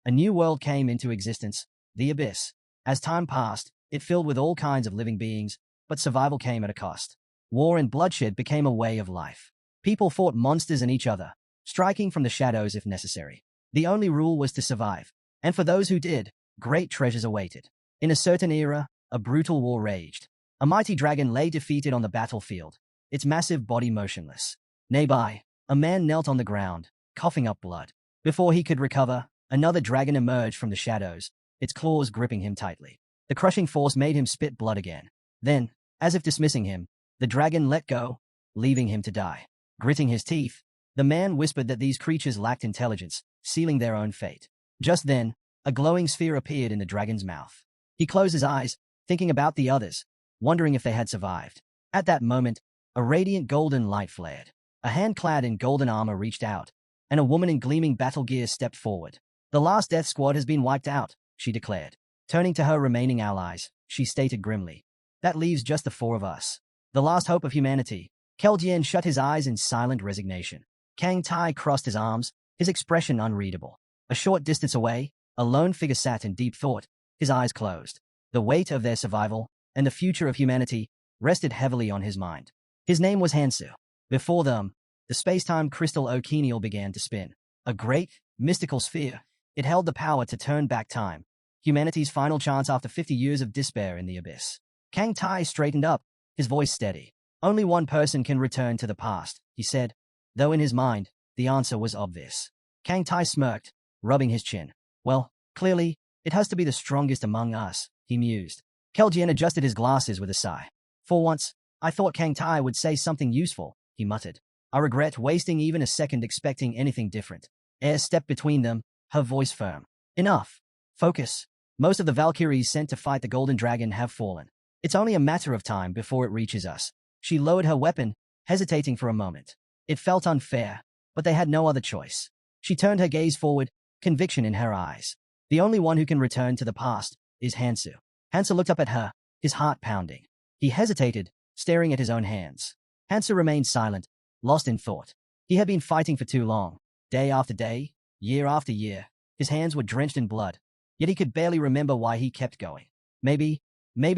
A new world came into existence, the Abyss. As time passed, it filled with all kinds of living beings, but survival came at a cost. War and bloodshed became a way of life. People fought monsters and each other, striking from the shadows if necessary. The only rule was to survive, and for those who did, great treasures awaited. In a certain era, a brutal war raged. A mighty dragon lay defeated on the battlefield, its massive body motionless. Nearby, a man knelt on the ground, coughing up blood. Before he could recover, another dragon emerged from the shadows, its claws gripping him tightly. The crushing force made him spit blood again. Then, as if dismissing him, the dragon let go, leaving him to die. Gritting his teeth, the man whispered that these creatures lacked intelligence, sealing their own fate. Just then, a glowing sphere appeared in the dragon's mouth. He closed his eyes, thinking about the others, wondering if they had survived. At that moment, a radiant golden light flared. A hand clad in golden armor reached out, and a woman in gleaming battle gear stepped forward. "The last death squad has been wiped out," she declared. Turning to her remaining allies, she stated grimly, "That leaves just the four of us. The last hope of humanity." Keljian shut his eyes in silent resignation. Kang Tai crossed his arms, his expression unreadable. A short distance away, a lone figure sat in deep thought, his eyes closed. The weight of their survival, and the future of humanity, rested heavily on his mind. His name was Hansu. Before them, the space-time crystal Okenial began to spin. A great, mystical sphere, it held the power to turn back time. Humanity's final chance after 50 years of despair in the abyss. Kang Tai straightened up, his voice steady. "Only one person can return to the past," he said, though in his mind, the answer was obvious. Kang Tai smirked, rubbing his chin. "Well, clearly, it has to be the strongest among us," he mused. Keljian adjusted his glasses with a sigh. "For once, I thought Kang Tai would say something useful," he muttered. "I regret wasting even a second expecting anything different." Air stepped between them, her voice firm. "Enough. Focus. Most of the Valkyries sent to fight the Golden Dragon have fallen. It's only a matter of time before it reaches us." She lowered her weapon, hesitating for a moment. It felt unfair, but they had no other choice. She turned her gaze forward, conviction in her eyes. "The only one who can return to the past is Hansu." Hansu looked up at her, his heart pounding. He hesitated, staring at his own hands. Hansu remained silent, lost in thought. He had been fighting for too long. Day after day, year after year, his hands were drenched in blood. Yet he could barely remember why he kept going. Maybe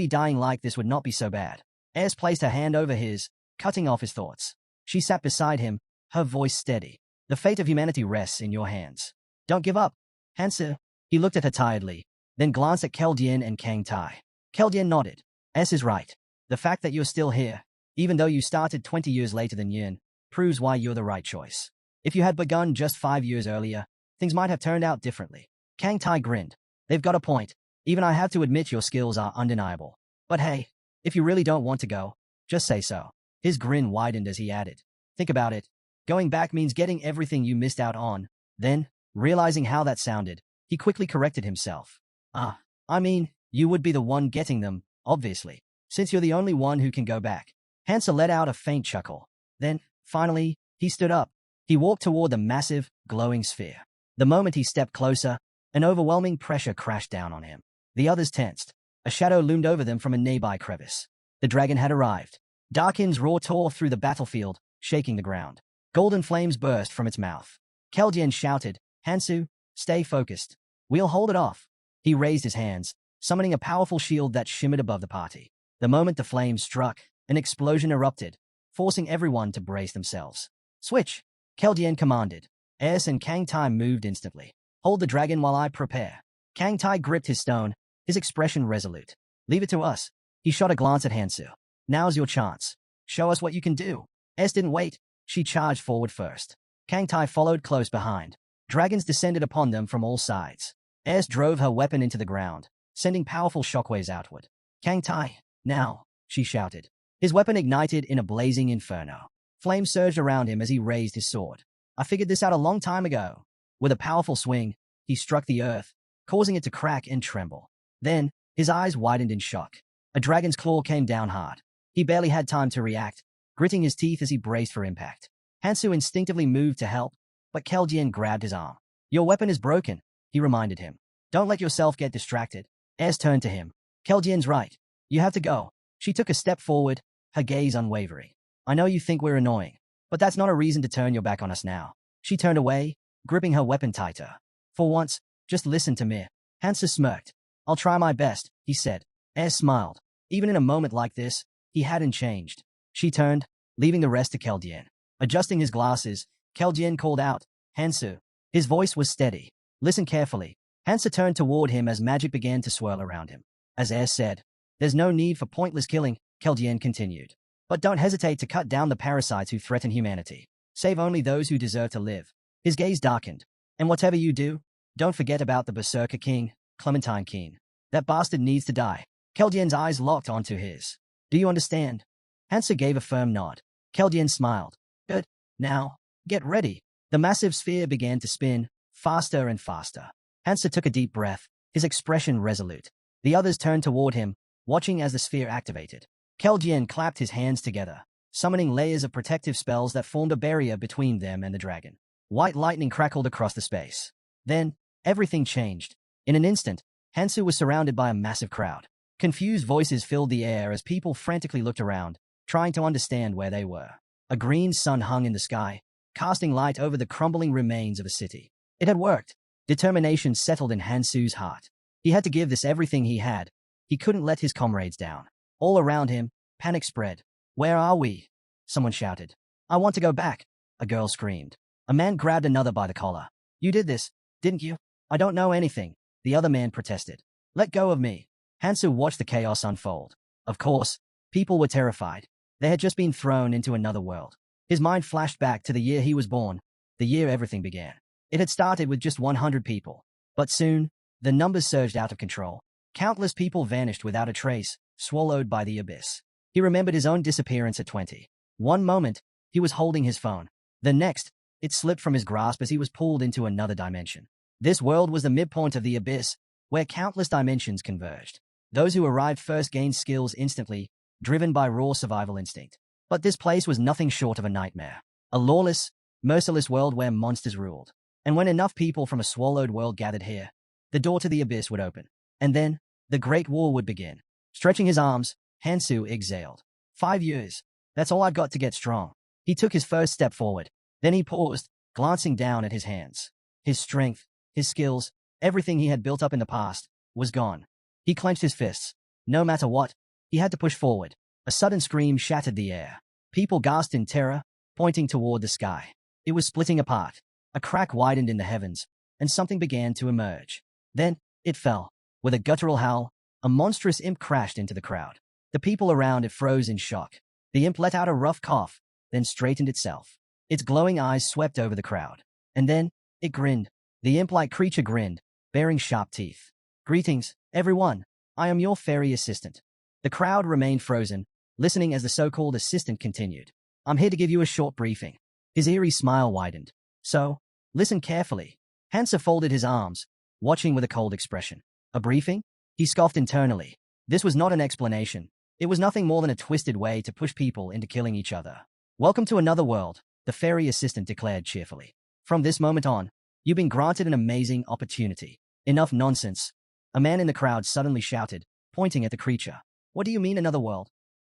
dying like this would not be so bad. Aes placed her hand over his, cutting off his thoughts. She sat beside him, her voice steady. "The fate of humanity rests in your hands. Don't give up, Hansu." He looked at her tiredly, then glanced at Keldian and Kang Tai. Keldian nodded. "Aes is right. The fact that you're still here, even though you started 20 years later than Yin, proves why you're the right choice. If you had begun just 5 years earlier, things might have turned out differently." Kang Tai grinned. "They've got a point. Even I have to admit your skills are undeniable. But hey, if you really don't want to go, just say so." His grin widened as he added, "Think about it. Going back means getting everything you missed out on." Then, realizing how that sounded, he quickly corrected himself. I mean, you would be the one getting them, obviously, since you're the only one who can go back." Hansa let out a faint chuckle. Then, finally, he stood up. He walked toward the massive, glowing sphere. The moment he stepped closer, an overwhelming pressure crashed down on him. The others tensed. A shadow loomed over them from a nearby crevice. The dragon had arrived. Darkin's roar tore through the battlefield, shaking the ground. Golden flames burst from its mouth. Keldian shouted, "Hansu, stay focused. We'll hold it off." He raised his hands, summoning a powerful shield that shimmered above the party. The moment the flames struck, an explosion erupted, forcing everyone to brace themselves. "Switch," Keldian commanded. Aes and Kang Tai moved instantly. "Hold the dragon while I prepare." Kang Tai gripped his stone, his expression resolute. "Leave it to us." He shot a glance at Hansu. "Now's your chance. Show us what you can do." Aes didn't wait. She charged forward first. Kang Tai followed close behind. Dragons descended upon them from all sides. Aes drove her weapon into the ground, sending powerful shockwaves outward. "Kang Tai, now," she shouted. His weapon ignited in a blazing inferno. Flames surged around him as he raised his sword. "I figured this out a long time ago." With a powerful swing, he struck the earth, causing it to crack and tremble. Then, his eyes widened in shock. A dragon's claw came down hard. He barely had time to react, gritting his teeth as he braced for impact. Hansu instinctively moved to help, but Keljian grabbed his arm. "Your weapon is broken," he reminded him. "Don't let yourself get distracted." Aes turned to him. "Keljian's right. You have to go." She took a step forward, her gaze unwavering. "I know you think we're annoying, but that's not a reason to turn your back on us now." She turned away, gripping her weapon tighter. For once, Just listen to me. Hansa smirked. I'll try my best, he said. Air smiled. Even in a moment like this, he hadn't changed. She turned, leaving the rest to Keldian. Adjusting his glasses, Keldian called out, Hansu. His voice was steady. Listen carefully. Hansa turned toward him as magic began to swirl around him. As Air said, there's no need for pointless killing, Keldian continued. But don't hesitate to cut down the parasites who threaten humanity. Save only those who deserve to live. His gaze darkened. And whatever you do, don't forget about the Berserker King, Clementine Keen. That bastard needs to die. Keldian's eyes locked onto his. Do you understand? Hansa gave a firm nod. Keldian smiled. Good. Now, get ready. The massive sphere began to spin, faster and faster. Hansa took a deep breath, his expression resolute. The others turned toward him, watching as the sphere activated. Keldian clapped his hands together, summoning layers of protective spells that formed a barrier between them and the dragon. White lightning crackled across the space. Then, everything changed. In an instant, Hansu was surrounded by a massive crowd. Confused voices filled the air as people frantically looked around, trying to understand where they were. A green sun hung in the sky, casting light over the crumbling remains of a city. It had worked. Determination settled in Hansu's heart. He had to give this everything he had. He couldn't let his comrades down. All around him, panic spread. Where are we? Someone shouted. I want to go back, a girl screamed. A man grabbed another by the collar. You did this, didn't you? I don't know anything, the other man protested. Let go of me. Hansu watched the chaos unfold. Of course, people were terrified. They had just been thrown into another world. His mind flashed back to the year he was born, the year everything began. It had started with just 100 people. But soon, the numbers surged out of control. Countless people vanished without a trace, swallowed by the abyss. He remembered his own disappearance at 20. One moment, he was holding his phone. The next, it slipped from his grasp as he was pulled into another dimension. This world was the midpoint of the abyss, where countless dimensions converged. Those who arrived first gained skills instantly, driven by raw survival instinct. But this place was nothing short of a nightmare. A lawless, merciless world where monsters ruled. And when enough people from a swallowed world gathered here, the door to the abyss would open. And then, the Great War would begin. Stretching his arms, Hansu exhaled. 5 years. That's all I've got to get strong. He took his first step forward. Then he paused, glancing down at his hands. His strength, his skills, everything he had built up in the past, was gone. He clenched his fists. No matter what, he had to push forward. A sudden scream shattered the air. People gasped in terror, pointing toward the sky. It was splitting apart. A crack widened in the heavens, and something began to emerge. Then, it fell. With a guttural howl, a monstrous imp crashed into the crowd. The people around it froze in shock. The imp let out a rough cough, then straightened itself. Its glowing eyes swept over the crowd. And then, it grinned. The imp-like creature grinned, bearing sharp teeth. Greetings, everyone. I am your fairy assistant. The crowd remained frozen, listening as the so-called assistant continued. I'm here to give you a short briefing. His eerie smile widened. So, listen carefully. Hansa folded his arms, watching with a cold expression. A briefing? He scoffed internally. This was not an explanation. It was nothing more than a twisted way to push people into killing each other. Welcome to another world, the fairy assistant declared cheerfully. From this moment on, you've been granted an amazing opportunity. Enough nonsense. A man in the crowd suddenly shouted, pointing at the creature. What do you mean another world?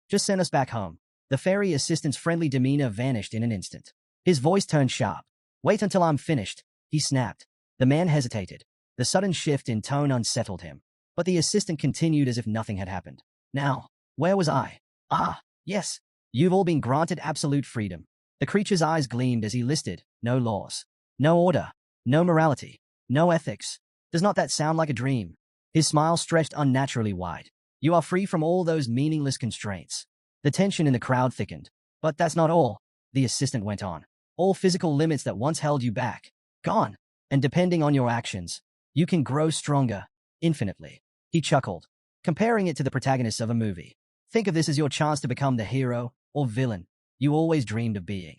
Just send us back home. The fairy assistant's friendly demeanor vanished in an instant. His voice turned sharp. Wait until I'm finished, he snapped. The man hesitated. The sudden shift in tone unsettled him. But the assistant continued as if nothing had happened. Now, where was I? Ah, yes. You've all been granted absolute freedom. The creature's eyes gleamed as he listed, no laws, no order, no morality, no ethics. Does not that sound like a dream? His smile stretched unnaturally wide. You are free from all those meaningless constraints. The tension in the crowd thickened. But that's not all, the assistant went on. All physical limits that once held you back, gone. And depending on your actions, you can grow stronger, infinitely. He chuckled, comparing it to the protagonist of a movie. Think of this as your chance to become the hero or villain you always dreamed of being.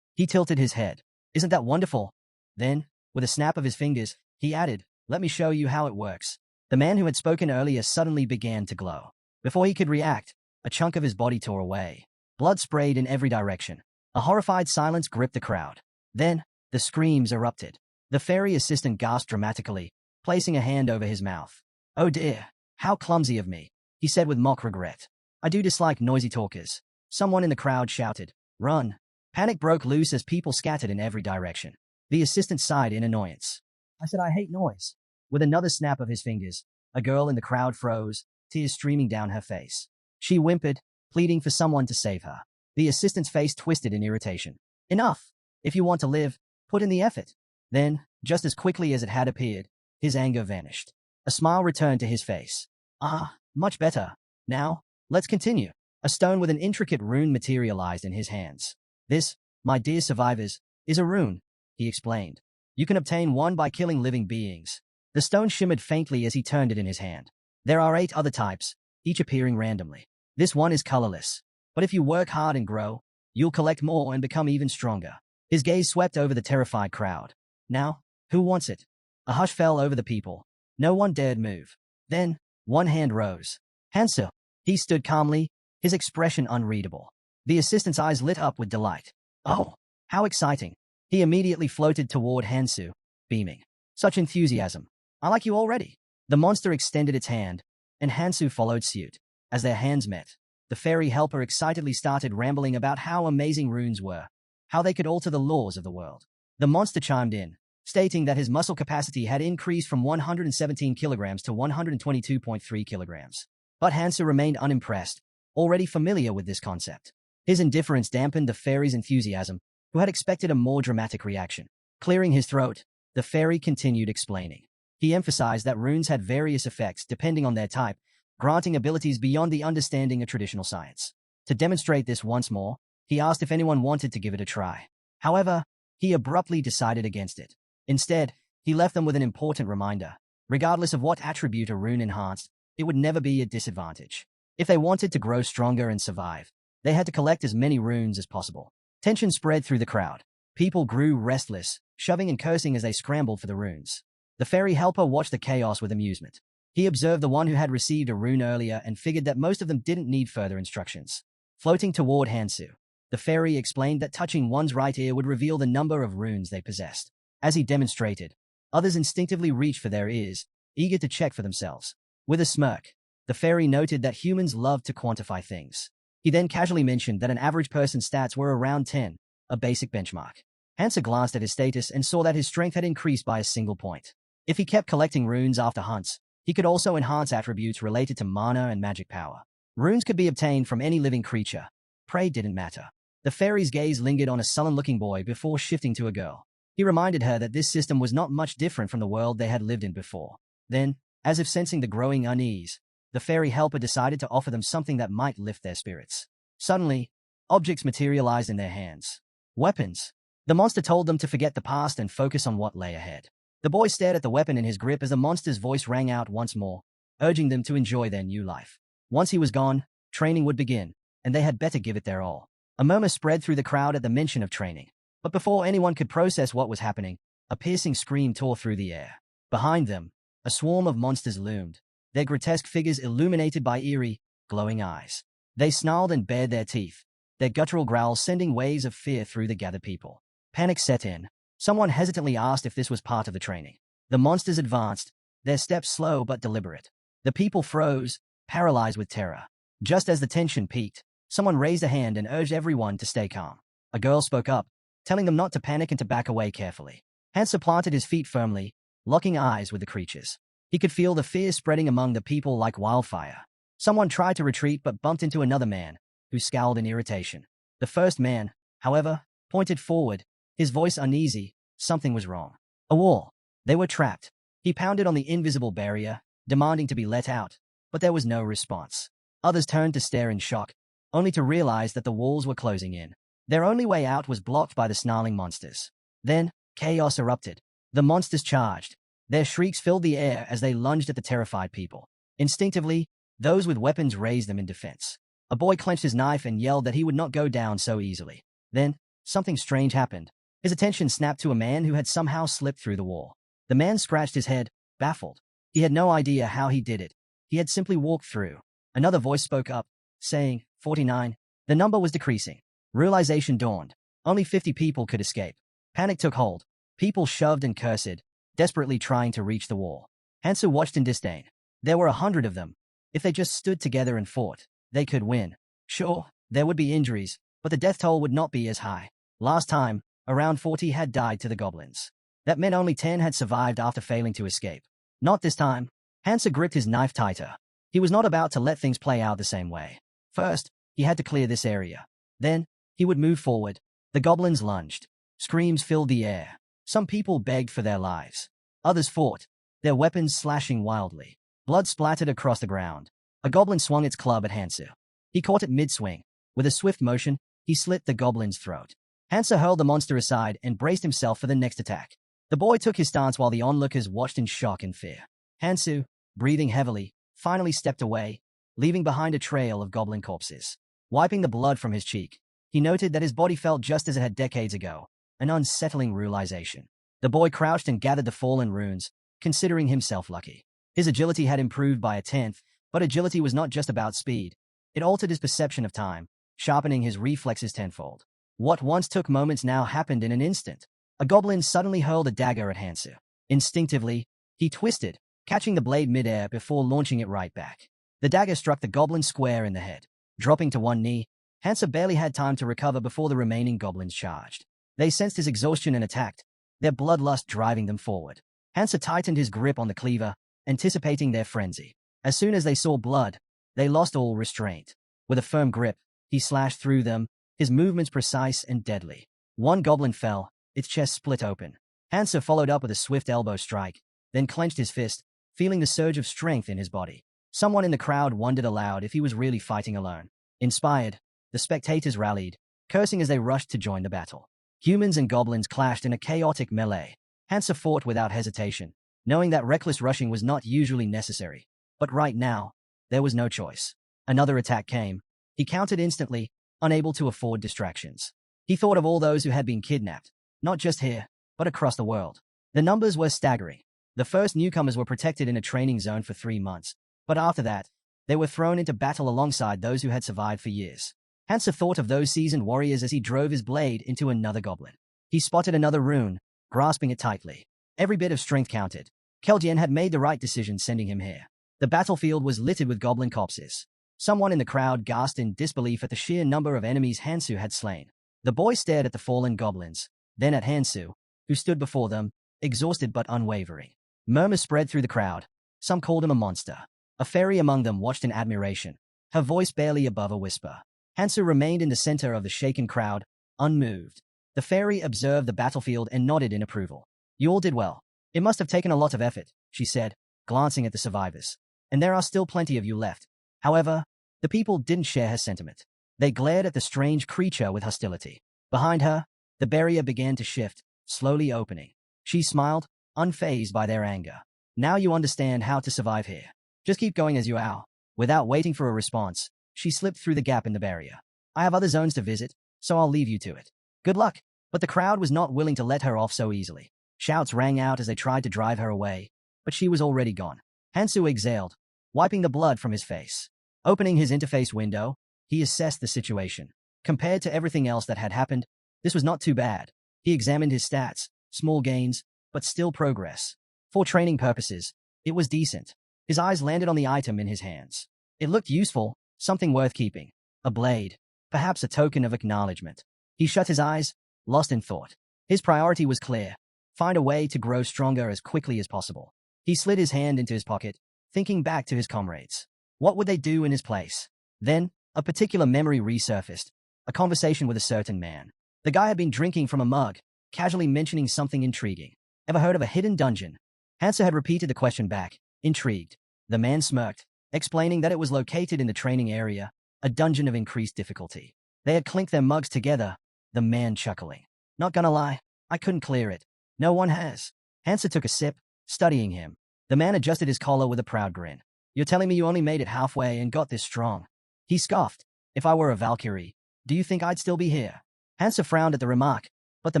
He tilted his head. Isn't that wonderful? Then, with a snap of his fingers, he added, let me show you how it works. The man who had spoken earlier suddenly began to glow. Before he could react, a chunk of his body tore away. Blood sprayed in every direction. A horrified silence gripped the crowd. Then, the screams erupted. The fairy assistant gasped dramatically, placing a hand over his mouth. Oh dear, how clumsy of me, he said with mock regret. I do dislike noisy talkers. Someone in the crowd shouted, run. Panic broke loose as people scattered in every direction. The assistant sighed in annoyance. I said I hate noise. With another snap of his fingers, a girl in the crowd froze, tears streaming down her face. She whimpered, pleading for someone to save her. The assistant's face twisted in irritation. Enough! If you want to live, put in the effort. Then, just as quickly as it had appeared, his anger vanished. A smile returned to his face. Ah, much better. Now, let's continue. A stone with an intricate rune materialized in his hands. This, my dear survivors, is a rune, he explained. You can obtain one by killing living beings. The stone shimmered faintly as he turned it in his hand. There are 8 other types, each appearing randomly. This one is colorless, but if you work hard and grow, you'll collect more and become even stronger. His gaze swept over the terrified crowd. Now, who wants it? A hush fell over the people. No one dared move. Then, one hand rose. Hansu. He stood calmly, his expression unreadable. The assistant's eyes lit up with delight. Oh, how exciting. He immediately floated toward Hansu, beaming. Such enthusiasm. I like you already. The monster extended its hand, and Hansu followed suit. As their hands met, the fairy helper excitedly started rambling about how amazing runes were, how they could alter the laws of the world. The monster chimed in, stating that his muscle capacity had increased from 117 kilograms to 122.3 kilograms. But Hansu remained unimpressed, already familiar with this concept. His indifference dampened the fairy's enthusiasm, who had expected a more dramatic reaction. Clearing his throat, the fairy continued explaining. He emphasized that runes had various effects depending on their type, granting abilities beyond the understanding of traditional science. To demonstrate this once more, he asked if anyone wanted to give it a try. However, he abruptly decided against it. Instead, he left them with an important reminder. Regardless of what attribute a rune enhanced, it would never be a disadvantage. If they wanted to grow stronger and survive, they had to collect as many runes as possible. Tension spread through the crowd. People grew restless, shoving and cursing as they scrambled for the runes. The fairy helper watched the chaos with amusement. He observed the one who had received a rune earlier and figured that most of them didn't need further instructions. Floating toward Hansu, the fairy explained that touching one's right ear would reveal the number of runes they possessed. As he demonstrated, others instinctively reached for their ears, eager to check for themselves. With a smirk, the fairy noted that humans love to quantify things. He then casually mentioned that an average person's stats were around 10, a basic benchmark. Hansu glanced at his status and saw that his strength had increased by a single point. If he kept collecting runes after hunts, he could also enhance attributes related to mana and magic power. Runes could be obtained from any living creature. Prey didn't matter. The fairy's gaze lingered on a sullen-looking boy before shifting to a girl. He reminded her that this system was not much different from the world they had lived in before. Then, as if sensing the growing unease, the fairy helper decided to offer them something that might lift their spirits. Suddenly, objects materialized in their hands. Weapons. The monster told them to forget the past and focus on what lay ahead. The boy stared at the weapon in his grip as the monster's voice rang out once more, urging them to enjoy their new life. Once he was gone, training would begin, and they had better give it their all. A murmur spread through the crowd at the mention of training. But before anyone could process what was happening, a piercing scream tore through the air. Behind them, a swarm of monsters loomed, their grotesque figures illuminated by eerie, glowing eyes. They snarled and bared their teeth, their guttural growls sending waves of fear through the gathered people. Panic set in. Someone hesitantly asked if this was part of the training. The monsters advanced, their steps slow but deliberate. The people froze, paralyzed with terror. Just as the tension peaked, someone raised a hand and urged everyone to stay calm. A girl spoke up, telling them not to panic and to back away carefully. Hansu planted his feet firmly, locking eyes with the creatures. He could feel the fear spreading among the people like wildfire. Someone tried to retreat but bumped into another man, who scowled in irritation. The first man, however, pointed forward, his voice uneasy. Something was wrong. A wall. They were trapped. He pounded on the invisible barrier, demanding to be let out, but there was no response. Others turned to stare in shock, only to realize that the walls were closing in. Their only way out was blocked by the snarling monsters. Then, chaos erupted. The monsters charged. Their shrieks filled the air as they lunged at the terrified people. Instinctively, those with weapons raised them in defense. A boy clenched his knife and yelled that he would not go down so easily. Then, something strange happened. His attention snapped to a man who had somehow slipped through the wall. The man scratched his head, baffled. He had no idea how he did it. He had simply walked through. Another voice spoke up, saying, 49. The number was decreasing. Realization dawned. Only 50 people could escape. Panic took hold. People shoved and cursed, desperately trying to reach the wall. Hansu watched in disdain. There were 100 of them. If they just stood together and fought, they could win. Sure, there would be injuries, but the death toll would not be as high. Last time, around 40 had died to the goblins. That meant only 10 had survived after failing to escape. Not this time. Hansa gripped his knife tighter. He was not about to let things play out the same way. First, he had to clear this area. Then, he would move forward. The goblins lunged. Screams filled the air. Some people begged for their lives. Others fought, their weapons slashing wildly. Blood splattered across the ground. A goblin swung its club at Hansu. He caught it mid-swing. With a swift motion, he slit the goblin's throat. Hansa hurled the monster aside and braced himself for the next attack. The boy took his stance while the onlookers watched in shock and fear. Hansu, breathing heavily, finally stepped away, leaving behind a trail of goblin corpses. Wiping the blood from his cheek, he noted that his body felt just as it had decades ago, an unsettling realization. The boy crouched and gathered the fallen runes, considering himself lucky. His agility had improved by a tenth, but agility was not just about speed. It altered his perception of time, sharpening his reflexes tenfold. What once took moments now happened in an instant. A goblin suddenly hurled a dagger at Hansu. Instinctively, he twisted, catching the blade midair before launching it right back. The dagger struck the goblin square in the head. Dropping to one knee, Hansu barely had time to recover before the remaining goblins charged. They sensed his exhaustion and attacked, their bloodlust driving them forward. Hansu tightened his grip on the cleaver, anticipating their frenzy. As soon as they saw blood, they lost all restraint. With a firm grip, he slashed through them, his movements precise and deadly. One goblin fell, its chest split open. Hansu followed up with a swift elbow strike, then clenched his fist, feeling the surge of strength in his body. Someone in the crowd wondered aloud if he was really fighting alone. Inspired, the spectators rallied, cursing as they rushed to join the battle. Humans and goblins clashed in a chaotic melee. Hansu fought without hesitation, knowing that reckless rushing was not usually necessary. But right now, there was no choice. Another attack came. He countered instantly, unable to afford distractions. He thought of all those who had been kidnapped, not just here, but across the world. The numbers were staggering. The first newcomers were protected in a training zone for 3 months, but after that, they were thrown into battle alongside those who had survived for years. Hansu thought of those seasoned warriors as he drove his blade into another goblin. He spotted another rune, grasping it tightly. Every bit of strength counted. Keljian had made the right decision sending him here. The battlefield was littered with goblin corpses. Someone in the crowd gasped in disbelief at the sheer number of enemies Hansu had slain. The boy stared at the fallen goblins, then at Hansu, who stood before them, exhausted but unwavering. Murmurs spread through the crowd. Some called him a monster. A fairy among them watched in admiration, her voice barely above a whisper. Hansu remained in the center of the shaken crowd, unmoved. The fairy observed the battlefield and nodded in approval. You all did well. It must have taken a lot of effort, she said, glancing at the survivors. And there are still plenty of you left. However, the people didn't share her sentiment. They glared at the strange creature with hostility. Behind her, the barrier began to shift, slowly opening. She smiled, unfazed by their anger. Now you understand how to survive here. Just keep going as you are. Without waiting for a response, she slipped through the gap in the barrier. I have other zones to visit, so I'll leave you to it. Good luck. But the crowd was not willing to let her off so easily. Shouts rang out as they tried to drive her away, but she was already gone. Hansu exhaled, wiping the blood from his face. Opening his interface window, he assessed the situation. Compared to everything else that had happened, this was not too bad. He examined his stats, small gains, but still progress. For training purposes, it was decent. His eyes landed on the item in his hands. It looked useful, something worth keeping. A blade, perhaps a token of acknowledgement. He shut his eyes, lost in thought. His priority was clear. Find a way to grow stronger as quickly as possible. He slid his hand into his pocket, thinking back to his comrades. What would they do in his place? Then, a particular memory resurfaced. A conversation with a certain man. The guy had been drinking from a mug, casually mentioning something intriguing. Ever heard of a hidden dungeon? Hansu had repeated the question back, intrigued. The man smirked, explaining that it was located in the training area, a dungeon of increased difficulty. They had clinked their mugs together, the man chuckling. Not gonna lie, I couldn't clear it. No one has. Hansu took a sip, studying him. The man adjusted his collar with a proud grin. You're telling me you only made it halfway and got this strong? He scoffed. If I were a Valkyrie, do you think I'd still be here? Hansu frowned at the remark, but the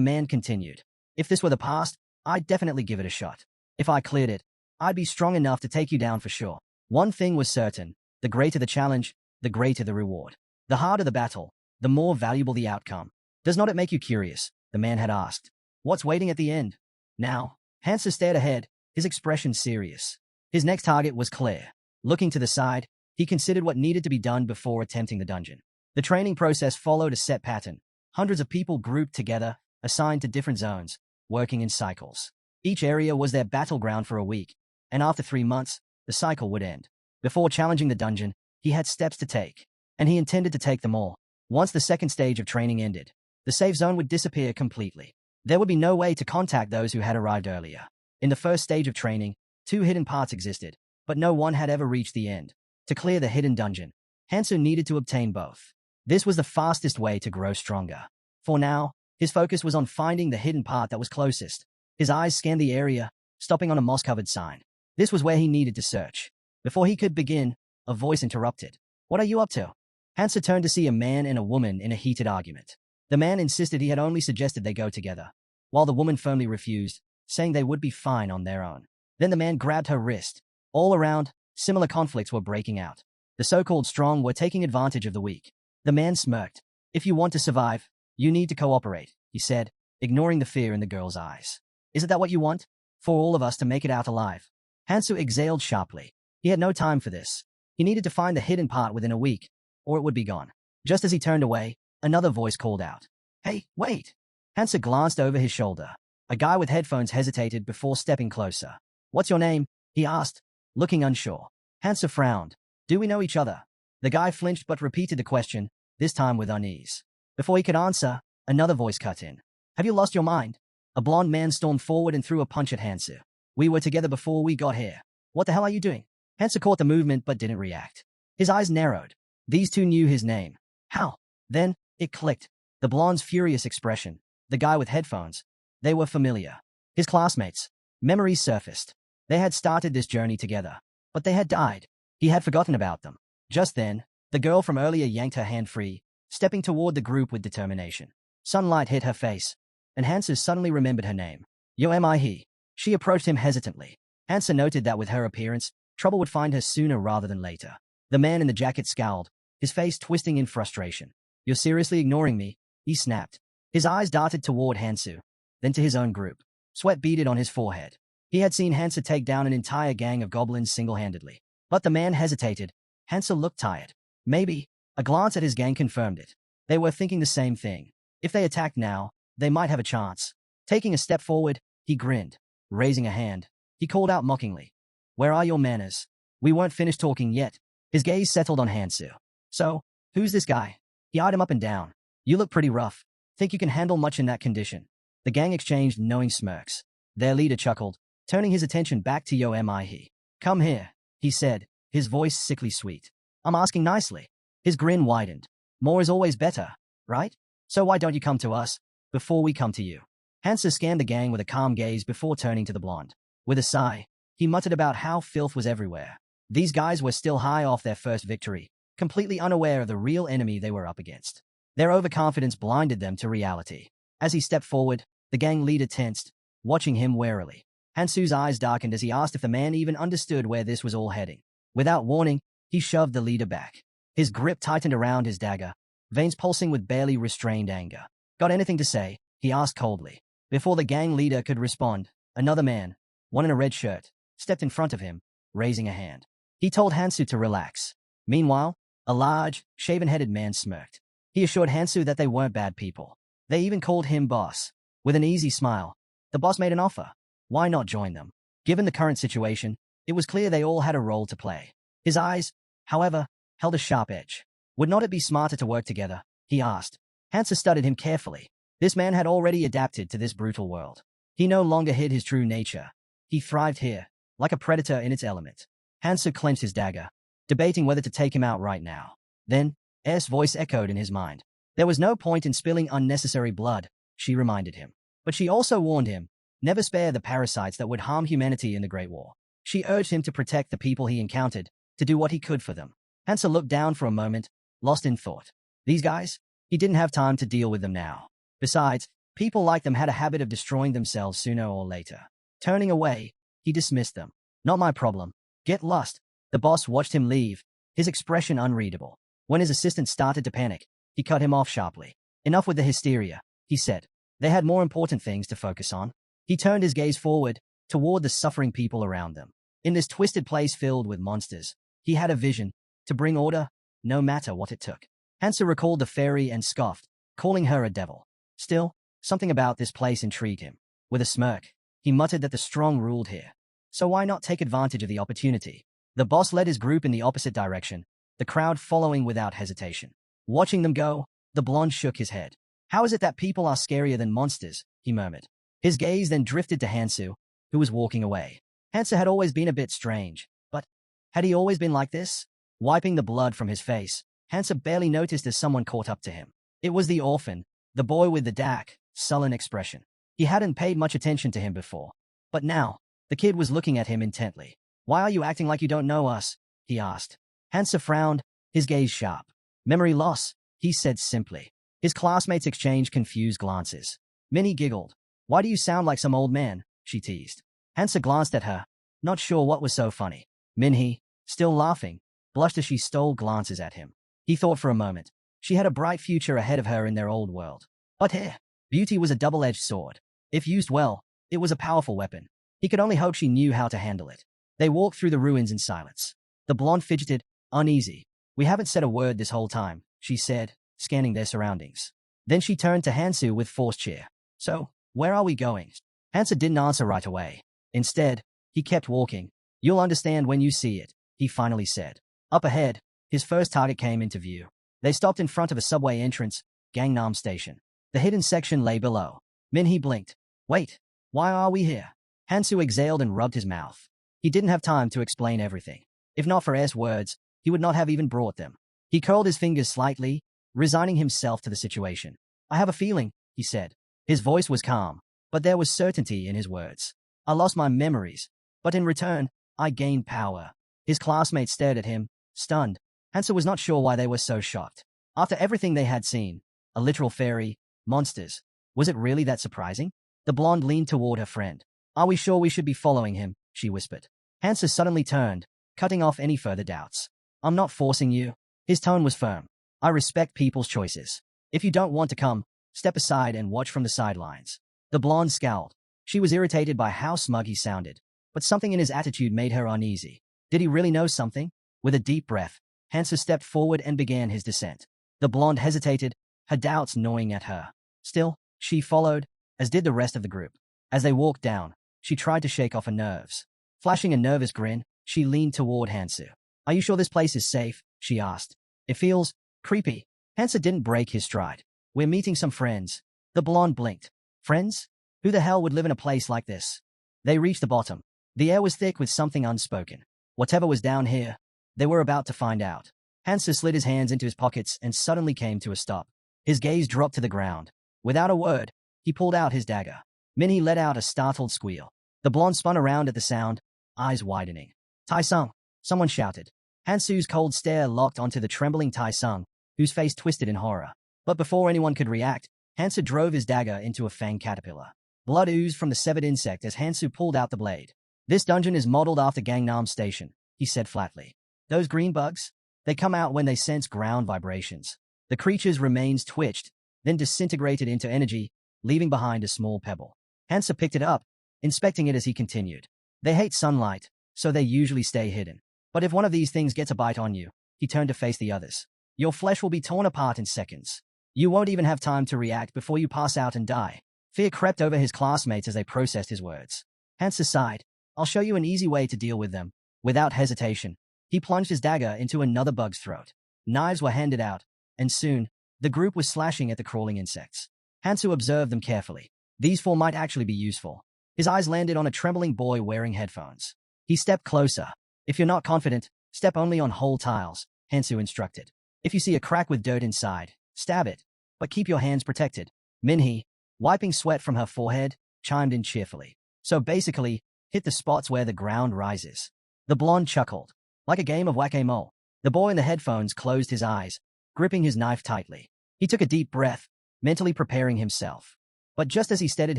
man continued. If this were the past, I'd definitely give it a shot. If I cleared it, I'd be strong enough to take you down for sure. One thing was certain, the greater the challenge, the greater the reward. The harder the battle, the more valuable the outcome. Does not it make you curious? The man had asked. What's waiting at the end? Now, Hansu stared ahead, his expression serious. His next target was clear. Looking to the side, he considered what needed to be done before attempting the dungeon. The training process followed a set pattern. Hundreds of people grouped together, assigned to different zones, working in cycles. Each area was their battleground for a week. and after 3 months, the cycle would end. Before challenging the dungeon, he had steps to take, and he intended to take them all. Once the second stage of training ended, the safe zone would disappear completely. There would be no way to contact those who had arrived earlier. In the first stage of training, 2 hidden parts existed, but no one had ever reached the end. To clear the hidden dungeon, Hansu needed to obtain both. This was the fastest way to grow stronger. For now, his focus was on finding the hidden part that was closest. His eyes scanned the area, stopping on a moss-covered sign. This was where he needed to search. Before he could begin, a voice interrupted. "What are you up to?" Hansu turned to see a man and a woman in a heated argument. The man insisted he had only suggested they go together, while the woman firmly refused, saying they would be fine on their own. Then the man grabbed her wrist. All around, similar conflicts were breaking out. The so-called strong were taking advantage of the weak. The man smirked. "If you want to survive, you need to cooperate," he said, ignoring the fear in the girl's eyes. "Isn't that what you want? For all of us to make it out alive?" Hansu exhaled sharply. He had no time for this. He needed to find the hidden part within a week, or it would be gone. Just as he turned away, another voice called out. "Hey, wait!" Hansu glanced over his shoulder. A guy with headphones hesitated before stepping closer. "What's your name?" he asked, looking unsure. Hansu frowned. "Do we know each other?" The guy flinched but repeated the question, this time with unease. Before he could answer, another voice cut in. "Have you lost your mind?" A blond man stormed forward and threw a punch at Hansu. "We were together before we got here. What the hell are you doing?" Hansu caught the movement but didn't react. His eyes narrowed. These two knew his name. How? Then, it clicked. The blonde's furious expression. The guy with headphones. They were familiar. His classmates. Memories surfaced. They had started this journey together. But they had died. He had forgotten about them. Just then, the girl from earlier yanked her hand free, stepping toward the group with determination. Sunlight hit her face, and Hansu suddenly remembered her name. "Yo, am I he?" She approached him hesitantly. Hansu noted that with her appearance, trouble would find her sooner rather than later. The man in the jacket scowled, his face twisting in frustration. "You're seriously ignoring me?" he snapped. His eyes darted toward Hansu, then to his own group. Sweat beaded on his forehead. He had seen Hansu take down an entire gang of goblins single-handedly. But the man hesitated. Hansu looked tired. Maybe. A glance at his gang confirmed it. They were thinking the same thing. If they attacked now, they might have a chance. Taking a step forward, he grinned. Raising a hand, he called out mockingly. "Where are your manners?" We weren't finished talking yet. His gaze settled on Hansu. "So, who's this guy?" He eyed him up and down. "You look pretty rough. Think you can handle much in that condition?" The gang exchanged knowing smirks. Their leader chuckled, turning his attention back to Yo Mi He. "Come here," he said, his voice sickly sweet. "I'm asking nicely." His grin widened. "More is always better, right? So why don't you come to us, before we come to you?" Hansu scanned the gang with a calm gaze before turning to the blonde. With a sigh, he muttered about how filth was everywhere. These guys were still high off their first victory, completely unaware of the real enemy they were up against. Their overconfidence blinded them to reality. As he stepped forward, the gang leader tensed, watching him warily. Hansu's eyes darkened as he asked if the man even understood where this was all heading. Without warning, he shoved the leader back. His grip tightened around his dagger, veins pulsing with barely restrained anger. "Got anything to say?" he asked coldly. Before the gang leader could respond, another man, one in a red shirt, stepped in front of him, raising a hand. He told Hansu to relax. Meanwhile, a large, shaven-headed man smirked. He assured Hansu that they weren't bad people. They even called him boss. With an easy smile, the boss made an offer. Why not join them? Given the current situation, it was clear they all had a role to play. His eyes, however, held a sharp edge. "Would not it be smarter to work together?" he asked. Hansu studied him carefully. This man had already adapted to this brutal world. He no longer hid his true nature. He thrived here, like a predator in its element. Hansu clenched his dagger, debating whether to take him out right now. Then, S' voice echoed in his mind. There was no point in spilling unnecessary blood, she reminded him. But she also warned him, never spare the parasites that would harm humanity in the Great War. She urged him to protect the people he encountered, to do what he could for them. Hansu looked down for a moment, lost in thought. These guys? He didn't have time to deal with them now. Besides, people like them had a habit of destroying themselves sooner or later. Turning away, he dismissed them. "Not my problem. Get lost." The boss watched him leave, his expression unreadable. When his assistant started to panic, he cut him off sharply. "Enough with the hysteria," he said. They had more important things to focus on. He turned his gaze forward, toward the suffering people around them. In this twisted place filled with monsters, he had a vision, to bring order, no matter what it took. Hansu recalled the fairy and scoffed, calling her a devil. Still, something about this place intrigued him. With a smirk, he muttered that the strong ruled here. so why not take advantage of the opportunity? The boss led his group in the opposite direction, the crowd following without hesitation. Watching them go, the blonde shook his head. How is it that people are scarier than monsters? He murmured. His gaze then drifted to Hansu, who was walking away. Hansu had always been a bit strange, but had he always been like this? Wiping the blood from his face, Hansu barely noticed as someone caught up to him. It was the orphan, the boy with the dark, sullen expression. He hadn't paid much attention to him before, but now, the kid was looking at him intently. Why are you acting like you don't know us? He asked. Hansu frowned, his gaze sharp. Memory loss, he said simply. His classmates exchanged confused glances. Minnie giggled. Why do you sound like some old man? She teased. Hansu glanced at her, not sure what was so funny. Minhee, still laughing, blushed as she stole glances at him. He thought for a moment. She had a bright future ahead of her in their old world. But here, beauty was a double-edged sword. If used well, it was a powerful weapon. He could only hope she knew how to handle it. They walked through the ruins in silence. The blonde fidgeted, uneasy. We haven't said a word this whole time, she said, scanning their surroundings. Then she turned to Hansu with forced cheer. So, where are we going? Hansu didn't answer right away. Instead, he kept walking. You'll understand when you see it, he finally said. Up ahead, his first target came into view. They stopped in front of a subway entrance, Gangnam Station. The hidden section lay below. Minhee blinked. Wait, why are we here? Hansu exhaled and rubbed his mouth. He didn't have time to explain everything. If not for S words, he would not have even brought them. He curled his fingers slightly, resigning himself to the situation. I have a feeling, he said. His voice was calm, but there was certainty in his words. I lost my memories, but in return, I gained power. His classmates stared at him, stunned. Hansu was not sure why they were so shocked. After everything they had seen, a literal fairy, monsters, was it really that surprising? The blonde leaned toward her friend. Are we sure we should be following him? She whispered. Hansu suddenly turned, cutting off any further doubts. I'm not forcing you. His tone was firm. I respect people's choices. If you don't want to come, step aside and watch from the sidelines. The blonde scowled. She was irritated by how smug he sounded, but something in his attitude made her uneasy. Did he really know something? With a deep breath, Hansu stepped forward and began his descent. The blonde hesitated, her doubts gnawing at her. Still, she followed, as did the rest of the group. As they walked down, she tried to shake off her nerves. Flashing a nervous grin, she leaned toward Hansu. Are you sure this place is safe? She asked. It feels creepy. Hansu didn't break his stride. We're meeting some friends. The blonde blinked. Friends? Who the hell would live in a place like this? They reached the bottom. The air was thick with something unspoken. Whatever was down here, they were about to find out. Hansu slid his hands into his pockets and suddenly came to a stop. His gaze dropped to the ground. Without a word, he pulled out his dagger. Minnie let out a startled squeal. The blonde spun around at the sound, eyes widening. Tai-sung, someone shouted. Hansu's cold stare locked onto the trembling Tai-sung, whose face twisted in horror. But before anyone could react, Hansu drove his dagger into a fang caterpillar. Blood oozed from the severed insect as Hansu pulled out the blade. This dungeon is modeled after Gangnam Station, he said flatly. Those green bugs? They come out when they sense ground vibrations. The creature's remains twitched, then disintegrated into energy, leaving behind a small pebble. Hansu picked it up, inspecting it as he continued. They hate sunlight, so they usually stay hidden. But if one of these things gets a bite on you, he turned to face the others. Your flesh will be torn apart in seconds. You won't even have time to react before you pass out and die. Fear crept over his classmates as they processed his words. Hansu sighed. I'll show you an easy way to deal with them. Without hesitation, he plunged his dagger into another bug's throat. Knives were handed out, and soon, the group was slashing at the crawling insects. Hansu observed them carefully. These four might actually be useful. His eyes landed on a trembling boy wearing headphones. He stepped closer. If you're not confident, step only on whole tiles, Hansu instructed. If you see a crack with dirt inside, stab it, but keep your hands protected. Minhee, wiping sweat from her forehead, chimed in cheerfully. So basically, hit the spots where the ground rises. The blonde chuckled. Like a game of whack-a-mole. The boy in the headphones closed his eyes, gripping his knife tightly. He took a deep breath, mentally preparing himself. But just as he steadied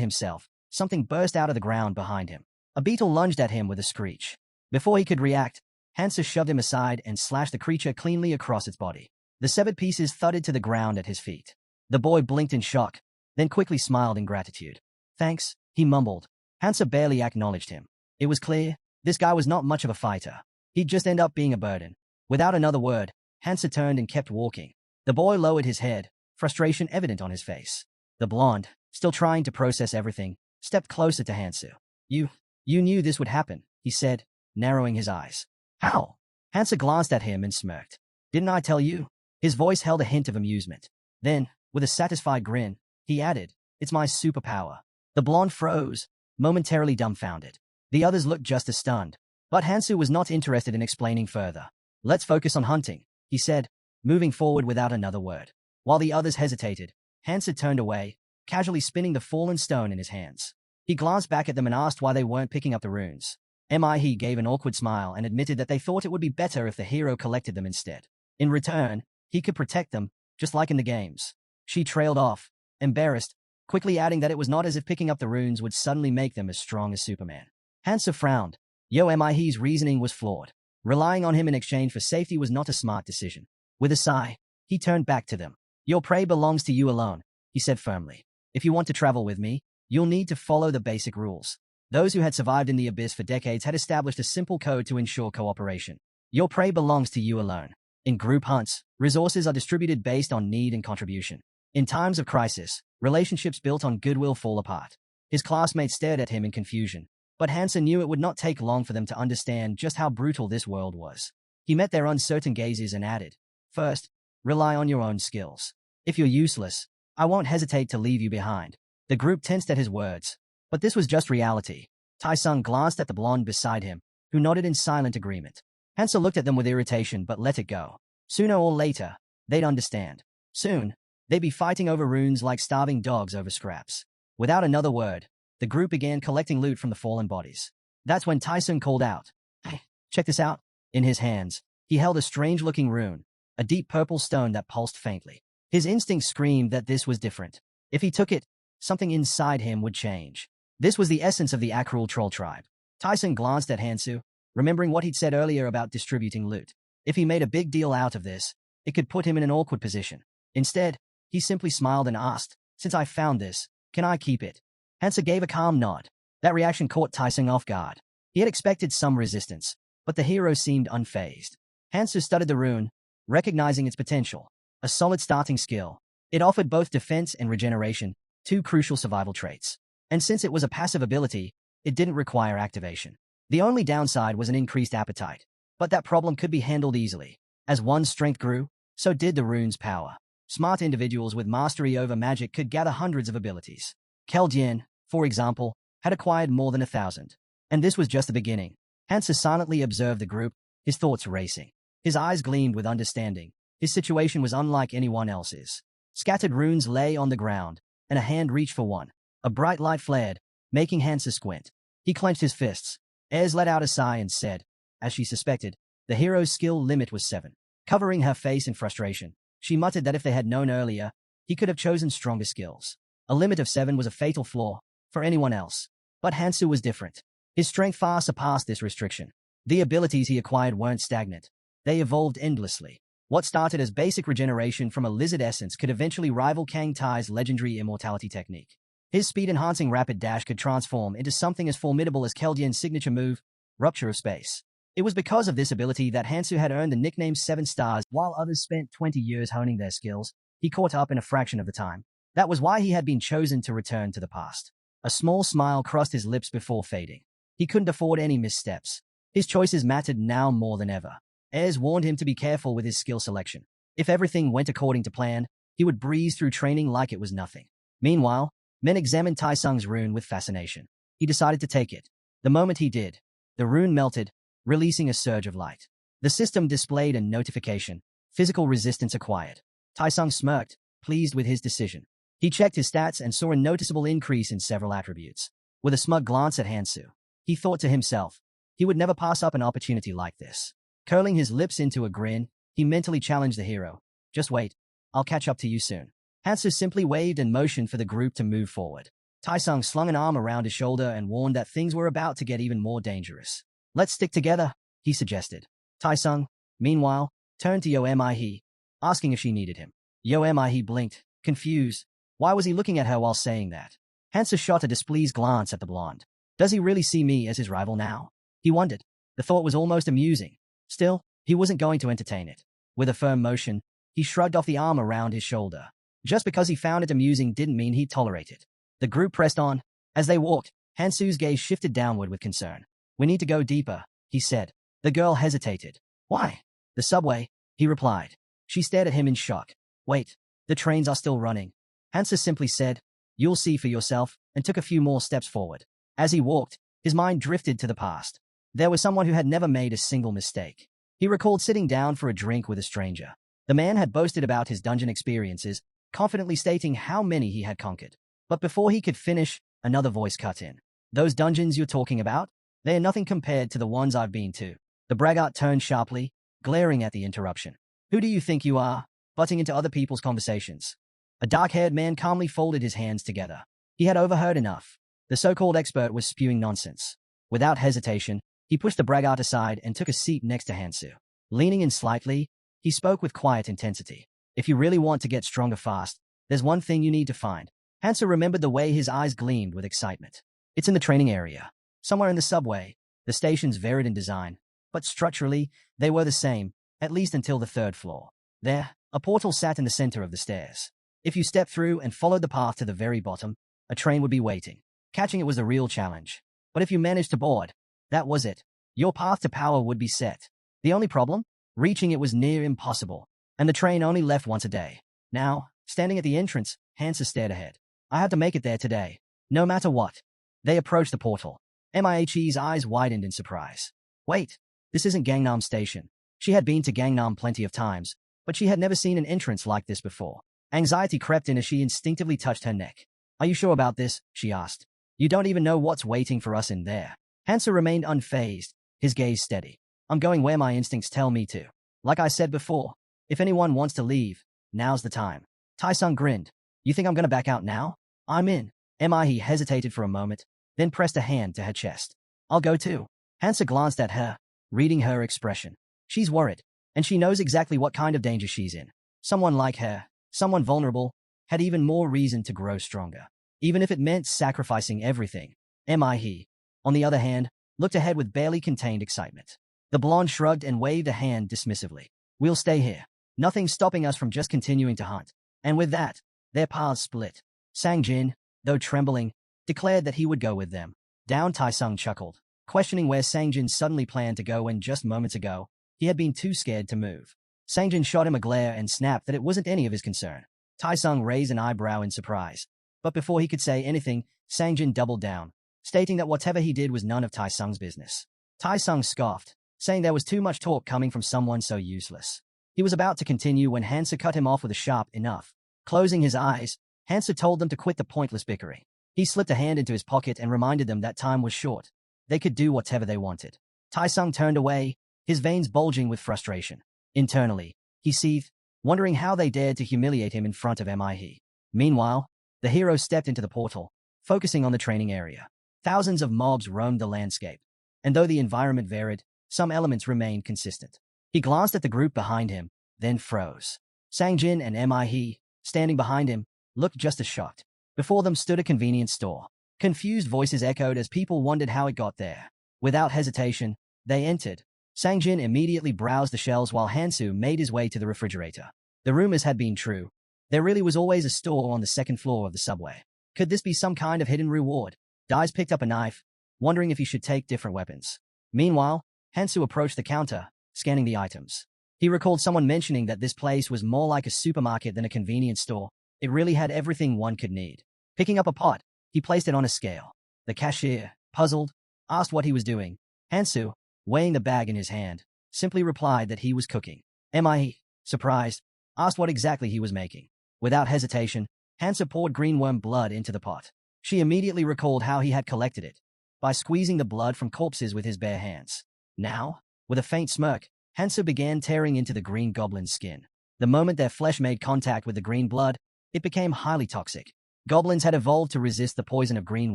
himself, something burst out of the ground behind him. A beetle lunged at him with a screech. Before he could react, Hansu shoved him aside and slashed the creature cleanly across its body. The severed pieces thudded to the ground at his feet. The boy blinked in shock, then quickly smiled in gratitude. Thanks, he mumbled. Hansu barely acknowledged him. It was clear, this guy was not much of a fighter. He'd just end up being a burden. Without another word, Hansu turned and kept walking. The boy lowered his head, frustration evident on his face. The blonde, still trying to process everything, stepped closer to Hansu. You knew this would happen. he said, narrowing his eyes. How? Hansa glanced at him and smirked. Didn't I tell you? His voice held a hint of amusement. Then, with a satisfied grin, he added, it's my superpower. The blonde froze, momentarily dumbfounded. The others looked just as stunned. But Hansu was not interested in explaining further. Let's focus on hunting, he said, moving forward without another word. While the others hesitated, Hansa turned away, casually spinning the fallen stone in his hands. He glanced back at them and asked why they weren't picking up the runes. He gave an awkward smile and admitted that they thought it would be better if the hero collected them instead. In return, he could protect them, just like in the games. She trailed off, embarrassed, quickly adding that it was not as if picking up the runes would suddenly make them as strong as Superman. Hansa frowned. Mi's reasoning was flawed. Relying on him in exchange for safety was not a smart decision. With a sigh, he turned back to them. Your prey belongs to you alone, he said firmly. If you want to travel with me, you'll need to follow the basic rules. Those who had survived in the abyss for decades had established a simple code to ensure cooperation. Your prey belongs to you alone. In group hunts, resources are distributed based on need and contribution. In times of crisis, relationships built on goodwill fall apart. His classmates stared at him in confusion, but Hansa knew it would not take long for them to understand just how brutal this world was. He met their uncertain gazes and added, first, rely on your own skills. If you're useless, I won't hesitate to leave you behind. The group tensed at his words, but this was just reality. Tai-sung glanced at the blonde beside him, who nodded in silent agreement. Hansa looked at them with irritation but let it go. Sooner or later, they'd understand. Soon, they'd be fighting over runes like starving dogs over scraps. Without another word, the group began collecting loot from the fallen bodies. That's when Tai-sung called out, "Hey, check this out." In his hands, he held a strange-looking rune, a deep purple stone that pulsed faintly. His instinct screamed that this was different. If he took it, something inside him would change. This was the essence of the Akrul troll tribe. Tai-sung glanced at Hansu, remembering what he'd said earlier about distributing loot. If he made a big deal out of this, it could put him in an awkward position. Instead, he simply smiled and asked, since I found this, can I keep it? Hansa gave a calm nod. That reaction caught Tai-sung off guard. He had expected some resistance, but the hero seemed unfazed. Hansu studied the rune, recognizing its potential. A solid starting skill. It offered both defense and regeneration, two crucial survival traits. And since it was a passive ability, it didn't require activation. The only downside was an increased appetite. But that problem could be handled easily. As one's strength grew, so did the rune's power. Smart individuals with mastery over magic could gather hundreds of abilities. Keldian, for example, had acquired more than 1,000. And this was just the beginning. Hansa silently observed the group, his thoughts racing. His eyes gleamed with understanding. His situation was unlike anyone else's. Scattered runes lay on the ground, and a hand reached for one. A bright light flared, making Hansa squint. He clenched his fists. Ez let out a sigh and said, as she suspected, the hero's skill limit was 7. Covering her face in frustration, she muttered that if they had known earlier, he could have chosen stronger skills. A limit of 7 was a fatal flaw for anyone else. But Hansu was different. His strength far surpassed this restriction. The abilities he acquired weren't stagnant. They evolved endlessly. What started as basic regeneration from a lizard essence could eventually rival Kang Tai's legendary immortality technique. His speed-enhancing rapid dash could transform into something as formidable as Keldian's signature move, Rupture of Space. It was because of this ability that Hansu had earned the nickname 7 Stars. While others spent 20 years honing their skills, he caught up in a fraction of the time. That was why he had been chosen to return to the past. A small smile crossed his lips before fading. He couldn't afford any missteps. His choices mattered now more than ever. Ez warned him to be careful with his skill selection. If everything went according to plan, he would breeze through training like it was nothing. Meanwhile, Men examined Tai-sung's rune with fascination. He decided to take it. The moment he did, the rune melted, releasing a surge of light. The system displayed a notification. Physical resistance acquired. Tai-sung smirked, pleased with his decision. He checked his stats and saw a noticeable increase in several attributes. With a smug glance at Hansu, he thought to himself, he would never pass up an opportunity like this. Curling his lips into a grin, he mentally challenged the hero. Just wait. I'll catch up to you soon. Hansu simply waved and motioned for the group to move forward. Tai-sung slung an arm around his shoulder and warned that things were about to get even more dangerous. Let's stick together, he suggested. Tai-sung, meanwhile, turned to Yo-Mi, asking if she needed him. Yo-Mi blinked, confused. Why was he looking at her while saying that? Hansu shot a displeased glance at the blonde. Does he really see me as his rival now? He wondered. The thought was almost amusing. Still, he wasn't going to entertain it. With a firm motion, he shrugged off the arm around his shoulder. Just because he found it amusing didn't mean he'd tolerate it. The group pressed on. As they walked, Hansu's gaze shifted downward with concern. We need to go deeper, he said. The girl hesitated. Why? The subway, he replied. She stared at him in shock. Wait, the trains are still running. Hansa simply said, you'll see for yourself, and took a few more steps forward. As he walked, his mind drifted to the past. There was someone who had never made a single mistake. He recalled sitting down for a drink with a stranger. The man had boasted about his dungeon experiences, confidently stating how many he had conquered. But before he could finish, another voice cut in. Those dungeons you're talking about? They are nothing compared to the ones I've been to. The braggart turned sharply, glaring at the interruption. Who do you think you are, butting into other people's conversations? A dark-haired man calmly folded his hands together. He had overheard enough. The so-called expert was spewing nonsense. Without hesitation, he pushed the braggart aside and took a seat next to Hansu. Leaning in slightly, he spoke with quiet intensity. If you really want to get stronger fast, there's one thing you need to find. Hansu remembered the way his eyes gleamed with excitement. It's in the training area. Somewhere in the subway. The stations varied in design, but structurally, they were the same, at least until the third floor. There, a portal sat in the center of the stairs. If you stepped through and followed the path to the very bottom, a train would be waiting. Catching it was the real challenge. But if you managed to board, that was it. Your path to power would be set. The only problem? Reaching it was near impossible, and the train only left once a day. Now, standing at the entrance, Hansa stared ahead. I had to make it there today, no matter what. They approached the portal. Mihe's eyes widened in surprise. Wait, this isn't Gangnam Station. She had been to Gangnam plenty of times, but she had never seen an entrance like this before. Anxiety crept in as she instinctively touched her neck. Are you sure about this? She asked. You don't even know what's waiting for us in there. Hansa remained unfazed, his gaze steady. I'm going where my instincts tell me to. Like I said before, if anyone wants to leave, now's the time. Tai-sung grinned. You think I'm going to back out now? I'm in. Mihe hesitated for a moment, then pressed a hand to her chest. I'll go too. Hansa glanced at her, reading her expression. She's worried, and she knows exactly what kind of danger she's in. Someone like her, someone vulnerable, had even more reason to grow stronger, even if it meant sacrificing everything. Mihe, on the other hand, looked ahead with barely contained excitement. The blonde shrugged and waved a hand dismissively. We'll stay here. Nothing's stopping us from just continuing to hunt. And with that, their paths split. Sang-jin, though trembling, declared that he would go with them. Down Tai-sung chuckled, questioning where Sang-jin suddenly planned to go when just moments ago, he had been too scared to move. Sang-jin shot him a glare and snapped that it wasn't any of his concern. Tai-sung raised an eyebrow in surprise. But before he could say anything, Sang-jin doubled down, stating that whatever he did was none of Tai-sung's business. Tai-sung scoffed, saying there was too much talk coming from someone so useless. He was about to continue when Hansa cut him off with a sharp enough. Closing his eyes, Hansa told them to quit the pointless bickering. He slipped a hand into his pocket and reminded them that time was short. They could do whatever they wanted. Tai-sung turned away, his veins bulging with frustration. Internally, he seethed, wondering how they dared to humiliate him in front of Mihe. Meanwhile, the hero stepped into the portal, focusing on the training area. Thousands of mobs roamed the landscape, and though the environment varied, some elements remained consistent. He glanced at the group behind him, then froze. Sang-jin and Mihe, standing behind him, looked just as shocked. Before them stood a convenience store. Confused voices echoed as people wondered how it got there. Without hesitation, they entered. Sang-jin immediately browsed the shelves while Hansu made his way to the refrigerator. The rumors had been true. There really was always a store on the second floor of the subway. Could this be some kind of hidden reward? Dais picked up a knife, wondering if he should take different weapons. Meanwhile, Hansu approached the counter, scanning the items. He recalled someone mentioning that this place was more like a supermarket than a convenience store. It really had everything one could need. Picking up a pot, he placed it on a scale. The cashier, puzzled, asked what he was doing. Hansu, weighing the bag in his hand, simply replied that he was cooking. Mihe, surprised, asked what exactly he was making. Without hesitation, Hansu poured greenworm blood into the pot. She immediately recalled how he had collected it, by squeezing the blood from corpses with his bare hands. Now, with a faint smirk, Hansu began tearing into the green goblin's skin. The moment their flesh made contact with the green blood, it became highly toxic. Goblins had evolved to resist the poison of green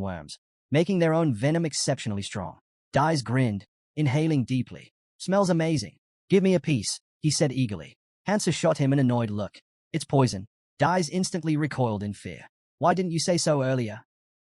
worms, making their own venom exceptionally strong. Dais grinned, inhaling deeply. Smells amazing. Give me a piece, he said eagerly. Hansa shot him an annoyed look. It's poison. Dais instantly recoiled in fear. Why didn't you say so earlier?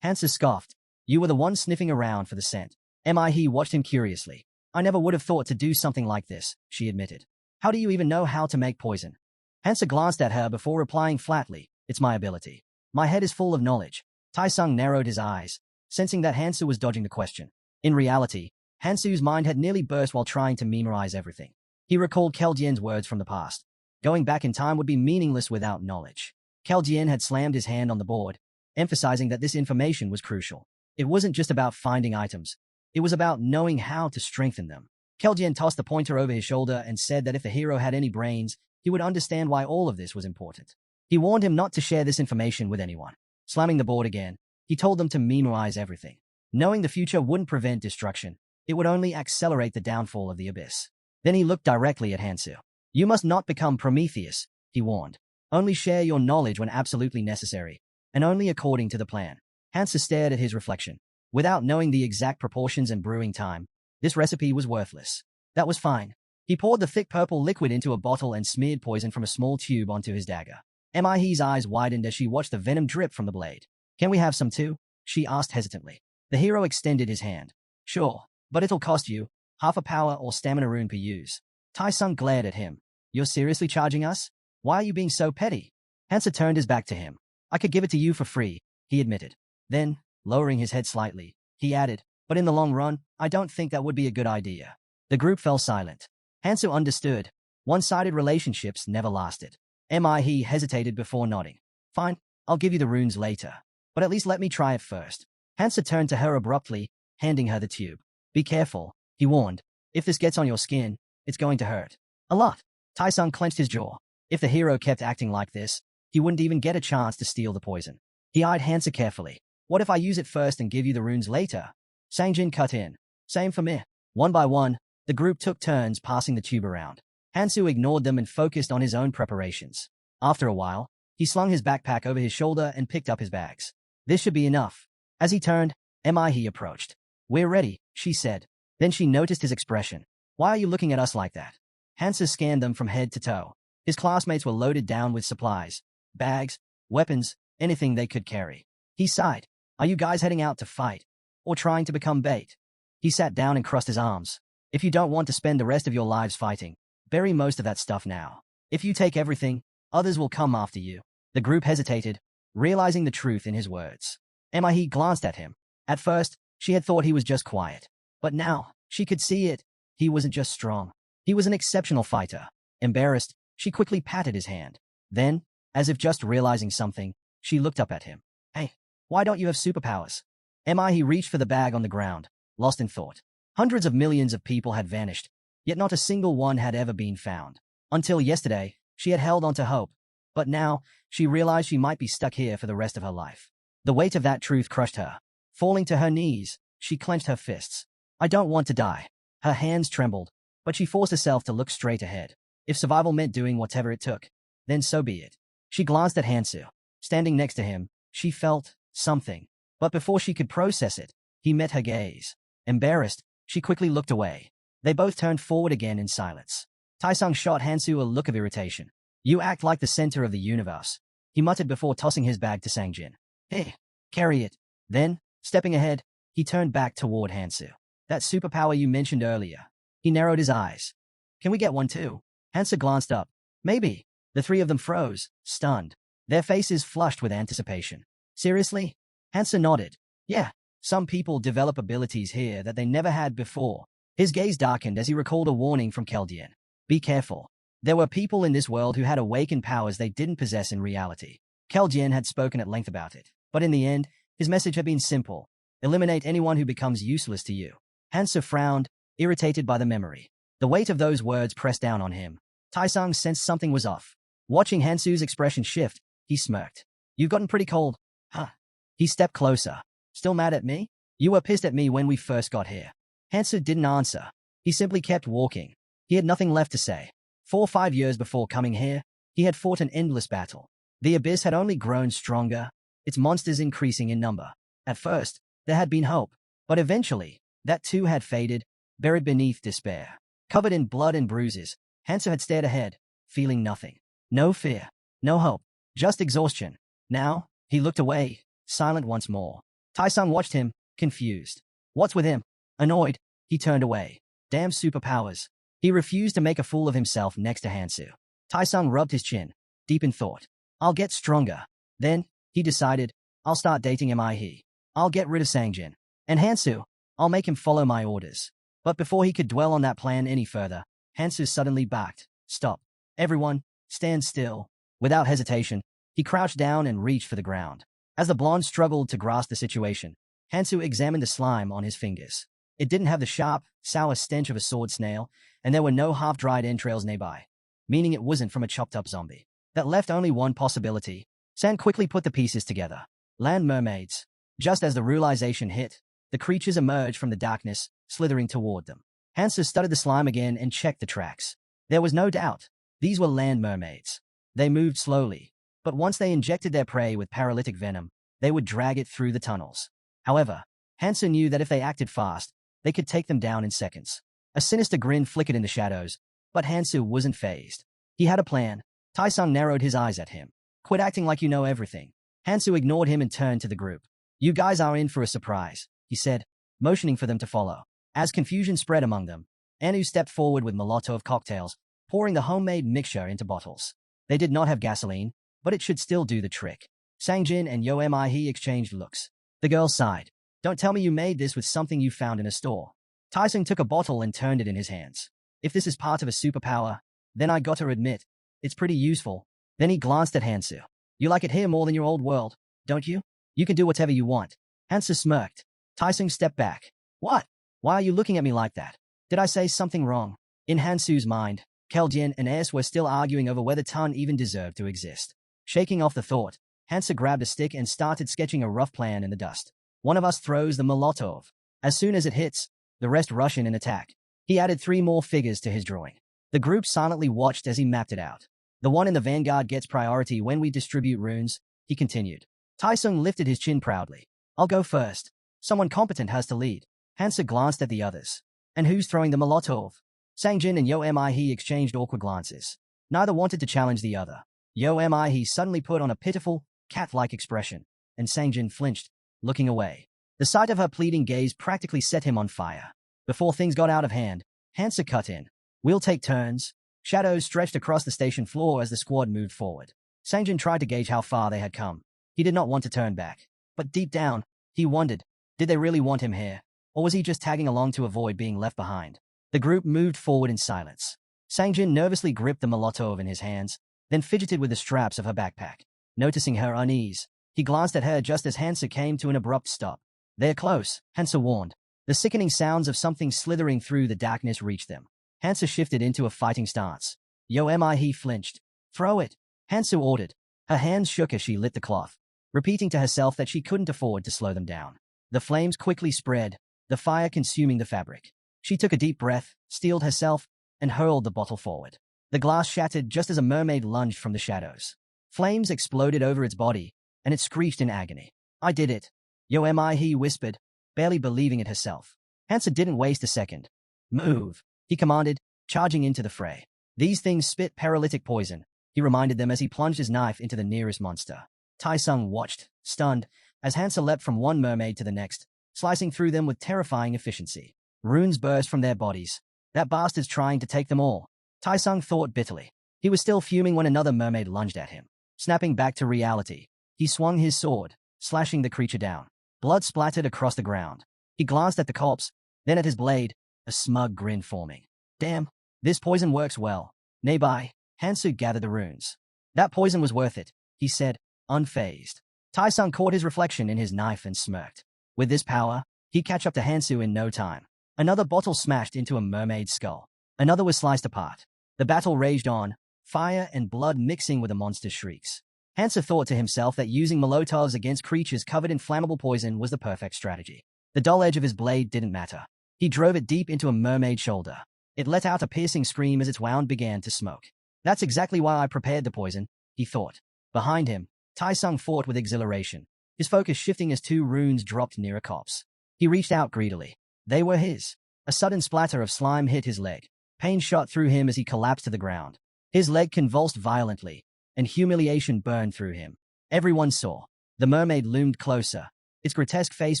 Hansa scoffed. You were the one sniffing around for the scent. Mihe watched him curiously. I never would have thought to do something like this, she admitted. How do you even know how to make poison? Hansa glanced at her before replying flatly. It's my ability. My head is full of knowledge. Tai-sung narrowed his eyes, sensing that Hansa was dodging the question. In reality, Hansu's mind had nearly burst while trying to memorize everything. He recalled Keljian's words from the past. Going back in time would be meaningless without knowledge. Keljian had slammed his hand on the board, emphasizing that this information was crucial. It wasn't just about finding items. It was about knowing how to strengthen them. Keljian tossed the pointer over his shoulder and said that if the hero had any brains, he would understand why all of this was important. He warned him not to share this information with anyone. Slamming the board again, he told them to memorize everything. Knowing the future wouldn't prevent destruction, it would only accelerate the downfall of the abyss. Then he looked directly at Hansu. You must not become Prometheus, he warned. Only share your knowledge when absolutely necessary, and only according to the plan. Hansu stared at his reflection. Without knowing the exact proportions and brewing time, this recipe was worthless. That was fine. He poured the thick purple liquid into a bottle and smeared poison from a small tube onto his dagger. Mihe's eyes widened as she watched the venom drip from the blade. Can we have some too? She asked hesitantly. The hero extended his hand. Sure, but it'll cost you half a power or stamina rune per use. Tai-sung glared at him. You're seriously charging us? Why are you being so petty? Hansa turned his back to him. I could give it to you for free, he admitted. Then, lowering his head slightly, he added, but in the long run, I don't think that would be a good idea. The group fell silent. Hansu understood. One-sided relationships never lasted. Mihe hesitated before nodding. Fine, I'll give you the runes later. But at least let me try it first. Hansa turned to her abruptly, handing her the tube. Be careful, he warned. If this gets on your skin, it's going to hurt. A lot. Tai-sung clenched his jaw. If the hero kept acting like this, he wouldn't even get a chance to steal the poison. He eyed Hansa carefully. What if I use it first and give you the runes later? Sangjin cut in. Same for me. One by one, the group took turns passing the tube around. Hansu ignored them and focused on his own preparations. After a while, he slung his backpack over his shoulder and picked up his bags. This should be enough. As he turned, Mihe approached. We're ready, she said. Then she noticed his expression. Why are you looking at us like that? Hansa scanned them from head to toe. His classmates were loaded down with supplies, bags, weapons, anything they could carry. He sighed. Are you guys heading out to fight? Or trying to become bait? He sat down and crossed his arms. If you don't want to spend the rest of your lives fighting, bury most of that stuff now. If you take everything, others will come after you. The group hesitated, realizing the truth in his words. Mihe glanced at him. At first, she had thought he was just quiet. But now, she could see it. He wasn't just strong. He was an exceptional fighter. Embarrassed, she quickly patted his hand. Then, as if just realizing something, she looked up at him. Hey, why don't you have superpowers? Mihe reached for the bag on the ground, lost in thought. Hundreds of millions of people had vanished, yet not a single one had ever been found. Until yesterday, she had held on to hope. But now, she realized she might be stuck here for the rest of her life. The weight of that truth crushed her. Falling to her knees, she clenched her fists. I don't want to die. Her hands trembled, but she forced herself to look straight ahead. If survival meant doing whatever it took, then so be it. She glanced at Hansu. Standing next to him, she felt something. But before she could process it, he met her gaze. Embarrassed, she quickly looked away. They both turned forward again in silence. Tai-sung shot Hansu a look of irritation. You act like the center of the universe, he muttered before tossing his bag to Sangjin. Hey, carry it. Then, stepping ahead, he turned back toward Hansu. That superpower you mentioned earlier. He narrowed his eyes. Can we get one too? Hansu glanced up. Maybe. The three of them froze, stunned. Their faces flushed with anticipation. Seriously? Hansu nodded. Yeah, some people develop abilities here that they never had before. His gaze darkened as he recalled a warning from Keldian. Be careful. There were people in this world who had awakened powers they didn't possess in reality. Keldian had spoken at length about it. But in the end, his message had been simple. Eliminate anyone who becomes useless to you. Hansu frowned, irritated by the memory. The weight of those words pressed down on him. Tai-sung sensed something was off. Watching Hansu's expression shift, he smirked. You've gotten pretty cold. Huh? He stepped closer. Still mad at me? You were pissed at me when we first got here. Hansu didn't answer. He simply kept walking. He had nothing left to say. 4 or 5 years before coming here, he had fought an endless battle. The abyss had only grown stronger, its monsters increasing in number. At first, there had been hope, but eventually, that too had faded, buried beneath despair. Covered in blood and bruises, Hansu had stared ahead, feeling nothing. No fear, no hope, just exhaustion. Now, he looked away, silent once more. Tai-sung watched him, confused. What's with him? Annoyed, he turned away. Damn superpowers. He refused to make a fool of himself next to Hansu. Tai-sung rubbed his chin, deep in thought. I'll get stronger. Then, he decided, I'll start dating Mihe. I'll get rid of Sangjin. And Hansu, I'll make him follow my orders. But before he could dwell on that plan any further, Hansu suddenly barked, "Stop. Everyone, stand still." Without hesitation, he crouched down and reached for the ground. As the blonde struggled to grasp the situation, Hansu examined the slime on his fingers. It didn't have the sharp, sour stench of a sword snail, and there were no half-dried entrails nearby, meaning it wasn't from a chopped-up zombie. That left only one possibility. San quickly put the pieces together. Land mermaids. Just as the realization hit, the creatures emerged from the darkness, slithering toward them. Hansu studied the slime again and checked the tracks. There was no doubt. These were land mermaids. They moved slowly, but once they injected their prey with paralytic venom, they would drag it through the tunnels. However, Hansu knew that if they acted fast, they could take them down in seconds. A sinister grin flickered in the shadows, but Hansu wasn't fazed. He had a plan. Taisung narrowed his eyes at him. "Quit acting like you know everything." Hansu ignored him and turned to the group. "You guys are in for a surprise," he said, motioning for them to follow. As confusion spread among them, Anu stepped forward with Molotov cocktails, pouring the homemade mixture into bottles. They did not have gasoline, but it should still do the trick. Sangjin and Yo Mi exchanged looks. The girl sighed. "Don't tell me you made this with something you found in a store." Taisung took a bottle and turned it in his hands. "If this is part of a superpower, then I gotta admit, it's pretty useful." Then he glanced at Hansu. "You like it here more than your old world, don't you? You can do whatever you want." Hansu smirked. Taisung stepped back. "What? Why are you looking at me like that? Did I say something wrong?" In Hansu's mind, Keljian and Es were still arguing over whether Tan even deserved to exist. Shaking off the thought, Hansu grabbed a stick and started sketching a rough plan in the dust. "One of us throws the Molotov. As soon as it hits, the rest rush in and attack." He added 3 more figures to his drawing. The group silently watched as he mapped it out. "The one in the vanguard gets priority when we distribute runes," he continued. Taisung lifted his chin proudly. "I'll go first. Someone competent has to lead." Hansu glanced at the others. "And who's throwing the Molotov?" Sangjin and Yo Mi exchanged awkward glances. Neither wanted to challenge the other. Yo Mi suddenly put on a pitiful, cat-like expression, and Sangjin flinched, looking away. The sight of her pleading gaze practically set him on fire. Before things got out of hand, Hansu cut in. "We'll take turns." Shadows stretched across the station floor as the squad moved forward. Sangjin tried to gauge how far they had come. He did not want to turn back. But deep down, he wondered, did they really want him here? Or was he just tagging along to avoid being left behind? The group moved forward in silence. Sangjin nervously gripped the Molotov in his hands, then fidgeted with the straps of her backpack. Noticing her unease, he glanced at her just as Hansu came to an abrupt stop. "They're close," Hansu warned. The sickening sounds of something slithering through the darkness reached them. Hansu shifted into a fighting stance. Yo Mi flinched. "Throw it," Hansu ordered. Her hands shook as she lit the cloth, repeating to herself that she couldn't afford to slow them down. The flames quickly spread, the fire consuming the fabric. She took a deep breath, steeled herself, and hurled the bottle forward. The glass shattered just as a mermaid lunged from the shadows. Flames exploded over its body, and it screeched in agony. "I did it," Yo Mi whispered, barely believing it herself. Hansu didn't waste a second. "Move," he commanded, charging into the fray. "These things spit paralytic poison," he reminded them as he plunged his knife into the nearest monster. Taisung watched, stunned, as Hansu leapt from one mermaid to the next, slicing through them with terrifying efficiency. Runes burst from their bodies. "That bastard's trying to take them all," Taisung thought bitterly. He was still fuming when another mermaid lunged at him. Snapping back to reality, he swung his sword, slashing the creature down. Blood splattered across the ground. He glanced at the corpse, then at his blade, a smug grin forming. "Damn, this poison works well." Nearby, Hansu gathered the runes. "That poison was worth it," he said, unfazed. Taisung caught his reflection in his knife and smirked. With this power, he'd catch up to Hansu in no time. Another bottle smashed into a mermaid's skull. Another was sliced apart. The battle raged on, fire and blood mixing with the monster's shrieks. Hansu thought to himself that using Molotovs against creatures covered in flammable poison was the perfect strategy. The dull edge of his blade didn't matter. He drove it deep into a mermaid's shoulder. It let out a piercing scream as its wound began to smoke. "That's exactly why I prepared the poison," he thought. Behind him, Taisung fought with exhilaration, his focus shifting as 2 runes dropped near a corpse. He reached out greedily. They were his. A sudden splatter of slime hit his leg. Pain shot through him as he collapsed to the ground. His leg convulsed violently, and humiliation burned through him. Everyone saw. The mermaid loomed closer, its grotesque face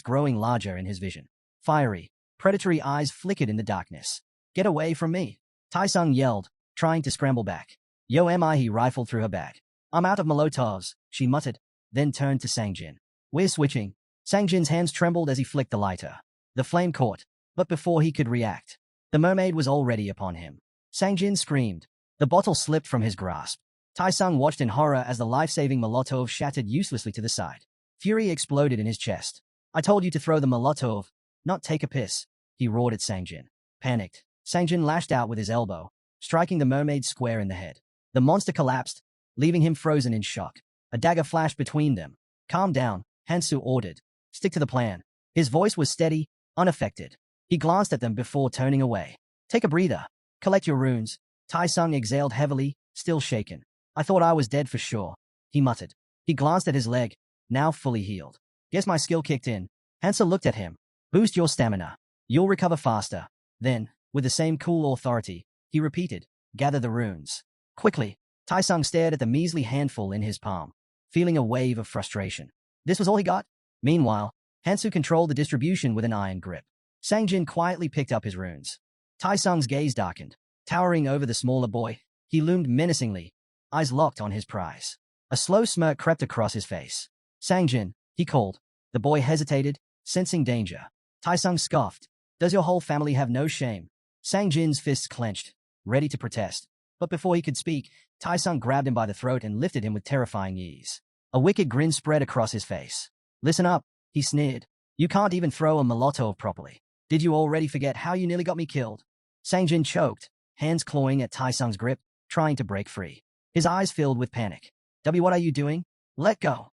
growing larger in his vision. Fiery, predatory eyes flickered in the darkness. "Get away from me," Taisung yelled, trying to scramble back. Yo Mi rifled through her bag. "I'm out of Molotovs," she muttered, then turned to Sangjin. "We're switching." Sangjin's hands trembled as he flicked the lighter. The flame caught, But before he could react, the mermaid was already upon him. Sangjin screamed. The bottle slipped from his grasp. Taisung watched in horror as the life-saving Molotov shattered uselessly to the side. Fury exploded in his chest. I told you to throw the Molotov, not take a piss, he roared at Sangjin. Panicked, Sangjin lashed out with his elbow, striking the mermaid square in the head. The monster collapsed, leaving him frozen in shock. A dagger flashed between them. Calm down, Hansu ordered. Stick to the plan. His voice was steady, unaffected. He glanced at them before turning away. Take a breather. Collect your runes. Taisung exhaled heavily, still shaken. I thought I was dead for sure, he muttered. He glanced at his leg, now fully healed. Guess my skill kicked in. Hansa looked at him. Boost your stamina. You'll recover faster. Then, with the same cool authority, he repeated, gather the runes. Quickly, Taisung stared at the measly handful in his palm, feeling a wave of frustration. This was all he got? Meanwhile, Hansu controlled the distribution with an iron grip. Sangjin quietly picked up his runes. Taisung's gaze darkened. Towering over the smaller boy, he loomed menacingly, eyes locked on his prize. A slow smirk crept across his face. Sangjin, he called. The boy hesitated, sensing danger. Taisung scoffed. Does your whole family have no shame? Sangjin's fists clenched, ready to protest. But before he could speak, Taisung grabbed him by the throat and lifted him with terrifying ease. A wicked grin spread across his face. Listen up, he sneered. You can't even throw a Molotov properly. Did you already forget how you nearly got me killed? Sangjin choked, hands clawing at Taisung's grip, trying to break free. His eyes filled with panic. What are you doing? Let go.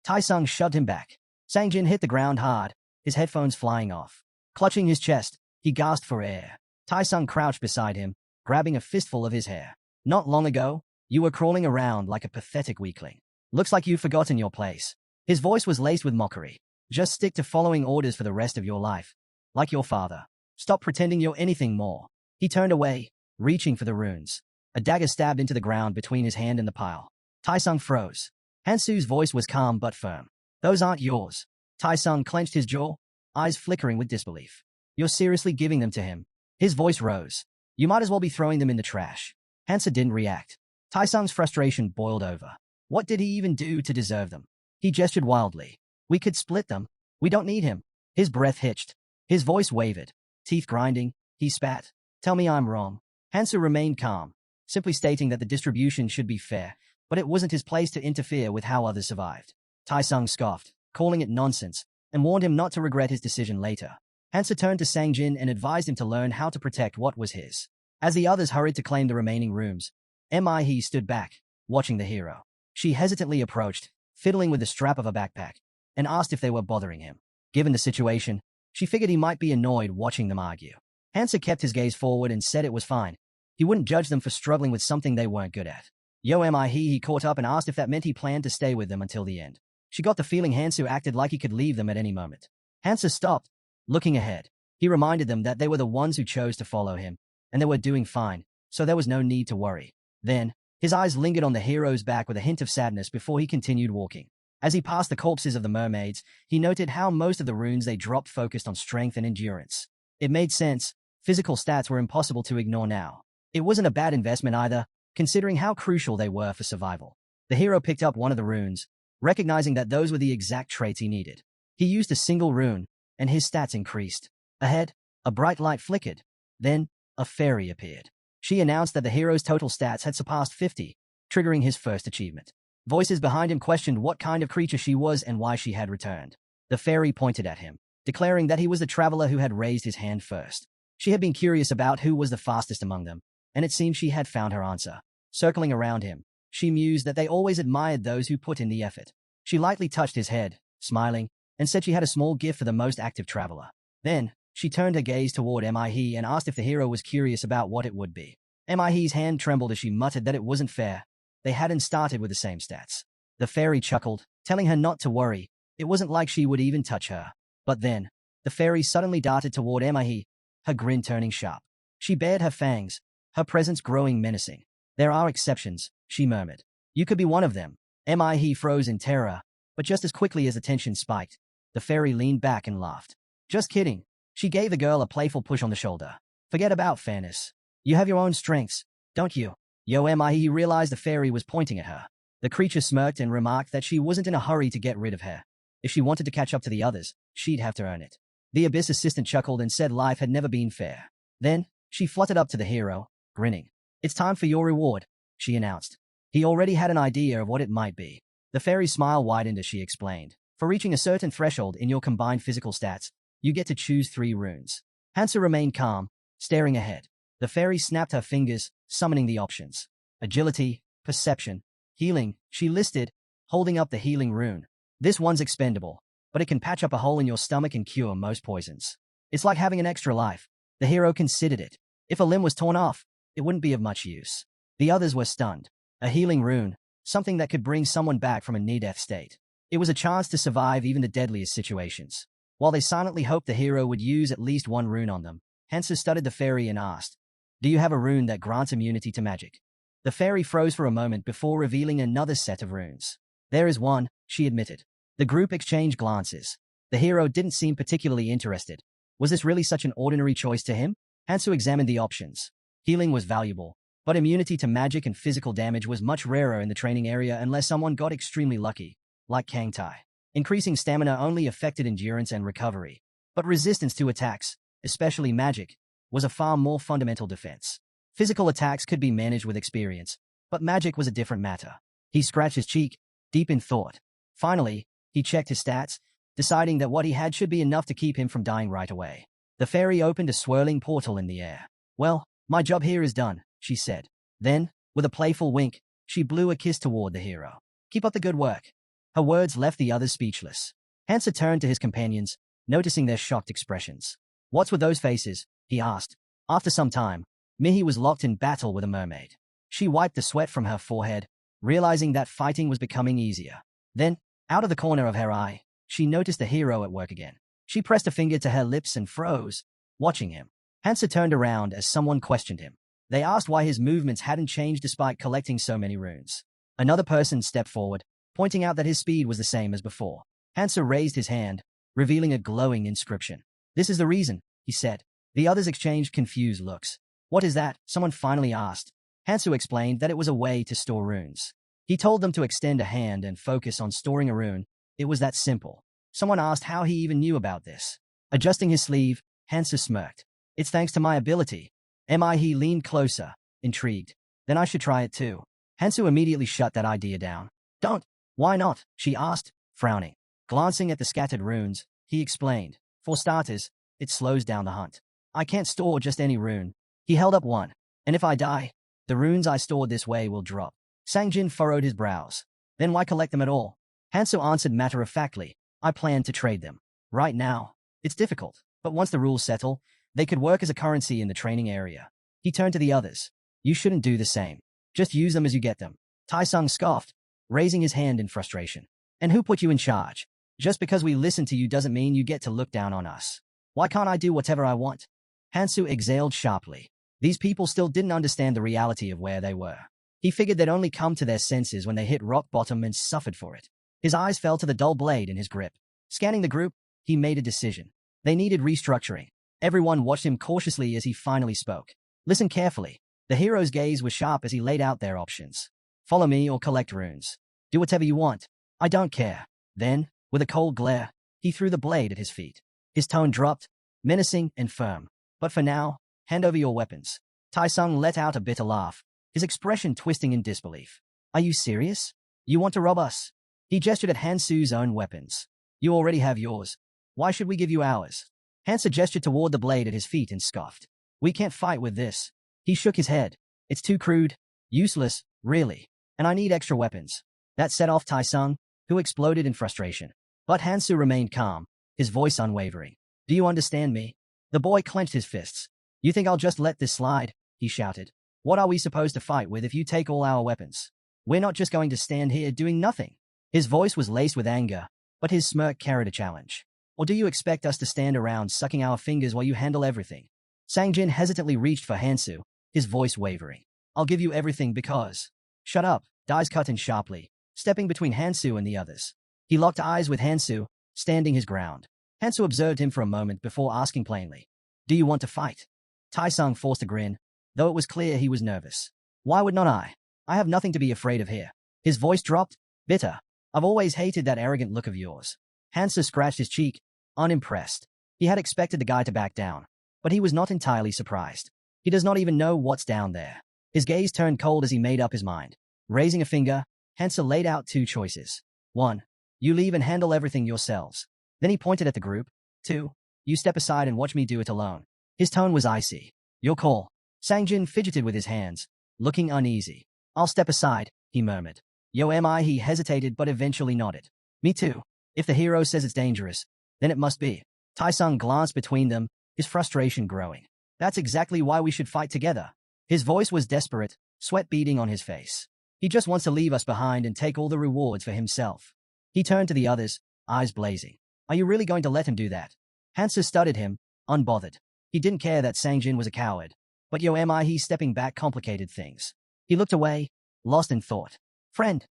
Taisung shoved him back. Sangjin hit the ground hard, his headphones flying off. Clutching his chest, he gasped for air. Taisung crouched beside him, grabbing a fistful of his hair. Not long ago, you were crawling around like a pathetic weakling. Looks like you've forgotten your place. His voice was laced with mockery. Just stick to following orders for the rest of your life. Like your father. Stop pretending you're anything more. He turned away, reaching for the runes. A dagger stabbed into the ground between his hand and the pile. Taisung froze. Hansu's voice was calm but firm. Those aren't yours. Taisung clenched his jaw, eyes flickering with disbelief. You're seriously giving them to him. His voice rose. You might as well be throwing them in the trash. Hansa didn't react. Taisung's frustration boiled over. What did he even do to deserve them? He gestured wildly. We could split them. We don't need him. His breath hitched. His voice wavered. Teeth grinding, he spat. Tell me I'm wrong. Hansa remained calm, simply stating that the distribution should be fair, but it wasn't his place to interfere with how others survived. Taisung scoffed, calling it nonsense, and warned him not to regret his decision later. Hansa turned to Sangjin and advised him to learn how to protect what was his. As the others hurried to claim the remaining rooms, Mi stood back, watching the hero. She hesitantly approached, fiddling with the strap of a backpack, and asked if they were bothering him. Given the situation, she figured he might be annoyed watching them argue. Hansa kept his gaze forward and said it was fine. He wouldn't judge them for struggling with something they weren't good at. Yo Mi he caught up and asked if that meant he planned to stay with them until the end. She got the feeling Hansu acted like he could leave them at any moment. Hansa stopped, looking ahead. He reminded them that they were the ones who chose to follow him, and they were doing fine, so there was no need to worry. Then, his eyes lingered on the hero's back with a hint of sadness before he continued walking. As he passed the corpses of the mermaids, he noted how most of the runes they dropped focused on strength and endurance. It made sense. Physical stats were impossible to ignore now. It wasn't a bad investment either, considering how crucial they were for survival. The hero picked up one of the runes, recognizing that those were the exact traits he needed. He used a single rune, and his stats increased. Ahead, a bright light flickered. Then, a fairy appeared. She announced that the hero's total stats had surpassed 50, triggering his first achievement. Voices behind him questioned what kind of creature she was and why she had returned. The fairy pointed at him, declaring that he was the traveler who had raised his hand first. She had been curious about who was the fastest among them, and it seemed she had found her answer. Circling around him, she mused that they always admired those who put in the effort. She lightly touched his head, smiling, and said she had a small gift for the most active traveler. Then, she turned her gaze toward Mi and asked if the hero was curious about what it would be. Mi's hand trembled as she muttered that it wasn't fair. They hadn't started with the same stats. The fairy chuckled, telling her not to worry. It wasn't like she would even touch her. But then, the fairy suddenly darted toward Mi, her grin turning sharp. She bared her fangs, her presence growing menacing. There are exceptions, she murmured. You could be one of them. Mi froze in terror, but just as quickly as the tension spiked, the fairy leaned back and laughed. Just kidding. She gave the girl a playful push on the shoulder. Forget about fairness. You have your own strengths, don't you? Yo Mi realized the fairy was pointing at her. The creature smirked and remarked that she wasn't in a hurry to get rid of her. If she wanted to catch up to the others, she'd have to earn it. The Abyss assistant chuckled and said life had never been fair. Then, she fluttered up to the hero, grinning. It's time for your reward, she announced. He already had an idea of what it might be. The fairy's smile widened as she explained. For reaching a certain threshold in your combined physical stats, you get to choose 3 runes. Hansa remained calm, staring ahead. The fairy snapped her fingers, summoning the options. Agility, perception, healing, she listed, holding up the healing rune. This one's expendable, but it can patch up a hole in your stomach and cure most poisons. It's like having an extra life. The hero considered it. If a limb was torn off, it wouldn't be of much use. The others were stunned. A healing rune, something that could bring someone back from a near-death state. It was a chance to survive even the deadliest situations. While they silently hoped the hero would use at least 1 rune on them, Hansa studied the fairy and asked, do you have a rune that grants immunity to magic? The fairy froze for a moment before revealing another set of runes. There is one, she admitted. The group exchanged glances. The hero didn't seem particularly interested. Was this really such an ordinary choice to him? Hansu examined the options. Healing was valuable, but immunity to magic and physical damage was much rarer in the training area unless someone got extremely lucky, like Kang Tai. Increasing stamina only affected endurance and recovery, but resistance to attacks, especially magic, was a far more fundamental defense. Physical attacks could be managed with experience, but magic was a different matter. He scratched his cheek, deep in thought. Finally, he checked his stats, deciding that what he had should be enough to keep him from dying right away. The fairy opened a swirling portal in the air. Well, my job here is done, she said. Then, with a playful wink, she blew a kiss toward the hero. Keep up the good work. Her words left the others speechless. Hansa turned to his companions, noticing their shocked expressions. What's with those faces? He asked. After some time, Mihi was locked in battle with a mermaid. She wiped the sweat from her forehead, realizing that fighting was becoming easier. Then, out of the corner of her eye, she noticed the hero at work again. She pressed a finger to her lips and froze, watching him. Hansa turned around as someone questioned him. They asked why his movements hadn't changed despite collecting so many runes. Another person stepped forward, pointing out that his speed was the same as before. Hansa raised his hand, revealing a glowing inscription. This is the reason, he said. The others exchanged confused looks. What is that? Someone finally asked. Hansu explained that it was a way to store runes. He told them to extend a hand and focus on storing a rune. It was that simple. Someone asked how he even knew about this. Adjusting his sleeve, Hansa smirked. It's thanks to my ability. He leaned closer, intrigued. Then I should try it too. Hansu immediately shut that idea down. Don't. Why not? She asked, frowning. Glancing at the scattered runes, he explained. For starters, it slows down the hunt. I can't store just any rune. He held up one. And if I die, the runes I stored this way will drop. Sangjin furrowed his brows. Then why collect them at all? Hansu answered matter-of-factly. I plan to trade them. Right now, it's difficult, but once the rules settle, they could work as a currency in the training area. He turned to the others. You shouldn't do the same. Just use them as you get them. Tai-sung scoffed, raising his hand in frustration. And who put you in charge? Just because we listen to you doesn't mean you get to look down on us. Why can't I do whatever I want? Hansu exhaled sharply. These people still didn't understand the reality of where they were. He figured they'd only come to their senses when they hit rock bottom and suffered for it. His eyes fell to the dull blade in his grip. Scanning the group, he made a decision. They needed restructuring. Everyone watched him cautiously as he finally spoke. Listen carefully. The hero's gaze was sharp as he laid out their options. Follow me or collect runes. Do whatever you want. I don't care. Then, with a cold glare, he threw the blade at his feet. His tone dropped, menacing and firm. But for now, hand over your weapons. Tai-sung let out a bitter laugh, his expression twisting in disbelief. Are you serious? You want to rob us? He gestured at Hansu's own weapons. You already have yours. Why should we give you ours? Hansa gestured toward the blade at his feet and scoffed. We can't fight with this. He shook his head. It's too crude. Useless, really. And I need extra weapons. That set off Tai-sung, who exploded in frustration. But Hansu remained calm, his voice unwavering. Do you understand me? The boy clenched his fists. You think I'll just let this slide? He shouted. What are we supposed to fight with if you take all our weapons? We're not just going to stand here doing nothing. His voice was laced with anger, but his smirk carried a challenge. Or do you expect us to stand around sucking our fingers while you handle everything? Sangjin hesitantly reached for Hansu, his voice wavering. I'll give you everything because... Shut up, Dai's cut in sharply, stepping between Hansu and the others. He locked eyes with Hansu, standing his ground. Hansu observed him for a moment before asking plainly, do you want to fight? Tai-sung forced a grin, though it was clear he was nervous. Why would not I? I have nothing to be afraid of here. His voice dropped, bitter. I've always hated that arrogant look of yours. Hansu scratched his cheek, unimpressed. He had expected the guy to back down, but he was not entirely surprised. He does not even know what's down there. His gaze turned cold as he made up his mind. Raising a finger, Hansa laid out 2 choices. 1. You leave and handle everything yourselves. Then he pointed at the group. 2. You step aside and watch me do it alone. His tone was icy. Your call. Sangjin fidgeted with his hands, looking uneasy. I'll step aside, he murmured. Yo am I? He hesitated but eventually nodded. Me too. If the hero says it's dangerous, then it must be. Taesung glanced between them, his frustration growing. That's exactly why we should fight together. His voice was desperate, sweat beading on his face. He just wants to leave us behind and take all the rewards for himself. He turned to the others, eyes blazing. Are you really going to let him do that? Hansa studied him, unbothered. He didn't care that Sangjin was a coward. But yo am I? He stepping back complicated things. He looked away, lost in thought. Friend.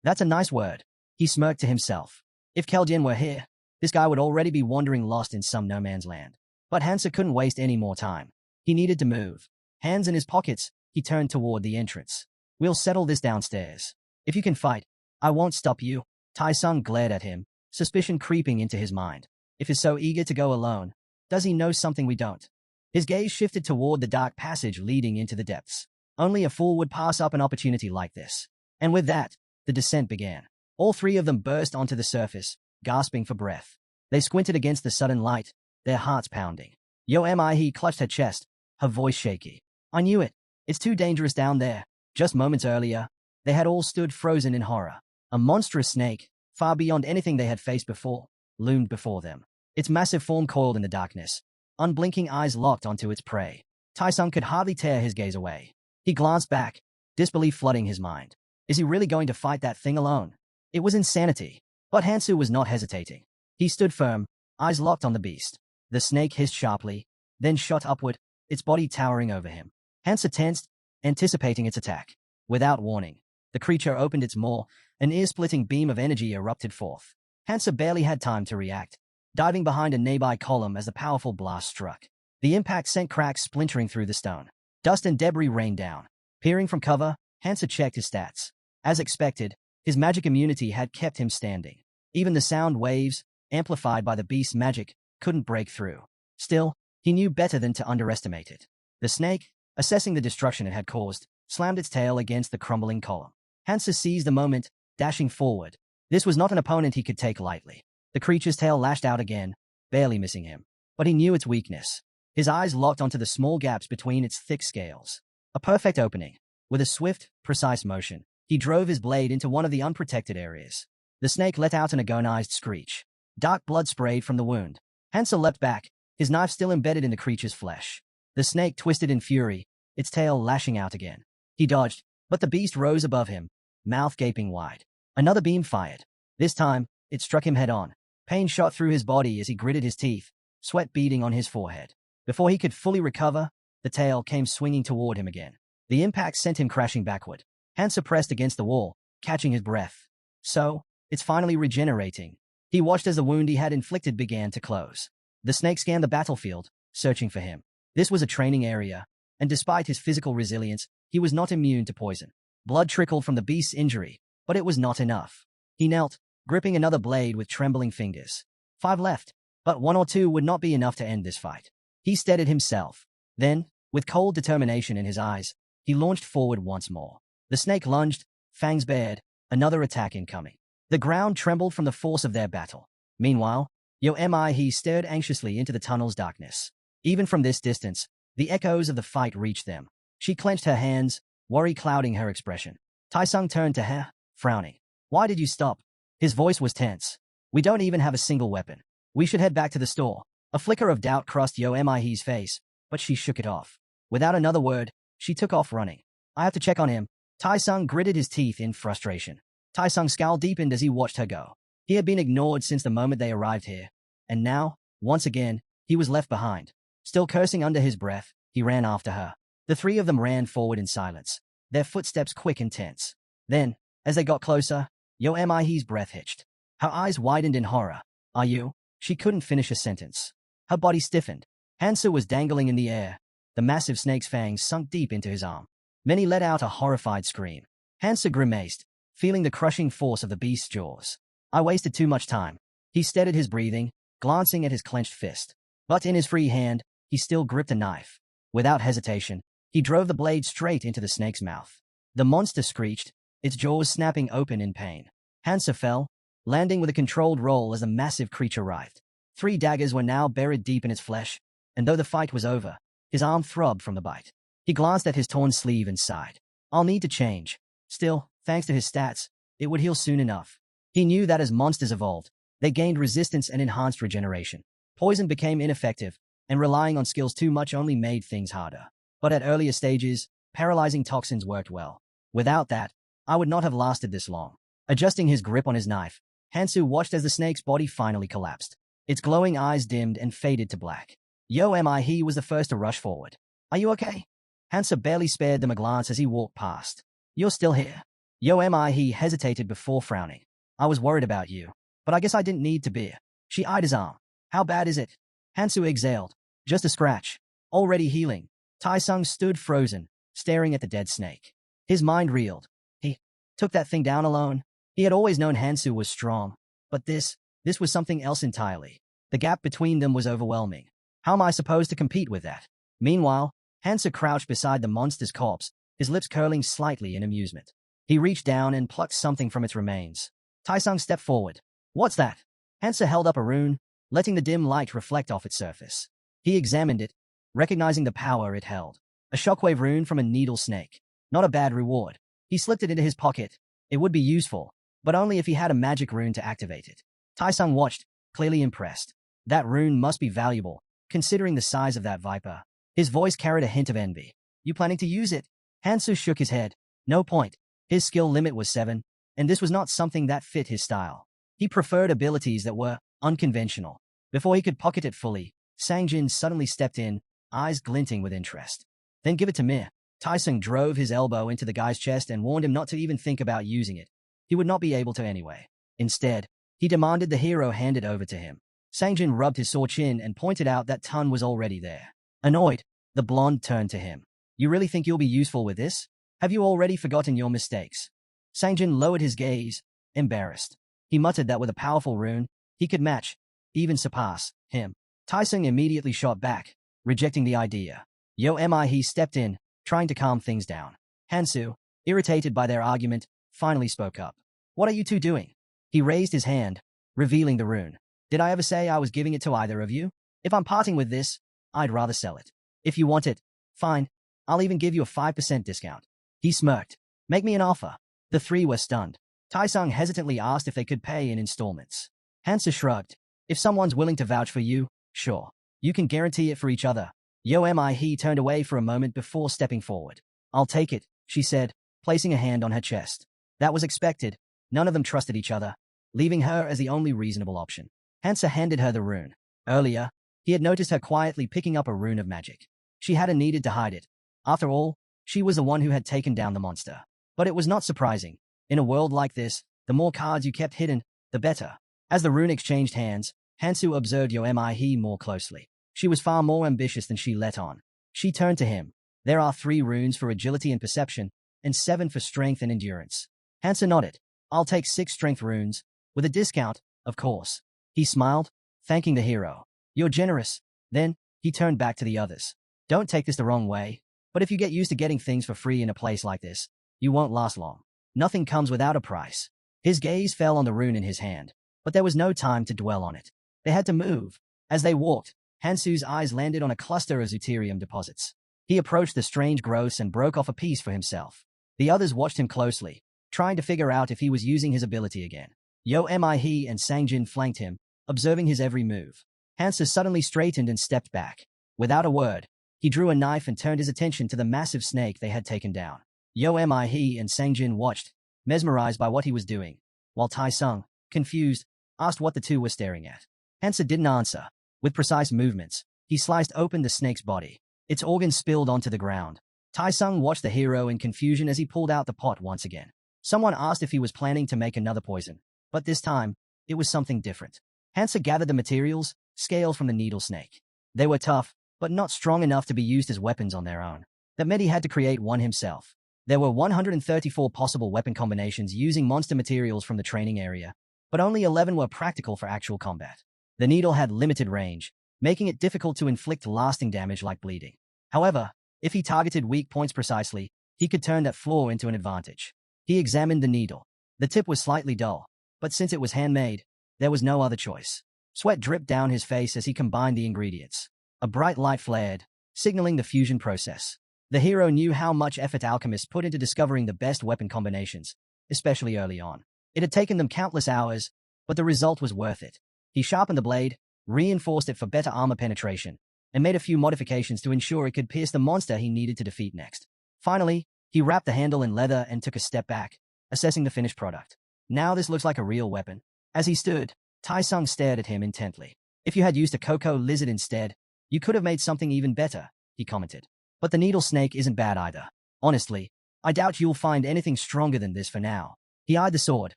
That's a nice word. He smirked to himself. If Keljin were here, this guy would already be wandering lost in some no man's land. But Hansa couldn't waste any more time. He needed to move. Hands in his pockets, he turned toward the entrance. We'll settle this downstairs. If you can fight, I won't stop you. Taesung glared at him, suspicion creeping into his mind. If he's so eager to go alone, does he know something we don't? His gaze shifted toward the dark passage leading into the depths. Only a fool would pass up an opportunity like this. And with that, the descent began. All 3 of them burst onto the surface, gasping for breath. They squinted against the sudden light, their hearts pounding. Yo am I? He clutched her chest, her voice shaky. I knew it. It's too dangerous down there. Just moments earlier, they had all stood frozen in horror. A monstrous snake, far beyond anything they had faced before, loomed before them. Its massive form coiled in the darkness, unblinking eyes locked onto its prey. Taesung could hardly tear his gaze away. He glanced back, disbelief flooding his mind. Is he really going to fight that thing alone? It was insanity. But Hansu was not hesitating. He stood firm, eyes locked on the beast. The snake hissed sharply, then shot upward, its body towering over him. Hansa tensed, anticipating its attack. Without warning, the creature opened its maw, an ear-splitting beam of energy erupted forth. Hansa barely had time to react, diving behind a nearby column as the powerful blast struck. The impact sent cracks splintering through the stone. Dust and debris rained down. Peering from cover, Hansa checked his stats. As expected, his magic immunity had kept him standing. Even the sound waves, amplified by the beast's magic, couldn't break through. Still, he knew better than to underestimate it. The snake, assessing the destruction it had caused, slammed its tail against the crumbling column. Hansa seized the moment, dashing forward. This was not an opponent he could take lightly. The creature's tail lashed out again, barely missing him. But he knew its weakness. His eyes locked onto the small gaps between its thick scales. A perfect opening. With a swift, precise motion, he drove his blade into one of the unprotected areas. The snake let out an agonized screech. Dark blood sprayed from the wound. Hansa leapt back, his knife still embedded in the creature's flesh. The snake twisted in fury, its tail lashing out again. He dodged, but the beast rose above him, mouth gaping wide. Another beam fired. This time, it struck him head-on. Pain shot through his body as he gritted his teeth, sweat beading on his forehead. Before he could fully recover, the tail came swinging toward him again. The impact sent him crashing backward. Hansa pressed against the wall, catching his breath. So, it's finally regenerating. He watched as the wound he had inflicted began to close. The snake scanned the battlefield, searching for him. This was a training area, and despite his physical resilience, he was not immune to poison. Blood trickled from the beast's injury, but it was not enough. He knelt, gripping another blade with trembling fingers. 5 left, but 1 or 2 would not be enough to end this fight. He steadied himself. Then, with cold determination in his eyes, he launched forward once more. The snake lunged, fangs bared, another attack incoming. The ground trembled from the force of their battle. Meanwhile, He stared anxiously into the tunnel's darkness. Even from this distance, the echoes of the fight reached them. She clenched her hands, worry clouding her expression. Taesung turned to her, frowning. Why did you stop? His voice was tense. We don't even have a single weapon. We should head back to the store. A flicker of doubt crossed He's face, but she shook it off. Without another word, she took off running. I have to check on him. Taesung gritted his teeth in frustration. Taesung's scowl deepened as he watched her go. He had been ignored since the moment they arrived here, and now, once again, he was left behind. Still cursing under his breath, he ran after her. The 3 of them ran forward in silence, their footsteps quick and tense. Then, as they got closer, He's breath hitched. Her eyes widened in horror. Are you? She couldn't finish a sentence. Her body stiffened. Hansa was dangling in the air. The massive snake's fangs sunk deep into his arm. Many let out a horrified scream. Hansa grimaced, feeling the crushing force of the beast's jaws. I wasted too much time. He steadied his breathing, glancing at his clenched fist. But in his free hand, he still gripped a knife. Without hesitation, he drove the blade straight into the snake's mouth. The monster screeched, its jaws snapping open in pain. Hansa fell, landing with a controlled roll as the massive creature writhed. 3 daggers were now buried deep in its flesh, and though the fight was over, his arm throbbed from the bite. He glanced at his torn sleeve and sighed. I'll need to change. Still, thanks to his stats, it would heal soon enough. He knew that as monsters evolved, they gained resistance and enhanced regeneration. Poison became ineffective, and relying on skills too much only made things harder. But at earlier stages, paralyzing toxins worked well. Without that, I would not have lasted this long. Adjusting his grip on his knife, Hansu watched as the snake's body finally collapsed. Its glowing eyes dimmed and faded to black. He was the first to rush forward. Are you okay? Hansa barely spared them a glance as he walked past. You're still here? He hesitated before frowning. I was worried about you, but I guess I didn't need to be. She eyed his arm. How bad is it? Hansu exhaled. Just a scratch. Already healing. Tai-sung stood frozen, staring at the dead snake. His mind reeled. He took that thing down alone. He had always known Hansu was strong, but this was something else entirely. The gap between them was overwhelming. How am I supposed to compete with that? Meanwhile, Hansa crouched beside the monster's corpse, his lips curling slightly in amusement. He reached down and plucked something from its remains. Tai-sung stepped forward. What's that? Hansa held up a rune, letting the dim light reflect off its surface. He examined it, recognizing the power it held. A shockwave rune from a needle snake. Not a bad reward. He slipped it into his pocket. It would be useful, but only if he had a magic rune to activate it. Tai-sung watched, clearly impressed. That rune must be valuable, considering the size of that viper. His voice carried a hint of envy. You planning to use it? Hansu shook his head. No point. His skill limit was 7, and this was not something that fit his style. He preferred abilities that were unconventional. Before he could pocket it fully, Sangjin suddenly stepped in, eyes glinting with interest. Then give it to me. Tai-sung drove his elbow into the guy's chest and warned him not to even think about using it. He would not be able to anyway. Instead, he demanded the hero hand it over to him. Sangjin rubbed his sore chin and pointed out that Tun was already there. Annoyed, the blonde turned to him. You really think you'll be useful with this? Have you already forgotten your mistakes? Sangjin lowered his gaze, embarrassed. He muttered that with a powerful rune, he could match, even surpass, him. Tai-sung immediately shot back, rejecting the idea. He stepped in, trying to calm things down. Hansu, irritated by their argument, finally spoke up. What are you two doing? He raised his hand, revealing the rune. Did I ever say I was giving it to either of you? If I'm parting with this, I'd rather sell it. If you want it, fine. I'll even give you a 5% discount. He smirked. Make me an offer. The 3 were stunned. Tai-sung hesitantly asked if they could pay in installments. Hansa shrugged. If someone's willing to vouch for you, sure. You can guarantee it for each other. He turned away for a moment before stepping forward. I'll take it, she said, placing a hand on her chest. That was expected. None of them trusted each other, leaving her as the only reasonable option. Hansa handed her the rune. Earlier, he had noticed her quietly picking up a rune of magic. She hadn't needed to hide it. After all, she was the one who had taken down the monster. But it was not surprising. In a world like this, the more cards you kept hidden, the better. As the rune exchanged hands, Hansu observed He more closely. She was far more ambitious than she let on. She turned to him. There are 3 runes for agility and perception, and 7 for strength and endurance. Hansa nodded. I'll take 6 strength runes, with a discount, of course. He smiled, thanking the hero. You're generous. Then, he turned back to the others. Don't take this the wrong way, but if you get used to getting things for free in a place like this, you won't last long. Nothing comes without a price. His gaze fell on the rune in his hand, but there was no time to dwell on it. They had to move. As they walked, Hansu's eyes landed on a cluster of Zeuterium deposits. He approached the strange growths and broke off a piece for himself. The others watched him closely, trying to figure out if he was using his ability again. He and Sangjin flanked him, observing his every move. Hansa suddenly straightened and stepped back. Without a word, he drew a knife and turned his attention to the massive snake they had taken down. He and Sangjin watched, mesmerized by what he was doing, while Tai-sung, confused, asked what the two were staring at. Hansa didn't answer. With precise movements, he sliced open the snake's body. Its organs spilled onto the ground. Tai-sung watched the hero in confusion as he pulled out the pot once again. Someone asked if he was planning to make another poison, but this time, it was something different. Hansa gathered the materials, scales from the needle snake. They were tough, but not strong enough to be used as weapons on their own. That meant he had to create one himself. There were 134 possible weapon combinations using monster materials from the training area, but only 11 were practical for actual combat. The needle had limited range, making it difficult to inflict lasting damage like bleeding. However, if he targeted weak points precisely, he could turn that flaw into an advantage. He examined the needle. The tip was slightly dull, but since it was handmade, there was no other choice. Sweat dripped down his face as he combined the ingredients. A bright light flared, signaling the fusion process. The hero knew how much effort alchemists put into discovering the best weapon combinations, especially early on. It had taken them countless hours, but the result was worth it. He sharpened the blade, reinforced it for better armor penetration, and made a few modifications to ensure it could pierce the monster he needed to defeat next. Finally, he wrapped the handle in leather and took a step back, assessing the finished product. Now this looks like a real weapon. As he stood, Tai-sung stared at him intently. If you had used a cocoa lizard instead, you could have made something even better, he commented. But the needle snake isn't bad either. Honestly, I doubt you'll find anything stronger than this for now. He eyed the sword,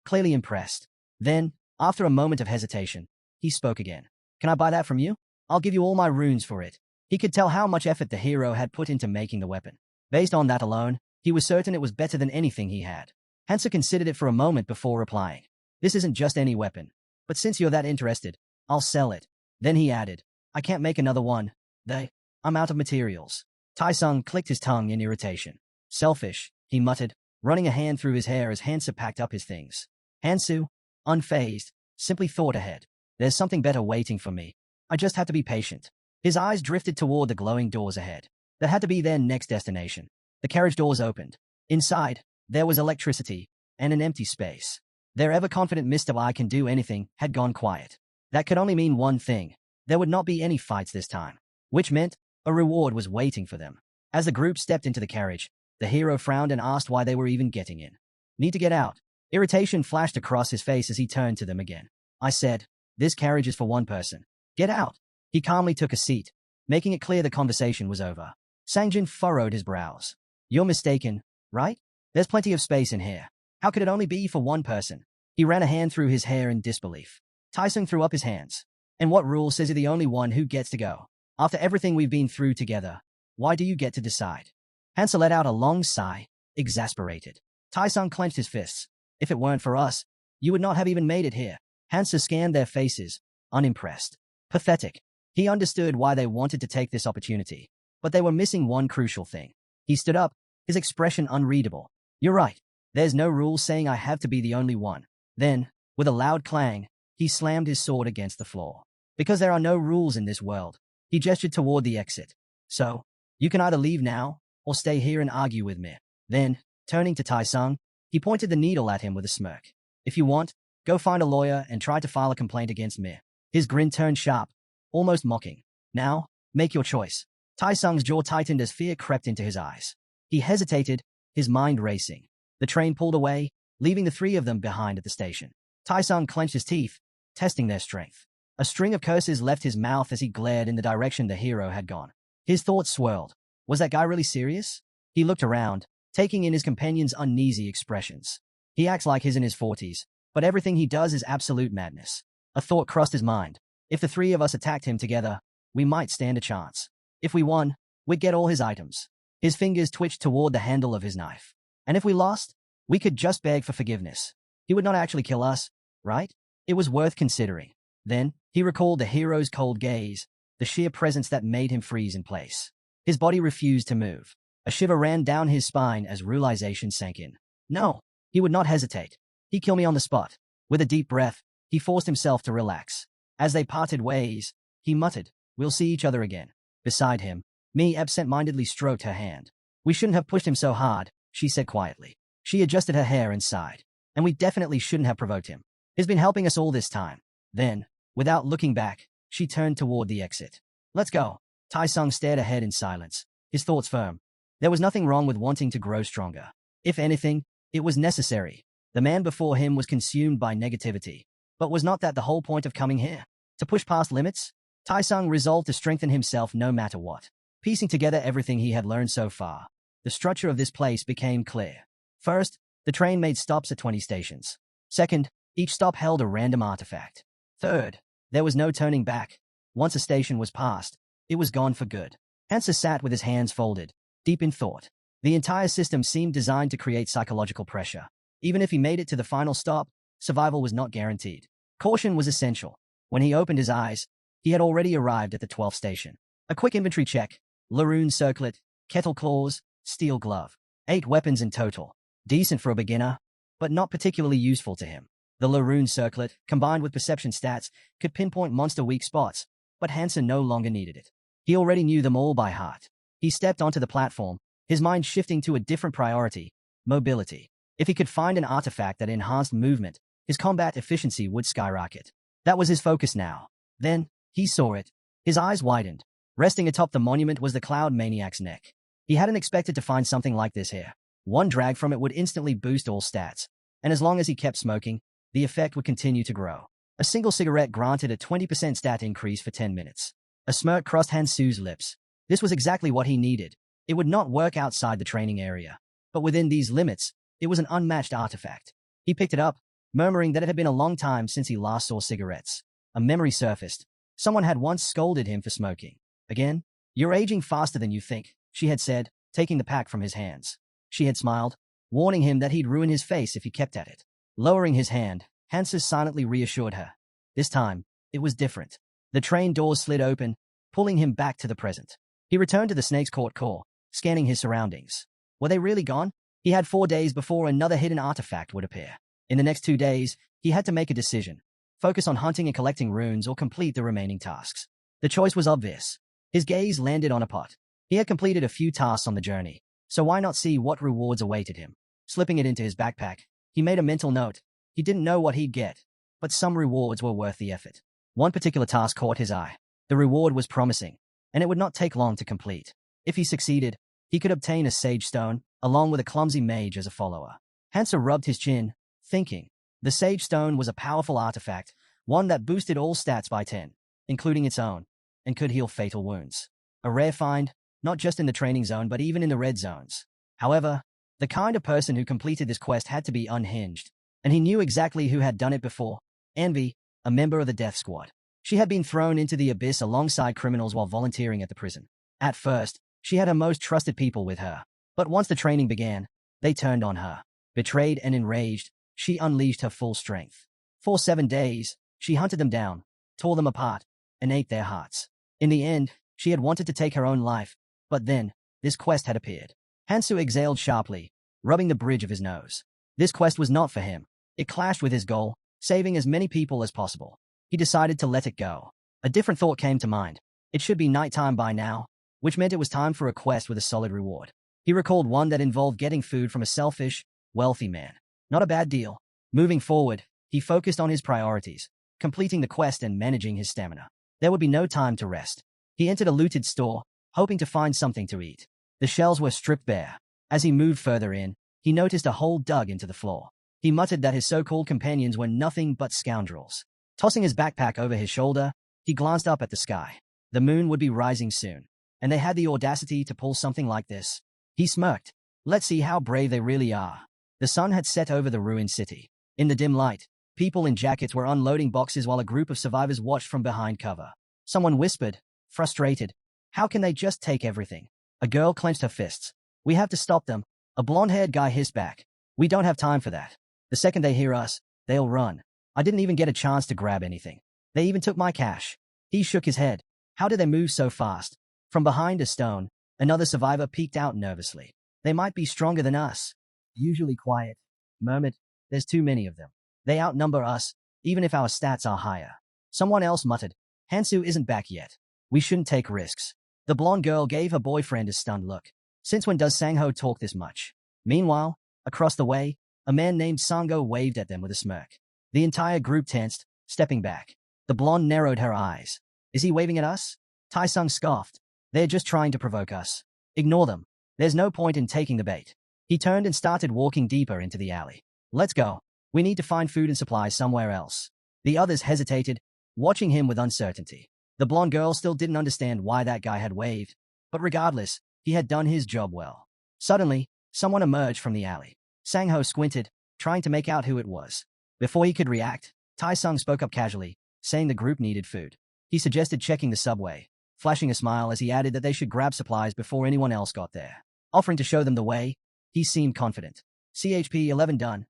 clearly impressed. Then, after a moment of hesitation, he spoke again. Can I buy that from you? I'll give you all my runes for it. He could tell how much effort the hero had put into making the weapon. Based on that alone, he was certain it was better than anything he had. Hansa considered it for a moment before replying. This isn't just any weapon, but since you're that interested, I'll sell it. Then he added, I can't make another one. I'm out of materials. Tai-sung clicked his tongue in irritation. Selfish, he muttered, running a hand through his hair as Hansa packed up his things. Hansu, unfazed, simply thought ahead. There's something better waiting for me. I just had to be patient. His eyes drifted toward the glowing doors ahead. That had to be their next destination. The carriage doors opened. Inside, there was electricity and an empty space. Their ever-confident Mr. I can do anything had gone quiet. That could only mean one thing. There would not be any fights this time, which meant a reward was waiting for them. As the group stepped into the carriage, the hero frowned and asked why they were even getting in. Need to get out. Irritation flashed across his face as he turned to them again. I said, this carriage is for one person. Get out. He calmly took a seat, making it clear the conversation was over. Sangjin furrowed his brows. You're mistaken, right? There's plenty of space in here. How could it only be for one person? He ran a hand through his hair in disbelief. Tai-sung threw up his hands. And what rule says you're the only one who gets to go? After everything we've been through together, why do you get to decide? Hansa let out a long sigh, exasperated. Tai-sung clenched his fists. If it weren't for us, you would not have even made it here. Hansa scanned their faces, unimpressed. Pathetic. He understood why they wanted to take this opportunity, but they were missing one crucial thing. He stood up, his expression unreadable. You're right. There's no rule saying I have to be the only one. Then, with a loud clang, he slammed his sword against the floor. Because there are no rules in this world, he gestured toward the exit. So, you can either leave now, or stay here and argue with me. Then, turning to Tai-sung, he pointed the needle at him with a smirk. If you want, go find a lawyer and try to file a complaint against me. His grin turned sharp, almost mocking. Now, make your choice. Tai-sung's jaw tightened as fear crept into his eyes. He hesitated, his mind racing. The train pulled away, leaving the three of them behind at the station. Tai-sung clenched his teeth, testing their strength. A string of curses left his mouth as he glared in the direction the hero had gone. His thoughts swirled. Was that guy really serious? He looked around, taking in his companion's uneasy expressions. He acts like he's in his 40s, but everything he does is absolute madness. A thought crossed his mind. If the three of us attacked him together, we might stand a chance. If we won, we'd get all his items. His fingers twitched toward the handle of his knife. And if we lost, we could just beg for forgiveness. He would not actually kill us, right? It was worth considering. Then, he recalled the hero's cold gaze, the sheer presence that made him freeze in place. His body refused to move. A shiver ran down his spine as realization sank in. No, he would not hesitate. He'd kill me on the spot. With a deep breath, he forced himself to relax. As they parted ways, he muttered, we'll see each other again. Beside him, Mi absent-mindedly stroked her hand. We shouldn't have pushed him so hard, she said quietly. She adjusted her hair and sighed. And we definitely shouldn't have provoked him. He's been helping us all this time. Then, without looking back, she turned toward the exit. Let's go. Tai-sung stared ahead in silence, his thoughts firm. There was nothing wrong with wanting to grow stronger. If anything, it was necessary. The man before him was consumed by negativity. But was not that the whole point of coming here? To push past limits? Tai-sung resolved to strengthen himself no matter what. Piecing together everything he had learned so far, the structure of this place became clear. First, the train made stops at 20 stations. Second, each stop held a random artifact. Third, there was no turning back. Once a station was passed, it was gone for good. Hansa sat with his hands folded, deep in thought. The entire system seemed designed to create psychological pressure. Even if he made it to the final stop, survival was not guaranteed. Caution was essential. When he opened his eyes, he had already arrived at the 12th station. A quick inventory check. Laroon circlet, kettle claws, steel glove. 8 weapons in total. Decent for a beginner, but not particularly useful to him. The Laroon circlet, combined with perception stats, could pinpoint monster weak spots, but Hansen no longer needed it. He already knew them all by heart. He stepped onto the platform, his mind shifting to a different priority: mobility. If he could find an artifact that enhanced movement, his combat efficiency would skyrocket. That was his focus now. Then, he saw it. His eyes widened. Resting atop the monument was the Cloud Maniac's neck. He hadn't expected to find something like this here. One drag from it would instantly boost all stats, and as long as he kept smoking, the effect would continue to grow. A single cigarette granted a 20% stat increase for 10 minutes. A smirk crossed Hansu's lips. This was exactly what he needed. It would not work outside the training area, but within these limits, it was an unmatched artifact. He picked it up, murmuring that it had been a long time since he last saw cigarettes. A memory surfaced. Someone had once scolded him for smoking. Again? "You're aging faster than you think," she had said, taking the pack from his hands. She had smiled, warning him that he'd ruin his face if he kept at it. Lowering his hand, Hansa silently reassured her. This time, it was different. The train doors slid open, pulling him back to the present. He returned to the Snake's Court core, scanning his surroundings. Were they really gone? He had 4 days before another hidden artifact would appear. In the next 2 days, he had to make a decision: focus on hunting and collecting runes or complete the remaining tasks. The choice was obvious. His gaze landed on a pot. He had completed a few tasks on the journey, so why not see what rewards awaited him? Slipping it into his backpack, he made a mental note. He didn't know what he'd get, but some rewards were worth the effort. One particular task caught his eye. The reward was promising, and it would not take long to complete. If he succeeded, he could obtain a Sage Stone, along with a clumsy mage as a follower. Hansa rubbed his chin, thinking. The Sage Stone was a powerful artifact, one that boosted all stats by 10, including its own, and could heal fatal wounds. A rare find, not just in the training zone but even in the red zones. However, the kind of person who completed this quest had to be unhinged, and he knew exactly who had done it before. Envy, a member of the Death Squad. She had been thrown into the abyss alongside criminals while volunteering at the prison. At first, she had her most trusted people with her, but once the training began, they turned on her. Betrayed and enraged, she unleashed her full strength. For 7 days, she hunted them down, tore them apart, and ate their hearts. In the end, she had wanted to take her own life, but then, this quest had appeared. Hansu exhaled sharply, rubbing the bridge of his nose. This quest was not for him. It clashed with his goal, saving as many people as possible. He decided to let it go. A different thought came to mind. It should be nighttime by now, which meant it was time for a quest with a solid reward. He recalled one that involved getting food from a selfish, wealthy man. Not a bad deal. Moving forward, he focused on his priorities, completing the quest and managing his stamina. There would be no time to rest. He entered a looted store, hoping to find something to eat. The shelves were stripped bare. As he moved further in, he noticed a hole dug into the floor. He muttered that his so-called companions were nothing but scoundrels. Tossing his backpack over his shoulder, he glanced up at the sky. The moon would be rising soon, and they had the audacity to pull something like this. He smirked. Let's see how brave they really are. The sun had set over the ruined city. In the dim light, people in jackets were unloading boxes while a group of survivors watched from behind cover. Someone whispered, frustrated, "How can they just take everything?" A girl clenched her fists. "We have to stop them." A blonde-haired guy hissed back. "We don't have time for that. The second they hear us, they'll run. I didn't even get a chance to grab anything. They even took my cash." He shook his head. How did they move so fast? From behind a stone, another survivor peeked out nervously. "They might be stronger than us." "Usually quiet," murmured. "There's too many of them. They outnumber us, even if our stats are higher." Someone else muttered, "Hansu isn't back yet. We shouldn't take risks." The blonde girl gave her boyfriend a stunned look. Since when does Sangho talk this much? Meanwhile, across the way, a man named Sango waved at them with a smirk. The entire group tensed, stepping back. The blonde narrowed her eyes. "Is he waving at us?" Tai-sung scoffed. "They're just trying to provoke us. Ignore them. There's no point in taking the bait." He turned and started walking deeper into the alley. "Let's go. We need to find food and supplies somewhere else." The others hesitated, watching him with uncertainty. The blonde girl still didn't understand why that guy had waved, but regardless, he had done his job well. Suddenly, someone emerged from the alley. Sangho squinted, trying to make out who it was. Before he could react, Tai-sung spoke up casually, saying the group needed food. He suggested checking the subway, flashing a smile as he added that they should grab supplies before anyone else got there. Offering to show them the way, he seemed confident. "CHP 11 done."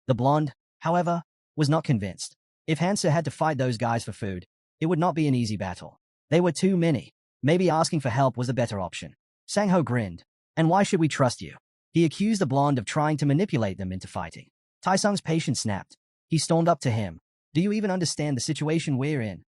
The blonde, however, was not convinced. If Hansa had to fight those guys for food, It would not be an easy battle. They were too many. Maybe asking for help was the better option. Sang-ho grinned. And why should we trust you? He accused the blonde of trying to manipulate them into fighting. Tai-sung's patience snapped. He stormed up to him. Do you even understand the situation we're in?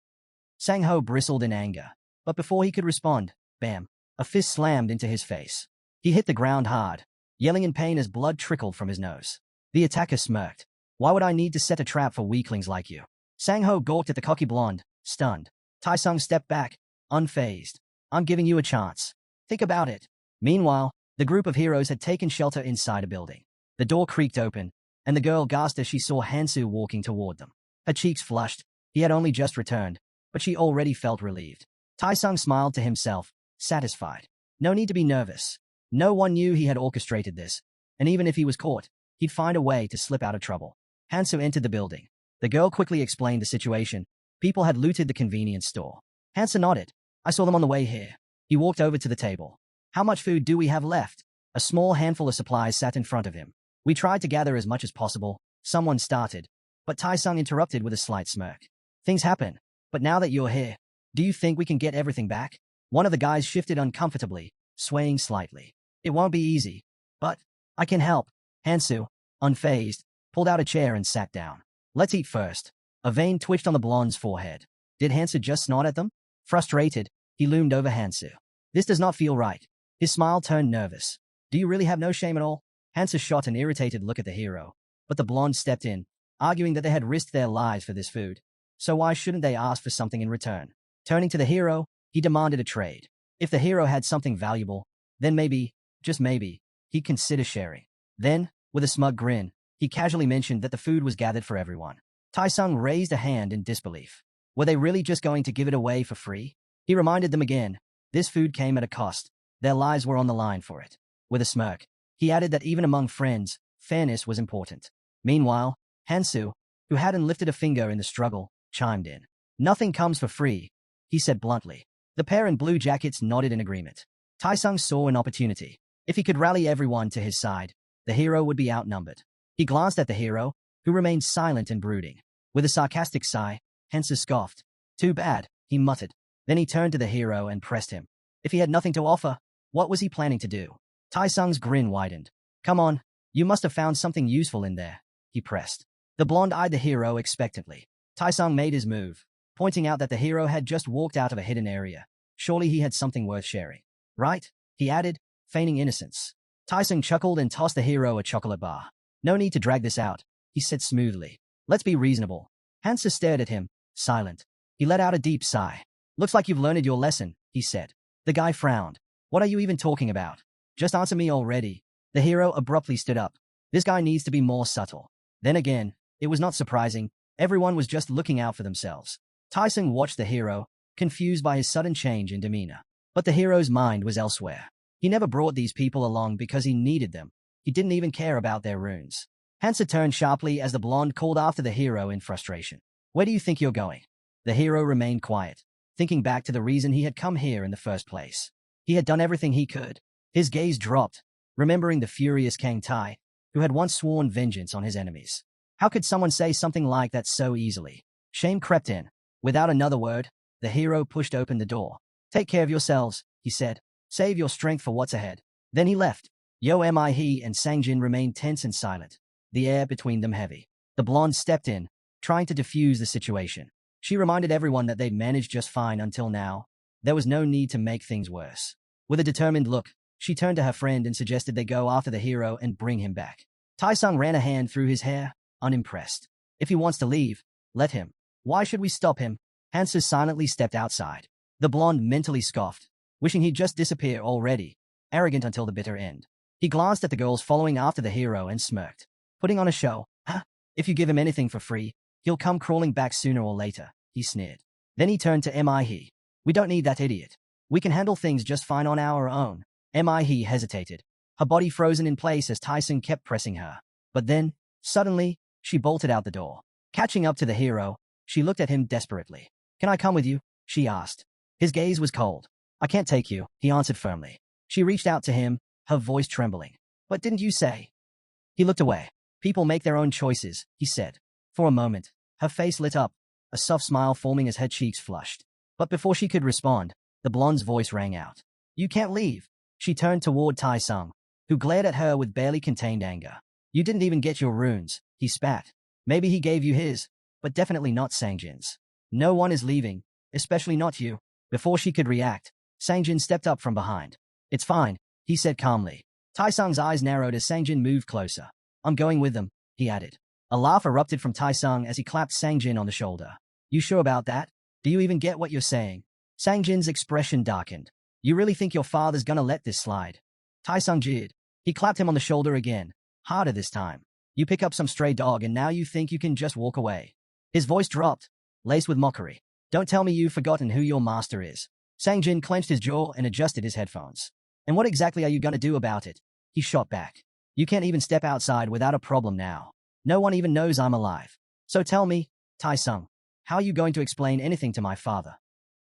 Sang-ho bristled in anger. But before he could respond, bam, a fist slammed into his face. He hit the ground hard, yelling in pain as blood trickled from his nose. The attacker smirked. Why would I need to set a trap for weaklings like you? Sang-ho gawked at the cocky blonde, stunned. Tai-sung stepped back, unfazed. I'm giving you a chance. Think about it. Meanwhile, the group of heroes had taken shelter inside a building. The door creaked open, and the girl gasped as she saw Hansu walking toward them. Her cheeks flushed. He had only just returned, but she already felt relieved. Tai-sung smiled to himself, satisfied. No need to be nervous. No one knew he had orchestrated this, and even if he was caught, he'd find a way to slip out of trouble. Hansu entered the building. The girl quickly explained the situation. People had looted the convenience store. Hansu nodded. I saw them on the way here. He walked over to the table. How much food do we have left? A small handful of supplies sat in front of him. We tried to gather as much as possible. Someone started, but Tai-sung interrupted with a slight smirk. Things happen, but now that you're here, do you think we can get everything back? One of the guys shifted uncomfortably, swaying slightly. It won't be easy, but I can help. Hansu, unfazed, pulled out a chair and sat down. Let's eat first. A vein twitched on the blonde's forehead. Did Hansu just snort at them? Frustrated, he loomed over Hansu. This does not feel right. His smile turned nervous. Do you really have no shame at all? Hansu shot an irritated look at the hero, but the blonde stepped in, arguing that they had risked their lives for this food. So why shouldn't they ask for something in return? Turning to the hero, he demanded a trade. If the hero had something valuable, then maybe, just maybe, he'd consider sharing. Then, with a smug grin, he casually mentioned that the food was gathered for everyone. Tai-sung raised a hand in disbelief. Were they really just going to give it away for free? He reminded them again. This food came at a cost. Their lives were on the line for it. With a smirk, he added that even among friends, fairness was important. Meanwhile, Hansu, who hadn't lifted a finger in the struggle, chimed in. Nothing comes for free, he said bluntly. The pair in blue jackets nodded in agreement. Tai-sung saw an opportunity. If he could rally everyone to his side, the hero would be outnumbered. He glanced at the hero, who remained silent and brooding. With a sarcastic sigh, Hansu scoffed. Too bad, he muttered. Then he turned to the hero and pressed him. If he had nothing to offer, what was he planning to do? Tai-sung's grin widened. Come on, you must have found something useful in there, he pressed. The blonde eyed the hero expectantly. Tai-sung made his move, pointing out that the hero had just walked out of a hidden area. Surely he had something worth sharing. Right? He added, feigning innocence. Tai-sung chuckled and tossed the hero a chocolate bar. No need to drag this out, he said smoothly. Let's be reasonable. Hansu stared at him, silent. He let out a deep sigh. Looks like you've learned your lesson, he said. The guy frowned. What are you even talking about? Just answer me already. The hero abruptly stood up. This guy needs to be more subtle. Then again, it was not surprising. Everyone was just looking out for themselves. Tai-sung watched the hero, confused by his sudden change in demeanor. But the hero's mind was elsewhere. He never brought these people along because he needed them. He didn't even care about their runes. Hansu turned sharply as the blonde called after the hero in frustration. Where do you think you're going? The hero remained quiet, thinking back to the reason he had come here in the first place. He had done everything he could. His gaze dropped, remembering the furious Kang Tai, who had once sworn vengeance on his enemies. How could someone say something like that so easily? Shame crept in. Without another word, the hero pushed open the door. Take care of yourselves, he said. Save your strength for what's ahead. Then he left. He and Sangjin remained tense and silent, the air between them heavy. The blonde stepped in, trying to defuse the situation. She reminded everyone that they'd managed just fine until now. There was no need to make things worse. With a determined look, she turned to her friend and suggested they go after the hero and bring him back. Tai-sung ran a hand through his hair, unimpressed. If he wants to leave, let him. Why should we stop him? Hansu silently stepped outside. The blonde mentally scoffed, wishing he'd just disappear already, arrogant until the bitter end. He glanced at the girls following after the hero and smirked. Putting on a show, huh? If you give him anything for free, he'll come crawling back sooner or later, he sneered. Then he turned to Mi-he. We don't need that idiot. We can handle things just fine on our own. Mi-he hesitated, her body frozen in place as Tai-sung kept pressing her. But then, suddenly, she bolted out the door. Catching up to the hero, she looked at him desperately. Can I come with you? She asked. His gaze was cold. I can't take you, he answered firmly. She reached out to him, her voice trembling. What didn't you say? He looked away. People make their own choices, he said. For a moment, her face lit up. a soft smile forming as her cheeks flushed. But before she could respond, the blonde's voice rang out. You can't leave. She turned toward Tai Sung, who glared at her with barely contained anger. You didn't even get your runes, he spat. Maybe he gave you his, but definitely not Sangjin's. No one is leaving, especially not you. Before she could react, Sangjin stepped up from behind. It's fine, he said calmly. Tai Sung's eyes narrowed as Sangjin moved closer. I'm going with them, he added. A laugh erupted from Tai Sung as he clapped Sangjin on the shoulder. You sure about that? Do you even get what you're saying? Sangjin's expression darkened. You really think your father's gonna let this slide? Tai Sung jeered. He clapped him on the shoulder again, harder this time. You pick up some stray dog and now you think you can just walk away. His voice dropped, laced with mockery. Don't tell me you've forgotten who your master is. Sangjin clenched his jaw and adjusted his headphones. And what exactly are you gonna do about it? He shot back. You can't even step outside without a problem now. No one even knows I'm alive. So tell me, Tai Sung, how are you going to explain anything to my father?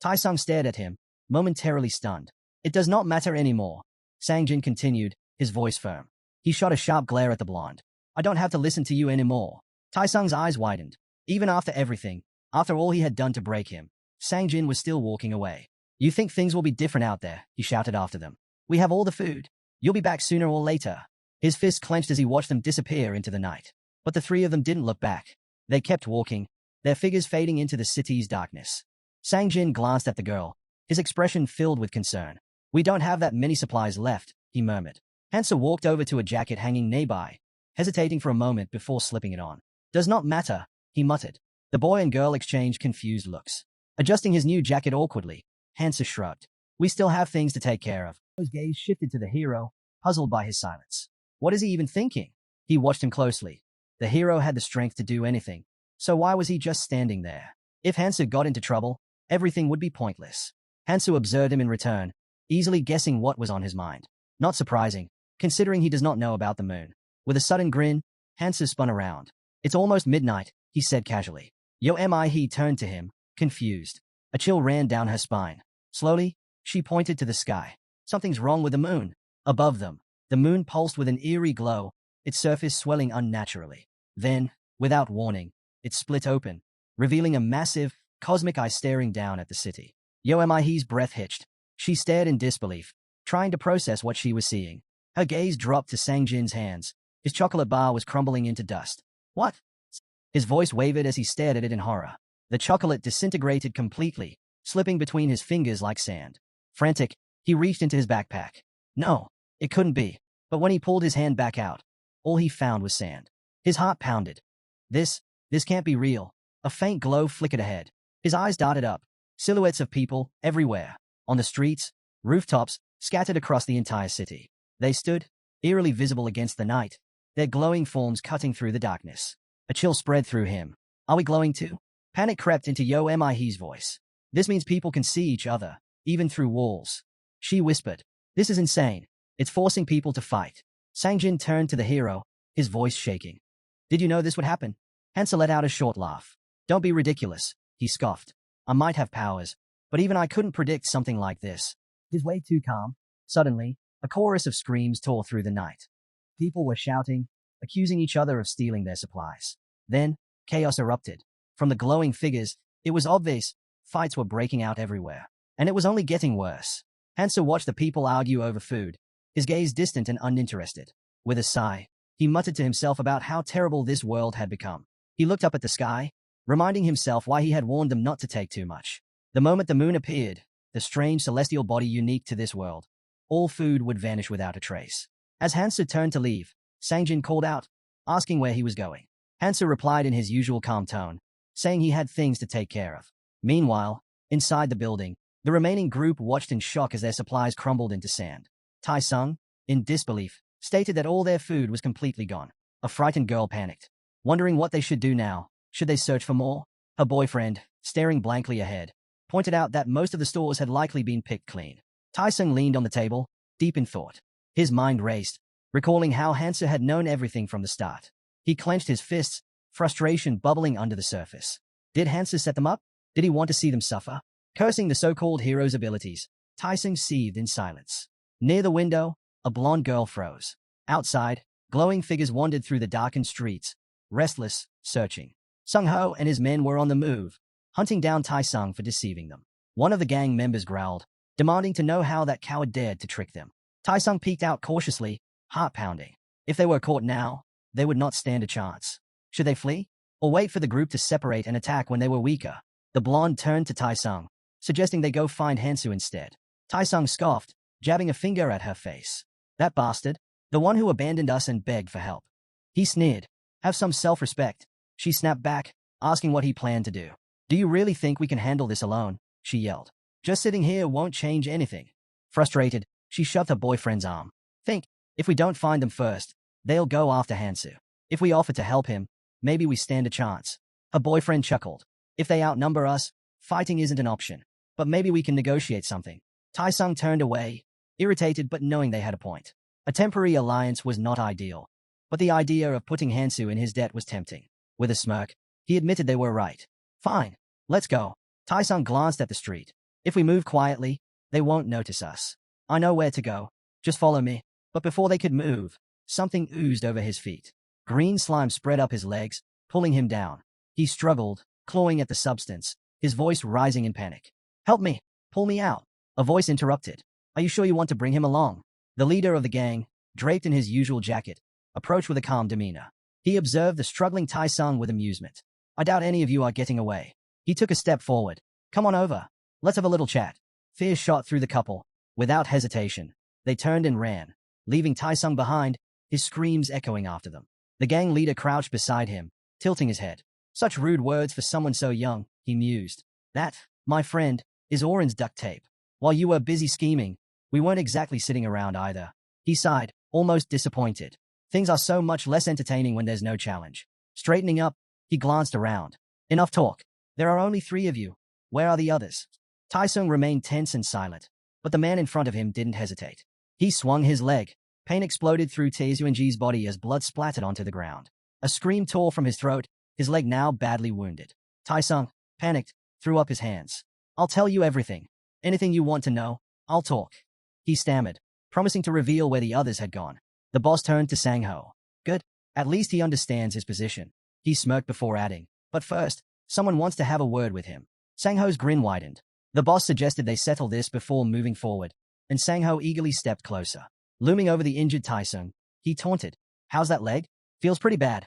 Tai Sung stared at him, momentarily stunned. It does not matter anymore. Sangjin continued, his voice firm. He shot a sharp glare at the blonde. I don't have to listen to you anymore. Tai Sung's eyes widened. Even after everything, after all he had done to break him, Sangjin was still walking away. You think things will be different out there, he shouted after them. We have all the food. You'll be back sooner or later. His fist clenched as he watched them disappear into the night. But the three of them didn't look back. They kept walking, their figures fading into the city's darkness. Sangjin glanced at the girl, his expression filled with concern. We don't have that many supplies left, he murmured. Hansa walked over to a jacket hanging nearby, hesitating for a moment before slipping it on. Does not matter, he muttered. The boy and girl exchanged confused looks. Adjusting his new jacket awkwardly, Hansa shrugged. We still have things to take care of. His gaze shifted to the hero, puzzled by his silence. What is he even thinking? He watched him closely. The hero had the strength to do anything, so why was he just standing there? If Hansu got into trouble, everything would be pointless. Hansu observed him in return, easily guessing what was on his mind. Not surprising, considering he does not know about the moon. With a sudden grin, Hansu spun around. It's almost midnight, he said casually. Yo mi he turned to him, confused. A chill ran down her spine. Slowly, she pointed to the sky. Something's wrong with the moon. Above them, the moon pulsed with an eerie glow, its surface swelling unnaturally. Then, without warning, it split open, revealing a massive, cosmic eye staring down at the city. Yo mi's breath hitched. She stared in disbelief, trying to process what she was seeing. Her gaze dropped to Sangjin's hands. His chocolate bar was crumbling into dust. What? His voice wavered as he stared at it in horror. The chocolate disintegrated completely, slipping between his fingers like sand. Frantic, he reached into his backpack. No, it couldn't be. But when he pulled his hand back out, all he found was sand. His heart pounded. This can't be real. A faint glow flickered ahead. His eyes darted up. Silhouettes of people everywhere. On the streets, rooftops, scattered across the entire city. They stood, eerily visible against the night, their glowing forms cutting through the darkness. A chill spread through him. Are we glowing too? Panic crept into Yo mi's voice. This means people can see each other, even through walls. She whispered. This is insane. It's forcing people to fight. Sangjin turned to the hero, his voice shaking. Did you know this would happen? Hansa let out a short laugh. Don't be ridiculous, he scoffed. I might have powers, but even I couldn't predict something like this. He's way too calm. Suddenly, a chorus of screams tore through the night. People were shouting, accusing each other of stealing their supplies. Then, chaos erupted. From the glowing figures, it was obvious fights were breaking out everywhere. And it was only getting worse. Hansa watched the people argue over food, his gaze distant and uninterested. With a sigh, he muttered to himself about how terrible this world had become. He looked up at the sky, reminding himself why he had warned them not to take too much. The moment the moon appeared, the strange celestial body unique to this world, all food would vanish without a trace. As Hansa turned to leave, Sangjin called out, asking where he was going. Hansa replied in his usual calm tone, saying he had things to take care of. Meanwhile, inside the building, the remaining group watched in shock as their supplies crumbled into sand. Tai Sung, in disbelief, stated that all their food was completely gone. A frightened girl panicked, wondering what they should do now. Should they search for more? Her boyfriend, staring blankly ahead, pointed out that most of the stores had likely been picked clean. Tai Sung leaned on the table, deep in thought. His mind raced, recalling how Hansa had known everything from the start. He clenched his fists, frustration bubbling under the surface. Did Hansa set them up? Did he want to see them suffer? Cursing the so-called hero's abilities, Tai Sung seethed in silence. Near the window, a blonde girl froze. Outside, glowing figures wandered through the darkened streets, restless, searching. Sung Ho and his men were on the move, hunting down Tai-sung for deceiving them. One of the gang members growled, demanding to know how that coward dared to trick them. Tai-sung peeked out cautiously, heart pounding. If they were caught now, they would not stand a chance. Should they flee? Or wait for the group to separate and attack when they were weaker? The blonde turned to Tai-sung, suggesting they go find Hansu instead. Tai-sung scoffed, jabbing a finger at her face. That bastard, the one who abandoned us and begged for help. He sneered. Have some self-respect. She snapped back, asking what he planned to do. Do you really think we can handle this alone? She yelled. Just sitting here won't change anything. Frustrated, she shoved her boyfriend's arm. Think, if we don't find them first, they'll go after Hansu. If we offer to help him, maybe we stand a chance. Her boyfriend chuckled. If they outnumber us, fighting isn't an option. But maybe we can negotiate something. Tai-sung turned away, irritated but knowing they had a point. A temporary alliance was not ideal. But the idea of putting Hansu in his debt was tempting. With a smirk, he admitted they were right. Fine, let's go. Tai-sung glanced at the street. If we move quietly, they won't notice us. I know where to go. Just follow me. But before they could move, something oozed over his feet. Green slime spread up his legs, pulling him down. He struggled, clawing at the substance, his voice rising in panic. Help me! Pull me out! A voice interrupted. Are you sure you want to bring him along? The leader of the gang, draped in his usual jacket, approached with a calm demeanor. He observed the struggling Tai-sung with amusement. I doubt any of you are getting away. He took a step forward. Come on over. Let's have a little chat. Fear shot through the couple. Without hesitation, they turned and ran, leaving Tai-sung behind, his screams echoing after them. The gang leader crouched beside him, tilting his head. Such rude words for someone so young, he mused. That, my friend, is Oren's duct tape. While you were busy scheming, we weren't exactly sitting around either. He sighed, almost disappointed. Things are so much less entertaining when there's no challenge. Straightening up, he glanced around. Enough talk. There are only 3 of you. Where are the others? Tai-sung remained tense and silent, but the man in front of him didn't hesitate. He swung his leg. Pain exploded through Tae-Seung-ji's body as blood splattered onto the ground. A scream tore from his throat, his leg now badly wounded. Tai-sung, panicked, threw up his hands. I'll tell you everything. Anything you want to know, I'll talk. He stammered, promising to reveal where the others had gone. The boss turned to Sang-ho. Good. At least he understands his position. He smirked before adding. But first, someone wants to have a word with him. Sang-ho's grin widened. The boss suggested they settle this before moving forward, and Sang-ho eagerly stepped closer. Looming over the injured Tai-sung, he taunted. How's that leg? Feels pretty bad.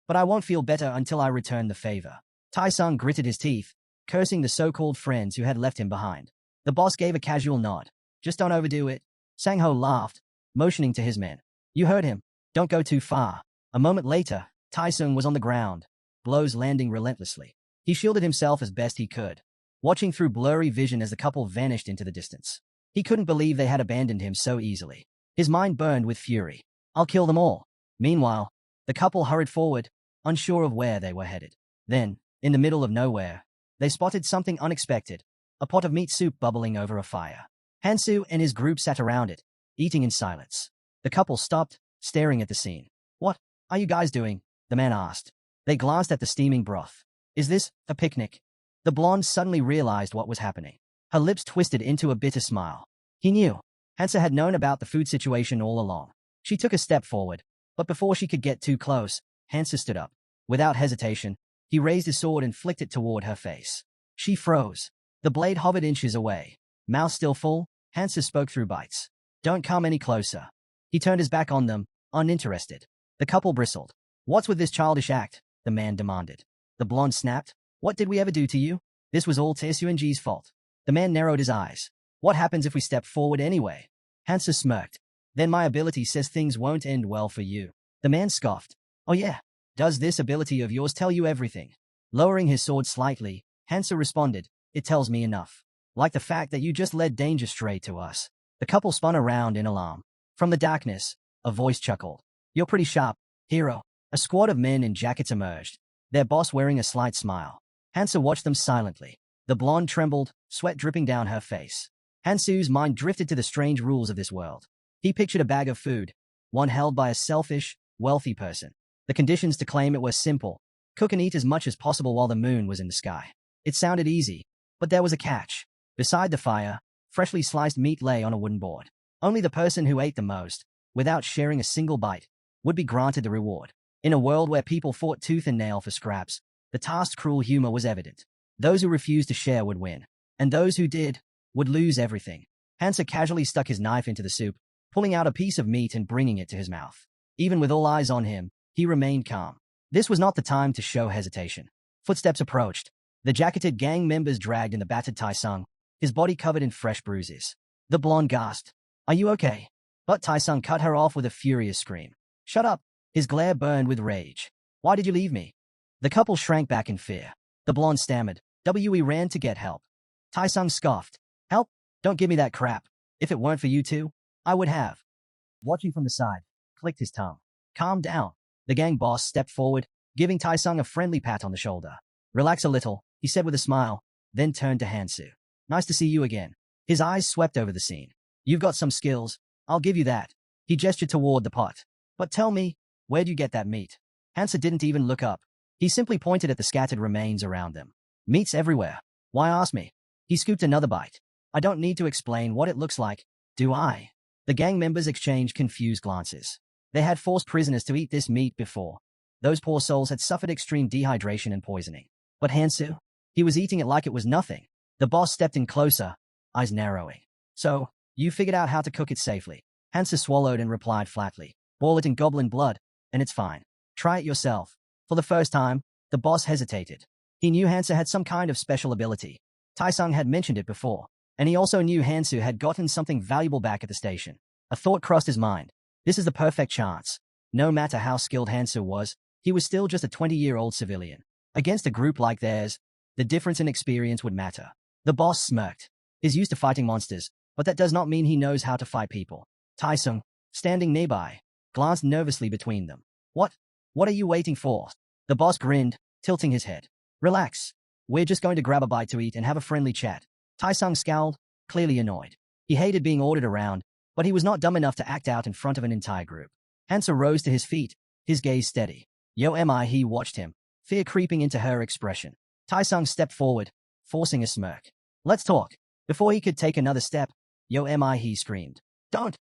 But I won't feel better until I return the favor. Tai-sung gritted his teeth, cursing the so-called friends who had left him behind. The boss gave a casual nod. Just don't overdo it. Sang-ho laughed, motioning to his men. You heard him. Don't go too far. A moment later, Tai-sung was on the ground, blows landing relentlessly. He shielded himself as best he could, watching through blurry vision as the couple vanished into the distance. He couldn't believe they had abandoned him so easily. His mind burned with fury. I'll kill them all. Meanwhile, the couple hurried forward, unsure of where they were headed. Then, in the middle of nowhere, they spotted something unexpected, a pot of meat soup bubbling over a fire. Hansu and his group sat around it, eating in silence. The couple stopped, staring at the scene. What are you guys doing? The man asked. They glanced at the steaming broth. Is this a picnic? The blonde suddenly realized what was happening. Her lips twisted into a bitter smile. He knew. Hansa had known about the food situation all along. She took a step forward, but before she could get too close, Hansa stood up. Without hesitation, he raised his sword and flicked it toward her face. She froze. The blade hovered inches away. Mouth still full, Hansa spoke through bites. Don't come any closer. He turned his back on them, uninterested. The couple bristled. What's with this childish act? The man demanded. The blonde snapped. What did we ever do to you? This was all Tae-Seung-ji's fault. The man narrowed his eyes. What happens if we step forward anyway? Hansa smirked. Then my ability says things won't end well for you. The man scoffed. Oh yeah? Does this ability of yours tell you everything? Lowering his sword slightly, Hansa responded. It tells me enough. Like the fact that you just led danger straight to us. The couple spun around in alarm. From the darkness, a voice chuckled. You're pretty sharp, hero. A squad of men in jackets emerged, their boss wearing a slight smile. Hansa watched them silently. The blonde trembled, sweat dripping down her face. Hansu's mind drifted to the strange rules of this world. He pictured a bag of food, one held by a selfish, wealthy person. The conditions to claim it were simple. Cook and eat as much as possible while the moon was in the sky. It sounded easy, but there was a catch. Beside the fire, freshly sliced meat lay on a wooden board. Only the person who ate the most, without sharing a single bite, would be granted the reward. In a world where people fought tooth and nail for scraps, the task's cruel humor was evident. Those who refused to share would win, and those who did would lose everything. Hansa casually stuck his knife into the soup, pulling out a piece of meat and bringing it to his mouth. Even with all eyes on him, he remained calm. This was not the time to show hesitation. Footsteps approached. The jacketed gang members dragged in the battered Tai-sung, his body covered in fresh bruises. The blonde gasped, "Are you okay?" But Tai-sung cut her off with a furious scream. "Shut up!" His glare burned with rage. "Why did you leave me?" The couple shrank back in fear. The blonde stammered. We ran to get help." Tai-sung scoffed. "Help? Don't give me that crap. If it weren't for you two, I would have." Watching from the side, clicked his tongue. "Calm down." The gang boss stepped forward, giving Tai-sung a friendly pat on the shoulder. "Relax a little," he said with a smile, then turned to Hansu. "Nice to see you again." His eyes swept over the scene. "You've got some skills. I'll give you that." He gestured toward the pot. "But tell me, where'd you get that meat?" Hansa didn't even look up. He simply pointed at the scattered remains around them. "Meat's everywhere. Why ask me?" He scooped another bite. "I don't need to explain what it looks like, do I?" The gang members exchanged confused glances. They had forced prisoners to eat this meat before. Those poor souls had suffered extreme dehydration and poisoning. But Hansu? He was eating it like it was nothing. The boss stepped in closer, eyes narrowing. "So, you figured out how to cook it safely." Hansu swallowed and replied flatly. "Boil it in goblin blood, and it's fine. Try it yourself." For the first time, the boss hesitated. He knew Hansu had some kind of special ability. Tai-sung had mentioned it before, and he also knew Hansu had gotten something valuable back at the station. A thought crossed his mind. This is the perfect chance. No matter how skilled Hansu was, he was still just a 20-year-old civilian. Against a group like theirs, the difference in experience would matter. The boss smirked. He's used to fighting monsters, but that does not mean he knows how to fight people. Tai-sung, standing nearby, glanced nervously between them. What are you waiting for?" The boss grinned, tilting his head. "Relax. We're just going to grab a bite to eat and have a friendly chat." Tai-sung scowled, clearly annoyed. He hated being ordered around, but he was not dumb enough to act out in front of an entire group. Hansa rose to his feet, his gaze steady. He watched him, fear creeping into her expression. Tai-sung stepped forward, forcing a smirk. "Let's talk." Before he could take another step, he screamed. Don't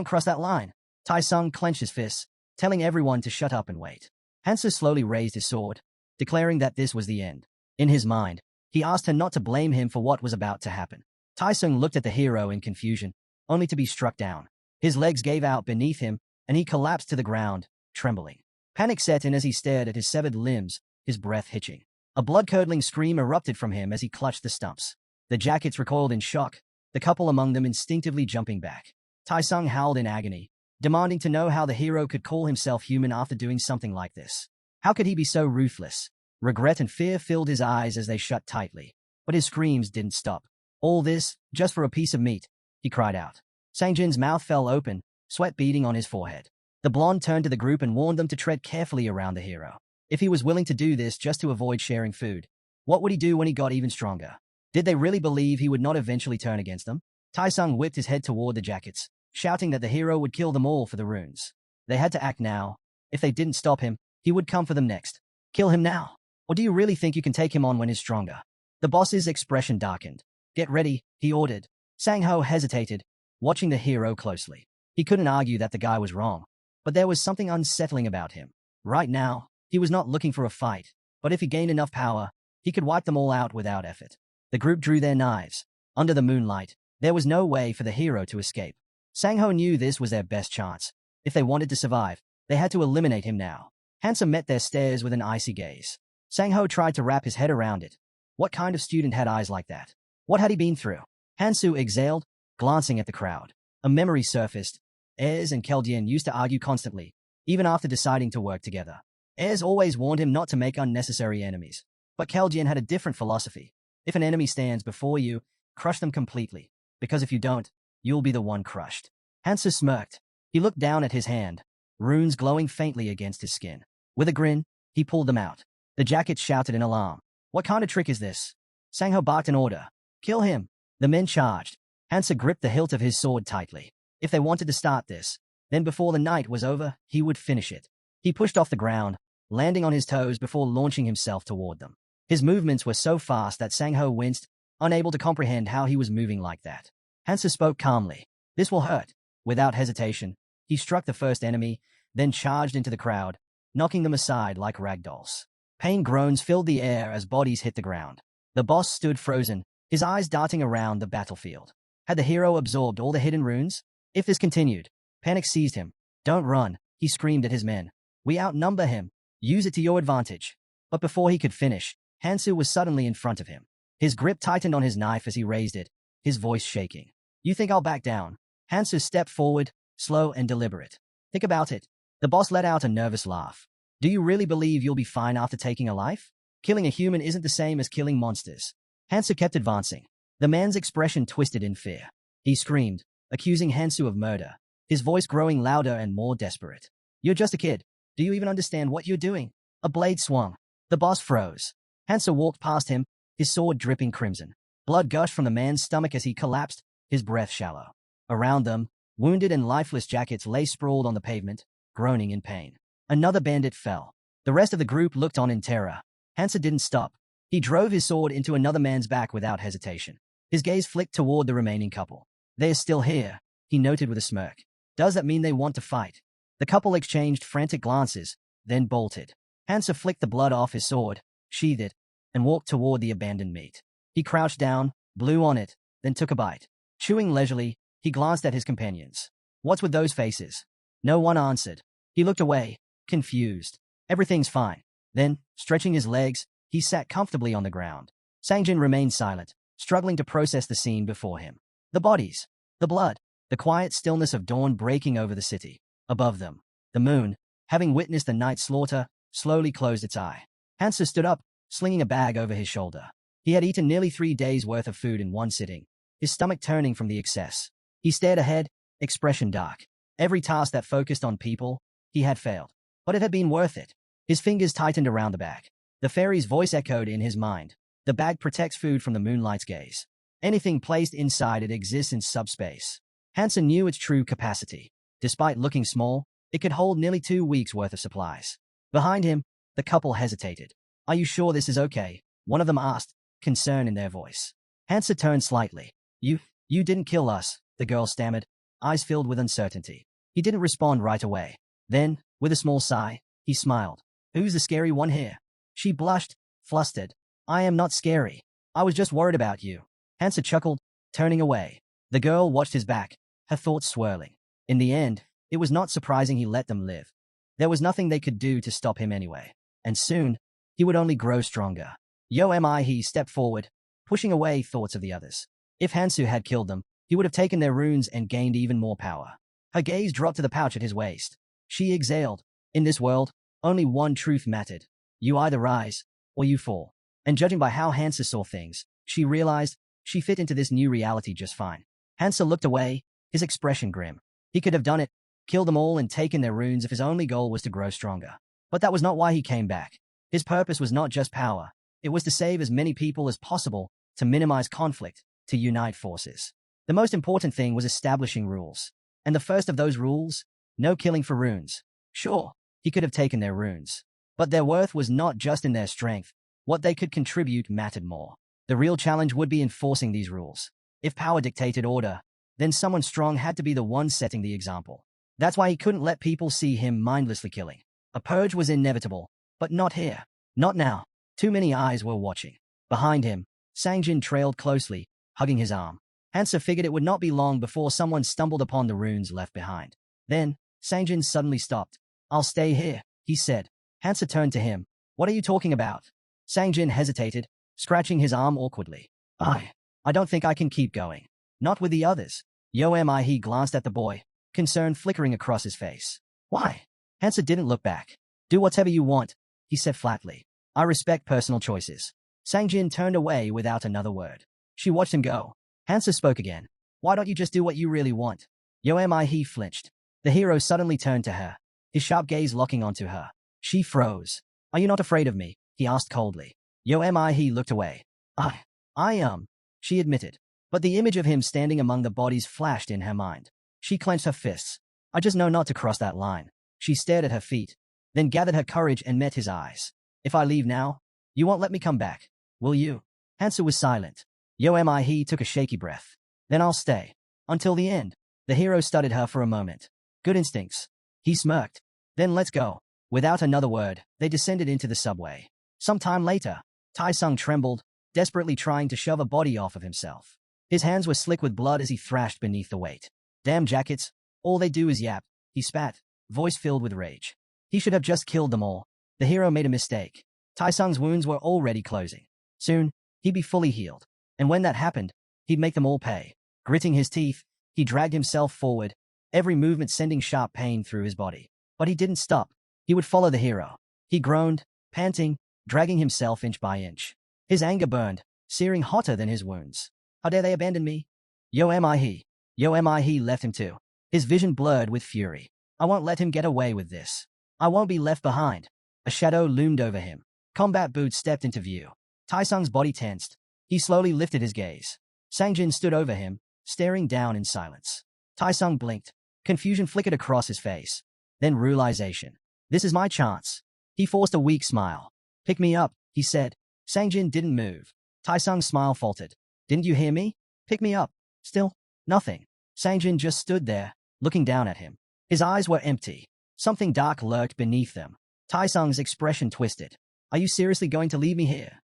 cross that line." Tai-sung clenched his fists, telling everyone to shut up and wait. Hansa slowly raised his sword, declaring that this was the end. In his mind, he asked her not to blame him for what was about to happen. Tai-sung looked at the hero in confusion, only to be struck down. His legs gave out beneath him, and he collapsed to the ground, trembling. Panic set in as he stared at his severed limbs, his breath hitching. A blood-curdling scream erupted from him as he clutched the stumps. The jackets recoiled in shock, the couple among them instinctively jumping back. Tai-sung howled in agony, demanding to know how the hero could call himself human after doing something like this. How could he be so ruthless? Regret and fear filled his eyes as they shut tightly. But his screams didn't stop. "All this, just for a piece of meat," he cried out. Sangjin's mouth fell open, sweat beading on his forehead. The blonde turned to the group and warned them to tread carefully around the hero. If he was willing to do this just to avoid sharing food, what would he do when he got even stronger? Did they really believe he would not eventually turn against them? Tai-sung whipped his head toward the jackets, shouting that the hero would kill them all for the runes. They had to act now. If they didn't stop him, he would come for them next. Kill him now. Or do you really think you can take him on when he's stronger? The boss's expression darkened. "Get ready," he ordered. Sang-ho hesitated, watching the hero closely. He couldn't argue that the guy was wrong, but there was something unsettling about him. Right now, he was not looking for a fight, but if he gained enough power, he could wipe them all out without effort. The group drew their knives. Under the moonlight, there was no way for the hero to escape. Sang-ho knew this was their best chance. If they wanted to survive, they had to eliminate him now. Hansa met their stares with an icy gaze. Sang-ho tried to wrap his head around it. What kind of student had eyes like that? What had he been through? Hansu exhaled, glancing at the crowd. A memory surfaced. Ayers and Keldian used to argue constantly, even after deciding to work together. Ayers always warned him not to make unnecessary enemies. But Keldian had a different philosophy. If an enemy stands before you, crush them completely, because if you don't, you'll be the one crushed. Hansu smirked. He looked down at his hand, runes glowing faintly against his skin. With a grin, he pulled them out. The jackets shouted in alarm. "What kind of trick is this?" Sang-ho barked an order. "Kill him." The men charged. Hansa gripped the hilt of his sword tightly. If they wanted to start this, then before the night was over, he would finish it. He pushed off the ground, landing on his toes before launching himself toward them. His movements were so fast that Sang-ho winced, unable to comprehend how he was moving like that. Hansa spoke calmly. "This will hurt." Without hesitation, he struck the first enemy, then charged into the crowd, knocking them aside like ragdolls. Pain groans filled the air as bodies hit the ground. The boss stood frozen, his eyes darting around the battlefield. Had the hero absorbed all the hidden runes? If this continued, panic seized him. Don't run, he screamed at his men. We outnumber him. Use it to your advantage. But before he could finish, Hansu was suddenly in front of him. His grip tightened on his knife as he raised it, his voice shaking. You think I'll back down? Hansu stepped forward, slow and deliberate. Think about it. The boss let out a nervous laugh. Do you really believe you'll be fine after taking a life? Killing a human isn't the same as killing monsters. Hansu kept advancing. The man's expression twisted in fear. He screamed, accusing Hansu of murder, his voice growing louder and more desperate. You're just a kid. Do you even understand what you're doing? A blade swung. The boss froze. Hansu walked past him, his sword dripping crimson. Blood gushed from the man's stomach as he collapsed, his breath shallow. Around them, wounded and lifeless jackets lay sprawled on the pavement, groaning in pain. Another bandit fell. The rest of the group looked on in terror. Hansu didn't stop. He drove his sword into another man's back without hesitation. His gaze flicked toward the remaining couple. They're still here, he noted with a smirk. Does that mean they want to fight? The couple exchanged frantic glances, then bolted. Hansu flicked the blood off his sword, sheathed it, and walked toward the abandoned meat. He crouched down, blew on it, then took a bite. Chewing leisurely, he glanced at his companions. What's with those faces? No one answered. He looked away, confused. Everything's fine. Then, stretching his legs, he sat comfortably on the ground. Sangjin remained silent, struggling to process the scene before him. The bodies, the blood, the quiet stillness of dawn breaking over the city. Above them, the moon, having witnessed the night's slaughter, slowly closed its eye. Hansu stood up, slinging a bag over his shoulder. He had eaten nearly 3 days' worth of food in one sitting, his stomach turning from the excess. He stared ahead, expression dark. Every task that focused on people, he had failed. But it had been worth it. His fingers tightened around the bag. The fairy's voice echoed in his mind. The bag protects food from the moonlight's gaze. Anything placed inside it exists in subspace. Hansu knew its true capacity. Despite looking small, it could hold nearly 2 weeks' worth of supplies. Behind him, the couple hesitated. Are you sure this is okay? One of them asked, concern in their voice. Hansu turned slightly. You didn't kill us, the girl stammered, eyes filled with uncertainty. He didn't respond right away. Then, with a small sigh, he smiled. Who's the scary one here? She blushed, flustered. I am not scary. I was just worried about you. Hansu chuckled, turning away. The girl watched his back, her thoughts swirling. In the end, it was not surprising he let them live. There was nothing they could do to stop him anyway. And soon, he would only grow stronger. He stepped forward, pushing away thoughts of the others. If Hansu had killed them, he would have taken their runes and gained even more power. Her gaze dropped to the pouch at his waist. She exhaled. In this world, only one truth mattered. You either rise, or you fall. And judging by how Hansu saw things, she realized she fit into this new reality just fine. Hansu looked away, his expression grim. He could have done it, killed them all and taken their runes if his only goal was to grow stronger. But that was not why he came back. His purpose was not just power. It was to save as many people as possible, to minimize conflict, to unite forces. The most important thing was establishing rules. And the first of those rules? No killing for runes. Sure, he could have taken their runes. But their worth was not just in their strength. What they could contribute mattered more. The real challenge would be enforcing these rules. If power dictated order, then someone strong had to be the one setting the example. That's why he couldn't let people see him mindlessly killing. A purge was inevitable, but not here. Not now. Too many eyes were watching. Behind him, Sangjin trailed closely, hugging his arm. Hansu figured it would not be long before someone stumbled upon the runes left behind. Then, Sangjin suddenly stopped. I'll stay here, he said. Hansu turned to him. What are you talking about? Sangjin hesitated, scratching his arm awkwardly. I don't think I can keep going. Not with the others. He glanced at the boy, concern flickering across his face. Why? Hansu didn't look back. Do whatever you want, he said flatly. I respect personal choices. Sangjin turned away without another word. She watched him go. Hansu spoke again. Why don't you just do what you really want? He flinched. The hero suddenly turned to her, his sharp gaze locking onto her. She froze. Are you not afraid of me? He asked coldly. He looked away. I am, she admitted. But the image of him standing among the bodies flashed in her mind. She clenched her fists. I just know not to cross that line. She stared at her feet, then gathered her courage and met his eyes. If I leave now, you won't let me come back, will you? Hansu was silent. He took a shaky breath. Then I'll stay. Until the end. The hero studied her for a moment. Good instincts. He smirked. Then let's go. Without another word, they descended into the subway. Some time later, Tai Sung trembled, desperately trying to shove a body off of himself. His hands were slick with blood as he thrashed beneath the weight. Damn jackets, all they do is yap, he spat, voice filled with rage. He should have just killed them all. The hero made a mistake. Taisung's wounds were already closing. Soon, he'd be fully healed. And when that happened, he'd make them all pay. Gritting his teeth, he dragged himself forward, every movement sending sharp pain through his body. But he didn't stop. He would follow the hero. He groaned, panting, dragging himself inch by inch. His anger burned, searing hotter than his wounds. How dare they abandon me? Yo am I he. Yo am I he left him too. His vision blurred with fury. I won't let him get away with this. I won't be left behind. A shadow loomed over him. Combat boots stepped into view. Taisung's body tensed. He slowly lifted his gaze. Sangjin stood over him, staring down in silence. Taisung blinked. Confusion flickered across his face. Then realization. This is my chance. He forced a weak smile. Pick me up, he said. Sangjin didn't move. Taisung's smile faltered. Didn't you hear me? Pick me up. Still, nothing. Sangjin just stood there, looking down at him. His eyes were empty. Something dark lurked beneath them. Taisung's expression twisted. Are you seriously going to leave me here?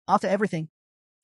After everything?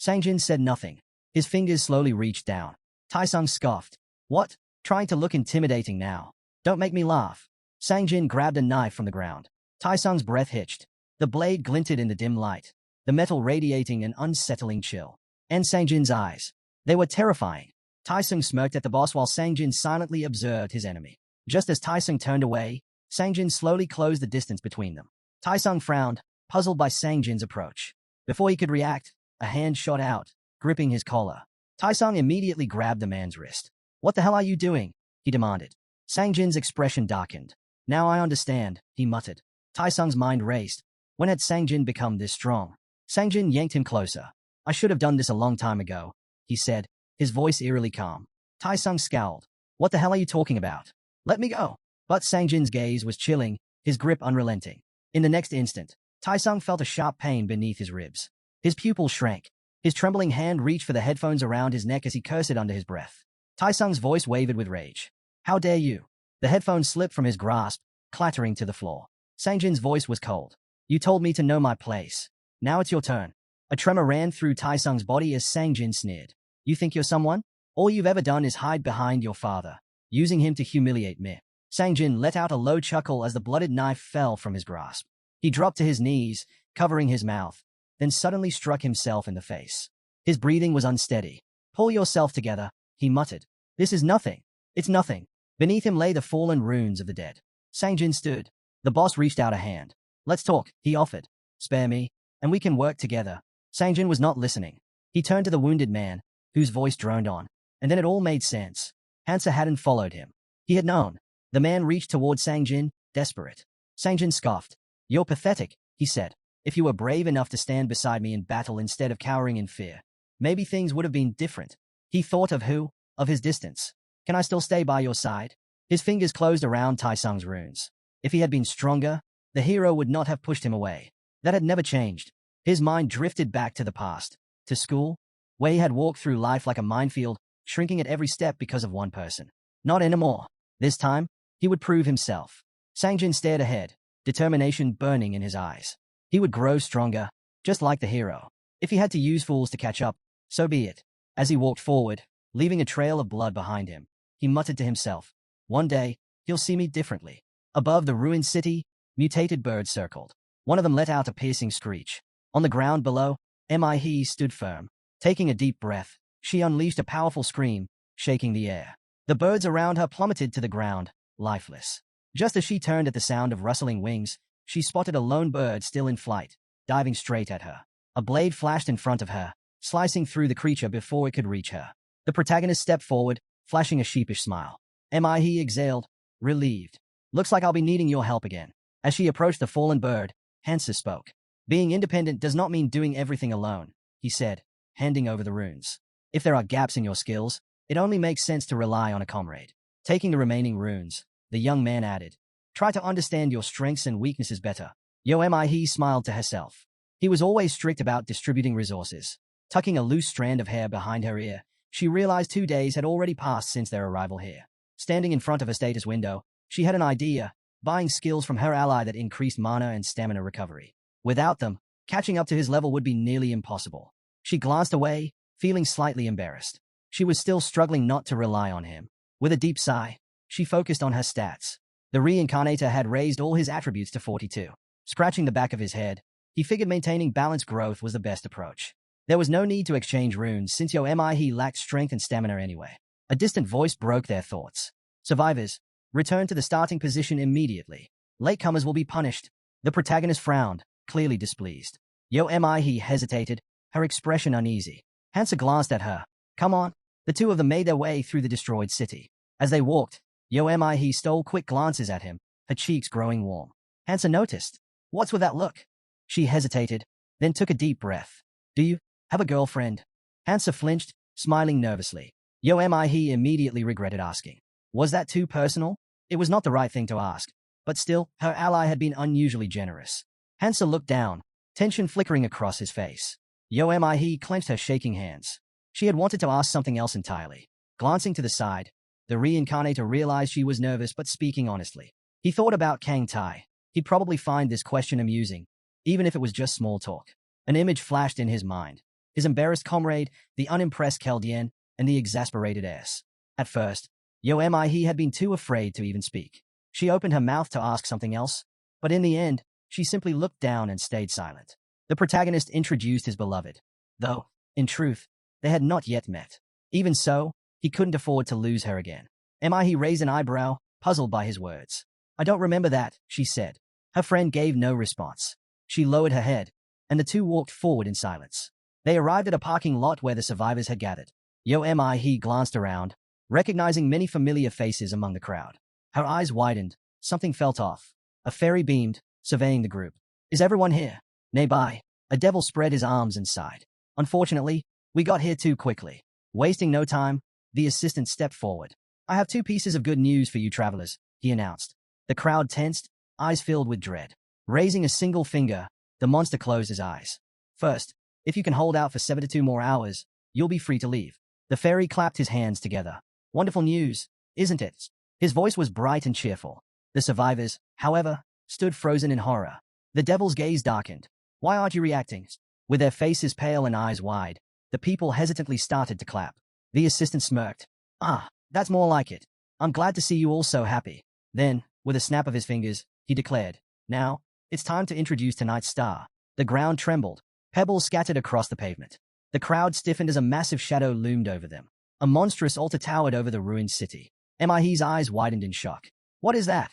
Sangjin said nothing. His fingers slowly reached down. Taisung scoffed. What? Trying to look intimidating now. Don't make me laugh. Sangjin grabbed a knife from the ground. Taisung's breath hitched. The blade glinted in the dim light, the metal radiating an unsettling chill. And Sangjin's eyes. They were terrifying. Taisung smirked at the boss while Sangjin silently observed his enemy. Just as Taisung turned away, Sangjin slowly closed the distance between them. Taisung frowned, puzzled by Sangjin's approach. Before he could react, a hand shot out, gripping his collar. Taisung immediately grabbed the man's wrist. What the hell are you doing? He demanded. Sangjin's expression darkened. Now I understand, he muttered. Taisung's mind raced. When had Sangjin become this strong? Sangjin yanked him closer. I should have done this a long time ago, he said, his voice eerily calm. Taisung scowled. What the hell are you talking about? Let me go. But Sangjin's gaze was chilling, his grip unrelenting. In the next instant, Taisung felt a sharp pain beneath his ribs. His pupils shrank. His trembling hand reached for the headphones around his neck as he cursed under his breath. Taisung's voice wavered with rage. How dare you? The headphones slipped from his grasp, clattering to the floor. Sangjin's voice was cold. You told me to know my place. Now it's your turn. A tremor ran through Taisung's body as Sangjin sneered. You think you're someone? All you've ever done is hide behind your father, using him to humiliate me. Sangjin let out a low chuckle as the blooded knife fell from his grasp. He dropped to his knees, covering his mouth, then suddenly struck himself in the face. His breathing was unsteady. Pull yourself together, he muttered. This is nothing. It's nothing. Beneath him lay the fallen runes of the dead. Sangjin stood. The boss reached out a hand. Let's talk, he offered. Spare me, and we can work together. Sangjin was not listening. He turned to the wounded man, whose voice droned on. And then it all made sense. Hansa hadn't followed him. He had known. The man reached toward Sangjin, desperate. Sangjin scoffed. You're pathetic, he said. If you were brave enough to stand beside me in battle instead of cowering in fear, maybe things would have been different. He thought of who? Of his distance. Can I still stay by your side? His fingers closed around Taisung's runes. If he had been stronger, the hero would not have pushed him away. That had never changed. His mind drifted back to the past, to school, where he had walked through life like a minefield, shrinking at every step because of one person. Not anymore. This time, he would prove himself. Sangjin stared ahead, determination burning in his eyes. He would grow stronger, just like the hero. If he had to use fools to catch up, so be it. As he walked forward, leaving a trail of blood behind him, he muttered to himself, one day, he'll see me differently. Above the ruined city, mutated birds circled. One of them let out a piercing screech. On the ground below, He stood firm. Taking a deep breath, she unleashed a powerful scream, shaking the air. The birds around her plummeted to the ground, lifeless. Just as she turned at the sound of rustling wings, she spotted a lone bird still in flight, diving straight at her. A blade flashed in front of her, slicing through the creature before it could reach her. The protagonist stepped forward, flashing a sheepish smile. He exhaled, relieved. Looks like I'll be needing your help again. As she approached the fallen bird, Hansa spoke. Being independent does not mean doing everything alone, he said, handing over the runes. If there are gaps in your skills, it only makes sense to rely on a comrade. Taking the remaining runes, the young man added, try to understand your strengths and weaknesses better. He smiled to herself. He was always strict about distributing resources. Tucking a loose strand of hair behind her ear, she realized 2 days had already passed since their arrival here. Standing in front of a status window, she had an idea, buying skills from her ally that increased mana and stamina recovery. Without them, catching up to his level would be nearly impossible. She glanced away, feeling slightly embarrassed. She was still struggling not to rely on him. With a deep sigh, she focused on her stats. The Reincarnator had raised all his attributes to 42. Scratching the back of his head, he figured maintaining balanced growth was the best approach. There was no need to exchange runes since he lacked strength and stamina anyway. A distant voice broke their thoughts. Survivors, return to the starting position immediately. Latecomers will be punished. The protagonist frowned, clearly displeased. He hesitated, her expression uneasy. Hansa glanced at her. Come on. The two of them made their way through the destroyed city. As they walked, he stole quick glances at him, her cheeks growing warm. Hansa noticed. What's with that look? She hesitated, then took a deep breath. Do you have a girlfriend? Hansa flinched, smiling nervously. He immediately regretted asking. Was that too personal? It was not the right thing to ask, but still, her ally had been unusually generous. Hansa looked down, tension flickering across his face. He clenched her shaking hands. She had wanted to ask something else entirely. Glancing to the side, the Reincarnator realized she was nervous but speaking honestly. He thought about Kang Tai. He'd probably find this question amusing, even if it was just small talk. An image flashed in his mind. His embarrassed comrade, the unimpressed Keldian, and the exasperated S. At first, He had been too afraid to even speak. She opened her mouth to ask something else, but in the end, she simply looked down and stayed silent. The protagonist introduced his beloved, though, in truth, they had not yet met. Even so, he couldn't afford to lose her again. He raised an eyebrow, puzzled by his words. I don't remember that, she said. Her friend gave no response. She lowered her head, and the two walked forward in silence. They arrived at a parking lot where the survivors had gathered. He glanced around, recognizing many familiar faces among the crowd. Her eyes widened. Something felt off. A fairy beamed, surveying the group. Is everyone here? Nearby, a devil spread his arms and sighed. Unfortunately, we got here too quickly. Wasting no time, the assistant stepped forward. I have two pieces of good news for you travelers, he announced. The crowd tensed, eyes filled with dread. Raising a single finger, the monster closed his eyes. First, if you can hold out for 72 more hours, you'll be free to leave. The fairy clapped his hands together. Wonderful news, isn't it? His voice was bright and cheerful. The survivors, however, stood frozen in horror. The devil's gaze darkened. Why aren't you reacting? With their faces pale and eyes wide, the people hesitantly started to clap. The assistant smirked. Ah, that's more like it. I'm glad to see you all so happy. Then, with a snap of his fingers, he declared, Now, it's time to introduce tonight's star. The ground trembled. Pebbles scattered across the pavement. The crowd stiffened as a massive shadow loomed over them. A monstrous altar towered over the ruined city. He's eyes widened in shock. What is that?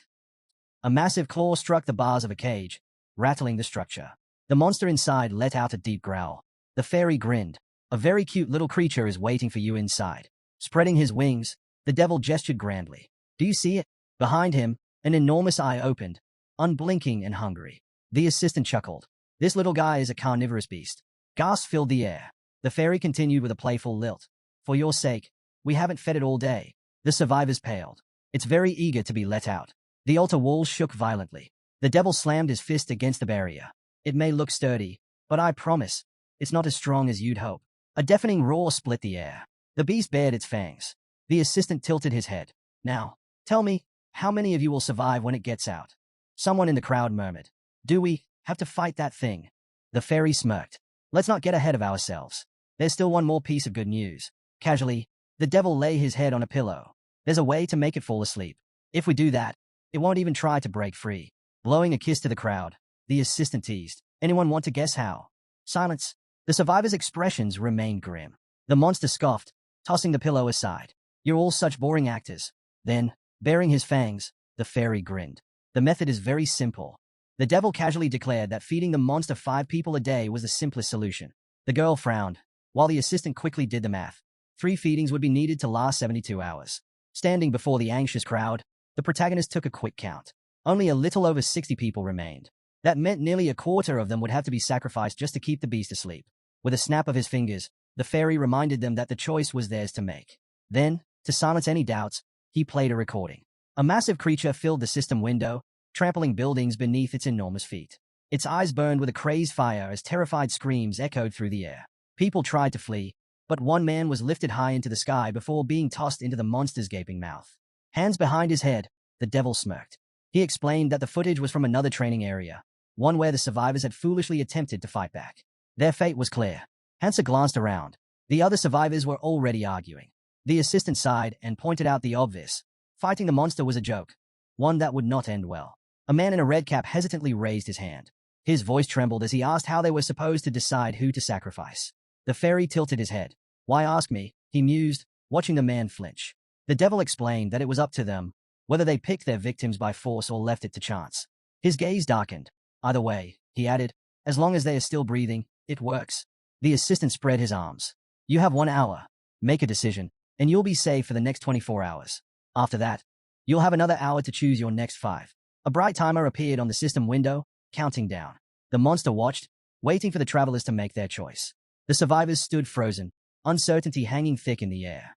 A massive claw struck the bars of a cage, rattling the structure. The monster inside let out a deep growl. The fairy grinned. A very cute little creature is waiting for you inside. Spreading his wings, the devil gestured grandly. Do you see it? Behind him, an enormous eye opened, unblinking and hungry. The assistant chuckled. This little guy is a carnivorous beast. Gasps filled the air. The fairy continued with a playful lilt. For your sake, we haven't fed it all day. The survivors paled. It's very eager to be let out. The altar walls shook violently. The devil slammed his fist against the barrier. It may look sturdy, but I promise, it's not as strong as you'd hope. A deafening roar split the air. The beast bared its fangs. The assistant tilted his head. Now, tell me, how many of you will survive when it gets out? Someone in the crowd murmured. Do we have to fight that thing? The fairy smirked. Let's not get ahead of ourselves. There's still one more piece of good news. Casually, the devil lay his head on a pillow. There's a way to make it fall asleep. If we do that, it won't even try to break free. Blowing a kiss to the crowd, the assistant teased. Anyone want to guess how? Silence. The survivors' expressions remained grim. The monster scoffed, tossing the pillow aside. You're all such boring actors. Then, baring his fangs, the fairy grinned. The method is very simple. The devil casually declared that feeding the monster 5 people a day was the simplest solution. The girl frowned, while the assistant quickly did the math. 3 feedings would be needed to last 72 hours. Standing before the anxious crowd, the protagonist took a quick count. Only a little over 60 people remained. That meant nearly a quarter of them would have to be sacrificed just to keep the beast asleep. With a snap of his fingers, the fairy reminded them that the choice was theirs to make. Then, to silence any doubts, he played a recording. A massive creature filled the system window, trampling buildings beneath its enormous feet. Its eyes burned with a crazed fire as terrified screams echoed through the air. People tried to flee, but one man was lifted high into the sky before being tossed into the monster's gaping mouth. Hands behind his head, the devil smirked. He explained that the footage was from another training area, one where the survivors had foolishly attempted to fight back. Their fate was clear. Hansa glanced around. The other survivors were already arguing. The assistant sighed and pointed out the obvious. Fighting the monster was a joke, one that would not end well. A man in a red cap hesitantly raised his hand. His voice trembled as he asked how they were supposed to decide who to sacrifice. The fairy tilted his head. Why ask me? He mused, watching the man flinch. The devil explained that it was up to them, whether they picked their victims by force or left it to chance. His gaze darkened. Either way, he added, as long as they are still breathing, it works. The assistant spread his arms. You have 1 hour. Make a decision, and you'll be safe for the next 24 hours. After that, you'll have another hour to choose your next 5. A bright timer appeared on the system window, counting down. The monster watched, waiting for the travelers to make their choice. The survivors stood frozen, uncertainty hanging thick in the air.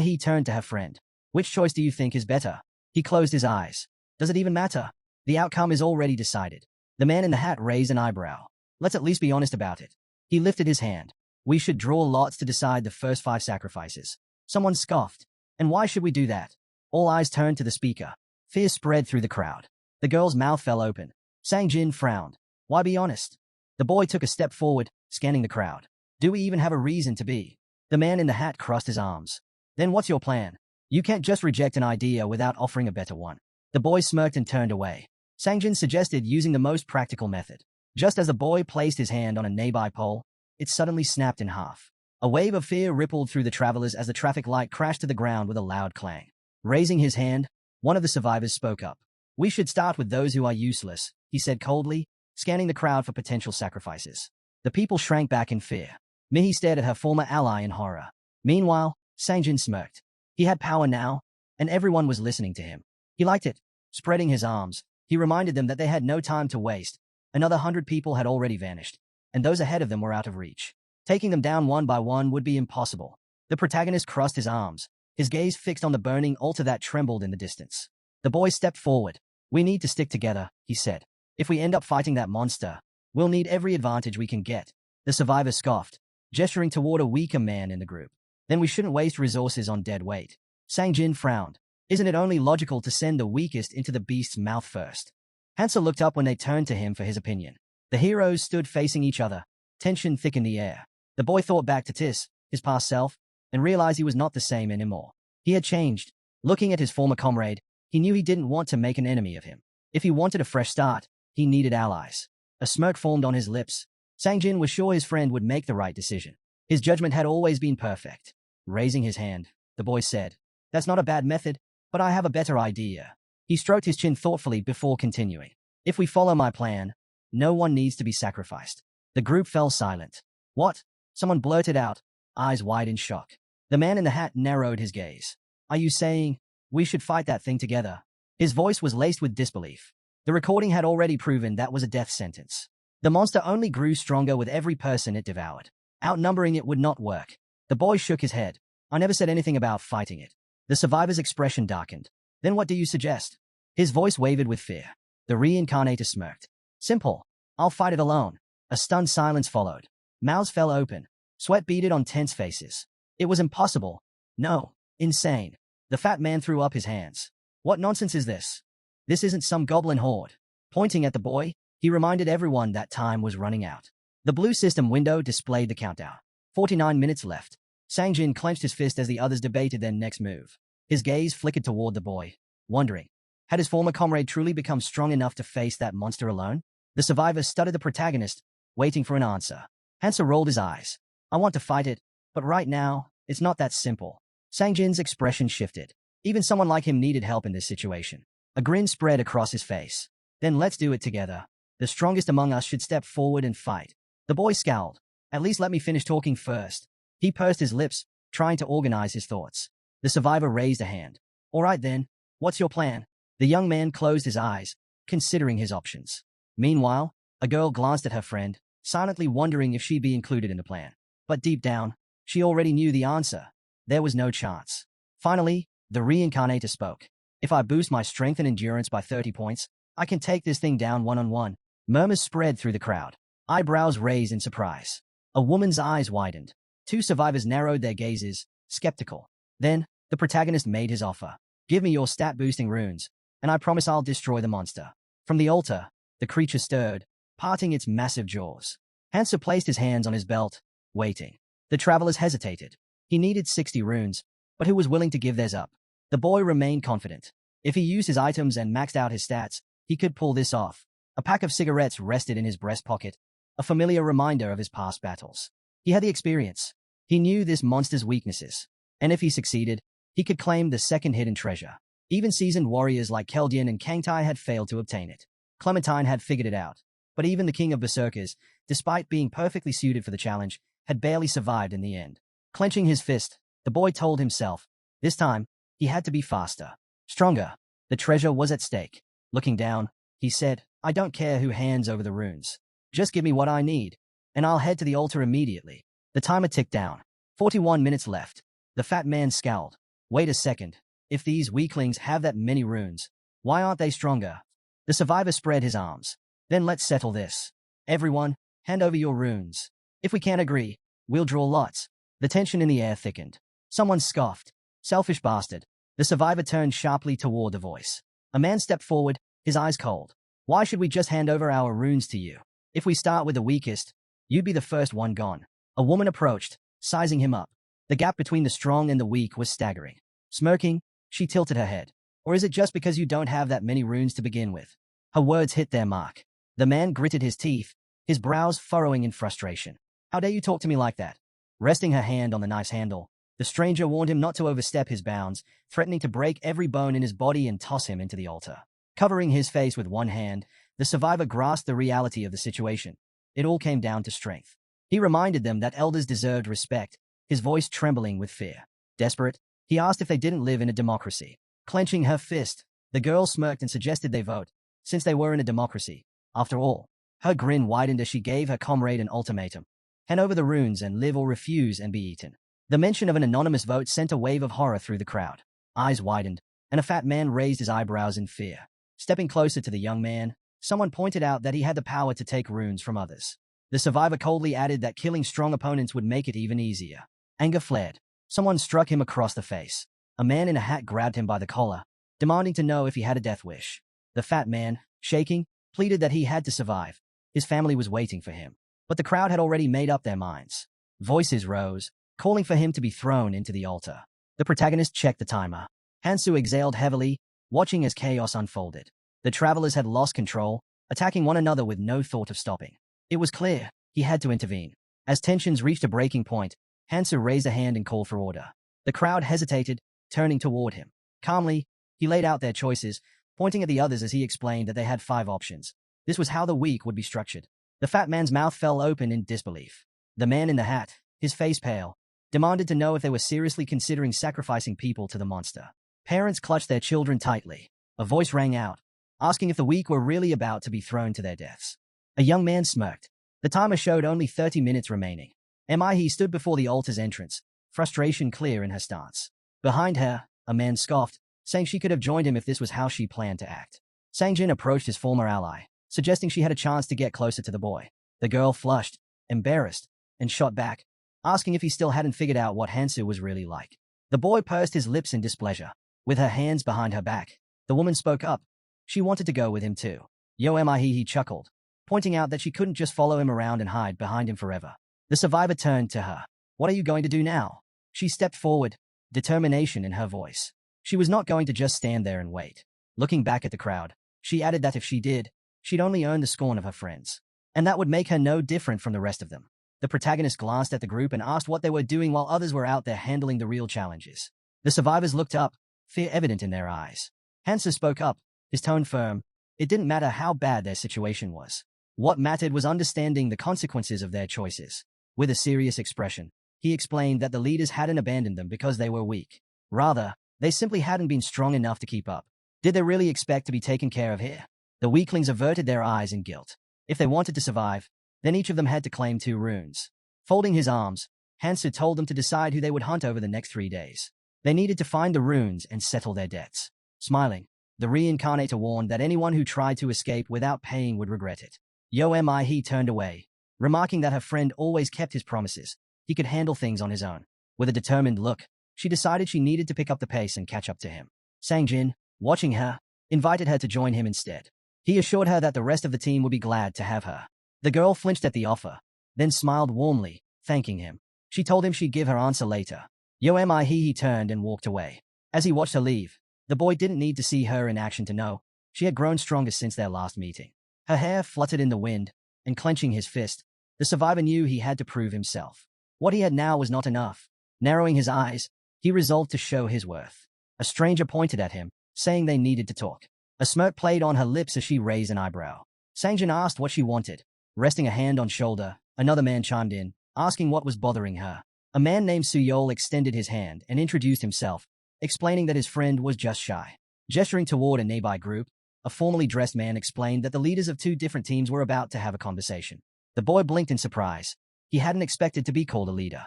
He turned to her friend. Which choice do you think is better? He closed his eyes. Does it even matter? The outcome is already decided. The man in the hat raised an eyebrow. Let's at least be honest about it. He lifted his hand. We should draw lots to decide the first 5 sacrifices. Someone scoffed. And why should we do that? All eyes turned to the speaker. Fear spread through the crowd. The girl's mouth fell open. Sang-jin frowned. Why be honest? The boy took a step forward, scanning the crowd. Do we even have a reason to be? The man in the hat crossed his arms. Then what's your plan? You can't just reject an idea without offering a better one. The boy smirked and turned away. Sang-jin suggested using the most practical method. Just as the boy placed his hand on a nearby pole, it suddenly snapped in half. A wave of fear rippled through the travelers as the traffic light crashed to the ground with a loud clang. Raising his hand, one of the survivors spoke up. We should start with those who are useless, he said coldly, scanning the crowd for potential sacrifices. The people shrank back in fear. Mihi stared at her former ally in horror. Meanwhile, Sang-jin smirked. He had power now, and everyone was listening to him. He liked it. Spreading his arms, he reminded them that they had no time to waste. Another 100 people had already vanished, and those ahead of them were out of reach. Taking them down one by one would be impossible. The protagonist crossed his arms, his gaze fixed on the burning altar that trembled in the distance. The boy stepped forward. We need to stick together, he said. If we end up fighting that monster, we'll need every advantage we can get. The survivor scoffed, gesturing toward a weaker man in the group. Then we shouldn't waste resources on dead weight. Sang-jin frowned. Isn't it only logical to send the weakest into the beast's mouth first? Hansa looked up when they turned to him for his opinion. The heroes stood facing each other, tension thick in the air. The boy thought back to Tis, his past self, and realized he was not the same anymore. He had changed. Looking at his former comrade, he knew he didn't want to make an enemy of him. If he wanted a fresh start, he needed allies. A smirk formed on his lips. Sang-jin was sure his friend would make the right decision. His judgment had always been perfect. Raising his hand, the boy said, That's not a bad method, but I have a better idea. He stroked his chin thoughtfully before continuing. If we follow my plan, no one needs to be sacrificed. The group fell silent. What? Someone blurted out, eyes wide in shock. The man in the hat narrowed his gaze. Are you saying, we should fight that thing together? His voice was laced with disbelief. The recording had already proven that was a death sentence. The monster only grew stronger with every person it devoured. Outnumbering it would not work. The boy shook his head. I never said anything about fighting it. The survivor's expression darkened. Then what do you suggest? His voice wavered with fear. The Reincarnator smirked. Simple. I'll fight it alone. A stunned silence followed. Mouths fell open. Sweat beaded on tense faces. It was impossible. No. Insane. The fat man threw up his hands. What nonsense is this? This isn't some goblin horde. Pointing at the boy, he reminded everyone that time was running out. The blue system window displayed the countdown. 49 minutes left. Sang-jin clenched his fist as the others debated their next move. His gaze flickered toward the boy, wondering, had his former comrade truly become strong enough to face that monster alone? The survivor studied the protagonist, waiting for an answer. Hansa rolled his eyes. I want to fight it, but right now, it's not that simple. Sang-jin's expression shifted. Even someone like him needed help in this situation. A grin spread across his face. Then let's do it together. The strongest among us should step forward and fight. The boy scowled. At least let me finish talking first. He pursed his lips, trying to organize his thoughts. The survivor raised a hand. All right then, what's your plan? The young man closed his eyes, considering his options. Meanwhile, a girl glanced at her friend, silently wondering if she'd be included in the plan. But deep down, she already knew the answer. There was no chance. Finally, the Reincarnator spoke. If I boost my strength and endurance by 30 points, I can take this thing down one-on-one. Murmurs spread through the crowd. Eyebrows raised in surprise. A woman's eyes widened. Two survivors narrowed their gazes, skeptical. Then, the protagonist made his offer. Give me your stat-boosting runes, and I promise I'll destroy the monster. From the altar, the creature stirred, parting its massive jaws. Hansa placed his hands on his belt, waiting. The travelers hesitated. He needed 60 runes, but who was willing to give theirs up? The boy remained confident. If he used his items and maxed out his stats, he could pull this off. A pack of cigarettes rested in his breast pocket, a familiar reminder of his past battles. He had the experience. He knew this monster's weaknesses, and if he succeeded, he could claim the second hidden treasure. Even seasoned warriors like Keldian and Kangtai had failed to obtain it. Clementine had figured it out, but even the king of berserkers, despite being perfectly suited for the challenge, had barely survived in the end. Clenching his fist, the boy told himself, this time, he had to be faster, stronger. The treasure was at stake. Looking down, he said, I don't care who hands over the runes. Just give me what I need, and I'll head to the altar immediately. The timer ticked down. 41 minutes left. The fat man scowled. Wait a second. If these weaklings have that many runes, why aren't they stronger? The survivor spread his arms. Then let's settle this. Everyone, hand over your runes. If we can't agree, we'll draw lots. The tension in the air thickened. Someone scoffed. Selfish bastard. The survivor turned sharply toward the voice. A man stepped forward, his eyes cold. Why should we just hand over our runes to you? If we start with the weakest, you'd be the first one gone. A woman approached, sizing him up. The gap between the strong and the weak was staggering. Smirking, she tilted her head. Or is it just because you don't have that many runes to begin with? Her words hit their mark. The man gritted his teeth, his brows furrowing in frustration. How dare you talk to me like that? Resting her hand on the knife's handle, the stranger warned him not to overstep his bounds, threatening to break every bone in his body and toss him into the altar. Covering his face with one hand, the survivor grasped the reality of the situation. It all came down to strength. He reminded them that elders deserved respect, his voice trembling with fear. Desperate, he asked if they didn't live in a democracy. Clenching her fist, the girl smirked and suggested they vote, since they were in a democracy. After all, her grin widened as she gave her comrade an ultimatum. Hand over the runes and live or refuse and be eaten. The mention of an anonymous vote sent a wave of horror through the crowd. Eyes widened, and a fat man raised his eyebrows in fear. Stepping closer to the young man, someone pointed out that he had the power to take runes from others. The survivor coldly added that killing strong opponents would make it even easier. Anger flared. Someone struck him across the face. A man in a hat grabbed him by the collar, demanding to know if he had a death wish. The fat man, shaking, pleaded that he had to survive. His family was waiting for him. But the crowd had already made up their minds. Voices rose, calling for him to be thrown into the altar. The protagonist checked the timer. Hansu exhaled heavily, watching as chaos unfolded. The travelers had lost control, attacking one another with no thought of stopping. It was clear he had to intervene. As tensions reached a breaking point, Hansu raised a hand and called for order. The crowd hesitated, turning toward him. Calmly, he laid out their choices, pointing at the others as he explained that they had 5 options. This was how the week would be structured. The fat man's mouth fell open in disbelief. The man in the hat, his face pale, demanded to know if they were seriously considering sacrificing people to the monster. Parents clutched their children tightly. A voice rang out, asking if the weak were really about to be thrown to their deaths. A young man smirked. The timer showed only 30 minutes remaining. He stood before the altar's entrance, frustration clear in her stance. Behind her, a man scoffed, saying she could have joined him if this was how she planned to act. Sangjin approached his former ally, suggesting she had a chance to get closer to the boy. The girl flushed, embarrassed, and shot back, asking if he still hadn't figured out what Hansu was really like. The boy pursed his lips in displeasure. With her hands behind her back, the woman spoke up. She wanted to go with him too. He chuckled, pointing out that she couldn't just follow him around and hide behind him forever. The survivor turned to her. What are you going to do now? She stepped forward, determination in her voice. She was not going to just stand there and wait. Looking back at the crowd, she added that if she did, she'd only earn the scorn of her friends. And that would make her no different from the rest of them. The protagonist glanced at the group and asked what they were doing while others were out there handling the real challenges. The survivors looked up, fear evident in their eyes. Hansa spoke up, his tone firm. It didn't matter how bad their situation was. What mattered was understanding the consequences of their choices. With a serious expression, he explained that the leaders hadn't abandoned them because they were weak. Rather, they simply hadn't been strong enough to keep up. Did they really expect to be taken care of here? The weaklings averted their eyes in guilt. If they wanted to survive, then each of them had to claim 2 runes. Folding his arms, Hansu told them to decide who they would hunt over the next 3 days. They needed to find the runes and settle their debts. Smiling, the Reincarnator warned that anyone who tried to escape without paying would regret it. He turned away, remarking that her friend always kept his promises. He could handle things on his own. With a determined look, she decided she needed to pick up the pace and catch up to him. Sangjin, watching her, invited her to join him instead. He assured her that the rest of the team would be glad to have her. The girl flinched at the offer, then smiled warmly, thanking him. She told him she'd give her answer later. Yo am I he turned and walked away. As he watched her leave, the boy didn't need to see her in action to know she had grown stronger since their last meeting. Her hair fluttered in the wind, and clenching his fist, the survivor knew he had to prove himself. What he had now was not enough. Narrowing his eyes, he resolved to show his worth. A stranger pointed at him, saying they needed to talk. A smirk played on her lips as she raised an eyebrow. Sanjin asked what she wanted. Resting a hand on shoulder, another man chimed in, asking what was bothering her. A man named Suyol extended his hand and introduced himself, explaining that his friend was just shy. Gesturing toward a nearby group, a formally dressed man explained that the leaders of two different teams were about to have a conversation. The boy blinked in surprise. He hadn't expected to be called a leader.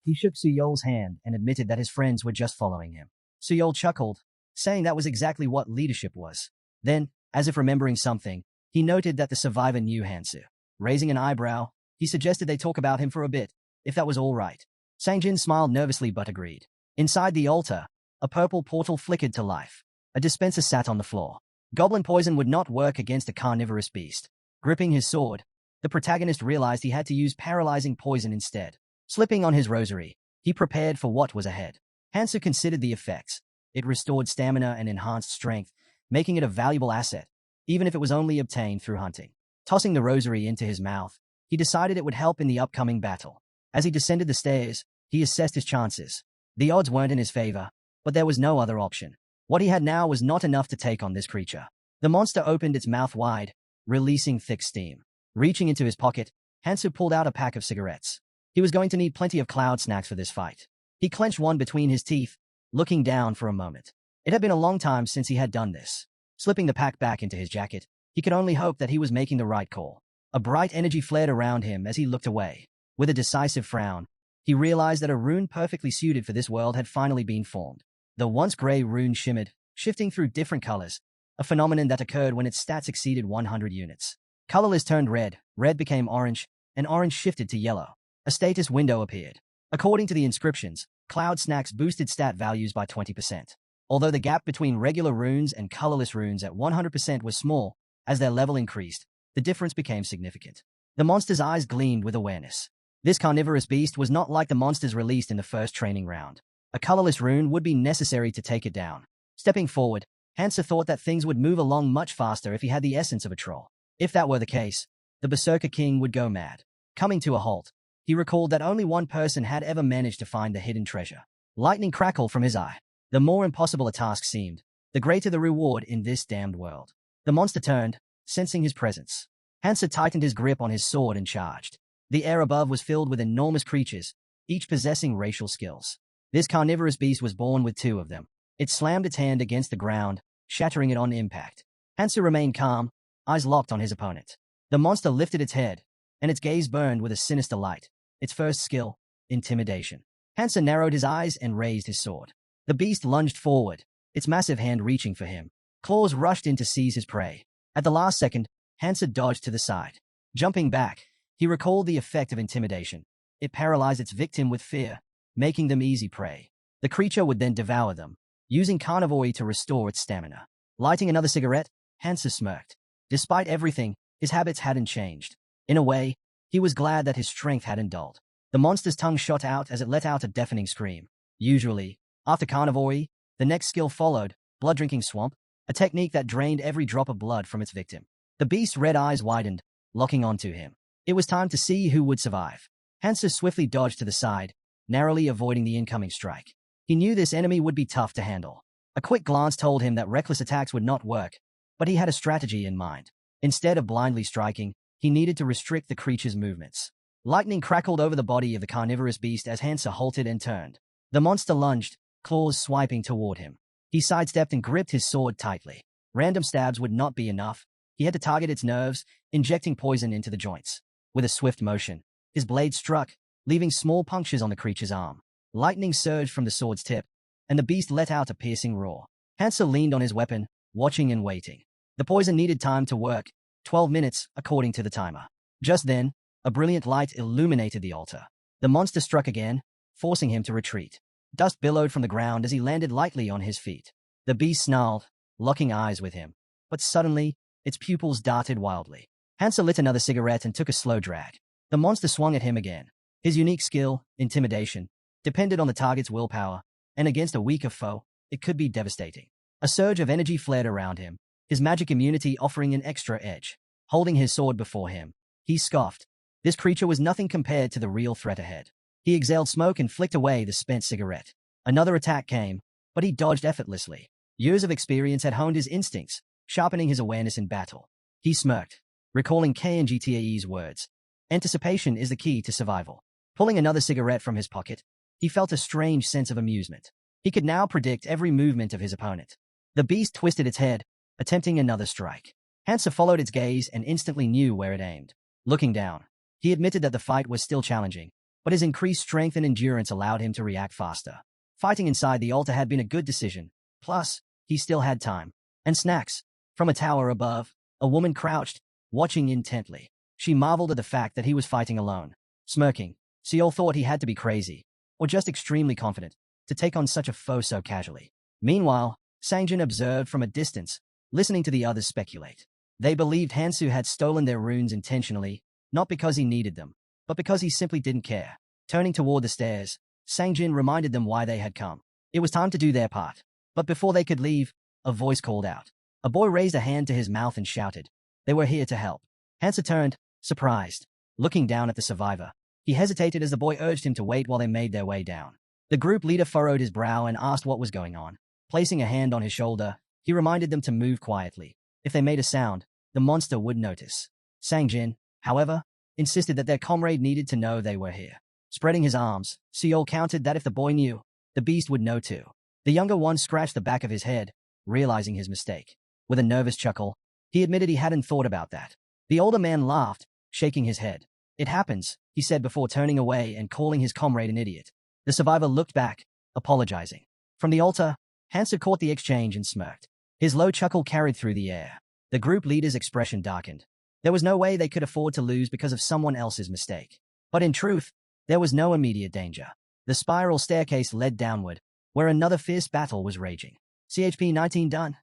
He shook Suyol's hand and admitted that his friends were just following him. Suyol chuckled, saying that was exactly what leadership was. Then, as if remembering something, he noted that the survivor knew Hansu. Raising an eyebrow, he suggested they talk about him for a bit, if that was all right. Sangjin smiled nervously but agreed. Inside the altar, a purple portal flickered to life. A dispenser sat on the floor. Goblin poison would not work against a carnivorous beast. Gripping his sword, the protagonist realized he had to use paralyzing poison instead. Slipping on his rosary, he prepared for what was ahead. Hansu considered the effects. It restored stamina and enhanced strength, making it a valuable asset, even if it was only obtained through hunting. Tossing the rosary into his mouth, he decided it would help in the upcoming battle. As he descended the stairs, he assessed his chances. The odds weren't in his favor, but there was no other option. What he had now was not enough to take on this creature. The monster opened its mouth wide, releasing thick steam. Reaching into his pocket, Hansu pulled out a pack of cigarettes. He was going to need plenty of cloud snacks for this fight. He clenched one between his teeth, looking down for a moment. It had been a long time since he had done this. Slipping the pack back into his jacket, he could only hope that he was making the right call. A bright energy flared around him as he looked away. With a decisive frown, he realized that a rune perfectly suited for this world had finally been formed. The once gray rune shimmered, shifting through different colors, a phenomenon that occurred when its stats exceeded 100 units. Colorless turned red, red became orange, and orange shifted to yellow. A status window appeared. According to the inscriptions, cloud snacks boosted stat values by 20%. Although the gap between regular runes and colorless runes at 100% was small, as their level increased, the difference became significant. The monster's eyes gleamed with awareness. This carnivorous beast was not like the monsters released in the first training round. A colorless rune would be necessary to take it down. Stepping forward, Hansa thought that things would move along much faster if he had the essence of a troll. If that were the case, the Berserker King would go mad. Coming to a halt, he recalled that only one person had ever managed to find the hidden treasure. Lightning crackled from his eye. The more impossible a task seemed, the greater the reward in this damned world. The monster turned, sensing his presence. Hansa tightened his grip on his sword and charged. The air above was filled with enormous creatures, each possessing racial skills. This carnivorous beast was born with two of them. It slammed its hand against the ground, shattering it on impact. Hansa remained calm, eyes locked on his opponent. The monster lifted its head, and its gaze burned with a sinister light. Its first skill, intimidation. Hansa narrowed his eyes and raised his sword. The beast lunged forward, its massive hand reaching for him. Claws rushed in to seize his prey. At the last second, Hansa dodged to the side. Jumping back, he recalled the effect of intimidation. It paralyzed its victim with fear, making them easy prey. The creature would then devour them, using carnivory to restore its stamina. Lighting another cigarette, Hansa smirked. Despite everything, his habits hadn't changed. In a way, he was glad that his strength hadn't dulled. The monster's tongue shot out as it let out a deafening scream. Usually, after carnivory, the next skill followed, blood-drinking swamp, a technique that drained every drop of blood from its victim. The beast's red eyes widened, locking onto him. It was time to see who would survive. Hansa swiftly dodged to the side, narrowly avoiding the incoming strike. He knew this enemy would be tough to handle. A quick glance told him that reckless attacks would not work, but he had a strategy in mind. Instead of blindly striking, he needed to restrict the creature's movements. Lightning crackled over the body of the carnivorous beast as Hansa halted and turned. The monster lunged, claws swiping toward him. He sidestepped and gripped his sword tightly. Random stabs would not be enough. He had to target its nerves, injecting poison into the joints. With a swift motion, his blade struck, leaving small punctures on the creature's arm. Lightning surged from the sword's tip, and the beast let out a piercing roar. Hansa leaned on his weapon, watching and waiting. The poison needed time to work, 12 minutes, according to the timer. Just then, a brilliant light illuminated the altar. The monster struck again, forcing him to retreat. Dust billowed from the ground as he landed lightly on his feet. The beast snarled, locking eyes with him. But suddenly, its pupils darted wildly. Hansa lit another cigarette and took a slow drag. The monster swung at him again. His unique skill, intimidation, depended on the target's willpower, and against a weaker foe, it could be devastating. A surge of energy flared around him, his magic immunity offering an extra edge. Holding his sword before him, he scoffed. This creature was nothing compared to the real threat ahead. He exhaled smoke and flicked away the spent cigarette. Another attack came, but he dodged effortlessly. Years of experience had honed his instincts, sharpening his awareness in battle. He smirked, recalling KNGTAE's words. Anticipation is the key to survival. Pulling another cigarette from his pocket, he felt a strange sense of amusement. He could now predict every movement of his opponent. The beast twisted its head, attempting another strike. Hansa followed its gaze and instantly knew where it aimed. Looking down, he admitted that the fight was still challenging, but his increased strength and endurance allowed him to react faster. Fighting inside the altar had been a good decision. Plus, he still had time. And snacks. From a tower above, a woman crouched, watching intently. She marveled at the fact that he was fighting alone. Smirking, Seol thought he had to be crazy, or just extremely confident, to take on such a foe so casually. Meanwhile, Sangjin observed from a distance, listening to the others speculate. They believed Hansu had stolen their runes intentionally, not because he needed them, but because he simply didn't care. Turning toward the stairs, Sangjin reminded them why they had come. It was time to do their part. But before they could leave, a voice called out. A boy raised a hand to his mouth and shouted. They were here to help. Hansa turned, surprised. Looking down at the survivor, he hesitated as the boy urged him to wait while they made their way down. The group leader furrowed his brow and asked what was going on. Placing a hand on his shoulder, he reminded them to move quietly. If they made a sound, the monster would notice. Sangjin, however, insisted that their comrade needed to know they were here. Spreading his arms, Seol countered that if the boy knew, the beast would know too. The younger one scratched the back of his head, realizing his mistake. With a nervous chuckle, he admitted he hadn't thought about that. The older man laughed, shaking his head. It happens, he said before turning away and calling his comrade an idiot. The survivor looked back, apologizing. From the altar, Hansa caught the exchange and smirked. His low chuckle carried through the air. The group leader's expression darkened. There was no way they could afford to lose because of someone else's mistake. But in truth, there was no immediate danger. The spiral staircase led downward, where another fierce battle was raging. CHP 19 done.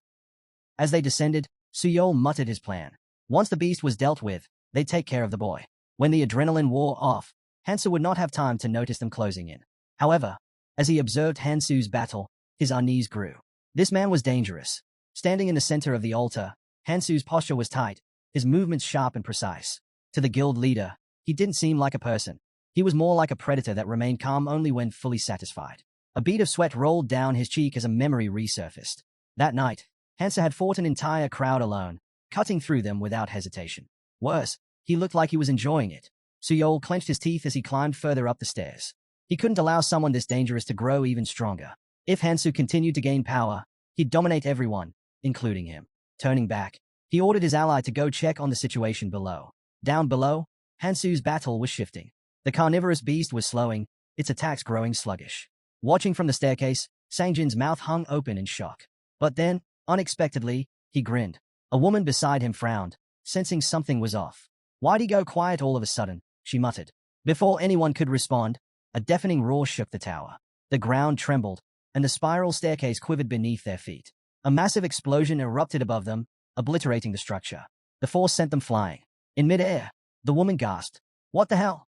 As they descended, Suyol muttered his plan. Once the beast was dealt with, they'd take care of the boy. When the adrenaline wore off, Hansu would not have time to notice them closing in. However, as he observed Hansu's battle, his unease grew. This man was dangerous. Standing in the center of the altar, Hansu's posture was tight, his movements sharp and precise. To the guild leader, he didn't seem like a person. He was more like a predator that remained calm only when fully satisfied. A bead of sweat rolled down his cheek as a memory resurfaced. That night, Hansa had fought an entire crowd alone, cutting through them without hesitation. Worse, he looked like he was enjoying it. Suyol clenched his teeth as he climbed further up the stairs. He couldn't allow someone this dangerous to grow even stronger. If Hansu continued to gain power, he'd dominate everyone, including him. Turning back, he ordered his ally to go check on the situation below. Down below, Hansu's battle was shifting. The carnivorous beast was slowing, its attacks growing sluggish. Watching from the staircase, Sangjin's mouth hung open in shock. But then, unexpectedly, he grinned. A woman beside him frowned, sensing something was off. Why'd he go quiet all of a sudden? She muttered. Before anyone could respond, a deafening roar shook the tower. The ground trembled, and the spiral staircase quivered beneath their feet. A massive explosion erupted above them, obliterating the structure. The force sent them flying. In midair, the woman gasped. What the hell?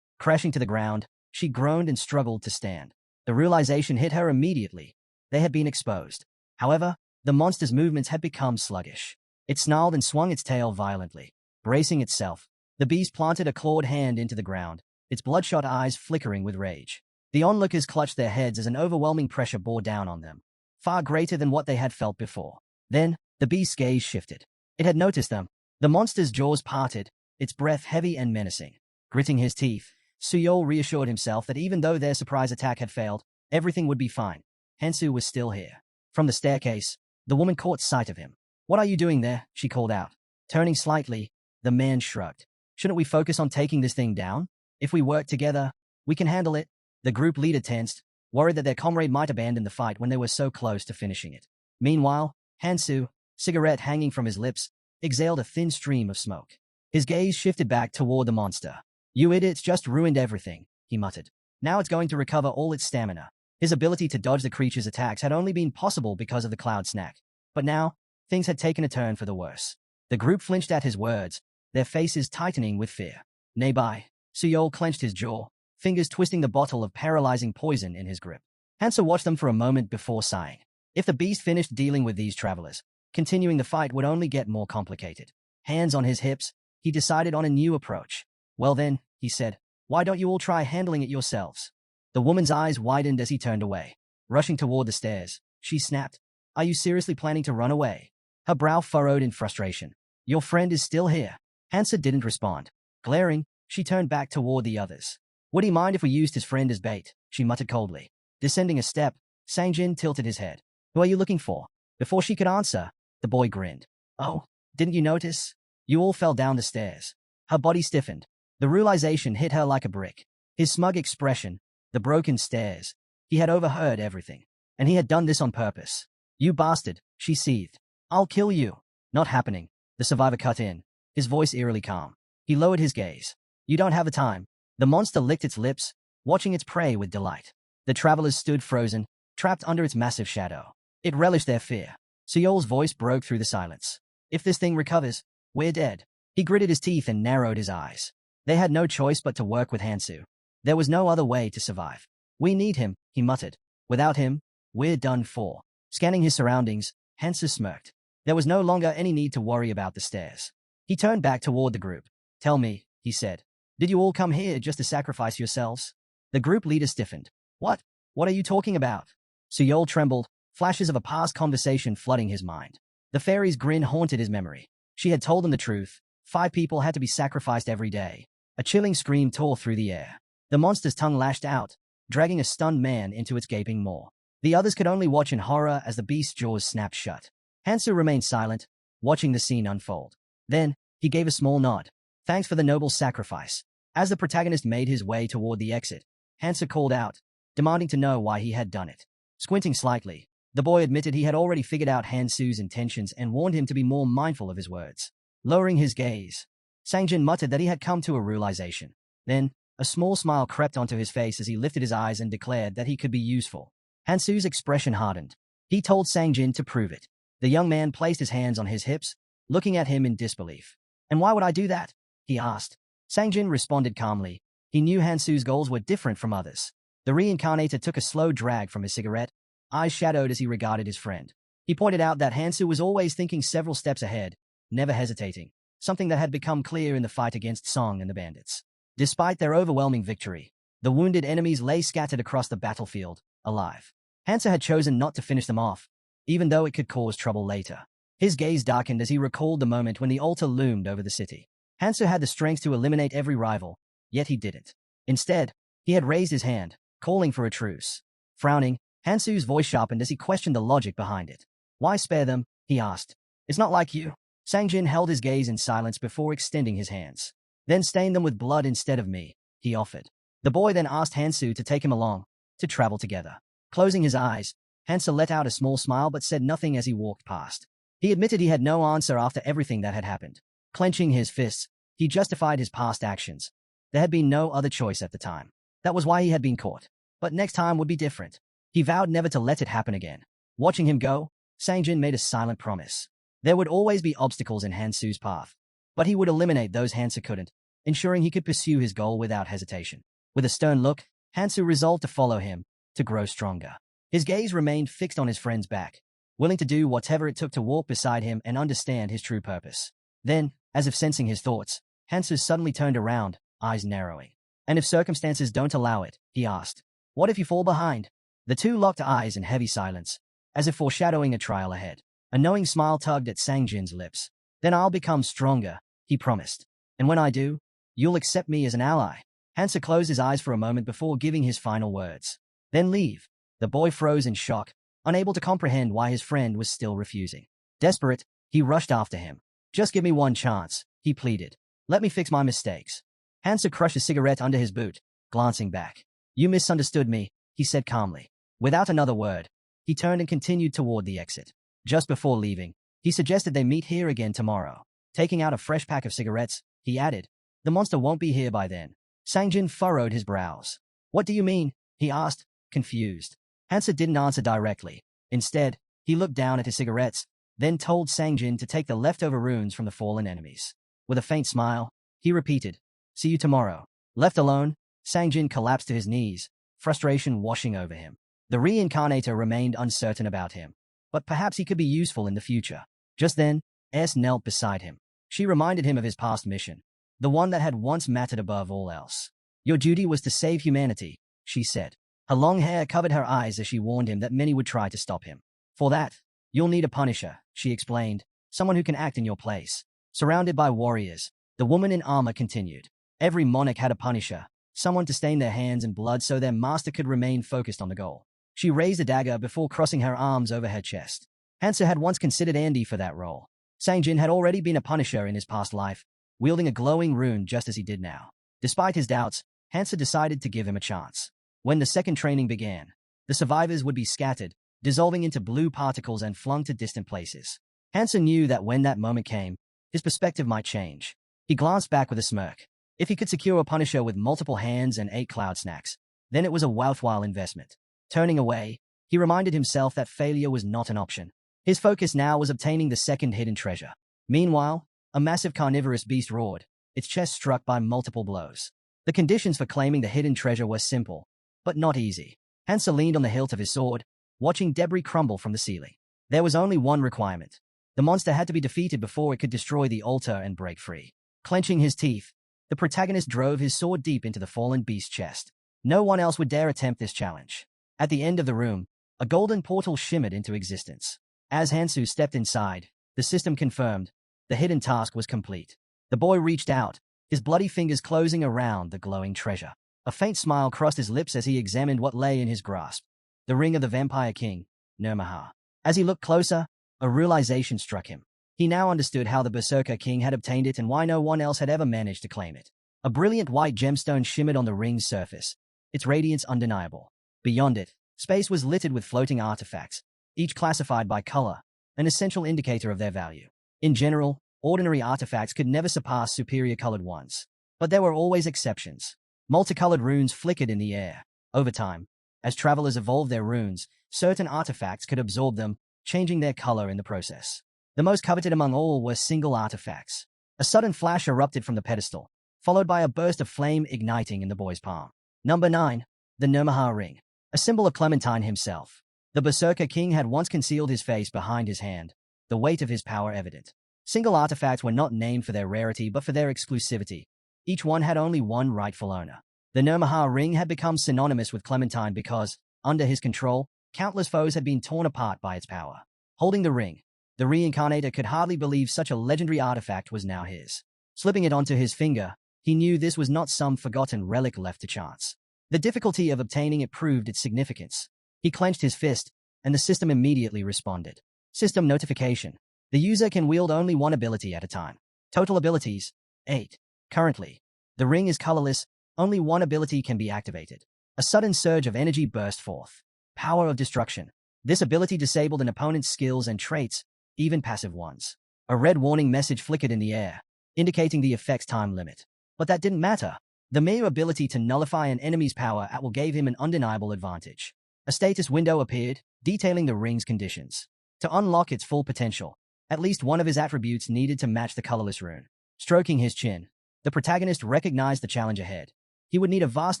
Crashing to the ground, she groaned and struggled to stand. The realization hit her immediately. They had been exposed. However, the monster's movements had become sluggish. It snarled and swung its tail violently. Bracing itself, the beast planted a clawed hand into the ground, its bloodshot eyes flickering with rage. The onlookers clutched their heads as an overwhelming pressure bore down on them, far greater than what they had felt before. Then, the beast's gaze shifted. It had noticed them. The monster's jaws parted, its breath heavy and menacing. Gritting his teeth, Suyol reassured himself that even though their surprise attack had failed, everything would be fine. Hansu was still here. From the staircase, the woman caught sight of him. What are you doing there? She called out. Turning slightly, the man shrugged. Shouldn't we focus on taking this thing down? If we work together, we can handle it. The group leader tensed, worried that their comrade might abandon the fight when they were so close to finishing it. Meanwhile, Hansu, cigarette hanging from his lips, exhaled a thin stream of smoke. His gaze shifted back toward the monster. You idiots just ruined everything, he muttered. Now it's going to recover all its stamina. His ability to dodge the creature's attacks had only been possible because of the cloud snack. But now, things had taken a turn for the worse. The group flinched at his words, their faces tightening with fear. Nearby, Suyol clenched his jaw, fingers twisting the bottle of paralyzing poison in his grip. Hansa watched them for a moment before sighing. If the beast finished dealing with these travelers, continuing the fight would only get more complicated. Hands on his hips, he decided on a new approach. Well then, he said, why don't you all try handling it yourselves? The woman's eyes widened as he turned away. Rushing toward the stairs, she snapped, are you seriously planning to run away? Her brow furrowed in frustration. Your friend is still here. Hansa didn't respond. Glaring, she turned back toward the others. Would he mind if we used his friend as bait? She muttered coldly. Descending a step, Sangjin tilted his head. Who are you looking for? Before she could answer, the boy grinned. Oh, didn't you notice? You all fell down the stairs. Her body stiffened. The realization hit her like a brick. His smug expression, the broken stares. He had overheard everything. And he had done this on purpose. You bastard, she seethed. I'll kill you. Not happening. The survivor cut in, his voice eerily calm. He lowered his gaze. You don't have the time. The monster licked its lips, watching its prey with delight. The travelers stood frozen, trapped under its massive shadow. It relished their fear. Seol's voice broke through the silence. If this thing recovers, we're dead. He gritted his teeth and narrowed his eyes. They had no choice but to work with Hansu. There was no other way to survive. We need him, he muttered. Without him, we're done for. Scanning his surroundings, Hansu smirked. There was no longer any need to worry about the stairs. He turned back toward the group. Tell me, he said. Did you all come here just to sacrifice yourselves? The group leader stiffened. What? What are you talking about? Seol trembled, flashes of a past conversation flooding his mind. The fairy's grin haunted his memory. She had told him the truth. 5 people had to be sacrificed every day. A chilling scream tore through the air. The monster's tongue lashed out, dragging a stunned man into its gaping maw. The others could only watch in horror as the beast's jaws snapped shut. Hansu remained silent, watching the scene unfold. Then, he gave a small nod. Thanks for the noble sacrifice. As the protagonist made his way toward the exit, Hansu called out, demanding to know why he had done it. Squinting slightly, the boy admitted he had already figured out Hansu's intentions and warned him to be more mindful of his words. Lowering his gaze, Sangjin muttered that he had come to a realization. Then, a small smile crept onto his face as he lifted his eyes and declared that he could be useful. Hansu's expression hardened. He told Sangjin to prove it. The young man placed his hands on his hips, looking at him in disbelief. And why would I do that? He asked. Sangjin responded calmly. He knew Hansu's goals were different from others. The Reincarnator took a slow drag from his cigarette, eyes shadowed as he regarded his friend. He pointed out that Hansu was always thinking several steps ahead, never hesitating, something that had become clear in the fight against Song and the bandits. Despite their overwhelming victory, the wounded enemies lay scattered across the battlefield, alive. Hansu had chosen not to finish them off, even though it could cause trouble later. His gaze darkened as he recalled the moment when the altar loomed over the city. Hansu had the strength to eliminate every rival, yet he didn't. Instead, he had raised his hand, calling for a truce. Frowning, Hansu's voice sharpened as he questioned the logic behind it. Why spare them? He asked. It's not like you. Sangjin held his gaze in silence before extending his hands. Then stain them with blood instead of me, he offered. The boy then asked Hansu to take him along, to travel together. Closing his eyes, Hansu let out a small smile but said nothing as he walked past. He admitted he had no answer after everything that had happened. Clenching his fists, he justified his past actions. There had been no other choice at the time. That was why he had been caught. But next time would be different. He vowed never to let it happen again. Watching him go, Sangjin made a silent promise. There would always be obstacles in Hansu's path, but he would eliminate those Hansu couldn't, ensuring he could pursue his goal without hesitation. With a stern look, Hansu resolved to follow him, to grow stronger. His gaze remained fixed on his friend's back, willing to do whatever it took to walk beside him and understand his true purpose. Then, as if sensing his thoughts, Hansu suddenly turned around, eyes narrowing. And if circumstances don't allow it, he asked, what if you fall behind? The two locked eyes in heavy silence, as if foreshadowing a trial ahead. A knowing smile tugged at Sangjin's lips. Then I'll become stronger, he promised. And when I do, you'll accept me as an ally. Hansu closed his eyes for a moment before giving his final words. Then leave. The boy froze in shock, unable to comprehend why his friend was still refusing. Desperate, he rushed after him. Just give me one chance, he pleaded. Let me fix my mistakes. Hansu crushed a cigarette under his boot, glancing back. You misunderstood me, he said calmly. Without another word, he turned and continued toward the exit. Just before leaving, he suggested they meet here again tomorrow. Taking out a fresh pack of cigarettes, he added, the monster won't be here by then. Sangjin furrowed his brows. What do you mean? He asked, confused. Hansu didn't answer directly. Instead, he looked down at his cigarettes, then told Sangjin to take the leftover runes from the fallen enemies. With a faint smile, he repeated, see you tomorrow. Left alone, Sang-jin collapsed to his knees, frustration washing over him. The Reincarnator remained uncertain about him, but perhaps he could be useful in the future. Just then, S knelt beside him. She reminded him of his past mission, the one that had once mattered above all else. Your duty was to save humanity, she said. Her long hair covered her eyes as she warned him that many would try to stop him. For that, you'll need a punisher, she explained, someone who can act in your place. Surrounded by warriors, the woman in armor continued. Every monarch had a punisher, someone to stain their hands in blood so their master could remain focused on the goal. She raised a dagger before crossing her arms over her chest. Hansa had once considered Andy for that role. Sang-jin had already been a punisher in his past life, wielding a glowing rune just as he did now. Despite his doubts, Hansa decided to give him a chance. When the second training began, the survivors would be scattered, dissolving into blue particles and flung to distant places. Hansa knew that when that moment came, his perspective might change. He glanced back with a smirk. If he could secure a punisher with multiple hands and 8 cloud snacks, then it was a worthwhile investment. Turning away, he reminded himself that failure was not an option. His focus now was obtaining the second hidden treasure. Meanwhile, a massive carnivorous beast roared, its chest struck by multiple blows. The conditions for claiming the hidden treasure were simple, but not easy. Hansa leaned on the hilt of his sword, watching debris crumble from the ceiling. There was only one requirement. The monster had to be defeated before it could destroy the altar and break free. Clenching his teeth, the protagonist drove his sword deep into the fallen beast's chest. No one else would dare attempt this challenge. At the end of the room, a golden portal shimmered into existence. As Hansu stepped inside, the system confirmed the hidden task was complete. The boy reached out, his bloody fingers closing around the glowing treasure. A faint smile crossed his lips as he examined what lay in his grasp. The ring of the Vampire King, Manhwa. As he looked closer, a realization struck him. He now understood how the Berserker King had obtained it and why no one else had ever managed to claim it. A brilliant white gemstone shimmered on the ring's surface, its radiance undeniable. Beyond it, space was littered with floating artifacts, each classified by color, an essential indicator of their value. In general, ordinary artifacts could never surpass superior-colored ones. But there were always exceptions. Multicolored runes flickered in the air. Over time, as travelers evolved their runes, certain artifacts could absorb them, changing their color in the process. The most coveted among all were single artifacts. A sudden flash erupted from the pedestal, followed by a burst of flame igniting in the boy's palm. Number 9. The Manhua ring. A symbol of Clementine himself. The Berserker King had once concealed his face behind his hand, the weight of his power evident. Single artifacts were not named for their rarity but for their exclusivity. Each one had only one rightful owner. The Manhua ring had become synonymous with Clementine because, under his control, countless foes had been torn apart by its power. Holding the ring, the Reincarnator could hardly believe such a legendary artifact was now his. Slipping it onto his finger, he knew this was not some forgotten relic left to chance. The difficulty of obtaining it proved its significance. He clenched his fist, and the system immediately responded. System notification. The user can wield only one ability at a time. Total abilities, 8. Currently, the ring is colorless, only one ability can be activated. A sudden surge of energy burst forth. Power of destruction. This ability disabled an opponent's skills and traits, even passive ones. A red warning message flickered in the air, indicating the effect's time limit. But that didn't matter. The mere ability to nullify an enemy's power at will gave him an undeniable advantage. A status window appeared, detailing the ring's conditions. To unlock its full potential, at least one of his attributes needed to match the colorless rune. Stroking his chin, the protagonist recognized the challenge ahead. He would need a vast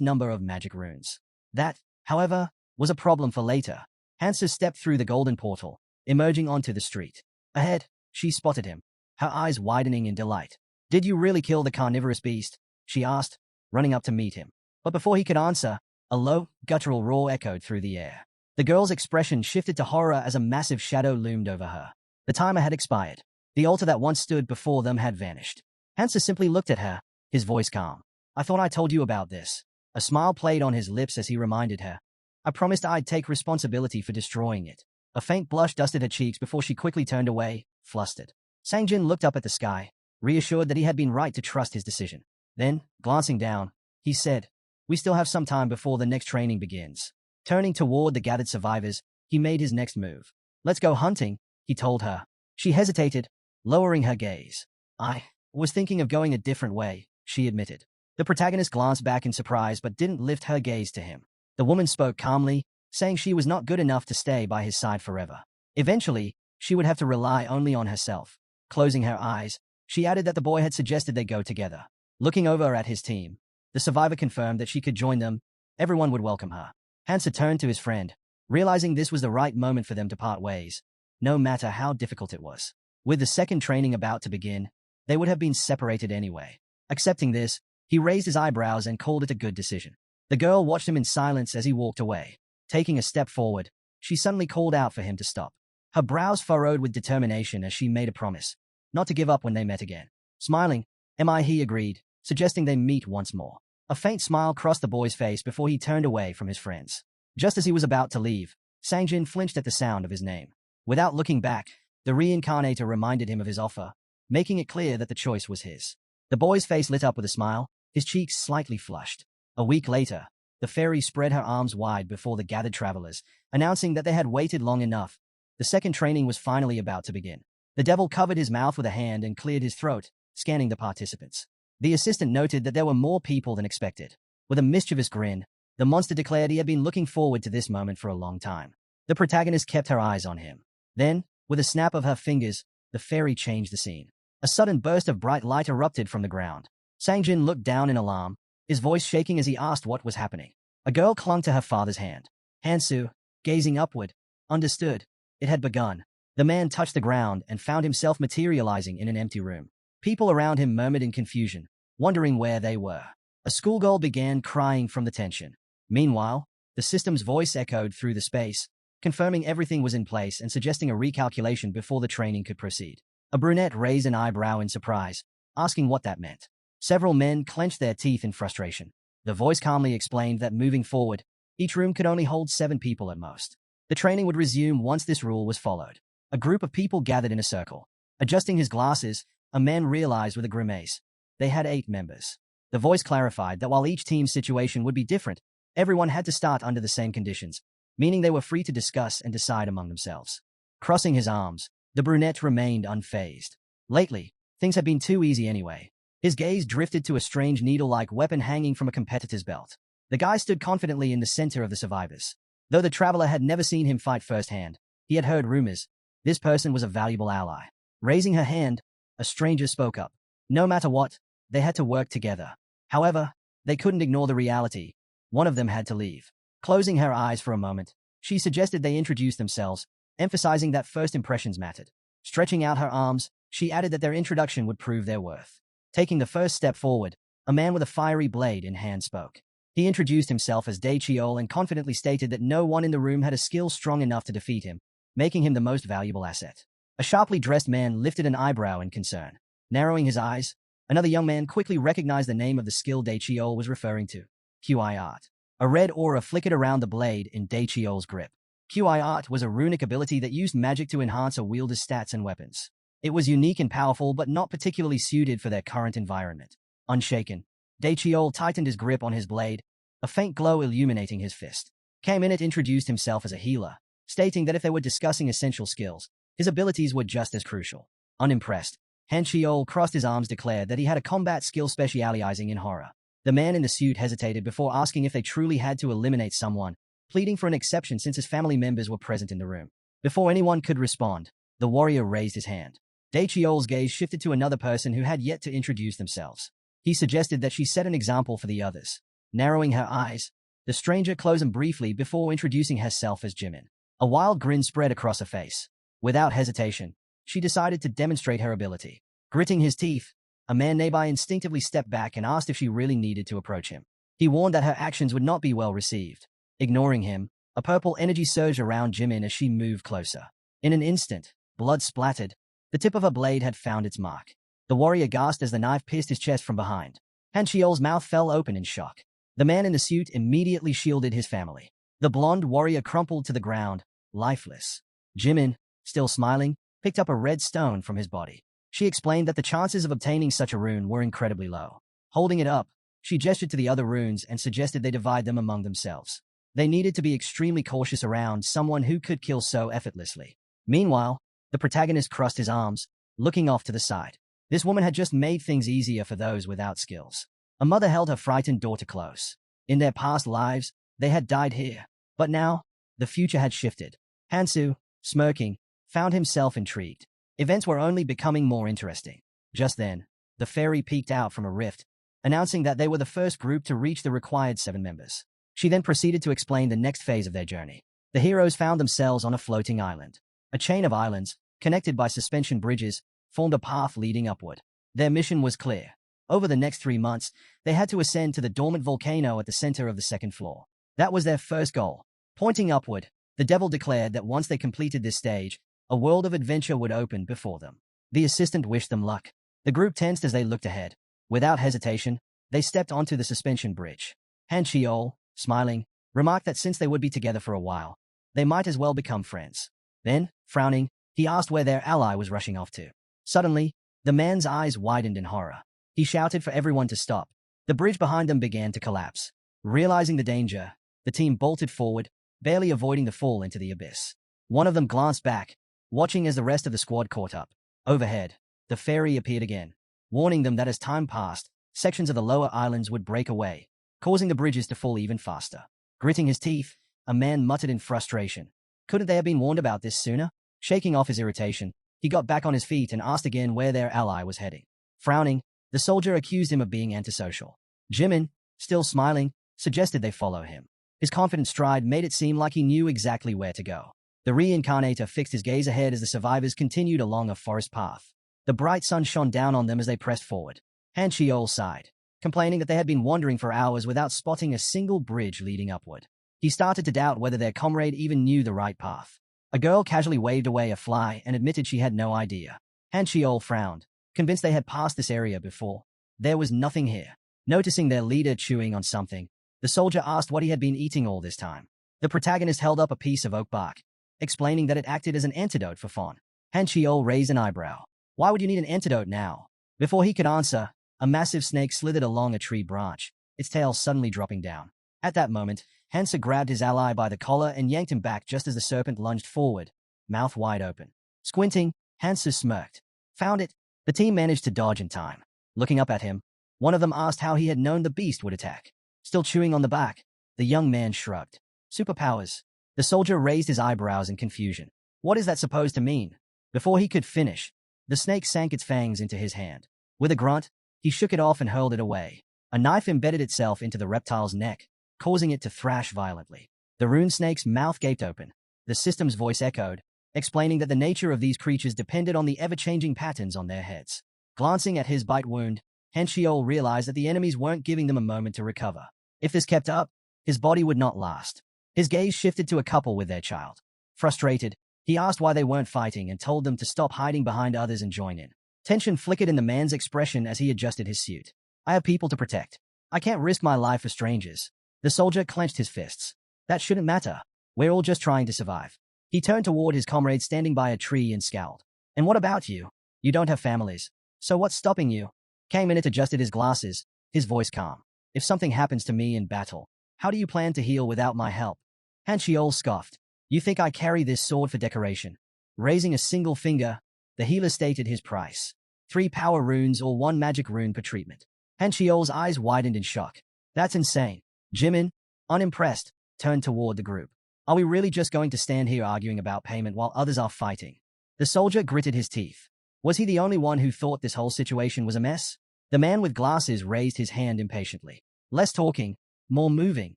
number of magic runes. That, however, was a problem for later. Hansa stepped through the golden portal, emerging onto the street. Ahead, she spotted him, her eyes widening in delight. Did you really kill the carnivorous beast? She asked, running up to meet him. But before he could answer, a low, guttural roar echoed through the air. The girl's expression shifted to horror as a massive shadow loomed over her. The timer had expired. The altar that once stood before them had vanished. Hansa simply looked at her, his voice calm. I thought I told you about this. A smile played on his lips as he reminded her. I promised I'd take responsibility for destroying it. A faint blush dusted her cheeks before she quickly turned away, flustered. Sang-jin looked up at the sky, reassured that he had been right to trust his decision. Then, glancing down, he said, We still have some time before the next training begins. Turning toward the gathered survivors, he made his next move. Let's go hunting, he told her. She hesitated, lowering her gaze. I was thinking of going a different way, she admitted. The protagonist glanced back in surprise but didn't lift her gaze to him. The woman spoke calmly, saying she was not good enough to stay by his side forever. Eventually, she would have to rely only on herself. Closing her eyes, she added that the boy had suggested they go together. Looking over at his team, The survivor confirmed that she could join them. Everyone would welcome her. Hansa turned to his friend, realizing this was the right moment for them to part ways, no matter how difficult it was. With the second training about to begin, they would have been separated anyway. Accepting this, he raised his eyebrows and called it a good decision. The girl watched him in silence as he walked away. Taking a step forward, she suddenly called out for him to stop. Her brows furrowed with determination as she made a promise, not to give up when they met again. Smiling, he agreed, suggesting they meet once more. A faint smile crossed the boy's face before he turned away from his friends. Just as he was about to leave, Sangjin flinched at the sound of his name. Without looking back, the Reincarnator reminded him of his offer, making it clear that the choice was his. The boy's face lit up with a smile, his cheeks slightly flushed. A week later, the fairy spread her arms wide before the gathered travelers, announcing that they had waited long enough. The second training was finally about to begin. The devil covered his mouth with a hand and cleared his throat, scanning the participants. The assistant noted that there were more people than expected. With a mischievous grin, the monster declared he had been looking forward to this moment for a long time. The protagonist kept her eyes on him. Then, with a snap of her fingers, the fairy changed the scene. A sudden burst of bright light erupted from the ground. Sangjin looked down in alarm, his voice shaking as he asked what was happening. A girl clung to her father's hand. Hansu, gazing upward, understood. It had begun. The man touched the ground and found himself materializing in an empty room. People around him murmured in confusion, wondering where they were. A schoolgirl began crying from the tension. Meanwhile, the system's voice echoed through the space, confirming everything was in place and suggesting a recalculation before the training could proceed. A brunette raised an eyebrow in surprise, asking what that meant. Several men clenched their teeth in frustration. The voice calmly explained that moving forward, each room could only hold 7 people at most. The training would resume once this rule was followed. A group of people gathered in a circle. Adjusting his glasses, a man realized with a grimace. They had 8 members. The voice clarified that while each team's situation would be different, everyone had to start under the same conditions, meaning they were free to discuss and decide among themselves. Crossing his arms, the brunette remained unfazed. Lately, things had been too easy anyway. His gaze drifted to a strange needle-like weapon hanging from a competitor's belt. The guy stood confidently in the center of the survivors. Though the traveler had never seen him fight firsthand, he had heard rumors. This person was a valuable ally. Raising her hand, a stranger spoke up. No matter what, they had to work together. However, they couldn't ignore the reality. One of them had to leave. Closing her eyes for a moment, she suggested they introduce themselves, emphasizing that first impressions mattered. Stretching out her arms, she added that their introduction would prove their worth. Taking the first step forward, a man with a fiery blade in hand spoke. He introduced himself as Daichiol and confidently stated that no one in the room had a skill strong enough to defeat him, making him the most valuable asset. A sharply dressed man lifted an eyebrow in concern. Narrowing his eyes, another young man quickly recognized the name of the skill Daichiol was referring to. QI Art. A red aura flickered around the blade in Daichiol's grip. QI Art was a runic ability that used magic to enhance a wielder's stats and weapons. It was unique and powerful but not particularly suited for their current environment. Unshaken, Daichiol tightened his grip on his blade, a faint glow illuminating his fist. Kaminit introduced himself as a healer, stating that if they were discussing essential skills, his abilities were just as crucial. Unimpressed, Hanchiol crossed his arms declared that he had a combat skill specializing in horror. The man in the suit hesitated before asking if they truly had to eliminate someone, pleading for an exception since his family members were present in the room. Before anyone could respond, the warrior raised his hand. Daichiol's gaze shifted to another person who had yet to introduce themselves. He suggested that she set an example for the others. Narrowing her eyes, the stranger closed them briefly before introducing herself as Jimin. A wild grin spread across her face. Without hesitation, she decided to demonstrate her ability. Gritting his teeth, a man nearby instinctively stepped back and asked if she really needed to approach him. He warned that her actions would not be well received. Ignoring him, a purple energy surged around Jimin as she moved closer. In an instant, blood splattered. The tip of her blade had found its mark. The warrior gasped as the knife pierced his chest from behind. Hanchiol's mouth fell open in shock. The man in the suit immediately shielded his family. The blonde warrior crumpled to the ground, lifeless. Jimin, still smiling, picked up a red stone from his body. She explained that the chances of obtaining such a rune were incredibly low. Holding it up, she gestured to the other runes and suggested they divide them among themselves. They needed to be extremely cautious around someone who could kill so effortlessly. Meanwhile, the protagonist crossed his arms, looking off to the side. This woman had just made things easier for those without skills. A mother held her frightened daughter close. In their past lives, they had died here. But now, the future had shifted. Hansu, smirking, found himself intrigued. Events were only becoming more interesting. Just then, the fairy peeked out from a rift, announcing that they were the first group to reach the required 7 members. She then proceeded to explain the next phase of their journey. The heroes found themselves on a floating island. A chain of islands, connected by suspension bridges, formed a path leading upward. Their mission was clear. Over the next 3 months, they had to ascend to the dormant volcano at the center of the second floor. That was their first goal. Pointing upward, the devil declared that once they completed this stage, a world of adventure would open before them. The assistant wished them luck. The group tensed as they looked ahead. Without hesitation, they stepped onto the suspension bridge. Han Chiol, smiling, remarked that since they would be together for a while, they might as well become friends. Then, frowning, he asked where their ally was rushing off to. Suddenly, the man's eyes widened in horror. He shouted for everyone to stop. The bridge behind them began to collapse. Realizing the danger, the team bolted forward, barely avoiding the fall into the abyss. One of them glanced back, watching as the rest of the squad caught up. Overhead, the fairy appeared again, warning them that as time passed, sections of the lower islands would break away, causing the bridges to fall even faster. Gritting his teeth, a man muttered in frustration. Couldn't they have been warned about this sooner? Shaking off his irritation, he got back on his feet and asked again where their ally was heading. Frowning, the soldier accused him of being antisocial. Jimin, still smiling, suggested they follow him. His confident stride made it seem like he knew exactly where to go. The Reincarnator fixed his gaze ahead as the survivors continued along a forest path. The bright sun shone down on them as they pressed forward. Han Chiol sighed, complaining that they had been wandering for hours without spotting a single bridge leading upward. He started to doubt whether their comrade even knew the right path. A girl casually waved away a fly and admitted she had no idea. Han Chiol frowned, convinced they had passed this area before. There was nothing here. Noticing their leader chewing on something, the soldier asked what he had been eating all this time. The protagonist held up a piece of oak bark, explaining that it acted as an antidote for Fawn. Han Chiol raised an eyebrow. Why would you need an antidote now? Before he could answer, a massive snake slithered along a tree branch, its tail suddenly dropping down. At that moment, Hansa grabbed his ally by the collar and yanked him back just as the serpent lunged forward, mouth wide open. Squinting, Hansa smirked. Found it. The team managed to dodge in time. Looking up at him, one of them asked how he had known the beast would attack. Still chewing on the bark, the young man shrugged. Superpowers. The soldier raised his eyebrows in confusion. What is that supposed to mean? Before he could finish, the snake sank its fangs into his hand. With a grunt, he shook it off and hurled it away. A knife embedded itself into the reptile's neck, causing it to thrash violently. The rune snake's mouth gaped open. The system's voice echoed, explaining that the nature of these creatures depended on the ever-changing patterns on their heads. Glancing at his bite wound, Han Chiol realized that the enemies weren't giving them a moment to recover. If this kept up, his body would not last. His gaze shifted to a couple with their child. Frustrated, he asked why they weren't fighting and told them to stop hiding behind others and join in. Tension flickered in the man's expression as he adjusted his suit. I have people to protect. I can't risk my life for strangers. The soldier clenched his fists. That shouldn't matter. We're all just trying to survive. He turned toward his comrade standing by a tree and scowled. And what about you? You don't have families. So what's stopping you? Kang-minute adjusted his glasses, his voice calm. If something happens to me in battle, how do you plan to heal without my help? Han Chiol scoffed. You think I carry this sword for decoration? Raising a single finger, the healer stated his price. 3 power runes or 1 magic rune per treatment. Han Chiol's eyes widened in shock. That's insane. Jimin, unimpressed, turned toward the group. Are we really just going to stand here arguing about payment while others are fighting? The soldier gritted his teeth. Was he the only one who thought this whole situation was a mess? The man with glasses raised his hand impatiently. Less talking, more moving.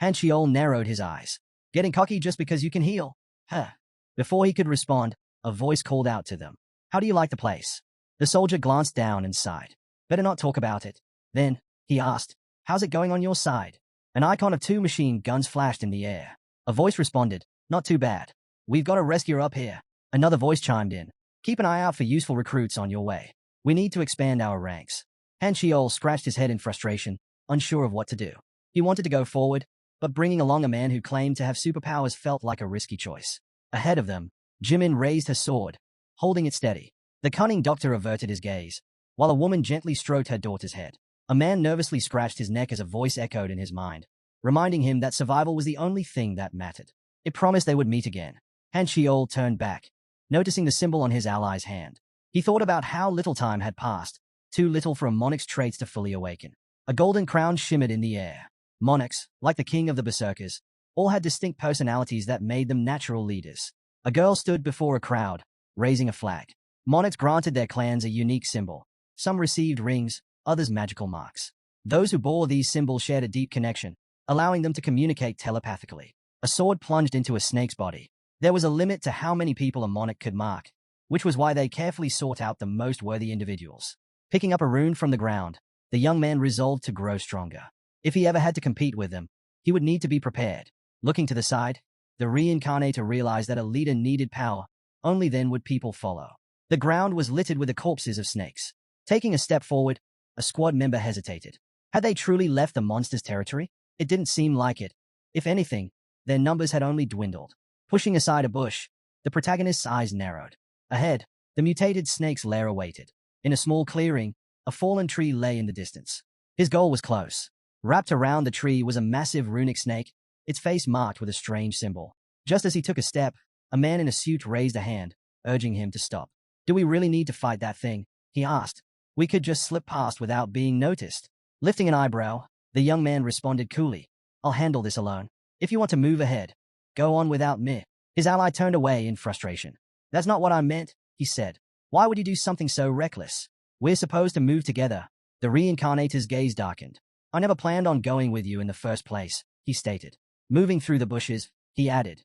Han Chiol narrowed his eyes. Getting cocky just because you can heal? Huh. Before he could respond, a voice called out to them. How do you like the place? The soldier glanced down and sighed. Better not talk about it. Then, he asked, how's it going on your side? An icon of 2 machine guns flashed in the air. A voice responded, not too bad. We've got a rescuer up here. Another voice chimed in. Keep an eye out for useful recruits on your way. We need to expand our ranks. Han Chiol scratched his head in frustration, unsure of what to do. He wanted to go forward, but bringing along a man who claimed to have superpowers felt like a risky choice. Ahead of them, Jimin raised her sword, holding it steady. The cunning doctor averted his gaze, while a woman gently stroked her daughter's head. A man nervously scratched his neck as a voice echoed in his mind, reminding him that survival was the only thing that mattered. It promised they would meet again. Han Chiol turned back, noticing the symbol on his ally's hand. He thought about how little time had passed, too little for a monarch's traits to fully awaken. A golden crown shimmered in the air. Monarchs, like the king of the berserkers, all had distinct personalities that made them natural leaders. A girl stood before a crowd, raising a flag. Monarchs granted their clans a unique symbol. Some received rings, others magical marks. Those who bore these symbols shared a deep connection, allowing them to communicate telepathically. A sword plunged into a snake's body. There was a limit to how many people a monarch could mark, which was why they carefully sought out the most worthy individuals. Picking up a rune from the ground, the young man resolved to grow stronger. If he ever had to compete with them, he would need to be prepared. Looking to the side, the Reincarnator realized that a leader needed power. Only then would people follow. The ground was littered with the corpses of snakes. Taking a step forward, a squad member hesitated. Had they truly left the monster's territory? It didn't seem like it. If anything, their numbers had only dwindled. Pushing aside a bush, the protagonist's eyes narrowed. Ahead, the mutated snake's lair awaited. In a small clearing, a fallen tree lay in the distance. His goal was close. Wrapped around the tree was a massive runic snake, its face marked with a strange symbol. Just as he took a step, a man in a suit raised a hand, urging him to stop. "Do we really need to fight that thing?" he asked. "We could just slip past without being noticed." Lifting an eyebrow, the young man responded coolly, "I'll handle this alone. If you want to move ahead, go on without me." His ally turned away in frustration. "That's not what I meant," he said. "Why would you do something so reckless? We're supposed to move together." The Reincarnator's gaze darkened. "I never planned on going with you in the first place," he stated. Moving through the bushes, he added,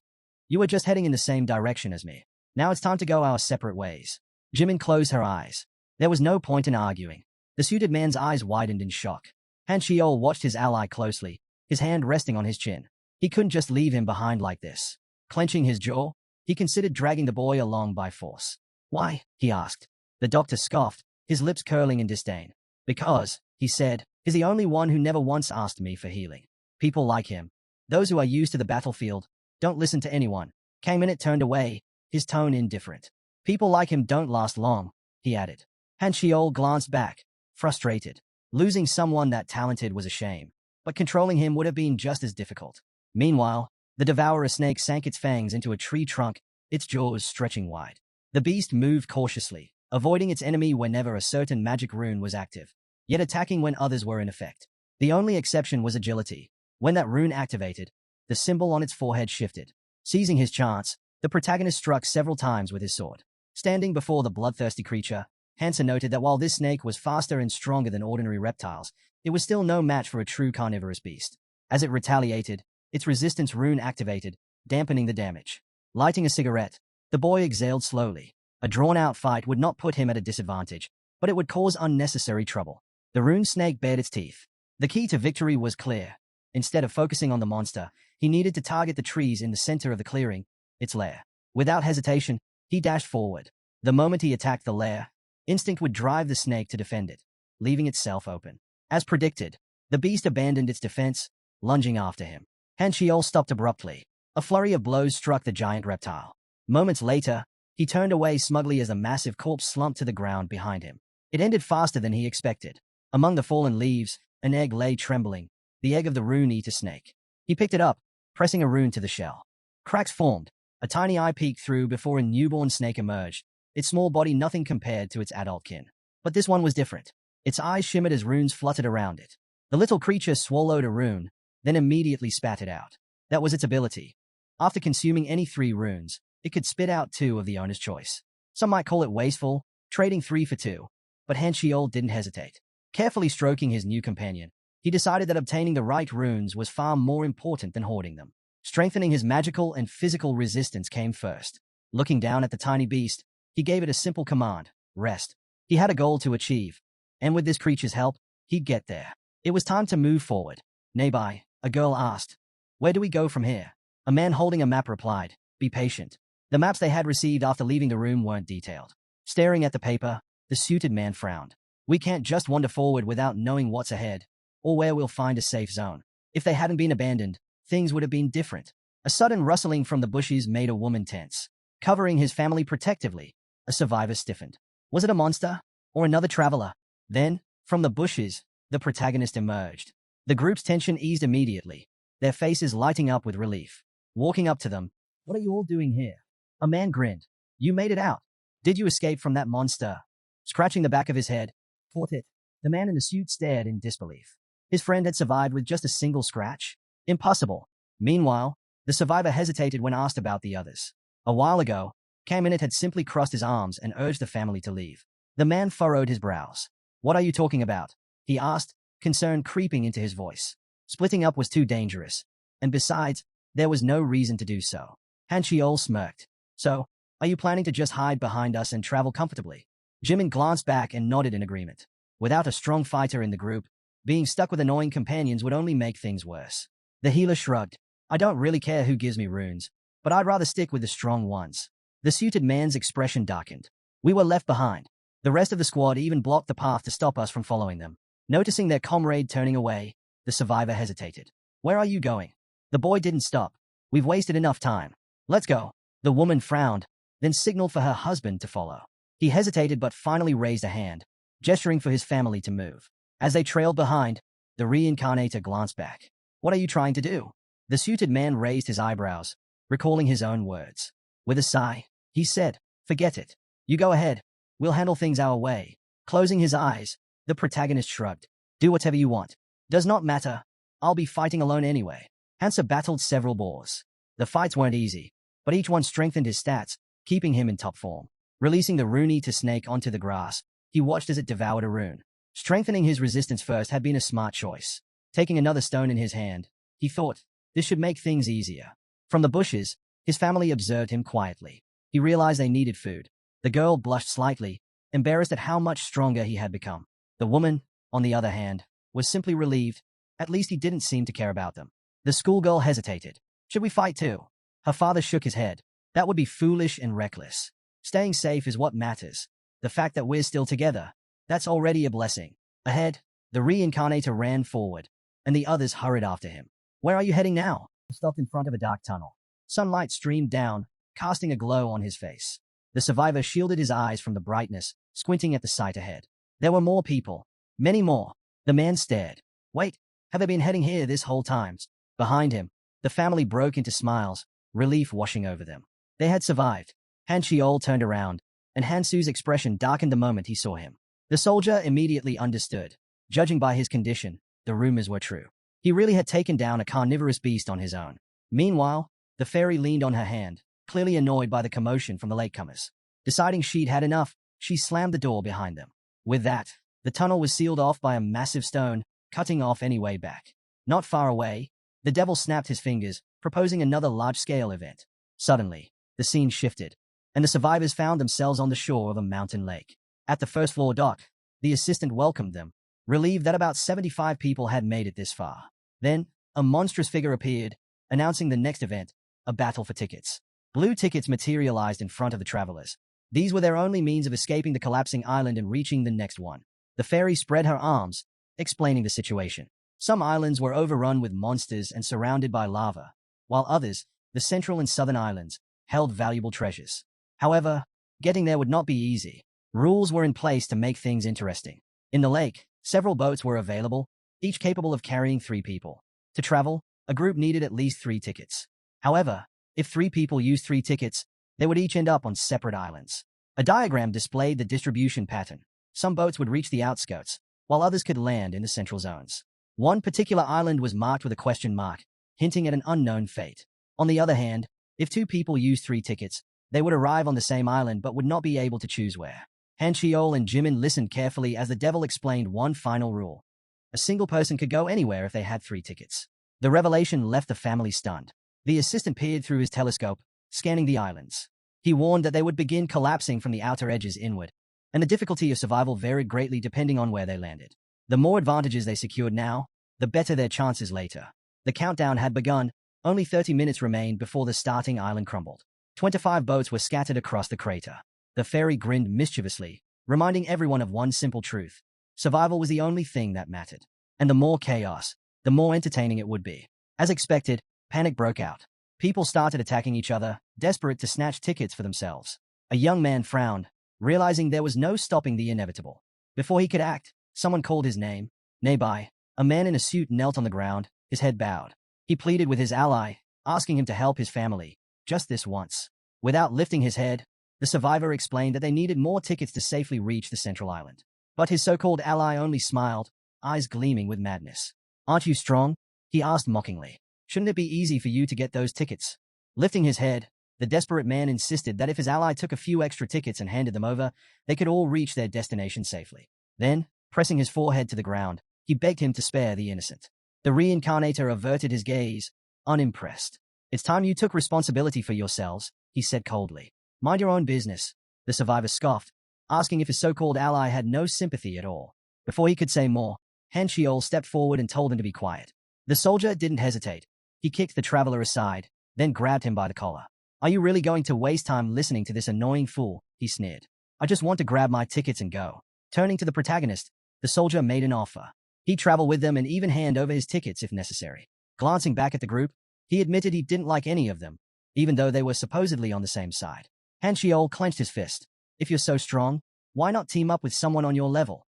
"You were just heading in the same direction as me. Now it's time to go our separate ways." Jimin closed her eyes. There was no point in arguing. The suited man's eyes widened in shock. Han Shiol watched his ally closely, his hand resting on his chin. He couldn't just leave him behind like this. Clenching his jaw, he considered dragging the boy along by force. "Why?" he asked. The doctor scoffed, his lips curling in disdain. "Because," he said, "he's the only one who never once asked me for healing. People like him, those who are used to the battlefield, don't listen to anyone." Kamenet turned away, his tone indifferent. "People like him don't last long," he added. Han Shiol glanced back, frustrated. Losing someone that talented was a shame, but controlling him would have been just as difficult. Meanwhile, the devourer snake sank its fangs into a tree trunk, its jaws stretching wide. The beast moved cautiously, avoiding its enemy whenever a certain magic rune was active, yet attacking when others were in effect. The only exception was agility. When that rune activated, the symbol on its forehead shifted. Seizing his chance, the protagonist struck several times with his sword. Standing before the bloodthirsty creature, Hansen noted that while this snake was faster and stronger than ordinary reptiles, it was still no match for a true carnivorous beast. As it retaliated, its resistance rune activated, dampening the damage. Lighting a cigarette, the boy exhaled slowly. A drawn-out fight would not put him at a disadvantage, but it would cause unnecessary trouble. The rune snake bared its teeth. The key to victory was clear. Instead of focusing on the monster, he needed to target the trees in the center of the clearing, its lair. Without hesitation, he dashed forward. The moment he attacked the lair, instinct would drive the snake to defend it, leaving itself open. As predicted, the beast abandoned its defense, lunging after him. Han Shiol stopped abruptly. A flurry of blows struck the giant reptile. Moments later, he turned away smugly as a massive corpse slumped to the ground behind him. It ended faster than he expected. Among the fallen leaves, an egg lay trembling, the egg of the rune-eater snake. He picked it up, pressing a rune to the shell. Cracks formed. A tiny eye peeked through before a newborn snake emerged, its small body nothing compared to its adult kin. But this one was different. Its eyes shimmered as runes fluttered around it. The little creature swallowed a rune, then immediately spat it out. That was its ability. After consuming any 3 runes, it could spit out 2 of the owner's choice. Some might call it wasteful, trading 3 for 2, but Han Shiol didn't hesitate. Carefully stroking his new companion, he decided that obtaining the right runes was far more important than hoarding them. Strengthening his magical and physical resistance came first. Looking down at the tiny beast, he gave it a simple command: rest. He had a goal to achieve, and with this creature's help, he'd get there. It was time to move forward. "Nearby," a girl asked. "Where do we go from here?" A man holding a map replied, "Be patient." The maps they had received after leaving the room weren't detailed. Staring at the paper, the suited man frowned. "We can't just wander forward without knowing what's ahead, or where we'll find a safe zone. If they hadn't been abandoned, things would have been different." A sudden rustling from the bushes made a woman tense. Covering his family protectively, a survivor stiffened. Was it a monster? Or another traveler? Then, from the bushes, the protagonist emerged. The group's tension eased immediately, their faces lighting up with relief. Walking up to them, "What are you all doing here?" A man grinned. "You made it out. Did you escape from that monster?" Scratching the back of his head, "Fought it." The man in the suit stared in disbelief. His friend had survived with just a single scratch? Impossible. Meanwhile, the survivor hesitated when asked about the others. A while ago, Kamenet had simply crossed his arms and urged the family to leave. The man furrowed his brows. "What are you talking about?" he asked, concern creeping into his voice. Splitting up was too dangerous, and besides, there was no reason to do so. Han Chiol smirked. So, are you planning to just hide behind us and travel comfortably? Jimin glanced back and nodded in agreement. Without a strong fighter in the group, being stuck with annoying companions would only make things worse. The healer shrugged. I don't really care who gives me runes, but I'd rather stick with the strong ones. The suited man's expression darkened. We were left behind. The rest of the squad even blocked the path to stop us from following them. Noticing their comrade turning away, the survivor hesitated. Where are you going? The boy didn't stop. We've wasted enough time. Let's go. The woman frowned, then signaled for her husband to follow. He hesitated but finally raised a hand, gesturing for his family to move. As they trailed behind, the Reincarnator glanced back. What are you trying to do? The suited man raised his eyebrows, recalling his own words. With a sigh, he said, Forget it. You go ahead. We'll handle things our way. Closing his eyes, the protagonist shrugged. Do whatever you want. Does not matter. I'll be fighting alone anyway. Hansa battled several boars. The fights weren't easy, but each one strengthened his stats, keeping him in top form. Releasing the rune-eater snake onto the grass, he watched as it devoured a rune. Strengthening his resistance first had been a smart choice. Taking another stone in his hand, he thought, this should make things easier. From the bushes, his family observed him quietly. He realized they needed food. The girl blushed slightly, embarrassed at how much stronger he had become. The woman, on the other hand, was simply relieved. At least he didn't seem to care about them. The schoolgirl hesitated. Should we fight too? Her father shook his head. That would be foolish and reckless. Staying safe is what matters. The fact that we're still together, that's already a blessing. Ahead, the Reincarnator ran forward, and the others hurried after him. Where are you heading now? He stopped in front of a dark tunnel. Sunlight streamed down, casting a glow on his face. The survivor shielded his eyes from the brightness, squinting at the sight ahead. There were more people. Many more. The man stared. Wait, have they been heading here this whole time? Behind him, the family broke into smiles, relief washing over them. They had survived. Han Chiol turned around, and Hansu's expression darkened the moment he saw him. The soldier immediately understood. Judging by his condition, the rumors were true. He really had taken down a carnivorous beast on his own. Meanwhile, the fairy leaned on her hand, clearly annoyed by the commotion from the latecomers. Deciding she'd had enough, she slammed the door behind them. With that, the tunnel was sealed off by a massive stone, cutting off any way back. Not far away, the devil snapped his fingers, proposing another large-scale event. Suddenly, the scene shifted, and the survivors found themselves on the shore of a mountain lake. At the first-floor dock, the assistant welcomed them, relieved that about 75 people had made it this far. Then, a monstrous figure appeared, announcing the next event, a battle for tickets. Blue tickets materialized in front of the travelers. These were their only means of escaping the collapsing island and reaching the next one. The fairy spread her arms, explaining the situation. Some islands were overrun with monsters and surrounded by lava, while others, the central and southern islands, held valuable treasures. However, getting there would not be easy. Rules were in place to make things interesting. In the lake, several boats were available, each capable of carrying 3 people. To travel, a group needed at least 3 tickets. However, if 3 people used 3 tickets, they would each end up on separate islands. A diagram displayed the distribution pattern. Some boats would reach the outskirts, while others could land in the central zones. One particular island was marked with a question mark, hinting at an unknown fate. On the other hand, if 2 people used 3 tickets, they would arrive on the same island but would not be able to choose where. Han Chiol and Jimin listened carefully as the devil explained one final rule. A single person could go anywhere if they had 3 tickets. The revelation left the family stunned. The assistant peered through his telescope, scanning the islands. He warned that they would begin collapsing from the outer edges inward, and the difficulty of survival varied greatly depending on where they landed. The more advantages they secured now, the better their chances later. The countdown had begun. Only 30 minutes remained before the starting island crumbled. 25 boats were scattered across the crater. The fairy grinned mischievously, reminding everyone of one simple truth. Survival was the only thing that mattered. And the more chaos, the more entertaining it would be. As expected, panic broke out. People started attacking each other, desperate to snatch tickets for themselves. A young man frowned, realizing there was no stopping the inevitable. Before he could act, someone called his name. Nearby, a man in a suit knelt on the ground, his head bowed. He pleaded with his ally, asking him to help his family, just this once. Without lifting his head, the survivor explained that they needed more tickets to safely reach the central island. But his so-called ally only smiled, eyes gleaming with madness. Aren't you strong? He asked mockingly. Shouldn't it be easy for you to get those tickets? Lifting his head, the desperate man insisted that if his ally took a few extra tickets and handed them over, they could all reach their destination safely. Then, pressing his forehead to the ground, He begged him to spare the innocent. The Reincarnator averted his gaze, unimpressed. It's time you took responsibility for yourselves, he said coldly. Mind your own business, the survivor scoffed, asking if his so-called ally had no sympathy at all. Before he could say more, Han Shiol stepped forward and told him to be quiet. The soldier didn't hesitate. He kicked the traveler aside, then grabbed him by the collar. Are you really going to waste time listening to this annoying fool? He sneered. I just want to grab my tickets and go. Turning to the protagonist, the soldier made an offer. He'd travel with them and even hand over his tickets if necessary. Glancing back at the group, he admitted he didn't like any of them, even though they were supposedly on the same side. Han Shiol clenched his fist. If you're so strong, why not team up with someone on your level?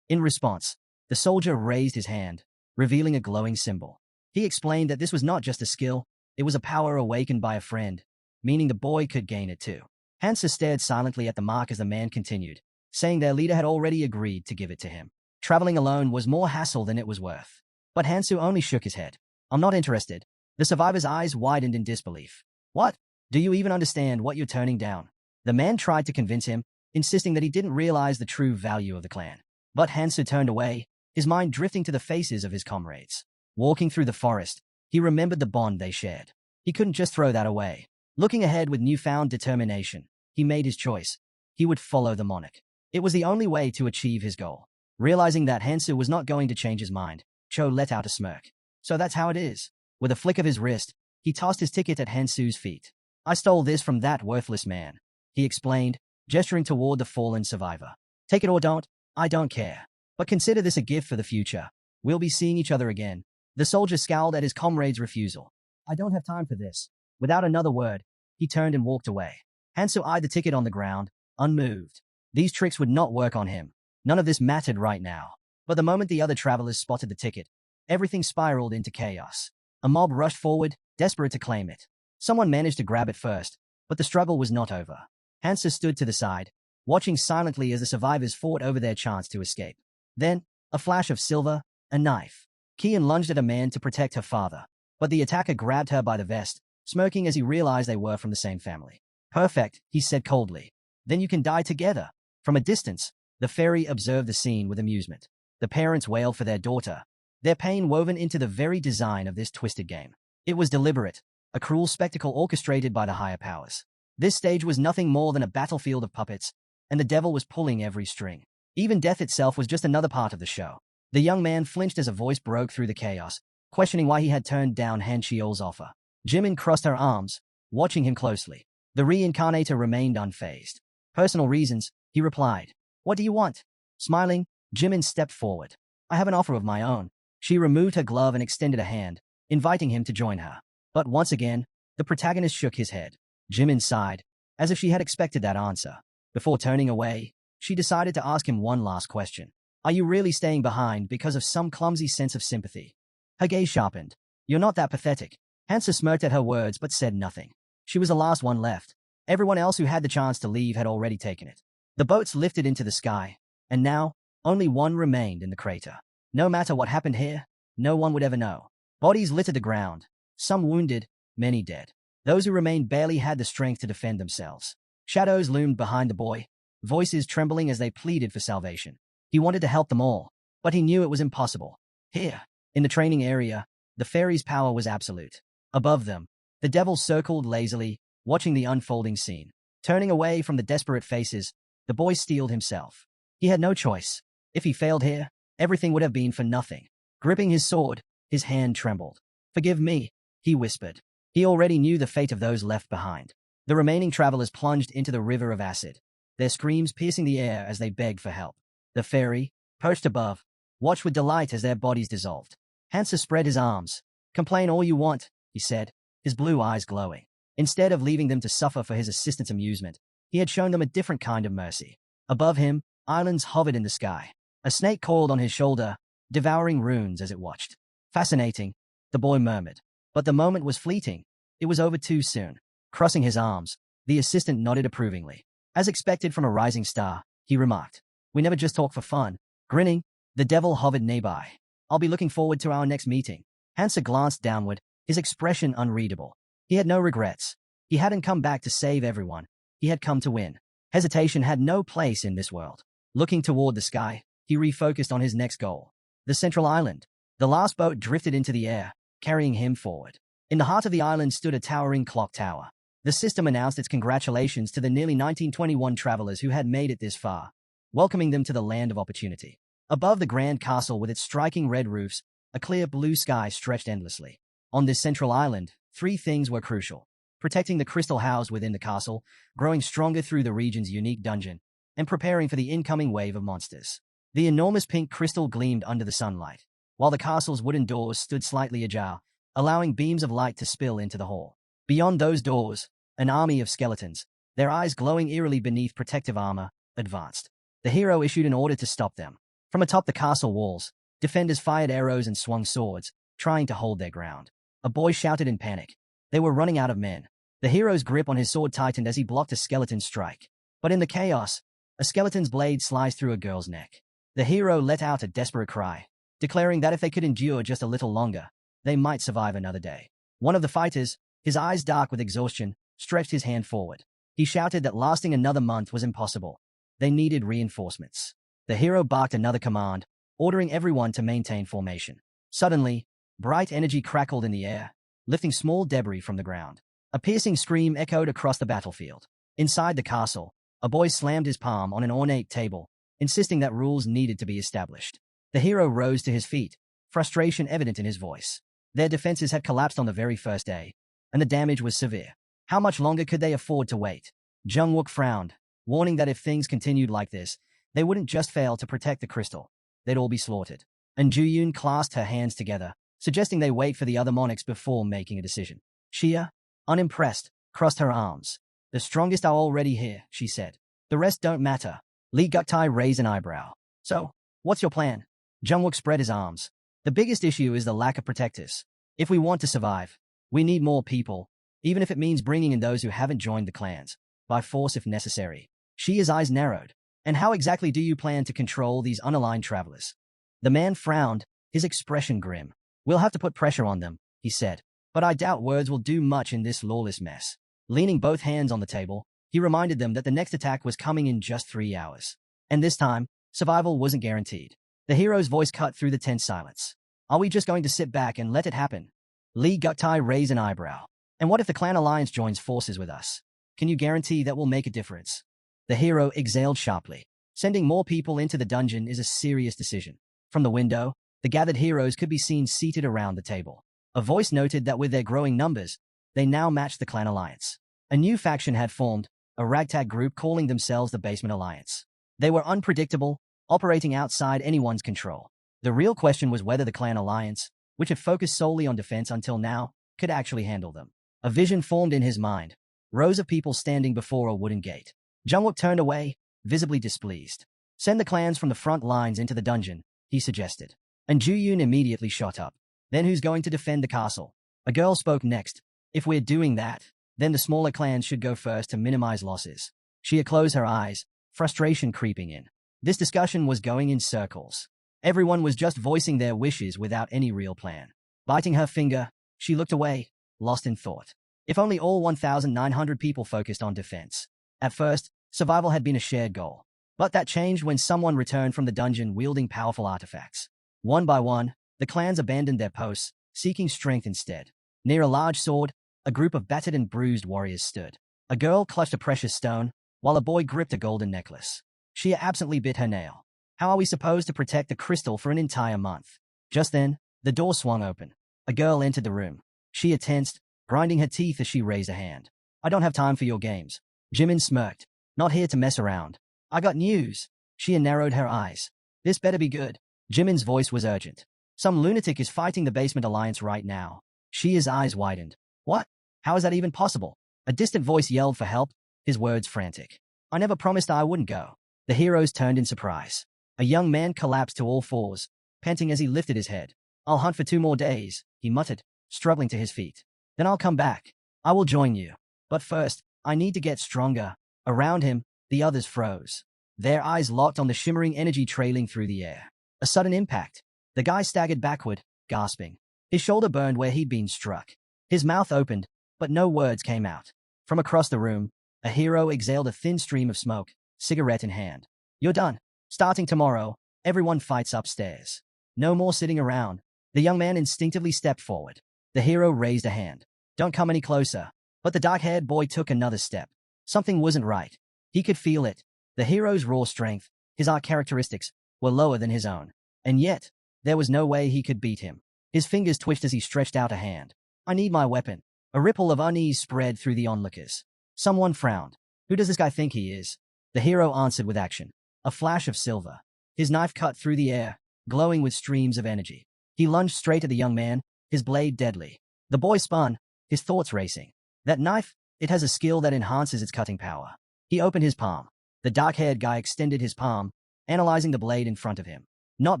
In response, the soldier raised his hand, revealing a glowing symbol. He explained that this was not just a skill, it was a power awakened by a friend, meaning the boy could gain it too. Hansa stared silently at the mark as the man continued, saying their leader had already agreed to give it to him. Traveling alone was more hassle than it was worth. But Hansu only shook his head. I'm not interested. The survivor's eyes widened in disbelief. What? Do you even understand what you're turning down? The man tried to convince him, insisting that he didn't realize the true value of the clan. But Hansu turned away, his mind drifting to the faces of his comrades. Walking through the forest, he remembered the bond they shared. He couldn't just throw that away. Looking ahead with newfound determination, he made his choice. He would follow the monarch. It was the only way to achieve his goal. Realizing that Hansu was not going to change his mind, Cho let out a smirk. So that's how it is. With a flick of his wrist, he tossed his ticket at Hansu's feet. I stole this from that worthless man, he explained, gesturing toward the fallen survivor. Take it or don't, I don't care. But consider this a gift for the future. We'll be seeing each other again. The soldier scowled at his comrade's refusal. I don't have time for this. Without another word, he turned and walked away. Hansu eyed the ticket on the ground, unmoved. These tricks would not work on him. None of this mattered right now. But the moment the other travelers spotted the ticket, everything spiraled into chaos. A mob rushed forward, desperate to claim it. Someone managed to grab it first, but the struggle was not over. Hansa stood to the side, watching silently as the survivors fought over their chance to escape. Then, a flash of silver, a knife. Kian lunged at a man to protect her father, but the attacker grabbed her by the vest, smirking as he realized they were from the same family. Perfect, he said coldly. Then you can die together. From a distance, the fairy observed the scene with amusement. The parents wailed for their daughter, their pain woven into the very design of this twisted game. It was deliberate, a cruel spectacle orchestrated by the higher powers. This stage was nothing more than a battlefield of puppets, and the devil was pulling every string. Even death itself was just another part of the show. The young man flinched as a voice broke through the chaos, questioning why he had turned down Han Shiol's offer. Jimin crossed her arms, watching him closely. The Reincarnator remained unfazed. Personal reasons, he replied. What do you want? Smiling, Jimin stepped forward. I have an offer of my own. She removed her glove and extended a hand, inviting him to join her. But once again, the protagonist shook his head. Jimin sighed, as if she had expected that answer. Before turning away, she decided to ask him one last question. Are you really staying behind because of some clumsy sense of sympathy? Her gaze sharpened. You're not that pathetic. Hansa smirked at her words but said nothing. She was the last one left. Everyone else who had the chance to leave had already taken it. The boats lifted into the sky, and now, only one remained in the crater. No matter what happened here, no one would ever know. Bodies littered the ground, some wounded, many dead. Those who remained barely had the strength to defend themselves. Shadows loomed behind the boy, voices trembling as they pleaded for salvation. He wanted to help them all, but he knew it was impossible. Here, in the training area, the fairy's power was absolute. Above them, the devil circled lazily, watching the unfolding scene. Turning away from the desperate faces, the boy steeled himself. He had no choice. If he failed here, everything would have been for nothing. Gripping his sword, his hand trembled. Forgive me, he whispered. He already knew the fate of those left behind. The remaining travelers plunged into the river of acid, their screams piercing the air as they begged for help. The fairy, perched above, watched with delight as their bodies dissolved. Hansa spread his arms. Complain all you want, he said, his blue eyes glowing. Instead of leaving them to suffer for his assistant's amusement, he had shown them a different kind of mercy. Above him, islands hovered in the sky. A snake coiled on his shoulder, devouring runes as it watched. Fascinating, the boy murmured. But the moment was fleeting. It was over too soon. Crossing his arms, the assistant nodded approvingly. As expected from a rising star, he remarked. We never just talk for fun. Grinning, the devil hovered nearby. I'll be looking forward to our next meeting. Hansa glanced downward, his expression unreadable. He had no regrets. He hadn't come back to save everyone. He had come to win. Hesitation had no place in this world. Looking toward the sky, he refocused on his next goal. The central island. The last boat drifted into the air, carrying him forward. In the heart of the island stood a towering clock tower. The system announced its congratulations to the nearly 1921 travelers who had made it this far, welcoming them to the land of opportunity. Above the grand castle with its striking red roofs, a clear blue sky stretched endlessly. On this central island, three things were crucial: protecting the crystal housed within the castle, growing stronger through the region's unique dungeon, and preparing for the incoming wave of monsters. The enormous pink crystal gleamed under the sunlight, while the castle's wooden doors stood slightly ajar, allowing beams of light to spill into the hall. Beyond those doors, an army of skeletons, their eyes glowing eerily beneath protective armor, advanced. The hero issued an order to stop them. From atop the castle walls, defenders fired arrows and swung swords, trying to hold their ground. A boy shouted in panic. They were running out of men. The hero's grip on his sword tightened as he blocked a skeleton's strike. But in the chaos, a skeleton's blade sliced through a girl's neck. The hero let out a desperate cry, declaring that if they could endure just a little longer, they might survive another day. One of the fighters, his eyes dark with exhaustion, stretched his hand forward. He shouted that lasting another month was impossible. They needed reinforcements. The hero barked another command, ordering everyone to maintain formation. Suddenly, bright energy crackled in the air, lifting small debris from the ground. A piercing scream echoed across the battlefield. Inside the castle, a boy slammed his palm on an ornate table, insisting that rules needed to be established. The hero rose to his feet, frustration evident in his voice. Their defenses had collapsed on the very first day, and the damage was severe. How much longer could they afford to wait? Jungwook frowned, warning that if things continued like this, they wouldn't just fail to protect the crystal. They'd all be slaughtered. And Ju-yoon clasped her hands together, suggesting they wait for the other monarchs before making a decision. Xia, unimpressed, crossed her arms. The strongest are already here, she said. The rest don't matter. Lee Guktai raised an eyebrow. So, what's your plan? Jungwook spread his arms. The biggest issue is the lack of protectors. If we want to survive, we need more people, even if it means bringing in those who haven't joined the clans, by force if necessary. Xia's eyes narrowed. And how exactly do you plan to control these unaligned travelers? The man frowned, his expression grim. We'll have to put pressure on them, he said. But I doubt words will do much in this lawless mess. Leaning both hands on the table, he reminded them that the next attack was coming in just 3 hours. And this time, survival wasn't guaranteed. The hero's voice cut through the tense silence. Are we just going to sit back and let it happen? Lee Guktai raised an eyebrow. And what if the clan alliance joins forces with us? Can you guarantee that will make a difference? The hero exhaled sharply. Sending more people into the dungeon is a serious decision. From the window, the gathered heroes could be seen seated around the table. A voice noted that with their growing numbers, they now matched the clan alliance. A new faction had formed, a ragtag group calling themselves the Basement Alliance. They were unpredictable, operating outside anyone's control. The real question was whether the clan alliance, which had focused solely on defense until now, could actually handle them. A vision formed in his mind. Rows of people standing before a wooden gate. Jungwook turned away, visibly displeased. Send the clans from the front lines into the dungeon, he suggested. And Ju-yoon immediately shot up. Then who's going to defend the castle? A girl spoke next. If we're doing that, then the smaller clans should go first to minimize losses. Xia closed her eyes, frustration creeping in. This discussion was going in circles. Everyone was just voicing their wishes without any real plan. Biting her finger, she looked away, lost in thought. If only all 1,900 people focused on defense. At first, survival had been a shared goal. But that changed when someone returned from the dungeon wielding powerful artifacts. One by one, the clans abandoned their posts, seeking strength instead. Near a large sword, a group of battered and bruised warriors stood. A girl clutched a precious stone, while a boy gripped a golden necklace. Xia absently bit her nail. How are we supposed to protect the crystal for an entire month? Just then, the door swung open. A girl entered the room. Xia tensed, grinding her teeth as she raised a hand. I don't have time for your games. Jimin smirked. Not here to mess around. I got news. Xia narrowed her eyes. This better be good. Jimin's voice was urgent. Some lunatic is fighting the Basement Alliance right now. Xia's eyes widened. What? How is that even possible? A distant voice yelled for help, his words frantic. I never promised I wouldn't go. The heroes turned in surprise. A young man collapsed to all fours, panting as he lifted his head. I'll hunt for 2 more days, he muttered, struggling to his feet. Then I'll come back. I will join you. But first, I need to get stronger. Around him, the others froze. Their eyes locked on the shimmering energy trailing through the air. A sudden impact. The guy staggered backward, gasping. His shoulder burned where he'd been struck. His mouth opened, but no words came out. From across the room, a hero exhaled a thin stream of smoke, cigarette in hand. You're done. Starting tomorrow, everyone fights upstairs. No more sitting around. The young man instinctively stepped forward. The hero raised a hand. Don't come any closer. But the dark-haired boy took another step. Something wasn't right. He could feel it. The hero's raw strength, his art characteristics, were lower than his own. And yet, there was no way he could beat him. His fingers twitched as he stretched out a hand. I need my weapon. A ripple of unease spread through the onlookers. Someone frowned. Who does this guy think he is? The hero answered with action. A flash of silver. His knife cut through the air, glowing with streams of energy. He lunged straight at the young man, his blade deadly. The boy spun, his thoughts racing. That knife, it has a skill that enhances its cutting power. He opened his palm. The dark-haired guy extended his palm, analyzing the blade in front of him. Not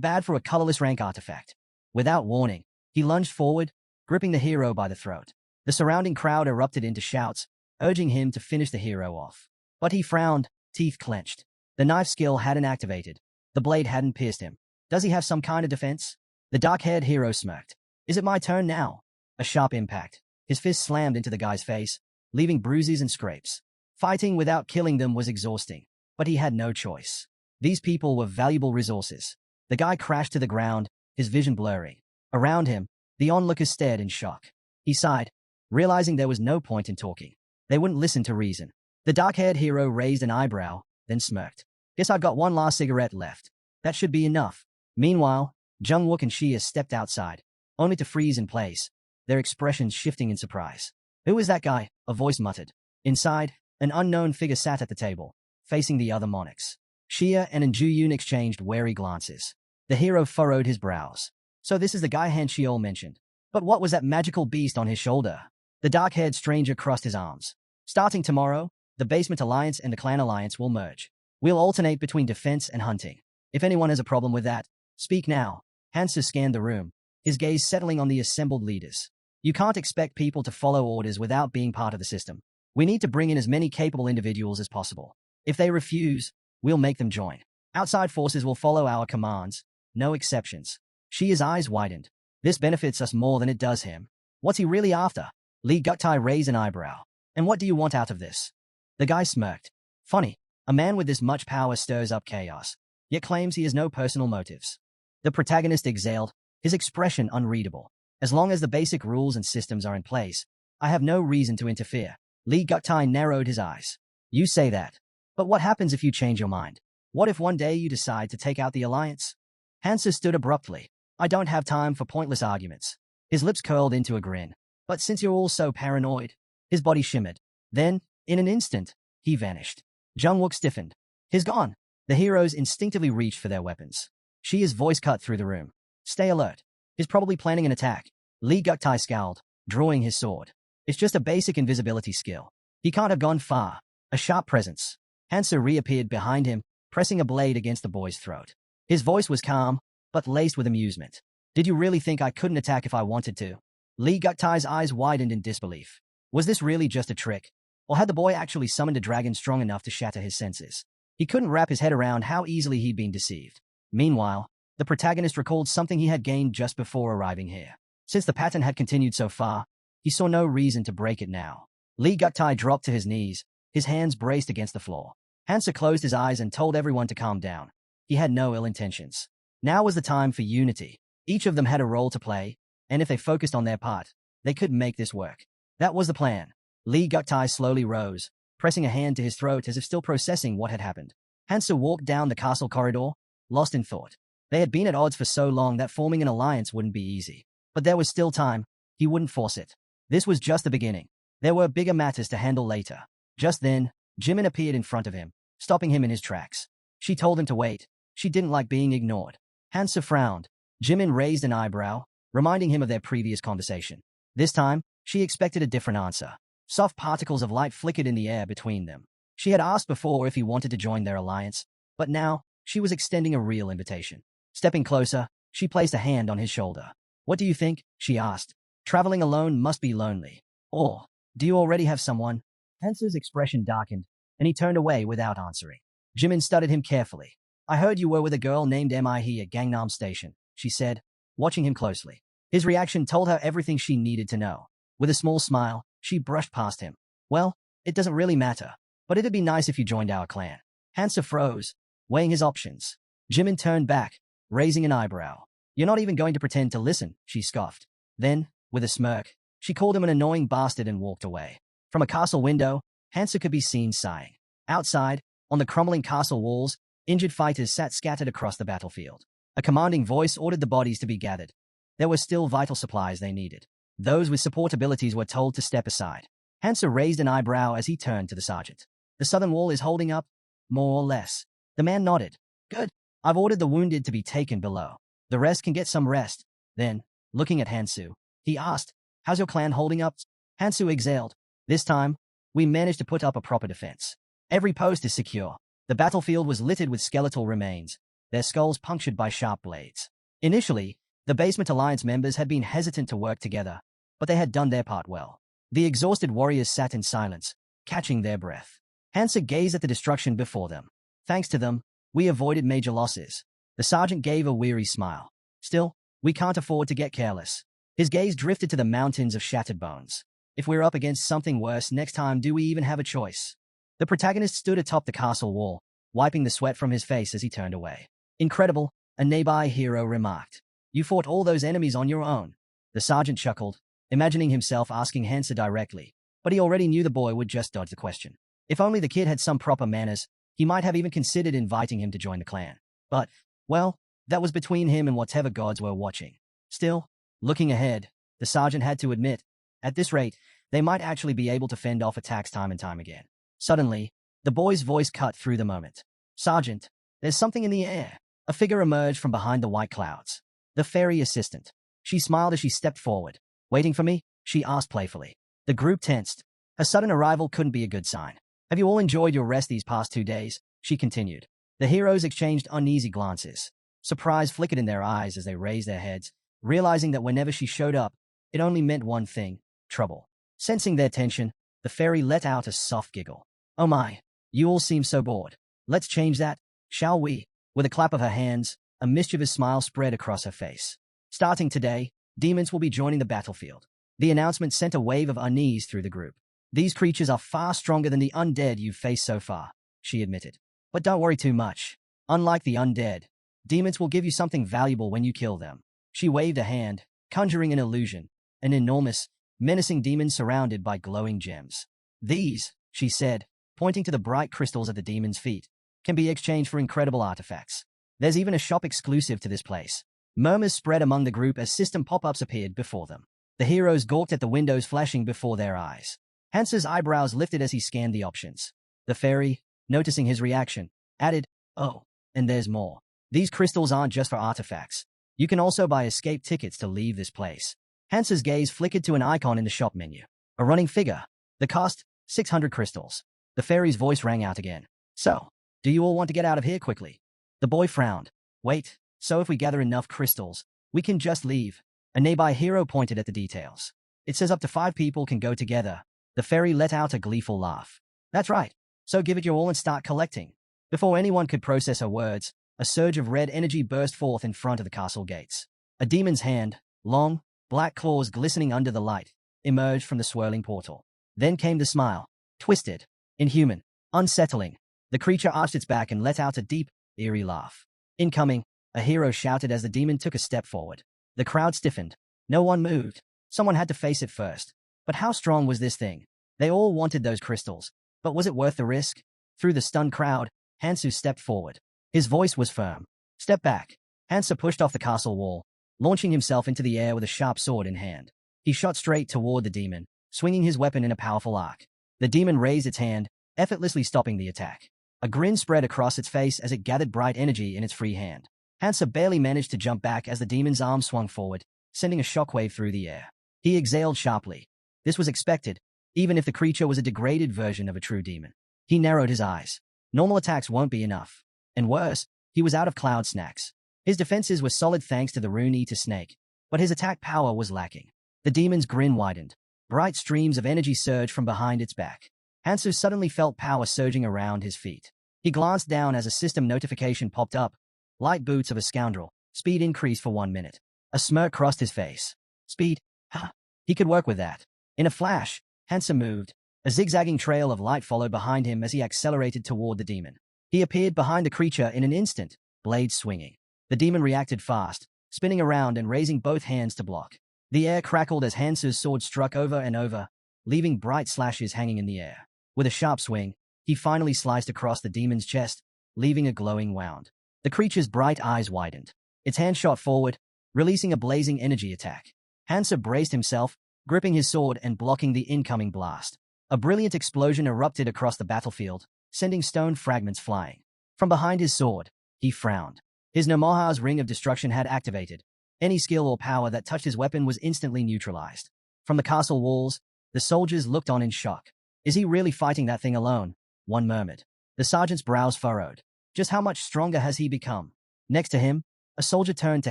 bad for a colorless rank artifact. Without warning, he lunged forward, gripping the hero by the throat. The surrounding crowd erupted into shouts, urging him to finish the hero off. But he frowned, teeth clenched. The knife skill hadn't activated. The blade hadn't pierced him. Does he have some kind of defense? The dark-haired hero smirked. Is it my turn now? A sharp impact. His fist slammed into the guy's face, leaving bruises and scrapes. Fighting without killing them was exhausting, but he had no choice. These people were valuable resources. The guy crashed to the ground, his vision blurry. Around him, the onlookers stared in shock. He sighed, realizing there was no point in talking. They wouldn't listen to reason. The dark-haired hero raised an eyebrow, then smirked. Guess I've got one last cigarette left. That should be enough. Meanwhile, Jungwook and Shia stepped outside, only to freeze in place, their expressions shifting in surprise. Who is that guy? A voice muttered. Inside, an unknown figure sat at the table, facing the other monarchs. Shia and Njuyun exchanged wary glances. The hero furrowed his brows. So this is the guy Han Shiol mentioned. But what was that magical beast on his shoulder? The dark-haired stranger crossed his arms. Starting tomorrow, the Basement Alliance and the Clan Alliance will merge. We'll alternate between defense and hunting. If anyone has a problem with that, speak now. Hansa scanned the room, his gaze settling on the assembled leaders. You can't expect people to follow orders without being part of the system. We need to bring in as many capable individuals as possible. If they refuse, we'll make them join. Outside forces will follow our commands, no exceptions. Shia's eyes widened. This benefits us more than it does him. What's he really after? Li Guktai raised an eyebrow. And what do you want out of this? The guy smirked. Funny, a man with this much power stirs up chaos, yet claims he has no personal motives. The protagonist exhaled, his expression unreadable. As long as the basic rules and systems are in place, I have no reason to interfere. Li Guktai narrowed his eyes. You say that. But what happens if you change your mind? What if one day you decide to take out the alliance? Hansa stood abruptly. I don't have time for pointless arguments. His lips curled into a grin. But since you're all so paranoid, his body shimmered. Then, in an instant, he vanished. Jungwook stiffened. He's gone. The heroes instinctively reached for their weapons. Shia's voice cut through the room. Stay alert. He's probably planning an attack. Li Guktai scowled, drawing his sword. It's just a basic invisibility skill. He can't have gone far. A sharp presence. Hansa reappeared behind him, pressing a blade against the boy's throat. His voice was calm, but laced with amusement. Did you really think I couldn't attack if I wanted to? Li Guktai's eyes widened in disbelief. Was this really just a trick? Or had the boy actually summoned a dragon strong enough to shatter his senses? He couldn't wrap his head around how easily he'd been deceived. Meanwhile, the protagonist recalled something he had gained just before arriving here. Since the pattern had continued so far, he saw no reason to break it now. Li Guktai dropped to his knees, his hands braced against the floor. Hansa closed his eyes and told everyone to calm down. He had no ill intentions. Now was the time for unity. Each of them had a role to play, and if they focused on their part, they could make this work. That was the plan. Li Guktai slowly rose, pressing a hand to his throat as if still processing what had happened. Hansa walked down the castle corridor, lost in thought. They had been at odds for so long that forming an alliance wouldn't be easy. But there was still time. He wouldn't force it. This was just the beginning. There were bigger matters to handle later. Just then, Jimin appeared in front of him, stopping him in his tracks. She told him to wait. She didn't like being ignored. Hansa frowned. Jimin raised an eyebrow, reminding him of their previous conversation. This time, she expected a different answer. Soft particles of light flickered in the air between them. She had asked before if he wanted to join their alliance, but now, she was extending a real invitation. Stepping closer, she placed a hand on his shoulder. What do you think? She asked. Traveling alone must be lonely. Or, do you already have someone? Hansa's expression darkened, and he turned away without answering. Jimin studied him carefully. I heard you were with a girl named Mi at Gangnam Station, she said, watching him closely. His reaction told her everything she needed to know. With a small smile, she brushed past him. Well, it doesn't really matter, but it'd be nice if you joined our clan. Hansa froze, weighing his options. Jimin turned back, raising an eyebrow. You're not even going to pretend to listen, she scoffed. Then, with a smirk, she called him an annoying bastard and walked away. From a castle window, Hansa could be seen sighing. Outside, on the crumbling castle walls, injured fighters sat scattered across the battlefield. A commanding voice ordered the bodies to be gathered. There were still vital supplies they needed. Those with support abilities were told to step aside. Hansa raised an eyebrow as he turned to the sergeant. The southern wall is holding up, more or less. The man nodded. Good. I've ordered the wounded to be taken below. The rest can get some rest. Then, looking at Hansu, he asked, how's your clan holding up? Hansu exhaled. This time, we managed to put up a proper defense. Every post is secure. The battlefield was littered with skeletal remains, their skulls punctured by sharp blades. Initially, the Basement Alliance members had been hesitant to work together, but they had done their part well. The exhausted warriors sat in silence, catching their breath. Hansa gazed at the destruction before them. Thanks to them, we avoided major losses. The sergeant gave a weary smile. Still, we can't afford to get careless. His gaze drifted to the mountains of shattered bones. If we're up against something worse next time, do we even have a choice? The protagonist stood atop the castle wall, wiping the sweat from his face as he turned away. Incredible, a nearby hero remarked. You fought all those enemies on your own. The sergeant chuckled, imagining himself asking Hansa directly, but he already knew the boy would just dodge the question. If only the kid had some proper manners, he might have even considered inviting him to join the clan. But, well, that was between him and whatever gods were watching. Still, looking ahead, the sergeant had to admit, at this rate, they might actually be able to fend off attacks time and time again. Suddenly, the boy's voice cut through the moment. Sergeant, there's something in the air. A figure emerged from behind the white clouds. The fairy assistant. She smiled as she stepped forward. Waiting for me? She asked playfully. The group tensed. Her sudden arrival couldn't be a good sign. Have you all enjoyed your rest these past 2 days? She continued. The heroes exchanged uneasy glances. Surprise flickered in their eyes as they raised their heads, realizing that whenever she showed up, it only meant one thing, trouble. Sensing their tension, the fairy let out a soft giggle. Oh my, you all seem so bored. Let's change that, shall we? With a clap of her hands, a mischievous smile spread across her face. Starting today, demons will be joining the battlefield. The announcement sent a wave of unease through the group. These creatures are far stronger than the undead you've faced so far, she admitted. But don't worry too much. Unlike the undead, demons will give you something valuable when you kill them. She waved a hand, conjuring an illusion, an enormous, menacing demon surrounded by glowing gems. These, she said, pointing to the bright crystals at the demon's feet, can be exchanged for incredible artifacts. There's even a shop exclusive to this place. Murmurs spread among the group as system pop-ups appeared before them. The heroes gawked at the windows flashing before their eyes. Hansa's eyebrows lifted as he scanned the options. The fairy, noticing his reaction, added, oh, and there's more. These crystals aren't just for artifacts. You can also buy escape tickets to leave this place. Hansa's gaze flickered to an icon in the shop menu. A running figure. The cost, 600 crystals. The fairy's voice rang out again. So, do you all want to get out of here quickly? The boy frowned. Wait, so if we gather enough crystals, we can just leave. A nearby hero pointed at the details. It says up to 5 people can go together. The fairy let out a gleeful laugh. That's right. So give it your all and start collecting. Before anyone could process her words, a surge of red energy burst forth in front of the castle gates. A demon's hand, long, black claws glistening under the light, emerged from the swirling portal. Then came the smile. Twisted, inhuman, unsettling. The creature arched its back and let out a deep, eerie laugh. Incoming, a hero shouted as the demon took a step forward. The crowd stiffened. No one moved. Someone had to face it first. But how strong was this thing? They all wanted those crystals. But was it worth the risk? Through the stunned crowd, Hansu stepped forward. His voice was firm. Step back. Hansa pushed off the castle wall, launching himself into the air with a sharp sword in hand. He shot straight toward the demon, swinging his weapon in a powerful arc. The demon raised its hand, effortlessly stopping the attack. A grin spread across its face as it gathered bright energy in its free hand. Hansa barely managed to jump back as the demon's arm swung forward, sending a shockwave through the air. He exhaled sharply. This was expected, even if the creature was a degraded version of a true demon. He narrowed his eyes. Normal attacks won't be enough. And worse, he was out of cloud snacks. His defenses were solid thanks to the Rune-Eater snake, but his attack power was lacking. The demon's grin widened. Bright streams of energy surged from behind its back. Hansu suddenly felt power surging around his feet. He glanced down as a system notification popped up. Light boots of a scoundrel. Speed increased for 1 minute. A smirk crossed his face. Speed? Ha! He could work with that. In a flash, Hansa moved. A zigzagging trail of light followed behind him as he accelerated toward the demon. He appeared behind the creature in an instant, blades swinging. The demon reacted fast, spinning around and raising both hands to block. The air crackled as Hansu's sword struck over and over, leaving bright slashes hanging in the air. With a sharp swing, he finally sliced across the demon's chest, leaving a glowing wound. The creature's bright eyes widened. Its hand shot forward, releasing a blazing energy attack. Hansa braced himself, gripping his sword and blocking the incoming blast. A brilliant explosion erupted across the battlefield, sending stone fragments flying. From behind his sword, he frowned. His Namaha's ring of destruction had activated. Any skill or power that touched his weapon was instantly neutralized. From the castle walls, the soldiers looked on in shock. Is he really fighting that thing alone? One murmured. The sergeant's brows furrowed. Just how much stronger has he become? Next to him, a soldier turned to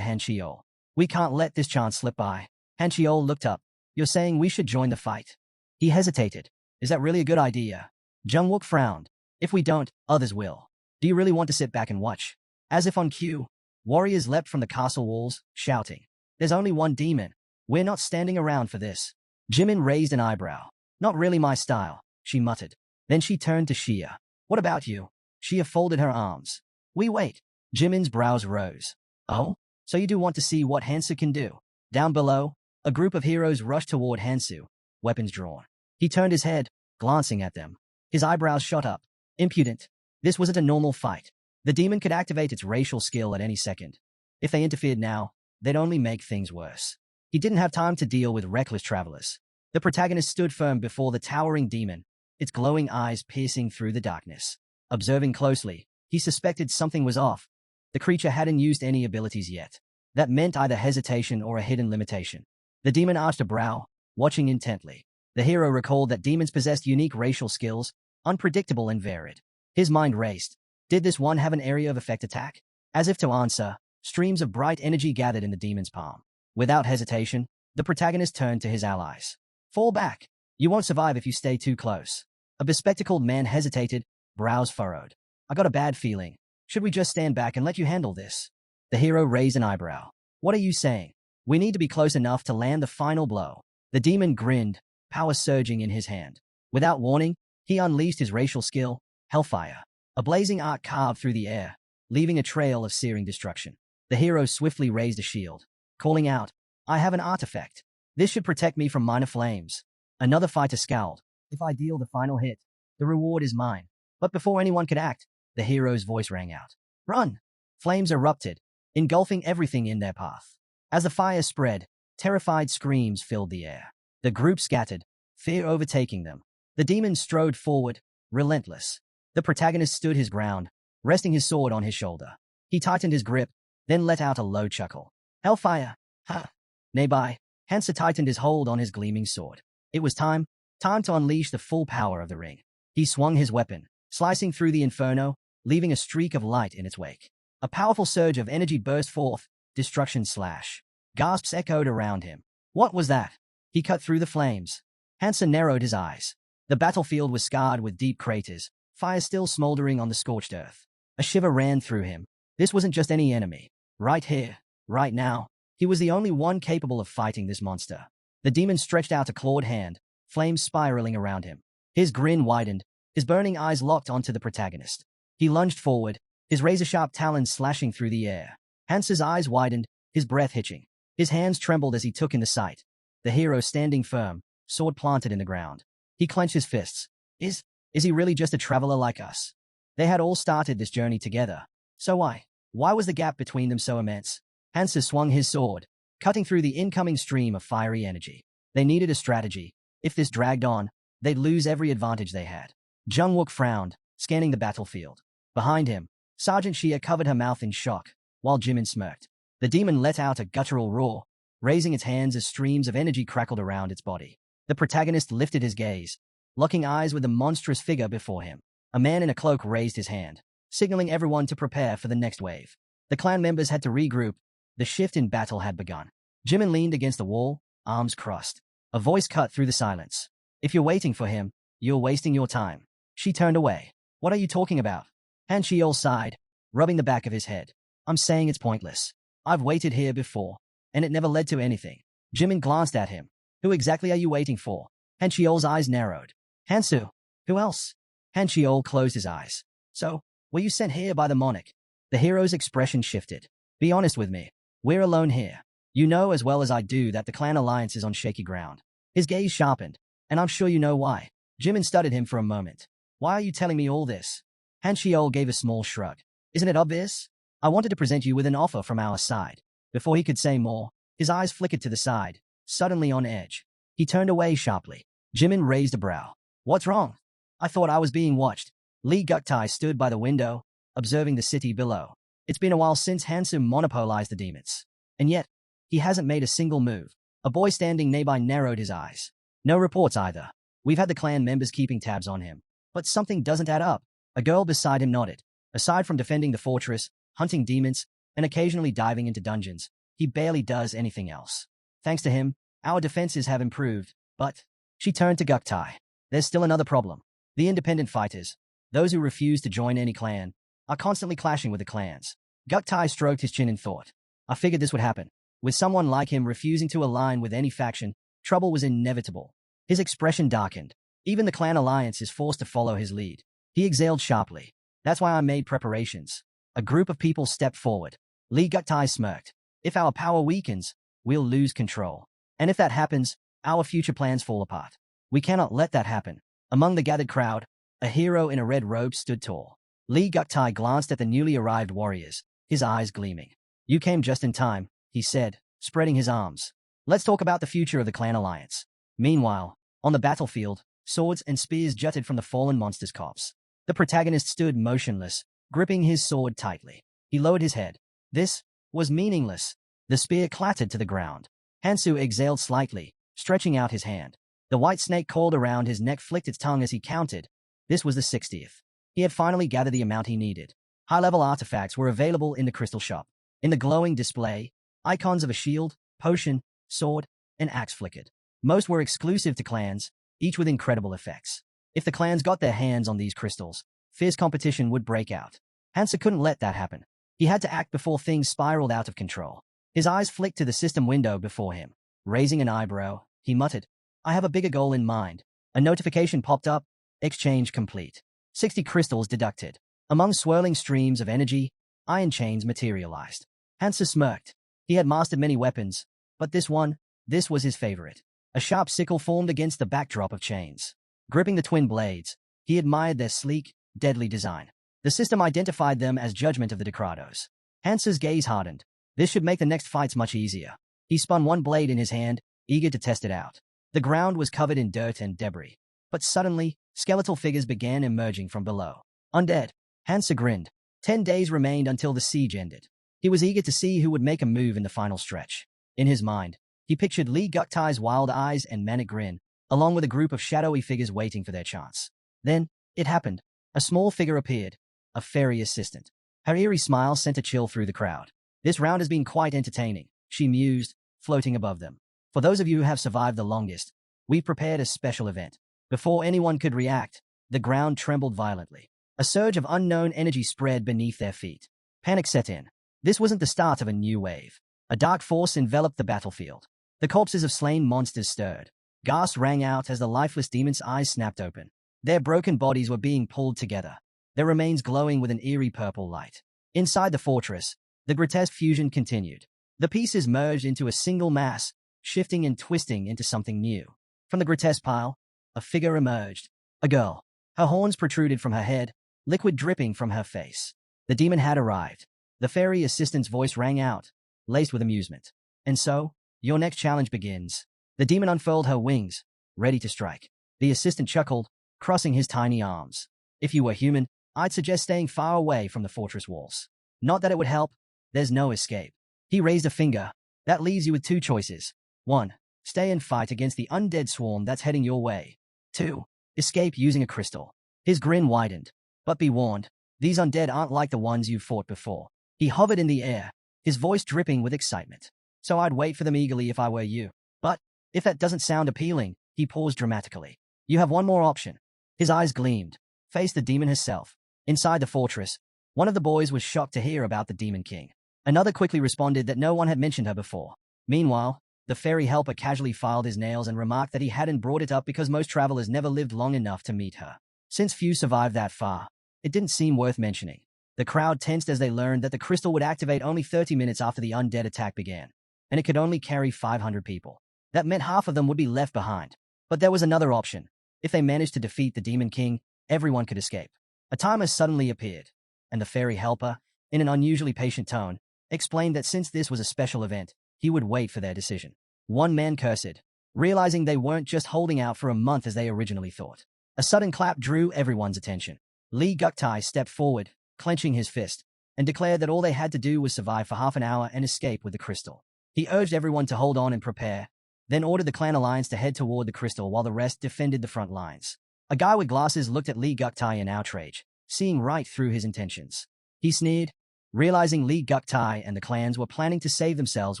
Han Chiol. We can't let this chance slip by. Han Chiol looked up. You're saying we should join the fight? He hesitated. Is that really a good idea? Jung Wook frowned. If we don't, others will. Do you really want to sit back and watch? As if on cue, warriors leapt from the castle walls, shouting. There's only one demon. We're not standing around for this. Jimin raised an eyebrow. Not really my style, she muttered. Then she turned to Xia. What about you? Xia folded her arms. We wait. Jimin's brows rose. Oh? So you do want to see what Hansu can do? Down below, a group of heroes rushed toward Hansu, weapons drawn. He turned his head, glancing at them. His eyebrows shot up. Impudent. This wasn't a normal fight. The demon could activate its racial skill at any second. If they interfered now, they'd only make things worse. He didn't have time to deal with reckless travelers. The protagonist stood firm before the towering demon, its glowing eyes piercing through the darkness. Observing closely, he suspected something was off. The creature hadn't used any abilities yet. That meant either hesitation or a hidden limitation. The demon arched a brow, watching intently. The hero recalled that demons possessed unique racial skills, unpredictable and varied. His mind raced. Did this one have an area of effect attack? As if to answer, streams of bright energy gathered in the demon's palm. Without hesitation, the protagonist turned to his allies. Fall back. You won't survive if you stay too close. A bespectacled man hesitated, brows furrowed. I got a bad feeling. Should we just stand back and let you handle this? The hero raised an eyebrow. What are you saying? We need to be close enough to land the final blow. The demon grinned, power surging in his hand. Without warning, he unleashed his racial skill, Hellfire. A blazing arc carved through the air, leaving a trail of searing destruction. The hero swiftly raised a shield, calling out, I have an artifact. This should protect me from minor flames. Another fighter scowled. If I deal the final hit, the reward is mine. But before anyone could act, the hero's voice rang out. Run! Flames erupted, engulfing everything in their path. As the fire spread, terrified screams filled the air. The group scattered, fear overtaking them. The demon strode forward, relentless. The protagonist stood his ground, resting his sword on his shoulder. He tightened his grip, then let out a low chuckle. Hellfire! Ha! Nearby, Hansa tightened his hold on his gleaming sword. It was time to unleash the full power of the ring. He swung his weapon, slicing through the inferno, leaving a streak of light in its wake. A powerful surge of energy burst forth, destruction slash. Gasps echoed around him. What was that? He cut through the flames. Hansa narrowed his eyes. The battlefield was scarred with deep craters, fire still smoldering on the scorched earth. A shiver ran through him. This wasn't just any enemy. Right here, right now, he was the only one capable of fighting this monster. The demon stretched out a clawed hand, flames spiraling around him. His grin widened, his burning eyes locked onto the protagonist. He lunged forward, his razor-sharp talons slashing through the air. Hansa's eyes widened, his breath hitching. His hands trembled as he took in the sight. The hero standing firm, sword planted in the ground. He clenched his fists. Is he really just a traveler like us? They had all started this journey together. So why was the gap between them so immense? Hansa swung his sword, cutting through the incoming stream of fiery energy. They needed a strategy. If this dragged on, they'd lose every advantage they had. Jung Wook frowned, scanning the battlefield. Behind him, Sergeant Xia covered her mouth in shock, while Jimin smirked. The demon let out a guttural roar, raising its hands as streams of energy crackled around its body. The protagonist lifted his gaze, locking eyes with the monstrous figure before him. A man in a cloak raised his hand, signaling everyone to prepare for the next wave. The clan members had to regroup. The shift in battle had begun. Jimin leaned against the wall, arms crossed. A voice cut through the silence. If you're waiting for him, you're wasting your time. She turned away. What are you talking about? Han Chiol sighed, rubbing the back of his head. I'm saying it's pointless. I've waited here before, and it never led to anything. Jimin glanced at him. Who exactly are you waiting for? Han Chiol's eyes narrowed. Hansu. Who else? Han Chiol closed his eyes. So, were you sent here by the monarch? The hero's expression shifted. Be honest with me. We're alone here. You know as well as I do that the clan alliance is on shaky ground. His gaze sharpened, and I'm sure you know why. Jimin studied him for a moment. Why are you telling me all this? Han Xiol gave a small shrug. Isn't it obvious? I wanted to present you with an offer from our side. Before he could say more, his eyes flickered to the side, suddenly on edge. He turned away sharply. Jimin raised a brow. What's wrong? I thought I was being watched. Li Guktai stood by the window, observing the city below. It's been a while since Hansu monopolized the demons. And yet, he hasn't made a single move. A boy standing nearby narrowed his eyes. No reports either. We've had the clan members keeping tabs on him. But something doesn't add up. A girl beside him nodded. Aside from defending the fortress, hunting demons, and occasionally diving into dungeons, he barely does anything else. Thanks to him, our defenses have improved, but... She turned to Guktai. There's still another problem. The independent fighters, those who refuse to join any clan, are constantly clashing with the clans. Guktai stroked his chin in thought. I figured this would happen. With someone like him refusing to align with any faction, trouble was inevitable. His expression darkened. Even the clan alliance is forced to follow his lead. He exhaled sharply. That's why I made preparations. A group of people stepped forward. Li Guktai smirked. If our power weakens, we'll lose control. And if that happens, our future plans fall apart. We cannot let that happen. Among the gathered crowd, a hero in a red robe stood tall. Li Guktai glanced at the newly arrived warriors, his eyes gleaming. You came just in time, he said, spreading his arms. Let's talk about the future of the clan alliance. Meanwhile, on the battlefield, swords and spears jutted from the fallen monster's corpse. The protagonist stood motionless, gripping his sword tightly. He lowered his head. This was meaningless. The spear clattered to the ground. Hansu exhaled slightly, stretching out his hand. The white snake coiled around his neck flicked its tongue as he counted. This was the 60th. He had finally gathered the amount he needed. High-level artifacts were available in the crystal shop. In the glowing display, icons of a shield, potion, sword, and axe flickered. Most were exclusive to clans, each with incredible effects. If the clans got their hands on these crystals, fierce competition would break out. Hansa couldn't let that happen. He had to act before things spiraled out of control. His eyes flicked to the system window before him. Raising an eyebrow, he muttered, I have a bigger goal in mind. A notification popped up. Exchange complete. 60 crystals deducted. Among swirling streams of energy, iron chains materialized. Hansa smirked. He had mastered many weapons, but this was his favorite. A sharp sickle formed against the backdrop of chains. Gripping the twin blades, he admired their sleek, deadly design. The system identified them as judgment of the Decrados. Hansa's gaze hardened. This should make the next fights much easier. He spun one blade in his hand, eager to test it out. The ground was covered in dirt and debris. But suddenly, skeletal figures began emerging from below. Undead. Hansa grinned. 10 days remained until the siege ended. He was eager to see who would make a move in the final stretch. In his mind, he pictured Li Guktai's wild eyes and manic grin, along with a group of shadowy figures waiting for their chance. Then, it happened. A small figure appeared. A fairy assistant. Her eerie smile sent a chill through the crowd. This round has been quite entertaining, she mused, floating above them. For those of you who have survived the longest, we've prepared a special event. Before anyone could react, the ground trembled violently. A surge of unknown energy spread beneath their feet. Panic set in. This wasn't the start of a new wave. A dark force enveloped the battlefield. The corpses of slain monsters stirred. Gasps rang out as the lifeless demons' eyes snapped open. Their broken bodies were being pulled together, their remains glowing with an eerie purple light. Inside the fortress, the grotesque fusion continued. The pieces merged into a single mass, shifting and twisting into something new. From the grotesque pile, a figure emerged. A girl. Her horns protruded from her head, liquid dripping from her face. The demon had arrived. The fairy assistant's voice rang out, laced with amusement. And so, your next challenge begins. The demon unfurled her wings, ready to strike. The assistant chuckled, crossing his tiny arms. If you were human, I'd suggest staying far away from the fortress walls. Not that it would help. There's no escape. He raised a finger. That leaves you with 2 choices. 1. Stay and fight against the undead swarm that's heading your way. 2. Escape using a crystal. His grin widened. But be warned, these undead aren't like the ones you've fought before. He hovered in the air, his voice dripping with excitement. So I'd wait for them eagerly if I were you. But, if that doesn't sound appealing, he paused dramatically. You have one more option. His eyes gleamed. Face the demon herself. Inside the fortress, one of the boys was shocked to hear about the Demon King. Another quickly responded that no one had mentioned her before. Meanwhile, the fairy helper casually filed his nails and remarked that he hadn't brought it up because most travelers never lived long enough to meet her. Since few survived that far, it didn't seem worth mentioning. The crowd tensed as they learned that the crystal would activate only 30 minutes after the undead attack began, and it could only carry 500 people. That meant half of them would be left behind. But there was another option. If they managed to defeat the Demon King, everyone could escape. A timer suddenly appeared, and the fairy helper, in an unusually patient tone, explained that since this was a special event, he would wait for their decision. One man cursed, realizing they weren't just holding out for a month as they originally thought. A sudden clap drew everyone's attention. Lee Guktai stepped forward, clenching his fist, and declared that all they had to do was survive for half an hour and escape with the crystal. He urged everyone to hold on and prepare, then ordered the clan alliance to head toward the crystal while the rest defended the front lines. A guy with glasses looked at Lee Guktai in outrage, seeing right through his intentions. He sneered, realizing Lee Guktai and the clans were planning to save themselves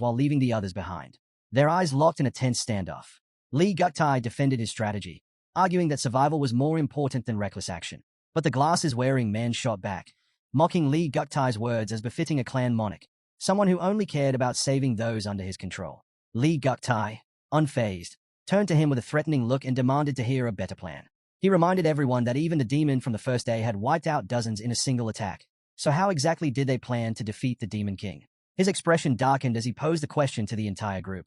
while leaving the others behind. Their eyes locked in a tense standoff. Lee Guktai defended his strategy, arguing that survival was more important than reckless action. But the glasses-wearing man shot back, mocking Lee Guktai's words as befitting a clan monarch, someone who only cared about saving those under his control. Lee Guktai, unfazed, turned to him with a threatening look and demanded to hear a better plan. He reminded everyone that even the demon from the first day had wiped out dozens in a single attack. So how exactly did they plan to defeat the Demon King? His expression darkened as he posed the question to the entire group.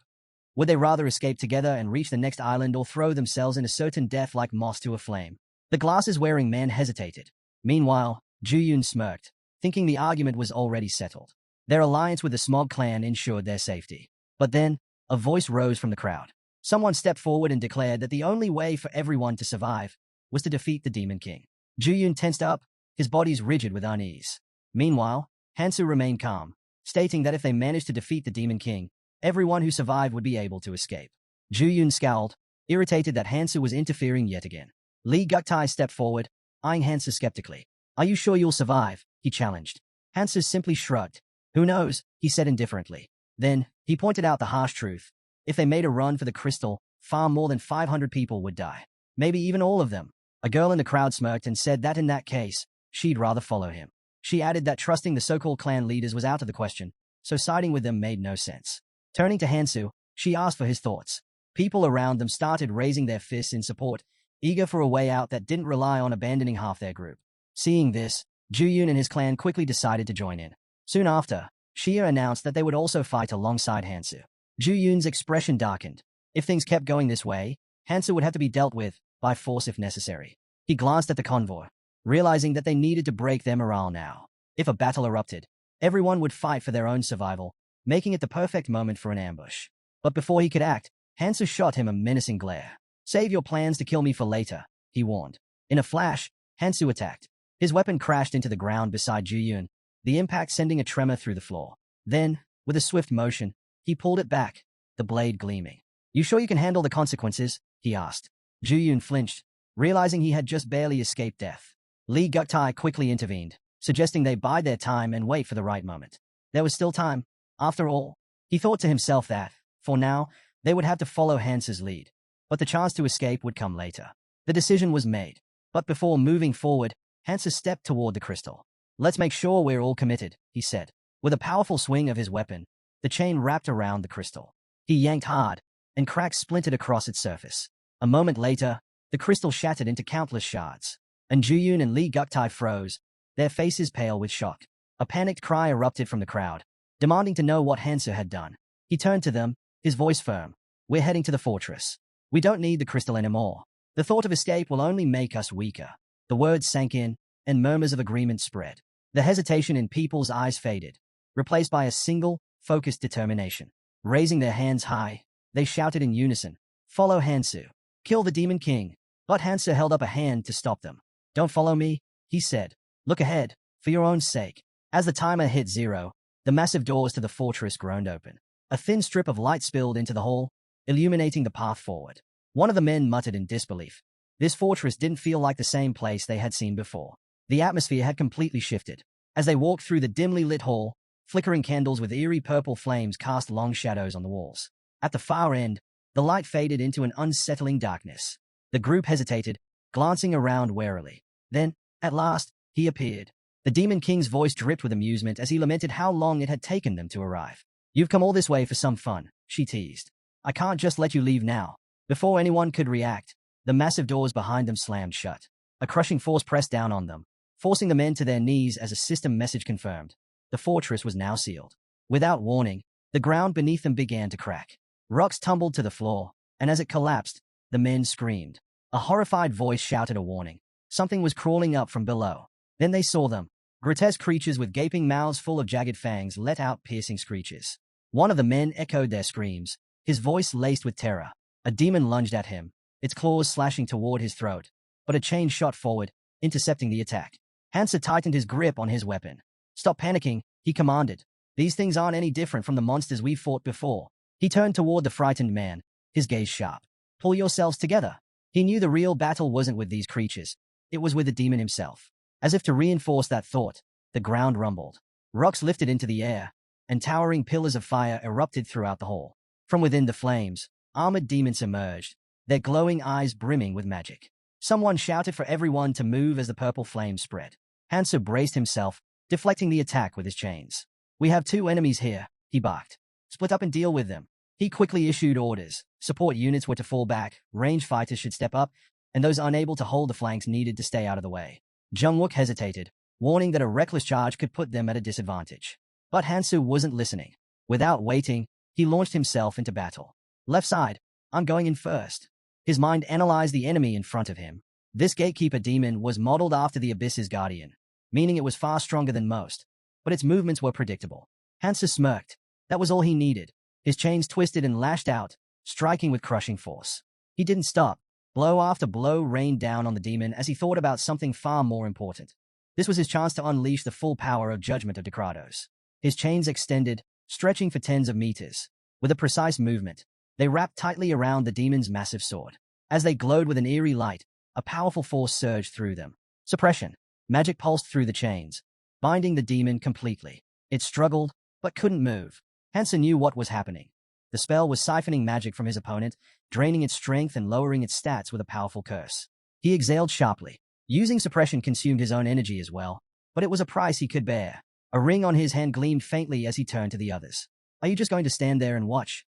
Would they rather escape together and reach the next island or throw themselves in a certain death like moss to a flame? The glasses-wearing man hesitated. Meanwhile, Ju-Yun smirked, thinking the argument was already settled. Their alliance with the Smog clan ensured their safety. But then, a voice rose from the crowd. Someone stepped forward and declared that the only way for everyone to survive was to defeat the Demon King. Ju-Yun tensed up, his body's rigid with unease. Meanwhile, Hansu remained calm, stating that if they managed to defeat the Demon King, everyone who survived would be able to escape. Ju-Yun scowled, irritated that Hansu was interfering yet again. Lee Guktai stepped forward, eyeing Hansu skeptically. Are you sure you'll survive? He challenged. Hansu simply shrugged. Who knows? He said indifferently. Then, he pointed out the harsh truth. If they made a run for the crystal, far more than 500 people would die. Maybe even all of them. A girl in the crowd smirked and said that in that case, she'd rather follow him. She added that trusting the so-called clan leaders was out of the question, so siding with them made no sense. Turning to Hansu, she asked for his thoughts. People around them started raising their fists in support, eager for a way out that didn't rely on abandoning half their group. Seeing this, Ju-Yun and his clan quickly decided to join in. Soon after, Shia announced that they would also fight alongside Hansu. Ju-Yun's expression darkened. If things kept going this way, Hansu would have to be dealt with, by force if necessary. He glanced at the convoy, realizing that they needed to break their morale now. If a battle erupted, everyone would fight for their own survival, making it the perfect moment for an ambush. But before he could act, Hansu shot him a menacing glare. Save your plans to kill me for later, he warned. In a flash, Hansu attacked. His weapon crashed into the ground beside Ju-Yun, the impact sending a tremor through the floor. Then, with a swift motion, he pulled it back, the blade gleaming. You sure you can handle the consequences? He asked. Ju-Yun flinched, realizing he had just barely escaped death. Lee Guktai quickly intervened, suggesting they bide their time and wait for the right moment. There was still time. After all, he thought to himself that, for now, they would have to follow Hansu's lead. But the chance to escape would come later. The decision was made. But before moving forward, Hansu stepped toward the crystal. Let's make sure we're all committed, he said. With a powerful swing of his weapon, the chain wrapped around the crystal. He yanked hard, and cracks splintered across its surface. A moment later, the crystal shattered into countless shards. And Ju-Yun and Lee Guktai froze, their faces pale with shock. A panicked cry erupted from the crowd, demanding to know what Hansu had done. He turned to them, his voice firm. We're heading to the fortress. We don't need the crystal anymore. The thought of escape will only make us weaker. The words sank in, and murmurs of agreement spread. The hesitation in people's eyes faded, replaced by a single, focused determination. Raising their hands high, they shouted in unison, "Follow Hansu. Kill the Demon King." But Hansu held up a hand to stop them. "Don't follow me," he said. "Look ahead, for your own sake." As the timer hit 0, the massive doors to the fortress groaned open. A thin strip of light spilled into the hall, illuminating the path forward. One of the men muttered in disbelief. This fortress didn't feel like the same place they had seen before. The atmosphere had completely shifted. As they walked through the dimly lit hall, flickering candles with eerie purple flames cast long shadows on the walls. At the far end, the light faded into an unsettling darkness. The group hesitated, glancing around warily. Then, at last, he appeared. The Demon King's voice dripped with amusement as he lamented how long it had taken them to arrive. "You've come all this way for some fun," she teased. "I can't just let you leave now." Before anyone could react, the massive doors behind them slammed shut. A crushing force pressed down on them, forcing the men to their knees as a system message confirmed. The fortress was now sealed. Without warning, the ground beneath them began to crack. Rocks tumbled to the floor, and as it collapsed, the men screamed. A horrified voice shouted a warning. Something was crawling up from below. Then they saw them. Grotesque creatures with gaping mouths full of jagged fangs let out piercing screeches. One of the men echoed their screams, his voice laced with terror. A demon lunged at him, its claws slashing toward his throat. But a chain shot forward, intercepting the attack. Hansa tightened his grip on his weapon. "Stop panicking," he commanded. "These things aren't any different from the monsters we've fought before." He turned toward the frightened man, his gaze sharp. "Pull yourselves together." He knew the real battle wasn't with these creatures. It was with the demon himself. As if to reinforce that thought, the ground rumbled. Rocks lifted into the air, and towering pillars of fire erupted throughout the hall. From within the flames, armored demons emerged, their glowing eyes brimming with magic. Someone shouted for everyone to move as the purple flames spread. Hansa braced himself, deflecting the attack with his chains. "We have two enemies here," he barked. "Split up and deal with them." He quickly issued orders. Support units were to fall back, range fighters should step up, and those unable to hold the flanks needed to stay out of the way. Jungwook hesitated, warning that a reckless charge could put them at a disadvantage. But Hansu wasn't listening. Without waiting, he launched himself into battle. "Left side, I'm going in first." His mind analyzed the enemy in front of him. This gatekeeper demon was modeled after the Abyss's guardian, meaning it was far stronger than most, but its movements were predictable. Hansa smirked. That was all he needed. His chains twisted and lashed out, striking with crushing force. He didn't stop. Blow after blow rained down on the demon as he thought about something far more important. This was his chance to unleash the full power of Judgment of Dekratos. His chains extended, stretching for tens of meters. With a precise movement, they wrapped tightly around the demon's massive sword. As they glowed with an eerie light, a powerful force surged through them. Suppression. Magic pulsed through the chains, binding the demon completely. It struggled, but couldn't move. Hansa knew what was happening. The spell was siphoning magic from his opponent, draining its strength and lowering its stats with a powerful curse. He exhaled sharply. Using suppression consumed his own energy as well, but it was a price he could bear. A ring on his hand gleamed faintly as he turned to the others. "Are you just going to stand there and watch?"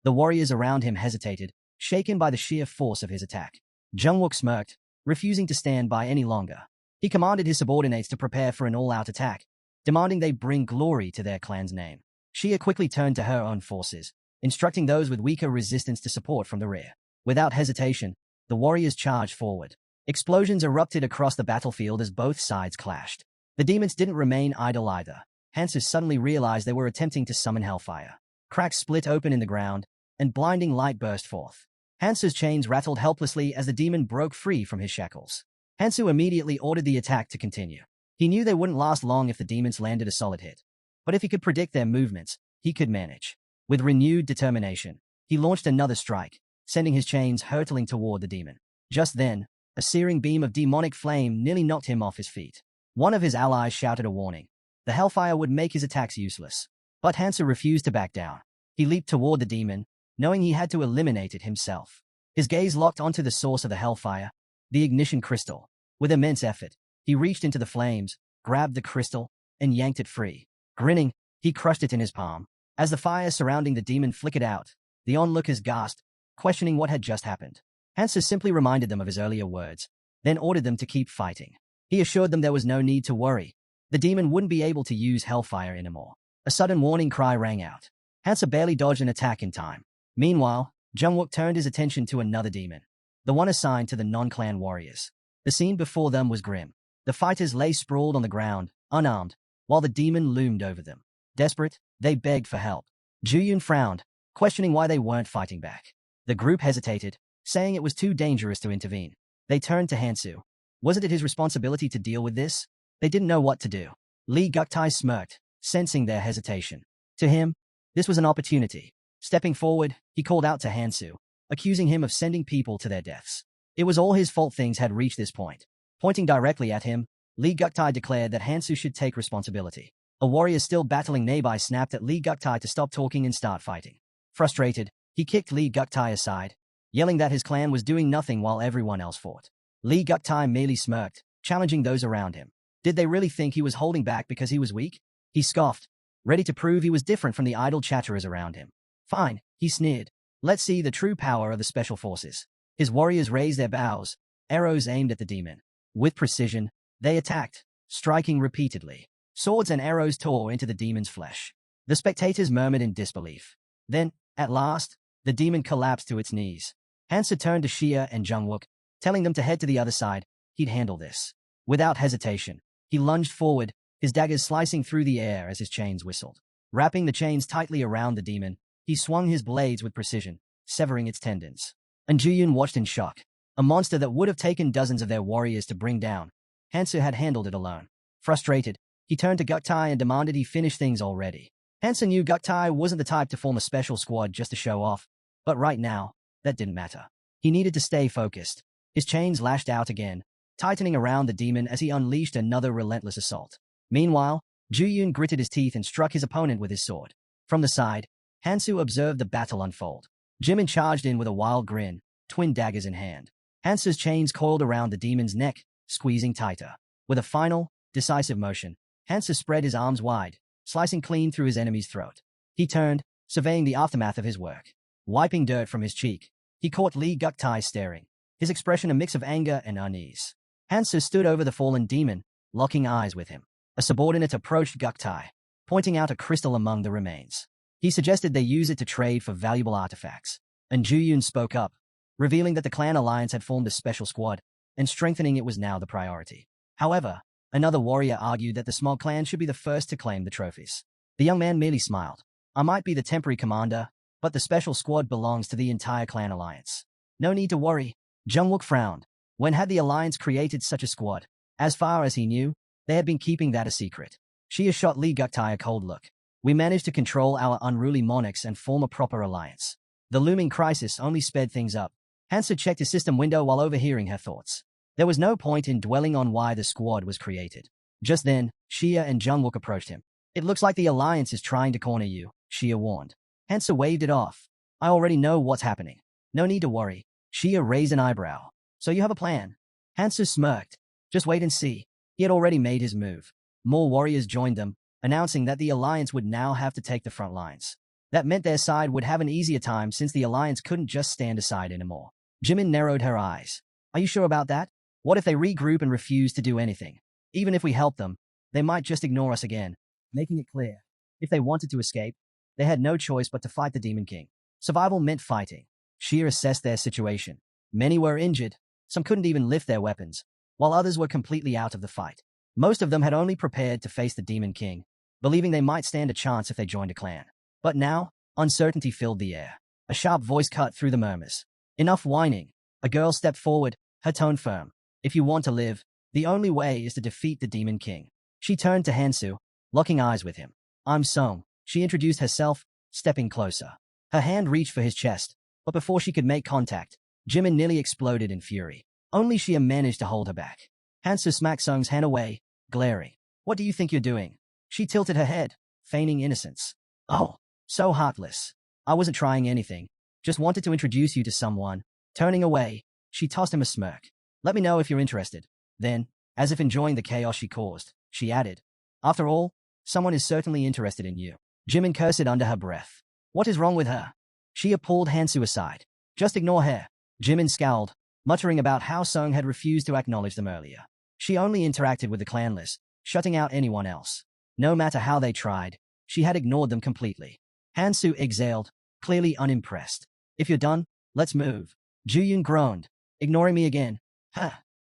The warriors around him hesitated, shaken by the sheer force of his attack. Jungwook smirked, refusing to stand by any longer. He commanded his subordinates to prepare for an all-out attack, demanding they bring glory to their clan's name. Shia quickly turned to her own forces, instructing those with weaker resistance to support from the rear. Without hesitation, the warriors charged forward. Explosions erupted across the battlefield as both sides clashed. The demons didn't remain idle either. Hansa suddenly realized they were attempting to summon hellfire. Cracks split open in the ground, and blinding light burst forth. Hansa's chains rattled helplessly as the demon broke free from his shackles. Hansu immediately ordered the attack to continue. He knew they wouldn't last long if the demons landed a solid hit. But if he could predict their movements, he could manage. With renewed determination, he launched another strike, sending his chains hurtling toward the demon. Just then, a searing beam of demonic flame nearly knocked him off his feet. One of his allies shouted a warning. The hellfire would make his attacks useless. But Hansa refused to back down. He leaped toward the demon, knowing he had to eliminate it himself. His gaze locked onto the source of the hellfire, the ignition crystal. With immense effort, he reached into the flames, grabbed the crystal, and yanked it free. Grinning, he crushed it in his palm. As the fire surrounding the demon flickered out, the onlookers gasped, questioning what had just happened. Hansa simply reminded them of his earlier words, then ordered them to keep fighting. He assured them there was no need to worry. The demon wouldn't be able to use hellfire anymore. A sudden warning cry rang out. Hansa barely dodged an attack in time. Meanwhile, Jungwook turned his attention to another demon, the one assigned to the non-clan warriors. The scene before them was grim. The fighters lay sprawled on the ground, unarmed, while the demon loomed over them. Desperate, they begged for help. Juyun frowned, questioning why they weren't fighting back. The group hesitated, saying it was too dangerous to intervene. They turned to Hansu. Wasn't it his responsibility to deal with this? They didn't know what to do. Lee Guktai smirked, sensing their hesitation. To him, this was an opportunity. Stepping forward, he called out to Hansu, accusing him of sending people to their deaths. It was all his fault things had reached this point. Pointing directly at him, Lee Guktai declared that Hansu should take responsibility. A warrior still battling nearby snapped at Lee Guktai to stop talking and start fighting. Frustrated, he kicked Lee Guktai aside, yelling that his clan was doing nothing while everyone else fought. Lee Guktai merely smirked, challenging those around him. Did they really think he was holding back because he was weak? He scoffed, ready to prove he was different from the idle chatterers around him. Fine, he sneered. Let's see the true power of the special forces. His warriors raised their bows, arrows aimed at the demon. With precision, they attacked, striking repeatedly. Swords and arrows tore into the demon's flesh. The spectators murmured in disbelief. Then, at last, the demon collapsed to its knees. Hansa turned to Xia and Jungwook, telling them to head to the other side. He'd handle this. Without hesitation, he lunged forward, his daggers slicing through the air as his chains whistled. Wrapping the chains tightly around the demon, he swung his blades with precision, severing its tendons. And Juyun watched in shock. A monster that would have taken dozens of their warriors to bring down. Hansa had handled it alone. Frustrated, he turned to Guktai and demanded he finish things already. Hansa knew Guktai wasn't the type to form a special squad just to show off, but right now, that didn't matter. He needed to stay focused. His chains lashed out again, tightening around the demon as he unleashed another relentless assault. Meanwhile, Juyun gritted his teeth and struck his opponent with his sword. From the side, Hansu observed the battle unfold. Jimin charged in with a wild grin, twin daggers in hand. Hansu's chains coiled around the demon's neck, squeezing tighter. With a final, decisive motion, Hansu spread his arms wide, slicing clean through his enemy's throat. He turned, surveying the aftermath of his work. Wiping dirt from his cheek, he caught Lee Guktai staring, his expression a mix of anger and unease. Hansu stood over the fallen demon, locking eyes with him. A subordinate approached Guktai, pointing out a crystal among the remains. He suggested they use it to trade for valuable artifacts. And Juyun spoke up, revealing that the clan alliance had formed a special squad, and strengthening it was now the priority. However, another warrior argued that the small clan should be the first to claim the trophies. The young man merely smiled. I might be the temporary commander, but the special squad belongs to the entire clan alliance. No need to worry. Jungwook frowned. When had the alliance created such a squad? As far as he knew, they had been keeping that a secret. Xia shot Lee Guktai a cold look. We managed to control our unruly monarchs and form a proper alliance. The looming crisis only sped things up. Hansa checked his system window while overhearing her thoughts. There was no point in dwelling on why the squad was created. Just then, Xia and Jungwook approached him. It looks like the alliance is trying to corner you, Xia warned. Hansa waved it off. I already know what's happening. No need to worry. Xia raised an eyebrow. So you have a plan? Hansa smirked. Just wait and see. He had already made his move. More warriors joined them, announcing that the alliance would now have to take the front lines. That meant their side would have an easier time since the alliance couldn't just stand aside anymore. Jimin narrowed her eyes. Are you sure about that? What if they regroup and refuse to do anything? Even if we help them, they might just ignore us again. Making it clear, if they wanted to escape, they had no choice but to fight the Demon King. Survival meant fighting. Xia assessed their situation. Many were injured, some couldn't even lift their weapons, while others were completely out of the fight. Most of them had only prepared to face the Demon King, believing they might stand a chance if they joined a clan. But now, uncertainty filled the air. A sharp voice cut through the murmurs. Enough whining. A girl stepped forward, her tone firm. If you want to live, the only way is to defeat the Demon King. She turned to Hansu, locking eyes with him. I'm Song. She introduced herself, stepping closer. Her hand reached for his chest, but before she could make contact, Jimin nearly exploded in fury. Only Xia managed to hold her back. Hansu smacked Song's hand away, glaring. What do you think you're doing? She tilted her head, feigning innocence. Oh, so heartless. I wasn't trying anything. Just wanted to introduce you to someone. Turning away, she tossed him a smirk. Let me know if you're interested. Then, as if enjoying the chaos she caused, she added. After all, someone is certainly interested in you. Jimin cursed under her breath. What is wrong with her? Xia pulled Hansu aside. Just ignore her. Jimin scowled, muttering about how Song had refused to acknowledge them earlier. She only interacted with the clanless, shutting out anyone else. No matter how they tried, she had ignored them completely. Hansu exhaled, clearly unimpressed. If you're done, let's move. Juyun groaned. Ignoring me again? Huh.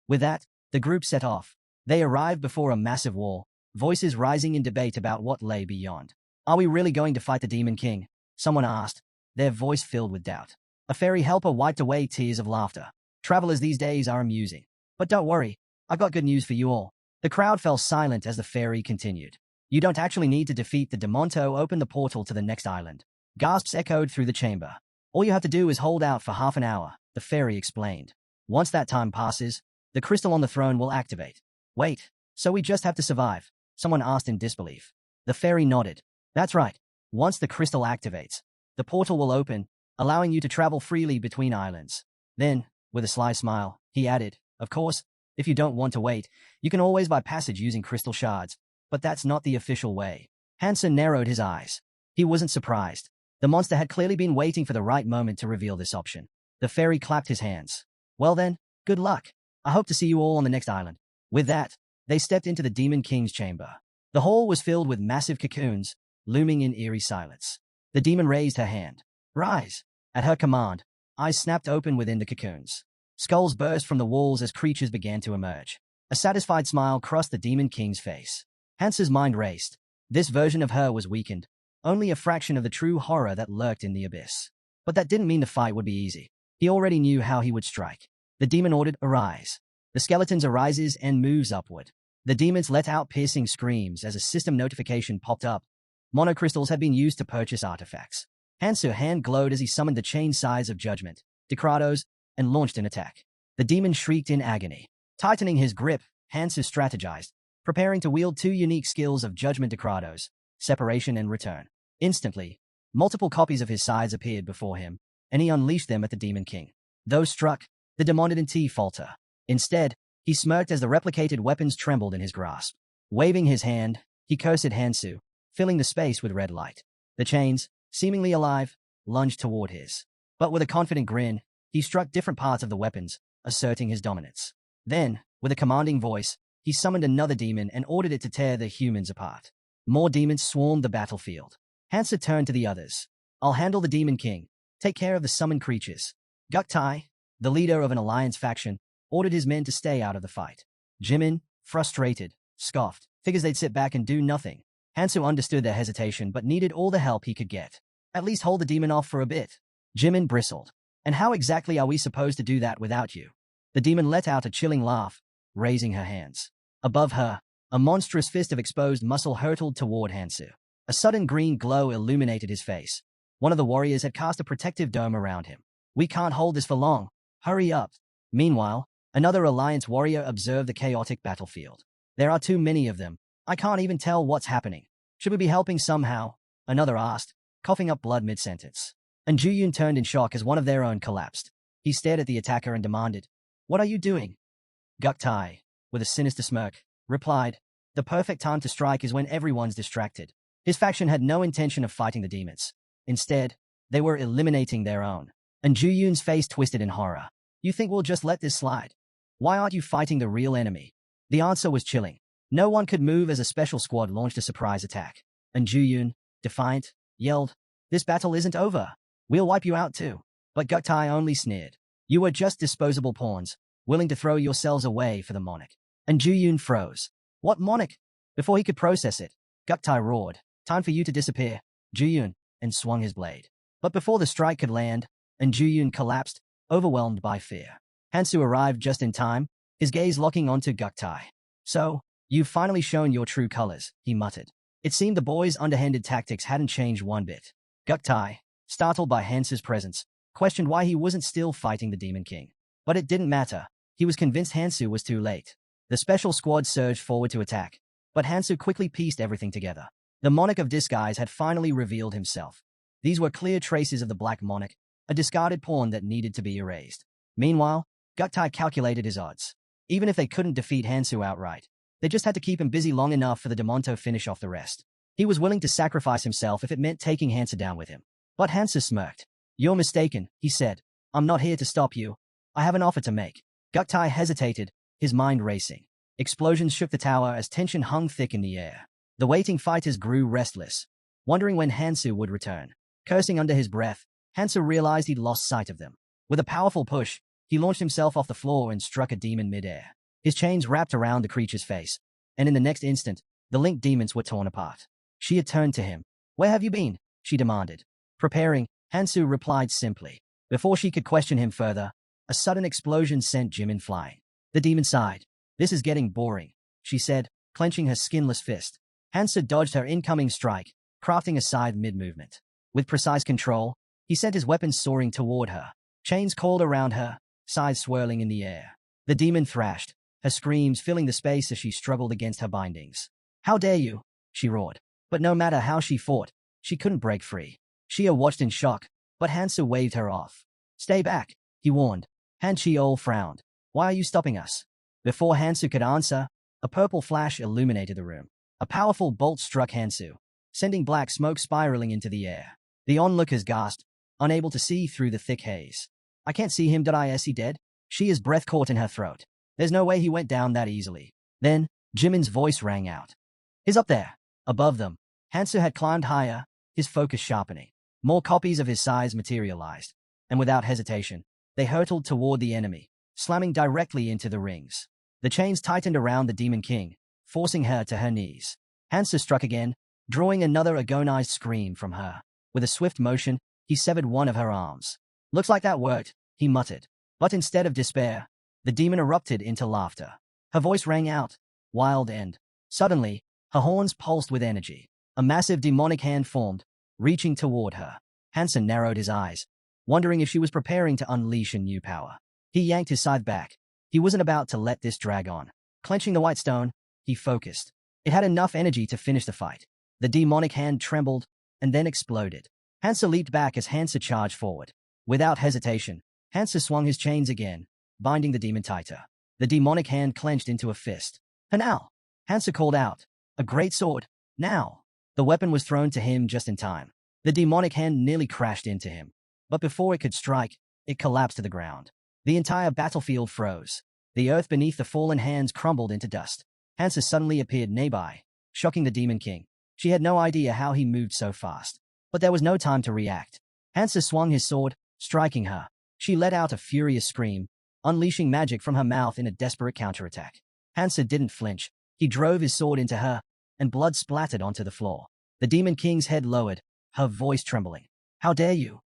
With that, the group set off. They arrived before a massive wall, voices rising in debate about what lay beyond. Are we really going to fight the Demon King? Someone asked, their voice filled with doubt. A fairy helper wiped away tears of laughter. Travelers these days are amusing. But don't worry, I got good news for you all. The crowd fell silent as the fairy continued. You don't actually need to defeat the demon to open the portal to the next island. Gasps echoed through the chamber. All you have to do is hold out for half an hour, the fairy explained. Once that time passes, the crystal on the throne will activate. Wait, so we just have to survive? Someone asked in disbelief. The fairy nodded. That's right. Once the crystal activates, the portal will open, allowing you to travel freely between islands. Then, with a sly smile, he added, of course, if you don't want to wait, you can always buy passage using crystal shards, but that's not the official way. Hansen narrowed his eyes. He wasn't surprised. The monster had clearly been waiting for the right moment to reveal this option. The fairy clapped his hands. Well then, good luck. I hope to see you all on the next island. With that, They stepped into the Demon King's chamber. The hall was filled with massive cocoons, looming in eerie silence. The demon raised her hand. Rise! At her command, eyes snapped open within the cocoons. Skulls burst from the walls as creatures began to emerge. A satisfied smile crossed the Demon King's face. Hansu's mind raced. This version of her was weakened, only a fraction of the true horror that lurked in the abyss. But that didn't mean the fight would be easy. He already knew how he would strike. The demon ordered, arise. The skeleton arises and moves upward. The demons let out piercing screams as a system notification popped up. Monocrystals had been used to purchase artifacts. Hansu's hand glowed as he summoned the chain size of judgment, Dekratos, and launched an attack. The demon shrieked in agony. Tightening his grip, Hansu strategized, preparing to wield two unique skills of judgment Dekratos, separation and return. Instantly, multiple copies of his sides appeared before him, and he unleashed them at the Demon King. Though struck, the demon didn't falter. Instead, he smirked as the replicated weapons trembled in his grasp. Waving his hand, he cursed Hansu, filling the space with red light. The chains, seemingly alive, lunged toward his. But with a confident grin, he struck different parts of the weapons, asserting his dominance. Then, with a commanding voice, he summoned another demon and ordered it to tear the humans apart. More demons swarmed the battlefield. Hansu turned to the others. I'll handle the Demon King. Take care of the summoned creatures. Guktai, the leader of an alliance faction, ordered his men to stay out of the fight. Jimin, frustrated, scoffed, figures they'd sit back and do nothing. Hansu understood their hesitation but needed all the help he could get. At least hold the demon off for a bit. Jimin bristled. And how exactly are we supposed to do that without you? The demon let out a chilling laugh, raising her hands. Above her, a monstrous fist of exposed muscle hurtled toward Hansu. A sudden green glow illuminated his face. One of the warriors had cast a protective dome around him. We can't hold this for long. Hurry up. Meanwhile, another alliance warrior observed the chaotic battlefield. There are too many of them. I can't even tell what's happening. Should we be helping somehow? Another asked, coughing up blood mid-sentence. And Juyun turned in shock as one of their own collapsed. He stared at the attacker and demanded, "What are you doing?" Guktai, with a sinister smirk, replied, "The perfect time to strike is when everyone's distracted." His faction had no intention of fighting the demons. Instead, they were eliminating their own. And Juyun's face twisted in horror. "You think we'll just let this slide? Why aren't you fighting the real enemy?" The answer was chilling. No one could move as a special squad launched a surprise attack. And Juyun, defiant, yelled, "This battle isn't over. We'll wipe you out too." But Guktai only sneered. "You were just disposable pawns, willing to throw yourselves away for the monarch." And Juyun froze. "What monarch?" Before he could process it, Guktai roared, "Time for you to disappear, Juyun," and swung his blade. But before the strike could land, and Juyun collapsed, overwhelmed by fear. Hansu arrived just in time, his gaze locking onto Guktai. "So, you've finally shown your true colors," he muttered. It seemed the boy's underhanded tactics hadn't changed one bit. Guktai, startled by Hansu's presence, questioned why he wasn't still fighting the Demon King. But it didn't matter. He was convinced Hansu was too late. The special squad surged forward to attack, but Hansu quickly pieced everything together. The Monarch of Disguise had finally revealed himself. These were clear traces of the Black Monarch, a discarded pawn that needed to be erased. Meanwhile, Guktai calculated his odds. Even if they couldn't defeat Hansu outright, they just had to keep him busy long enough for the demon to finish off the rest. He was willing to sacrifice himself if it meant taking Hansu down with him. But Hansu smirked. "You're mistaken," he said. "I'm not here to stop you. I have an offer to make." Guktai hesitated, his mind racing. Explosions shook the tower as tension hung thick in the air. The waiting fighters grew restless, wondering when Hansu would return. Cursing under his breath, Hansu realized he'd lost sight of them. With a powerful push, he launched himself off the floor and struck a demon midair. His chains wrapped around the creature's face, and in the next instant, the linked demons were torn apart. She had turned to him. "Where have you been?" she demanded. "Preparing," Hansu replied simply. Before she could question him further, a sudden explosion sent Jimin flying. The demon sighed. "This is getting boring," she said, clenching her skinless fist. Hansu dodged her incoming strike, crafting a scythe mid-movement. With precise control, he sent his weapons soaring toward her. Chains coiled around her, scythes swirling in the air. The demon thrashed, her screams filling the space as she struggled against her bindings. "How dare you?" she roared. But no matter how she fought, she couldn't break free. Shia watched in shock, but Hansu waved her off. "Stay back," he warned. Han Chiol frowned. "Why are you stopping us?" Before Hansu could answer, a purple flash illuminated the room. A powerful bolt struck Hansu, sending black smoke spiraling into the air. The onlookers gasped, unable to see through the thick haze. "I can't see him. Is he dead?" Shia's breath caught in her throat. "There's no way he went down that easily." Then, Jimin's voice rang out. He's up there. Above them. Hansu had climbed higher, his focus sharpening. More copies of his size materialized, and without hesitation, they hurtled toward the enemy, slamming directly into the rings. The chains tightened around the Demon King, forcing her to her knees. Hansu struck again, drawing another agonized scream from her. With a swift motion, he severed one of her arms. Looks like that worked, he muttered. But instead of despair, the demon erupted into laughter. Her voice rang out, wild and, suddenly, her horns pulsed with energy. A massive demonic hand formed, reaching toward her. Hansen narrowed his eyes, wondering if she was preparing to unleash a new power. He yanked his scythe back. He wasn't about to let this drag on. Clenching the white stone, he focused. It had enough energy to finish the fight. The demonic hand trembled, and then exploded. Hansa leaped back as Hansa charged forward. Without hesitation, Hansa swung his chains again, binding the demon tighter. The demonic hand clenched into a fist. Now! Hansa called out. A great sword. Now! The weapon was thrown to him just in time. The demonic hand nearly crashed into him. But before it could strike, it collapsed to the ground. The entire battlefield froze. The earth beneath the fallen hands crumbled into dust. Hansa suddenly appeared nearby, shocking the Demon King. She had no idea how he moved so fast. But there was no time to react. Hansa swung his sword, striking her. She let out a furious scream, unleashing magic from her mouth in a desperate counterattack. Hansa didn't flinch. He drove his sword into her, and blood splattered onto the floor. The Demon King's head lowered, her voice trembling. How dare you?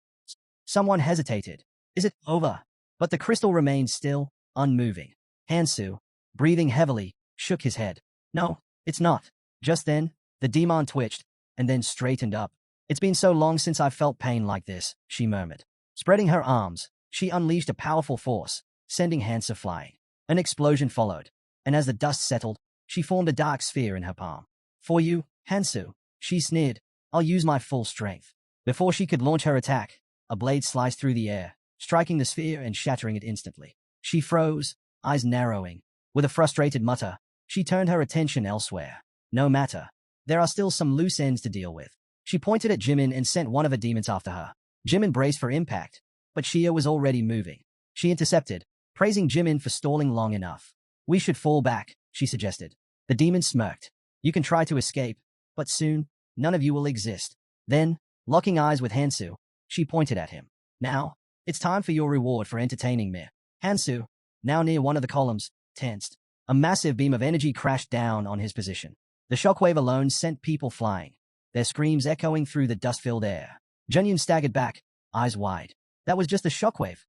Someone hesitated. Is it over? But the crystal remained still, unmoving. Hansu, breathing heavily, shook his head. No, it's not. Just then, the demon twitched, and then straightened up. It's been so long since I felt pain like this, she murmured. Spreading her arms, she unleashed a powerful force, sending Hansa flying. An explosion followed, and as the dust settled, she formed a dark sphere in her palm. For you, Hansu, she sneered. I'll use my full strength. Before she could launch her attack, a blade sliced through the air, striking the sphere and shattering it instantly. She froze, eyes narrowing. With a frustrated mutter, she turned her attention elsewhere. No matter. There are still some loose ends to deal with. She pointed at Jimin and sent one of her demons after her. Jimin braced for impact, but Shia was already moving. She intercepted, praising Jimin for stalling long enough. We should fall back, she suggested. The demon smirked. You can try to escape, but soon, none of you will exist. Then, locking eyes with Hansu, she pointed at him. Now, it's time for your reward for entertaining me. Hansu, now near one of the columns, tensed. A massive beam of energy crashed down on his position. The shockwave alone sent people flying, their screams echoing through the dust-filled air. Junyun staggered back, eyes wide. That was just a shockwave.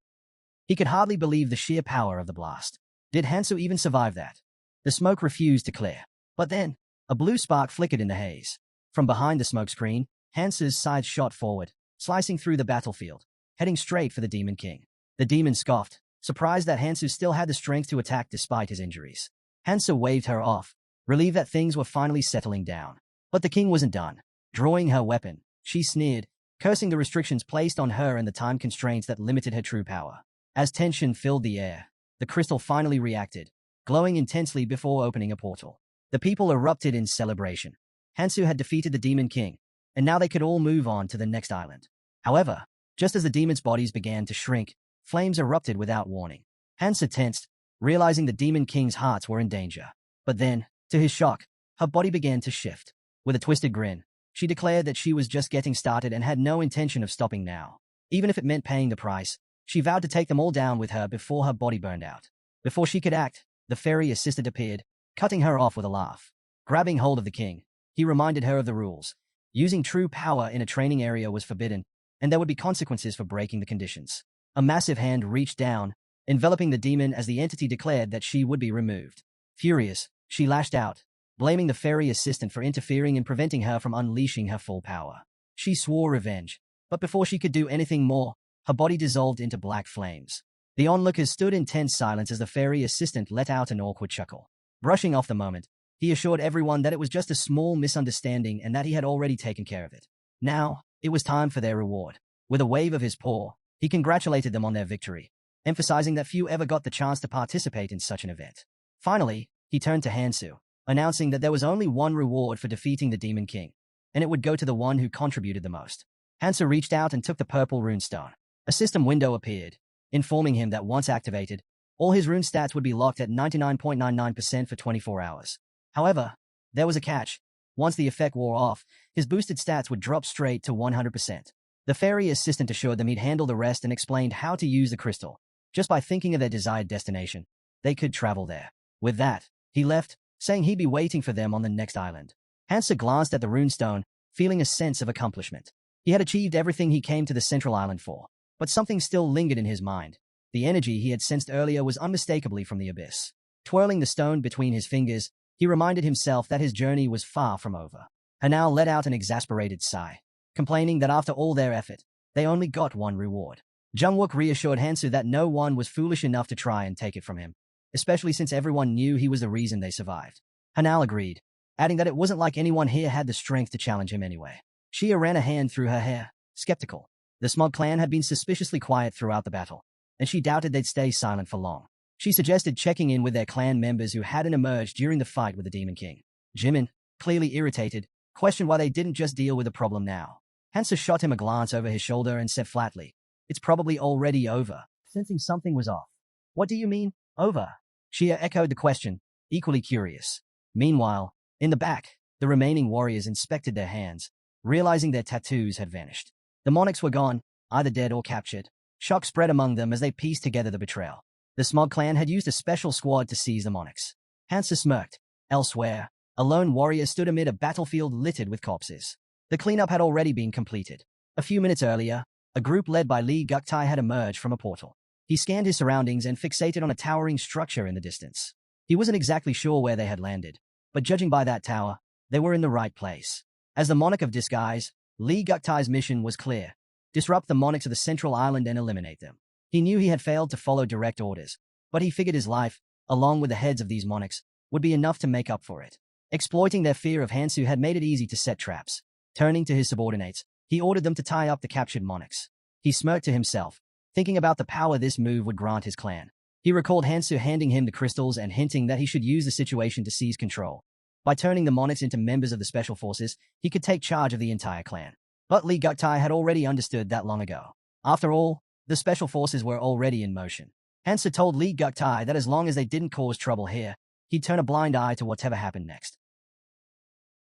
He could hardly believe the sheer power of the blast. Did Hansu even survive that? The smoke refused to clear. But then, a blue spark flickered in the haze. From behind the smoke screen, Hansu's side shot forward, slicing through the battlefield, heading straight for the Demon King. The demon scoffed, surprised that Hansu still had the strength to attack despite his injuries. Hansu waved her off, relieved that things were finally settling down. But the king wasn't done. Drawing her weapon, she sneered, cursing the restrictions placed on her and the time constraints that limited her true power. As tension filled the air, the crystal finally reacted, glowing intensely before opening a portal. The people erupted in celebration. Hansu had defeated the Demon King, and now they could all move on to the next island. However, just as the demons' bodies began to shrink, flames erupted without warning. Hansu tensed, realizing the Demon King's hearts were in danger. But then, to his shock, her body began to shift. With a twisted grin, she declared that she was just getting started and had no intention of stopping now. Even if it meant paying the price, she vowed to take them all down with her before her body burned out. Before she could act, the fairy assistant appeared, cutting her off with a laugh. Grabbing hold of the king, he reminded her of the rules. Using true power in a training area was forbidden, and there would be consequences for breaking the conditions. A massive hand reached down, enveloping the demon as the entity declared that she would be removed. Furious, she lashed out, blaming the fairy assistant for interfering and preventing her from unleashing her full power. She swore revenge, but before she could do anything more, her body dissolved into black flames. The onlookers stood in tense silence as the fairy assistant let out an awkward chuckle. Brushing off the moment, he assured everyone that it was just a small misunderstanding and that he had already taken care of it. Now, it was time for their reward. With a wave of his paw, he congratulated them on their victory, emphasizing that few ever got the chance to participate in such an event. Finally, he turned to Hansu, announcing that there was only one reward for defeating the Demon King, and it would go to the one who contributed the most. Hansu reached out and took the purple runestone. A system window appeared, informing him that once activated, all his rune stats would be locked at 99.99% for 24 hours. However, there was a catch. Once the effect wore off, his boosted stats would drop straight to 100%. The fairy assistant assured them he'd handle the rest and explained how to use the crystal. Just by thinking of their desired destination, they could travel there. With that, he left, saying he'd be waiting for them on the next island. Hansa glanced at the runestone, feeling a sense of accomplishment. He had achieved everything he came to the central island for, but something still lingered in his mind. The energy he had sensed earlier was unmistakably from the abyss. Twirling the stone between his fingers, he reminded himself that his journey was far from over. Hanao let out an exasperated sigh, complaining that after all their effort, they only got one reward. Jungwook reassured Hansu that no one was foolish enough to try and take it from him, especially since everyone knew he was the reason they survived. Hanao agreed, adding that it wasn't like anyone here had the strength to challenge him anyway. Shia ran a hand through her hair, skeptical. The Smug clan had been suspiciously quiet throughout the battle, and she doubted they'd stay silent for long. She suggested checking in with their clan members who hadn't emerged during the fight with the Demon King. Jimin, clearly irritated, questioned why they didn't just deal with the problem now. Hansa shot him a glance over his shoulder and said flatly, "It's probably already over," sensing something was off. "What do you mean, over?" Shia echoed the question, equally curious. Meanwhile, in the back, the remaining warriors inspected their hands, realizing their tattoos had vanished. The monarchs were gone, either dead or captured. Shock spread among them as they pieced together the betrayal. The Smog clan had used a special squad to seize the monarchs. Hansa smirked. Elsewhere, a lone warrior stood amid a battlefield littered with corpses. The cleanup had already been completed. A few minutes earlier, a group led by Lee Guktai had emerged from a portal. He scanned his surroundings and fixated on a towering structure in the distance. He wasn't exactly sure where they had landed, but judging by that tower, they were in the right place. As the Monarch of Disguise, Lee Guktai's mission was clear: disrupt the monarchs of the central island and eliminate them. He knew he had failed to follow direct orders, but he figured his life, along with the heads of these monarchs, would be enough to make up for it. Exploiting their fear of Hansu had made it easy to set traps. Turning to his subordinates, he ordered them to tie up the captured monarchs. He smirked to himself, thinking about the power this move would grant his clan. He recalled Hansu handing him the crystals and hinting that he should use the situation to seize control. By turning the monarchs into members of the special forces, he could take charge of the entire clan. But Lee Guktai had already understood that long ago. After all, the special forces were already in motion. Hansa told Lee Guktai that as long as they didn't cause trouble here, he'd turn a blind eye to whatever happened next.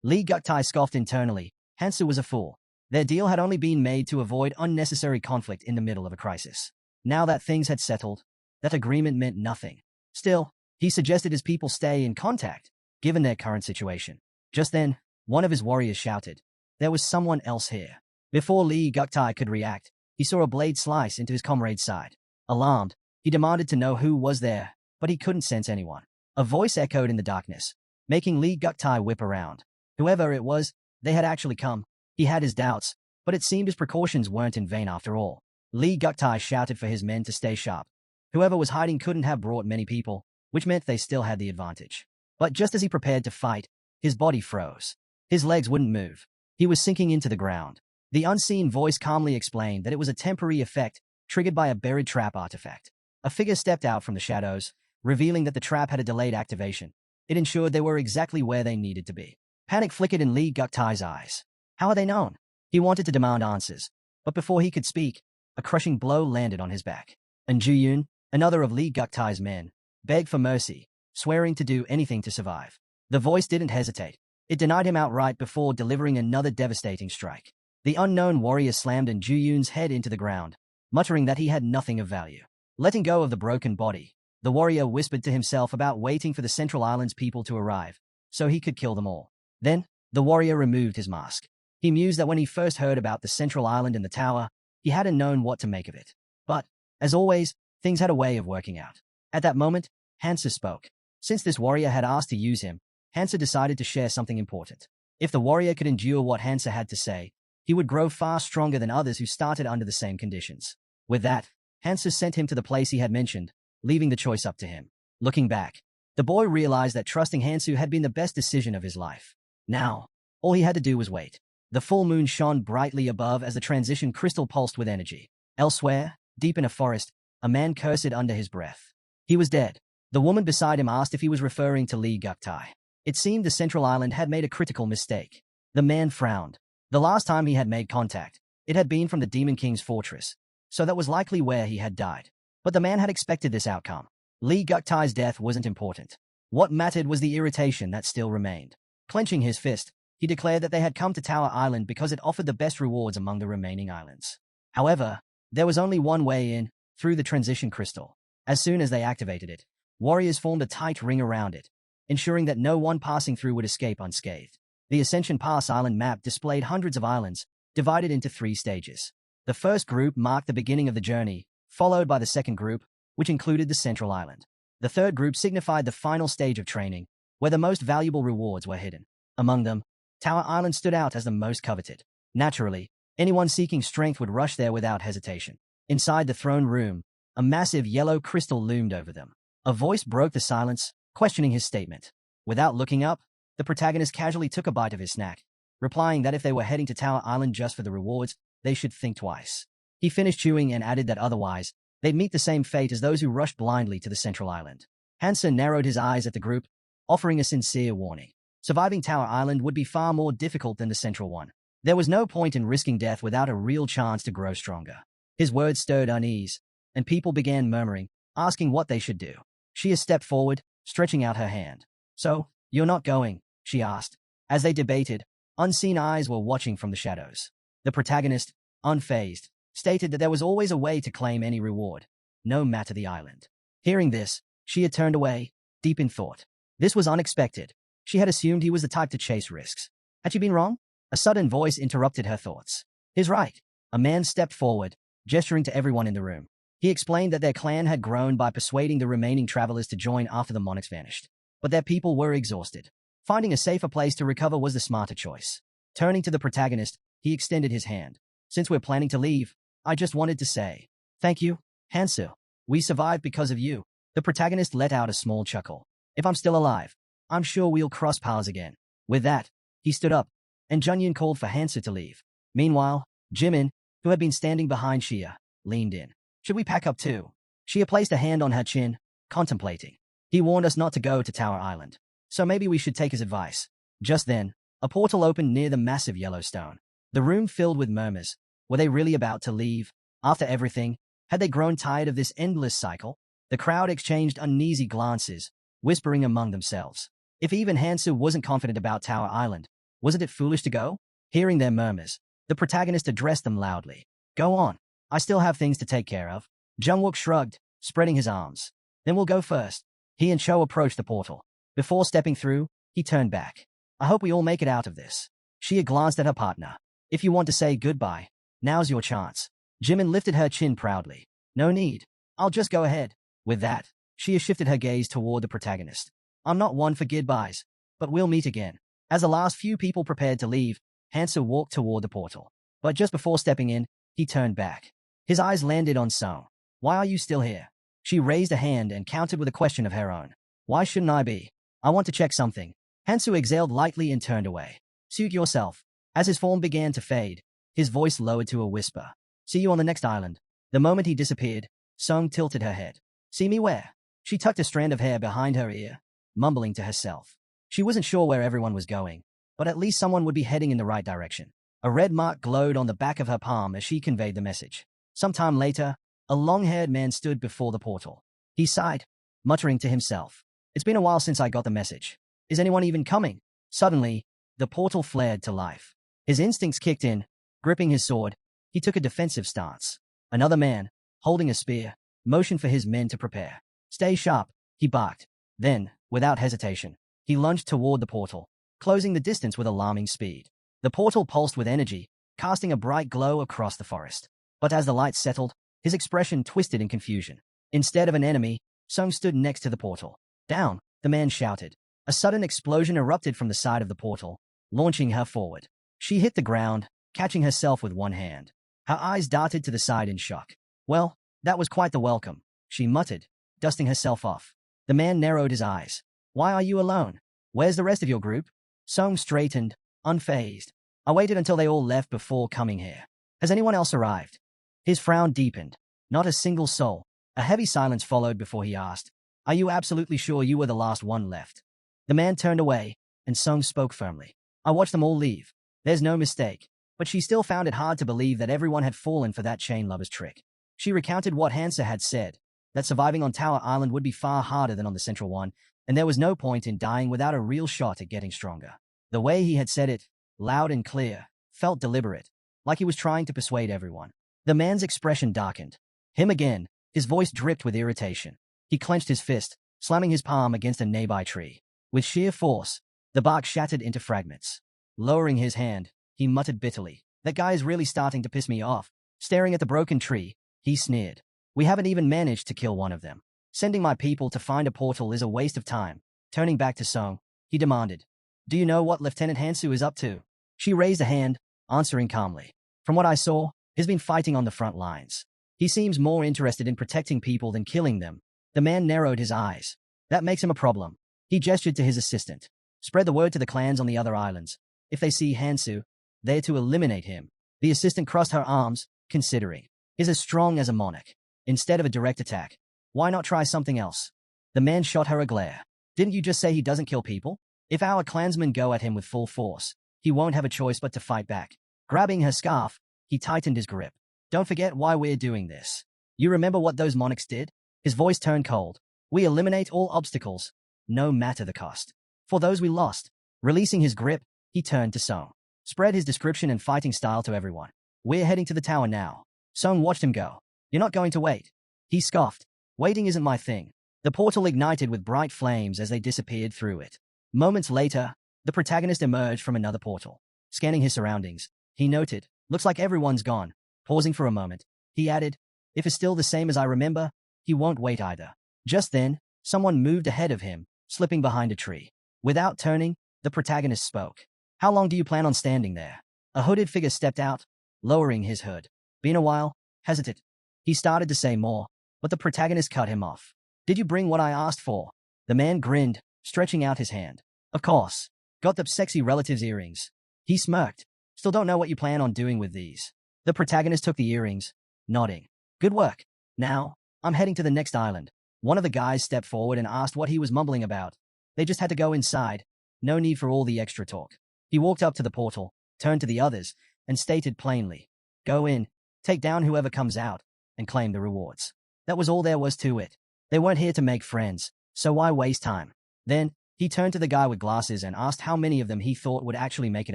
Lee Guktai scoffed internally. Hansa was a fool. Their deal had only been made to avoid unnecessary conflict in the middle of a crisis. Now that things had settled, that agreement meant nothing. Still, he suggested his people stay in contact, given their current situation. Just then, one of his warriors shouted, "There was someone else here." Before Lee Guktai could react, he saw a blade slice into his comrade's side. Alarmed, he demanded to know who was there, but he couldn't sense anyone. A voice echoed in the darkness, making Lee Guktai whip around. Whoever it was, they had actually come. He had his doubts, but it seemed his precautions weren't in vain after all. Lee Guktai shouted for his men to stay sharp. Whoever was hiding couldn't have brought many people, which meant they still had the advantage. But just as he prepared to fight, his body froze. His legs wouldn't move. He was sinking into the ground. The unseen voice calmly explained that it was a temporary effect triggered by a buried trap artifact. A figure stepped out from the shadows, revealing that the trap had a delayed activation. It ensured they were exactly where they needed to be. Panic flickered in Lee Guktai's eyes. How are they known? He wanted to demand answers, but before he could speak, a crushing blow landed on his back. And Ju-Yun, another of Lee Guktai's men, begged for mercy, swearing to do anything to survive. The voice didn't hesitate. It denied him outright before delivering another devastating strike. The unknown warrior slammed Ju-Yun's head into the ground, muttering that he had nothing of value. Letting go of the broken body, the warrior whispered to himself about waiting for the Central Island's people to arrive, so he could kill them all. Then, the warrior removed his mask. He mused that when he first heard about the Central Island and the tower, he hadn't known what to make of it. But, as always, things had a way of working out. At that moment, Hansa spoke. Since this warrior had asked to use him, Hansa decided to share something important. If the warrior could endure what Hansa had to say, he would grow far stronger than others who started under the same conditions. With that, Hansa sent him to the place he had mentioned, leaving the choice up to him. Looking back, the boy realized that trusting Hansu had been the best decision of his life. Now, all he had to do was wait. The full moon shone brightly above as the transition crystal pulsed with energy. Elsewhere, deep in a forest, a man cursed under his breath. He was dead. The woman beside him asked if he was referring to Lee Guktai. It seemed the Central Island had made a critical mistake. The man frowned. The last time he had made contact, it had been from the Demon King's fortress, so that was likely where he had died. But the man had expected this outcome. Lee Guktai's death wasn't important. What mattered was the irritation that still remained. Clenching his fist, he declared that they had come to Tower Island because it offered the best rewards among the remaining islands. However, there was only one way in, through the transition crystal. As soon as they activated it, warriors formed a tight ring around it, ensuring that no one passing through would escape unscathed. The Ascension Pass island map displayed hundreds of islands, divided into 3 stages. The first group marked the beginning of the journey, followed by the second group, which included the central island. The third group signified the final stage of training, where the most valuable rewards were hidden. Among them, Tower Island stood out as the most coveted. Naturally, anyone seeking strength would rush there without hesitation. Inside the throne room, a massive yellow crystal loomed over them. A voice broke the silence, questioning his statement. Without looking up, the protagonist casually took a bite of his snack, replying that if they were heading to Tower Island just for the rewards, they should think twice. He finished chewing and added that otherwise, they'd meet the same fate as those who rushed blindly to the central island. Hansa narrowed his eyes at the group, offering a sincere warning. Surviving Tower Island would be far more difficult than the central one. There was no point in risking death without a real chance to grow stronger. His words stirred unease, and people began murmuring, asking what they should do. She stepped forward, stretching out her hand. "So, you're not going?" she asked. As they debated, unseen eyes were watching from the shadows. The protagonist, unfazed, stated that there was always a way to claim any reward, no matter the island. Hearing this, she had turned away, deep in thought. This was unexpected. She had assumed he was the type to chase risks. Had she been wrong? A sudden voice interrupted her thoughts. "He's right." A man stepped forward, gesturing to everyone in the room. He explained that their clan had grown by persuading the remaining travelers to join after the monarchs vanished. But their people were exhausted. Finding a safer place to recover was the smarter choice. Turning to the protagonist, he extended his hand. "Since we're planning to leave, I just wanted to say, thank you, Hansu. We survived because of you." The protagonist let out a small chuckle. "If I'm still alive, I'm sure we'll cross paths again." With that, he stood up, and Junyan called for Hansu to leave. Meanwhile, Jimin, who had been standing behind Shia, leaned in. "Should we pack up too?" Shia placed a hand on her chin, contemplating. "He warned us not to go to Tower Island, so maybe we should take his advice." Just then, a portal opened near the massive yellow stone. The room filled with murmurs. Were they really about to leave? After everything, had they grown tired of this endless cycle? The crowd exchanged uneasy glances, whispering among themselves. If even Hansu wasn't confident about Tower Island, wasn't it foolish to go? Hearing their murmurs, the protagonist addressed them loudly. "Go on. I still have things to take care of." Jungwook shrugged, spreading his arms. "Then we'll go first." He and Cho approached the portal. Before stepping through, he turned back. "I hope we all make it out of this." Shia glanced at her partner. "If you want to say goodbye, now's your chance." Jimin lifted her chin proudly. "No need. I'll just go ahead." With that, Shia shifted her gaze toward the protagonist. "I'm not one for goodbyes, but we'll meet again." As the last few people prepared to leave, Hansa walked toward the portal. But just before stepping in, he turned back. His eyes landed on Song. "Why are you still here?" She raised a hand and countered with a question of her own. "Why shouldn't I be? I want to check something." Hansu exhaled lightly and turned away. "Suit yourself." As his form began to fade, his voice lowered to a whisper. "See you on the next island." The moment he disappeared, Song tilted her head. "See me where?" She tucked a strand of hair behind her ear, mumbling to herself. She wasn't sure where everyone was going, but at least someone would be heading in the right direction. A red mark glowed on the back of her palm as she conveyed the message. Sometime later, a long-haired man stood before the portal. He sighed, muttering to himself. "It's been a while since I got the message. Is anyone even coming?" Suddenly, the portal flared to life. His instincts kicked in. Gripping his sword, he took a defensive stance. Another man, holding a spear, motioned for his men to prepare. "Stay sharp," he barked. Then, without hesitation, he lunged toward the portal, closing the distance with alarming speed. The portal pulsed with energy, casting a bright glow across the forest. But as the light settled, his expression twisted in confusion. Instead of an enemy, Sung stood next to the portal. "Down!" the man shouted. A sudden explosion erupted from the side of the portal, launching her forward. She hit the ground, catching herself with one hand. Her eyes darted to the side in shock. "Well, that was quite the welcome," she muttered, dusting herself off. The man narrowed his eyes. "Why are you alone? Where's the rest of your group?" Sung straightened, unfazed. "I waited until they all left before coming here. Has anyone else arrived?" His frown deepened. Not a single soul. A heavy silence followed before he asked, "Are you absolutely sure you were the last one left?" The man turned away, and Sung spoke firmly. "I watched them all leave. There's no mistake." But she still found it hard to believe that everyone had fallen for that chain lover's trick. She recounted what Hansa had said, that surviving on Tower Island would be far harder than on the central one, and there was no point in dying without a real shot at getting stronger. The way he had said it, loud and clear, felt deliberate, like he was trying to persuade everyone. The man's expression darkened. Him again, his voice dripped with irritation. He clenched his fist, slamming his palm against a nearby tree. With sheer force, the bark shattered into fragments. Lowering his hand, he muttered bitterly, "That guy is really starting to piss me off." Staring at the broken tree, he sneered. "We haven't even managed to kill one of them. Sending my people to find a portal is a waste of time." Turning back to Song, he demanded, "Do you know what Lieutenant Hansu is up to?" She raised a hand, answering calmly. "From what I saw, he's been fighting on the front lines. He seems more interested in protecting people than killing them." The man narrowed his eyes. "That makes him a problem." He gestured to his assistant. "Spread the word to the clans on the other islands. If they see Hansu, they're to eliminate him." The assistant crossed her arms, considering. "He's as strong as a monarch. Instead of a direct attack, why not try something else?" The man shot her a glare. "Didn't you just say he doesn't kill people? If our clansmen go at him with full force, he won't have a choice but to fight back." Grabbing her scarf, he tightened his grip. "Don't forget why we're doing this. You remember what those monarchs did?" His voice turned cold. "We eliminate all obstacles, no matter the cost. For those we lost." Releasing his grip, he turned to Song. Spread his description and fighting style to everyone. "We're heading to the tower now." Song watched him go. "You're not going to wait?" He scoffed. "Waiting isn't my thing." The portal ignited with bright flames as they disappeared through it. Moments later, the protagonist emerged from another portal. Scanning his surroundings, he noted, "Looks like everyone's gone." Pausing for a moment, he added, "If it's still the same as I remember, he won't wait either." Just then, someone moved ahead of him, slipping behind a tree. Without turning, the protagonist spoke. "How long do you plan on standing there?" A hooded figure stepped out, lowering his hood. "Been a while," hesitant. He started to say more, but the protagonist cut him off. "Did you bring what I asked for?" The man grinned, stretching out his hand. "Of course. Got the sexy relative's earrings." He smirked. "Still don't know what you plan on doing with these." The protagonist took the earrings, nodding. "Good work. Now, I'm heading to the next island." One of the guys stepped forward and asked what he was mumbling about. They just had to go inside. No need for all the extra talk. He walked up to the portal, turned to the others, and stated plainly, "Go in, take down whoever comes out, and claim the rewards." That was all there was to it. They weren't here to make friends, so why waste time? Then, he turned to the guy with glasses and asked how many of them he thought would actually make it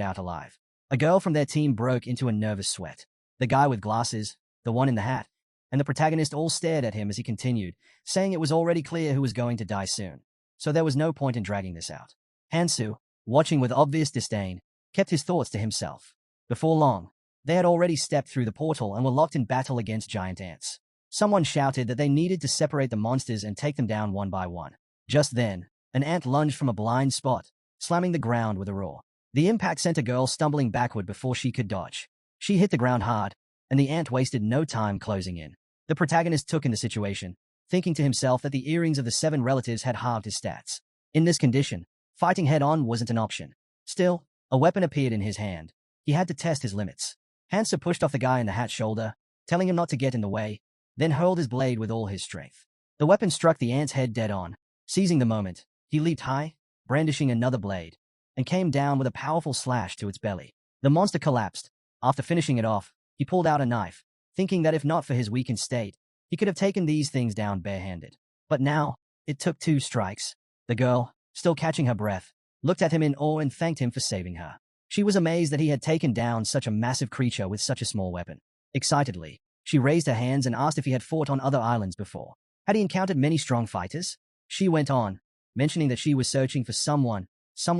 out alive. A girl from their team broke into a nervous sweat. The guy with glasses, the one in the hat, and the protagonist all stared at him as he continued, saying it was already clear who was going to die soon. So there was no point in dragging this out. Hansu, watching with obvious disdain, kept his thoughts to himself. Before long, they had already stepped through the portal and were locked in battle against giant ants. Someone shouted that they needed to separate the monsters and take them down one by one. Just then, an ant lunged from a blind spot, slamming the ground with a roar. The impact sent a girl stumbling backward before she could dodge. She hit the ground hard, and the ant wasted no time closing in. The protagonist took in the situation, thinking to himself that the earrings of the 7 relatives had halved his stats. In this condition, fighting head-on wasn't an option. Still, a weapon appeared in his hand. He had to test his limits. Hansa pushed off the guy in the hat's shoulder, telling him not to get in the way, then hurled his blade with all his strength. The weapon struck the ant's head dead on. Seizing the moment, he leaped high, brandishing another blade, and came down with a powerful slash to its belly. The monster collapsed. After finishing it off, he pulled out a knife, thinking that if not for his weakened state, he could have taken these things down barehanded. But now, it took 2 strikes. The girl, still catching her breath, looked at him in awe and thanked him for saving her. She was amazed that he had taken down such a massive creature with such a small weapon. Excitedly, she raised her hands and asked if he had fought on other islands before. Had he encountered many strong fighters? She went on, mentioning that she was searching for someone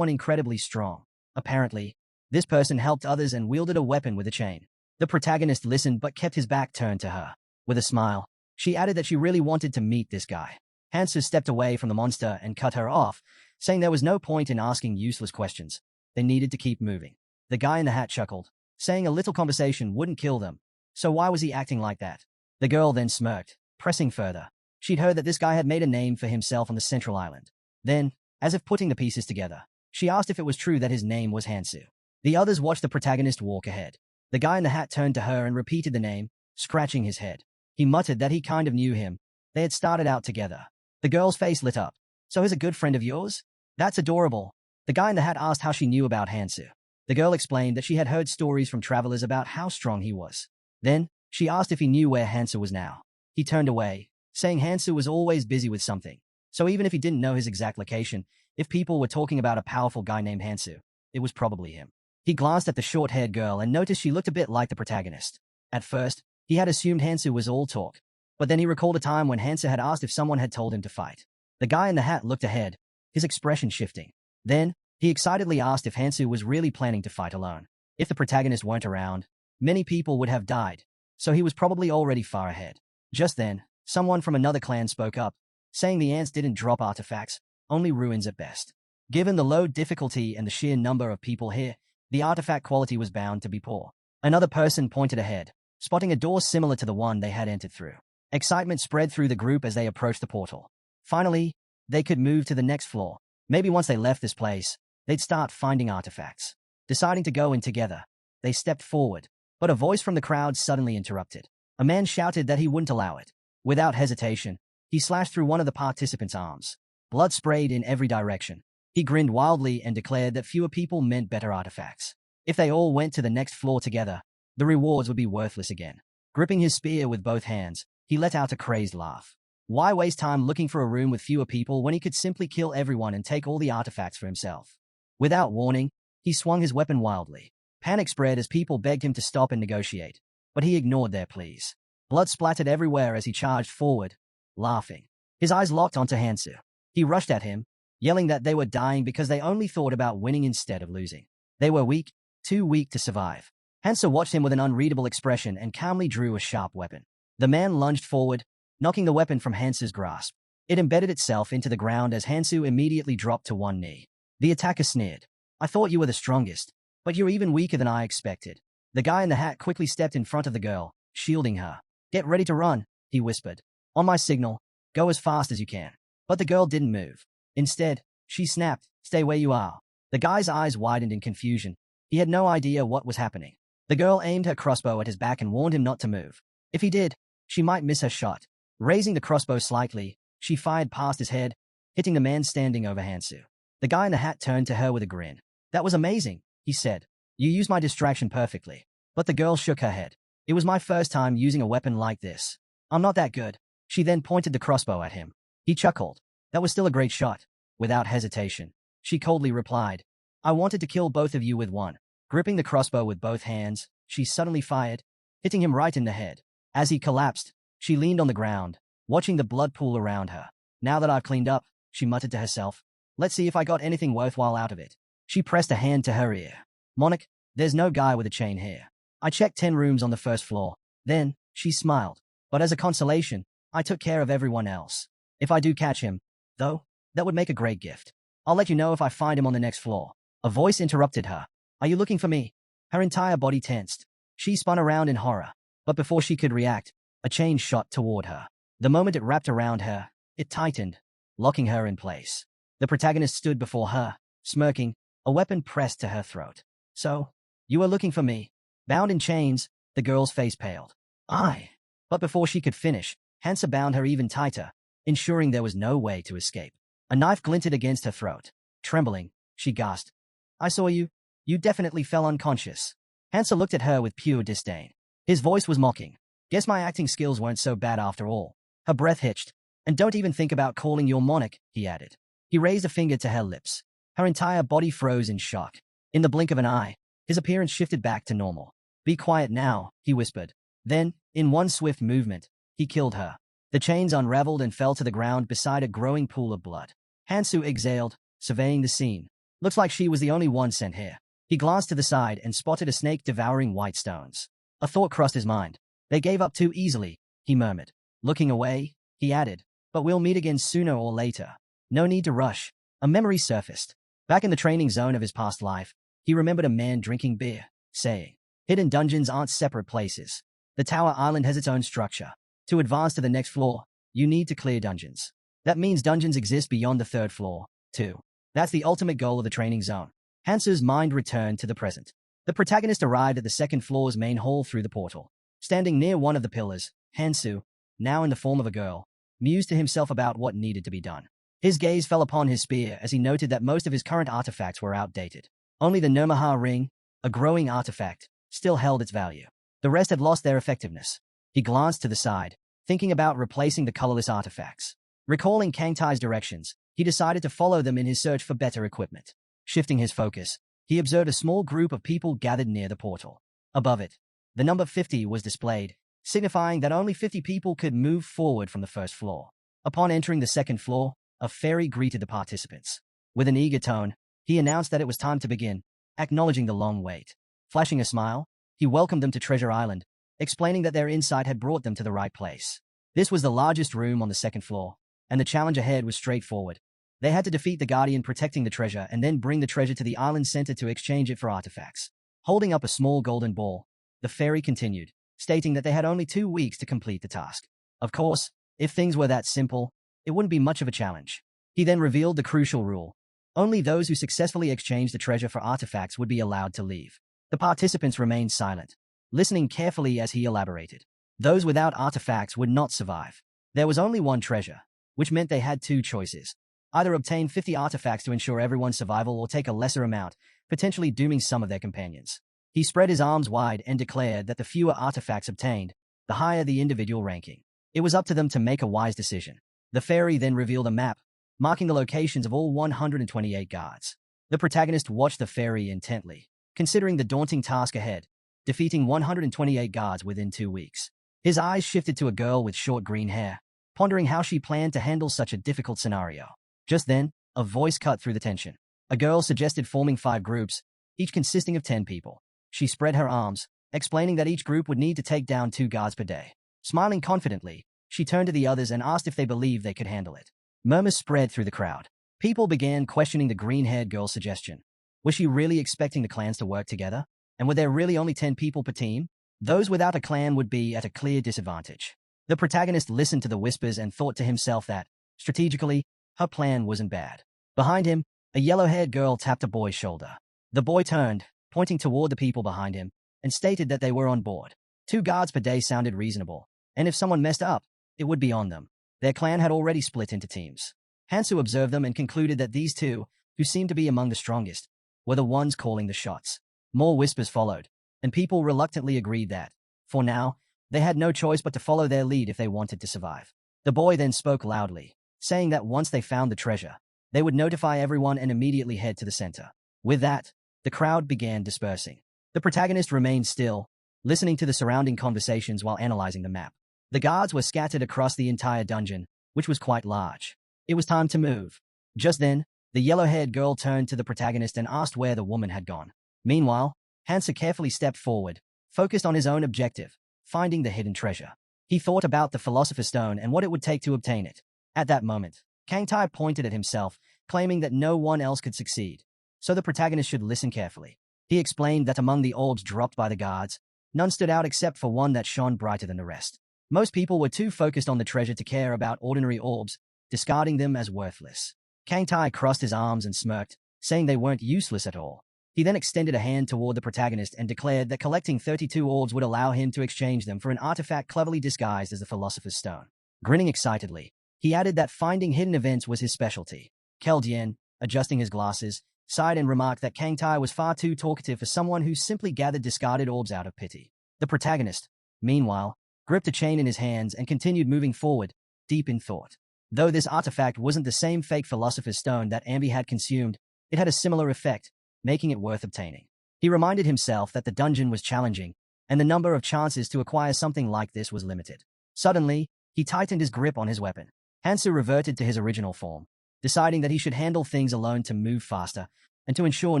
incredibly strong. Apparently, this person helped others and wielded a weapon with a chain. The protagonist listened but kept his back turned to her. With a smile, she added that she really wanted to meet this guy. Hansa stepped away from the monster and cut her off, saying there was no point in asking useless questions. They needed to keep moving. The guy in the hat chuckled, saying a little conversation wouldn't kill them. So why was he acting like that? The girl then smirked, pressing further. She'd heard that this guy had made a name for himself on the central island. Then, as if putting the pieces together, she asked if it was true that his name was Hansu. The others watched the protagonist walk ahead. The guy in the hat turned to her and repeated the name, scratching his head. He muttered that he kind of knew him. They had started out together. The girl's face lit up. "So he's a good friend of yours? That's adorable." The guy in the hat asked how she knew about Hansu. The girl explained that she had heard stories from travelers about how strong he was. Then, she asked if he knew where Hansu was now. He turned away, saying Hansu was always busy with something. So even if he didn't know his exact location, if people were talking about a powerful guy named Hansu, it was probably him. He glanced at the short-haired girl and noticed she looked a bit like the protagonist. At first, he had assumed Hansu was all talk, but then he recalled a time when Hansu had asked if someone had told him to fight. The guy in the hat looked ahead, his expression shifting. Then, he excitedly asked if Hansu was really planning to fight alone. If the protagonist weren't around, many people would have died, so he was probably already far ahead. Just then, someone from another clan spoke up, saying the ants didn't drop artifacts, only ruins at best. Given the low difficulty and the sheer number of people here, the artifact quality was bound to be poor. Another person pointed ahead, spotting a door similar to the one they had entered through. Excitement spread through the group as they approached the portal. Finally, they could move to the next floor. Maybe once they left this place, they'd start finding artifacts. Deciding to go in together, they stepped forward, but a voice from the crowd suddenly interrupted. A man shouted that he wouldn't allow it. Without hesitation, he slashed through one of the participants' arms. Blood sprayed in every direction. He grinned wildly and declared that fewer people meant better artifacts. If they all went to the next floor together, the rewards would be worthless again. Gripping his spear with both hands, he let out a crazed laugh. Why waste time looking for a room with fewer people when he could simply kill everyone and take all the artifacts for himself? Without warning, he swung his weapon wildly. Panic spread as people begged him to stop and negotiate, but he ignored their pleas. Blood splattered everywhere as he charged forward, laughing. His eyes locked onto Hansu. He rushed at him, yelling that they were dying because they only thought about winning instead of losing. They were weak, too weak to survive. Hansu watched him with an unreadable expression and calmly drew a sharp weapon. The man lunged forward, knocking the weapon from Hansu's grasp. It embedded itself into the ground as Hansu immediately dropped to one knee. The attacker sneered. I thought you were the strongest, but you're even weaker than I expected. The guy in the hat quickly stepped in front of the girl, shielding her. Get ready to run, he whispered. On my signal, go as fast as you can. But the girl didn't move. Instead, she snapped, stay where you are. The guy's eyes widened in confusion. He had no idea what was happening. The girl aimed her crossbow at his back and warned him not to move. If he did, she might miss her shot. Raising the crossbow slightly, she fired past his head, hitting the man standing over Hansu. The guy in the hat turned to her with a grin. That was amazing, he said. You used my distraction perfectly. But the girl shook her head. It was my first time using a weapon like this. I'm not that good. She then pointed the crossbow at him. He chuckled. That was still a great shot. Without hesitation, she coldly replied, I wanted to kill both of you with one. Gripping the crossbow with both hands, she suddenly fired, hitting him right in the head. As he collapsed, she leaned on the ground, watching the blood pool around her. Now that I've cleaned up, she muttered to herself, let's see if I got anything worthwhile out of it. She pressed a hand to her ear. Monarch, there's no guy with a chain here. I checked 10 rooms on the first floor. Then, she smiled. But as a consolation, I took care of everyone else. If I do catch him, though, that would make a great gift. I'll let you know if I find him on the next floor. A voice interrupted her. Are you looking for me? Her entire body tensed. She spun around in horror. But before she could react, a chain shot toward her. The moment it wrapped around her, it tightened, locking her in place. The protagonist stood before her, smirking, a weapon pressed to her throat. So, you were looking for me. Bound in chains, the girl's face paled. Aye. But before she could finish, Hansa bound her even tighter, ensuring there was no way to escape. A knife glinted against her throat. Trembling, she gasped. I saw you. You definitely fell unconscious. Hansa looked at her with pure disdain. His voice was mocking. Guess my acting skills weren't so bad after all. Her breath hitched. And don't even think about calling your monarch, he added. He raised a finger to her lips. Her entire body froze in shock. In the blink of an eye, his appearance shifted back to normal. Be quiet now, he whispered. Then, in one swift movement, he killed her. The chains unraveled and fell to the ground beside a growing pool of blood. Hansu exhaled, surveying the scene. Looks like she was the only one sent here. He glanced to the side and spotted a snake devouring white stones. A thought crossed his mind. They gave up too easily, he murmured. Looking away, he added, but we'll meet again sooner or later. No need to rush. A memory surfaced. Back in the training zone of his past life, he remembered a man drinking beer, saying, hidden dungeons aren't separate places. The Tower Island has its own structure. To advance to the next floor, you need to clear dungeons. That means dungeons exist beyond the third floor, too. That's the ultimate goal of the training zone. Hansu's mind returned to the present. The protagonist arrived at the second floor's main hall through the portal. Standing near one of the pillars, Hansu, now in the form of a girl, mused to himself about what needed to be done. His gaze fell upon his spear as he noted that most of his current artifacts were outdated. Only the Nomaha ring, a growing artifact, still held its value. The rest had lost their effectiveness. He glanced to the side, thinking about replacing the colorless artifacts. Recalling Kangtai's directions, he decided to follow them in his search for better equipment. Shifting his focus, he observed a small group of people gathered near the portal. Above it, the number 50 was displayed, signifying that only 50 people could move forward from the first floor. Upon entering the second floor, a fairy greeted the participants. With an eager tone, he announced that it was time to begin, acknowledging the long wait. Flashing a smile, he welcomed them to Treasure Island, explaining that their insight had brought them to the right place. This was the largest room on the second floor, and the challenge ahead was straightforward. They had to defeat the Guardian protecting the treasure and then bring the treasure to the island center to exchange it for artifacts. Holding up a small golden ball, the fairy continued, stating that they had only 2 weeks to complete the task. Of course, if things were that simple, it wouldn't be much of a challenge. He then revealed the crucial rule. Only those who successfully exchanged the treasure for artifacts would be allowed to leave. The participants remained silent, listening carefully as he elaborated. Those without artifacts would not survive. There was only one treasure, which meant they had 2 choices. Either obtain 50 artifacts to ensure everyone's survival or take a lesser amount, potentially dooming some of their companions. He spread his arms wide and declared that the fewer artifacts obtained, the higher the individual ranking. It was up to them to make a wise decision. The fairy then revealed a map, marking the locations of all 128 guards. The protagonist watched the fairy intently, considering the daunting task ahead, defeating 128 guards within 2 weeks. His eyes shifted to a girl with short green hair, pondering how she planned to handle such a difficult scenario. Just then, a voice cut through the tension. A girl suggested forming 5 groups, each consisting of 10 people. She spread her arms, explaining that each group would need to take down 2 guards per day. Smiling confidently, she turned to the others and asked if they believed they could handle it. Murmurs spread through the crowd. People began questioning the green-haired girl's suggestion. Was she really expecting the clans to work together? And were there really only 10 people per team? Those without a clan would be at a clear disadvantage. The protagonist listened to the whispers and thought to himself that, strategically, her plan wasn't bad. Behind him, a yellow-haired girl tapped a boy's shoulder. The boy turned, pointing toward the people behind him, and stated that they were on board. 2 guards per day sounded reasonable, and if someone messed up, it would be on them. Their clan had already split into teams. Hansu observed them and concluded that these 2, who seemed to be among the strongest, were the ones calling the shots. More whispers followed, and people reluctantly agreed that, for now, they had no choice but to follow their lead if they wanted to survive. The boy then spoke loudly, saying that once they found the treasure, they would notify everyone and immediately head to the center. With that, the crowd began dispersing. The protagonist remained still, listening to the surrounding conversations while analyzing the map. The guards were scattered across the entire dungeon, which was quite large. It was time to move. Just then, the yellow-haired girl turned to the protagonist and asked where the woman had gone. Meanwhile, Hansa carefully stepped forward, focused on his own objective, finding the hidden treasure. He thought about the Philosopher's Stone and what it would take to obtain it. At that moment, Kangtai pointed at himself, claiming that no one else could succeed, so the protagonist should listen carefully. He explained that among the orbs dropped by the guards, none stood out except for one that shone brighter than the rest. Most people were too focused on the treasure to care about ordinary orbs, discarding them as worthless. Kangtai crossed his arms and smirked, saying they weren't useless at all. He then extended a hand toward the protagonist and declared that collecting 32 orbs would allow him to exchange them for an artifact cleverly disguised as the Philosopher's Stone. Grinning excitedly, he added that finding hidden events was his specialty. Keldien, adjusting his glasses, sighed and remarked that Kangtai was far too talkative for someone who simply gathered discarded orbs out of pity. The protagonist, meanwhile, gripped a chain in his hands and continued moving forward, deep in thought. Though this artifact wasn't the same fake Philosopher's Stone that Ambi had consumed, it had a similar effect, making it worth obtaining. He reminded himself that the dungeon was challenging, and the number of chances to acquire something like this was limited. Suddenly, he tightened his grip on his weapon. Hansu reverted to his original form, deciding that he should handle things alone to move faster and to ensure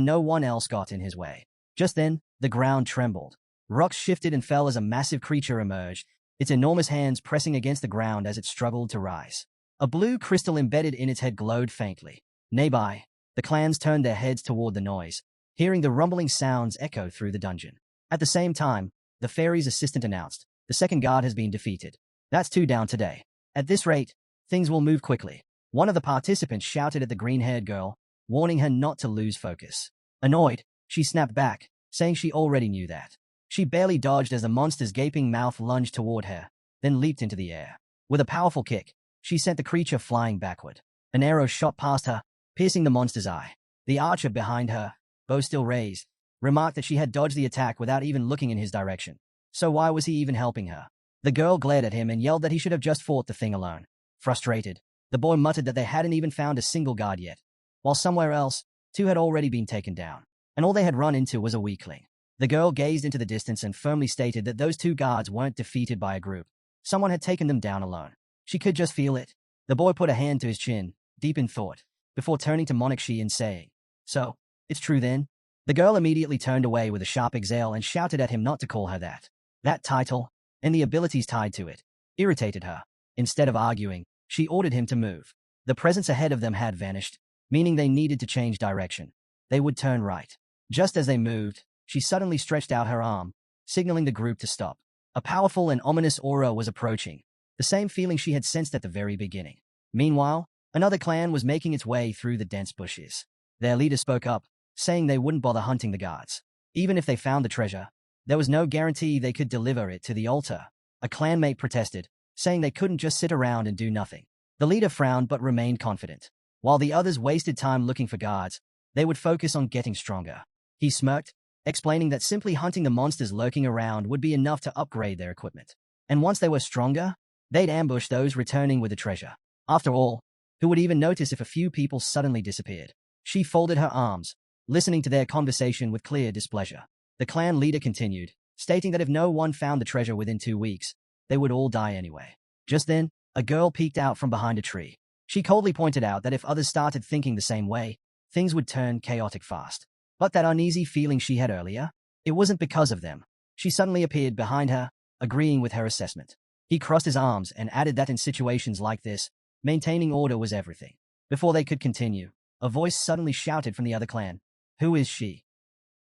no one else got in his way. Just then, the ground trembled. Rocks shifted and fell as a massive creature emerged, its enormous hands pressing against the ground as it struggled to rise. A blue crystal embedded in its head glowed faintly. Nearby, the clans turned their heads toward the noise, hearing the rumbling sounds echo through the dungeon. At the same time, the fairy's assistant announced, "The second guard has been defeated. That's 2 down today. At this rate, things will move quickly." One of the participants shouted at the green-haired girl, warning her not to lose focus. Annoyed, she snapped back, saying she already knew that. She barely dodged as the monster's gaping mouth lunged toward her, then leaped into the air. With a powerful kick, she sent the creature flying backward. An arrow shot past her, piercing the monster's eye. The archer behind her, bow still raised, remarked that she had dodged the attack without even looking in his direction. So why was he even helping her? The girl glared at him and yelled that he should have just fought the thing alone. Frustrated, the boy muttered that they hadn't even found a single guard yet, while somewhere else, two had already been taken down, and all they had run into was a weakling. The girl gazed into the distance and firmly stated that those two guards weren't defeated by a group. Someone had taken them down alone. She could just feel it. The boy put a hand to his chin, deep in thought, before turning to Monokshi and saying, "So, it's true then?" The girl immediately turned away with a sharp exhale and shouted at him not to call her that. That title, and the abilities tied to it, irritated her. Instead of arguing, she ordered him to move. The presence ahead of them had vanished, meaning they needed to change direction. They would turn right. Just as they moved, she suddenly stretched out her arm, signaling the group to stop. A powerful and ominous aura was approaching, the same feeling she had sensed at the very beginning. Meanwhile, another clan was making its way through the dense bushes. Their leader spoke up, saying they wouldn't bother hunting the guards. Even if they found the treasure, there was no guarantee they could deliver it to the altar. A clanmate protested, saying they couldn't just sit around and do nothing. The leader frowned but remained confident. While the others wasted time looking for guards, they would focus on getting stronger. He smirked, explaining that simply hunting the monsters lurking around would be enough to upgrade their equipment. And once they were stronger, they'd ambush those returning with the treasure. After all, who would even notice if a few people suddenly disappeared? She folded her arms, listening to their conversation with clear displeasure. The clan leader continued, stating that if no one found the treasure within 2 weeks, they would all die anyway. Just then, a girl peeked out from behind a tree. She coldly pointed out that if others started thinking the same way, things would turn chaotic fast. But that uneasy feeling she had earlier, it wasn't because of them. She suddenly appeared behind her, agreeing with her assessment. He crossed his arms and added that in situations like this, maintaining order was everything. Before they could continue, a voice suddenly shouted from the other clan, "Who is she?"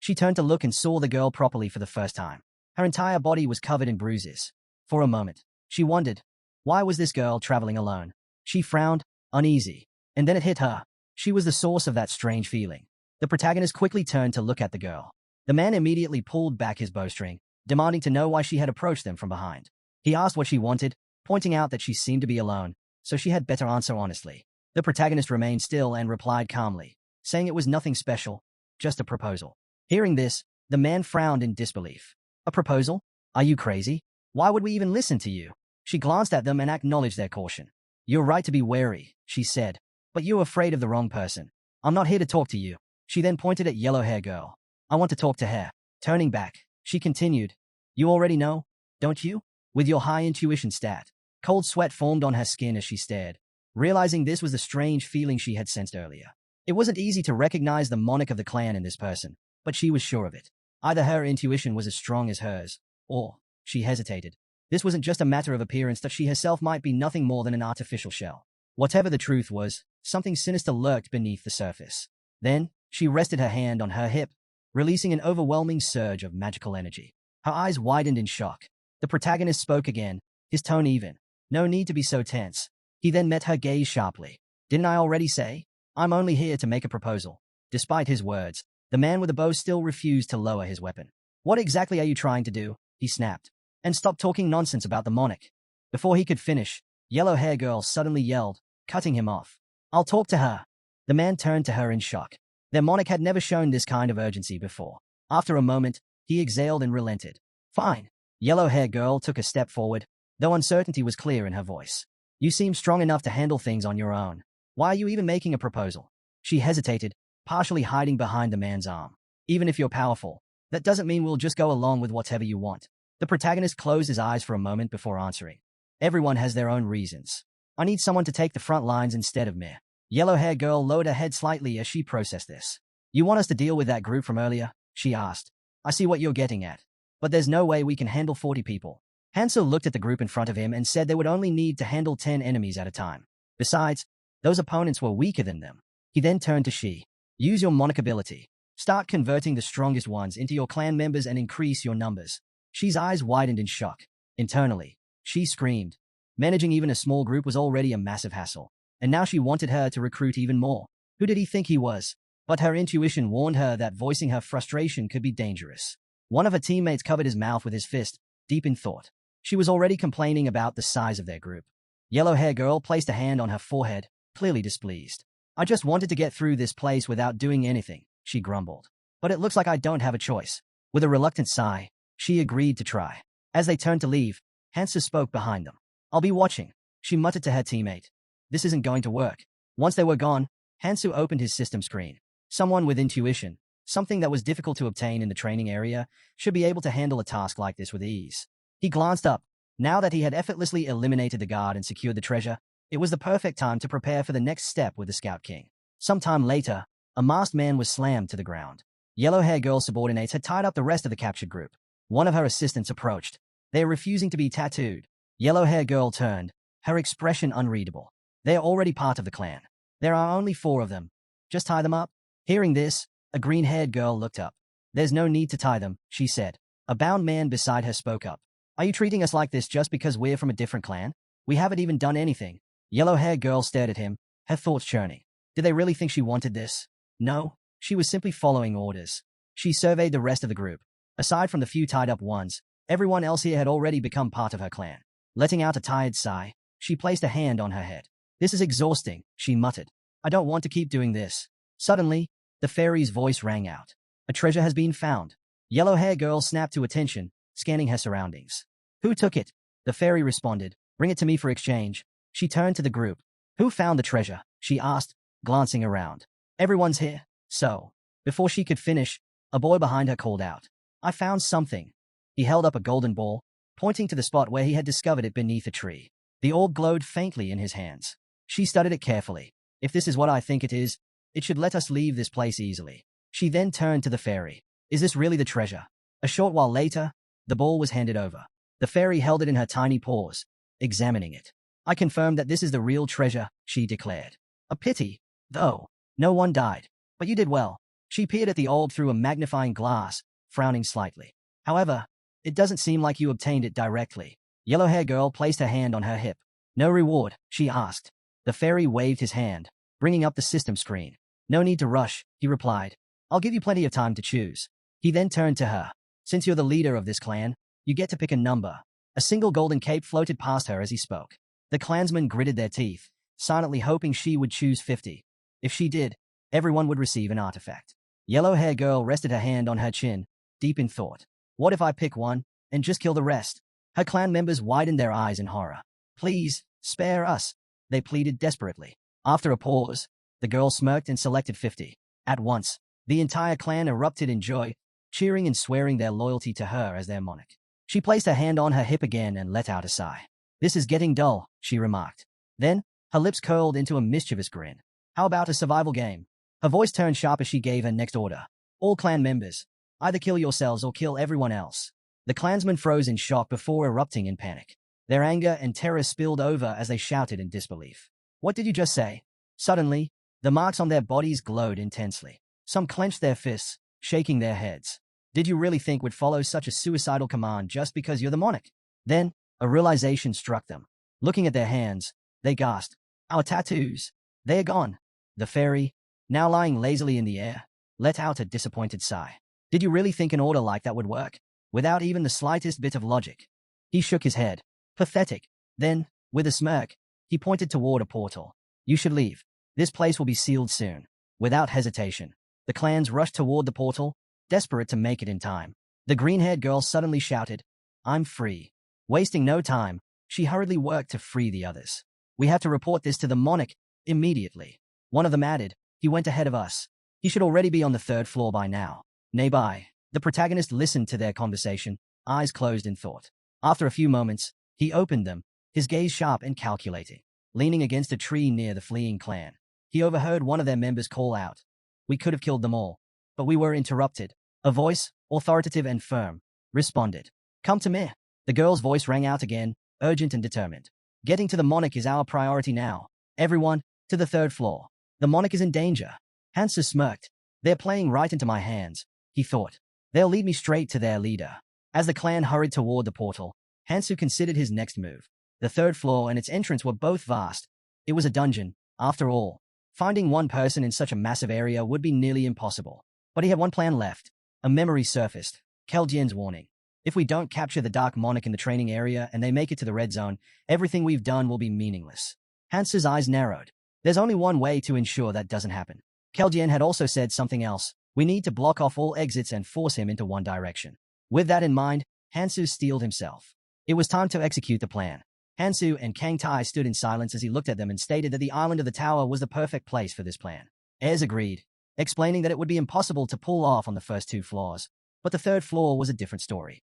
She turned to look and saw the girl properly for the first time. Her entire body was covered in bruises. For a moment, she wondered, why was this girl traveling alone? She frowned, uneasy, and then it hit her. She was the source of that strange feeling. The protagonist quickly turned to look at the girl. The man immediately pulled back his bowstring, demanding to know why she had approached them from behind. He asked what she wanted, pointing out that she seemed to be alone, so she had better answer honestly. The protagonist remained still and replied calmly, saying it was nothing special, just a proposal. Hearing this, the man frowned in disbelief. "A proposal? Are you crazy? Why would we even listen to you?" She glanced at them and acknowledged their caution. "You're right to be wary," she said, "but you're afraid of the wrong person. I'm not here to talk to you." She then pointed at yellow-hair girl. "I want to talk to her." Turning back, she continued, "You already know, don't you? With your high intuition stat." Cold sweat formed on her skin as she stared, realizing this was the strange feeling she had sensed earlier. It wasn't easy to recognize the monarch of the clan in this person, but she was sure of it. Either her intuition was as strong as hers, or, she hesitated, this wasn't just a matter of appearance, that she herself might be nothing more than an artificial shell. Whatever the truth was, something sinister lurked beneath the surface. Then, she rested her hand on her hip, releasing an overwhelming surge of magical energy. Her eyes widened in shock. The protagonist spoke again, his tone even. "No need to be so tense." He then met her gaze sharply. "Didn't I already say? I'm only here to make a proposal." Despite his words, the man with the bow still refused to lower his weapon. "What exactly are you trying to do?" he snapped. "And stop talking nonsense about the monarch." Before he could finish, yellow-hair girl suddenly yelled, cutting him off. "I'll talk to her." The man turned to her in shock. Their monarch had never shown this kind of urgency before. After a moment, he exhaled and relented. "Fine." Yellow-hair girl took a step forward, though uncertainty was clear in her voice. "You seem strong enough to handle things on your own. Why are you even making a proposal?" She hesitated, partially hiding behind the man's arm. "Even if you're powerful, that doesn't mean we'll just go along with whatever you want." The protagonist closed his eyes for a moment before answering. "Everyone has their own reasons. I need someone to take the front lines instead of me." Yellow-hair girl lowered her head slightly as she processed this. "You want us to deal with that group from earlier?" she asked. "I see what you're getting at. But there's no way we can handle 40 people. Hansel looked at the group in front of him and said they would only need to handle 10 enemies at a time. Besides, those opponents were weaker than them. He then turned to Shi. "Use your monarch ability. Start converting the strongest ones into your clan members and increase your numbers." Shi's eyes widened in shock. Internally, she screamed. Managing even a small group was already a massive hassle, and now she wanted her to recruit even more. Who did he think he was? But her intuition warned her that voicing her frustration could be dangerous. One of her teammates covered his mouth with his fist, deep in thought. She was already complaining about the size of their group. Yellow-hair girl placed a hand on her forehead, clearly displeased. "I just wanted to get through this place without doing anything," she grumbled. "But it looks like I don't have a choice." With a reluctant sigh, she agreed to try. As they turned to leave, Hansa spoke behind them. I'll be watching, she muttered to her teammate. This isn't going to work. Once they were gone, Hansu opened his system screen. Someone with intuition, something that was difficult to obtain in the training area, should be able to handle a task like this with ease. He glanced up. Now that he had effortlessly eliminated the guard and secured the treasure, it was the perfect time to prepare for the next step with the Scout King. Sometime later, a masked man was slammed to the ground. Yellow-haired girl subordinates had tied up the rest of the captured group. One of her assistants approached. They are refusing to be tattooed. Yellow-haired girl turned, her expression unreadable. They are already part of the clan. There are only 4 of them. Just tie them up. Hearing this, a green-haired girl looked up. There's no need to tie them, she said. A bound man beside her spoke up. Are you treating us like this just because we're from a different clan? We haven't even done anything. Yellow-haired girl stared at him, her thoughts churning. Did they really think she wanted this? No, she was simply following orders. She surveyed the rest of the group. Aside from the few tied-up ones, everyone else here had already become part of her clan. Letting out a tired sigh, she placed a hand on her head. This is exhausting, she muttered. I don't want to keep doing this. Suddenly, the fairy's voice rang out. A treasure has been found. Yellow-haired girl snapped to attention, scanning her surroundings. Who took it? The fairy responded. Bring it to me for exchange. She turned to the group. Who found the treasure? She asked, glancing around. Everyone's here. So, before she could finish, a boy behind her called out. I found something. He held up a golden ball, pointing to the spot where he had discovered it beneath a tree. The orb glowed faintly in his hands. She studied it carefully. If this is what I think it is, it should let us leave this place easily. She then turned to the fairy. Is this really the treasure? A short while later, the ball was handed over. The fairy held it in her tiny paws, examining it. I confirm that this is the real treasure, she declared. A pity, though. No one died. But you did well. She peered at the orb through a magnifying glass, frowning slightly. However, it doesn't seem like you obtained it directly. Yellow-haired girl placed her hand on her hip. No reward, she asked. The fairy waved his hand, bringing up the system screen. No need to rush, he replied. I'll give you plenty of time to choose. He then turned to her. Since you're the leader of this clan, you get to pick a number. A single golden cape floated past her as he spoke. The clansmen gritted their teeth, silently hoping she would choose 50. If she did, everyone would receive an artifact. Yellow-haired girl rested her hand on her chin, deep in thought. What if I pick one, and just kill the rest? Her clan members widened their eyes in horror. Please, spare us, they pleaded desperately. After a pause, the girl smirked and selected 50. At once, the entire clan erupted in joy, cheering and swearing their loyalty to her as their monarch. She placed her hand on her hip again and let out a sigh. This is getting dull, she remarked. Then, her lips curled into a mischievous grin. How about a survival game? Her voice turned sharp as she gave her next order. All clan members, either kill yourselves or kill everyone else. The clansmen froze in shock before erupting in panic. Their anger and terror spilled over as they shouted in disbelief. What did you just say? Suddenly, the marks on their bodies glowed intensely. Some clenched their fists, shaking their heads. Did you really think we'd follow such a suicidal command just because you're the monarch? Then, a realization struck them. Looking at their hands, they gasped. Our tattoos. They are gone. The fairy, now lying lazily in the air, let out a disappointed sigh. Did you really think an order like that would work? Without even the slightest bit of logic. He shook his head. Pathetic. Then, with a smirk, he pointed toward a portal. You should leave. This place will be sealed soon. Without hesitation, the clans rushed toward the portal, desperate to make it in time. The green-haired girl suddenly shouted, I'm free. Wasting no time, she hurriedly worked to free the others. We have to report this to the monarch immediately. One of them added, he went ahead of us. He should already be on the 3rd floor by now. Nearby, the protagonist listened to their conversation, eyes closed in thought. After a few moments, he opened them, his gaze sharp and calculating. Leaning against a tree near the fleeing clan, he overheard one of their members call out. We could have killed them all, but we were interrupted. A voice, authoritative and firm, responded. Come to me. The girl's voice rang out again, urgent and determined. Getting to the monarch is our priority now. Everyone, to the 3rd floor. The monarch is in danger. Hansa smirked. They're playing right into my hands, he thought. They'll lead me straight to their leader. As the clan hurried toward the portal, Hansu considered his next move. The 3rd floor and its entrance were both vast. It was a dungeon, after all. Finding one person in such a massive area would be nearly impossible. But he had one plan left. A memory surfaced. Keljien's warning. If we don't capture the Dark Monarch in the training area and they make it to the red zone, everything we've done will be meaningless. Hansa's eyes narrowed. There's only one way to ensure that doesn't happen. Keljien had also said something else. We need to block off all exits and force him into one direction. With that in mind, Hansu steeled himself. It was time to execute the plan. Hansu and Kang Tai stood in silence as he looked at them and stated that the island of the tower was the perfect place for this plan. Ayres agreed, explaining that it would be impossible to pull off on the first 2 floors, but the 3rd floor was a different story.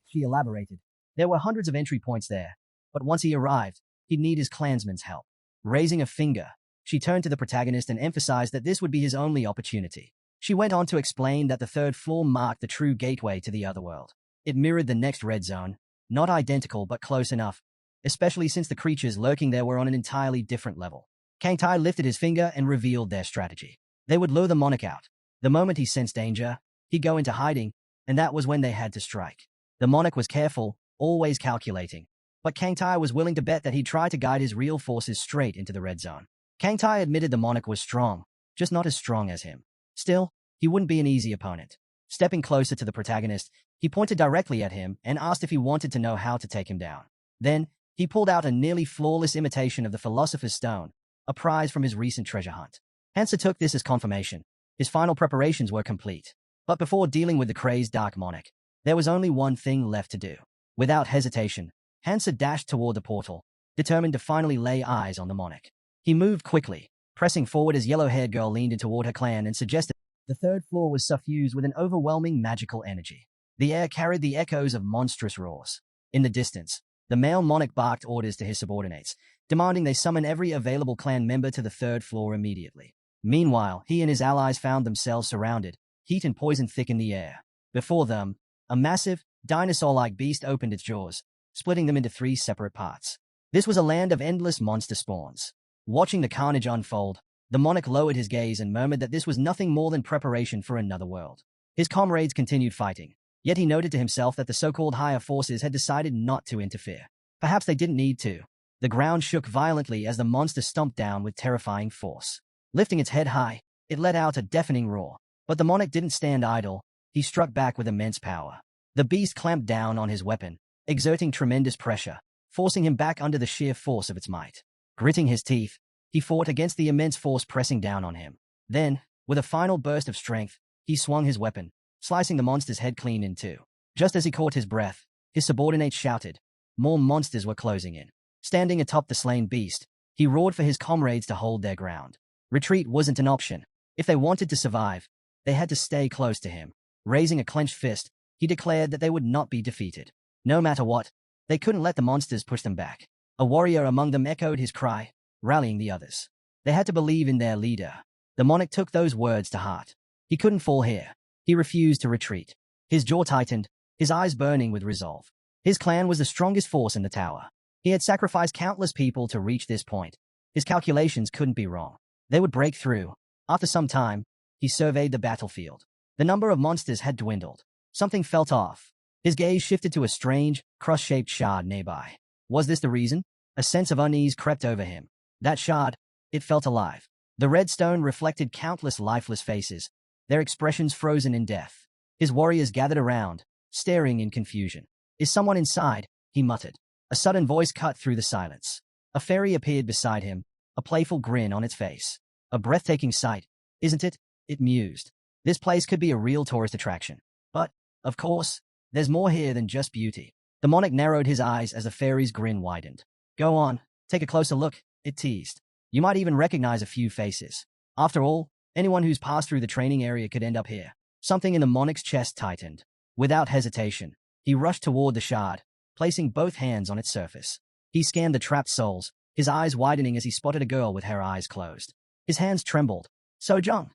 She elaborated. There were hundreds of entry points there, but once he arrived, he'd need his clansmen's help. Raising a finger, she turned to the protagonist and emphasized that this would be his only opportunity. She went on to explain that the 3rd floor marked the true gateway to the other world. It mirrored the next red zone, not identical but close enough, especially since the creatures lurking there were on an entirely different level. Kang Tai lifted his finger and revealed their strategy. They would lure the monarch out. The moment he sensed danger, he'd go into hiding, and that was when they had to strike. The monarch was careful, always calculating, but Kang Tai was willing to bet that he'd try to guide his real forces straight into the red zone. Kang Tai admitted the monarch was strong, just not as strong as him. Still, he wouldn't be an easy opponent. Stepping closer to the protagonist, he pointed directly at him and asked if he wanted to know how to take him down. Then, he pulled out a nearly flawless imitation of the Philosopher's Stone, a prize from his recent treasure hunt. Hansa took this as confirmation. His final preparations were complete. But before dealing with the crazed Dark Monarch, there was only one thing left to do. Without hesitation, Hansa dashed toward the portal, determined to finally lay eyes on the monarch. He moved quickly, pressing forward as yellow-haired girl leaned in toward her clan and suggested the 3rd floor was suffused with an overwhelming magical energy. The air carried the echoes of monstrous roars. In the distance, the male monarch barked orders to his subordinates, demanding they summon every available clan member to the 3rd floor immediately. Meanwhile, he and his allies found themselves surrounded, heat and poison thick in the air. Before them, a massive, dinosaur-like beast opened its jaws, splitting them into 3 separate parts. This was a land of endless monster spawns. Watching the carnage unfold, the monarch lowered his gaze and murmured that this was nothing more than preparation for another world. His comrades continued fighting, yet he noted to himself that the so-called higher forces had decided not to interfere. Perhaps they didn't need to. The ground shook violently as the monster stomped down with terrifying force. Lifting its head high, it let out a deafening roar. But the monarch didn't stand idle. He struck back with immense power. The beast clamped down on his weapon, exerting tremendous pressure, forcing him back under the sheer force of its might. Gritting his teeth, he fought against the immense force pressing down on him. Then, with a final burst of strength, he swung his weapon, slicing the monster's head clean in 2. Just as he caught his breath, his subordinates shouted. More monsters were closing in. Standing atop the slain beast, he roared for his comrades to hold their ground. Retreat wasn't an option. If they wanted to survive, they had to stay close to him. Raising a clenched fist, he declared that they would not be defeated. No matter what, they couldn't let the monsters push them back. A warrior among them echoed his cry, rallying the others. They had to believe in their leader. The monarch took those words to heart. He couldn't fall here. He refused to retreat. His jaw tightened, his eyes burning with resolve. His clan was the strongest force in the tower. He had sacrificed countless people to reach this point. His calculations couldn't be wrong. They would break through. After some time, he surveyed the battlefield. The number of monsters had dwindled. Something felt off. His gaze shifted to a strange, cross-shaped shard nearby. Was this the reason? A sense of unease crept over him. That shard, it felt alive. The red stone reflected countless lifeless faces, their expressions frozen in death. His warriors gathered around, staring in confusion. Is someone inside? He muttered. A sudden voice cut through the silence. A fairy appeared beside him, a playful grin on its face. A breathtaking sight, isn't it? It mused. This place could be a real tourist attraction. But, of course, there's more here than just beauty. The monarch narrowed his eyes as the fairy's grin widened. Go on, take a closer look, it teased. You might even recognize a few faces. After all, anyone who's passed through the training area could end up here. Something in the monarch's chest tightened. Without hesitation, he rushed toward the shard, placing both hands on its surface. He scanned the trapped souls, his eyes widening as he spotted a girl with her eyes closed. His hands trembled. Sojong.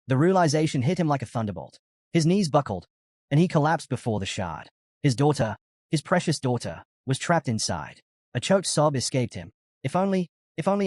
The realization hit him like a thunderbolt. His knees buckled, and he collapsed before the shard. His daughter, his precious daughter, was trapped inside. A choked sob escaped him. If only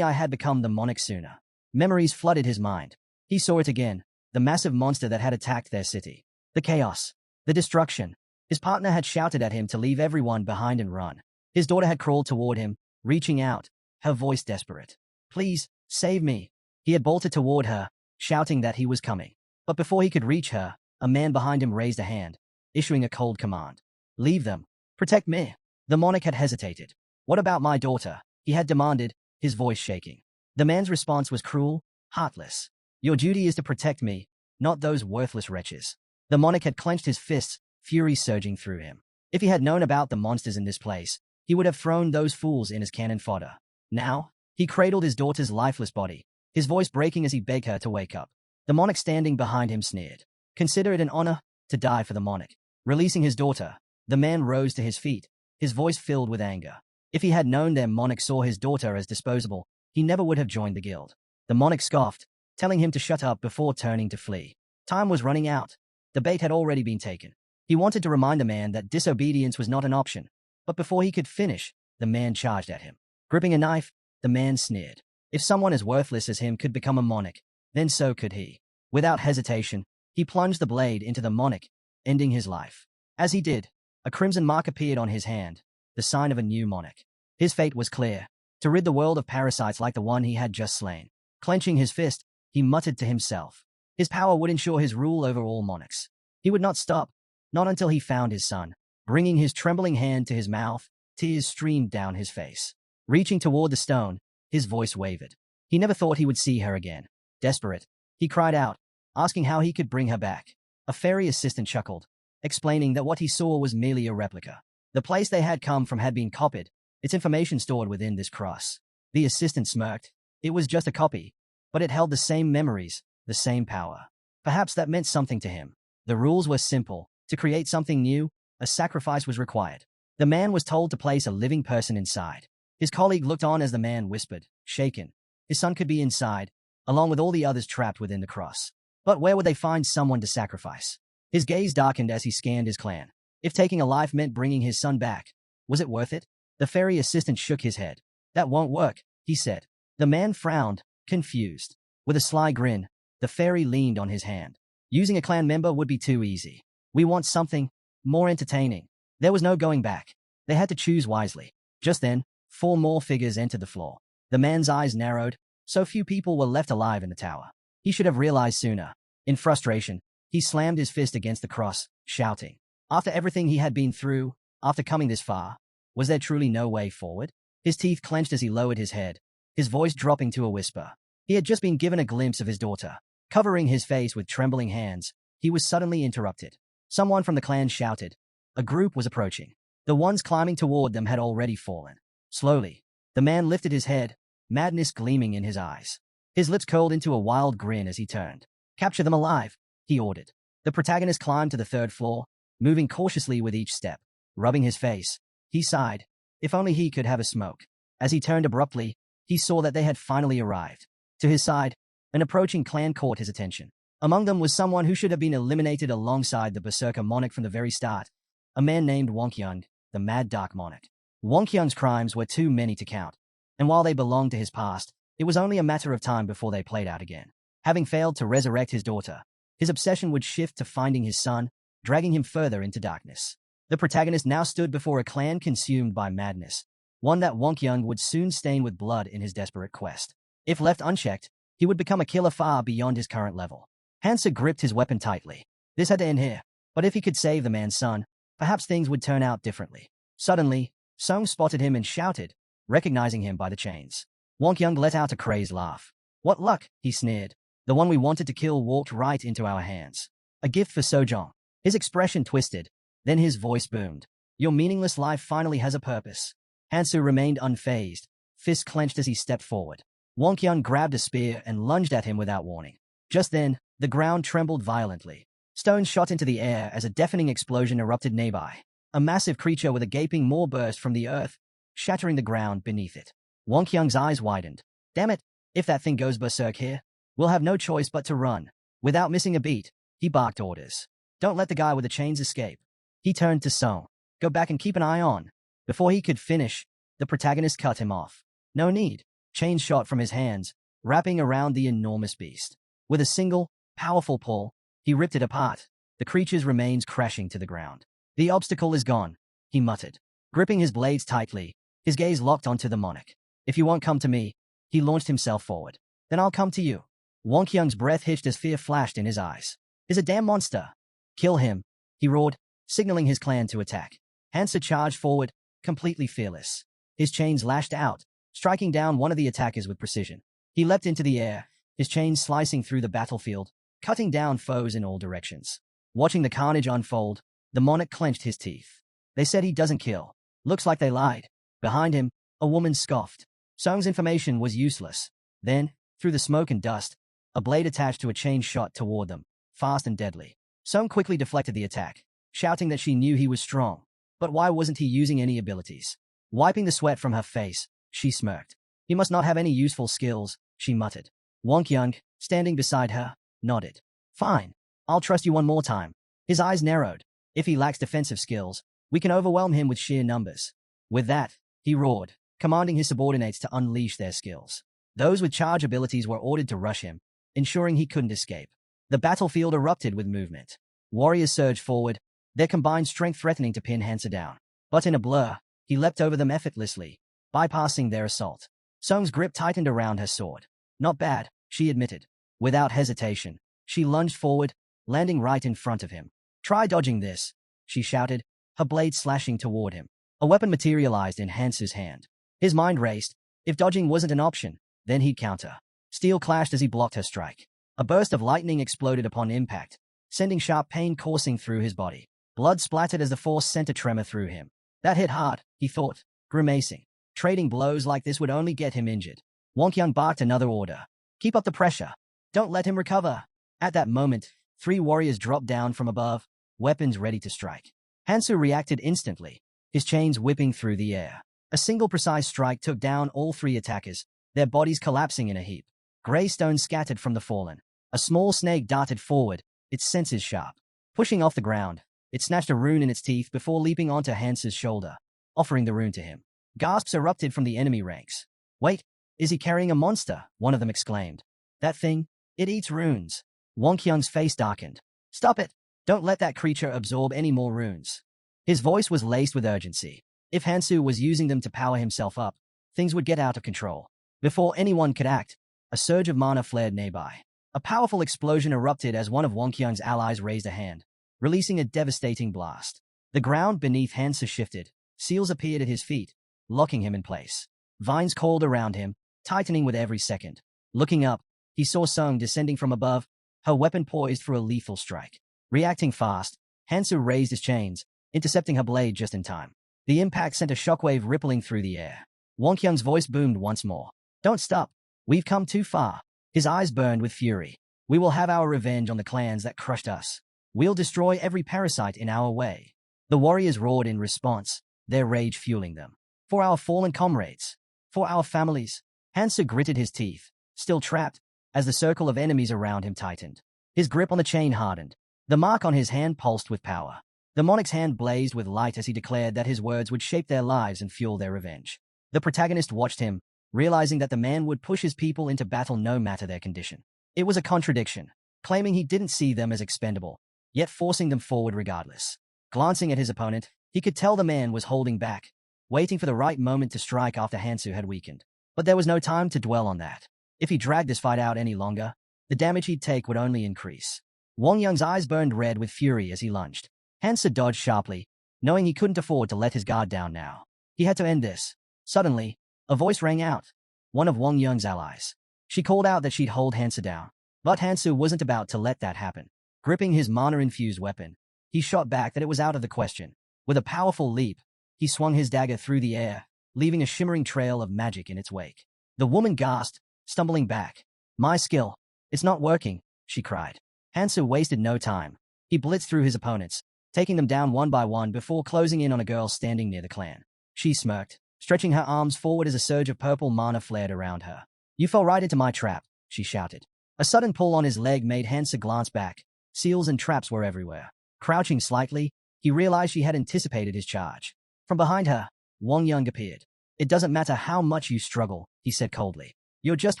I had become the monarch sooner. Memories flooded his mind. He saw it again, the massive monster that had attacked their city. The chaos, the destruction. His partner had shouted at him to leave everyone behind and run. His daughter had crawled toward him, reaching out, her voice desperate. Please, save me. He had bolted toward her, shouting that he was coming. But before he could reach her, a man behind him raised a hand, issuing a cold command. Leave them. Protect me. The monarch had hesitated. What about my daughter? He had demanded, his voice shaking. The man's response was cruel, heartless. Your duty is to protect me, not those worthless wretches. The monarch had clenched his fists, fury surging through him. If he had known about the monsters in this place, he would have thrown those fools in as cannon fodder. Now, he cradled his daughter's lifeless body, his voice breaking as he begged her to wake up. The monarch standing behind him sneered. Consider it an honor to die for the monarch. Releasing his daughter, the man rose to his feet, his voice filled with anger. If he had known their monarch saw his daughter as disposable, he never would have joined the guild. The monarch scoffed, telling him to shut up before turning to flee. Time was running out. The bait had already been taken. He wanted to remind the man that disobedience was not an option, but before he could finish, the man charged at him. Gripping a knife, the man sneered. If someone as worthless as him could become a monarch, then so could he. Without hesitation, he plunged the blade into the monarch, ending his life. As he did, a crimson mark appeared on his hand, the sign of a new monarch. His fate was clear, to rid the world of parasites like the one he had just slain. Clenching his fist, he muttered to himself. His power would ensure his rule over all monarchs. He would not stop, not until he found his son. Bringing his trembling hand to his mouth, tears streamed down his face. Reaching toward the stone, his voice wavered. He never thought he would see her again. Desperate, he cried out, asking how he could bring her back. A fairy assistant chuckled, explaining that what he saw was merely a replica. The place they had come from had been copied, its information stored within this cross. The assistant smirked. It was just a copy, but it held the same memories, the same power. Perhaps that meant something to him. The rules were simple. To create something new, a sacrifice was required. The man was told to place a living person inside. His colleague looked on as the man whispered, shaken. His son could be inside, along with all the others trapped within the cross. But where would they find someone to sacrifice? His gaze darkened as he scanned his clan. If taking a life meant bringing his son back, was it worth it? The fairy assistant shook his head. That won't work, he said. The man frowned, confused. With a sly grin, the fairy leaned on his hand. Using a clan member would be too easy. We want something more entertaining. There was no going back. They had to choose wisely. Just then, 4 more figures entered the floor. The man's eyes narrowed. So few people were left alive in the tower. He should have realized sooner. In frustration, he slammed his fist against the cross, shouting. After everything he had been through, after coming this far, was there truly no way forward? His teeth clenched as he lowered his head, his voice dropping to a whisper. He had just been given a glimpse of his daughter. Covering his face with trembling hands, he was suddenly interrupted. Someone from the clan shouted. A group was approaching. The ones climbing toward them had already fallen. Slowly, the man lifted his head, madness gleaming in his eyes. His lips curled into a wild grin as he turned. Capture them alive, he ordered. The protagonist climbed to the 3rd floor, moving cautiously with each step. Rubbing his face, he sighed. If only he could have a smoke. As he turned abruptly, he saw that they had finally arrived. To his side, an approaching clan caught his attention. Among them was someone who should have been eliminated alongside the Berserker monarch from the very start, a man named Wonkyung, the Mad Dark Monarch. Wonkyung's crimes were too many to count, and while they belonged to his past, it was only a matter of time before they played out again. Having failed to resurrect his daughter, his obsession would shift to finding his son, dragging him further into darkness. The protagonist now stood before a clan consumed by madness, one that Wonkyung would soon stain with blood in his desperate quest. If left unchecked, he would become a killer far beyond his current level. Hansa gripped his weapon tightly. This had to end here, but if he could save the man's son, perhaps things would turn out differently. Suddenly, Song spotted him and shouted, recognizing him by the chains. Wonkyung let out a crazed laugh. What luck, he sneered. The one we wanted to kill walked right into our hands. A gift for Sojong. His expression twisted, then his voice boomed. Your meaningless life finally has a purpose. Hansu remained unfazed, fists clenched as he stepped forward. Wonkyung grabbed a spear and lunged at him without warning. Just then, the ground trembled violently. Stones shot into the air as a deafening explosion erupted nearby. A massive creature with a gaping maw burst from the earth, shattering the ground beneath it. Wonkyung's eyes widened. Damn it, if that thing goes berserk here, we'll have no choice but to run. Without missing a beat, he barked orders. Don't let the guy with the chains escape. He turned to Song. Go back and keep an eye on. Before he could finish, the protagonist cut him off. No need. Chains shot from his hands, wrapping around the enormous beast. With a single, powerful pull, he ripped it apart, the creature's remains crashing to the ground. The obstacle is gone, he muttered. Gripping his blades tightly, his gaze locked onto the monarch. If you won't come to me, he launched himself forward. Then I'll come to you. Wonkyung's breath hitched as fear flashed in his eyes. He's a damn monster. Kill him, he roared, signaling his clan to attack. Hansa charged forward, completely fearless. His chains lashed out, striking down one of the attackers with precision. He leapt into the air, his chains slicing through the battlefield, cutting down foes in all directions. Watching the carnage unfold, the monarch clenched his teeth. They said he doesn't kill. Looks like they lied. Behind him, a woman scoffed. Song's information was useless. Then, through the smoke and dust, a blade attached to a chain shot toward them, fast and deadly. Song quickly deflected the attack, shouting that she knew he was strong. But why wasn't he using any abilities? Wiping the sweat from her face, she smirked. He must not have any useful skills, she muttered. Wang Kyung, standing beside her, nodded. Fine. I'll trust you one more time. His eyes narrowed. If he lacks defensive skills, we can overwhelm him with sheer numbers. With that, he roared, commanding his subordinates to unleash their skills. Those with charge abilities were ordered to rush him, ensuring he couldn't escape. The battlefield erupted with movement. Warriors surged forward, their combined strength threatening to pin Hansa down. But in a blur, he leapt over them effortlessly, bypassing their assault. Song's grip tightened around her sword. Not bad, she admitted. Without hesitation, she lunged forward, landing right in front of him. Try dodging this, she shouted, her blade slashing toward him. A weapon materialized in Hansa's hand. His mind raced. If dodging wasn't an option, then he'd counter. Steel clashed as he blocked her strike. A burst of lightning exploded upon impact, sending sharp pain coursing through his body. Blood splattered as the force sent a tremor through him. That hit hard, he thought, grimacing. Trading blows like this would only get him injured. Wang Kyung barked another order. Keep up the pressure. Don't let him recover. At that moment, 3 warriors dropped down from above, weapons ready to strike. Hansu reacted instantly, his chains whipping through the air. A single precise strike took down all 3 attackers, their bodies collapsing in a heap. Grey stones scattered from the fallen. A small snake darted forward, its senses sharp. Pushing off the ground, it snatched a rune in its teeth before leaping onto Hansu's shoulder, offering the rune to him. Gasps erupted from the enemy ranks. Wait, is he carrying a monster? One of them exclaimed. That thing, it eats runes. Wang Kyung's face darkened. Stop it! Don't let that creature absorb any more runes. His voice was laced with urgency. If Hansu was using them to power himself up, things would get out of control. Before anyone could act, a surge of mana flared nearby. A powerful explosion erupted as one of Wang Kyung's allies raised a hand, releasing a devastating blast. The ground beneath Hansu shifted. Seals appeared at his feet, locking him in place. Vines coiled around him, tightening with every second. Looking up, he saw Sung descending from above, her weapon poised for a lethal strike. Reacting fast, Hansu raised his chains, intercepting her blade just in time. The impact sent a shockwave rippling through the air. Wang Kyung's voice boomed once more. Don't stop. We've come too far. His eyes burned with fury. We will have our revenge on the clans that crushed us. We'll destroy every parasite in our way. The warriors roared in response, their rage fueling them. For our fallen comrades. For our families. Hansu gritted his teeth, still trapped, as the circle of enemies around him tightened. His grip on the chain hardened. The mark on his hand pulsed with power. The monarch's hand blazed with light as he declared that his words would shape their lives and fuel their revenge. The protagonist watched him, realizing that the man would push his people into battle no matter their condition. It was a contradiction, claiming he didn't see them as expendable, yet forcing them forward regardless. Glancing at his opponent, he could tell the man was holding back, waiting for the right moment to strike after Hansu had weakened. But there was no time to dwell on that. If he dragged this fight out any longer, the damage he'd take would only increase. Wang Yung's eyes burned red with fury as he lunged. Hansu dodged sharply, knowing he couldn't afford to let his guard down now. He had to end this. Suddenly, a voice rang out. One of Wang Yung's allies. She called out that she'd hold Hansu down. But Hansu wasn't about to let that happen. Gripping his mana-infused weapon, he shot back that it was out of the question. With a powerful leap, he swung his dagger through the air, leaving a shimmering trail of magic in its wake. The woman gasped, stumbling back. My skill. It's not working, she cried. Hansu wasted no time. He blitzed through his opponents, taking them down one by one before closing in on a girl standing near the clan. She smirked, stretching her arms forward as a surge of purple mana flared around her. You fell right into my trap, she shouted. A sudden pull on his leg made Hansu glance back. Seals and traps were everywhere. Crouching slightly, he realized she had anticipated his charge. From behind her, Wang Yung appeared. It doesn't matter how much you struggle, he said coldly. You're just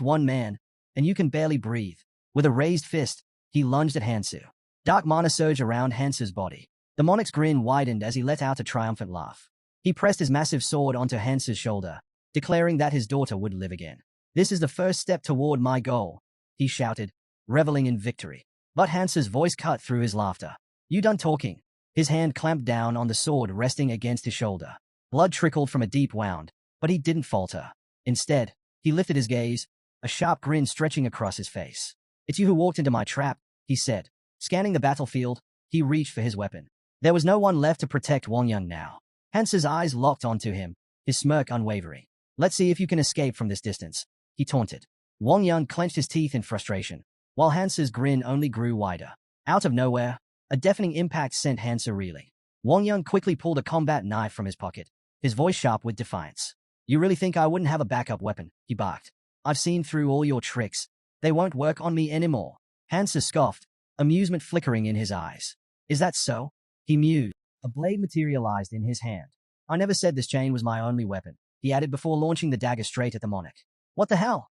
one man, and you can barely breathe. With a raised fist, he lunged at Hansu. Dark mana surged around Hansu's body. The monarch's grin widened as he let out a triumphant laugh. He pressed his massive sword onto Hansu's shoulder, declaring that his daughter would live again. This is the first step toward my goal, he shouted, reveling in victory. But Hansu's voice cut through his laughter. You done talking? His hand clamped down on the sword resting against his shoulder. Blood trickled from a deep wound, but he didn't falter. Instead, he lifted his gaze, a sharp grin stretching across his face. It's you who walked into my trap, he said. Scanning the battlefield, he reached for his weapon. There was no one left to protect Wang Yung now. Hansa's eyes locked onto him, his smirk unwavering. Let's see if you can escape from this distance, he taunted. Wang Yang clenched his teeth in frustration, while Hansa's grin only grew wider. Out of nowhere, a deafening impact sent Hansa reeling. Wang Yang quickly pulled a combat knife from his pocket, his voice sharp with defiance. You really think I wouldn't have a backup weapon? He barked. I've seen through all your tricks. They won't work on me anymore. Hansa scoffed, amusement flickering in his eyes. Is that so? He mused. A blade materialized in his hand. I never said this chain was my only weapon, he added before launching the dagger straight at the monarch. What the hell?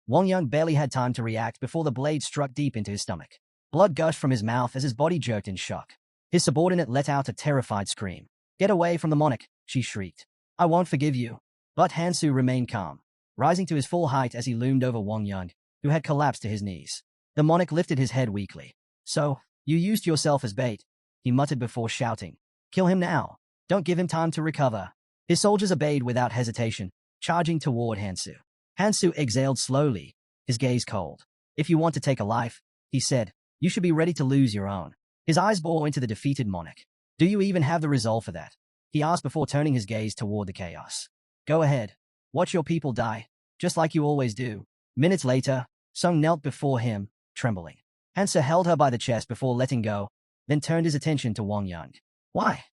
Wang Yang barely had time to react before the blade struck deep into his stomach. Blood gushed from his mouth as his body jerked in shock. His subordinate let out a terrified scream. Get away from the monarch, she shrieked. I won't forgive you. But Hansu remained calm, rising to his full height as he loomed over Wang Yang, who had collapsed to his knees. The monarch lifted his head weakly. So, you used yourself as bait, he muttered before shouting. Kill him now. Don't give him time to recover. His soldiers obeyed without hesitation, charging toward Hansu. Hansu exhaled slowly, his gaze cold. If you want to take a life, he said, you should be ready to lose your own. His eyes bore into the defeated monarch. Do you even have the resolve for that? He asked before turning his gaze toward the chaos. Go ahead. Watch your people die, just like you always do. Minutes later, Sung knelt before him, trembling. Hansa held her by the chest before letting go, then turned his attention to Wang Yang. Why?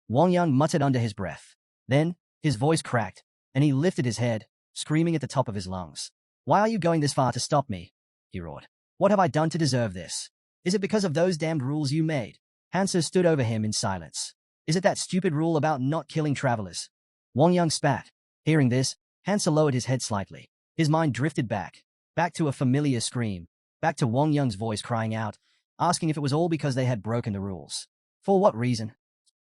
Wang Yang muttered under his breath. Then, his voice cracked, and he lifted his head, screaming at the top of his lungs. Why are you going this far to stop me? He roared. What have I done to deserve this? Is it because of those damned rules you made? Hansa stood over him in silence. Is it that stupid rule about not killing travelers? Wang Yang spat. Hearing this, Hansa lowered his head slightly. His mind drifted back to a familiar scream, back to Wang Yang's voice crying out, asking if it was all because they had broken the rules. For what reason?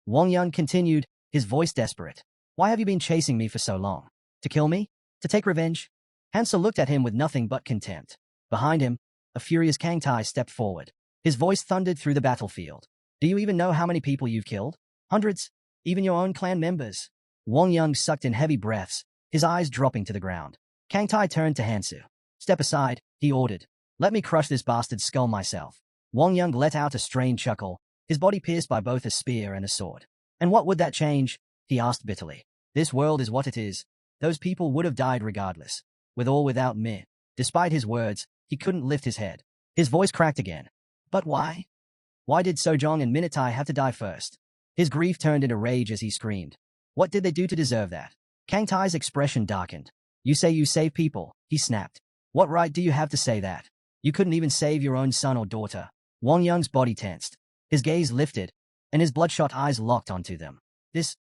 Wang Yang continued, his voice desperate. Why have you been chasing me for so long? To kill me? To take revenge? Hansa looked at him with nothing but contempt. Behind him, a furious Kang Tai stepped forward. His voice thundered through the battlefield. Do you even know how many people you've killed? Hundreds? Even your own clan members? Wang Yang sucked in heavy breaths, his eyes dropping to the ground. Kang Tai turned to Hansu. Step aside, he ordered. Let me crush this bastard's skull myself. Wang Yang let out a strained chuckle, his body pierced by both a spear and a sword. And what would that change? He asked bitterly. This world is what it is. Those people would have died regardless, with or without me. Despite his words, he couldn't lift his head. His voice cracked again. But why? Why did Sojong and Minatai have to die first? His grief turned into rage as he screamed. What did they do to deserve that? Kang Tai's expression darkened. You say you save people, he snapped. What right do you have to say that? You couldn't even save your own son or daughter. Wang Yang's body tensed. His gaze lifted, and his bloodshot eyes locked onto them.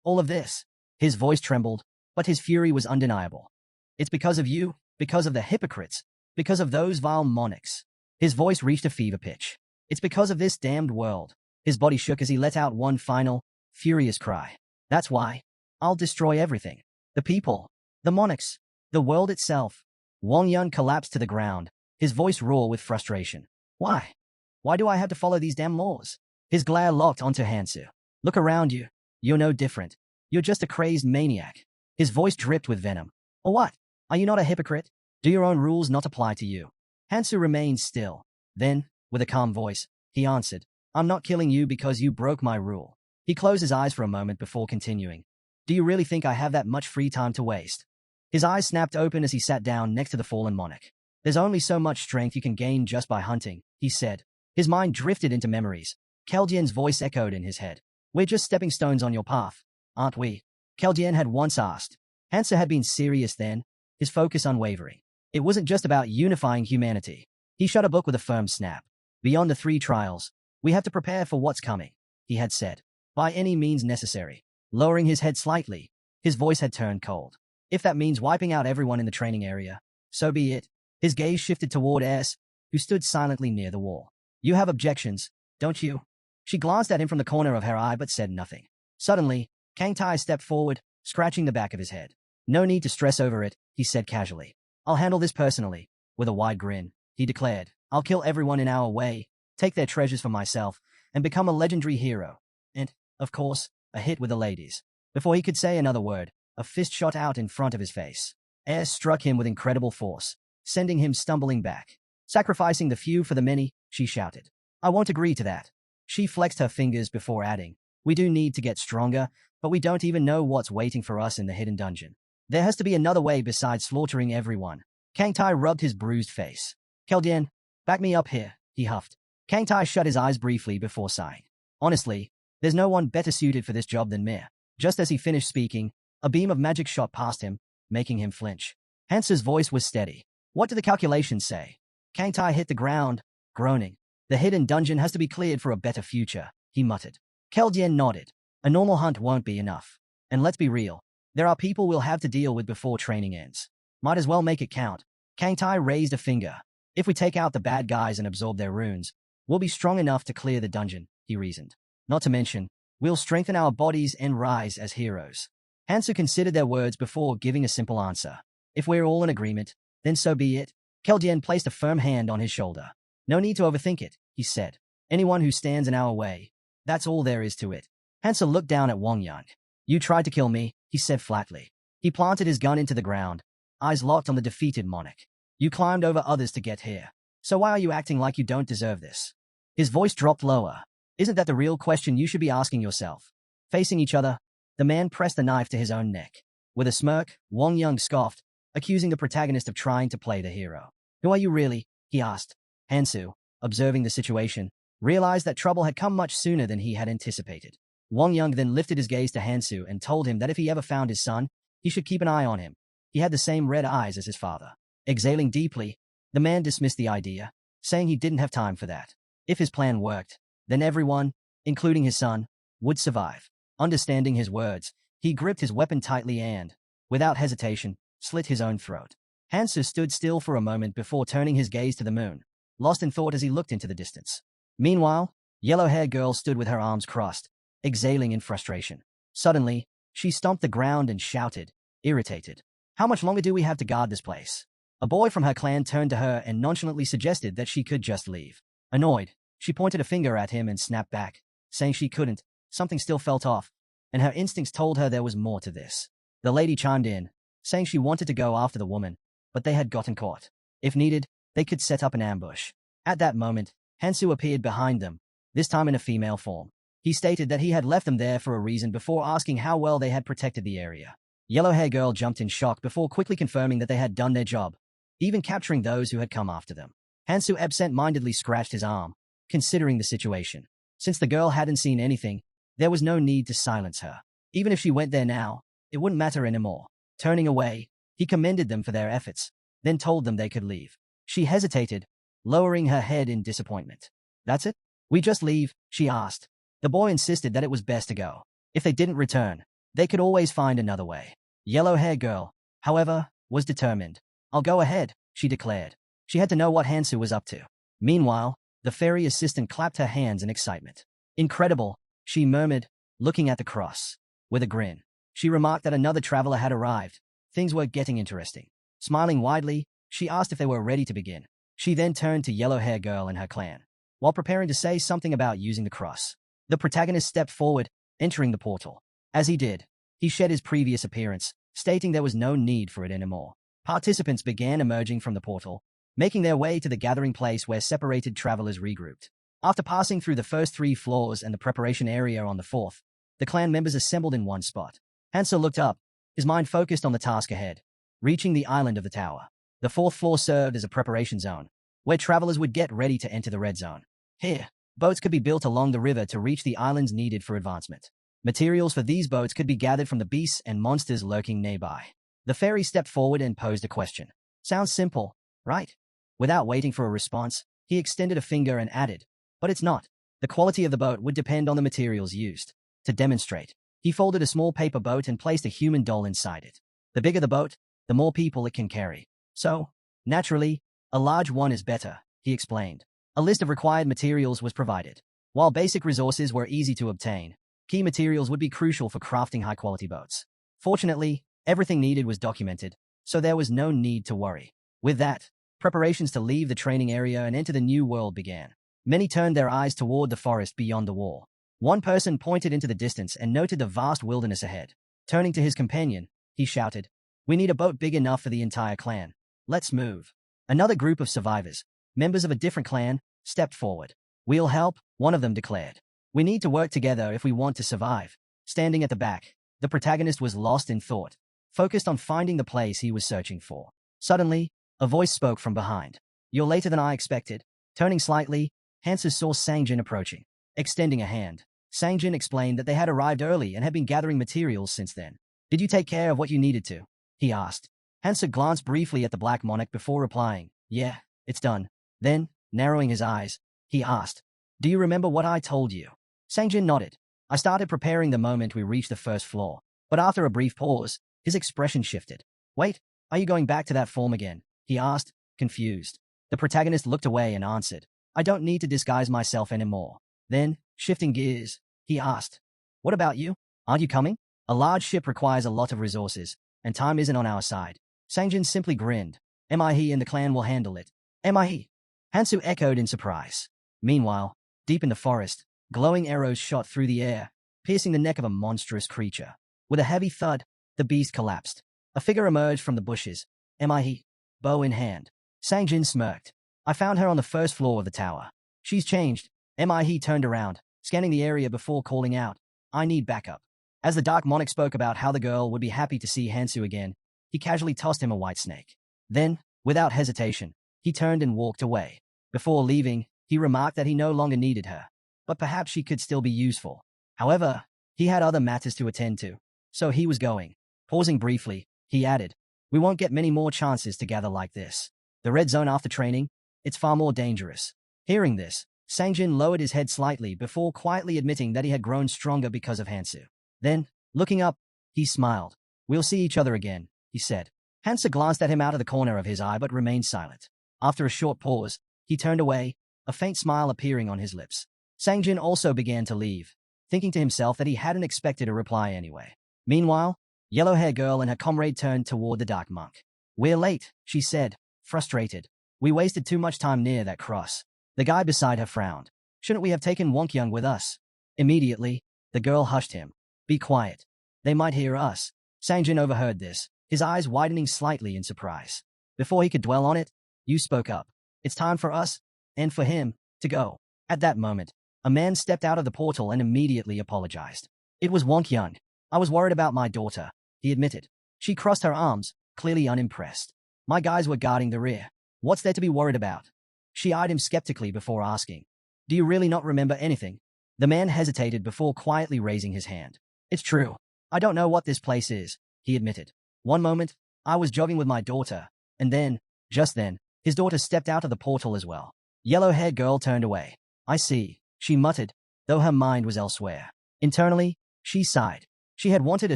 All of this. His voice trembled, but his fury was undeniable. It's because of you, because of the hypocrites, because of those vile monarchs. His voice reached a fever pitch. It's because of this damned world. His body shook as he let out one final, furious cry. That's why. I'll destroy everything. The people, the monarchs, the world itself. Wang Yang collapsed to the ground, his voice raw with frustration. Why? Why do I have to follow these damn laws? His glare locked onto Hansu. Look around you. You're no different. You're just a crazed maniac. His voice dripped with venom. Or what? Are you not a hypocrite? Do your own rules not apply to you? Hansu remained still. Then, with a calm voice, he answered, I'm not killing you because you broke my rule. He closed his eyes for a moment before continuing. Do you really think I have that much free time to waste? His eyes snapped open as he sat down next to the fallen monarch. There's only so much strength you can gain just by hunting, he said. His mind drifted into memories. Keljian's voice echoed in his head. We're just stepping stones on your path, aren't we? Keljian had once asked. Hansa had been serious then, his focus unwavering. It wasn't just about unifying humanity. He shut a book with a firm snap. Beyond the 3 trials, we have to prepare for what's coming, he had said. By any means necessary. Lowering his head slightly, his voice had turned cold. If that means wiping out everyone in the training area, so be it. His gaze shifted toward S, who stood silently near the wall. You have objections, don't you? She glanced at him from the corner of her eye but said nothing. Suddenly, Kang Tai stepped forward, scratching the back of his head. No need to stress over it, he said casually. I'll handle this personally. With a wide grin, he declared, I'll kill everyone in our way, take their treasures for myself, and become a legendary hero. And, of course, a hit with the ladies. Before he could say another word, a fist shot out in front of his face. Air struck him with incredible force, sending him stumbling back. Sacrificing the few for the many, she shouted. I won't agree to that. She flexed her fingers before adding, we do need to get stronger, but we don't even know what's waiting for us in the hidden dungeon. There has to be another way besides slaughtering everyone. Kang Tai rubbed his bruised face. Keldian, back me up here, he huffed. Kang Tai shut his eyes briefly before sighing. Honestly, there's no one better suited for this job than me. Just as he finished speaking, a beam of magic shot past him, making him flinch. Hansu's voice was steady. What do the calculations say? Kang Tai hit the ground, groaning. The hidden dungeon has to be cleared for a better future, he muttered. Keldian nodded. A normal hunt won't be enough. And let's be real, there are people we'll have to deal with before training ends. Might as well make it count. Kang Tai raised a finger. If we take out the bad guys and absorb their runes, we'll be strong enough to clear the dungeon, he reasoned. Not to mention, we'll strengthen our bodies and rise as heroes. Hansu considered their words before giving a simple answer. If we're all in agreement, then so be it. Keldian placed a firm hand on his shoulder. No need to overthink it, he said. Anyone who stands in our way, that's all there is to it. Hansu looked down at Wang Yang. You tried to kill me, he said flatly. He planted his gun into the ground, eyes locked on the defeated monarch. You climbed over others to get here. So why are you acting like you don't deserve this? His voice dropped lower. Isn't that the real question you should be asking yourself? Facing each other, the man pressed the knife to his own neck. With a smirk, Wang Yang scoffed, accusing the protagonist of trying to play the hero. Who are you really? He asked. Hansu, observing the situation, realized that trouble had come much sooner than he had anticipated. Wang Yang then lifted his gaze to Hansu and told him that if he ever found his son, he should keep an eye on him. He had the same red eyes as his father. Exhaling deeply, the man dismissed the idea, saying he didn't have time for that. If his plan worked, then everyone, including his son, would survive. Understanding his words, he gripped his weapon tightly and, without hesitation, slit his own throat. Hansu stood still for a moment before turning his gaze to the moon, lost in thought as he looked into the distance. Meanwhile, yellow-haired girl stood with her arms crossed, exhaling in frustration. Suddenly, she stomped the ground and shouted, irritated. How much longer do we have to guard this place? A boy from her clan turned to her and nonchalantly suggested that she could just leave. Annoyed, she pointed a finger at him and snapped back, saying she couldn't. Something still felt off, and her instincts told her there was more to this. The lady chimed in, saying she wanted to go after the woman, but they had gotten caught. If needed, they could set up an ambush. At that moment, Hansu appeared behind them, this time in a female form. He stated that he had left them there for a reason before asking how well they had protected the area. Yellow-haired girl jumped in shock before quickly confirming that they had done their job, even capturing those who had come after them. Hansu absent-mindedly scratched his arm, considering the situation. Since the girl hadn't seen anything, there was no need to silence her. Even if she went there now, it wouldn't matter anymore. Turning away, he commended them for their efforts, then told them they could leave. She hesitated, lowering her head in disappointment. That's it? We just leave? She asked. The boy insisted that it was best to go. If they didn't return, they could always find another way. Yellow-haired girl, however, was determined. I'll go ahead, she declared. She had to know what Hansu was up to. Meanwhile, the fairy assistant clapped her hands in excitement. Incredible, she murmured, looking at the cross. With a grin, she remarked that another traveler had arrived. Things were getting interesting. Smiling widely, she asked if they were ready to begin. She then turned to yellow-haired girl and her clan, while preparing to say something about using the cross. The protagonist stepped forward, entering the portal. As he did, he shed his previous appearance, stating there was no need for it anymore. Participants began emerging from the portal, making their way to the gathering place where separated travelers regrouped. After passing through the first 3 floors and the preparation area on the 4th, the clan members assembled in one spot. Hansu looked up, his mind focused on the task ahead, reaching the island of the tower. The 4th floor served as a preparation zone, where travelers would get ready to enter the red zone. Here, boats could be built along the river to reach the islands needed for advancement. Materials for these boats could be gathered from the beasts and monsters lurking nearby. The fairy stepped forward and posed a question. Sounds simple, right? Without waiting for a response, he extended a finger and added, but it's not. The quality of the boat would depend on the materials used. To demonstrate, he folded a small paper boat and placed a human doll inside it. The bigger the boat, the more people it can carry. So, naturally, a large one is better, he explained. A list of required materials was provided. While basic resources were easy to obtain, key materials would be crucial for crafting high-quality boats. Fortunately, everything needed was documented, so there was no need to worry. With that, preparations to leave the training area and enter the new world began. Many turned their eyes toward the forest beyond the wall. One person pointed into the distance and noted the vast wilderness ahead. Turning to his companion, he shouted, "We need a boat big enough for the entire clan. Let's move." Another group of survivors, members of a different clan, stepped forward. "We'll help," one of them declared. "We need to work together if we want to survive," Standing at the back, the protagonist was lost in thought, focused on finding the place he was searching for. Suddenly, a voice spoke from behind. "You're later than I expected." Turning slightly, Hansa saw Sangjin approaching. Extending a hand, Sangjin explained that they had arrived early and had been gathering materials since then. "Did you take care of what you needed to?" he asked. Hansa glanced briefly at the black monarch before replying, "Yeah, it's done." Then, narrowing his eyes, he asked, "Do you remember what I told you?" Sangjin nodded. "I started preparing the moment we reached the first floor." But after a brief pause, his expression shifted. "Wait, are you going back to that form again?" he asked, confused. The protagonist looked away and answered, "I don't need to disguise myself anymore." Then, shifting gears, he asked, "What about you? Aren't you coming?" "A large ship requires a lot of resources, and time isn't on our side." Sangjin simply grinned. "Mi and the clan will handle it." "Mi?" Hansu echoed in surprise. Meanwhile, deep in the forest, glowing arrows shot through the air, piercing the neck of a monstrous creature. With a heavy thud, the beast collapsed. A figure emerged from the bushes. "Mi?" Bow in hand. Sangjin smirked. "I found her on the first floor of the tower. She's changed." Mi turned around, scanning the area before calling out, "I need backup." As the Dark Monarch spoke about how the girl would be happy to see Hansu again, he casually tossed him a white snake. Then, without hesitation, he turned and walked away. Before leaving, he remarked that he no longer needed her, but perhaps she could still be useful. However, he had other matters to attend to, so he was going. Pausing briefly, he added, "We won't get many more chances to gather like this. The red zone after training, it's far more dangerous." Hearing this, Sangjin lowered his head slightly before quietly admitting that he had grown stronger because of Hansu. Then, looking up, he smiled. "We'll see each other again," he said. Hansa glanced at him out of the corner of his eye but remained silent. After a short pause, he turned away, a faint smile appearing on his lips. Sangjin also began to leave, thinking to himself that he hadn't expected a reply anyway. Meanwhile, Yellow-Hair Girl and her comrade turned toward the Dark Monk. "We're late," she said, frustrated. "We wasted too much time near that cross." The guy beside her frowned. "Shouldn't we have taken Wonkyung with us?" Immediately, the girl hushed him. "Be quiet. They might hear us." Sangjin overheard this, his eyes widening slightly in surprise. Before he could dwell on it, Yu spoke up. "It's time for us, and for him, to go." At that moment, a man stepped out of the portal and immediately apologized. It was Wonkyung. "I was worried about my daughter," he admitted. She crossed her arms, clearly unimpressed. "My guys were guarding the rear. What's there to be worried about?" She eyed him skeptically before asking, "Do you really not remember anything?" The man hesitated before quietly raising his hand. "It's true. I don't know what this place is," he admitted. "One moment, I was jogging with my daughter, and then, just then, his daughter stepped out of the portal as well." Yellow-haired girl turned away. "I see," she muttered, though her mind was elsewhere. Internally, she sighed. She had wanted a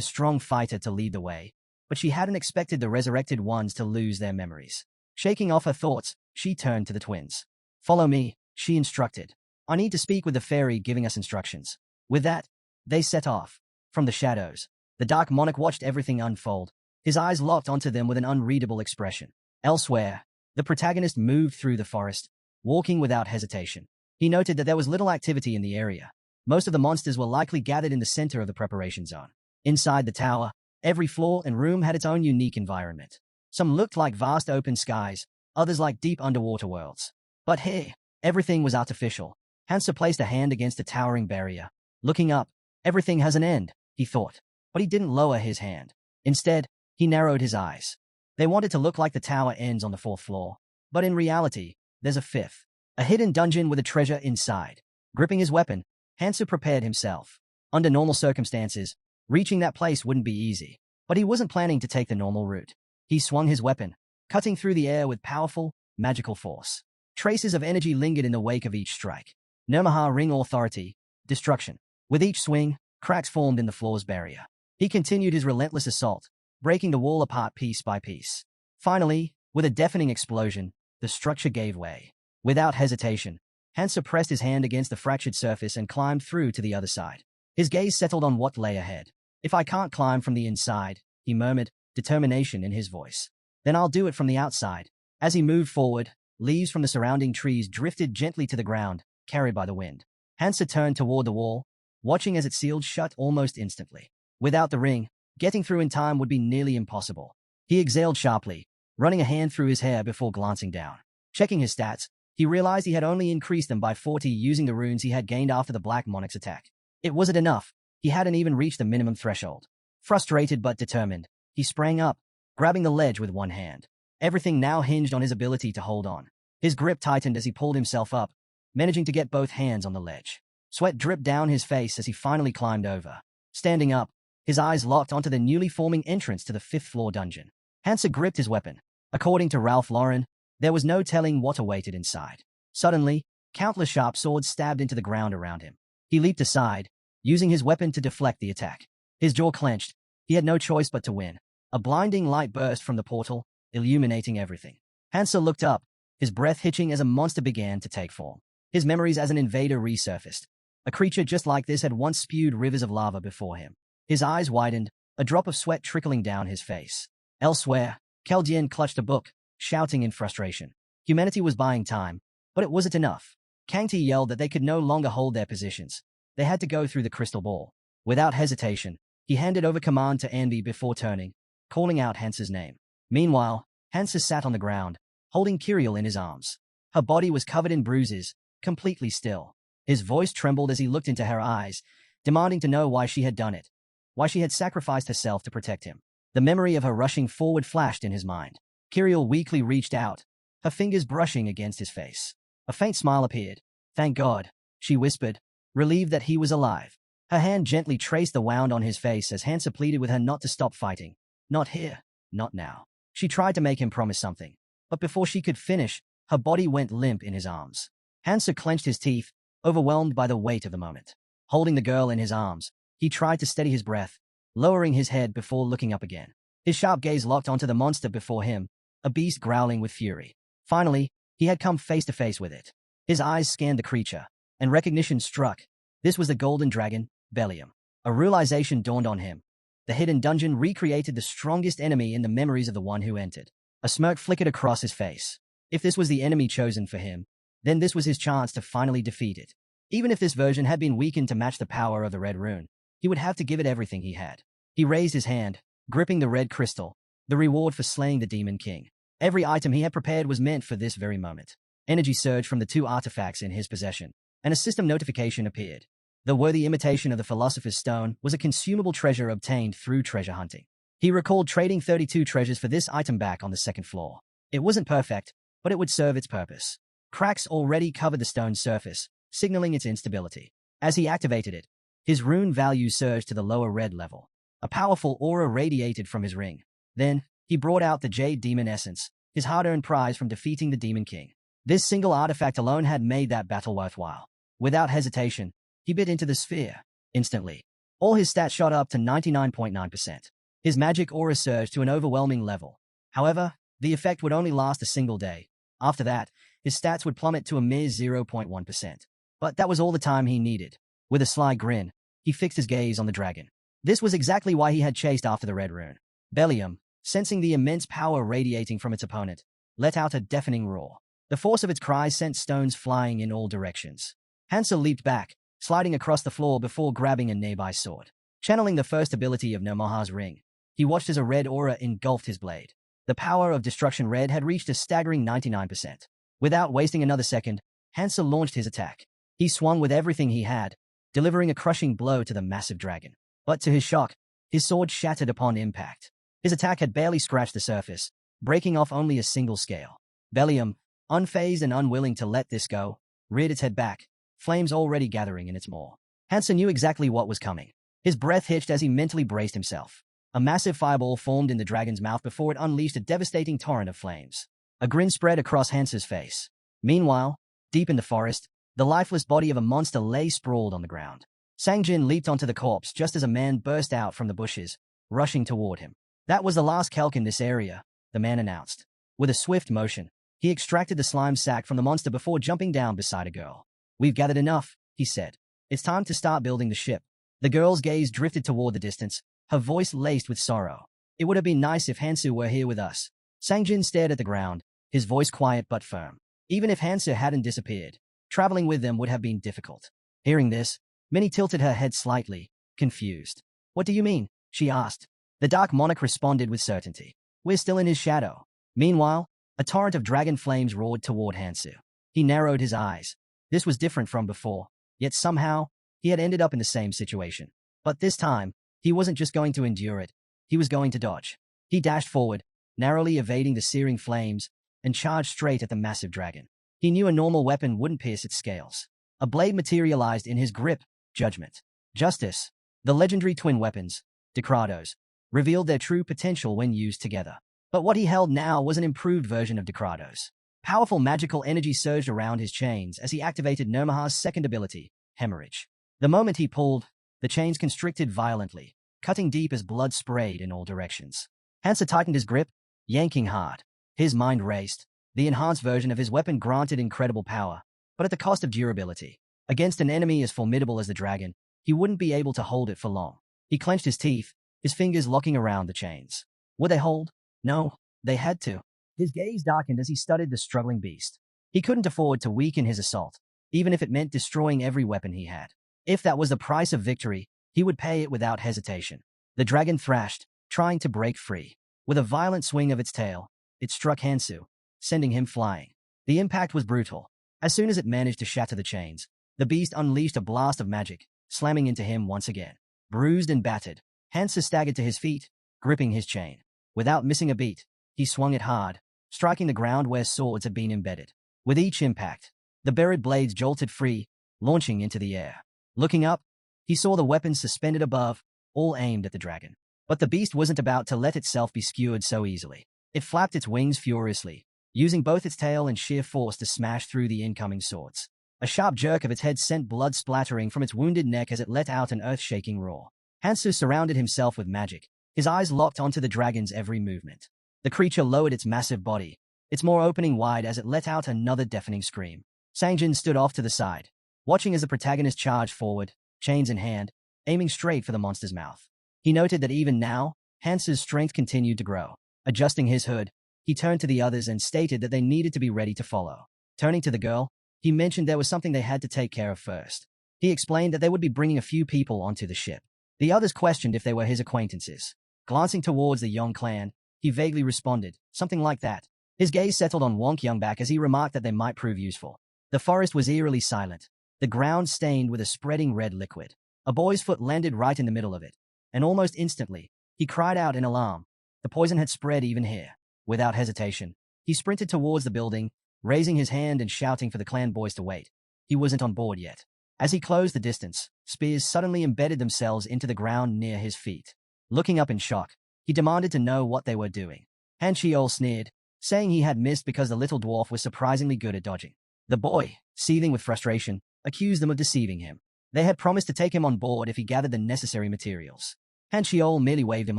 strong fighter to lead the way, but she hadn't expected the resurrected ones to lose their memories. Shaking off her thoughts, she turned to the twins. "Follow me," she instructed. "I need to speak with the fairy giving us instructions." With that, they set off. From the shadows, the Dark Monarch watched everything unfold, his eyes locked onto them with an unreadable expression. Elsewhere, the protagonist moved through the forest, walking without hesitation. He noted that there was little activity in the area. Most of the monsters were likely gathered in the center of the preparation zone. Inside the tower, every floor and room had its own unique environment. Some looked like vast open skies, others like deep underwater worlds. But here, everything was artificial. Hansa placed a hand against a towering barrier. Looking up, everything has an end, he thought. But he didn't lower his hand. Instead, he narrowed his eyes. They wanted to look like the tower ends on the 4th floor. But in reality, there's a 5th. A hidden dungeon with a treasure inside. Gripping his weapon, Hansa prepared himself. Under normal circumstances, reaching that place wouldn't be easy. But he wasn't planning to take the normal route. He swung his weapon, cutting through the air with powerful, magical force. Traces of energy lingered in the wake of each strike. Nirmaha Ring Authority, destruction. With each swing, cracks formed in the floor's barrier. He continued his relentless assault, breaking the wall apart piece by piece. Finally, with a deafening explosion, the structure gave way. Without hesitation, Hansa pressed his hand against the fractured surface and climbed through to the other side. His gaze settled on what lay ahead. "If I can't climb from the inside," he murmured, determination in his voice, "then I'll do it from the outside." As he moved forward, leaves from the surrounding trees drifted gently to the ground, carried by the wind. Hansa turned toward the wall, watching as it sealed shut almost instantly. Without the ring, getting through in time would be nearly impossible. He exhaled sharply, running a hand through his hair before glancing down. Checking his stats, he realized he had only increased them by 40 using the runes he had gained after the Black Monarch's attack. It wasn't enough. He hadn't even reached the minimum threshold. Frustrated but determined, he sprang up, grabbing the ledge with one hand. Everything now hinged on his ability to hold on. His grip tightened as he pulled himself up, managing to get both hands on the ledge. Sweat dripped down his face as he finally climbed over. Standing up, his eyes locked onto the newly forming entrance to the fifth-floor dungeon. Hansa gripped his weapon. According to Ralph Lauren, there was no telling what awaited inside. Suddenly, countless sharp swords stabbed into the ground around him. He leaped aside, using his weapon to deflect the attack. His jaw clenched. He had no choice but to win. A blinding light burst from the portal, illuminating everything. Hansa looked up, his breath hitching as a monster began to take form. His memories as an invader resurfaced. A creature just like this had once spewed rivers of lava before him. His eyes widened, a drop of sweat trickling down his face. Elsewhere, Keldian clutched a book, shouting in frustration. Humanity was buying time, but it wasn't enough. Kangti yelled that they could no longer hold their positions. They had to go through the crystal ball. Without hesitation, he handed over command to Anvi before turning, calling out Hansa's name. Meanwhile, Hansa sat on the ground, holding Kiriel in his arms. Her body was covered in bruises, completely still. His voice trembled as he looked into her eyes, demanding to know why she had done it, why she had sacrificed herself to protect him. The memory of her rushing forward flashed in his mind. Kiriel weakly reached out, her fingers brushing against his face. A faint smile appeared. "Thank God," she whispered, relieved that he was alive. Her hand gently traced the wound on his face as Hansa pleaded with her not to stop fighting. "Not here, not now." She tried to make him promise something, but before she could finish, her body went limp in his arms. Hansa clenched his teeth, overwhelmed by the weight of the moment. Holding the girl in his arms, he tried to steady his breath, lowering his head before looking up again. His sharp gaze locked onto the monster before him, a beast growling with fury. Finally, he had come face to face with it. His eyes scanned the creature, and recognition struck. This was the golden dragon, Bellium. A realization dawned on him. The hidden dungeon recreated the strongest enemy in the memories of the one who entered. A smirk flickered across his face. If this was the enemy chosen for him, then this was his chance to finally defeat it. Even if this version had been weakened to match the power of the red rune, he would have to give it everything he had. He raised his hand, gripping the red crystal, the reward for slaying the Demon King. Every item he had prepared was meant for this very moment. Energy surged from the two artifacts in his possession, and a system notification appeared. The worthy imitation of the Philosopher's Stone was a consumable treasure obtained through treasure hunting. He recalled trading 32 treasures for this item back on the second floor. It wasn't perfect, but it would serve its purpose. Cracks already covered the stone's surface, signaling its instability. As he activated it, his rune value surged to the lower red level. A powerful aura radiated from his ring. Then, he brought out the Jade Demon Essence, his hard-earned prize from defeating the Demon King. This single artifact alone had made that battle worthwhile. Without hesitation, he bit into the sphere. Instantly, all his stats shot up to 99.9%. His magic aura surged to an overwhelming level. However, the effect would only last a single day. After that, his stats would plummet to a mere 0.1%. But that was all the time he needed. With a sly grin, he fixed his gaze on the dragon. This was exactly why he had chased after the red rune. Bellium, sensing the immense power radiating from its opponent, let out a deafening roar. The force of its cries sent stones flying in all directions. Hansa leaped back, sliding across the floor before grabbing a nearby sword. Channeling the first ability of Nomaha's ring, he watched as a red aura engulfed his blade. The power of Destruction Red had reached a staggering 99%. Without wasting another second, Hansa launched his attack. He swung with everything he had, delivering a crushing blow to the massive dragon. But to his shock, his sword shattered upon impact. His attack had barely scratched the surface, breaking off only a single scale. Bellium, unfazed and unwilling to let this go, reared its head back, flames already gathering in its maw. Hansa knew exactly what was coming. His breath hitched as he mentally braced himself. A massive fireball formed in the dragon's mouth before it unleashed a devastating torrent of flames. A grin spread across Hansa's face. Meanwhile, deep in the forest, the lifeless body of a monster lay sprawled on the ground. Sangjin leaped onto the corpse just as a man burst out from the bushes, rushing toward him. That was the last kelk in this area, the man announced. With a swift motion, he extracted the slime sack from the monster before jumping down beside a girl. "We've gathered enough," he said. "It's time to start building the ship." The girl's gaze drifted toward the distance, her voice laced with sorrow. "It would have been nice if Hansu were here with us." Sangjin stared at the ground, his voice quiet but firm. Even if Hansu hadn't disappeared, traveling with them would have been difficult. Hearing this, Minnie tilted her head slightly, confused. "What do you mean?" she asked. The Dark Monarch responded with certainty. "We're still in his shadow." Meanwhile, a torrent of dragon flames roared toward Hansu. He narrowed his eyes. This was different from before, yet somehow, he had ended up in the same situation. But this time, he wasn't just going to endure it. He was going to dodge. He dashed forward, narrowly evading the searing flames, and charged straight at the massive dragon. He knew a normal weapon wouldn't pierce its scales. A blade materialized in his grip, judgment. Justice. The legendary twin weapons, Decrados, revealed their true potential when used together. But what he held now was an improved version of Decrados. Powerful magical energy surged around his chains as he activated Nomaha's second ability, Hemorrhage. The moment he pulled, the chains constricted violently, cutting deep as blood sprayed in all directions. Hansa tightened his grip, yanking hard. His mind raced. The enhanced version of his weapon granted incredible power, but at the cost of durability. Against an enemy as formidable as the dragon, he wouldn't be able to hold it for long. He clenched his teeth, his fingers locking around the chains. Would they hold? No, they had to. His gaze darkened as he studied the struggling beast. He couldn't afford to weaken his assault, even if it meant destroying every weapon he had. If that was the price of victory, he would pay it without hesitation. The dragon thrashed, trying to break free. With a violent swing of its tail, it struck Hansu, sending him flying. The impact was brutal. As soon as it managed to shatter the chains, the beast unleashed a blast of magic, slamming into him once again. Bruised and battered, Hansu staggered to his feet, gripping his chain. Without missing a beat, he swung it hard, striking the ground where swords had been embedded. With each impact, the buried blades jolted free, launching into the air. Looking up, he saw the weapons suspended above, all aimed at the dragon. But the beast wasn't about to let itself be skewered so easily. It flapped its wings furiously, using both its tail and sheer force to smash through the incoming swords. A sharp jerk of its head sent blood splattering from its wounded neck as it let out an earth-shaking roar. Hansu surrounded himself with magic, his eyes locked onto the dragon's every movement. The creature lowered its massive body, its maw opening wide as it let out another deafening scream. Sangjin stood off to the side, watching as the protagonist charged forward, chains in hand, aiming straight for the monster's mouth. He noted that even now, Hansu's strength continued to grow. Adjusting his hood, he turned to the others and stated that they needed to be ready to follow. Turning to the girl, he mentioned there was something they had to take care of first. He explained that they would be bringing a few people onto the ship. The others questioned if they were his acquaintances. Glancing towards the Yong clan, he vaguely responded, something like that. His gaze settled on Wonk Youngback as he remarked that they might prove useful. The forest was eerily silent, the ground stained with a spreading red liquid. A boy's foot landed right in the middle of it, and almost instantly, he cried out in alarm. The poison had spread even here. Without hesitation, he sprinted towards the building, raising his hand and shouting for the clan boys to wait. He wasn't on board yet. As he closed the distance, spears suddenly embedded themselves into the ground near his feet. Looking up in shock, he demanded to know what they were doing. Han Chiol sneered, saying he had missed because the little dwarf was surprisingly good at dodging. The boy, seething with frustration, accused them of deceiving him. They had promised to take him on board if he gathered the necessary materials. Han Chiol merely waved him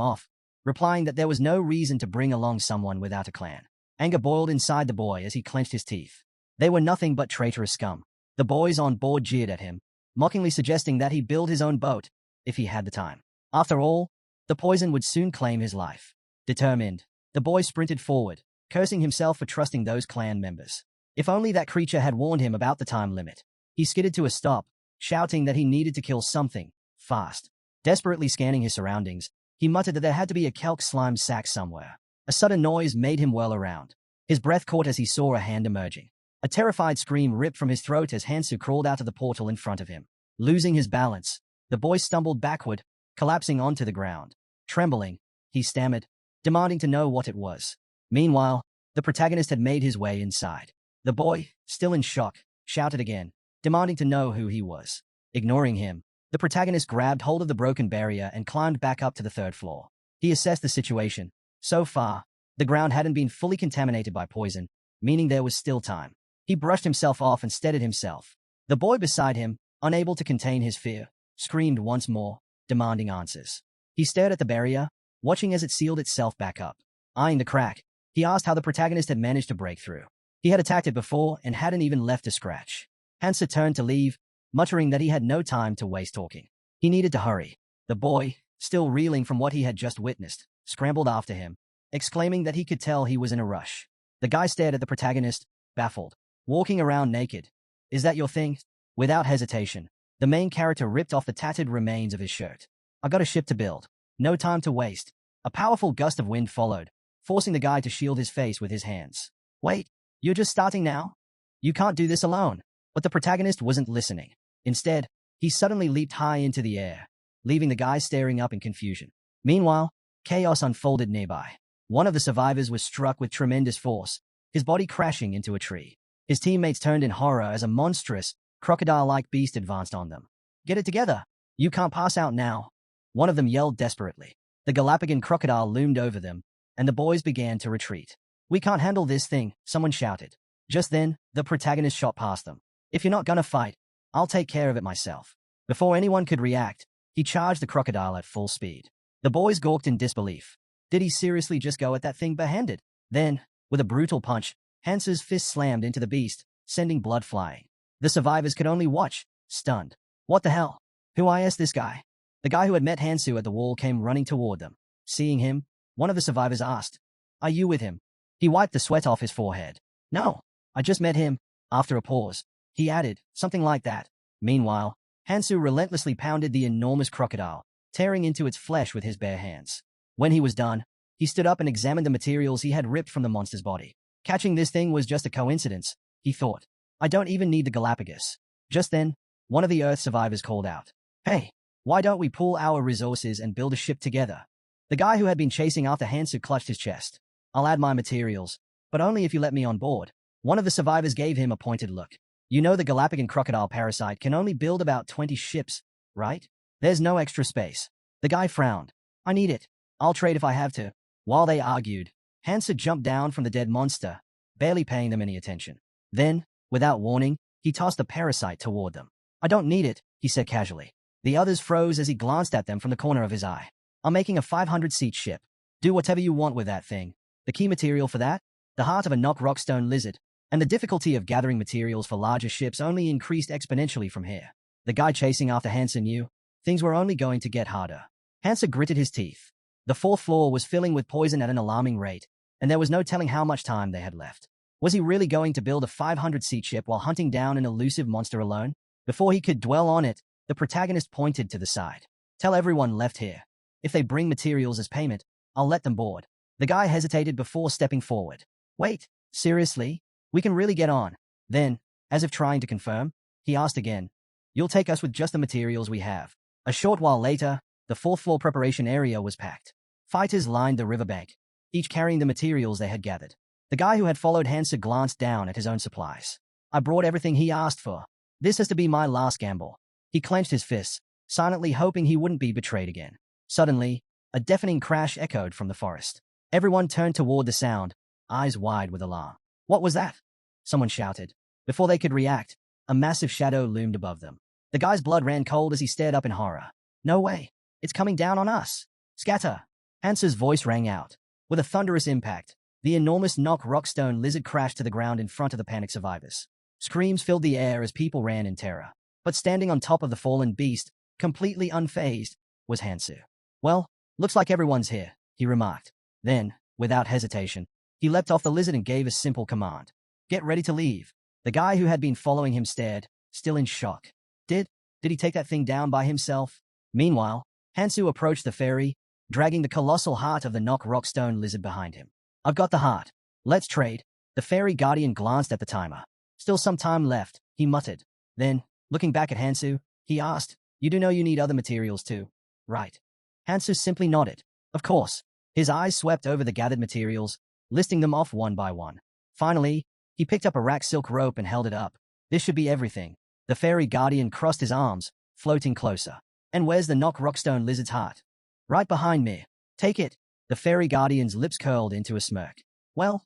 off, replying that there was no reason to bring along someone without a clan. Anger boiled inside the boy as he clenched his teeth. They were nothing but traitorous scum. The boys on board jeered at him, mockingly suggesting that he build his own boat, if he had the time. After all, the poison would soon claim his life. Determined, the boy sprinted forward, cursing himself for trusting those clan members. If only that creature had warned him about the time limit. He skidded to a stop, shouting that he needed to kill something, fast. Desperately scanning his surroundings, he muttered that there had to be a kelk slime sack somewhere. A sudden noise made him whirl around. His breath caught as he saw a hand emerging. A terrified scream ripped from his throat as Hansu crawled out of the portal in front of him. Losing his balance, the boy stumbled backward, collapsing onto the ground. Trembling, he stammered, demanding to know what it was. Meanwhile, the protagonist had made his way inside. The boy, still in shock, shouted again, demanding to know who he was. Ignoring him, the protagonist grabbed hold of the broken barrier and climbed back up to the third floor. He assessed the situation. So far, the ground hadn't been fully contaminated by poison, meaning there was still time. He brushed himself off and steadied himself. The boy beside him, unable to contain his fear, screamed once more, demanding answers. He stared at the barrier, watching as it sealed itself back up. Eyeing the crack, he asked how the protagonist had managed to break through. He had attacked it before and hadn't even left a scratch. Hansa turned to leave, muttering that he had no time to waste talking. He needed to hurry. The boy, still reeling from what he had just witnessed, scrambled after him, exclaiming that he could tell he was in a rush. The guy stared at the protagonist, baffled. Walking around naked. Is that your thing? Without hesitation, the main character ripped off the tattered remains of his shirt. I got a ship to build. No time to waste. A powerful gust of wind followed, forcing the guy to shield his face with his hands. Wait, you're just starting now? You can't do this alone. But the protagonist wasn't listening. Instead, he suddenly leaped high into the air, leaving the guys staring up in confusion. Meanwhile, chaos unfolded nearby. One of the survivors was struck with tremendous force, his body crashing into a tree. His teammates turned in horror as a monstrous, crocodile-like beast advanced on them. "Get it together! You can't pass out now!" One of them yelled desperately. The Galapagos crocodile loomed over them, and the boys began to retreat. "We can't handle this thing," someone shouted. Just then, the protagonist shot past them. "If you're not gonna fight, I'll take care of it myself." Before anyone could react, he charged the crocodile at full speed. The boys gawked in disbelief. Did he seriously just go at that thing barehanded? Then, with a brutal punch, Hansu's fist slammed into the beast, sending blood flying. The survivors could only watch, stunned. "What the hell? Who is this guy?" The guy who had met Hansu at the wall came running toward them. Seeing him, one of the survivors asked, "Are you with him?" He wiped the sweat off his forehead. "No, I just met him." After a pause, he added, something like that. Meanwhile, Hansu relentlessly pounded the enormous crocodile, tearing into its flesh with his bare hands. When he was done, he stood up and examined the materials he had ripped from the monster's body. Catching this thing was just a coincidence, he thought. I don't even need the Galapagos. Just then, one of the Earth survivors called out, "Hey, why don't we pool our resources and build a ship together?" The guy who had been chasing after Hansu clutched his chest. "I'll add my materials, but only if you let me on board." One of the survivors gave him a pointed look. "You know the Galapagos crocodile parasite can only build about 20 ships, right? There's no extra space." The guy frowned. "I need it. I'll trade if I have to." While they argued, Hansu jumped down from the dead monster, barely paying them any attention. Then, without warning, he tossed the parasite toward them. "I don't need it," he said casually. The others froze as he glanced at them from the corner of his eye. "I'm making a 500-seat ship. Do whatever you want with that thing. The key material for that? The heart of a knock rockstone lizard. And the difficulty of gathering materials for larger ships only increased exponentially from here." The guy chasing after Hansu knew things were only going to get harder. Hansu gritted his teeth. The fourth floor was filling with poison at an alarming rate, and there was no telling how much time they had left. Was he really going to build a 500-seat ship while hunting down an elusive monster alone? Before he could dwell on it, the protagonist pointed to the side. "Tell everyone left here. If they bring materials as payment, I'll let them board." The guy hesitated before stepping forward. "Wait, seriously? We can really get on?" Then, as if trying to confirm, he asked again, "You'll take us with just the materials we have?" A short while later, the fourth floor preparation area was packed. Fighters lined the riverbank, each carrying the materials they had gathered. The guy who had followed Hansu glanced down at his own supplies. "I brought everything he asked for. This has to be my last gamble." He clenched his fists, silently hoping he wouldn't be betrayed again. Suddenly, a deafening crash echoed from the forest. Everyone turned toward the sound, eyes wide with alarm. "What was that?" someone shouted. Before they could react, a massive shadow loomed above them. The guy's blood ran cold as he stared up in horror. "No way! It's coming down on us! Scatter!" Hansu's voice rang out. With a thunderous impact, the enormous knock rockstone lizard crashed to the ground in front of the panicked survivors. Screams filled the air as people ran in terror. But standing on top of the fallen beast, completely unfazed, was Hansu. "Well, looks like everyone's here," he remarked. Then, without hesitation, he leapt off the lizard and gave a simple command. "Get ready to leave." The guy who had been following him stared, still in shock. Did he take that thing down by himself? Meanwhile, Hansu approached the ferry, dragging the colossal heart of the knock rockstone lizard behind him. "I've got the heart. Let's trade." The fairy guardian glanced at the timer. "Still some time left," he muttered. Then, looking back at Hansu, he asked, "You do know you need other materials too, right?" Hansu simply nodded. Of course. His eyes swept over the gathered materials, listing them off one by one. Finally, he picked up a rack silk rope and held it up. "This should be everything." The fairy guardian crossed his arms, floating closer. "And where's the knock rockstone lizard's heart?" "Right behind me." "Take it." The fairy guardian's lips curled into a smirk. Well,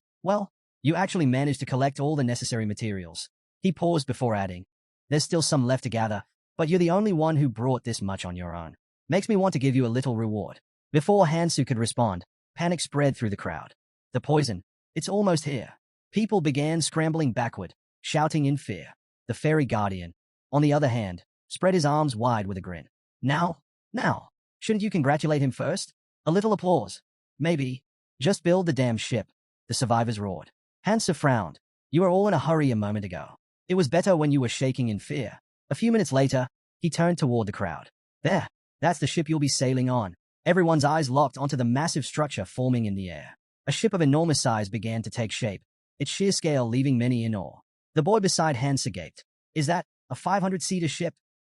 you actually managed to collect all the necessary materials." He paused before adding, "There's still some left to gather, but you're the only one who brought this much on your own. Makes me want to give you a little reward." Before Hansu could respond, panic spread through the crowd. "The poison, it's almost here." People began scrambling backward, shouting in fear. The fairy guardian, on the other hand, spread his arms wide with a grin. Now, shouldn't you congratulate him first? A little applause. Maybe. Just build the damn ship," the survivors roared. Hansu frowned. "You were all in a hurry a moment ago. It was better when you were shaking in fear." A few minutes later, he turned toward the crowd. "There, that's the ship you'll be sailing on." Everyone's eyes locked onto the massive structure forming in the air. A ship of enormous size began to take shape, its sheer scale leaving many in awe. The boy beside Hansu gaped. "Is that a 500-seater ship?"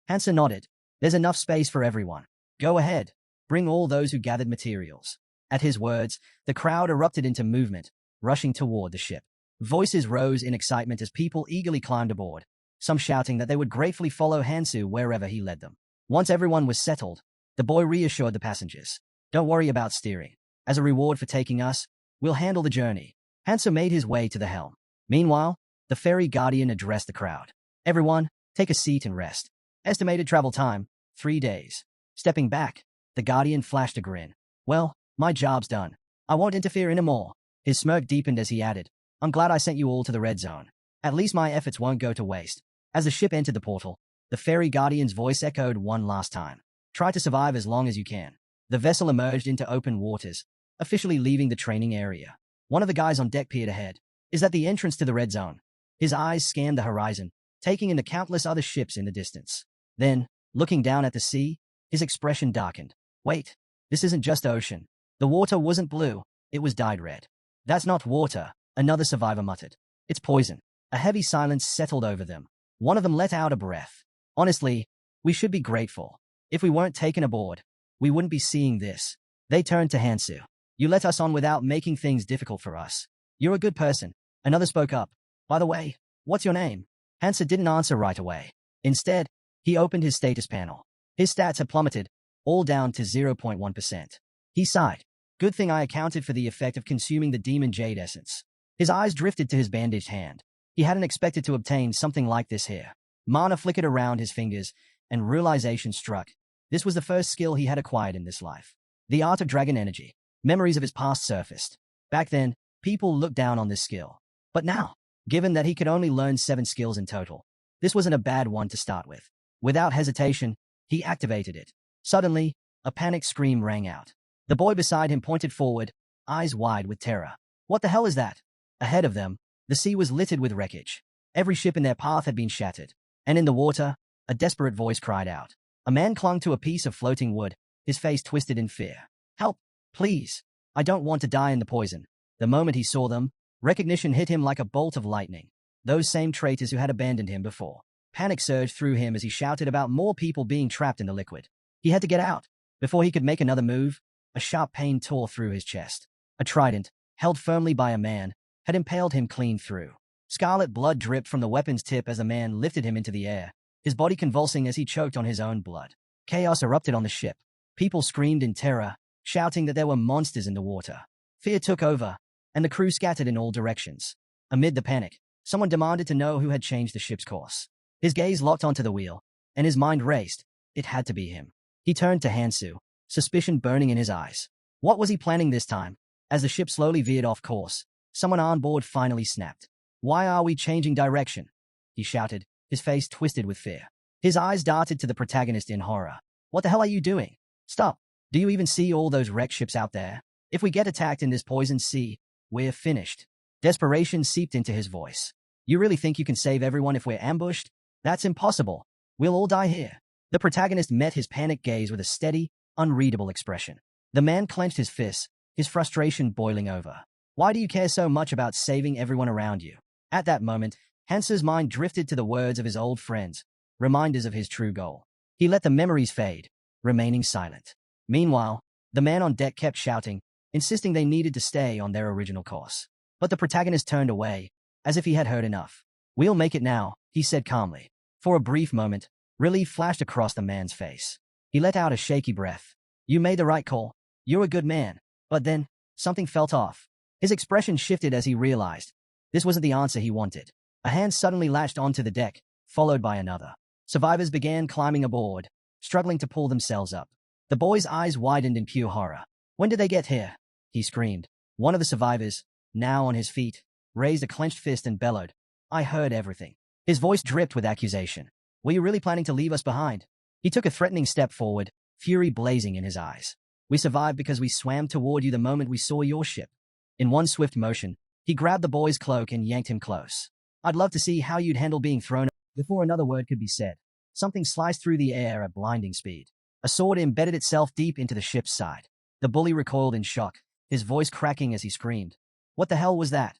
Hansu nodded. "There's enough space for everyone." Go ahead. Bring all those who gathered materials. At his words, the crowd erupted into movement, rushing toward the ship. Voices rose in excitement as people eagerly climbed aboard, some shouting that they would gratefully follow Hansu wherever he led them. Once everyone was settled, the boy reassured the passengers. Don't worry about steering. As a reward for taking us, we'll handle the journey. Hansu made his way to the helm. Meanwhile, the ferry guardian addressed the crowd. Everyone, take a seat and rest. Estimated travel time, 3 days. Stepping back, the guardian flashed a grin. Well, my job's done. I won't interfere anymore. His smirk deepened as he added, I'm glad I sent you all to the red zone. At least my efforts won't go to waste. As the ship entered the portal, the ferry guardian's voice echoed one last time. Try to survive as long as you can. The vessel emerged into open waters, officially leaving the training area. One of the guys on deck peered ahead. Is that the entrance to the red zone? His eyes scanned the horizon, taking in the countless other ships in the distance. Then, looking down at the sea, his expression darkened. Wait, this isn't just ocean. The water wasn't blue, it was dyed red. That's not water, another survivor muttered. It's poison. A heavy silence settled over them. One of them let out a breath. Honestly, we should be grateful. If we weren't taken aboard, we wouldn't be seeing this. They turned to Hansu. You let us on without making things difficult for us. You're a good person. Another spoke up. By the way, what's your name? Hansu didn't answer right away. Instead, he opened his status panel. His stats had plummeted, all down to 0.1%. He sighed. Good thing I accounted for the effect of consuming the demon jade essence. His eyes drifted to his bandaged hand. He hadn't expected to obtain something like this here. Mana flickered around his fingers, and realization struck. This was the first skill he had acquired in this life. The art of dragon energy. Memories of his past surfaced. Back then, people looked down on this skill. But now, given that he could only learn 7 skills in total, this wasn't a bad one to start with. Without hesitation, he activated it. Suddenly, a panic scream rang out. The boy beside him pointed forward, eyes wide with terror. What the hell is that? Ahead of them, the sea was littered with wreckage. Every ship in their path had been shattered. And in the water, a desperate voice cried out. A man clung to a piece of floating wood, his face twisted in fear. Help, please. I don't want to die in the poison. The moment he saw them, recognition hit him like a bolt of lightning. Those same traitors who had abandoned him before. Panic surged through him as he shouted about more people being trapped in the liquid. He had to get out. Before he could make another move, a sharp pain tore through his chest. A trident, held firmly by a man, had impaled him clean through. Scarlet blood dripped from the weapon's tip as the man lifted him into the air, his body convulsing as he choked on his own blood. Chaos erupted on the ship. People screamed in terror, shouting that there were monsters in the water. Fear took over, and the crew scattered in all directions. Amid the panic, someone demanded to know who had changed the ship's course. His gaze locked onto the wheel, and his mind raced. It had to be him. He turned to Hansu, suspicion burning in his eyes. What was he planning this time? As the ship slowly veered off course, someone on board finally snapped. Why are we changing direction? He shouted, his face twisted with fear. His eyes darted to the protagonist in horror. What the hell are you doing? Stop. Do you even see all those wrecked ships out there? If we get attacked in this poisoned sea, we're finished. Desperation seeped into his voice. You really think you can save everyone if we're ambushed? That's impossible. We'll all die here. The protagonist met his panicked gaze with a steady, unreadable expression. The man clenched his fists, his frustration boiling over. Why do you care so much about saving everyone around you? At that moment, Hansu's mind drifted to the words of his old friends, reminders of his true goal. He let the memories fade, remaining silent. Meanwhile, the man on deck kept shouting, insisting they needed to stay on their original course. But the protagonist turned away, as if he had heard enough. We'll make it now, he said calmly. For a brief moment, relief flashed across the man's face. He let out a shaky breath. You made the right call. You're a good man. But then, something felt off. His expression shifted as he realized this wasn't the answer he wanted. A hand suddenly latched onto the deck, followed by another. Survivors began climbing aboard, struggling to pull themselves up. The boy's eyes widened in pure horror. When did they get here? He screamed. One of the survivors, now on his feet, raised a clenched fist and bellowed. I heard everything. His voice dripped with accusation. Were you really planning to leave us behind? He took a threatening step forward, fury blazing in his eyes. We survived because we swam toward you the moment we saw your ship. In one swift motion, he grabbed the boy's cloak and yanked him close. I'd love to see how you'd handle being thrown. Before another word could be said, something sliced through the air at blinding speed. A sword embedded itself deep into the ship's side. The bully recoiled in shock, his voice cracking as he screamed. What the hell was that?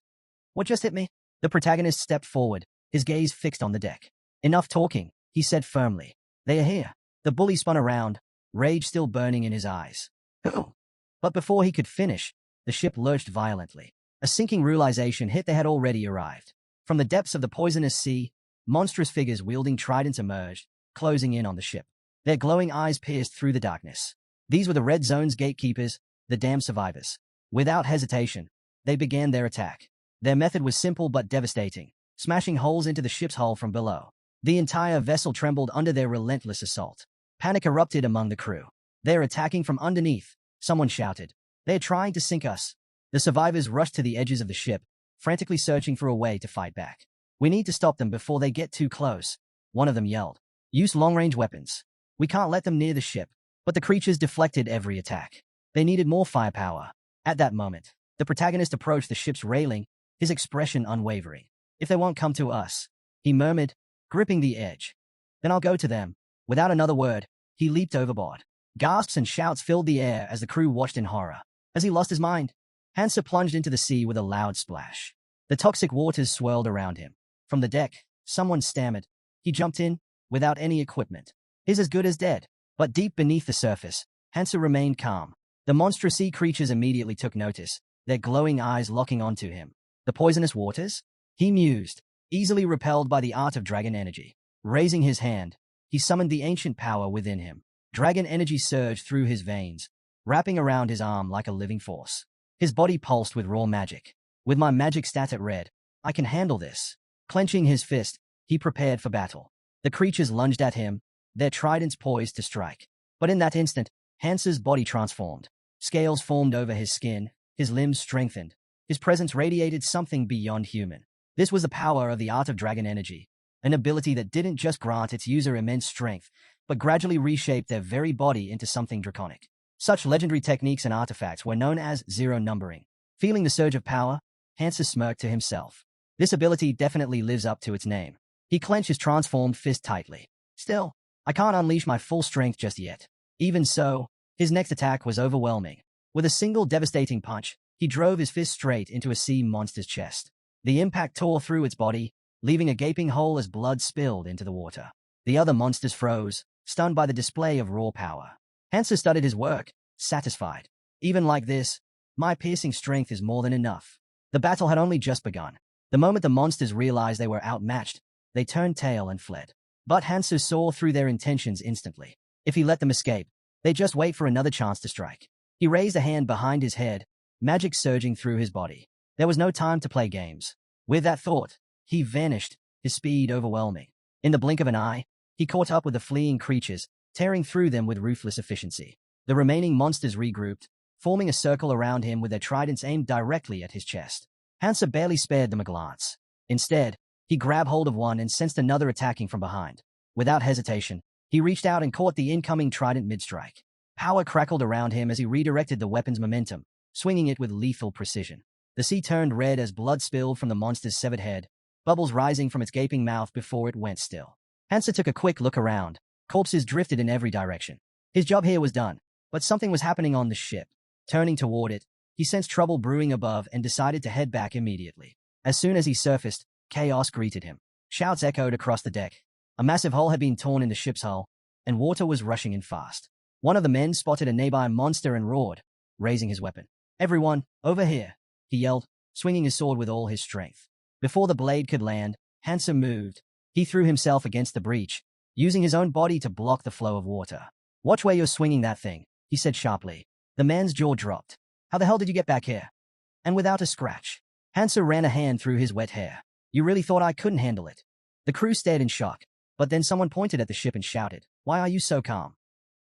What just hit me? The protagonist stepped forward, his gaze fixed on the deck. Enough talking, he said firmly. They are here. The bully spun around, rage still burning in his eyes. But before he could finish, the ship lurched violently. A sinking realization hit they had already arrived. From the depths of the poisonous sea, monstrous figures wielding tridents emerged, closing in on the ship. Their glowing eyes pierced through the darkness. These were the Red Zone's gatekeepers, the damned survivors. Without hesitation, they began their attack. Their method was simple but devastating, smashing holes into the ship's hull from below. The entire vessel trembled under their relentless assault. Panic erupted among the crew. "They're attacking from underneath," someone shouted. "They're trying to sink us." The survivors rushed to the edges of the ship, frantically searching for a way to fight back. "We need to stop them before they get too close," one of them yelled. "Use long-range weapons. We can't let them near the ship." But the creatures deflected every attack. They needed more firepower. At that moment, the protagonist approached the ship's railing, his expression unwavering. "If they won't come to us," he murmured, gripping the edge, "then I'll go to them." Without another word, he leaped overboard. Gasps and shouts filled the air as the crew watched in horror. As he lost his mind, Hansa plunged into the sea with a loud splash. The toxic waters swirled around him. From the deck, someone stammered. He jumped in, without any equipment. "He's as good as dead." But deep beneath the surface, Hansa remained calm. The monstrous sea creatures immediately took notice, their glowing eyes locking onto him. "The poisonous waters?" he mused, easily repelled by the art of dragon energy. Raising his hand, he summoned the ancient power within him. Dragon energy surged through his veins, wrapping around his arm like a living force. His body pulsed with raw magic. "With my magic stat at red, I can handle this." Clenching his fist, he prepared for battle. The creatures lunged at him, their tridents poised to strike. But in that instant, Hansa's body transformed. Scales formed over his skin, his limbs strengthened. His presence radiated something beyond human. This was the power of the art of dragon energy, an ability that didn't just grant its user immense strength, but gradually reshaped their very body into something draconic. Such legendary techniques and artifacts were known as zero numbering. Feeling the surge of power, Hansa smirked to himself. This ability definitely lives up to its name. He clenched his transformed fist tightly. "Still, I can't unleash my full strength just yet." Even so, his next attack was overwhelming. With a single devastating punch, he drove his fist straight into a sea monster's chest. The impact tore through its body, leaving a gaping hole as blood spilled into the water. The other monsters froze, stunned by the display of raw power. Hansa studied his work, satisfied. "Even like this, my piercing strength is more than enough." The battle had only just begun. The moment the monsters realized they were outmatched, they turned tail and fled. But Hansa saw through their intentions instantly. If he let them escape, they'd just wait for another chance to strike. He raised a hand behind his head, magic surging through his body. There was no time to play games. With that thought, he vanished, his speed overwhelming. In the blink of an eye, he caught up with the fleeing creatures, tearing through them with ruthless efficiency. The remaining monsters regrouped, forming a circle around him with their tridents aimed directly at his chest. Hansa barely spared them a glance. Instead, he grabbed hold of one and sensed another attacking from behind. Without hesitation, he reached out and caught the incoming trident mid-strike. Power crackled around him as he redirected the weapon's momentum, swinging it with lethal precision. The sea turned red as blood spilled from the monster's severed head, bubbles rising from its gaping mouth before it went still. Hansa took a quick look around. Corpses drifted in every direction. His job here was done, but something was happening on the ship. Turning toward it, he sensed trouble brewing above and decided to head back immediately. As soon as he surfaced, chaos greeted him. Shouts echoed across the deck. A massive hole had been torn in the ship's hull, and water was rushing in fast. One of the men spotted a nearby monster and roared, raising his weapon. "Everyone, over here," he yelled, swinging his sword with all his strength. Before the blade could land, Hansa moved. He threw himself against the breach, using his own body to block the flow of water. "Watch where you're swinging that thing," he said sharply. The man's jaw dropped. "How the hell did you get back here?" "And without a scratch." Hansa ran a hand through his wet hair. "You really thought I couldn't handle it?" The crew stared in shock, but then someone pointed at the ship and shouted, "Why are you so calm?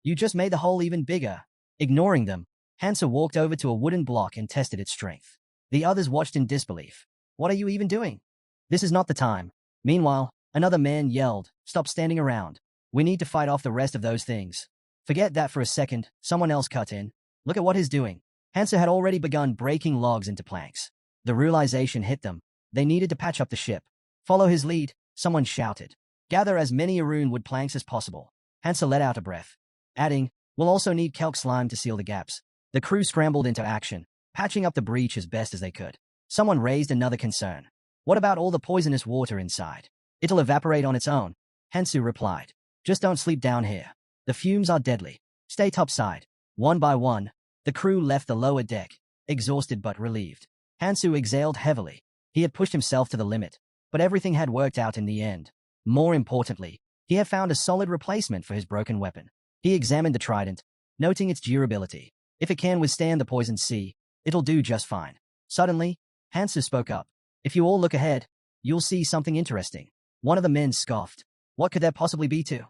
You just made the hole even bigger." Ignoring them, Hansa walked over to a wooden block and tested its strength. The others watched in disbelief. "What are you even doing? This is not the time." Meanwhile, another man yelled, "Stop standing around. We need to fight off the rest of those things." "Forget that for a second," someone else cut in. "Look at what he's doing." Hansa had already begun breaking logs into planks. The realization hit them. They needed to patch up the ship. "Follow his lead," someone shouted. "Gather as many Arun wood planks as possible." Hansa let out a breath, adding, "We'll also need kelp slime to seal the gaps." The crew scrambled into action, patching up the breach as best as they could. Someone raised another concern. "What about all the poisonous water inside?" "It'll evaporate on its own," Hansu replied. "Just don't sleep down here. The fumes are deadly." Stay topside. One by one, the crew left the lower deck, exhausted but relieved. Hansu exhaled heavily. He had pushed himself to the limit, but everything had worked out in the end. More importantly, he had found a solid replacement for his broken weapon. He examined the trident, noting its durability. If it can withstand the poisoned sea, it'll do just fine. Suddenly, Hansu spoke up. If you all look ahead, you'll see something interesting. One of the men scoffed. What could there possibly be to?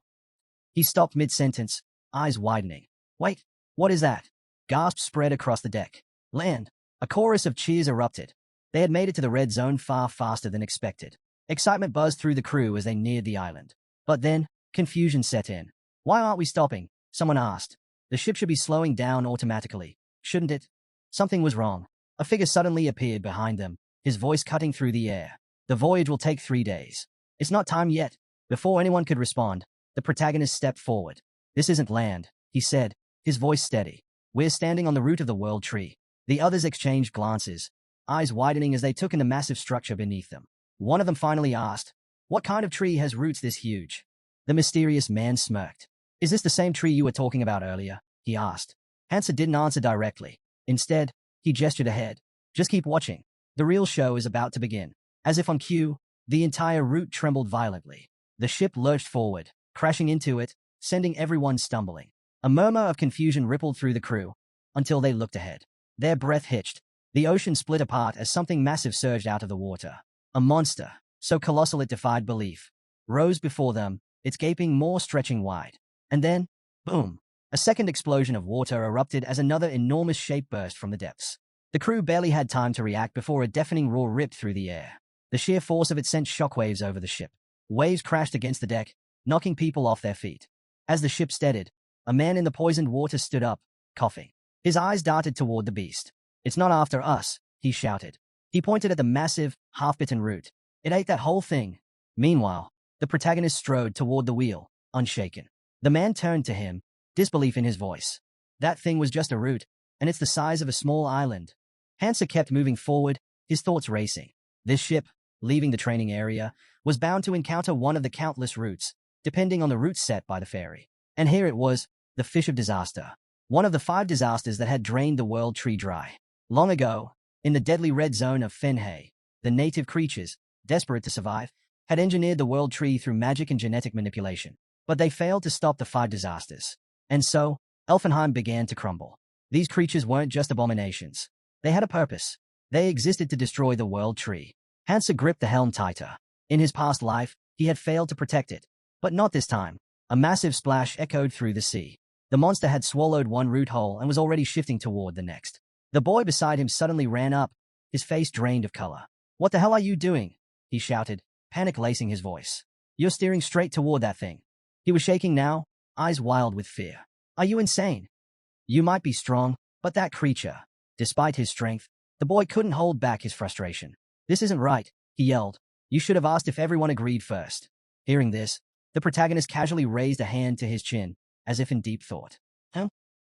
He stopped mid-sentence, eyes widening. Wait, what is that? Gasps spread across the deck. Land. A chorus of cheers erupted. They had made it to the red zone far faster than expected. Excitement buzzed through the crew as they neared the island. But then, confusion set in. Why aren't we stopping? Someone asked. The ship should be slowing down automatically, shouldn't it? Something was wrong. A figure suddenly appeared behind them, his voice cutting through the air. The voyage will take 3 days. It's not time yet. Before anyone could respond, the protagonist stepped forward. This isn't land, he said, his voice steady. We're standing on the root of the world tree. The others exchanged glances, eyes widening as they took in the massive structure beneath them. One of them finally asked, what kind of tree has roots this huge? The mysterious man smirked. Is this the same tree you were talking about earlier? He asked. Hansa didn't answer directly. Instead, he gestured ahead. Just keep watching. The real show is about to begin. As if on cue, the entire route trembled violently. The ship lurched forward, crashing into it, sending everyone stumbling. A murmur of confusion rippled through the crew, until they looked ahead. Their breath hitched. The ocean split apart as something massive surged out of the water. A monster, so colossal it defied belief, rose before them, its gaping maw stretching wide. And then, boom! A second explosion of water erupted as another enormous shape burst from the depths. The crew barely had time to react before a deafening roar ripped through the air. The sheer force of it sent shockwaves over the ship. Waves crashed against the deck, knocking people off their feet. As the ship steadied, a man in the poisoned water stood up, coughing. His eyes darted toward the beast. It's not after us, he shouted. He pointed at the massive, half-bitten root. It ate that whole thing. Meanwhile, the protagonist strode toward the wheel, unshaken. The man turned to him, disbelief in his voice. That thing was just a root, and it's the size of a small island. Hansa kept moving forward, his thoughts racing. This ship, leaving the training area, was bound to encounter one of the countless routes, depending on the route set by the ferry. And here it was, the fish of disaster. One of the 5 disasters that had drained the world tree dry. Long ago, in the deadly red zone of Fenhei, the native creatures, desperate to survive, had engineered the world tree through magic and genetic manipulation. But they failed to stop the 5 disasters. And so, Elfenheim began to crumble. These creatures weren't just abominations. They had a purpose. They existed to destroy the world tree. Hansa gripped the helm tighter. In his past life, he had failed to protect it. But not this time. A massive splash echoed through the sea. The monster had swallowed one root hole and was already shifting toward the next. The boy beside him suddenly ran up, his face drained of color. What the hell are you doing? He shouted, panic lacing his voice. You're steering straight toward that thing. He was shaking now, eyes wild with fear. Are you insane? You might be strong, but that creature. Despite his strength, the boy couldn't hold back his frustration. This isn't right, he yelled. You should have asked if everyone agreed first. Hearing this, the protagonist casually raised a hand to his chin, as if in deep thought.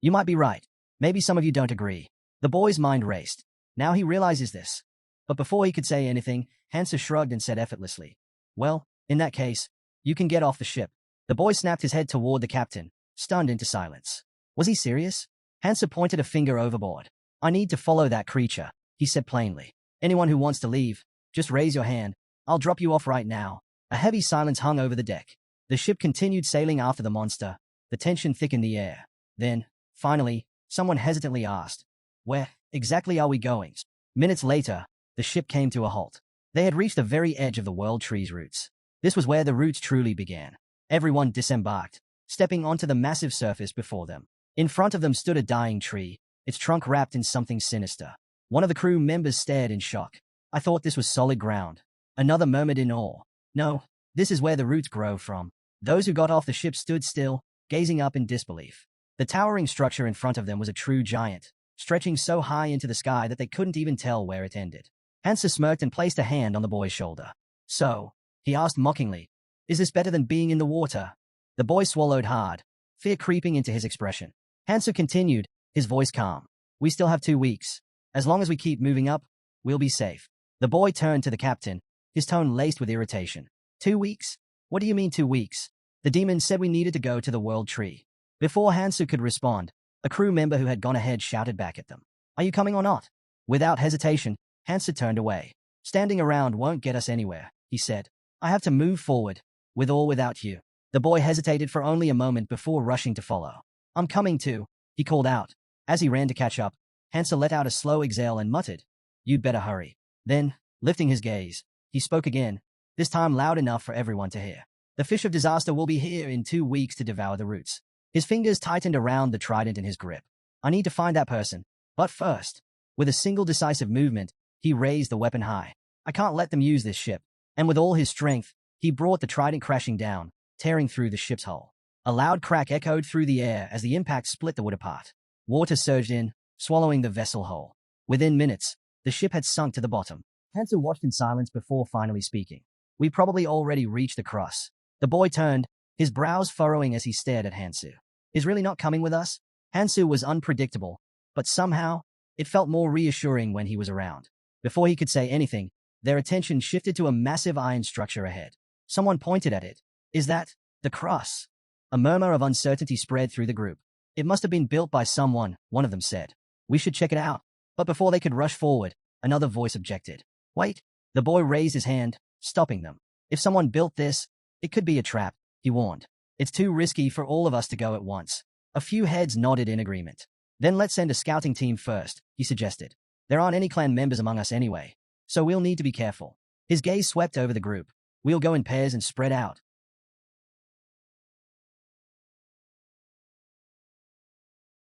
You might be right. Maybe some of you don't agree. The boy's mind raced. Now he realizes this. But before he could say anything, Hansa shrugged and said effortlessly, well, in that case, you can get off the ship. The boy snapped his head toward the captain, stunned into silence. Was he serious? Hansa pointed a finger overboard. I need to follow that creature, he said plainly. Anyone who wants to leave, just raise your hand. I'll drop you off right now. A heavy silence hung over the deck. The ship continued sailing after the monster. The tension thickened the air. Then, finally, someone hesitantly asked, where exactly are we going? Minutes later, the ship came to a halt. They had reached the very edge of the world tree's roots. This was where the roots truly began. Everyone disembarked, stepping onto the massive surface before them. In front of them stood a dying tree, its trunk wrapped in something sinister. One of the crew members stared in shock. I thought this was solid ground. Another murmured in awe. No, this is where the roots grow from. Those who got off the ship stood still, gazing up in disbelief. The towering structure in front of them was a true giant, stretching so high into the sky that they couldn't even tell where it ended. Hansa smirked and placed a hand on the boy's shoulder. So, he asked mockingly, is this better than being in the water? The boy swallowed hard, fear creeping into his expression. Hansa continued, his voice calm. We still have 2 weeks. As long as we keep moving up, we'll be safe. The boy turned to the captain, his tone laced with irritation. 2 weeks? What do you mean 2 weeks? The demon said we needed to go to the world tree. Before Hansu could respond, a crew member who had gone ahead shouted back at them. Are you coming or not? Without hesitation, Hansu turned away. Standing around won't get us anywhere, he said. I have to move forward, with or without you. The boy hesitated for only a moment before rushing to follow. I'm coming too, he called out. As he ran to catch up, Hansu let out a slow exhale and muttered, You'd better hurry. Then, lifting his gaze, he spoke again, this time loud enough for everyone to hear. The fish of disaster will be here in 2 weeks to devour the roots. His fingers tightened around the trident in his grip. I need to find that person. But first, with a single decisive movement, he raised the weapon high. I can't let them use this ship. And with all his strength, he brought the trident crashing down, tearing through the ship's hull. A loud crack echoed through the air as the impact split the wood apart. Water surged in, swallowing the vessel whole. Within minutes, the ship had sunk to the bottom. Hansu watched in silence before finally speaking. We probably already reached the cross. The boy turned, his brows furrowing as he stared at Hansu. Is really not coming with us? Hansu was unpredictable, but somehow, it felt more reassuring when he was around. Before he could say anything, their attention shifted to a massive iron structure ahead. Someone pointed at it. Is that the cross? A murmur of uncertainty spread through the group. It must have been built by someone, one of them said. We should check it out. But before they could rush forward, another voice objected. Wait. The boy raised his hand, stopping them. If someone built this, it could be a trap, he warned. It's too risky for all of us to go at once. A few heads nodded in agreement. Then let's send a scouting team first, he suggested. There aren't any clan members among us anyway, so we'll need to be careful. His gaze swept over the group. We'll go in pairs and spread out.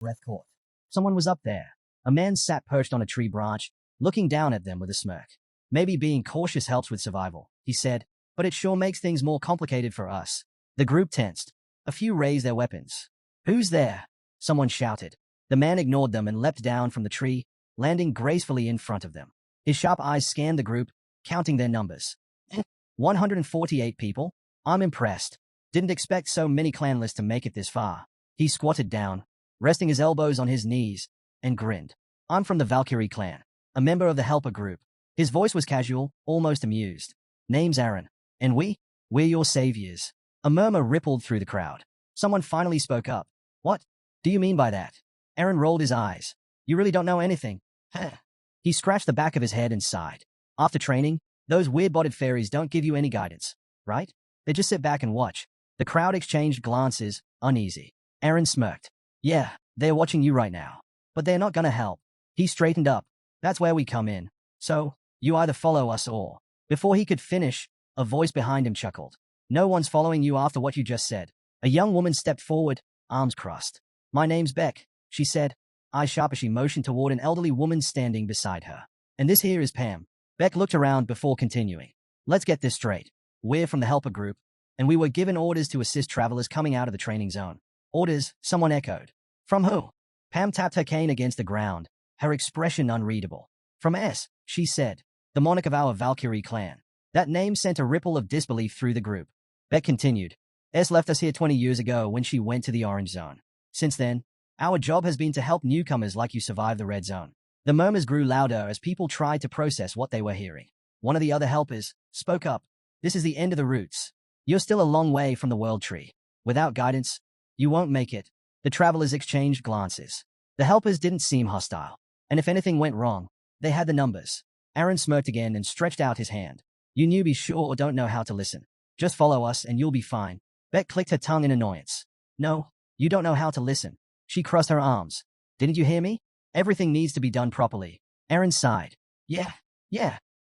Breath caught. Someone was up there. A man sat perched on a tree branch, looking down at them with a smirk. Maybe being cautious helps with survival, he said, but it sure makes things more complicated for us. The group tensed. A few raised their weapons. Who's there? Someone shouted. The man ignored them and leapt down from the tree, landing gracefully in front of them. His sharp eyes scanned the group, counting their numbers. 148 people? I'm impressed. Didn't expect so many clanlists to make it this far. He squatted down, resting his elbows on his knees, and grinned. I'm from the Valkyrie clan, a member of the Helper group. His voice was casual, almost amused. Name's Aaron. And we're your saviors. A murmur rippled through the crowd. Someone finally spoke up. What do you mean by that? Aaron rolled his eyes. You really don't know anything. He scratched the back of his head and sighed. After training, those weird-bodied fairies don't give you any guidance, right? They just sit back and watch. The crowd exchanged glances, uneasy. Aaron smirked. Yeah, they're watching you right now. But they're not gonna help. He straightened up. That's where we come in. So, you either follow us or... Before he could finish, a voice behind him chuckled. No one's following you after what you just said. A young woman stepped forward, arms crossed. My name's Beck, she said, eyes sharp as she motioned toward an elderly woman standing beside her. And this here is Pam. Beck looked around before continuing. Let's get this straight. We're from the Helper group, and we were given orders to assist travelers coming out of the training zone. Orders, someone echoed. From who? Pam tapped her cane against the ground, her expression unreadable. From S, she said, the monarch of our Valkyrie clan. That name sent a ripple of disbelief through the group. Beck continued. S left us here 20 years ago when she went to the Orange Zone. Since then, our job has been to help newcomers like you survive the Red Zone. The murmurs grew louder as people tried to process what they were hearing. One of the other helpers spoke up. This is the end of the roots. You're still a long way from the World Tree. Without guidance, you won't make it. The travelers exchanged glances. The helpers didn't seem hostile, and if anything went wrong, they had the numbers. Aaron smirked again and stretched out his hand. You newbies sure don't know how to listen. Just follow us and you'll be fine. Beck clicked her tongue in annoyance. No, you don't know how to listen. She crossed her arms. Didn't you hear me? Everything needs to be done properly. Aaron sighed. Yeah,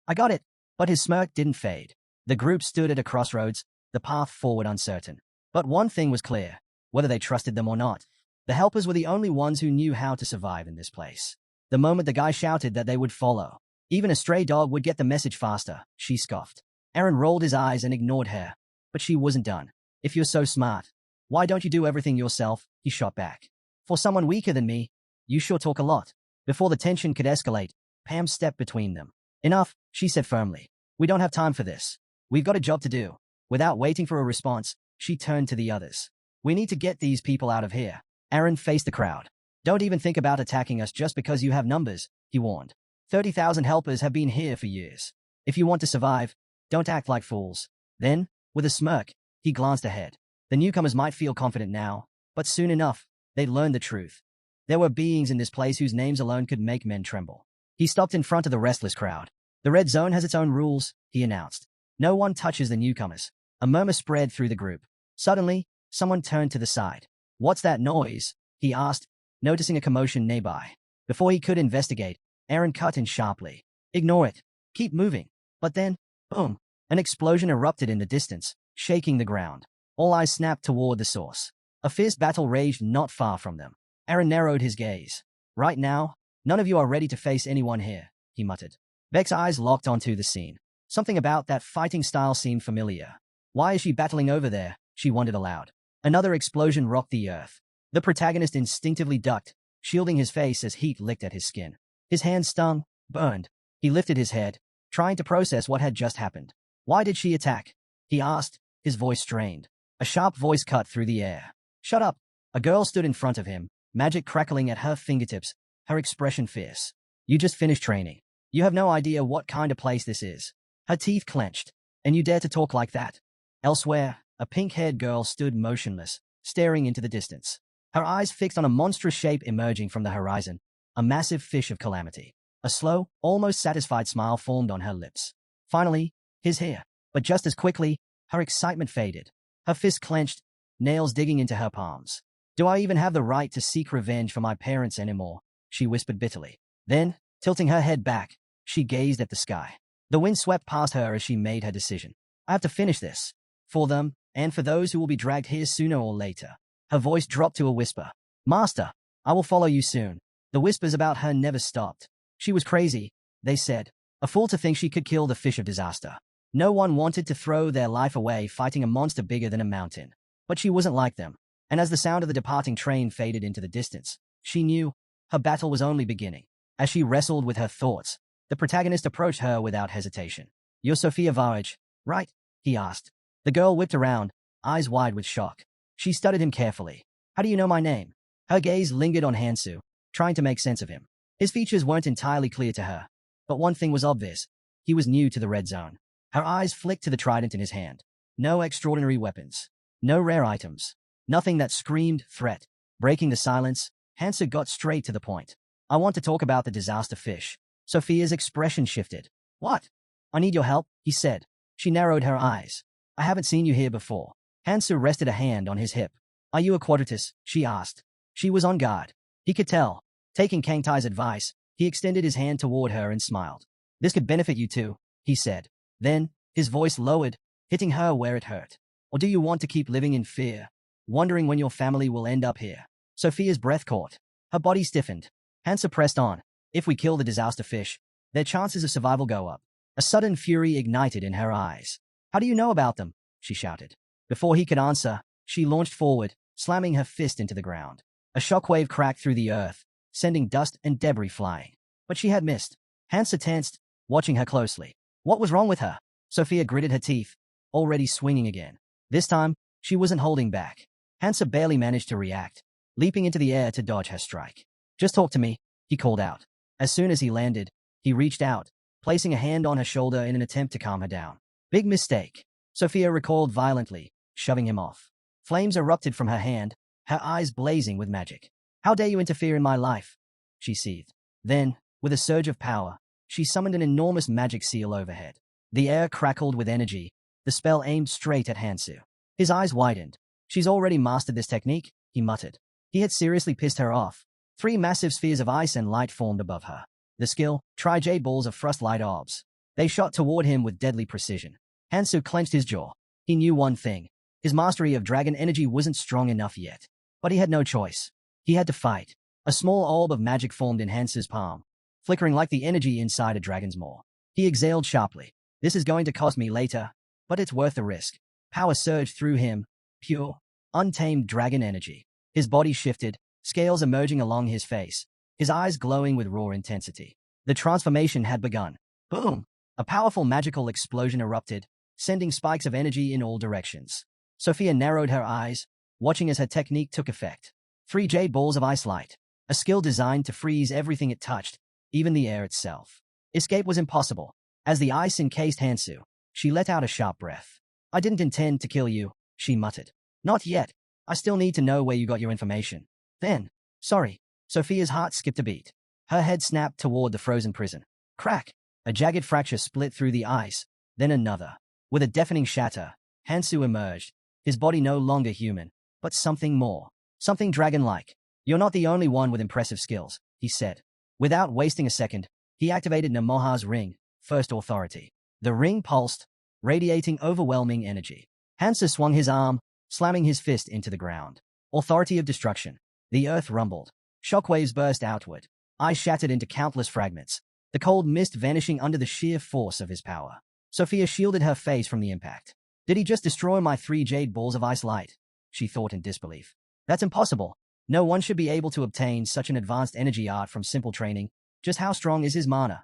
I got it. But his smirk didn't fade. The group stood at a crossroads, the path forward uncertain. But one thing was clear, whether they trusted them or not. The helpers were the only ones who knew how to survive in this place. The moment the guy shouted that they would follow, even a stray dog would get the message faster, she scoffed. Aaron rolled his eyes and ignored her. But she wasn't done. If you're so smart, why don't you do everything yourself? He shot back. For someone weaker than me, you sure talk a lot. Before the tension could escalate, Pam stepped between them. Enough, she said firmly. We don't have time for this. We've got a job to do. Without waiting for a response, she turned to the others. We need to get these people out of here. Aaron faced the crowd. Don't even think about attacking us just because you have numbers, he warned. 30,000 helpers have been here for years. If you want to survive, don't act like fools. Then, with a smirk, he glanced ahead. The newcomers might feel confident now, But soon enough, they'd learn the truth. There were beings in this place whose names alone could make men tremble. He stopped in front of the restless crowd. The red zone has its own rules, he announced. No one touches the newcomers. A murmur spread through the group. Suddenly, someone turned to the side. What's that noise? He asked, noticing a commotion nearby. Before he could investigate, Aaron cut in sharply. Ignore it. Keep moving. But then, boom, an explosion erupted in the distance, shaking the ground. All eyes snapped toward the source. A fierce battle raged not far from them. Aaron narrowed his gaze. Right now, none of you are ready to face anyone here, he muttered. Beck's eyes locked onto the scene. Something about that fighting style seemed familiar. Why is she battling over there? She wondered aloud. Another explosion rocked the earth. The protagonist instinctively ducked, shielding his face as heat licked at his skin. His hands stung, burned. He lifted his head, trying to process what had just happened. Why did she attack? He asked, his voice strained. A sharp voice cut through the air. Shut up. A girl stood in front of him, magic crackling at her fingertips, her expression fierce. You just finished training. You have no idea what kind of place this is. Her teeth clenched. And you dare to talk like that? Elsewhere, a pink-haired girl stood motionless, staring into the distance. Her eyes fixed on a monstrous shape emerging from the horizon, a massive fish of calamity. A slow, almost satisfied smile formed on her lips. Finally, his hair. But just as quickly, her excitement faded. Her fist clenched, nails digging into her palms. Do I even have the right to seek revenge for my parents anymore? She whispered bitterly. Then, tilting her head back, she gazed at the sky. The wind swept past her as she made her decision. I have to finish this. For them, and for those who will be dragged here sooner or later. Her voice dropped to a whisper. Master, I will follow you soon. The whispers about her never stopped. She was crazy, they said. A fool to think she could kill the fish of disaster. No one wanted to throw their life away fighting a monster bigger than a mountain. But she wasn't like them. And as the sound of the departing train faded into the distance, she knew her battle was only beginning. As she wrestled with her thoughts, the protagonist approached her without hesitation. You're Sophia Varage, right? He asked. The girl whipped around, eyes wide with shock. She studied him carefully. How do you know my name? Her gaze lingered on Hansu, trying to make sense of him. His features weren't entirely clear to her. But one thing was obvious. He was new to the red zone. Her eyes flicked to the trident in his hand. No extraordinary weapons. No rare items. Nothing that screamed threat. Breaking the silence, Hansu got straight to the point. I want to talk about the disaster fish. Sophia's expression shifted. What? I need your help, he said. She narrowed her eyes. I haven't seen you here before. Hansu rested a hand on his hip. Are you a quadratus? She asked. She was on guard. He could tell. Taking Kangtai's advice, he extended his hand toward her and smiled. This could benefit you too, he said. Then, his voice lowered, hitting her where it hurt. Or do you want to keep living in fear, wondering when your family will end up here? Sophia's breath caught. Her body stiffened. Hansa pressed on. If we kill the disaster fish, their chances of survival go up. A sudden fury ignited in her eyes. How do you know about them? She shouted. Before he could answer, she launched forward, slamming her fist into the ground. A shockwave cracked through the earth, sending dust and debris flying. But she had missed. Hansa tensed, watching her closely. What was wrong with her? Sophia gritted her teeth, already swinging again. This time, she wasn't holding back. Hansa barely managed to react, leaping into the air to dodge her strike. Just talk to me, he called out. As soon as he landed, he reached out, placing a hand on her shoulder in an attempt to calm her down. Big mistake. Sophia recoiled violently, shoving him off. Flames erupted from her hand, her eyes blazing with magic. How dare you interfere in my life? She seethed. Then, with a surge of power, she summoned an enormous magic seal overhead. The air crackled with energy, the spell aimed straight at Hansu. His eyes widened. She's already mastered this technique, he muttered. He had seriously pissed her off. 3 massive spheres of ice and light formed above her. The skill, tri-jade balls of frost light orbs. They shot toward him with deadly precision. Hansu clenched his jaw. He knew one thing. His mastery of dragon energy wasn't strong enough yet. But he had no choice. He had to fight. A small orb of magic formed in Hansu's palm, flickering like the energy inside a dragon's maw. He exhaled sharply. This is going to cost me later, but it's worth the risk. Power surged through him. Pure, untamed dragon energy. His body shifted, scales emerging along his face, his eyes glowing with raw intensity. The transformation had begun. Boom! A powerful magical explosion erupted, sending spikes of energy in all directions. Sophia narrowed her eyes, watching as her technique took effect. 3 jade balls of ice light, a skill designed to freeze everything it touched, even the air itself. Escape was impossible. As the ice encased Hansu, she let out a sharp breath. I didn't intend to kill you, she muttered. Not yet. I still need to know where you got your information. Then, sorry. Sophia's heart skipped a beat. Her head snapped toward the frozen prison. Crack! A jagged fracture split through the ice, then another. With a deafening shatter, Hansu emerged, his body no longer human, but something more. Something dragon-like. You're not the only one with impressive skills, he said. Without wasting a second, he activated Namoha's ring, First Authority. The ring pulsed, radiating overwhelming energy. Hansu swung his arm, slamming his fist into the ground. Authority of destruction. The earth rumbled. Shockwaves burst outward. Ice shattered into countless fragments, the cold mist vanishing under the sheer force of his power. Sophia shielded her face from the impact. Did he just destroy my 3 jade balls of ice light? She thought in disbelief. That's impossible. No one should be able to obtain such an advanced energy art from simple training. Just how strong is his mana?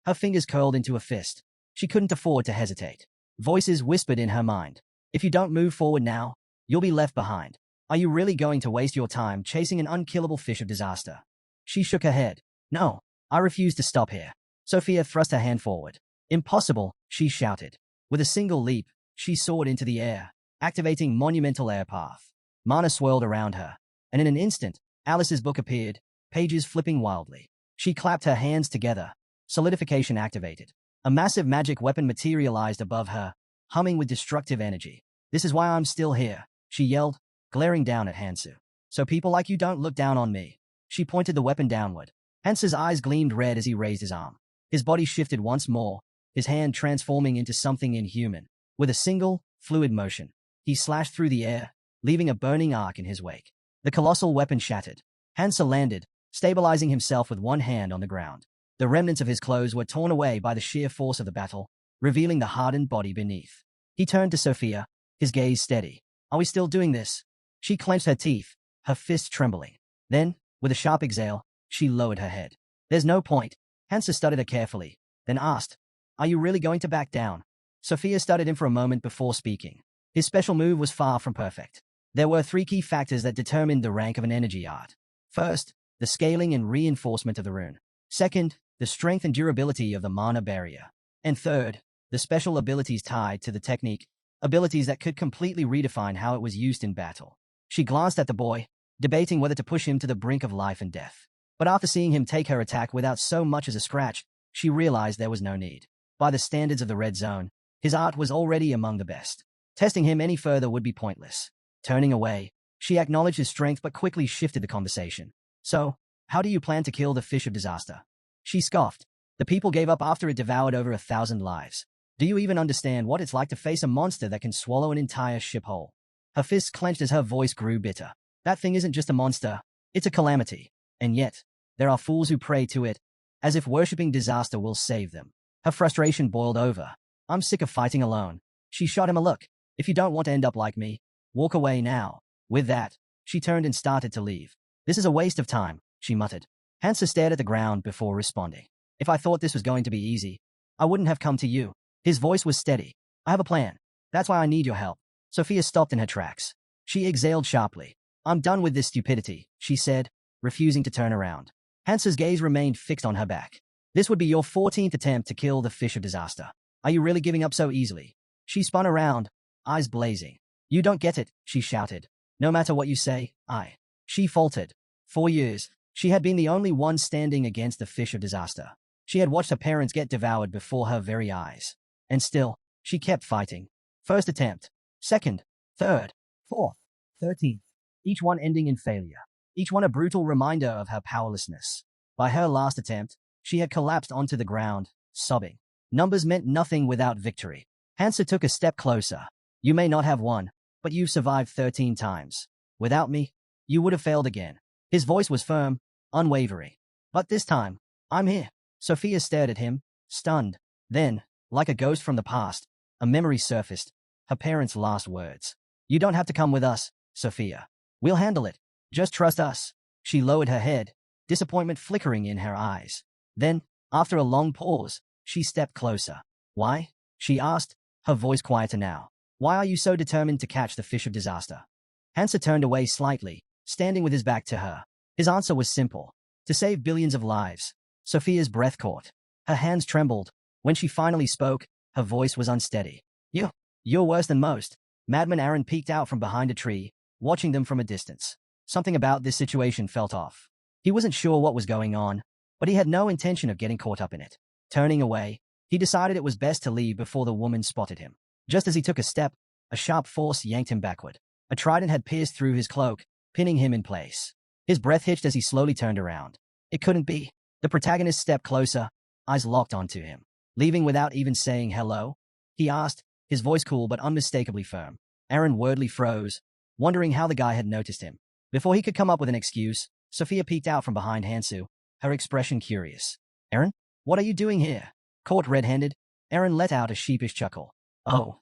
Her fingers curled into a fist. She couldn't afford to hesitate. Voices whispered in her mind. If you don't move forward now, you'll be left behind. Are you really going to waste your time chasing an unkillable fish of disaster? She shook her head. No, I refuse to stop here. Sophia thrust her hand forward. Impossible, she shouted. With a single leap, she soared into the air, activating monumental air path. Mana swirled around her, and in an instant, Alice's book appeared, pages flipping wildly. She clapped her hands together. Solidification activated. A massive magic weapon materialized above her, humming with destructive energy. This is why I'm still here, she yelled, glaring down at Hansu. So people like you don't look down on me. She pointed the weapon downward. Hansu's eyes gleamed red as he raised his arm. His body shifted once more, his hand transforming into something inhuman. With a single, fluid motion, he slashed through the air, leaving a burning arc in his wake. The colossal weapon shattered. Hansu landed, stabilizing himself with one hand on the ground. The remnants of his clothes were torn away by the sheer force of the battle, revealing the hardened body beneath. He turned to Sophia, his gaze steady. Are we still doing this? She clenched her teeth, her fists trembling. Then, with a sharp exhale, she lowered her head. There's no point. Hansu studied her carefully, then asked, Are you really going to back down? Sophia studied him for a moment before speaking. His special move was far from perfect. There were 3 key factors that determined the rank of an energy art. First, the scaling and reinforcement of the rune. Second, the strength and durability of the mana barrier. And third, the special abilities tied to the technique, abilities that could completely redefine how it was used in battle. She glanced at the boy, debating whether to push him to the brink of life and death. But after seeing him take her attack without so much as a scratch, she realized there was no need. By the standards of the Red Zone, his art was already among the best. Testing him any further would be pointless. Turning away, she acknowledged his strength but quickly shifted the conversation. So, how do you plan to kill the fish of disaster? She scoffed. The people gave up after it devoured over 1,000 lives. Do you even understand what it's like to face a monster that can swallow an entire ship whole? Her fists clenched as her voice grew bitter. That thing isn't just a monster, it's a calamity. And yet, there are fools who pray to it, as if worshipping disaster will save them. Her frustration boiled over. I'm sick of fighting alone. She shot him a look. If you don't want to end up like me, walk away now. With that, she turned and started to leave. This is a waste of time, she muttered. Hansu stared at the ground before responding. If I thought this was going to be easy, I wouldn't have come to you. His voice was steady. I have a plan. That's why I need your help. Sophia stopped in her tracks. She exhaled sharply. I'm done with this stupidity, she said, refusing to turn around. Hansu's gaze remained fixed on her back. This would be your 14th attempt to kill the fish of disaster. Are you really giving up so easily? She spun around, eyes blazing. You don't get it, she shouted. No matter what you say, She faltered. 4 years, she had been the only one standing against the fish of disaster. She had watched her parents get devoured before her very eyes. And still, she kept fighting. First attempt, second, third, fourth, 13th, each one ending in failure. Each one a brutal reminder of her powerlessness. By her last attempt, she had collapsed onto the ground, sobbing. Numbers meant nothing without victory. Hansu took a step closer. You may not have won, but you've survived 13 times. Without me, you would have failed again. His voice was firm, unwavering. But this time, I'm here. Sophia stared at him, stunned. Then, like a ghost from the past, a memory surfaced, her parents' last words. You don't have to come with us, Sophia. We'll handle it. Just trust us. She lowered her head, disappointment flickering in her eyes. Then, after a long pause, she stepped closer. Why? She asked, her voice quieter now. Why are you so determined to catch the fish of disaster? Hansu turned away slightly, standing with his back to her. His answer was simple. To save billions of lives. Sophia's breath caught. Her hands trembled. When she finally spoke, her voice was unsteady. You're worse than most. Madman Aaron peeked out from behind a tree, watching them from a distance. Something about this situation felt off. He wasn't sure what was going on, but he had no intention of getting caught up in it. Turning away, he decided it was best to leave before the woman spotted him. Just as he took a step, a sharp force yanked him backward. A trident had pierced through his cloak, pinning him in place. His breath hitched as he slowly turned around. It couldn't be. The protagonist stepped closer, eyes locked onto him. Leaving without even saying hello? He asked, his voice cool but unmistakably firm. Aaron wordly froze, wondering how the guy had noticed him. Before he could come up with an excuse, Sophia peeked out from behind Hansu, her expression curious. Aaron, what are you doing here? Caught red-handed, Aaron let out a sheepish chuckle. Oh,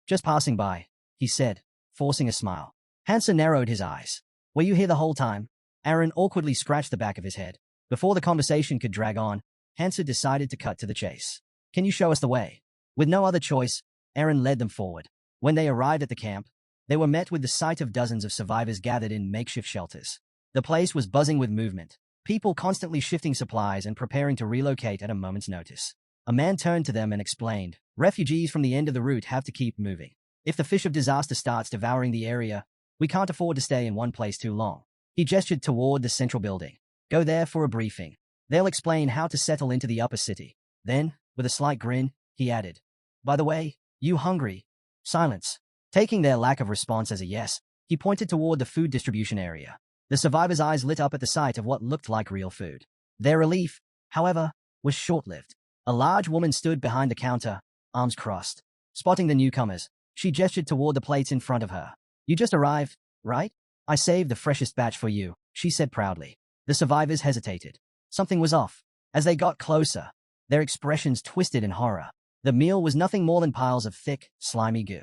just passing by, he said, forcing a smile. Hansu narrowed his eyes. Were you here the whole time? Aaron awkwardly scratched the back of his head. Before the conversation could drag on, Hansu decided to cut to the chase. Can you show us the way? With no other choice, Aaron led them forward. When they arrived at the camp, they were met with the sight of dozens of survivors gathered in makeshift shelters. The place was buzzing with movement, people constantly shifting supplies and preparing to relocate at a moment's notice. A man turned to them and explained, refugees from the end of the route have to keep moving. If the fish of disaster starts devouring the area, we can't afford to stay in one place too long. He gestured toward the central building. Go there for a briefing. They'll explain how to settle into the upper city. Then, with a slight grin, he added, by the way, you hungry? Silence. Taking their lack of response as a yes, he pointed toward the food distribution area. The survivors' eyes lit up at the sight of what looked like real food. Their relief, however, was short-lived. A large woman stood behind the counter, arms crossed. Spotting the newcomers, she gestured toward the plates in front of her. You just arrived, right? I saved the freshest batch for you, she said proudly. The survivors hesitated. Something was off. As they got closer, their expressions twisted in horror. The meal was nothing more than piles of thick, slimy goo.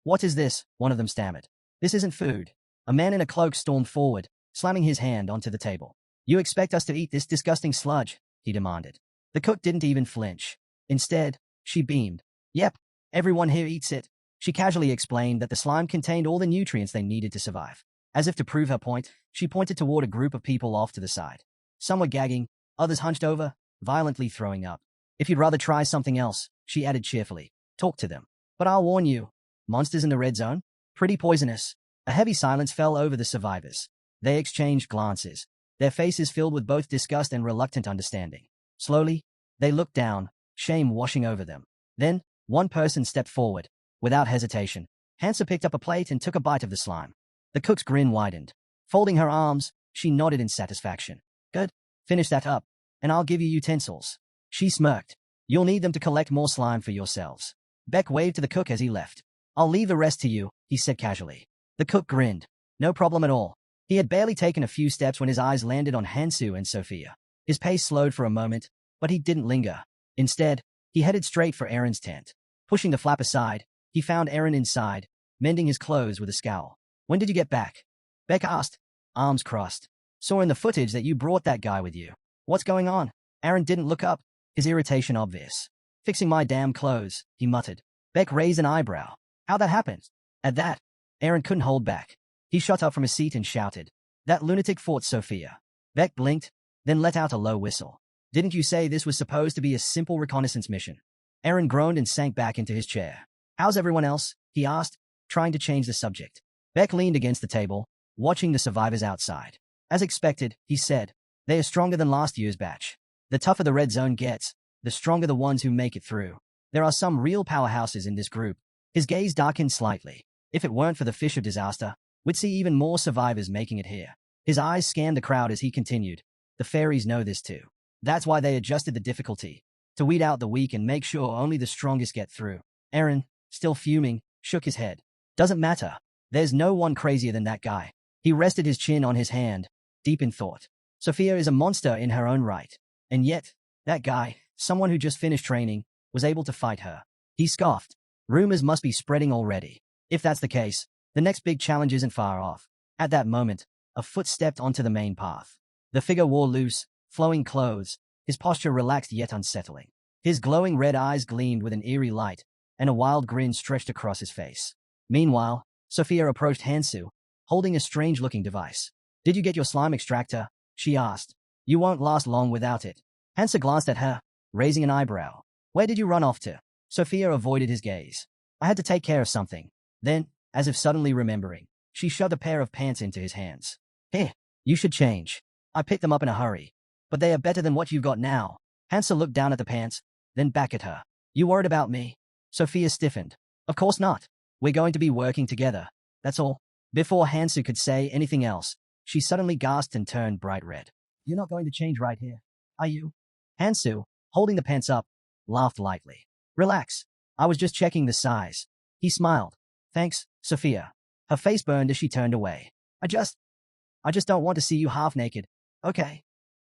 What is this? One of them stammered. This isn't food. A man in a cloak stormed forward, slamming his hand onto the table. You expect us to eat this disgusting sludge? He demanded. The cook didn't even flinch. Instead, she beamed. Yep, everyone here eats it. She casually explained that the slime contained all the nutrients they needed to survive. As if to prove her point, she pointed toward a group of people off to the side. Some were gagging, others hunched over, violently throwing up. If you'd rather try something else, she added cheerfully, talk to them. But I'll warn you, monsters in the red zone? Pretty poisonous. A heavy silence fell over the survivors. They exchanged glances, their faces filled with both disgust and reluctant understanding. Slowly, they looked down, shame washing over them. Then, one person stepped forward. Without hesitation, Hansa picked up a plate and took a bite of the slime. The cook's grin widened. Folding her arms, she nodded in satisfaction. Good. Finish that up, and I'll give you utensils. She smirked. You'll need them to collect more slime for yourselves. Beck waved to the cook as he left. I'll leave the rest to you, he said casually. The cook grinned. No problem at all. He had barely taken a few steps when his eyes landed on Hansu and Sophia. His pace slowed for a moment, but he didn't linger. Instead, he headed straight for Aaron's tent. Pushing the flap aside, he found Aaron inside, mending his clothes with a scowl. When did you get back? Beck asked, arms crossed. Saw in the footage that you brought that guy with you. What's going on? Aaron didn't look up, his irritation obvious. Fixing my damn clothes, he muttered. Beck raised an eyebrow. How'd that happen? At that, Aaron couldn't hold back. He shot up from his seat and shouted. That lunatic fought Sophia. Beck blinked, then let out a low whistle. Didn't you say this was supposed to be a simple reconnaissance mission? Aaron groaned and sank back into his chair. How's everyone else? He asked, trying to change the subject. Beck leaned against the table, watching the survivors outside. As expected, he said, they are stronger than last year's batch. The tougher the red zone gets, the stronger the ones who make it through. There are some real powerhouses in this group. His gaze darkened slightly. If it weren't for the fish of disaster, we'd see even more survivors making it here. His eyes scanned the crowd as he continued. The fairies know this too. That's why they adjusted the difficulty, to weed out the weak and make sure only the strongest get through. Aaron, still fuming, shook his head. Doesn't matter. There's no one crazier than that guy. He rested his chin on his hand, deep in thought. Sophia is a monster in her own right. And yet, that guy, someone who just finished training, was able to fight her. He scoffed. Rumors must be spreading already. If that's the case, the next big challenge isn't far off. At that moment, a foot stepped onto the main path. The figure wore loose, flowing clothes, his posture relaxed yet unsettling. His glowing red eyes gleamed with an eerie light, and a wild grin stretched across his face. Meanwhile, Sophia approached Hansu, holding a strange-looking device. Did you get your slime extractor? She asked. You won't last long without it. Hansu glanced at her, raising an eyebrow. Where did you run off to? Sophia avoided his gaze. I had to take care of something. Then, as if suddenly remembering, She shoved a pair of pants into his hands. Here, you should change. I picked them up in a hurry. But they are better than what you've got now. Hansa looked down at the pants, then back at her. You worried about me? Sophia stiffened. Of course not. We're going to be working together. That's all. Before Hansu could say anything else, she suddenly gasped and turned bright red. You're not going to change right here, are you? Hansu, holding the pants up, laughed lightly. Relax. I was just checking the size. He smiled. Thanks, Sophia. Her face burned as she turned away. I just don't want to see you half naked. Okay.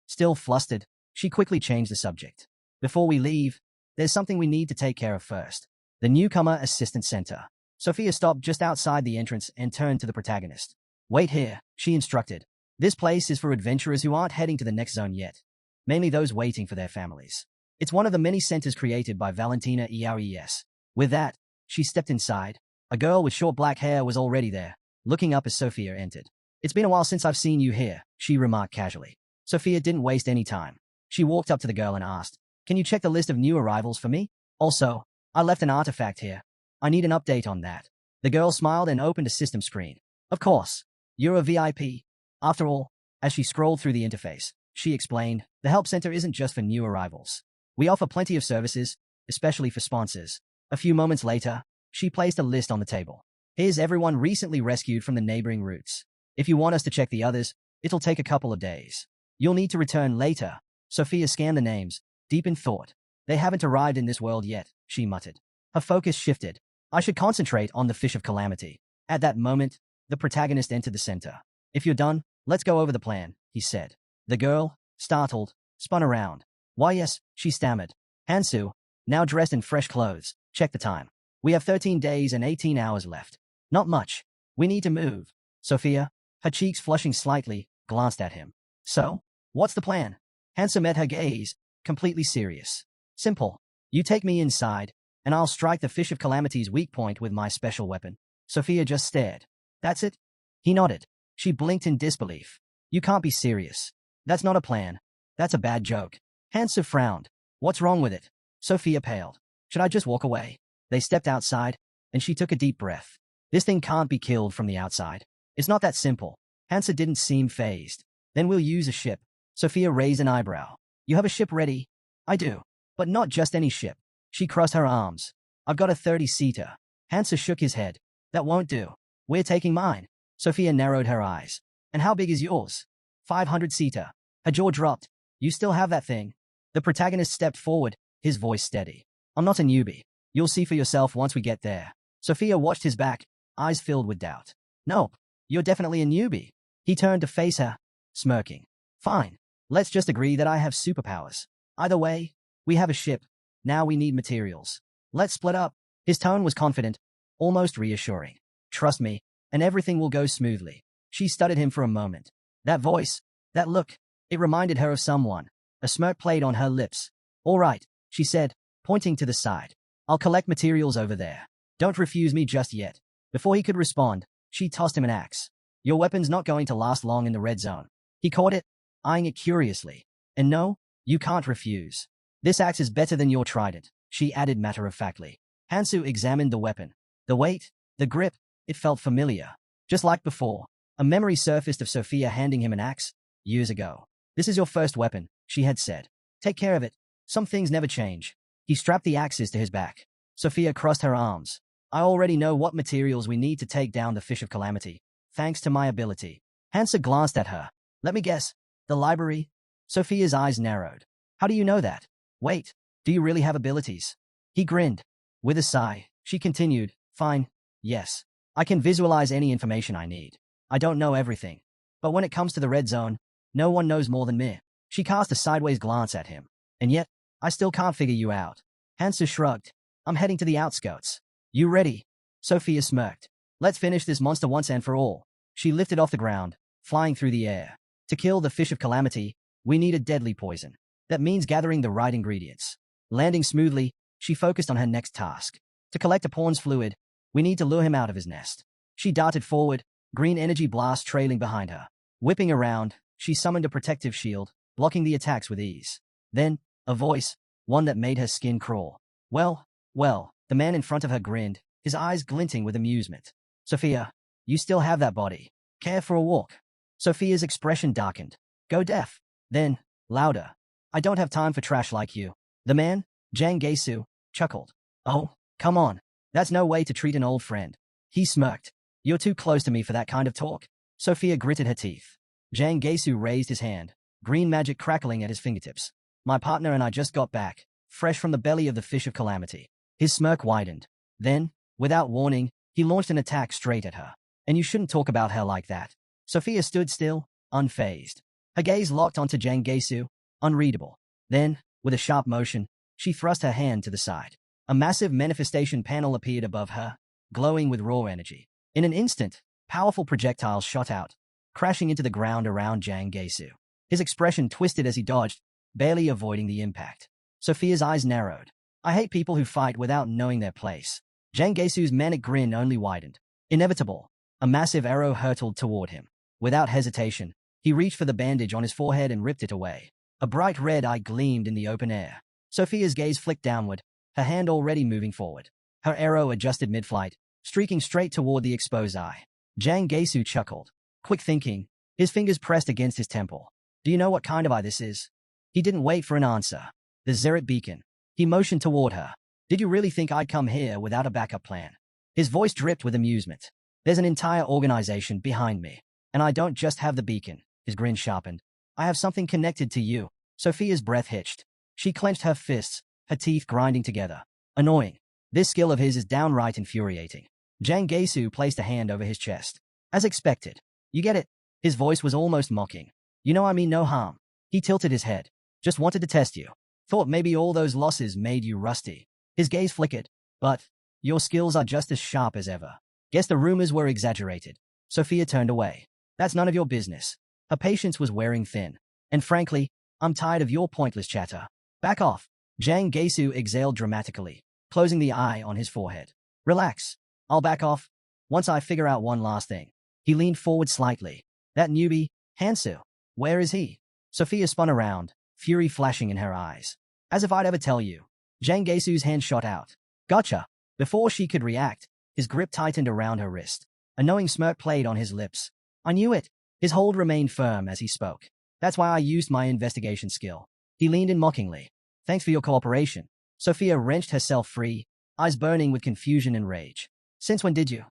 Still flustered, she quickly changed the subject. Before we leave, there's something we need to take care of first. The Newcomer Assistance Center. Sophia stopped just outside the entrance and turned to the protagonist. Wait here, she instructed. This place is for adventurers who aren't heading to the next zone yet. Mainly those waiting for their families. It's one of the many centers created by Valentina ERES. With that, she stepped inside. A girl with short black hair was already there, looking up as Sophia entered. It's been a while since I've seen you here, she remarked casually. Sophia didn't waste any time. She walked up to the girl and asked, Can you check the list of new arrivals for me? Also, I left an artifact here. I need an update on that. The girl smiled and opened a system screen. Of course. You're a VIP. After all, as she scrolled through the interface, she explained, the help center isn't just for new arrivals. We offer plenty of services, especially for sponsors. A few moments later, she placed a list on the table. Here's everyone recently rescued from the neighboring routes. If you want us to check the others, it'll take a couple of days. You'll need to return later. Sophia scanned the names, deep in thought. They haven't arrived in this world yet, she muttered. Her focus shifted. I should concentrate on the Fish of Calamity. At that moment, the protagonist entered the center. If you're done, let's go over the plan, he said. The girl, startled, spun around. Why yes, she stammered. Hansu, now dressed in fresh clothes, check the time. We have 13 days and 18 hours left. Not much. We need to move. Sophia, her cheeks flushing slightly, glanced at him. So, what's the plan? Hansu met her gaze, completely serious. Simple. You take me inside, and I'll strike the Fish of Calamity's weak point with my special weapon. Sophia just stared. That's it? He nodded. She blinked in disbelief. You can't be serious. That's not a plan. That's a bad joke. Hansu frowned. What's wrong with it? Sophia paled. Should I just walk away? They stepped outside, and she took a deep breath. This thing can't be killed from the outside. It's not that simple. Hansu didn't seem fazed. Then we'll use a ship. Sophia raised an eyebrow. You have a ship ready? I do. But not just any ship. She crossed her arms. I've got a 30-seater. Hansu shook his head. That won't do. We're taking mine. Sophia narrowed her eyes. And how big is yours? 500-seater. Her jaw dropped. You still have that thing? The protagonist stepped forward, his voice steady. I'm not a newbie. You'll see for yourself once we get there. Sophia watched his back, eyes filled with doubt. Nope. You're definitely a newbie. He turned to face her, smirking. Fine. Let's just agree that I have superpowers. Either way, we have a ship. Now we need materials. Let's split up. His tone was confident, almost reassuring. Trust me, and everything will go smoothly. She studied him for a moment. That voice, that look, it reminded her of someone. A smirk played on her lips. All right, she said, pointing to the side. I'll collect materials over there. Don't refuse me just yet. Before he could respond, she tossed him an axe. Your weapon's not going to last long in the red zone. He caught it, eyeing it curiously. And no, you can't refuse. This axe is better than your trident, she added matter-of-factly. Hansu examined the weapon. The weight, the grip, it felt familiar. Just like before, a memory surfaced of Sophia handing him an axe, years ago. This is your first weapon, she had said. Take care of it. Some things never change. He strapped the axes to his back. Sophia crossed her arms. I already know what materials we need to take down the Fish of Calamity, thanks to my ability. Hansa glanced at her. Let me guess. The library? Sophia's eyes narrowed. How do you know that? Wait, do you really have abilities? He grinned. With a sigh, she continued, Fine, yes. I can visualize any information I need. I don't know everything. But when it comes to the red zone, no one knows more than me. She cast a sideways glance at him. And yet, I still can't figure you out. Hansa shrugged. I'm heading to the outskirts. You ready? Sophia smirked. Let's finish this monster once and for all. She lifted off the ground, flying through the air. To kill the Fish of Calamity, we need a deadly poison. That means gathering the right ingredients. Landing smoothly, she focused on her next task. To collect a pawn's fluid, we need to lure him out of his nest. She darted forward, green energy blast trailing behind her. Whipping around, she summoned a protective shield, blocking the attacks with ease. Then, a voice, one that made her skin crawl. Well, the man in front of her grinned, his eyes glinting with amusement. Sophia, You still have that body. Care for a walk? Sophia's expression darkened. Go deaf. Then, louder. I don't have time for trash like you. The man, Jang Gaesu, chuckled. Oh, come on. That's no way to treat an old friend. He smirked. You're too close to me for that kind of talk. Sophia gritted her teeth. Jang Gaesu raised his hand, green magic crackling at his fingertips. My partner and I just got back, fresh from the belly of the fish of calamity. His smirk widened. Then, without warning, he launched an attack straight at her. And you shouldn't talk about her like that. Sophia stood still, unfazed. Her gaze locked onto Jang Gaesu, unreadable. Then, with a sharp motion, she thrust her hand to the side. A massive manifestation panel appeared above her, glowing with raw energy. In an instant, powerful projectiles shot out, crashing into the ground around Jang Gaesu. His expression twisted as he dodged, barely avoiding the impact. Sophia's eyes narrowed. I hate people who fight without knowing their place. Jang Gaesu's manic grin only widened. Inevitable. A massive arrow hurtled toward him. Without hesitation, he reached for the bandage on his forehead and ripped it away. A bright red eye gleamed in the open air. Sophia's gaze flicked downward, her hand already moving forward. Her arrow adjusted mid-flight, streaking straight toward the exposed eye. Jang Gaesu chuckled. Quick thinking, his fingers pressed against his temple. Do you know what kind of eye this is? He didn't wait for an answer. The Zerit beacon. He motioned toward her. Did you really think I'd come here without a backup plan? His voice dripped with amusement. There's an entire organization behind me. And I don't just have the beacon. His grin sharpened. I have something connected to you. Sophia's breath hitched. She clenched her fists, her teeth grinding together. Annoying. This skill of his is downright infuriating. Jang Gaesu placed a hand over his chest. As expected. You get it? His voice was almost mocking. You know I mean no harm. He tilted his head. Just wanted to test you. Thought maybe all those losses made you rusty. His gaze flickered. But your skills are just as sharp as ever. Guess the rumors were exaggerated. Sophia turned away. That's none of your business. Her patience was wearing thin. And frankly, I'm tired of your pointless chatter. Back off. Jang Gaesu exhaled dramatically, closing the eye on his forehead. Relax. I'll back off. Once I figure out one last thing. He leaned forward slightly. That newbie, Hansu. Where is he? Sophia spun around, fury flashing in her eyes. As if I'd ever tell you. Jang Gaesu's hand shot out. Gotcha. Before she could react, his grip tightened around her wrist. A knowing smirk played on his lips. I knew it. His hold remained firm as he spoke. That's why I used my investigation skill. He leaned in mockingly. Thanks for your cooperation. Sophia wrenched herself free, eyes burning with confusion and rage. Since when did you?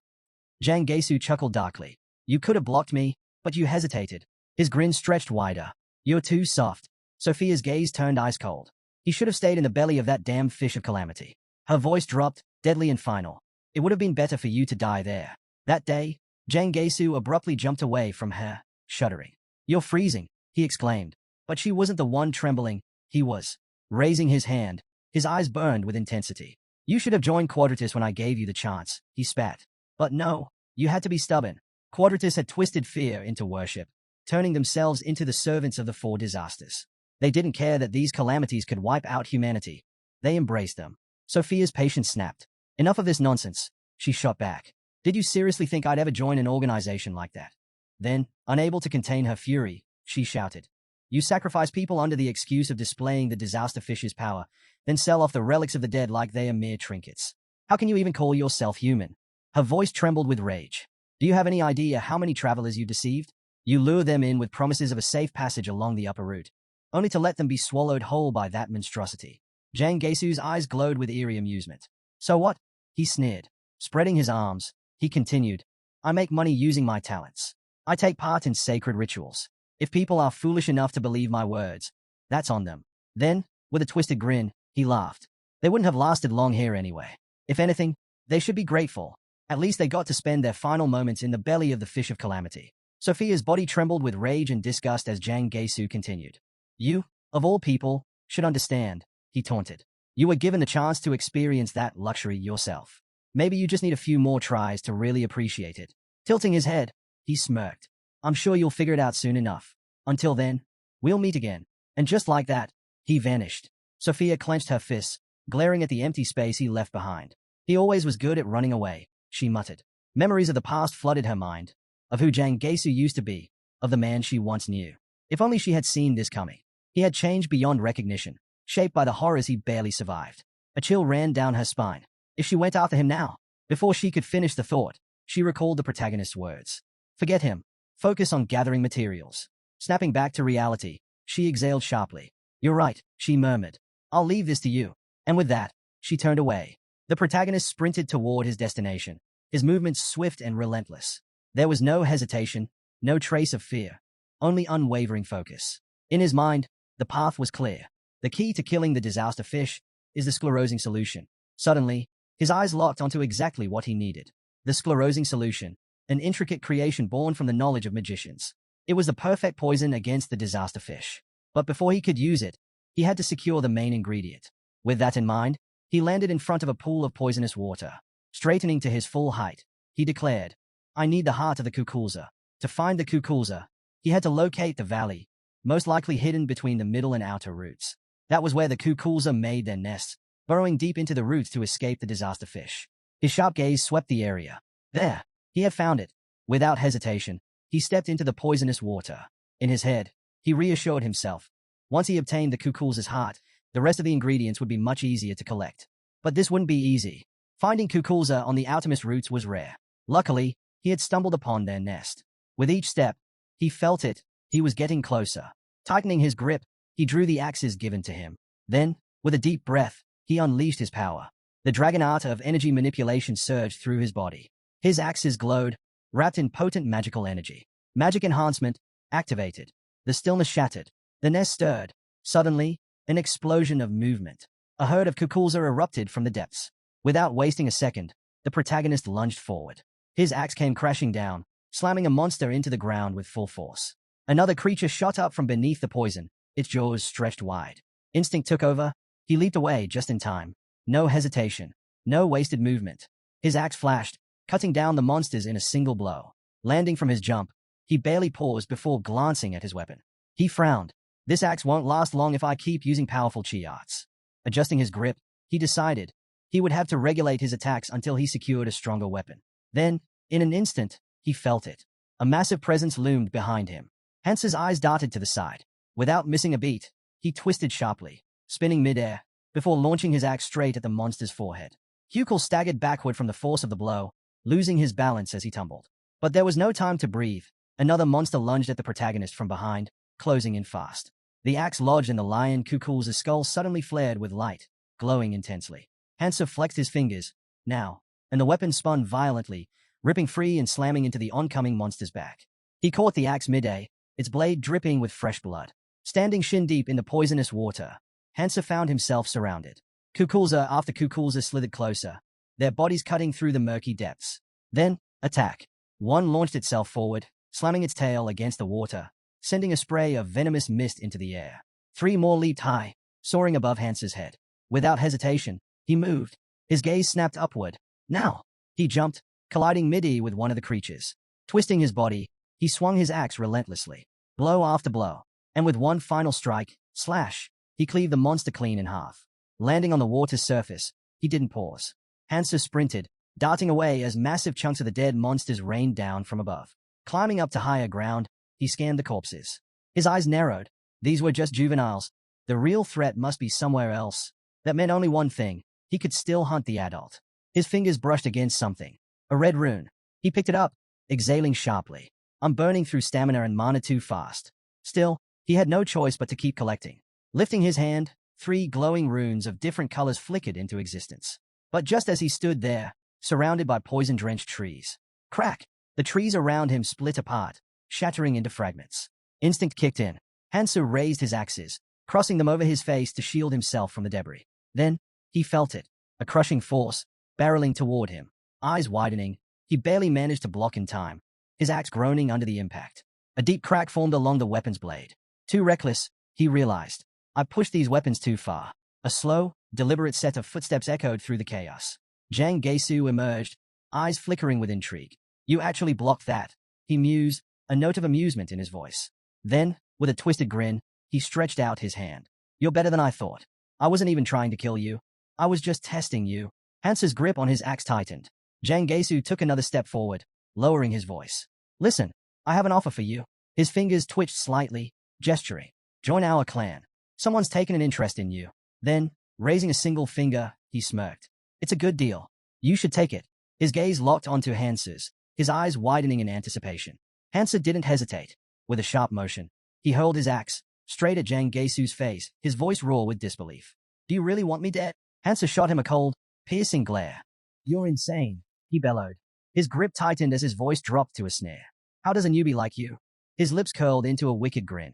Jang Gaesu chuckled darkly. You could have blocked me, but you hesitated. His grin stretched wider. You're too soft. Sophia's gaze turned ice cold. He should have stayed in the belly of that damn fish of calamity. Her voice dropped, deadly and final. It would have been better for you to die there. That day, Jang Gaesu abruptly jumped away from her, shuddering. You're freezing, he exclaimed. But she wasn't the one trembling, he was. Raising his hand, his eyes burned with intensity. You should have joined Quadratus when I gave you the chance, he spat. But no, you had to be stubborn. Quadratus had twisted fear into worship, turning themselves into the servants of the four disasters. They didn't care that these calamities could wipe out humanity. They embraced them. Sophia's patience snapped. Enough of this nonsense, she shot back. Did you seriously think I'd ever join an organization like that? Then, unable to contain her fury, she shouted. You sacrifice people under the excuse of displaying the disaster fish's power, then sell off the relics of the dead like they are mere trinkets. How can you even call yourself human? Her voice trembled with rage. Do you have any idea how many travelers you deceived? You lure them in with promises of a safe passage along the upper route, only to let them be swallowed whole by that monstrosity. Jang Gaesu's eyes glowed with eerie amusement. So what? He sneered. Spreading his arms, he continued. I make money using my talents. I take part in sacred rituals. If people are foolish enough to believe my words, that's on them. Then, with a twisted grin, he laughed. They wouldn't have lasted long here anyway. If anything, they should be grateful. At least they got to spend their final moments in the belly of the fish of calamity. Sophia's body trembled with rage and disgust as Jang Gaesu continued. You, of all people, should understand, he taunted. You were given the chance to experience that luxury yourself. Maybe you just need a few more tries to really appreciate it. Tilting his head, he smirked. I'm sure you'll figure it out soon enough. Until then, we'll meet again. And just like that, he vanished. Sophia clenched her fists, glaring at the empty space he left behind. He always was good at running away, she muttered. Memories of the past flooded her mind, of who Jang Gaesu used to be, of the man she once knew. If only she had seen this coming. He had changed beyond recognition, shaped by the horrors he barely survived. A chill ran down her spine. If she went after him now, before she could finish the thought, she recalled the protagonist's words. Forget him. Focus on gathering materials. Snapping back to reality, she exhaled sharply. You're right, she murmured. I'll leave this to you. And with that, she turned away. The protagonist sprinted toward his destination, his movements swift and relentless. There was no hesitation, no trace of fear, only unwavering focus. In his mind, the path was clear. The key to killing the disaster fish is the sclerosing solution. Suddenly, his eyes locked onto exactly what he needed. The sclerosing solution, an intricate creation born from the knowledge of magicians. It was the perfect poison against the disaster fish. But before he could use it, he had to secure the main ingredient. With that in mind, he landed in front of a pool of poisonous water. Straightening to his full height, he declared, I need the heart of the kukulza. To find the kukulza, he had to locate the valley, most likely hidden between the middle and outer roots. That was where the kukulza made their nests, burrowing deep into the roots to escape the disaster fish. His sharp gaze swept the area. There, he had found it. Without hesitation, he stepped into the poisonous water. In his head, he reassured himself. Once he obtained the kukulza's heart, the rest of the ingredients would be much easier to collect. But this wouldn't be easy. Finding kukulza on the outermost roots was rare. Luckily, he had stumbled upon their nest. With each step, he felt it. He was getting closer. Tightening his grip, he drew the axes given to him. Then, with a deep breath, he unleashed his power. The dragon art of energy manipulation surged through his body. His axes glowed, wrapped in potent magical energy. Magic enhancement activated. The stillness shattered. The nest stirred. Suddenly, an explosion of movement. A herd of kukulza erupted from the depths. Without wasting a second, the protagonist lunged forward. His axe came crashing down, slamming a monster into the ground with full force. Another creature shot up from beneath the poison, its jaws stretched wide. Instinct took over. He leaped away just in time. No hesitation. No wasted movement. His axe flashed, cutting down the monsters in a single blow. Landing from his jump, he barely paused before glancing at his weapon. He frowned. This axe won't last long if I keep using powerful chi arts. Adjusting his grip, he decided he would have to regulate his attacks until he secured a stronger weapon. Then, in an instant, he felt it. A massive presence loomed behind him. Hansa's eyes darted to the side. Without missing a beat, he twisted sharply, spinning midair, before launching his axe straight at the monster's forehead. Hukul staggered backward from the force of the blow, losing his balance as he tumbled. But there was no time to breathe. Another monster lunged at the protagonist from behind, closing in fast. The axe lodged in the lion kukul's skull suddenly flared with light, glowing intensely. Hansa flexed his fingers, now, and the weapon spun violently, ripping free and slamming into the oncoming monster's back. He caught the axe midday, its blade dripping with fresh blood. Standing shin-deep in the poisonous water, Hansa found himself surrounded. Kukulza after Kukulza slithered closer, their bodies cutting through the murky depths. Then, attack. One launched itself forward, slamming its tail against the water, sending a spray of venomous mist into the air. Three more leaped high, soaring above Hansa's head. Without hesitation, he moved. His gaze snapped upward. Now! He jumped, colliding mid-air with one of the creatures. Twisting his body, he swung his axe relentlessly. Blow after blow. And with one final strike, slash, he cleaved the monster clean in half. Landing on the water's surface, he didn't pause. Hansa sprinted, darting away as massive chunks of the dead monsters rained down from above. Climbing up to higher ground, he scanned the corpses. His eyes narrowed. These were just juveniles. The real threat must be somewhere else. That meant only one thing. He could still hunt the adult. His fingers brushed against something. A red rune. He picked it up, exhaling sharply. I'm burning through stamina and mana too fast. Still, he had no choice but to keep collecting. Lifting his hand, 3 glowing runes of different colors flickered into existence. But just as he stood there, surrounded by poison-drenched trees, crack! The trees around him split apart, shattering into fragments. Instinct kicked in. Hansa raised his axes, crossing them over his face to shield himself from the debris. Then, he felt it, a crushing force, barreling toward him. Eyes widening, he barely managed to block in time, his axe groaning under the impact. A deep crack formed along the weapon's blade. Too reckless, he realized. I pushed these weapons too far. A slow, deliberate set of footsteps echoed through the chaos. Zhang Geisu emerged, eyes flickering with intrigue. You actually blocked that, he mused, a note of amusement in his voice. Then, with a twisted grin, he stretched out his hand. You're better than I thought. I wasn't even trying to kill you. I was just testing you. Hansa's grip on his axe tightened. Zhang Geisu took another step forward, lowering his voice. Listen, I have an offer for you. His fingers twitched slightly, gesturing. Join our clan. Someone's taken an interest in you. Then, raising a single finger, he smirked. It's a good deal. You should take it. His gaze locked onto Hansa's, his eyes widening in anticipation. Hansa didn't hesitate. With a sharp motion, he hurled his axe straight at Jang Gaesu's face, his voice raw with disbelief. Do you really want me dead? Hansa shot him a cold, piercing glare. You're insane, he bellowed. His grip tightened as his voice dropped to a snare. How does a newbie like you? His lips curled into a wicked grin.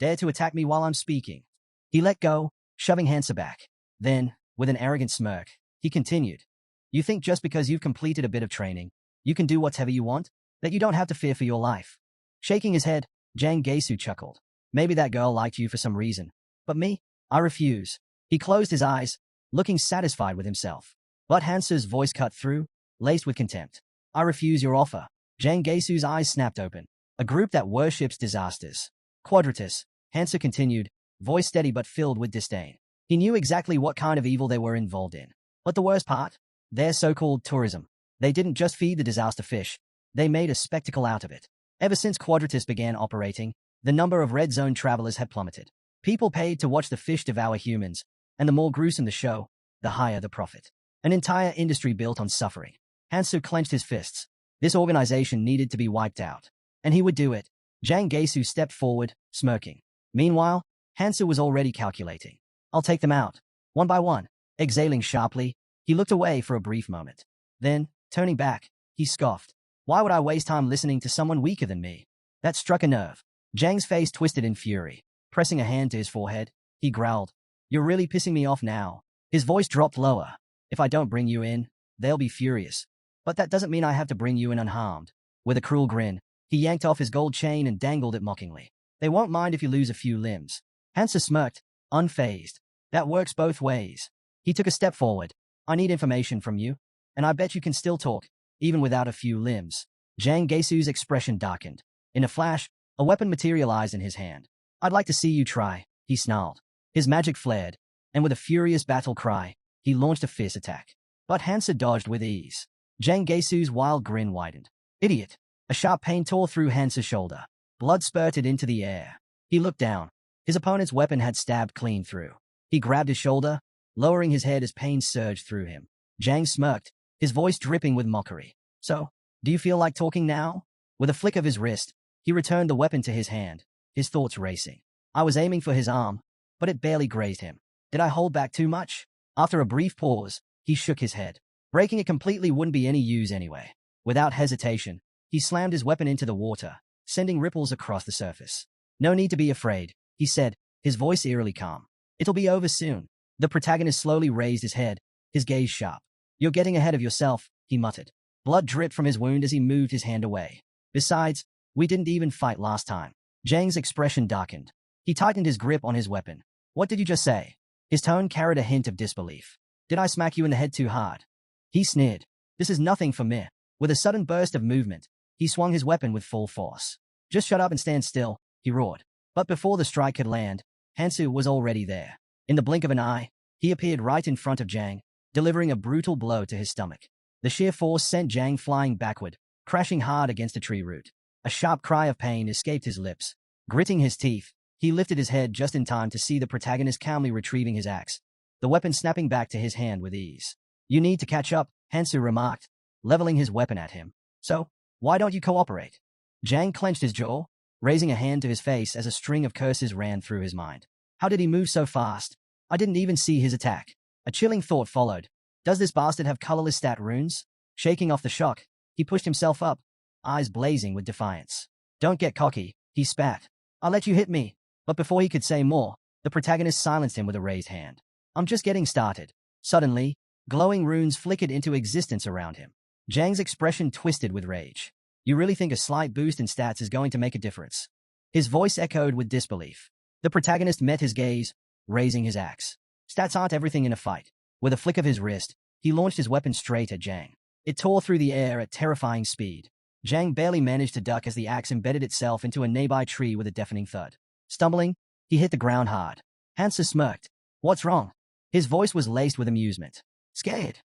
Dare to attack me while I'm speaking? He let go, shoving Hansa back. Then, with an arrogant smirk, he continued. You think just because you've completed a bit of training, you can do whatever you want? That you don't have to fear for your life? Shaking his head, Jang Gaesu chuckled. Maybe that girl liked you for some reason. But me? I refuse. He closed his eyes, looking satisfied with himself. But Hansa's voice cut through, laced with contempt. I refuse your offer. Jang Gaesu's eyes snapped open. A group that worships disasters. Quadratus, Hansa continued, voice steady but filled with disdain. He knew exactly what kind of evil they were involved in. But the worst part? Their so-called tourism. They didn't just feed the disaster fish. They made a spectacle out of it. Ever since Quadratus began operating, the number of red zone travelers had plummeted. People paid to watch the fish devour humans, and the more gruesome the show, the higher the profit. An entire industry built on suffering. Hansu clenched his fists. This organization needed to be wiped out. And he would do it. Jang Gaesu stepped forward, smirking. Meanwhile, Hansu was already calculating. I'll take them out, one by one. Exhaling sharply, he looked away for a brief moment. Then, turning back, he scoffed. Why would I waste time listening to someone weaker than me? That struck a nerve. Jang's face twisted in fury. Pressing a hand to his forehead, he growled. You're really pissing me off now. His voice dropped lower. If I don't bring you in, they'll be furious. But that doesn't mean I have to bring you in unharmed. With a cruel grin, he yanked off his gold chain and dangled it mockingly. They won't mind if you lose a few limbs. Hansa smirked, unfazed. That works both ways. He took a step forward. I need information from you, and I bet you can still talk, even without a few limbs. Jang Gaesu's expression darkened. In a flash, a weapon materialized in his hand. I'd like to see you try, he snarled. His magic flared, and with a furious battle cry, he launched a fierce attack. But Hansa dodged with ease. Jang Gaesu's wild grin widened. Idiot! A sharp pain tore through Hansa's shoulder. Blood spurted into the air. He looked down. His opponent's weapon had stabbed clean through. He grabbed his shoulder, lowering his head as pain surged through him. Jang smirked, his voice dripping with mockery. So, do you feel like talking now? With a flick of his wrist, he returned the weapon to his hand, his thoughts racing. I was aiming for his arm, but it barely grazed him. Did I hold back too much? After a brief pause, he shook his head. Breaking it completely wouldn't be any use anyway. Without hesitation, he slammed his weapon into the water, sending ripples across the surface. No need to be afraid, he said, his voice eerily calm. It'll be over soon. The protagonist slowly raised his head, his gaze sharp. You're getting ahead of yourself, he muttered. Blood dripped from his wound as he moved his hand away. Besides, we didn't even fight last time. Jang's expression darkened. He tightened his grip on his weapon. What did you just say? His tone carried a hint of disbelief. Did I smack you in the head too hard? He sneered. This is nothing for me. With a sudden burst of movement, he swung his weapon with full force. Just shut up and stand still, he roared. But before the strike could land, Hansu was already there. In the blink of an eye, he appeared right in front of Jang, delivering a brutal blow to his stomach. The sheer force sent Jang flying backward, crashing hard against a tree root. A sharp cry of pain escaped his lips. Gritting his teeth, he lifted his head just in time to see the protagonist calmly retrieving his axe, the weapon snapping back to his hand with ease. You need to catch up, Hansu remarked, leveling his weapon at him. So, why don't you cooperate? Jang clenched his jaw, raising a hand to his face as a string of curses ran through his mind. How did he move so fast? I didn't even see his attack. A chilling thought followed. Does this bastard have colorless stat runes? Shaking off the shock, he pushed himself up, eyes blazing with defiance. Don't get cocky, he spat. I'll let you hit me. But before he could say more, the protagonist silenced him with a raised hand. I'm just getting started. Suddenly, glowing runes flickered into existence around him. Jang's expression twisted with rage. You really think a slight boost in stats is going to make a difference? His voice echoed with disbelief. The protagonist met his gaze, raising his axe. Stats aren't everything in a fight. With a flick of his wrist, he launched his weapon straight at Jang. It tore through the air at terrifying speed. Jang barely managed to duck as the axe embedded itself into a nearby tree with a deafening thud. Stumbling, he hit the ground hard. Hansa smirked. What's wrong? His voice was laced with amusement. Scared?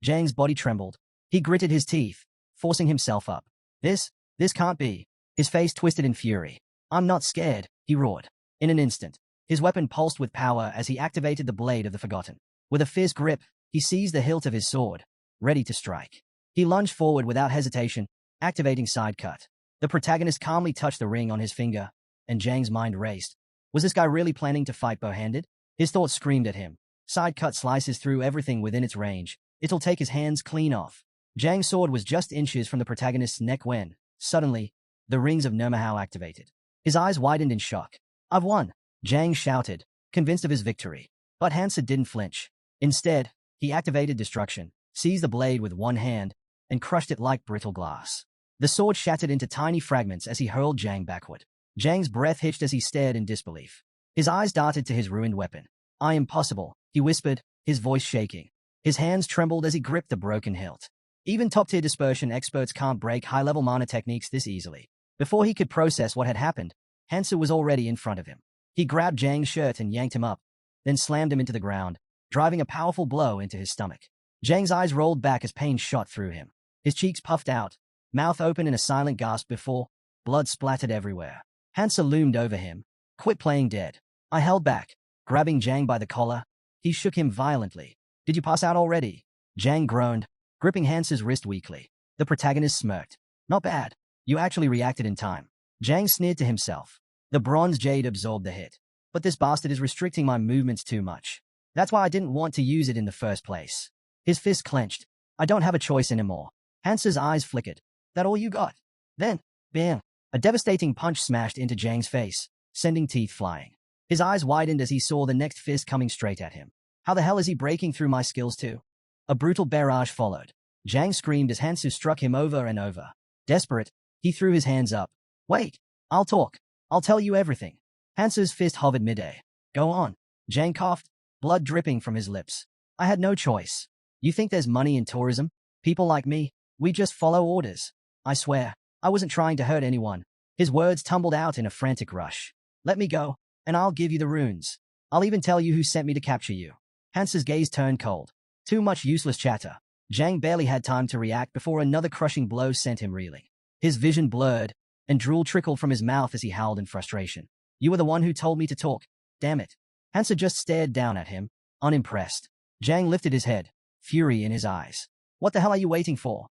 Jang's body trembled. He gritted his teeth, forcing himself up. This can't be. His face twisted in fury. I'm not scared, he roared. In an instant, his weapon pulsed with power as he activated the blade of the Forgotten. With a fierce grip, he seized the hilt of his sword, ready to strike. He lunged forward without hesitation, activating side cut. The protagonist calmly touched the ring on his finger, and Zhang's mind raced. Was this guy really planning to fight bow-handed? His thoughts screamed at him. Side cut slices through everything within its range. It'll take his hands clean off. Zhang's sword was just inches from the protagonist's neck when, suddenly, the rings of Manhua activated. His eyes widened in shock. I've won, Zhang shouted, convinced of his victory. But Hansa didn't flinch. Instead, he activated destruction, seized the blade with one hand, and crushed it like brittle glass. The sword shattered into tiny fragments as he hurled Zhang backward. Zhang's breath hitched as he stared in disbelief. His eyes darted to his ruined weapon. I am possible, he whispered, his voice shaking. His hands trembled as he gripped the broken hilt. Even top-tier dispersion experts can't break high-level mana techniques this easily. Before he could process what had happened, Hansa was already in front of him. He grabbed Zhang's shirt and yanked him up, then slammed him into the ground, driving a powerful blow into his stomach. Zhang's eyes rolled back as pain shot through him. His cheeks puffed out, mouth open in a silent gasp before blood splattered everywhere. Hansa loomed over him. Quit playing dead. I held back, grabbing Zhang by the collar. He shook him violently. Did you pass out already? Zhang groaned, gripping Hansa's wrist weakly. The protagonist smirked. Not bad. You actually reacted in time. Zhang sneered to himself. The bronze jade absorbed the hit. But this bastard is restricting my movements too much. That's why I didn't want to use it in the first place. His fist clenched. I don't have a choice anymore. Hansa's eyes flickered. That all you got? Then, bam, a devastating punch smashed into Zhang's face, sending teeth flying. His eyes widened as he saw the next fist coming straight at him. How the hell is he breaking through my skills too? A brutal barrage followed. Zhang screamed as Hansa struck him over and over. Desperate, he threw his hands up. Wait, I'll talk. I'll tell you everything. Hansa's fist hovered midair. Go on. Zhang coughed, blood dripping from his lips. I had no choice. You think there's money in tourism? People like me, we just follow orders. I swear, I wasn't trying to hurt anyone. His words tumbled out in a frantic rush. Let me go, and I'll give you the runes. I'll even tell you who sent me to capture you. Hansa's gaze turned cold. Too much useless chatter. Zhang barely had time to react before another crushing blow sent him reeling. His vision blurred, and drool trickled from his mouth as he howled in frustration. You were the one who told me to talk. Damn it. Hansa just stared down at him, unimpressed. Zhang lifted his head, fury in his eyes. What the hell are you waiting for?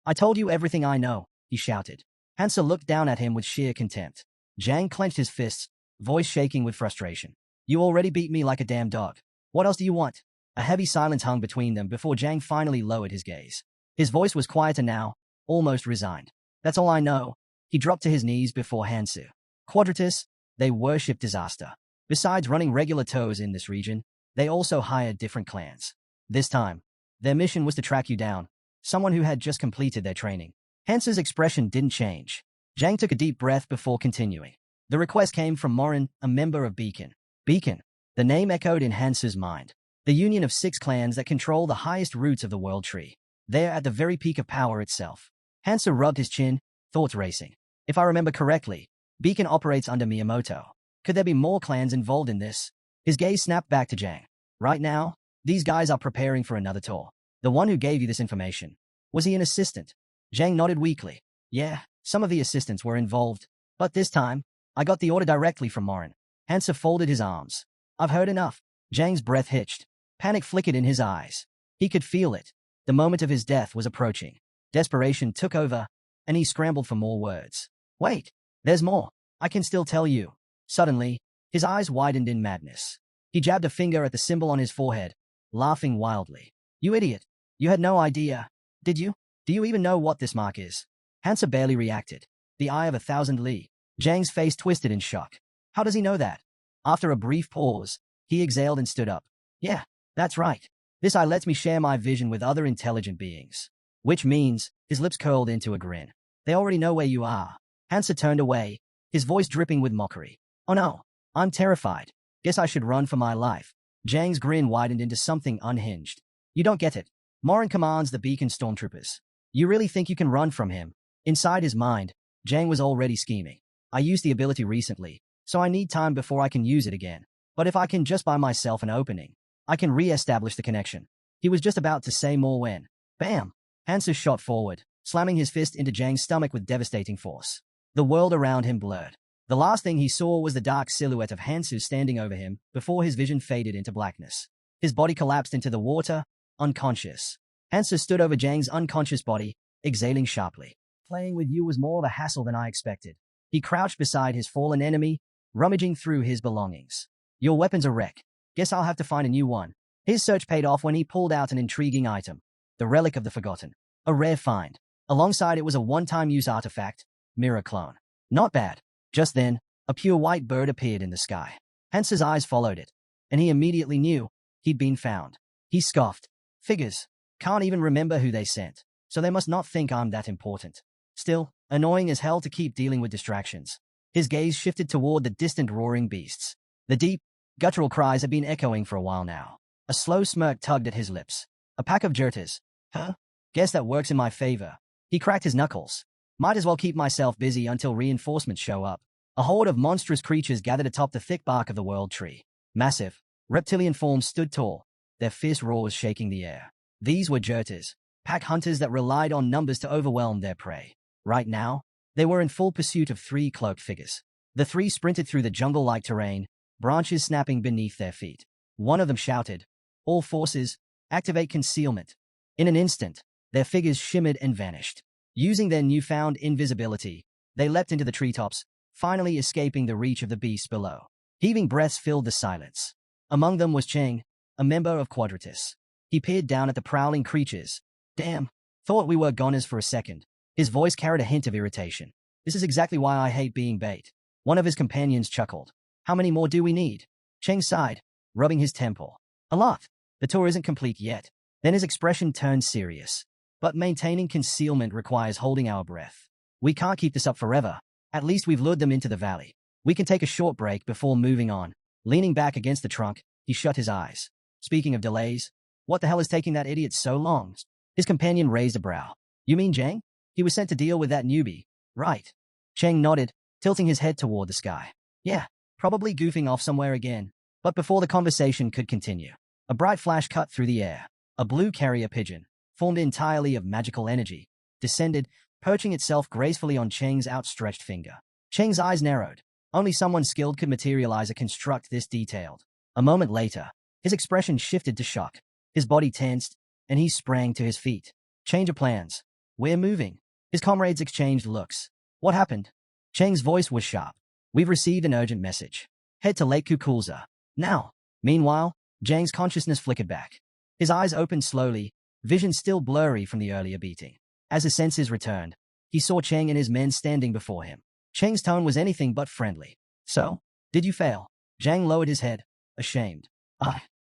I told you everything I know, he shouted. Hansa looked down at him with sheer contempt. Zhang clenched his fists, voice shaking with frustration. You already beat me like a damn dog. What else do you want? A heavy silence hung between them before Zhang finally lowered his gaze. His voice was quieter now, almost resigned. That's all I know. He dropped to his knees before Hansa. Quadratus, they worshipped disaster. Besides running regular tours in this region, they also hired different clans. This time, their mission was to track you down, someone who had just completed their training. Hansa's expression didn't change. Zhang took a deep breath before continuing. The request came from Morin, a member of Beacon. Beacon. The name echoed in Hansa's mind. The union of 6 clans that control the highest roots of the world tree. They are at the very peak of power itself. Hansa rubbed his chin, thoughts racing. If I remember correctly, Beacon operates under Miyamoto. Could there be more clans involved in this? His gaze snapped back to Zhang. Right now, these guys are preparing for another tour. The one who gave you this information. Was he an assistant? Zhang nodded weakly. Yeah, some of the assistants were involved. But this time, I got the order directly from Morin. Hansa folded his arms. I've heard enough. Zhang's breath hitched. Panic flickered in his eyes. He could feel it. The moment of his death was approaching. Desperation took over, and he scrambled for more words. Wait, there's more. I can still tell you. Suddenly, his eyes widened in madness. He jabbed a finger at the symbol on his forehead, laughing wildly. You idiot. You had no idea, did you? Do you even know what this mark is? Hansa barely reacted. The eye of 1,000 li. Zhang's face twisted in shock. How does he know that? After a brief pause, he exhaled and stood up. Yeah, that's right. This eye lets me share my vision with other intelligent beings. Which means, his lips curled into a grin. They already know where you are. Hansa turned away, his voice dripping with mockery. Oh no, I'm terrified. Guess I should run for my life. Zhang's grin widened into something unhinged. You don't get it. Morin commands the Beacon stormtroopers. You really think you can run from him? Inside his mind, Zhang was already scheming. I used the ability recently, so I need time before I can use it again. But if I can just buy myself an opening, I can re-establish the connection. He was just about to say more when, bam! Hansa shot forward, slamming his fist into Zhang's stomach with devastating force. The world around him blurred. The last thing he saw was the dark silhouette of Hansa standing over him before his vision faded into blackness. His body collapsed into the water, unconscious. Hansa stood over Zhang's unconscious body, exhaling sharply. Playing with you was more of a hassle than I expected. He crouched beside his fallen enemy, rummaging through his belongings. Your weapon's a wreck. Guess I'll have to find a new one. His search paid off when he pulled out an intriguing item. The Relic of the Forgotten. A rare find. Alongside it was a one-time use artifact, mirror clone. Not bad. Just then, a pure white bird appeared in the sky. Hansa's eyes followed it, and he immediately knew he'd been found. He scoffed. Figures. Can't even remember who they sent, so they must not think I'm that important. Still, annoying as hell to keep dealing with distractions. His gaze shifted toward the distant roaring beasts. The deep, guttural cries had been echoing for a while now. A slow smirk tugged at his lips. A pack of jerters. Huh? Guess that works in my favor. He cracked his knuckles. Might as well keep myself busy until reinforcements show up. A horde of monstrous creatures gathered atop the thick bark of the world tree. Massive, reptilian forms stood tall, their fierce roars shaking the air. These were jerters, pack hunters that relied on numbers to overwhelm their prey. Right now, they were in full pursuit of three cloaked figures. The three sprinted through the jungle-like terrain, branches snapping beneath their feet. One of them shouted, "All forces, activate concealment." In an instant, their figures shimmered and vanished. Using their newfound invisibility, they leapt into the treetops, finally escaping the reach of the beasts below. Heaving breaths filled the silence. Among them was Cheng, a member of Quadratus. He peered down at the prowling creatures. Damn, thought we were goners for a second. His voice carried a hint of irritation. This is exactly why I hate being bait. One of his companions chuckled. How many more do we need? Cheng sighed, rubbing his temple. A lot. The tour isn't complete yet. Then his expression turned serious. But maintaining concealment requires holding our breath. We can't keep this up forever. At least we've lured them into the valley. We can take a short break before moving on. Leaning back against the trunk, he shut his eyes. Speaking of delays, what the hell is taking that idiot so long? His companion raised a brow. You mean Zhang? He was sent to deal with that newbie, right? Cheng nodded, tilting his head toward the sky. Yeah, probably goofing off somewhere again. But before the conversation could continue, a bright flash cut through the air. A blue carrier pigeon, formed entirely of magical energy, descended, perching itself gracefully on Cheng's outstretched finger. Cheng's eyes narrowed. Only someone skilled could materialize a construct this detailed. A moment later, his expression shifted to shock. His body tensed, and he sprang to his feet. Change of plans. We're moving. His comrades exchanged looks. What happened? Cheng's voice was sharp. We've received an urgent message. Head to Lake Kukulza. Now. Meanwhile, Zhang's consciousness flickered back. His eyes opened slowly, vision still blurry from the earlier beating. As his senses returned, he saw Cheng and his men standing before him. Cheng's tone was anything but friendly. So, did you fail? Zhang lowered his head, ashamed.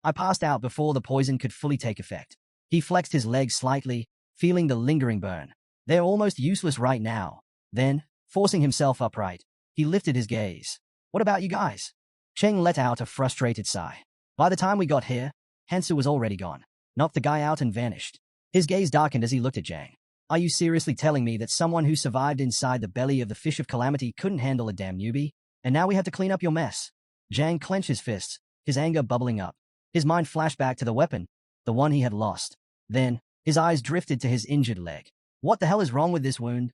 I passed out before the poison could fully take effect. He flexed his legs slightly, feeling the lingering burn. They're almost useless right now. Then, forcing himself upright, he lifted his gaze. What about you guys? Cheng let out a frustrated sigh. By the time we got here, Hansu was already gone. Knocked the guy out and vanished. His gaze darkened as he looked at Zhang. Are you seriously telling me that someone who survived inside the belly of the Fish of Calamity couldn't handle a damn newbie? And now we have to clean up your mess? Zhang clenched his fists, his anger bubbling up. His mind flashed back to the weapon, the one he had lost. Then, his eyes drifted to his injured leg. What the hell is wrong with this wound?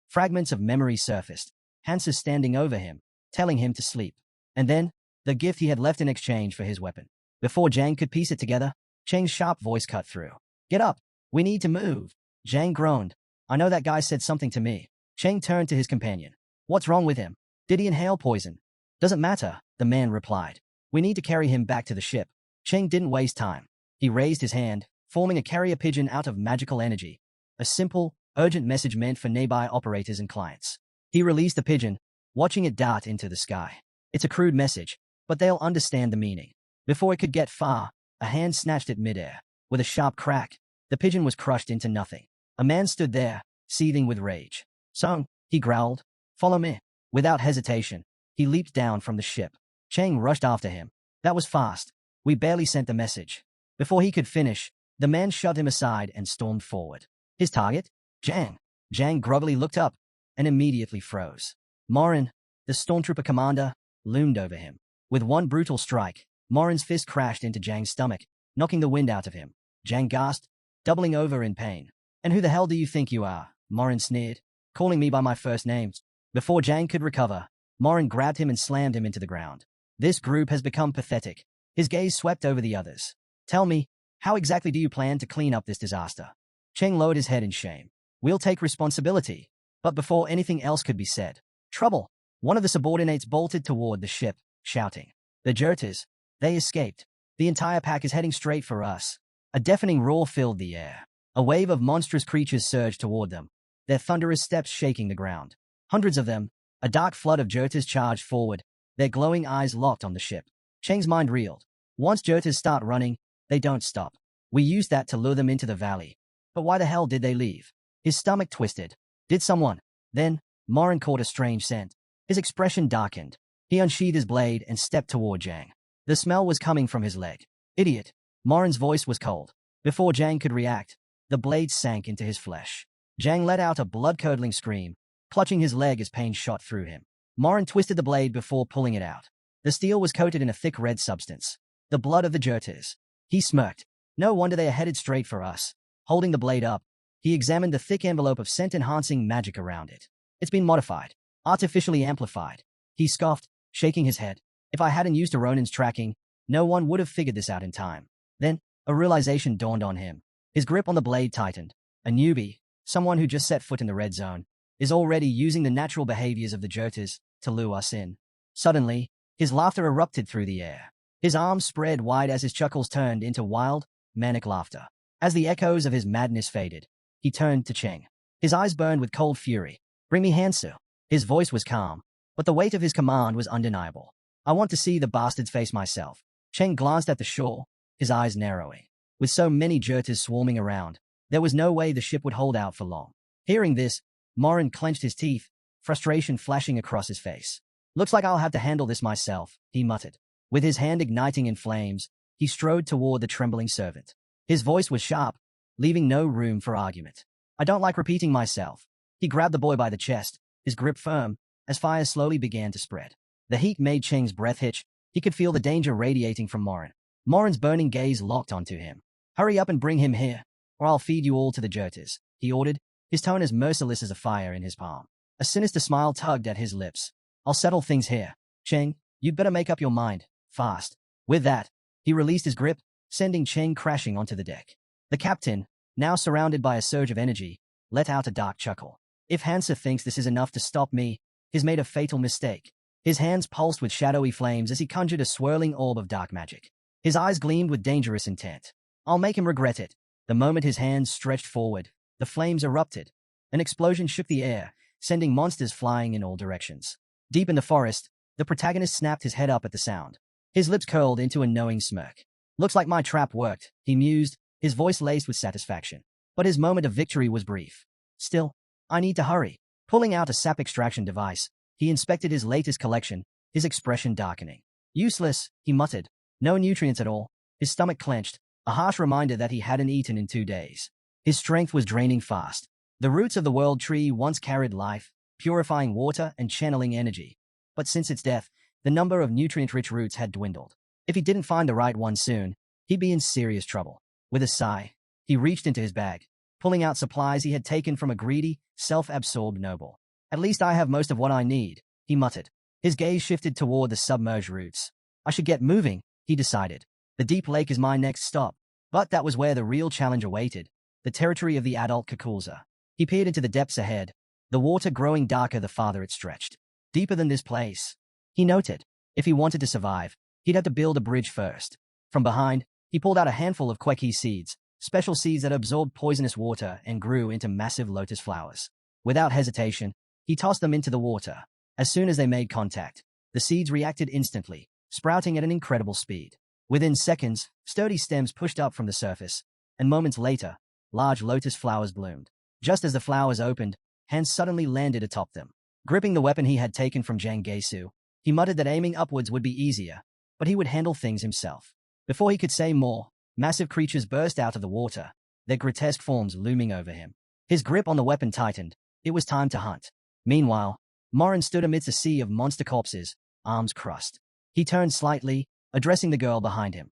Fragments of memory surfaced. Hansa standing over him, telling him to sleep. And then, the gift he had left in exchange for his weapon. Before Zhang could piece it together, Cheng's sharp voice cut through. Get up. We need to move. Zhang groaned. I know that guy said something to me. Cheng turned to his companion. What's wrong with him? Did he inhale poison? Doesn't matter, the man replied. We need to carry him back to the ship. Cheng didn't waste time. He raised his hand, forming a carrier pigeon out of magical energy. A simple, urgent message meant for nearby operators and clients. He released the pigeon, watching it dart into the sky. It's a crude message, but they'll understand the meaning. Before it could get far, a hand snatched it midair. With a sharp crack, the pigeon was crushed into nothing. A man stood there, seething with rage. Song, he growled. Follow me. Without hesitation, he leaped down from the ship. Cheng rushed after him. That was fast. We barely sent the message. Before he could finish, the man shoved him aside and stormed forward. His target? Zhang. Zhang groggily looked up and immediately froze. Morin, the stormtrooper commander, loomed over him. With one brutal strike, Morin's fist crashed into Zhang's stomach, knocking the wind out of him. Zhang gasped, doubling over in pain. And who the hell do you think you are? Morin sneered, calling me by my first name. Before Zhang could recover, Morin grabbed him and slammed him into the ground. This group has become pathetic. His gaze swept over the others. Tell me, How exactly do you plan to clean up this disaster? Cheng lowered his head in shame. We'll take responsibility. But before anything else could be said, trouble! One of the subordinates bolted toward the ship, shouting. The Jertas, they escaped. The entire pack is heading straight for us. A deafening roar filled the air. A wave of monstrous creatures surged toward them, their thunderous steps shaking the ground. Hundreds of them, a dark flood of Jertas charged forward, their glowing eyes locked on the ship. Cheng's mind reeled. Once Jertas start running, they don't stop. We used that to lure them into the valley. But why the hell did they leave? His stomach twisted. Did someone? Then, Morin caught a strange scent. His expression darkened. He unsheathed his blade and stepped toward Zhang. The smell was coming from his leg. Idiot. Morin's voice was cold. Before Zhang could react, the blade sank into his flesh. Zhang let out a blood-curdling scream, clutching his leg as pain shot through him. Morin twisted the blade before pulling it out. The steel was coated in a thick red substance. The blood of the Jertas. He smirked. No wonder they are headed straight for us. Holding the blade up, he examined the thick envelope of scent-enhancing magic around it. It's been modified. Artificially amplified. He scoffed, shaking his head. If I hadn't used a Ronin's tracking, no one would have figured this out in time. Then, a realization dawned on him. His grip on the blade tightened. A newbie, someone who just set foot in the red zone, is already using the natural behaviors of the Jertas to lure us in. Suddenly, his laughter erupted through the air. His arms spread wide as his chuckles turned into wild, manic laughter. As the echoes of his madness faded, he turned to Cheng. His eyes burned with cold fury. Bring me Hansu. His voice was calm, but the weight of his command was undeniable. I want to see the bastards face myself. Cheng glanced at the shore, his eyes narrowing. With so many Jertas swarming around, there was no way the ship would hold out for long. Hearing this, Morin clenched his teeth, frustration flashing across his face. Looks like I'll have to handle this myself, he muttered. With his hand igniting in flames, he strode toward the trembling servant. His voice was sharp, leaving no room for argument. I don't like repeating myself. He grabbed the boy by the chest, his grip firm, as fire slowly began to spread. The heat made Cheng's breath hitch. He could feel the danger radiating from Morin. Morin's burning gaze locked onto him. Hurry up and bring him here, or I'll feed you all to the Jertas, he ordered, his tone as merciless as a fire in his palm. A sinister smile tugged at his lips. I'll settle things here. Cheng, you'd better make up your mind, fast. With that, he released his grip, sending Cheng crashing onto the deck. The captain, now surrounded by a surge of energy, let out a dark chuckle. If Hansa thinks this is enough to stop me, he's made a fatal mistake. His hands pulsed with shadowy flames as he conjured a swirling orb of dark magic. His eyes gleamed with dangerous intent. I'll make him regret it. The moment his hands stretched forward, the flames erupted. An explosion shook the air, sending monsters flying in all directions. Deep in the forest, the protagonist snapped his head up at the sound. His lips curled into a knowing smirk. Looks like my trap worked, he mused, his voice laced with satisfaction. But his moment of victory was brief. Still, I need to hurry. Pulling out a sap extraction device, he inspected his latest collection, his expression darkening. Useless, he muttered. No nutrients at all. His stomach clenched, a harsh reminder that he hadn't eaten in 2 days. His strength was draining fast. The roots of the world tree once carried life, purifying water and channeling energy. But since its death, the number of nutrient-rich roots had dwindled. If he didn't find the right one soon, he'd be in serious trouble. With a sigh, he reached into his bag, pulling out supplies he had taken from a greedy, self-absorbed noble. At least I have most of what I need, he muttered. His gaze shifted toward the submerged roots. I should get moving, he decided. The deep lake is my next stop. But that was where the real challenge awaited, the territory of the adult Kakulza. He peered into the depths ahead, the water growing darker the farther it stretched. Deeper than this place, he noted. If he wanted to survive, he'd have to build a bridge first. From behind, he pulled out a handful of kweki seeds, special seeds that absorbed poisonous water and grew into massive lotus flowers. Without hesitation, he tossed them into the water. As soon as they made contact, the seeds reacted instantly, sprouting at an incredible speed. Within seconds, sturdy stems pushed up from the surface, and moments later, large lotus flowers bloomed. Just as the flowers opened, hands suddenly landed atop them. Gripping the weapon he had taken from Zhang Geisu, he muttered that aiming upwards would be easier, but he would handle things himself. Before he could say more, massive creatures burst out of the water, their grotesque forms looming over him. His grip on the weapon tightened. It was time to hunt. Meanwhile, Morin stood amidst a sea of monster corpses, arms crossed. He turned slightly, addressing the girl behind him.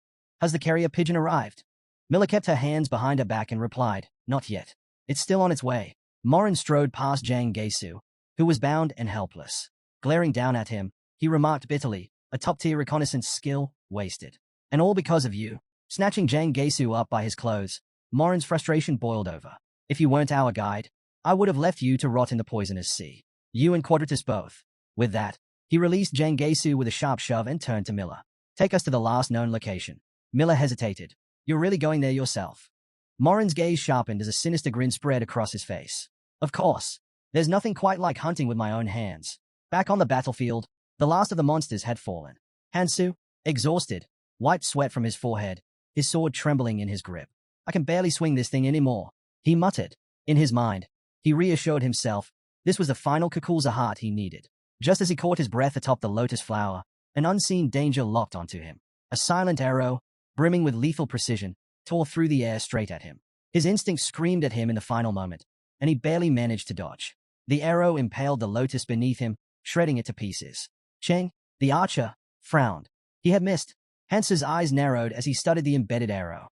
Has the carrier pigeon arrived? Miller kept her hands behind her back and replied, not yet. It's still on its way. Morin strode past Zhang Geisu, who was bound and helpless. Glaring down at him, he remarked bitterly, a top-tier reconnaissance skill, wasted. And all because of you. Snatching Jang Gaesu up by his clothes, Morin's frustration boiled over. If you weren't our guide, I would have left you to rot in the poisonous sea. You and Quadratus both. With that, he released Jang Gaesu with a sharp shove and turned to Miller. Take us to the last known location. Miller hesitated. You're really going there yourself? Morin's gaze sharpened as a sinister grin spread across his face. Of course. There's nothing quite like hunting with my own hands. Back on the battlefield, the last of the monsters had fallen. Hansu, exhausted, wiped sweat from his forehead, his sword trembling in his grip. I can barely swing this thing anymore, he muttered. In his mind, he reassured himself this was the final Kukulza heart he needed. Just as he caught his breath atop the lotus flower, an unseen danger locked onto him. A silent arrow, brimming with lethal precision, tore through the air straight at him. His instinct screamed at him in the final moment, and he barely managed to dodge. The arrow impaled the lotus beneath him, shredding it to pieces. Cheng, the archer, frowned. He had missed. Hansu's eyes narrowed as he studied the embedded arrow.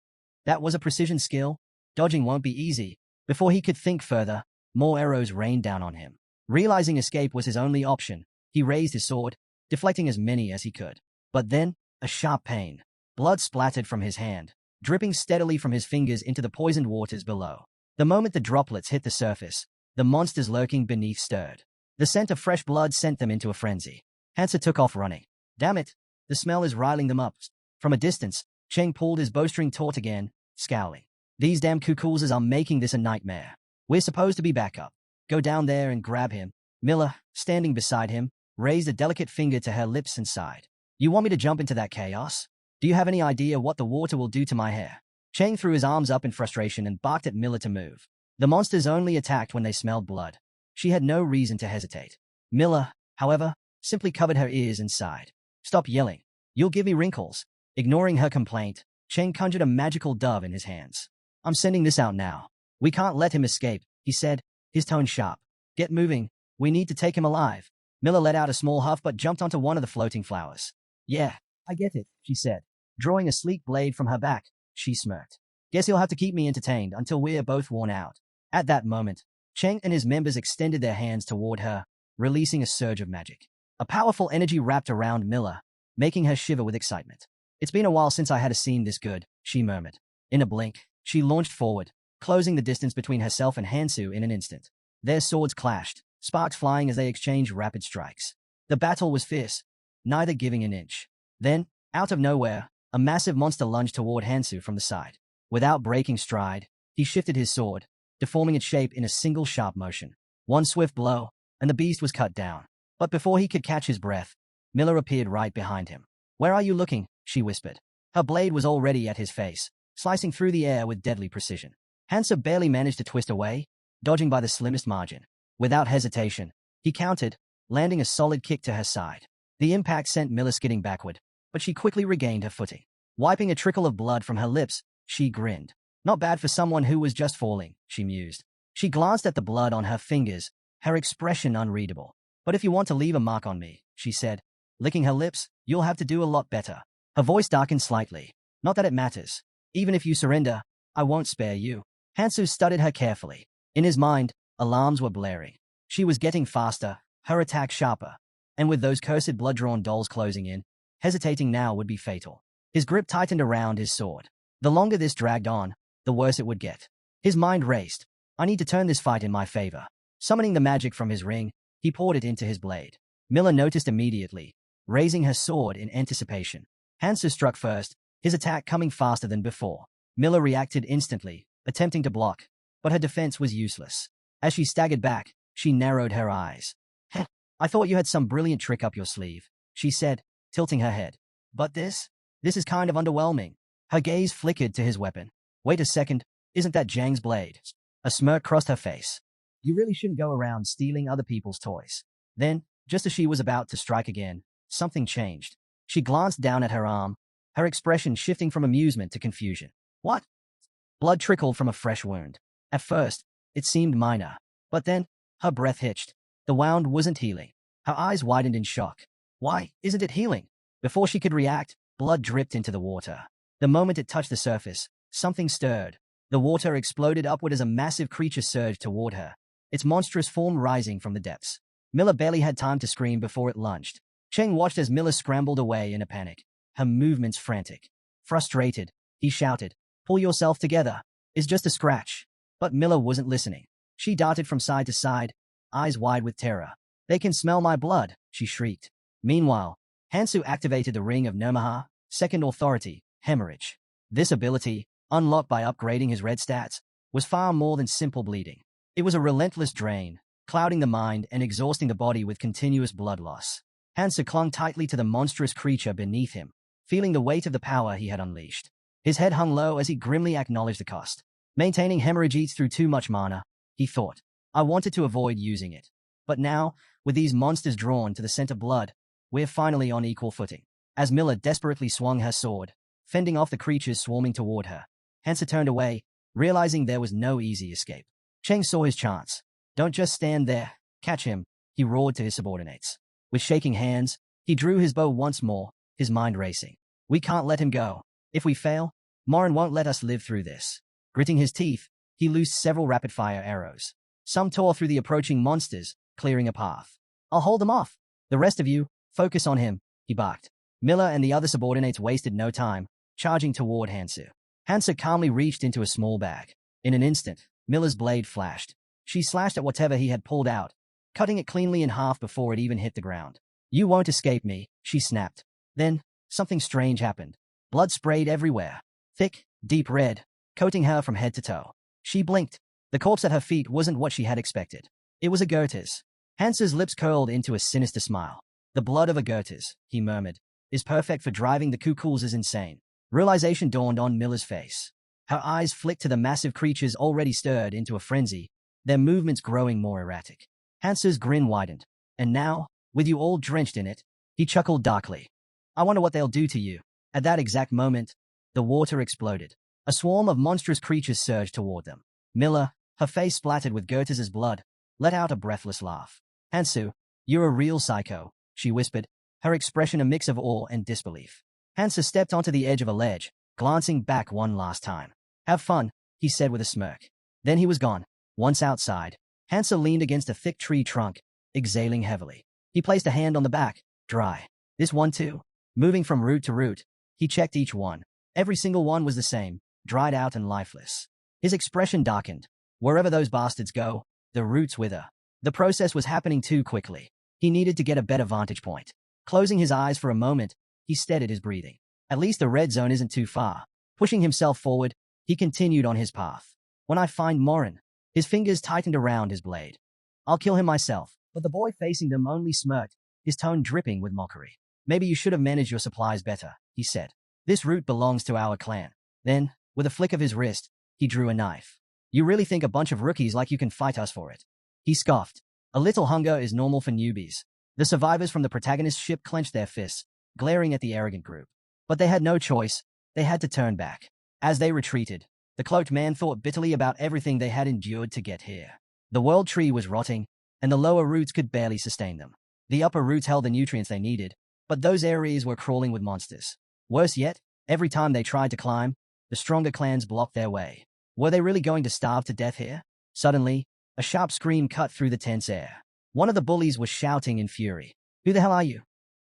That was a precision skill. Dodging won't be easy. Before he could think further, more arrows rained down on him. Realizing escape was his only option, he raised his sword, deflecting as many as he could. But then, a sharp pain. Blood splattered from his hand, dripping steadily from his fingers into the poisoned waters below. The moment the droplets hit the surface, the monsters lurking beneath stirred. The scent of fresh blood sent them into a frenzy. Hansa took off running. Damn it! The smell is riling them up. From a distance, Cheng pulled his bowstring taut again, scowling. These damn Kukulzas are making this a nightmare. We're supposed to be back up. Go down there and grab him. Miller, standing beside him, raised a delicate finger to her lips and sighed. You want me to jump into that chaos? Do you have any idea what the water will do to my hair? Cheng threw his arms up in frustration and barked at Miller to move. The monsters only attacked when they smelled blood. She had no reason to hesitate. Miller, however, simply covered her ears and sighed. Stop yelling. You'll give me wrinkles. Ignoring her complaint, Cheng conjured a magical dove in his hands. I'm sending this out now. We can't let him escape, he said, his tone sharp. Get moving. We need to take him alive. Miller let out a small huff but jumped onto one of the floating flowers. Yeah, I get it, she said. Drawing a sleek blade from her back, she smirked. Guess you'll have to keep me entertained until we're both worn out. At that moment, Cheng and his members extended their hands toward her, releasing a surge of magic. A powerful energy wrapped around Miller, making her shiver with excitement. It's been a while since I had a scene this good, she murmured. In a blink, she launched forward, closing the distance between herself and Hansu in an instant. Their swords clashed, sparks flying as they exchanged rapid strikes. The battle was fierce, neither giving an inch. Then, out of nowhere, a massive monster lunged toward Hansu from the side. Without breaking stride, he shifted his sword, deforming its shape in a single sharp motion. One swift blow, and the beast was cut down. But before he could catch his breath, Miller appeared right behind him. Where are you looking? She whispered. Her blade was already at his face, slicing through the air with deadly precision. Hansa barely managed to twist away, dodging by the slimmest margin. Without hesitation, he countered, landing a solid kick to her side. The impact sent Miller skidding backward, but she quickly regained her footing. Wiping a trickle of blood from her lips, she grinned. Not bad for someone who was just falling, she mused. She glanced at the blood on her fingers, her expression unreadable. But if you want to leave a mark on me, she said, licking her lips, you'll have to do a lot better. Her voice darkened slightly. Not that it matters. Even if you surrender, I won't spare you. Hansu studied her carefully. In his mind, alarms were blaring. She was getting faster, her attack sharper. And with those cursed blood-drawn dolls closing in, hesitating now would be fatal. His grip tightened around his sword. The longer this dragged on, the worse it would get. His mind raced. I need to turn this fight in my favor. Summoning the magic from his ring, he poured it into his blade. Miller noticed immediately, raising her sword in anticipation. Hansu struck first, his attack coming faster than before. Miller reacted instantly, attempting to block, but her defense was useless. As she staggered back, she narrowed her eyes. Heh, I thought you had some brilliant trick up your sleeve, she said, tilting her head. But this is kind of underwhelming. Her gaze flickered to his weapon. Wait a second, isn't that Zhang's blade? A smirk crossed her face. You really shouldn't go around stealing other people's toys. Then, just as she was about to strike again, something changed. She glanced down at her arm, her expression shifting from amusement to confusion. What? Blood trickled from a fresh wound. At first, it seemed minor, but then, her breath hitched. The wound wasn't healing. Her eyes widened in shock. Why isn't it healing? Before she could react, blood dripped into the water. The moment it touched the surface, something stirred. The water exploded upward as a massive creature surged toward her, its monstrous form rising from the depths. Miller barely had time to scream before it lunged. Cheng watched as Miller scrambled away in a panic, her movements frantic. Frustrated, he shouted. Pull yourself together. It's just a scratch. But Miller wasn't listening. She darted from side to side, eyes wide with terror. They can smell my blood, she shrieked. Meanwhile, Hansu activated the Ring of Nirmaha, second authority, hemorrhage. This ability, unlocked by upgrading his red stats, was far more than simple bleeding. It was a relentless drain, clouding the mind and exhausting the body with continuous blood loss. Hansu clung tightly to the monstrous creature beneath him, feeling the weight of the power he had unleashed. His head hung low as he grimly acknowledged the cost. Maintaining hemorrhage eats through too much mana, he thought. I wanted to avoid using it. But now, with these monsters drawn to the scent of blood, we're finally on equal footing. As Miller desperately swung her sword, fending off the creatures swarming toward her, Hansa turned away, realizing there was no easy escape. Cheng saw his chance. Don't just stand there. Catch him, he roared to his subordinates. With shaking hands, he drew his bow once more, his mind racing. We can't let him go. If we fail, Morin won't let us live through this. Gritting his teeth, he loosed several rapid-fire arrows. Some tore through the approaching monsters, clearing a path. I'll hold them off. The rest of you, focus on him, he barked. Miller and the other subordinates wasted no time, charging toward Hansu. Hansu calmly reached into a small bag. In an instant, Miller's blade flashed. She slashed at whatever he had pulled out, cutting it cleanly in half before it even hit the ground. You won't escape me, she snapped. Then, something strange happened. Blood sprayed everywhere. Thick, deep red, coating her from head to toe. She blinked. The corpse at her feet wasn't what she had expected. It was a Goethes. Hansu's lips curled into a sinister smile. The blood of a Goethes, he murmured, is perfect for driving the Kukulzes insane. Realization dawned on Miller's face. Her eyes flicked to the massive creatures already stirred into a frenzy, their movements growing more erratic. Hansu's grin widened. And now, with you all drenched in it, he chuckled darkly. I wonder what they'll do to you. At that exact moment, the water exploded. A swarm of monstrous creatures surged toward them. Miller, her face splattered with Goethes' blood, let out a breathless laugh. Hansu, you're a real psycho, she whispered, her expression a mix of awe and disbelief. Hansu stepped onto the edge of a ledge, glancing back one last time. Have fun, he said with a smirk. Then he was gone. Once outside, Hansu leaned against a thick tree trunk, exhaling heavily. He placed a hand on the back. Dry. This one too. Moving from root to root, he checked each one. Every single one was the same, dried out and lifeless. His expression darkened. Wherever those bastards go, the roots wither. The process was happening too quickly. He needed to get a better vantage point. Closing his eyes for a moment, he steadied his breathing. At least the red zone isn't too far. Pushing himself forward, he continued on his path. When I find Morin, his fingers tightened around his blade. I'll kill him myself. But the boy facing them only smirked, his tone dripping with mockery. Maybe you should have managed your supplies better, he said. This root belongs to our clan. Then, with a flick of his wrist, he drew a knife. You really think a bunch of rookies like you can fight us for it? He scoffed. A little hunger is normal for newbies. The survivors from the protagonist's ship clenched their fists, glaring at the arrogant group. But they had no choice. They had to turn back. As they retreated, the cloaked man thought bitterly about everything they had endured to get here. The world tree was rotting, and the lower roots could barely sustain them. The upper roots held the nutrients they needed, but those areas were crawling with monsters. Worse yet, every time they tried to climb, the stronger clans blocked their way. Were they really going to starve to death here? Suddenly, a sharp scream cut through the tense air. One of the bullies was shouting in fury. Who the hell are you?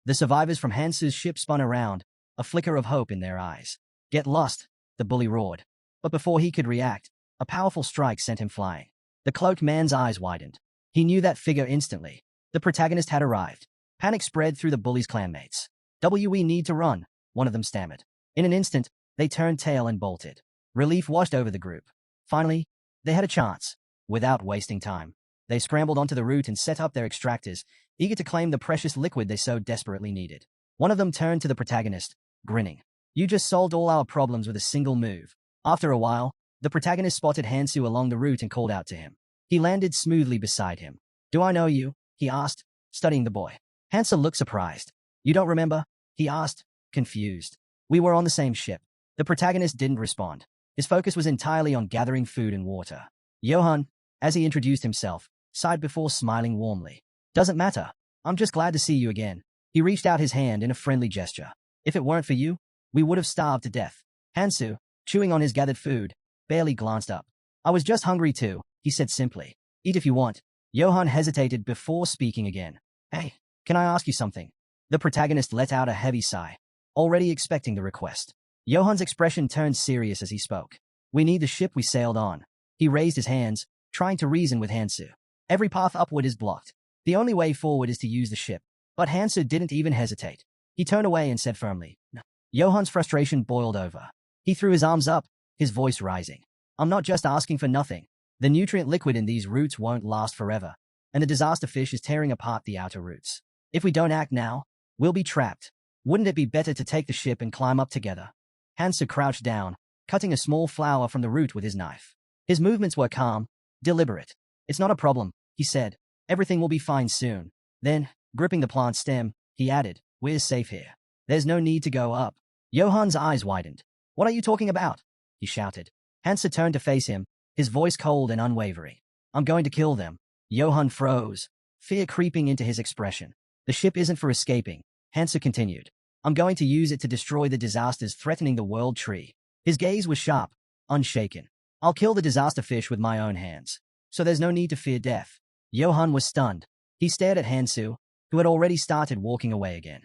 The survivors from Hansu's ship spun around, a flicker of hope in their eyes. Get lost, the bully roared. But before he could react, a powerful strike sent him flying. The cloaked man's eyes widened. He knew that figure instantly. The protagonist had arrived. Panic spread through the bully's clanmates. We need to run, one of them stammered. In an instant, they turned tail and bolted. Relief washed over the group. Finally, they had a chance. Without wasting time, they scrambled onto the route and set up their extractors, eager to claim the precious liquid they so desperately needed. One of them turned to the protagonist, grinning. You just solved all our problems with a single move. After a while, the protagonist spotted Hansu along the route and called out to him. He landed smoothly beside him. Do I know you? He asked, studying the boy. Hansu looked surprised. You don't remember? He asked, confused. We were on the same ship. The protagonist didn't respond. His focus was entirely on gathering food and water. Johann, as he introduced himself, sighed before smiling warmly. Doesn't matter. I'm just glad to see you again. He reached out his hand in a friendly gesture. If it weren't for you, we would have starved to death. Hansu, chewing on his gathered food, barely glanced up. I was just hungry too, he said simply. Eat if you want. Johann hesitated before speaking again. Hey, can I ask you something? The protagonist let out a heavy sigh, already expecting the request. Johan's expression turned serious as he spoke. We need the ship we sailed on. He raised his hands, trying to reason with Hansu. Every path upward is blocked. The only way forward is to use the ship. But Hansu didn't even hesitate. He turned away and said firmly, "No." Johan's frustration boiled over. He threw his arms up, his voice rising. I'm not just asking for nothing. The nutrient liquid in these roots won't last forever, and the disaster fish is tearing apart the outer roots. If we don't act now, we'll be trapped. Wouldn't it be better to take the ship and climb up together? Hansu crouched down, cutting a small flower from the root with his knife. His movements were calm, deliberate. It's not a problem, he said. Everything will be fine soon. Then, gripping the plant stem, he added, we're safe here. There's no need to go up. Johan's eyes widened. What are you talking about? He shouted. Hansu turned to face him, his voice cold and unwavering. I'm going to kill them. Johan froze, fear creeping into his expression. The ship isn't for escaping, Hansu continued. I'm going to use it to destroy the disasters threatening the world tree. His gaze was sharp, unshaken. I'll kill the disaster fish with my own hands. So there's no need to fear death. Johan was stunned. He stared at Hansu, who had already started walking away again.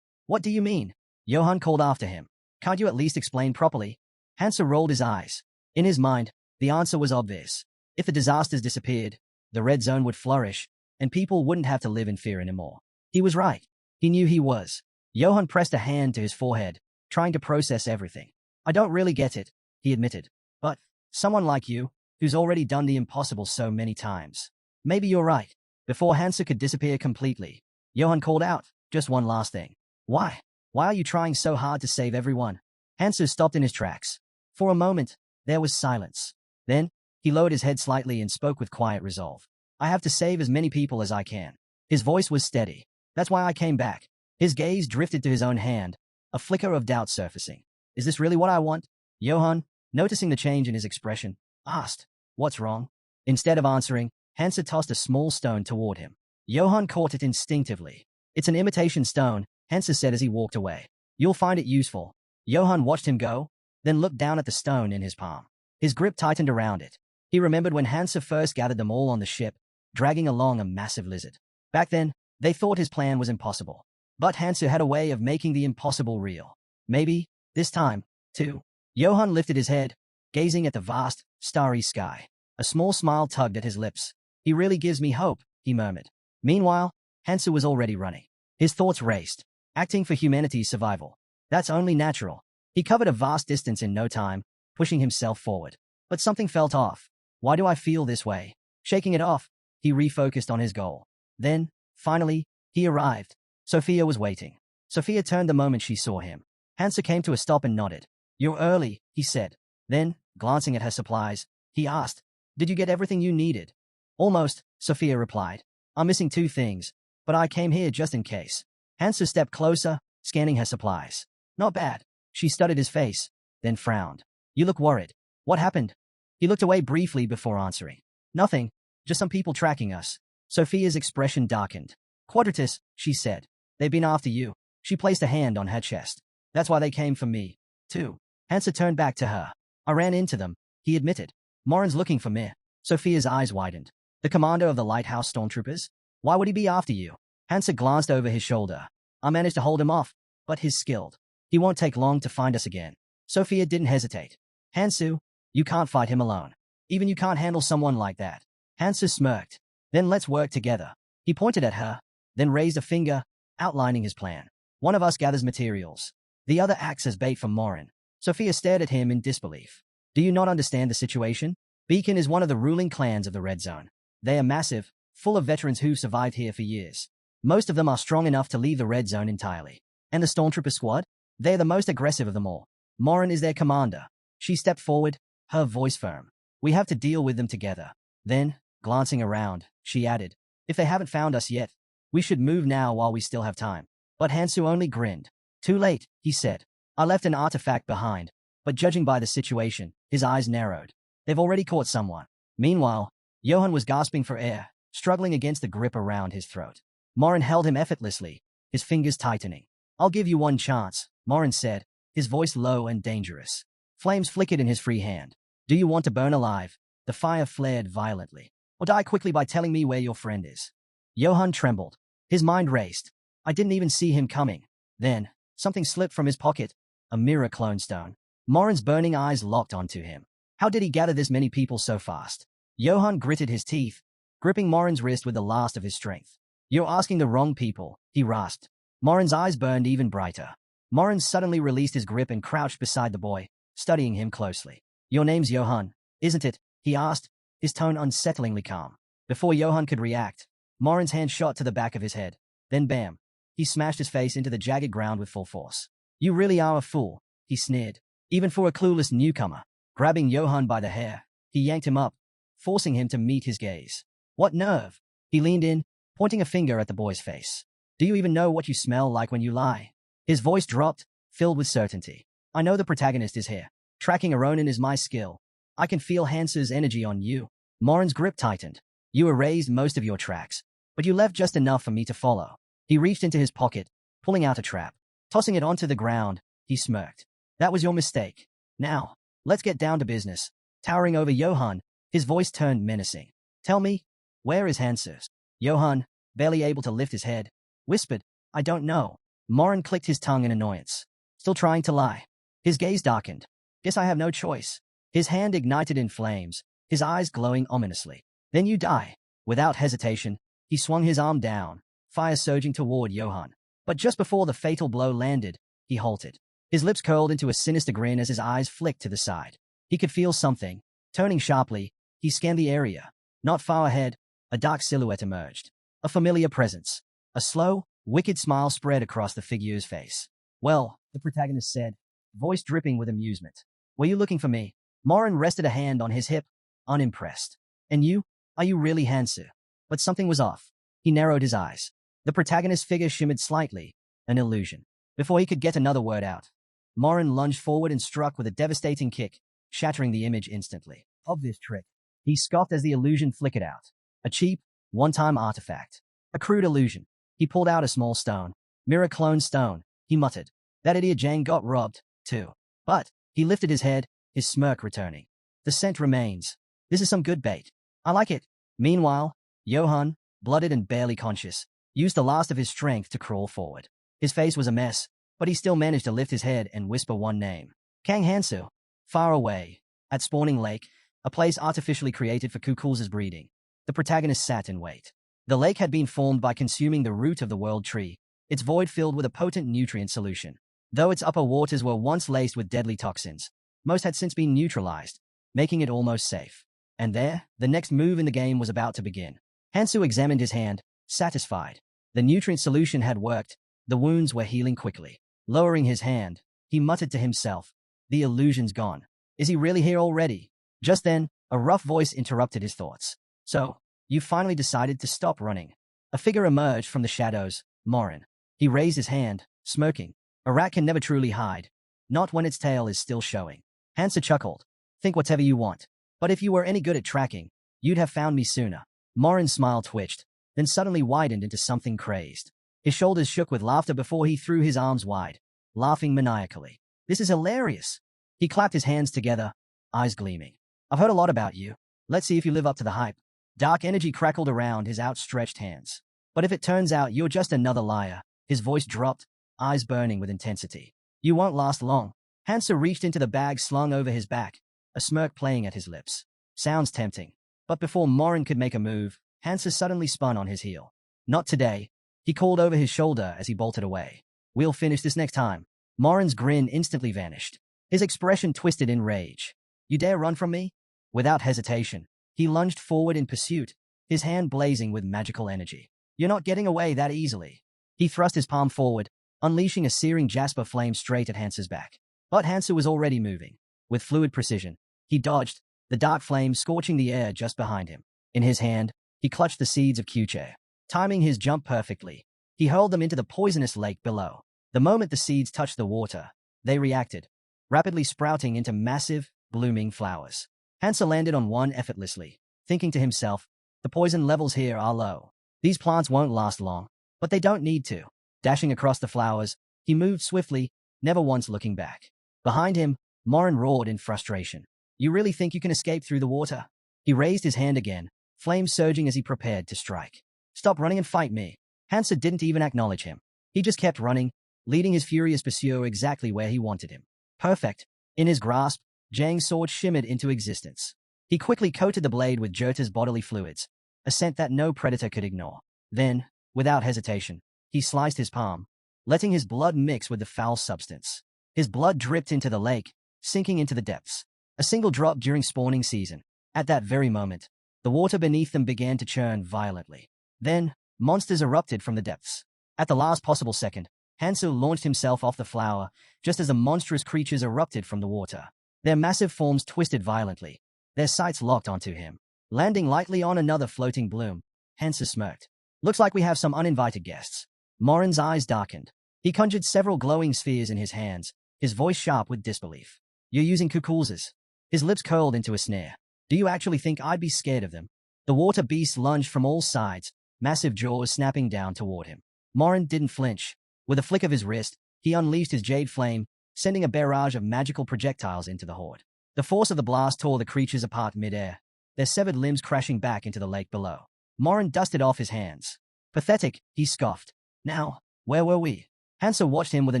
What do you mean? Johan called after him. Can't you at least explain properly? Hansu rolled his eyes. In his mind, the answer was obvious. If the disasters disappeared, the red zone would flourish, and people wouldn't have to live in fear anymore. He was right. He knew he was. Johan pressed a hand to his forehead, trying to process everything. I don't really get it, he admitted. But someone like you, who's already done the impossible so many times. Maybe you're right. Before Hansu could disappear completely, Johan called out, just one last thing. Why? Why are you trying so hard to save everyone? Hansu stopped in his tracks. For a moment, there was silence. Then, he lowered his head slightly and spoke with quiet resolve. I have to save as many people as I can. His voice was steady. That's why I came back. His gaze drifted to his own hand, a flicker of doubt surfacing. Is this really what I want? Johan, noticing the change in his expression, asked, what's wrong? Instead of answering, Hansu tossed a small stone toward him. Johan caught it instinctively. It's an imitation stone, Hansu said as he walked away. You'll find it useful. Johan watched him go, then looked down at the stone in his palm. His grip tightened around it. He remembered when Hansu first gathered them all on the ship, dragging along a massive lizard. Back then, they thought his plan was impossible. But Hansu had a way of making the impossible real. Maybe, this time, too. Johan lifted his head, gazing at the vast, starry sky. A small smile tugged at his lips. He really gives me hope, he murmured. Meanwhile, Hansu was already running. His thoughts raced, acting for humanity's survival. That's only natural. He covered a vast distance in no time, pushing himself forward. But something felt off. Why do I feel this way? Shaking it off, he refocused on his goal. Then, finally, he arrived. Sophia was waiting. Sophia turned the moment she saw him. Hansu came to a stop and nodded. You're early, he said. Then, glancing at her supplies, he asked, did you get everything you needed? Almost, Sophia replied. I'm missing 2 things, but I came here just in case. Hansu stepped closer, scanning her supplies. Not bad. She studied his face, then frowned. You look worried. What happened? He looked away briefly before answering. Nothing, just some people tracking us. Sophia's expression darkened. Quadratus, she said. They've been after you. She placed a hand on her chest. That's why they came for me, too. Hansu turned back to her. I ran into them, he admitted. Morin's looking for me. Sophia's eyes widened. The commander of the lighthouse stormtroopers? Why would he be after you? Hansu glanced over his shoulder. I managed to hold him off, but he's skilled. He won't take long to find us again. Sophia didn't hesitate. Hansu, you can't fight him alone. Even you can't handle someone like that. Hansu smirked. Then let's work together. He pointed at her, then raised a finger, outlining his plan. One of us gathers materials. The other acts as bait for Morin. Sophia stared at him in disbelief. Do you not understand the situation? Beacon is one of the ruling clans of the Red Zone. They are massive, full of veterans who've survived here for years. Most of them are strong enough to leave the Red Zone entirely. And the Stormtrooper squad? They're the most aggressive of them all. Morin is their commander. She stepped forward, her voice firm. We have to deal with them together. Then, glancing around, she added, if they haven't found us yet, we should move now while we still have time. But Hansu only grinned. Too late, he said. I left an artifact behind, but judging by the situation, his eyes narrowed. They've already caught someone. Meanwhile, Johan was gasping for air, struggling against the grip around his throat. Morin held him effortlessly, his fingers tightening. I'll give you one chance, Morin said, his voice low and dangerous. Flames flickered in his free hand. Do you want to burn alive? The fire flared violently. Or die quickly by telling me where your friend is? Johan trembled. His mind raced. I didn't even see him coming. Then, something slipped from his pocket. a mirror clone stone. Morin's burning eyes locked onto him. How did he gather this many people so fast? Johann gritted his teeth, gripping Morin's wrist with the last of his strength. You're asking the wrong people, he rasped. Morin's eyes burned even brighter. Morin suddenly released his grip and crouched beside the boy, studying him closely. Your name's Johann, isn't it? He asked, his tone unsettlingly calm. Before Johann could react, Morin's hand shot to the back of his head. Then bam! He smashed his face into the jagged ground with full force. You really are a fool, he sneered. Even for a clueless newcomer. Grabbing Johann by the hair, he yanked him up, forcing him to meet his gaze. What nerve! He leaned in, pointing a finger at the boy's face. Do you even know what you smell like when you lie? His voice dropped, filled with certainty. I know the protagonist is here. Tracking a Ronin is my skill. I can feel Hansu's energy on you. Morin's grip tightened. You erased most of your tracks, but you left just enough for me to follow. He reached into his pocket, pulling out a trap. Tossing it onto the ground, he smirked. That was your mistake. Now, let's get down to business. Towering over Johann, his voice turned menacing. Tell me, where is Hansu? Johann, barely able to lift his head, whispered, I don't know. Morin clicked his tongue in annoyance. Still trying to lie. His gaze darkened. Guess I have no choice. His hand ignited in flames, his eyes glowing ominously. Then you die. Without hesitation, he swung his arm down, fire surging toward Johann. But just before the fatal blow landed, he halted. His lips curled into a sinister grin as his eyes flicked to the side. He could feel something. Turning sharply, he scanned the area. Not far ahead, a dark silhouette emerged. A familiar presence. A slow, wicked smile spread across the figure's face. Well, the protagonist said, voice dripping with amusement. Were you looking for me? Morin rested a hand on his hip, unimpressed. And you? Are you really Hansu? But something was off. He narrowed his eyes. The protagonist's figure shimmered slightly, an illusion. Before he could get another word out, Morin lunged forward and struck with a devastating kick, shattering the image instantly. Of this trick, he scoffed as the illusion flickered out. A cheap, one-time artifact. A crude illusion. He pulled out a small stone. Mirror clone stone, he muttered. That idiot Jang got robbed, too. But, he lifted his head, his smirk returning. The scent remains. This is some good bait. I like it. Meanwhile, Johann, blooded and barely conscious, used the last of his strength to crawl forward. His face was a mess, but he still managed to lift his head and whisper one name. Kang Hansu. Far away, at Spawning Lake, a place artificially created for Kukul's breeding. The protagonist sat in wait. The lake had been formed by consuming the root of the world tree, its void filled with a potent nutrient solution. Though its upper waters were once laced with deadly toxins, most had since been neutralized, making it almost safe. And there, the next move in the game was about to begin. Hansu examined his hand, satisfied. The nutrient solution had worked. The wounds were healing quickly. Lowering his hand, he muttered to himself, the illusion's gone. Is he really here already? Just then, a rough voice interrupted his thoughts. So, you finally decided to stop running. A figure emerged from the shadows, Morin. He raised his hand, smirking. A rat can never truly hide. Not when its tail is still showing. Hansu chuckled. Think whatever you want. But if you were any good at tracking, you'd have found me sooner. Morin's smile twitched, then suddenly widened into something crazed. His shoulders shook with laughter before he threw his arms wide, laughing maniacally. This is hilarious. He clapped his hands together, eyes gleaming. I've heard a lot about you. Let's see if you live up to the hype. Dark energy crackled around his outstretched hands. But if it turns out you're just another liar, his voice dropped, eyes burning with intensity. You won't last long. Hansu reached into the bag slung over his back, a smirk playing at his lips. Sounds tempting. But before Morin could make a move, Hansu suddenly spun on his heel. Not today, he called over his shoulder as he bolted away. We'll finish this next time. Morin's grin instantly vanished. His expression twisted in rage. You dare run from me? Without hesitation, he lunged forward in pursuit, his hand blazing with magical energy. You're not getting away that easily. He thrust his palm forward, unleashing a searing jasper flame straight at Hansu's back. But Hansu was already moving. With fluid precision, he dodged, the dark flame scorching the air just behind him. In his hand, he clutched the seeds of Kyuche. Timing his jump perfectly, he hurled them into the poisonous lake below. The moment the seeds touched the water, they reacted, rapidly sprouting into massive, blooming flowers. Hansu landed on one effortlessly, thinking to himself, the poison levels here are low. These plants won't last long, but they don't need to. Dashing across the flowers, he moved swiftly, never once looking back. Behind him, Morin roared in frustration. You really think you can escape through the water? He raised his hand again, flames surging as he prepared to strike. Stop running and fight me. Hansu didn't even acknowledge him. He just kept running, leading his furious pursuer exactly where he wanted him. Perfect. In his grasp, Zhang's sword shimmered into existence. He quickly coated the blade with Jyota's bodily fluids, a scent that no predator could ignore. Then, without hesitation, he sliced his palm, letting his blood mix with the foul substance. His blood dripped into the lake, sinking into the depths. A single drop during spawning season. At that very moment, the water beneath them began to churn violently. Then, monsters erupted from the depths. At the last possible second, Hansu launched himself off the flower, just as the monstrous creatures erupted from the water. Their massive forms twisted violently, their sights locked onto him. Landing lightly on another floating bloom, Hansu smirked. Looks like we have some uninvited guests. Morin's eyes darkened. He conjured several glowing spheres in his hands, his voice sharp with disbelief. You're using kukulzas. His lips curled into a sneer. Do you actually think I'd be scared of them? The water beasts lunged from all sides, massive jaws snapping down toward him. Morin didn't flinch. With a flick of his wrist, he unleashed his jade flame, sending a barrage of magical projectiles into the horde. The force of the blast tore the creatures apart midair, their severed limbs crashing back into the lake below. Morin dusted off his hands. Pathetic, he scoffed. Now, where were we? Hansa watched him with a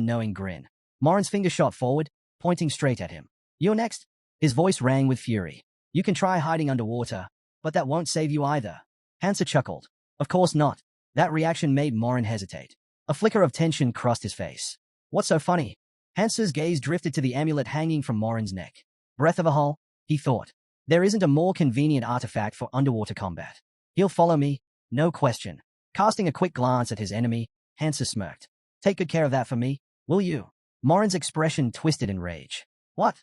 knowing grin. Morin's finger shot forward, pointing straight at him. You're next. His voice rang with fury. You can try hiding underwater, but that won't save you either. Hansa chuckled. Of course not. That reaction made Morin hesitate. A flicker of tension crossed his face. What's so funny? Hansa's gaze drifted to the amulet hanging from Morin's neck. Breath of a hull, he thought. There isn't a more convenient artifact for underwater combat. He'll follow me, no question. Casting a quick glance at his enemy, Hansa smirked. Take good care of that for me, will you? Morin's expression twisted in rage. What?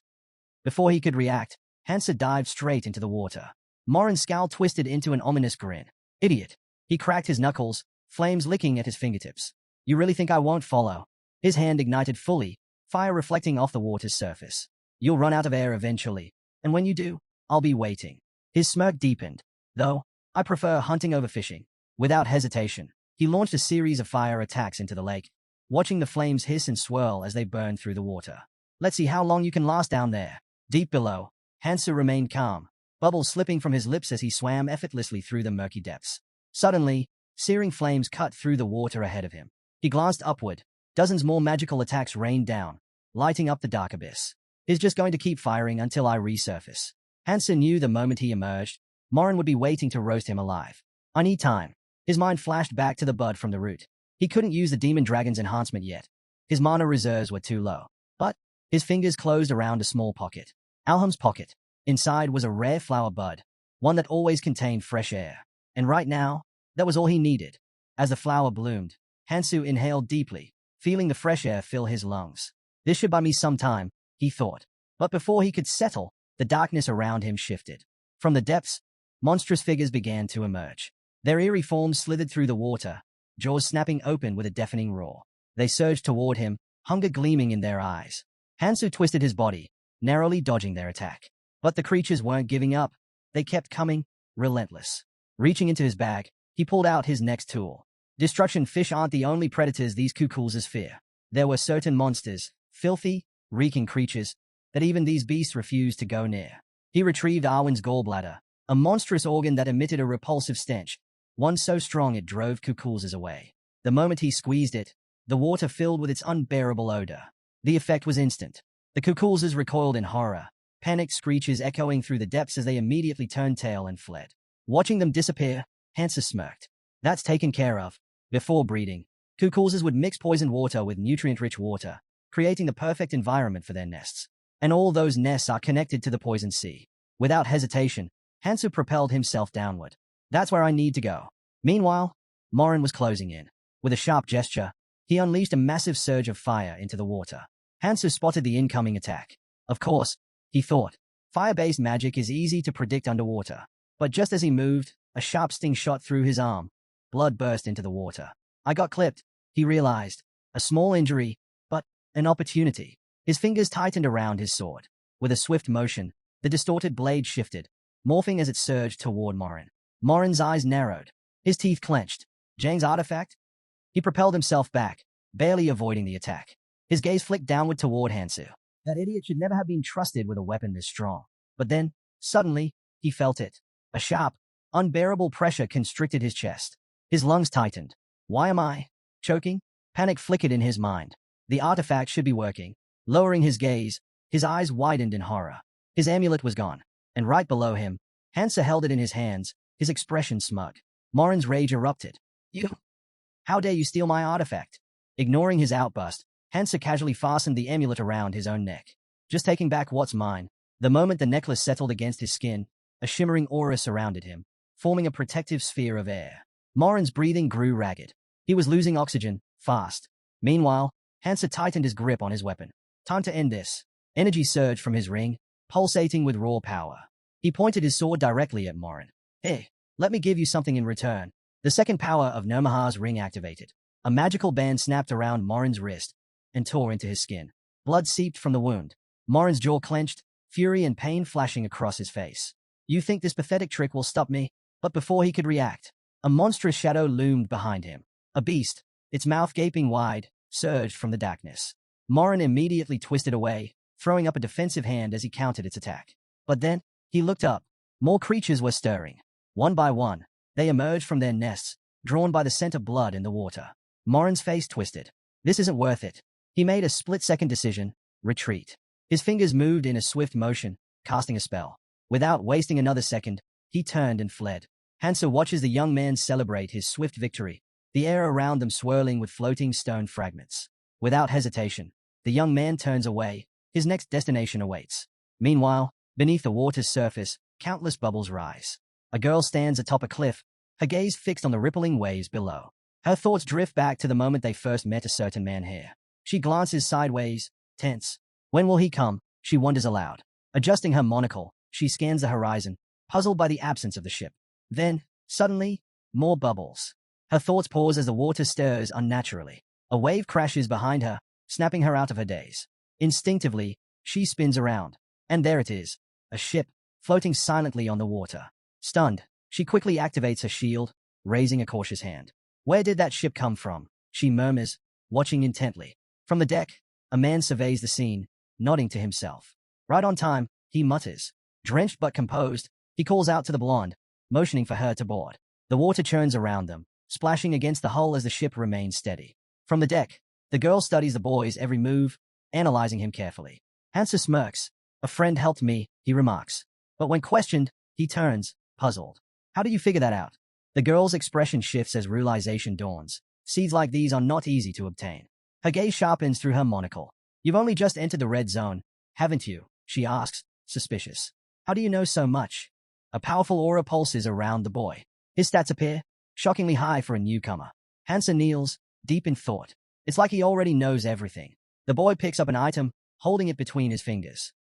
Before he could react, Hansa dived straight into the water. Morin's scowl twisted into an ominous grin. Idiot. He cracked his knuckles, flames licking at his fingertips. You really think I won't follow? His hand ignited fully, fire reflecting off the water's surface. You'll run out of air eventually, and when you do, I'll be waiting. His smirk deepened. Though, I prefer hunting over fishing. Without hesitation, he launched a series of fire attacks into the lake, watching the flames hiss and swirl as they burned through the water. Let's see how long you can last down there. Deep below, Hansu remained calm, bubbles slipping from his lips as he swam effortlessly through the murky depths. Suddenly, searing flames cut through the water ahead of him. He glanced upward. Dozens more magical attacks rained down, lighting up the dark abyss. He's just going to keep firing until I resurface. Hansa knew the moment he emerged, Morin would be waiting to roast him alive. I need time. His mind flashed back to the bud from the root. He couldn't use the Demon Dragon's enhancement yet. His mana reserves were too low. But his fingers closed around a small pocket. Alham's pocket. Inside was a rare flower bud, one that always contained fresh air. And right now, that was all he needed. As the flower bloomed, Hansu inhaled deeply, feeling the fresh air fill his lungs. This should buy me some time, he thought. But before he could settle, the darkness around him shifted. From the depths, monstrous figures began to emerge. Their eerie forms slithered through the water, jaws snapping open with a deafening roar. They surged toward him, hunger gleaming in their eyes. Hansu twisted his body, narrowly dodging their attack. But the creatures weren't giving up. They kept coming, relentless. Reaching into his bag, he pulled out his next tool. Destruction fish aren't the only predators these kukulzas fear. There were certain monsters, filthy, reeking creatures, that even these beasts refused to go near. He retrieved Arwen's gallbladder, a monstrous organ that emitted a repulsive stench, one so strong it drove kukulzas away. The moment he squeezed it, the water filled with its unbearable odor. The effect was instant. The kukulzas recoiled in horror, panicked screeches echoing through the depths as they immediately turned tail and fled. Watching them disappear, Hansa smirked. That's taken care of. Before breeding, kukulzas would mix poisoned water with nutrient-rich water, creating the perfect environment for their nests. And all those nests are connected to the poison sea. Without hesitation, Hansu propelled himself downward. That's where I need to go. Meanwhile, Morin was closing in. With a sharp gesture, he unleashed a massive surge of fire into the water. Hansu spotted the incoming attack. Of course, he thought, fire-based magic is easy to predict underwater. But just as he moved, a sharp sting shot through his arm. Blood burst into the water. I got clipped, he realized. A small injury, but an opportunity. His fingers tightened around his sword. With a swift motion, the distorted blade shifted, morphing as it surged toward Morin. Morin's eyes narrowed. His teeth clenched. Zhang's artifact? He propelled himself back, barely avoiding the attack. His gaze flicked downward toward Hansu. That idiot should never have been trusted with a weapon this strong. But then, suddenly, he felt it. A sharp, unbearable pressure constricted his chest. His lungs tightened. Why am I choking? Panic flickered in his mind. The artifact should be working. Lowering his gaze, his eyes widened in horror. His amulet was gone, and right below him, Hansa held it in his hands, his expression smug. Morin's rage erupted. You! How dare you steal my artifact? Ignoring his outburst, Hansa casually fastened the amulet around his own neck. Just taking back what's mine. The moment the necklace settled against his skin, a shimmering aura surrounded him, forming a protective sphere of air. Morin's breathing grew ragged. He was losing oxygen, fast. Meanwhile, Hansa tightened his grip on his weapon. Time to end this. Energy surged from his ring, pulsating with raw power. He pointed his sword directly at Morin. Hey, let me give you something in return. The second power of Nomaha's ring activated. A magical band snapped around Morin's wrist and tore into his skin. Blood seeped from the wound. Morin's jaw clenched, fury and pain flashing across his face. You think this pathetic trick will stop me? But before he could react, a monstrous shadow loomed behind him. A beast, its mouth gaping wide, surged from the darkness. Morin immediately twisted away, throwing up a defensive hand as he countered its attack. But then, he looked up. More creatures were stirring. One by one, they emerged from their nests, drawn by the scent of blood in the water. Morin's face twisted. This isn't worth it. He made a split-second decision, retreat. His fingers moved in a swift motion, casting a spell. Without wasting another second, he turned and fled. Hansa watches the young man celebrate his swift victory, the air around them swirling with floating stone fragments. Without hesitation, the young man turns away. His next destination awaits. Meanwhile, beneath the water's surface, countless bubbles rise. A girl stands atop a cliff, her gaze fixed on the rippling waves below. Her thoughts drift back to the moment they first met a certain man here. She glances sideways, tense. When will he come? She wonders aloud. Adjusting her monocle, she scans the horizon, puzzled by the absence of the ship. Then, suddenly, more bubbles. Her thoughts pause as the water stirs unnaturally. A wave crashes behind her, snapping her out of her daze. Instinctively, she spins around. And there it is, a ship, floating silently on the water. Stunned, she quickly activates her shield, raising a cautious hand. Where did that ship come from? She murmurs, watching intently. From the deck, a man surveys the scene, nodding to himself. Right on time, he mutters. Drenched but composed, he calls out to the blonde, motioning for her to board. The water churns around them, splashing against the hull as the ship remains steady. From the deck, the girl studies the boy's every move, analyzing him carefully. Hansa smirks. A friend helped me, he remarks. But when questioned, he turns, puzzled. How do you figure that out? The girl's expression shifts as realization dawns. Seeds like these are not easy to obtain. Her gaze sharpens through her monocle. You've only just entered the red zone, haven't you? She asks, suspicious. How do you know so much? A powerful aura pulses around the boy. His stats appear shockingly high for a newcomer. Hansa kneels, deep in thought. It's like he already knows everything. The boy picks up an item, holding it between his fingers.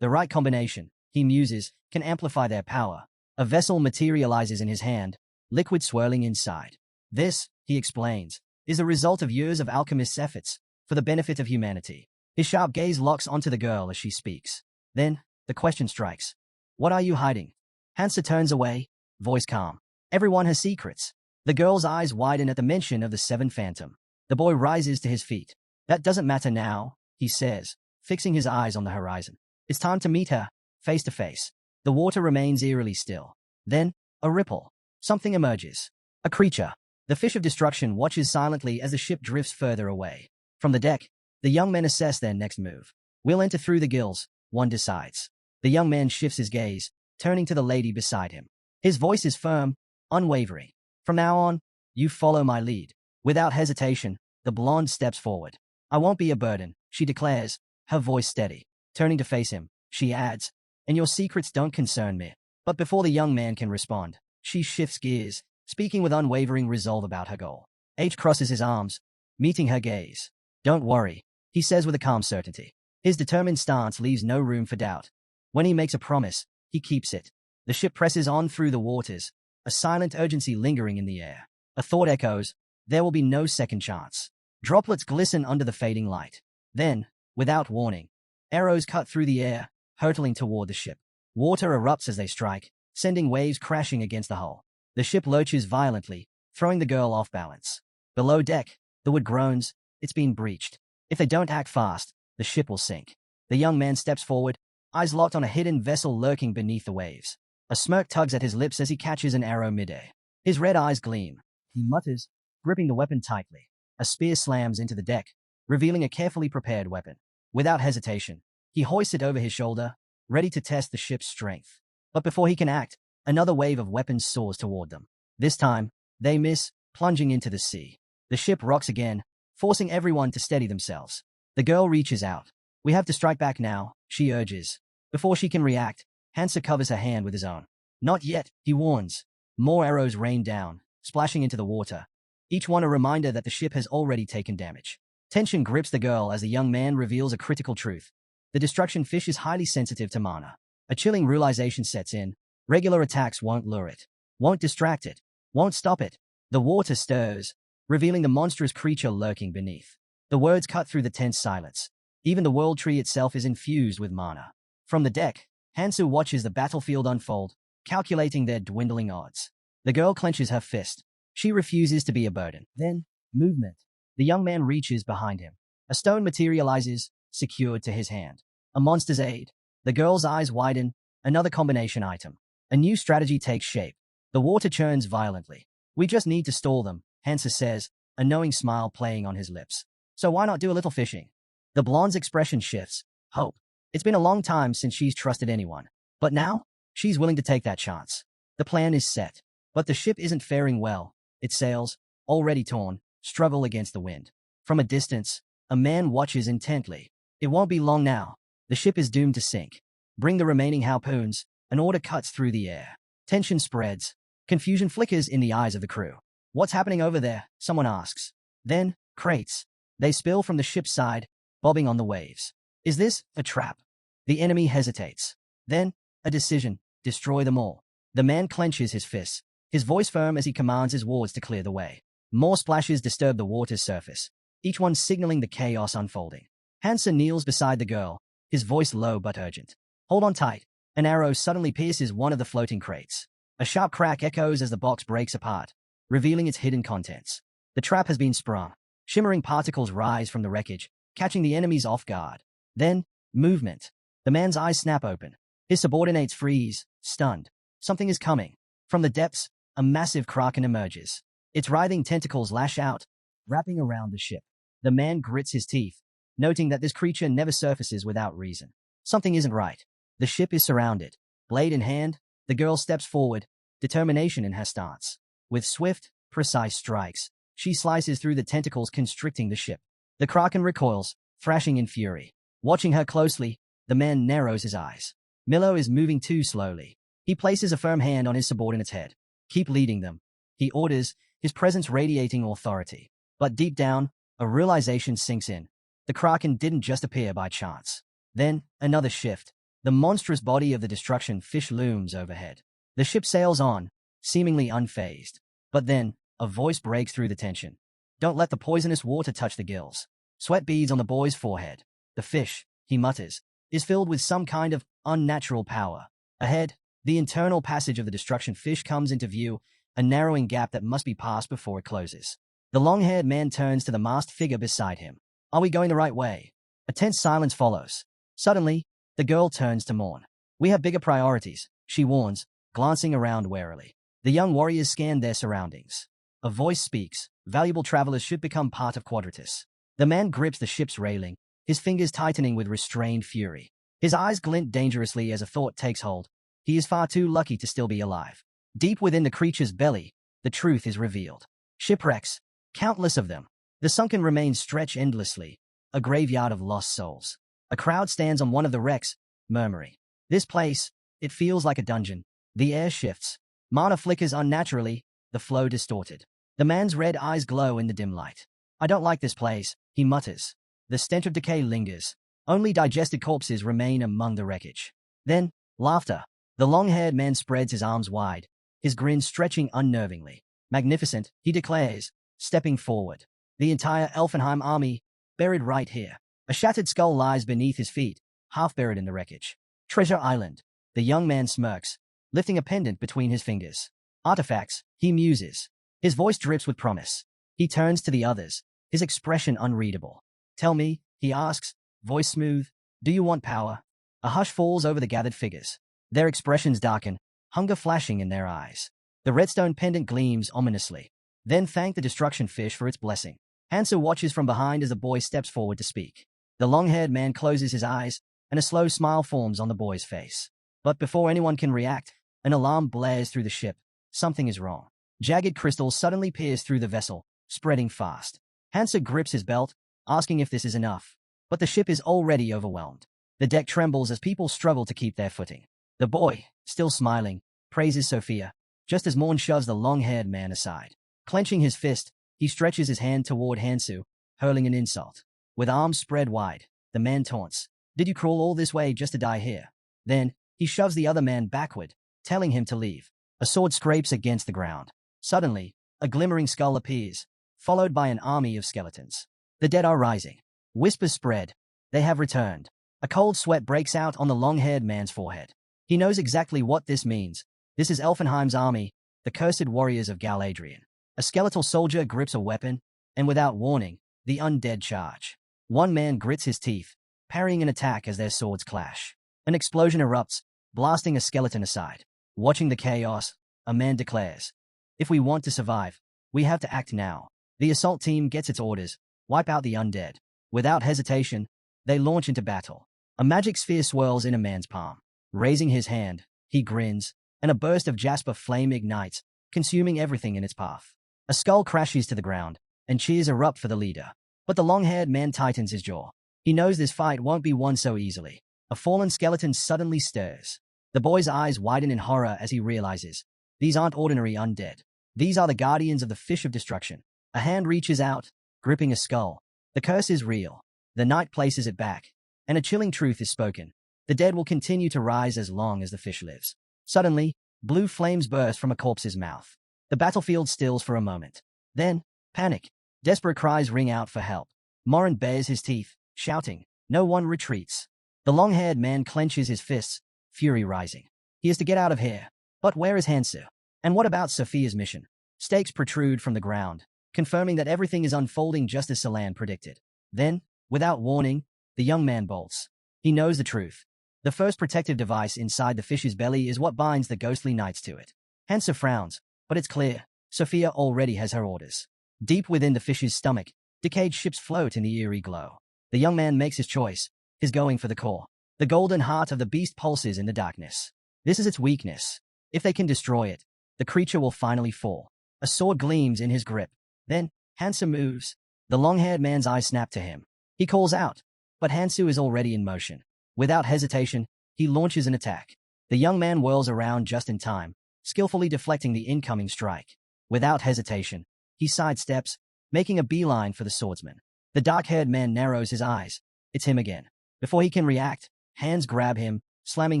The right combination, he muses, can amplify their power. A vessel materializes in his hand, liquid swirling inside. This, he explains, is the result of years of alchemist's efforts, for the benefit of humanity. His sharp gaze locks onto the girl as she speaks. Then, the question strikes. What are you hiding? Hansa turns away, voice calm. Everyone has secrets. The girl's eyes widen at the mention of the Seven Phantom. The boy rises to his feet. That doesn't matter now, he says, fixing his eyes on the horizon. It's time to meet her, face to face. The water remains eerily still. Then, a ripple. Something emerges. A creature. The fish of destruction watches silently as the ship drifts further away. From the deck, the young men assess their next move. We'll enter through the gills, one decides. The young man shifts his gaze, turning to the lady beside him. His voice is firm, unwavering. From now on, you follow my lead. Without hesitation, the blonde steps forward. I won't be a burden, she declares, her voice steady. Turning to face him, she adds, and your secrets don't concern me. But before the young man can respond, she shifts gears, speaking with unwavering resolve about her goal. H crosses his arms, meeting her gaze. Don't worry, he says with a calm certainty. His determined stance leaves no room for doubt. When he makes a promise, he keeps it. The ship presses on through the waters, a silent urgency lingering in the air. A thought echoes, there will be no second chance. Droplets glisten under the fading light. Then, without warning, arrows cut through the air, hurtling toward the ship. Water erupts as they strike, sending waves crashing against the hull. The ship lurches violently, throwing the girl off balance. Below deck, the wood groans. It's been breached. If they don't act fast, the ship will sink. The young man steps forward, eyes locked on a hidden vessel lurking beneath the waves. A smirk tugs at his lips as he catches an arrow midair. His red eyes gleam. He mutters, gripping the weapon tightly. A spear slams into the deck, revealing a carefully prepared weapon. Without hesitation, he hoists it over his shoulder, ready to test the ship's strength. But before he can act, another wave of weapons soars toward them. This time, they miss, plunging into the sea. The ship rocks again, forcing everyone to steady themselves. The girl reaches out. "We have to strike back now," she urges. Before she can react, Hansa covers her hand with his own. "Not yet," he warns. More arrows rain down, splashing into the water, each one a reminder that the ship has already taken damage. Tension grips the girl as the young man reveals a critical truth. The destruction fish is highly sensitive to mana. A chilling realization sets in. Regular attacks won't lure it, won't distract it, won't stop it. The water stirs, revealing the monstrous creature lurking beneath. The words cut through the tense silence. Even the world tree itself is infused with mana. From the deck, Hansu watches the battlefield unfold, calculating their dwindling odds. The girl clenches her fist. She refuses to be a burden. Then, movement. The young man reaches behind him. A stone materializes, secured to his hand. A monster's aid. The girl's eyes widen. Another combination item. A new strategy takes shape. The water churns violently. "We just need to stall them," Hansa says, a knowing smile playing on his lips. "So why not do a little fishing?" The blonde's expression shifts. Hope. It's been a long time since she's trusted anyone. But now, she's willing to take that chance. The plan is set. But the ship isn't faring well. Its sails, already torn, struggle against the wind. From a distance, a man watches intently. It won't be long now. The ship is doomed to sink. "Bring the remaining harpoons." An order cuts through the air. Tension spreads. Confusion flickers in the eyes of the crew. "What's happening over there?" someone asks. Then, crates. They spill from the ship's side, bobbing on the waves. Is this a trap? The enemy hesitates. Then, a decision. Destroy them all. The man clenches his fists, his voice firm as he commands his wards to clear the way. More splashes disturb the water's surface, each one signaling the chaos unfolding. Hansa kneels beside the girl, his voice low but urgent. "Hold on tight." An arrow suddenly pierces one of the floating crates. A sharp crack echoes as the box breaks apart, revealing its hidden contents. The trap has been sprung. Shimmering particles rise from the wreckage, catching the enemies off guard. Then, movement. The man's eyes snap open. His subordinates freeze, stunned. Something is coming. From the depths, a massive kraken emerges. Its writhing tentacles lash out, wrapping around the ship. The man grits his teeth, noting that this creature never surfaces without reason. Something isn't right. The ship is surrounded. Blade in hand, the girl steps forward, determination in her stance. With swift, precise strikes, she slices through the tentacles constricting the ship. The kraken recoils, thrashing in fury. Watching her closely, the man narrows his eyes. Milo is moving too slowly. He places a firm hand on his subordinate's head. "Keep leading them," he orders, his presence radiating authority. But deep down, a realization sinks in. The kraken didn't just appear by chance. Then, another shift. The monstrous body of the destruction fish looms overhead. The ship sails on, seemingly unfazed. But then, a voice breaks through the tension. "Don't let the poisonous water touch the gills." Sweat beads on the boy's forehead. The fish, he mutters, is filled with some kind of unnatural power. Ahead, the internal passage of the destruction fish comes into view, a narrowing gap that must be passed before it closes. The long-haired man turns to the masked figure beside him. "Are we going the right way?" A tense silence follows. Suddenly, the girl turns to Morn. "We have bigger priorities," she warns, glancing around warily. The young warriors scan their surroundings. A voice speaks. "Valuable travelers should become part of Quadratus." The man grips the ship's railing, his fingers tightening with restrained fury. His eyes glint dangerously as a thought takes hold. He is far too lucky to still be alive. Deep within the creature's belly, the truth is revealed. Shipwrecks, countless of them. The sunken remains stretch endlessly, a graveyard of lost souls. A crowd stands on one of the wrecks, murmuring. "This place, it feels like a dungeon." The air shifts. Mana flickers unnaturally, the flow distorted. The man's red eyes glow in the dim light. "I don't like this place," he mutters. The stench of decay lingers. Only digested corpses remain among the wreckage. Then, laughter. The long-haired man spreads his arms wide, his grin stretching unnervingly. "Magnificent," he declares, stepping forward. "The entire Elfenheim army, buried right here." A shattered skull lies beneath his feet, half buried in the wreckage. "Treasure Island." The young man smirks, lifting a pendant between his fingers. "Artifacts," he muses. His voice drips with promise. He turns to the others, his expression unreadable. "Tell me," he asks, voice smooth, "do you want power?" A hush falls over the gathered figures. Their expressions darken, hunger flashing in their eyes. The redstone pendant gleams ominously. "Then thank the destruction fish for its blessing." Hansa watches from behind as the boy steps forward to speak. The long-haired man closes his eyes, and a slow smile forms on the boy's face. But before anyone can react, an alarm blares through the ship. Something is wrong. Jagged crystals suddenly pierce through the vessel, spreading fast. Hansa grips his belt, asking if this is enough. But the ship is already overwhelmed. The deck trembles as people struggle to keep their footing. The boy, still smiling, praises Sophia, just as Morn shoves the long-haired man aside. Clenching his fist, he stretches his hand toward Hansu, hurling an insult. With arms spread wide, the man taunts, "Did you crawl all this way just to die here?" Then, he shoves the other man backward, telling him to leave. A sword scrapes against the ground. Suddenly, a glimmering skull appears, followed by an army of skeletons. The dead are rising. Whispers spread. They have returned. A cold sweat breaks out on the long-haired man's forehead. He knows exactly what this means. This is Elfenheim's army, the cursed warriors of Galadriel. A skeletal soldier grips a weapon, and without warning, the undead charge. One man grits his teeth, parrying an attack as their swords clash. An explosion erupts, blasting a skeleton aside. Watching the chaos, a man declares, "If we want to survive, we have to act now." The assault team gets its orders: wipe out the undead. Without hesitation, they launch into battle. A magic sphere swirls in a man's palm. Raising his hand, he grins, and a burst of jasper flame ignites, consuming everything in its path. A skull crashes to the ground, and cheers erupt for the leader. But the long-haired man tightens his jaw. He knows this fight won't be won so easily. A fallen skeleton suddenly stirs. The boy's eyes widen in horror as he realizes, these aren't ordinary undead. These are the guardians of the Fish of Destruction. A hand reaches out, gripping a skull. The curse is real. The knight places it back, and a chilling truth is spoken. The dead will continue to rise as long as the fish lives. Suddenly, blue flames burst from a corpse's mouth. The battlefield stills for a moment. Then, panic. Desperate cries ring out for help. Morin bares his teeth, shouting. No one retreats. The long-haired man clenches his fists, fury rising. He is to get out of here. But where is Hansu? And what about Sophia's mission? Stakes protrude from the ground, confirming that everything is unfolding just as Salan predicted. Then, without warning, the young man bolts. He knows the truth. The first protective device inside the fish's belly is what binds the ghostly knights to it. Hansa frowns, but it's clear. Sophia already has her orders. Deep within the fish's stomach, decayed ships float in the eerie glow. The young man makes his choice. He's going for the core. The golden heart of the beast pulses in the darkness. This is its weakness. If they can destroy it, the creature will finally fall. A sword gleams in his grip. Then, Hansa moves. The long-haired man's eyes snap to him. He calls out, but Hansu is already in motion. Without hesitation, he launches an attack. The young man whirls around just in time, skillfully deflecting the incoming strike. Without hesitation, he sidesteps, making a beeline for the swordsman. The dark-haired man narrows his eyes. It's him again. Before he can react, hands grab him, slamming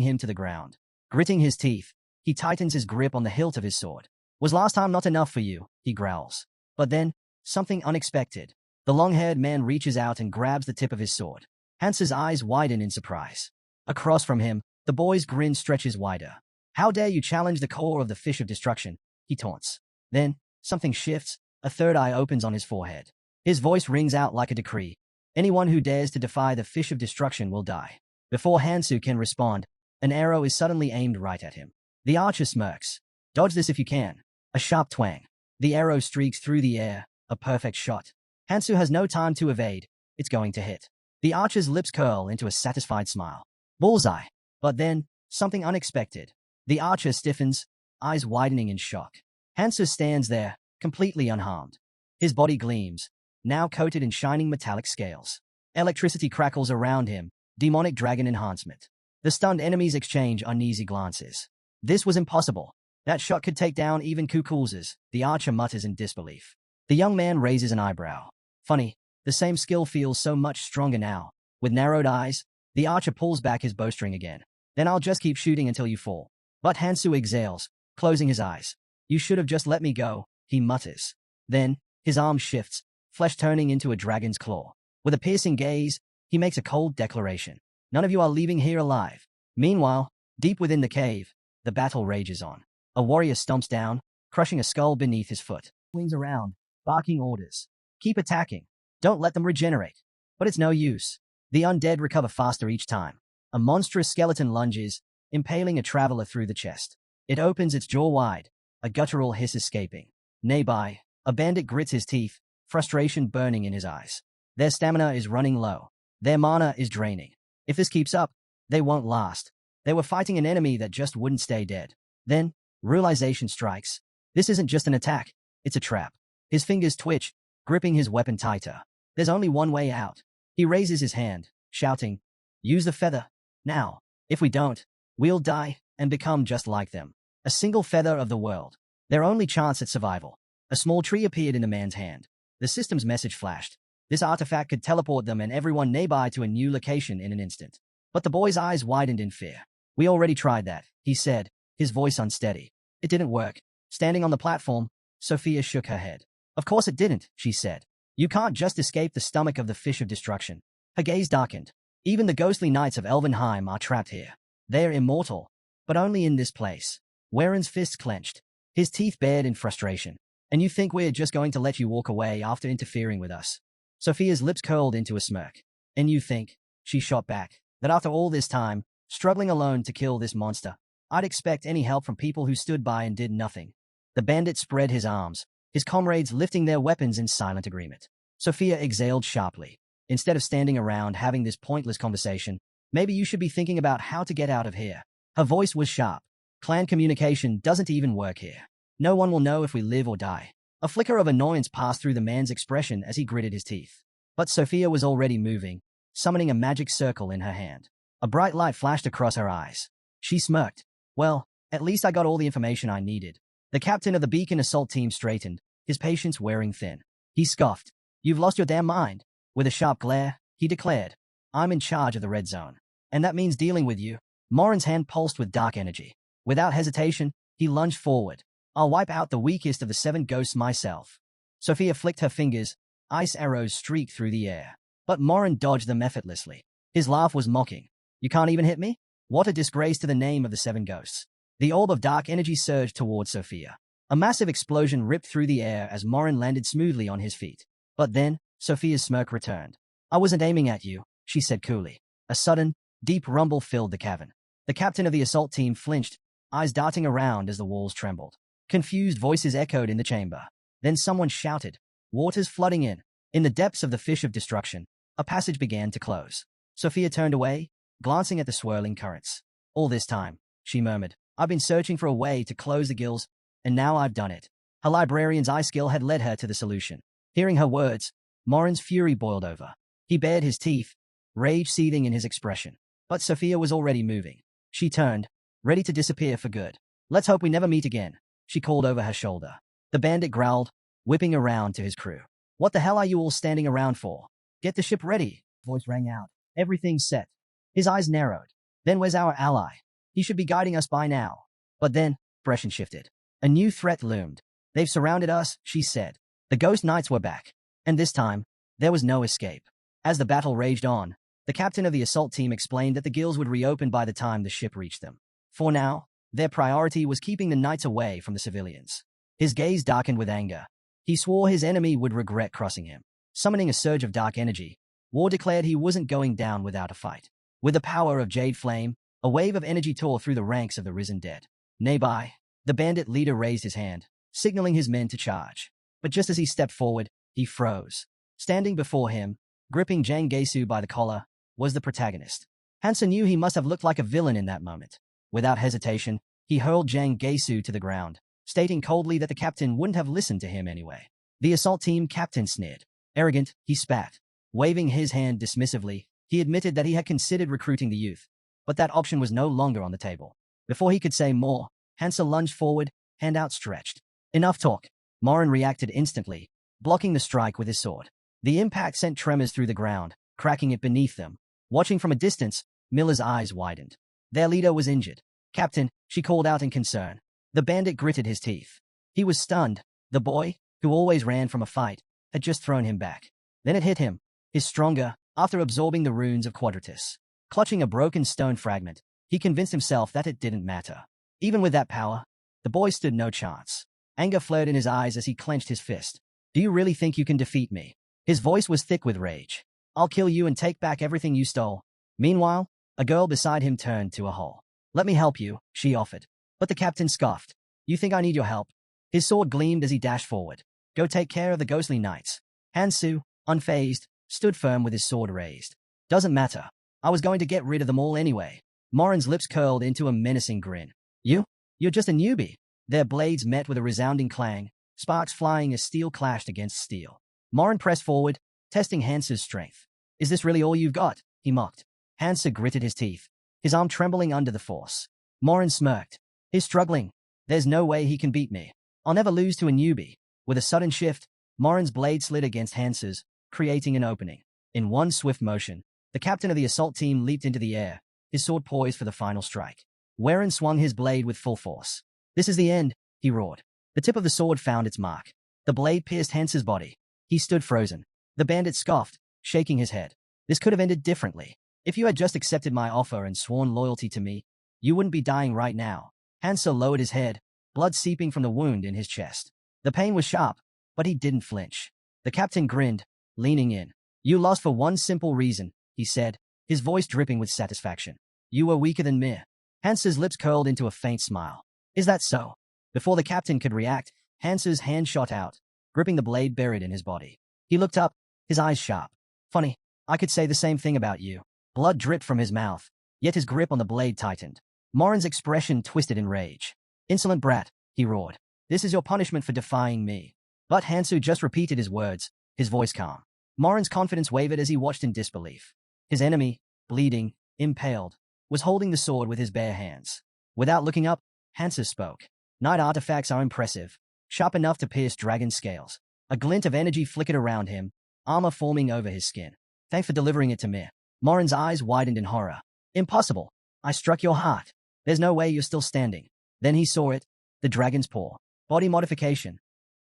him to the ground. Gritting his teeth, he tightens his grip on the hilt of his sword. "Was last time not enough for you?" he growls. But then, something unexpected. The long-haired man reaches out and grabs the tip of his sword. Hansa's eyes widen in surprise. Across from him, the boy's grin stretches wider. "How dare you challenge the core of the Fish of Destruction?" he taunts. Then, something shifts. A third eye opens on his forehead. His voice rings out like a decree. "Anyone who dares to defy the Fish of Destruction will die." Before Hansu can respond, an arrow is suddenly aimed right at him. The archer smirks. "Dodge this if you can." A sharp twang. The arrow streaks through the air, a perfect shot. Hansu has no time to evade. It's going to hit. The archer's lips curl into a satisfied smile. Bullseye. But then, something unexpected. The archer stiffens, eyes widening in shock. Hansu stands there, completely unharmed. His body gleams, now coated in shining metallic scales. Electricity crackles around him, demonic dragon enhancement. The stunned enemies exchange uneasy glances. This was impossible. That shot could take down even Kukulzes, the archer mutters in disbelief. The young man raises an eyebrow. Funny, the same skill feels so much stronger now. With narrowed eyes, the archer pulls back his bowstring again. "Then I'll just keep shooting until you fall." But Hansu exhales, closing his eyes. "You should have just let me go," he mutters. Then, his arm shifts, flesh turning into a dragon's claw. With a piercing gaze, he makes a cold declaration. "None of you are leaving here alive." Meanwhile, deep within the cave, the battle rages on. A warrior stomps down, crushing a skull beneath his foot. Swings around, barking orders. "Keep attacking. Don't let them regenerate." But it's no use. The undead recover faster each time. A monstrous skeleton lunges, impaling a traveler through the chest. It opens its jaw wide, a guttural hiss escaping. Nearby, a bandit grits his teeth, frustration burning in his eyes. Their stamina is running low. Their mana is draining. If this keeps up, they won't last. They were fighting an enemy that just wouldn't stay dead. Then, realization strikes. This isn't just an attack, it's a trap. His fingers twitch, gripping his weapon tighter. There's only one way out. He raises his hand, shouting, "Use the feather, now. If we don't, we'll die and become just like them. A single feather of the world. Their only chance at survival." A small tree appeared in the man's hand. The system's message flashed. This artifact could teleport them and everyone nearby to a new location in an instant. But the boy's eyes widened in fear. "We already tried that," he said, his voice unsteady. "It didn't work." Standing on the platform, Sophia shook her head. "Of course it didn't," she said. "You can't just escape the stomach of the fish of destruction." Her gaze darkened. "Even the ghostly knights of Elvenheim are trapped here. They're immortal, but only in this place." Warren's fists clenched, his teeth bared in frustration. "And you think we're just going to let you walk away after interfering with us?" Sophia's lips curled into a smirk. "And you think," she shot back, "that after all this time, struggling alone to kill this monster, I'd expect any help from people who stood by and did nothing?" The bandit spread his arms, his comrades lifting their weapons in silent agreement. Sophia exhaled sharply. "Instead of standing around having this pointless conversation, maybe you should be thinking about how to get out of here." Her voice was sharp. "Clan communication doesn't even work here. No one will know if we live or die." A flicker of annoyance passed through the man's expression as he gritted his teeth. But Sophia was already moving, summoning a magic circle in her hand. A bright light flashed across her eyes. She smirked. "Well, at least I got all the information I needed." The captain of the Beacon assault team straightened, his patience wearing thin. He scoffed. "You've lost your damn mind." With a sharp glare, he declared, "I'm in charge of the red zone. And that means dealing with you." Morin's hand pulsed with dark energy. Without hesitation, he lunged forward. "I'll wipe out the weakest of the 7 ghosts myself." Sophia flicked her fingers. Ice arrows streaked through the air. But Morin dodged them effortlessly. His laugh was mocking. "You can't even hit me? What a disgrace to the name of the 7 ghosts." The orb of dark energy surged towards Sophia. A massive explosion ripped through the air as Morin landed smoothly on his feet. But then, Sophia's smirk returned. "I wasn't aiming at you," she said coolly. A sudden, deep rumble filled the cavern. The captain of the assault team flinched, eyes darting around as the walls trembled. Confused voices echoed in the chamber. Then someone shouted, "Water's flooding in." In the depths of the fish of destruction, a passage began to close. Sophia turned away, glancing at the swirling currents. "All this time," she murmured, "I've been searching for a way to close the gills, and now I've done it." Her librarian's eye skill had led her to the solution. Hearing her words, Morin's fury boiled over. He bared his teeth, rage seething in his expression. But Sophia was already moving. She turned, ready to disappear for good. "Let's hope we never meet again," she called over her shoulder. The bandit growled, whipping around to his crew. "What the hell are you all standing around for? Get the ship ready," voice rang out. "Everything's set." His eyes narrowed. "Then where's our ally? He should be guiding us by now." But then, expression shifted. A new threat loomed. "They've surrounded us," she said. The ghost knights were back. And this time, there was no escape. As the battle raged on, the captain of the assault team explained that the gills would reopen by the time the ship reached them. For now, their priority was keeping the knights away from the civilians. His gaze darkened with anger. He swore his enemy would regret crossing him. Summoning a surge of dark energy, War declared he wasn't going down without a fight. With the power of Jade Flame, a wave of energy tore through the ranks of the risen dead. Nearby, the bandit leader raised his hand, signaling his men to charge. But just as he stepped forward, he froze. Standing before him, gripping Jang Gesu by the collar, was the protagonist. Hansa knew he must have looked like a villain in that moment. Without hesitation, he hurled Jang Gesu to the ground, stating coldly that the captain wouldn't have listened to him anyway. The assault team captain sneered. Arrogant, he spat. Waving his hand dismissively, he admitted that he had considered recruiting the youth, but that option was no longer on the table. Before he could say more, Hansa lunged forward, hand outstretched. "Enough talk." Morin reacted instantly, blocking the strike with his sword. The impact sent tremors through the ground, cracking it beneath them. Watching from a distance, Miller's eyes widened. Their leader was injured. "Captain," she called out in concern. The bandit gritted his teeth. He was stunned. The boy, who always ran from a fight, had just thrown him back. Then it hit him. His stronger, after absorbing the runes of Quadratus. Clutching a broken stone fragment, he convinced himself that it didn't matter. Even with that power, the boy stood no chance. Anger flared in his eyes as he clenched his fist. "Do you really think you can defeat me?" His voice was thick with rage. "I'll kill you and take back everything you stole." Meanwhile, a girl beside him turned to a hole. "Let me help you," she offered. But the captain scoffed. "You think I need your help?" His sword gleamed as he dashed forward. "Go take care of the ghostly knights. Hansu, unfazed, stood firm with his sword raised. Doesn't matter. I was going to get rid of them all anyway. Morin's lips curled into a menacing grin. You're just a newbie. Their blades met with a resounding clang, sparks flying as steel clashed against steel. Morin pressed forward, testing Hansu's strength. Is this really all you've got? He mocked. Hansu gritted his teeth, his arm trembling under the force. Morin smirked. He's struggling. There's no way he can beat me. I'll never lose to a newbie. With a sudden shift, Morin's blade slid against Hansu's, creating an opening. In one swift motion, the captain of the assault team leaped into the air, his sword poised for the final strike. Warren swung his blade with full force. This is the end, he roared. The tip of the sword found its mark. The blade pierced Hansu's body. He stood frozen. The bandit scoffed, shaking his head. This could have ended differently. If you had just accepted my offer and sworn loyalty to me, you wouldn't be dying right now. Hansu lowered his head, blood seeping from the wound in his chest. The pain was sharp, but he didn't flinch. The captain grinned, leaning in. You lost for one simple reason, he said, his voice dripping with satisfaction. You were weaker than me. Hansu's lips curled into a faint smile. Is that so? Before the captain could react, Hansu's hand shot out, gripping the blade buried in his body. He looked up, his eyes sharp. Funny, I could say the same thing about you. Blood dripped from his mouth, yet his grip on the blade tightened. Morin's expression twisted in rage. Insolent brat, he roared. This is your punishment for defying me. But Hansu just repeated his words, his voice calm. Morin's confidence wavered as he watched in disbelief. His enemy, bleeding, impaled, was holding the sword with his bare hands. Without looking up, Hansu spoke. Night artifacts are impressive, sharp enough to pierce dragon scales. A glint of energy flickered around him, armor forming over his skin. Thanks for delivering it to me. Morin's eyes widened in horror. Impossible. I struck your heart. There's no way you're still standing. Then he saw it, the dragon's paw. Body modification.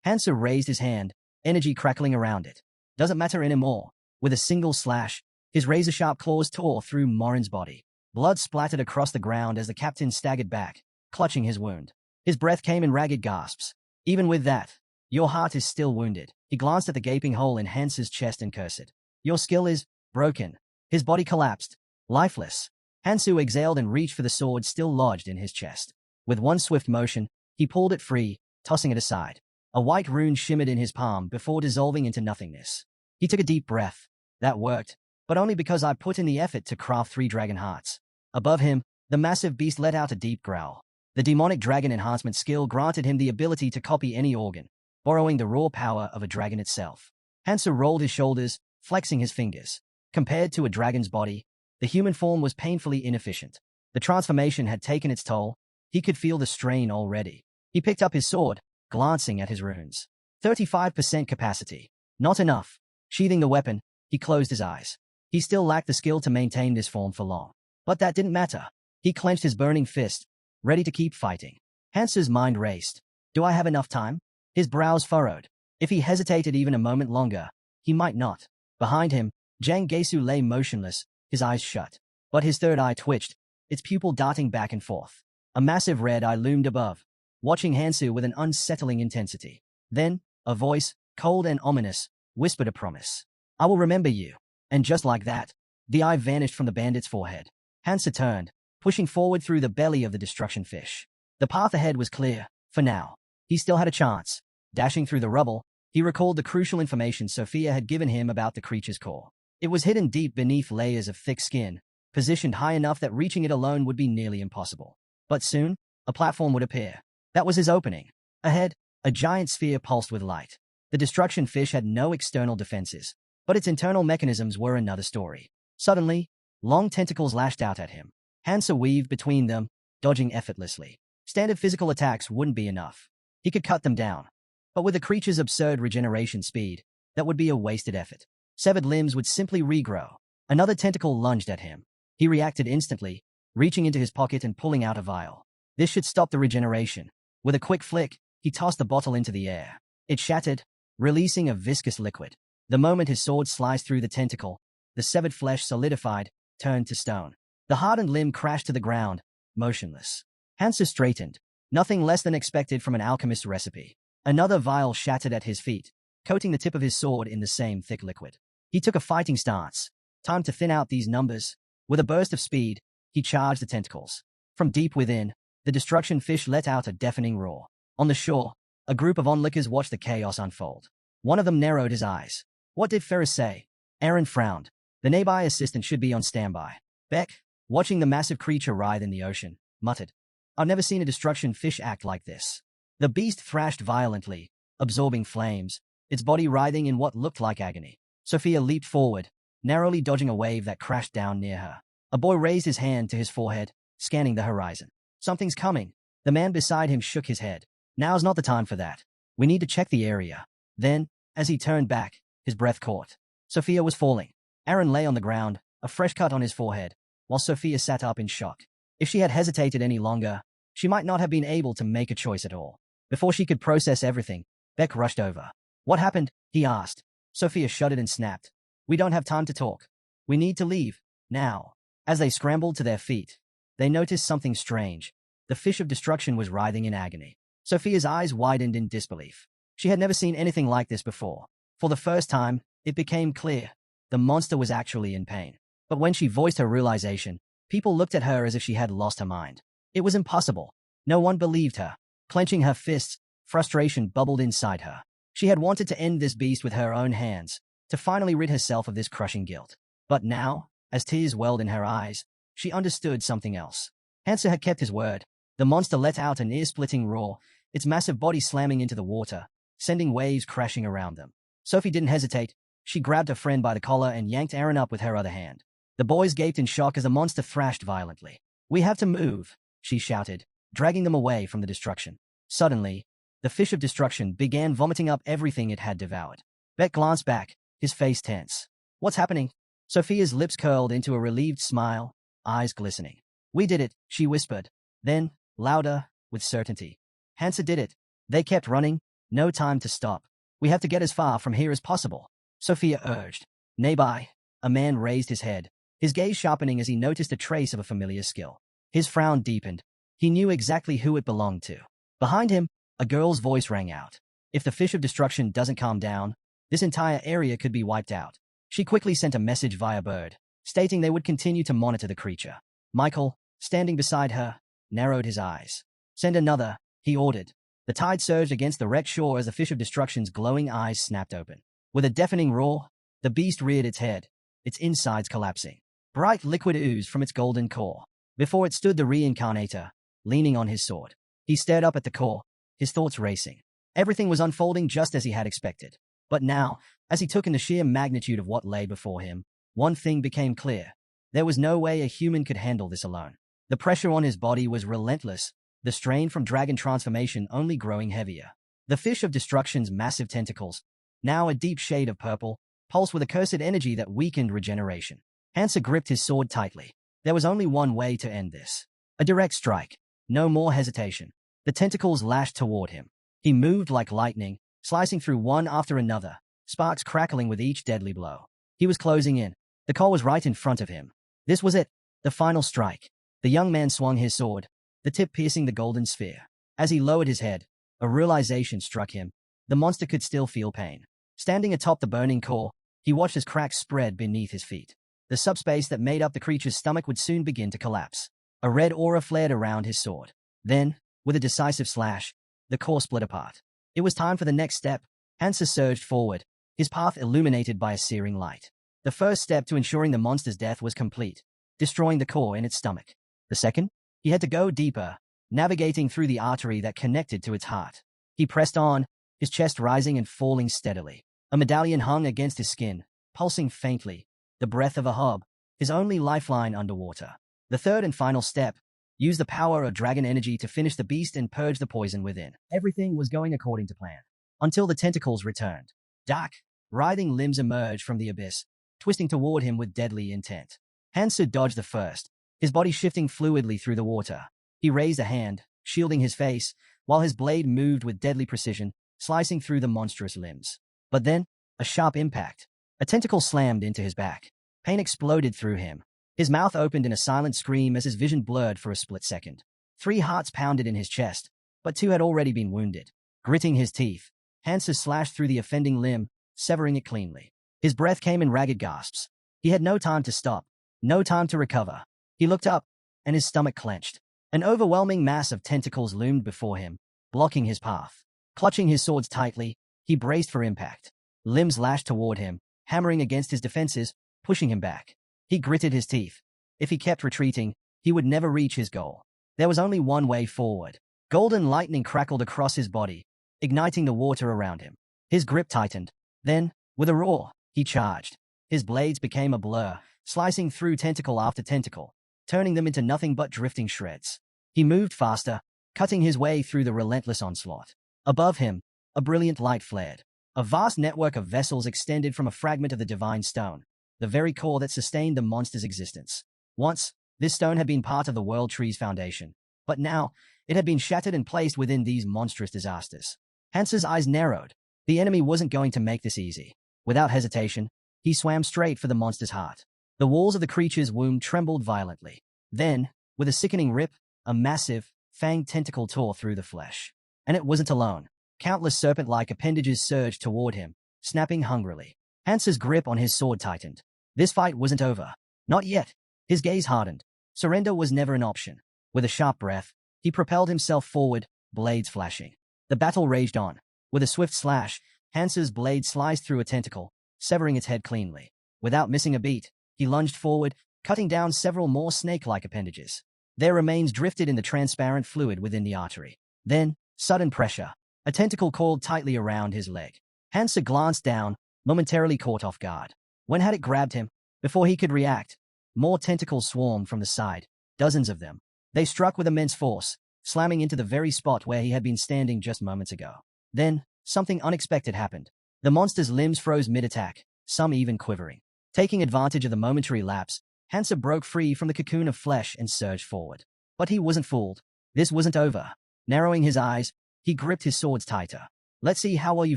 Hansu raised his hand, energy crackling around it. Doesn't matter anymore. With a single slash, his razor-sharp claws tore through Morin's body. Blood splattered across the ground as the captain staggered back, clutching his wound. His breath came in ragged gasps. Even with that, your heart is still wounded. He glanced at the gaping hole in Hansu's chest and cursed. Your skill is broken. His body collapsed, lifeless. Hansu exhaled and reached for the sword still lodged in his chest. With one swift motion, he pulled it free, tossing it aside. A white rune shimmered in his palm before dissolving into nothingness. He took a deep breath. That worked, but only because I put in the effort to craft 3 dragon hearts. Above him, the massive beast let out a deep growl. The demonic dragon enhancement skill granted him the ability to copy any organ, borrowing the raw power of a dragon itself. Hansu rolled his shoulders, flexing his fingers. Compared to a dragon's body, the human form was painfully inefficient. The transformation had taken its toll. He could feel the strain already. He picked up his sword, glancing at his runes. 35% capacity. Not enough. Sheathing the weapon, he closed his eyes. He still lacked the skill to maintain this form for long. But that didn't matter. He clenched his burning fist, ready to keep fighting. Hansu's mind raced. Do I have enough time? His brows furrowed. If he hesitated even a moment longer, he might not. Behind him, Jang Gesu lay motionless, his eyes shut. But his third eye twitched, its pupil darting back and forth. A massive red eye loomed above, watching Hansu with an unsettling intensity. Then, a voice, cold and ominous, whispered a promise. I will remember you. And just like that, the eye vanished from the bandit's forehead. Hansu turned, pushing forward through the belly of the destruction fish. The path ahead was clear, for now. He still had a chance. Dashing through the rubble, he recalled the crucial information Sophia had given him about the creature's core. It was hidden deep beneath layers of thick skin, positioned high enough that reaching it alone would be nearly impossible. But soon, a platform would appear. That was his opening. Ahead, a giant sphere pulsed with light. The destruction fish had no external defenses, but its internal mechanisms were another story. Suddenly, long tentacles lashed out at him. Hansu weaved between them, dodging effortlessly. Standard physical attacks wouldn't be enough. He could cut them down. But with the creature's absurd regeneration speed, that would be a wasted effort. Severed limbs would simply regrow. Another tentacle lunged at him. He reacted instantly, reaching into his pocket and pulling out a vial. This should stop the regeneration. With a quick flick, he tossed the bottle into the air. It shattered, releasing a viscous liquid. The moment his sword sliced through the tentacle, the severed flesh solidified, turned to stone. The hardened limb crashed to the ground, motionless. Hansu straightened, nothing less than expected from an alchemist's recipe. Another vial shattered at his feet, coating the tip of his sword in the same thick liquid. He took a fighting stance. Time to thin out these numbers. With a burst of speed, he charged the tentacles. From deep within, the destruction fish let out a deafening roar. On the shore, a group of onlookers watched the chaos unfold. One of them narrowed his eyes. What did Ferris say? Aaron frowned. The nearby assistant should be on standby. Beck, watching the massive creature writhe in the ocean, muttered, I've never seen a destruction fish act like this. The beast thrashed violently, absorbing flames, its body writhing in what looked like agony. Sophia leaped forward, narrowly dodging a wave that crashed down near her. A boy raised his hand to his forehead, scanning the horizon. Something's coming. The man beside him shook his head. Now's not the time for that. We need to check the area. Then, as he turned back, his breath caught. Sophia was falling. Aaron lay on the ground, a fresh cut on his forehead, while Sophia sat up in shock. If she had hesitated any longer, she might not have been able to make a choice at all. Before she could process everything, Beck rushed over. What happened? He asked. Sophia shuddered and snapped. We don't have time to talk. We need to leave. Now. As they scrambled to their feet, they noticed something strange. The fish of destruction was writhing in agony. Sophia's eyes widened in disbelief. She had never seen anything like this before. For the first time, it became clear. The monster was actually in pain. But when she voiced her realization, people looked at her as if she had lost her mind. It was impossible. No one believed her. Clenching her fists, frustration bubbled inside her. She had wanted to end this beast with her own hands, to finally rid herself of this crushing guilt. But now, as tears welled in her eyes, she understood something else. Hansa had kept his word. The monster let out an ear-splitting roar, its massive body slamming into the water, sending waves crashing around them. Sophie didn't hesitate. She grabbed her friend by the collar and yanked Aaron up with her other hand. The boys gaped in shock as the monster thrashed violently. We have to move, she shouted, dragging them away from the destruction. Suddenly, the fish of destruction began vomiting up everything it had devoured. Beck glanced back, his face tense. What's happening? Sophia's lips curled into a relieved smile, eyes glistening. We did it, she whispered. Then, louder, with certainty. Hansa did it. They kept running. No time to stop. We have to get as far from here as possible, Sophia urged. Nearby, a man raised his head, his gaze sharpening as he noticed a trace of a familiar skill. His frown deepened. He knew exactly who it belonged to. Behind him, a girl's voice rang out. If the fish of destruction doesn't calm down, this entire area could be wiped out. She quickly sent a message via bird, stating they would continue to monitor the creature. Michael, standing beside her, narrowed his eyes. Send another, he ordered. The tide surged against the wrecked shore as the fish of destruction's glowing eyes snapped open. With a deafening roar, the beast reared its head, its insides collapsing. Bright liquid oozed from its golden core. Before it stood the Reincarnator, leaning on his sword. He stared up at the core, his thoughts racing. Everything was unfolding just as he had expected. But now, as he took in the sheer magnitude of what lay before him, one thing became clear. There was no way a human could handle this alone. The pressure on his body was relentless, the strain from dragon transformation only growing heavier. The fish of destruction's massive tentacles, now a deep shade of purple, pulsed with accursed energy that weakened regeneration. Hansa gripped his sword tightly. There was only one way to end this. A direct strike. No more hesitation. The tentacles lashed toward him. He moved like lightning, slicing through one after another, sparks crackling with each deadly blow. He was closing in. The core was right in front of him. This was it. The final strike. The young man swung his sword, the tip piercing the golden sphere. As he lowered his head, a realization struck him. The monster could still feel pain. Standing atop the burning core, he watched as cracks spread beneath his feet. The subspace that made up the creature's stomach would soon begin to collapse. A red aura flared around his sword. Then, with a decisive slash, the core split apart. It was time for the next step. Hansa surged forward, his path illuminated by a searing light. The first step to ensuring the monster's death was complete, destroying the core in its stomach. The second? He had to go deeper, navigating through the artery that connected to its heart. He pressed on, his chest rising and falling steadily. A medallion hung against his skin, pulsing faintly, the breath of a hob, his only lifeline underwater. The third and final step, use the power of dragon energy to finish the beast and purge the poison within. Everything was going according to plan. Until the tentacles returned. Dark, writhing limbs emerged from the abyss, twisting toward him with deadly intent. Hansa dodged the first, his body shifting fluidly through the water. He raised a hand, shielding his face, while his blade moved with deadly precision, slicing through the monstrous limbs. But then, a sharp impact. A tentacle slammed into his back. Pain exploded through him. His mouth opened in a silent scream as his vision blurred for a split second. 3 hearts pounded in his chest, but 2 had already been wounded. Gritting his teeth, Hansa slashed through the offending limb, severing it cleanly. His breath came in ragged gasps. He had no time to stop, no time to recover. He looked up, and his stomach clenched. An overwhelming mass of tentacles loomed before him, blocking his path. Clutching his swords tightly, he braced for impact. limbs lashed toward him, hammering against his defenses, pushing him back. He gritted his teeth. If he kept retreating, he would never reach his goal. There was only one way forward. Golden lightning crackled across his body, igniting the water around him. His grip tightened. Then, with a roar, he charged. His blades became a blur, slicing through tentacle after tentacle, turning them into nothing but drifting shreds. He moved faster, cutting his way through the relentless onslaught. Above him, a brilliant light flared. A vast network of vessels extended from a fragment of the divine stone, the very core that sustained the monster's existence. Once, this stone had been part of the world tree's foundation, but now, it had been shattered and placed within these monstrous disasters. Hansa's eyes narrowed. The enemy wasn't going to make this easy. Without hesitation, he swam straight for the monster's heart. The walls of the creature's womb trembled violently. Then, with a sickening rip, a massive, fanged tentacle tore through the flesh. And it wasn't alone. Countless serpent-like appendages surged toward him, snapping hungrily. Hansa's grip on his sword tightened. This fight wasn't over. Not yet. His gaze hardened. Surrender was never an option. With a sharp breath, he propelled himself forward, blades flashing. The battle raged on. With a swift slash, Hansa's blade sliced through a tentacle, severing its head cleanly. Without missing a beat, he lunged forward, cutting down several more snake-like appendages. Their remains drifted in the transparent fluid within the artery. Then, sudden pressure. A tentacle coiled tightly around his leg. Hansa glanced down, momentarily caught off guard. When had it grabbed him? Before he could react, more tentacles swarmed from the side, dozens of them. They struck with immense force, slamming into the very spot where he had been standing just moments ago. Then, something unexpected happened. The monster's limbs froze mid-attack, some even quivering. Taking advantage of the momentary lapse, Hansa broke free from the cocoon of flesh and surged forward. But he wasn't fooled. This wasn't over. Narrowing his eyes, he gripped his swords tighter. Let's see how well you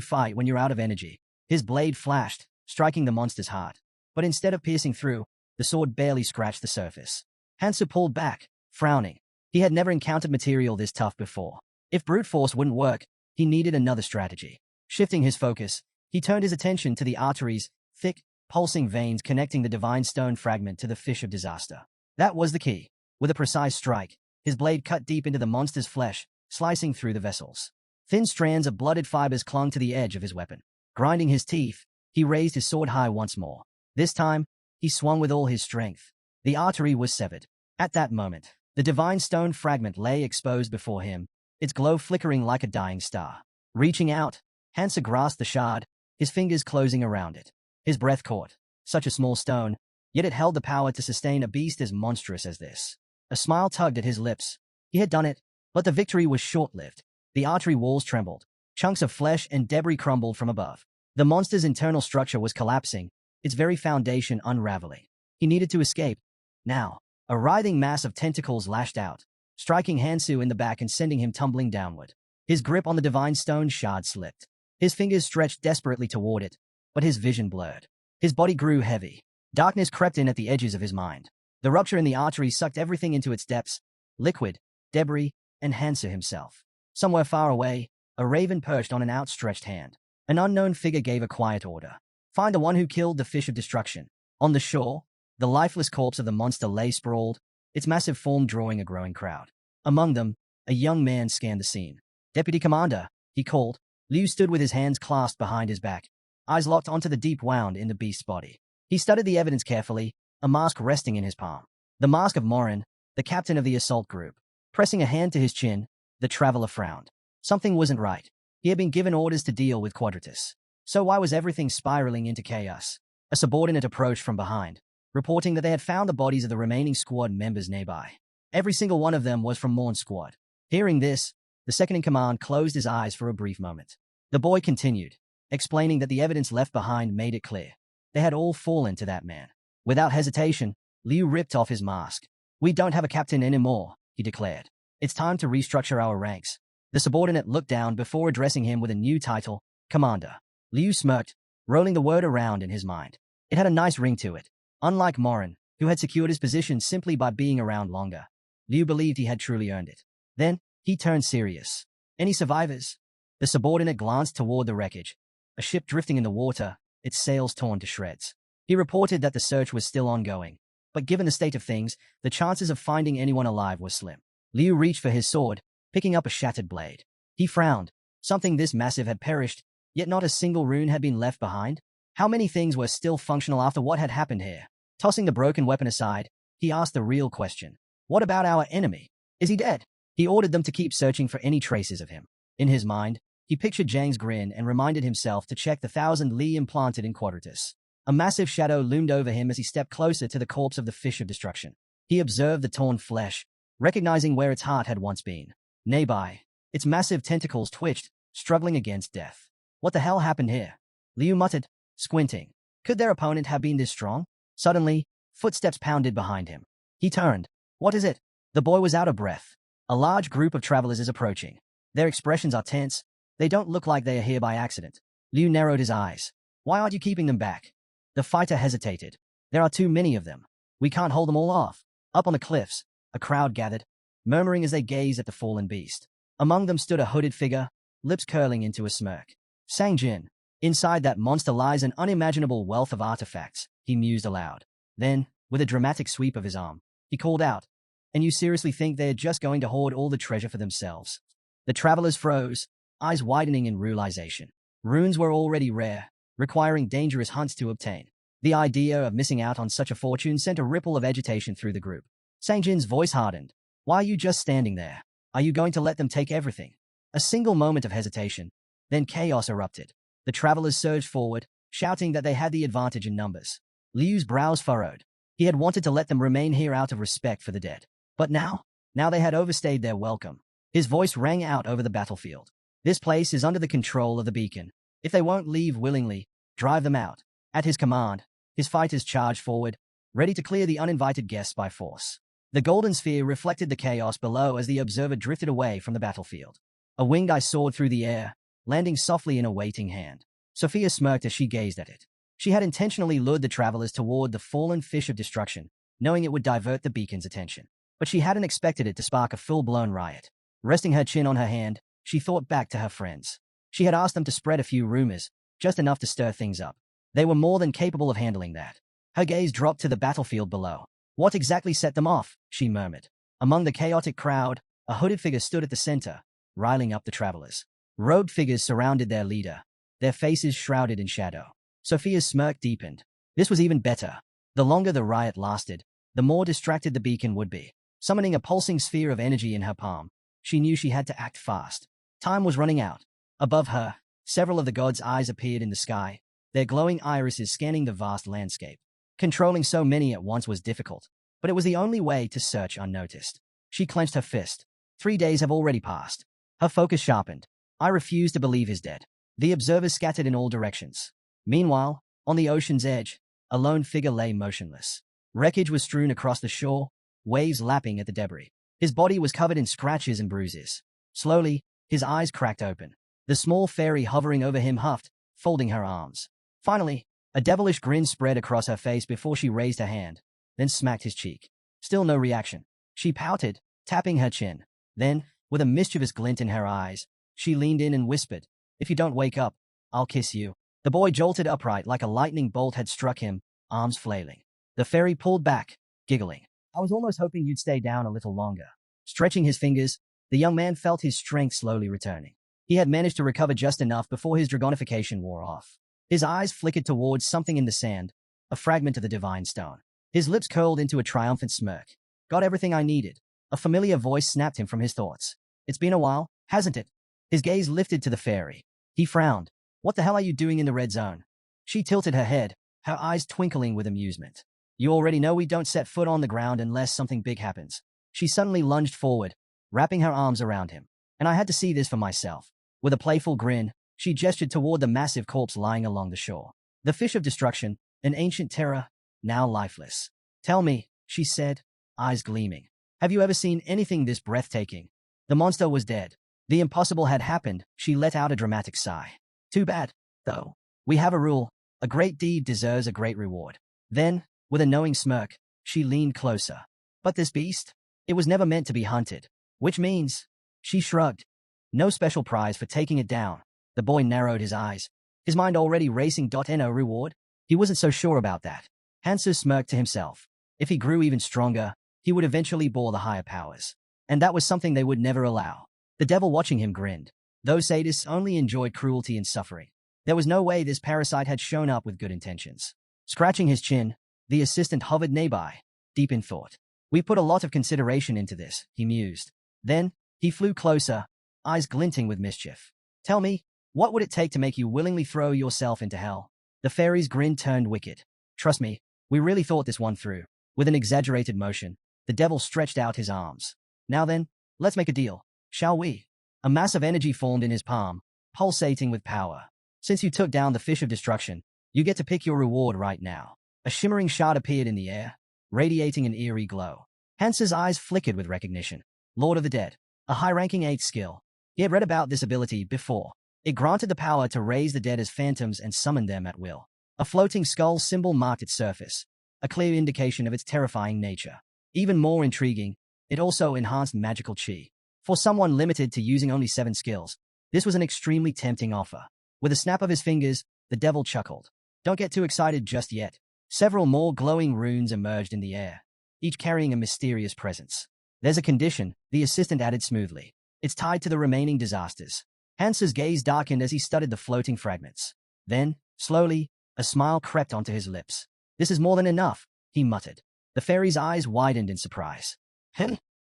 fight when you're out of energy. His blade flashed, striking the monster's heart. But instead of piercing through, the sword barely scratched the surface. Hansa pulled back, frowning. He had never encountered material this tough before. If brute force wouldn't work, he needed another strategy. Shifting his focus, he turned his attention to the arteries, thick, pulsing veins connecting the divine stone fragment to the fish of disaster. That was the key. With a precise strike, his blade cut deep into the monster's flesh, slicing through the vessels. Thin strands of blooded fibers clung to the edge of his weapon. Grinding his teeth, he raised his sword high once more. This time, he swung with all his strength. The artery was severed. At that moment, the divine stone fragment lay exposed before him, its glow flickering like a dying star. Reaching out, Hansa grasped the shard, his fingers closing around it. His breath caught. Such a small stone, yet it held the power to sustain a beast as monstrous as this. A smile tugged at his lips. He had done it, but the victory was short-lived. The artery walls trembled. Chunks of flesh and debris crumbled from above. The monster's internal structure was collapsing, its very foundation unraveling. He needed to escape. Now, a writhing mass of tentacles lashed out, striking Hansu in the back and sending him tumbling downward. His grip on the divine stone shard slipped. His fingers stretched desperately toward it, but his vision blurred. His body grew heavy. Darkness crept in at the edges of his mind. The rupture in the artery sucked everything into its depths, liquid, debris, and Hansa himself. Somewhere far away, a raven perched on an outstretched hand. An unknown figure gave a quiet order. Find the one who killed the fish of destruction. On the shore, the lifeless corpse of the monster lay sprawled, its massive form drawing a growing crowd. Among them, a young man scanned the scene. Deputy Commander, he called. Liu stood with his hands clasped behind his back, eyes locked onto the deep wound in the beast's body. He studied the evidence carefully, a mask resting in his palm. The mask of Morin, the captain of the assault group. Pressing a hand to his chin, the traveler frowned. Something wasn't right. He had been given orders to deal with Quadratus. So why was everything spiraling into chaos? A subordinate approached from behind, reporting that they had found the bodies of the remaining squad members nearby. Every single one of them was from Morn's squad. Hearing this, the second-in-command closed his eyes for a brief moment. The boy continued, explaining that the evidence left behind made it clear. They had all fallen to that man. Without hesitation, Liu ripped off his mask. We don't have a captain anymore, he declared. It's time to restructure our ranks. The subordinate looked down before addressing him with a new title, Commander. Liu smirked, rolling the word around in his mind. It had a nice ring to it. Unlike Morin, who had secured his position simply by being around longer, Liu believed he had truly earned it. Then, he turned serious. Any survivors? The subordinate glanced toward the wreckage. A ship drifting in the water, its sails torn to shreds. He reported that the search was still ongoing, but given the state of things, the chances of finding anyone alive were slim. Liu reached for his sword, picking up a shattered blade. He frowned. Something this massive had perished, Yet not a single rune had been left behind. How many things were still functional after what had happened here? Tossing the broken weapon aside, he asked the real question. What about our enemy? Is he dead? He ordered them to keep searching for any traces of him. In his mind, he pictured Zhang's grin and reminded himself to check the 1,000 Li implanted in Quadratus. A massive shadow loomed over him as he stepped closer to the corpse of the fish of destruction. He observed the torn flesh, recognizing where its heart had once been. Nearby, its massive tentacles twitched, struggling against death. What the hell happened here? Liu muttered, squinting. Could their opponent have been this strong? Suddenly, footsteps pounded behind him. He turned. What is it? The boy was out of breath. A large group of travelers is approaching. Their expressions are tense. They don't look like they are here by accident. Liu narrowed his eyes. Why aren't you keeping them back? The fighter hesitated. There are too many of them. We can't hold them all off. Up on the cliffs, a crowd gathered, murmuring as they gazed at the fallen beast. Among them stood a hooded figure, lips curling into a smirk. Sang Jin. Inside that monster lies an unimaginable wealth of artifacts, he mused aloud. Then, with a dramatic sweep of his arm, he called out, and you seriously think they're just going to hoard all the treasure for themselves? The travelers froze, eyes widening in realization. Runes were already rare, requiring dangerous hunts to obtain. The idea of missing out on such a fortune sent a ripple of agitation through the group. Sangjin's voice hardened. Why are you just standing there? Are you going to let them take everything? A single moment of hesitation, then chaos erupted. The travelers surged forward, shouting that they had the advantage in numbers. Liu's brows furrowed. He had wanted to let them remain here out of respect for the dead. But now they had overstayed their welcome. His voice rang out over the battlefield. This place is under the control of the beacon. If they won't leave willingly, drive them out. At his command, his fighters charged forward, ready to clear the uninvited guests by force. The golden sphere reflected the chaos below as the observer drifted away from the battlefield. A winged eye soared through the air, landing softly in a waiting hand. Sophia smirked as she gazed at it. She had intentionally lured the travelers toward the fallen fish of destruction, knowing it would divert the beacon's attention. But she hadn't expected it to spark a full-blown riot. Resting her chin on her hand, she thought back to her friends. She had asked them to spread a few rumors, just enough to stir things up. They were more than capable of handling that. Her gaze dropped to the battlefield below. What exactly set them off? She murmured. Among the chaotic crowd, a hooded figure stood at the center, riling up the travelers. Robed figures surrounded their leader, their faces shrouded in shadow. Sophia's smirk deepened. This was even better. The longer the riot lasted, the more distracted the beacon would be. Summoning a pulsing sphere of energy in her palm, she knew she had to act fast. Time was running out. Above her, several of the gods' eyes appeared in the sky, their glowing irises scanning the vast landscape. Controlling so many at once was difficult, but it was the only way to search unnoticed. She clenched her fist. 3 days have already passed. Her focus sharpened. I refuse to believe he's dead. The observers scattered in all directions. Meanwhile, on the ocean's edge, a lone figure lay motionless. Wreckage was strewn across the shore, waves lapping at the debris. His body was covered in scratches and bruises. Slowly, his eyes cracked open. The small fairy hovering over him huffed, folding her arms. Finally, a devilish grin spread across her face before she raised her hand, then smacked his cheek. Still no reaction. She pouted, tapping her chin. Then, with a mischievous glint in her eyes, she leaned in and whispered, "If you don't wake up, I'll kiss you." The boy jolted upright like a lightning bolt had struck him, arms flailing. The fairy pulled back, giggling. "I was almost hoping you'd stay down a little longer." Stretching his fingers, the young man felt his strength slowly returning. He had managed to recover just enough before his dragonification wore off. His eyes flickered towards something in the sand, a fragment of the divine stone. His lips curled into a triumphant smirk. "Got everything I needed." A familiar voice snapped him from his thoughts. "It's been a while, hasn't it?" His gaze lifted to the fairy. He frowned. "What the hell are you doing in the red zone?" She tilted her head, her eyes twinkling with amusement. "You already know we don't set foot on the ground unless something big happens." She suddenly lunged forward, wrapping her arms around him. "And I had to see this for myself." With a playful grin, she gestured toward the massive corpse lying along the shore. The fish of destruction, an ancient terror, now lifeless. "Tell me," she said, eyes gleaming. "Have you ever seen anything this breathtaking?" The monster was dead. The impossible had happened. She let out a dramatic sigh. "Too bad, though. We have a rule. A great deed deserves a great reward." Then, with a knowing smirk, she leaned closer. "But this beast? It was never meant to be hunted. Which means—" She shrugged. "No special prize for taking it down." The boy narrowed his eyes, his mind already racing. No reward? He wasn't so sure about that. Hansu smirked to himself. If he grew even stronger, he would eventually bore the higher powers. And that was something they would never allow. The devil watching him grinned. Those sadists only enjoyed cruelty and suffering. There was no way this parasite had shown up with good intentions. Scratching his chin, the assistant hovered nearby, deep in thought. We put a lot of consideration into this, he mused. Then, he flew closer, eyes glinting with mischief. Tell me, what would it take to make you willingly throw yourself into hell? The fairy's grin turned wicked. Trust me, we really thought this one through. With an exaggerated motion, the devil stretched out his arms. Now then, let's make a deal, shall we? A mass of energy formed in his palm, pulsating with power. Since you took down the fish of destruction, you get to pick your reward right now. A shimmering shard appeared in the air, radiating an eerie glow. Hansa's eyes flickered with recognition. Lord of the Dead, a high-ranking 8th skill. He had read about this ability before. It granted the power to raise the dead as phantoms and summon them at will. A floating skull symbol marked its surface, a clear indication of its terrifying nature. Even more intriguing, it also enhanced magical chi. For someone limited to using only 7 skills, this was an extremely tempting offer. With a snap of his fingers, the devil chuckled. Don't get too excited just yet. Several more glowing runes emerged in the air, each carrying a mysterious presence. There's a condition, the assistant added smoothly. It's tied to the remaining disasters. Hansa's gaze darkened as he studied the floating fragments. Then, slowly, a smile crept onto his lips. This is more than enough, he muttered. The fairy's eyes widened in surprise.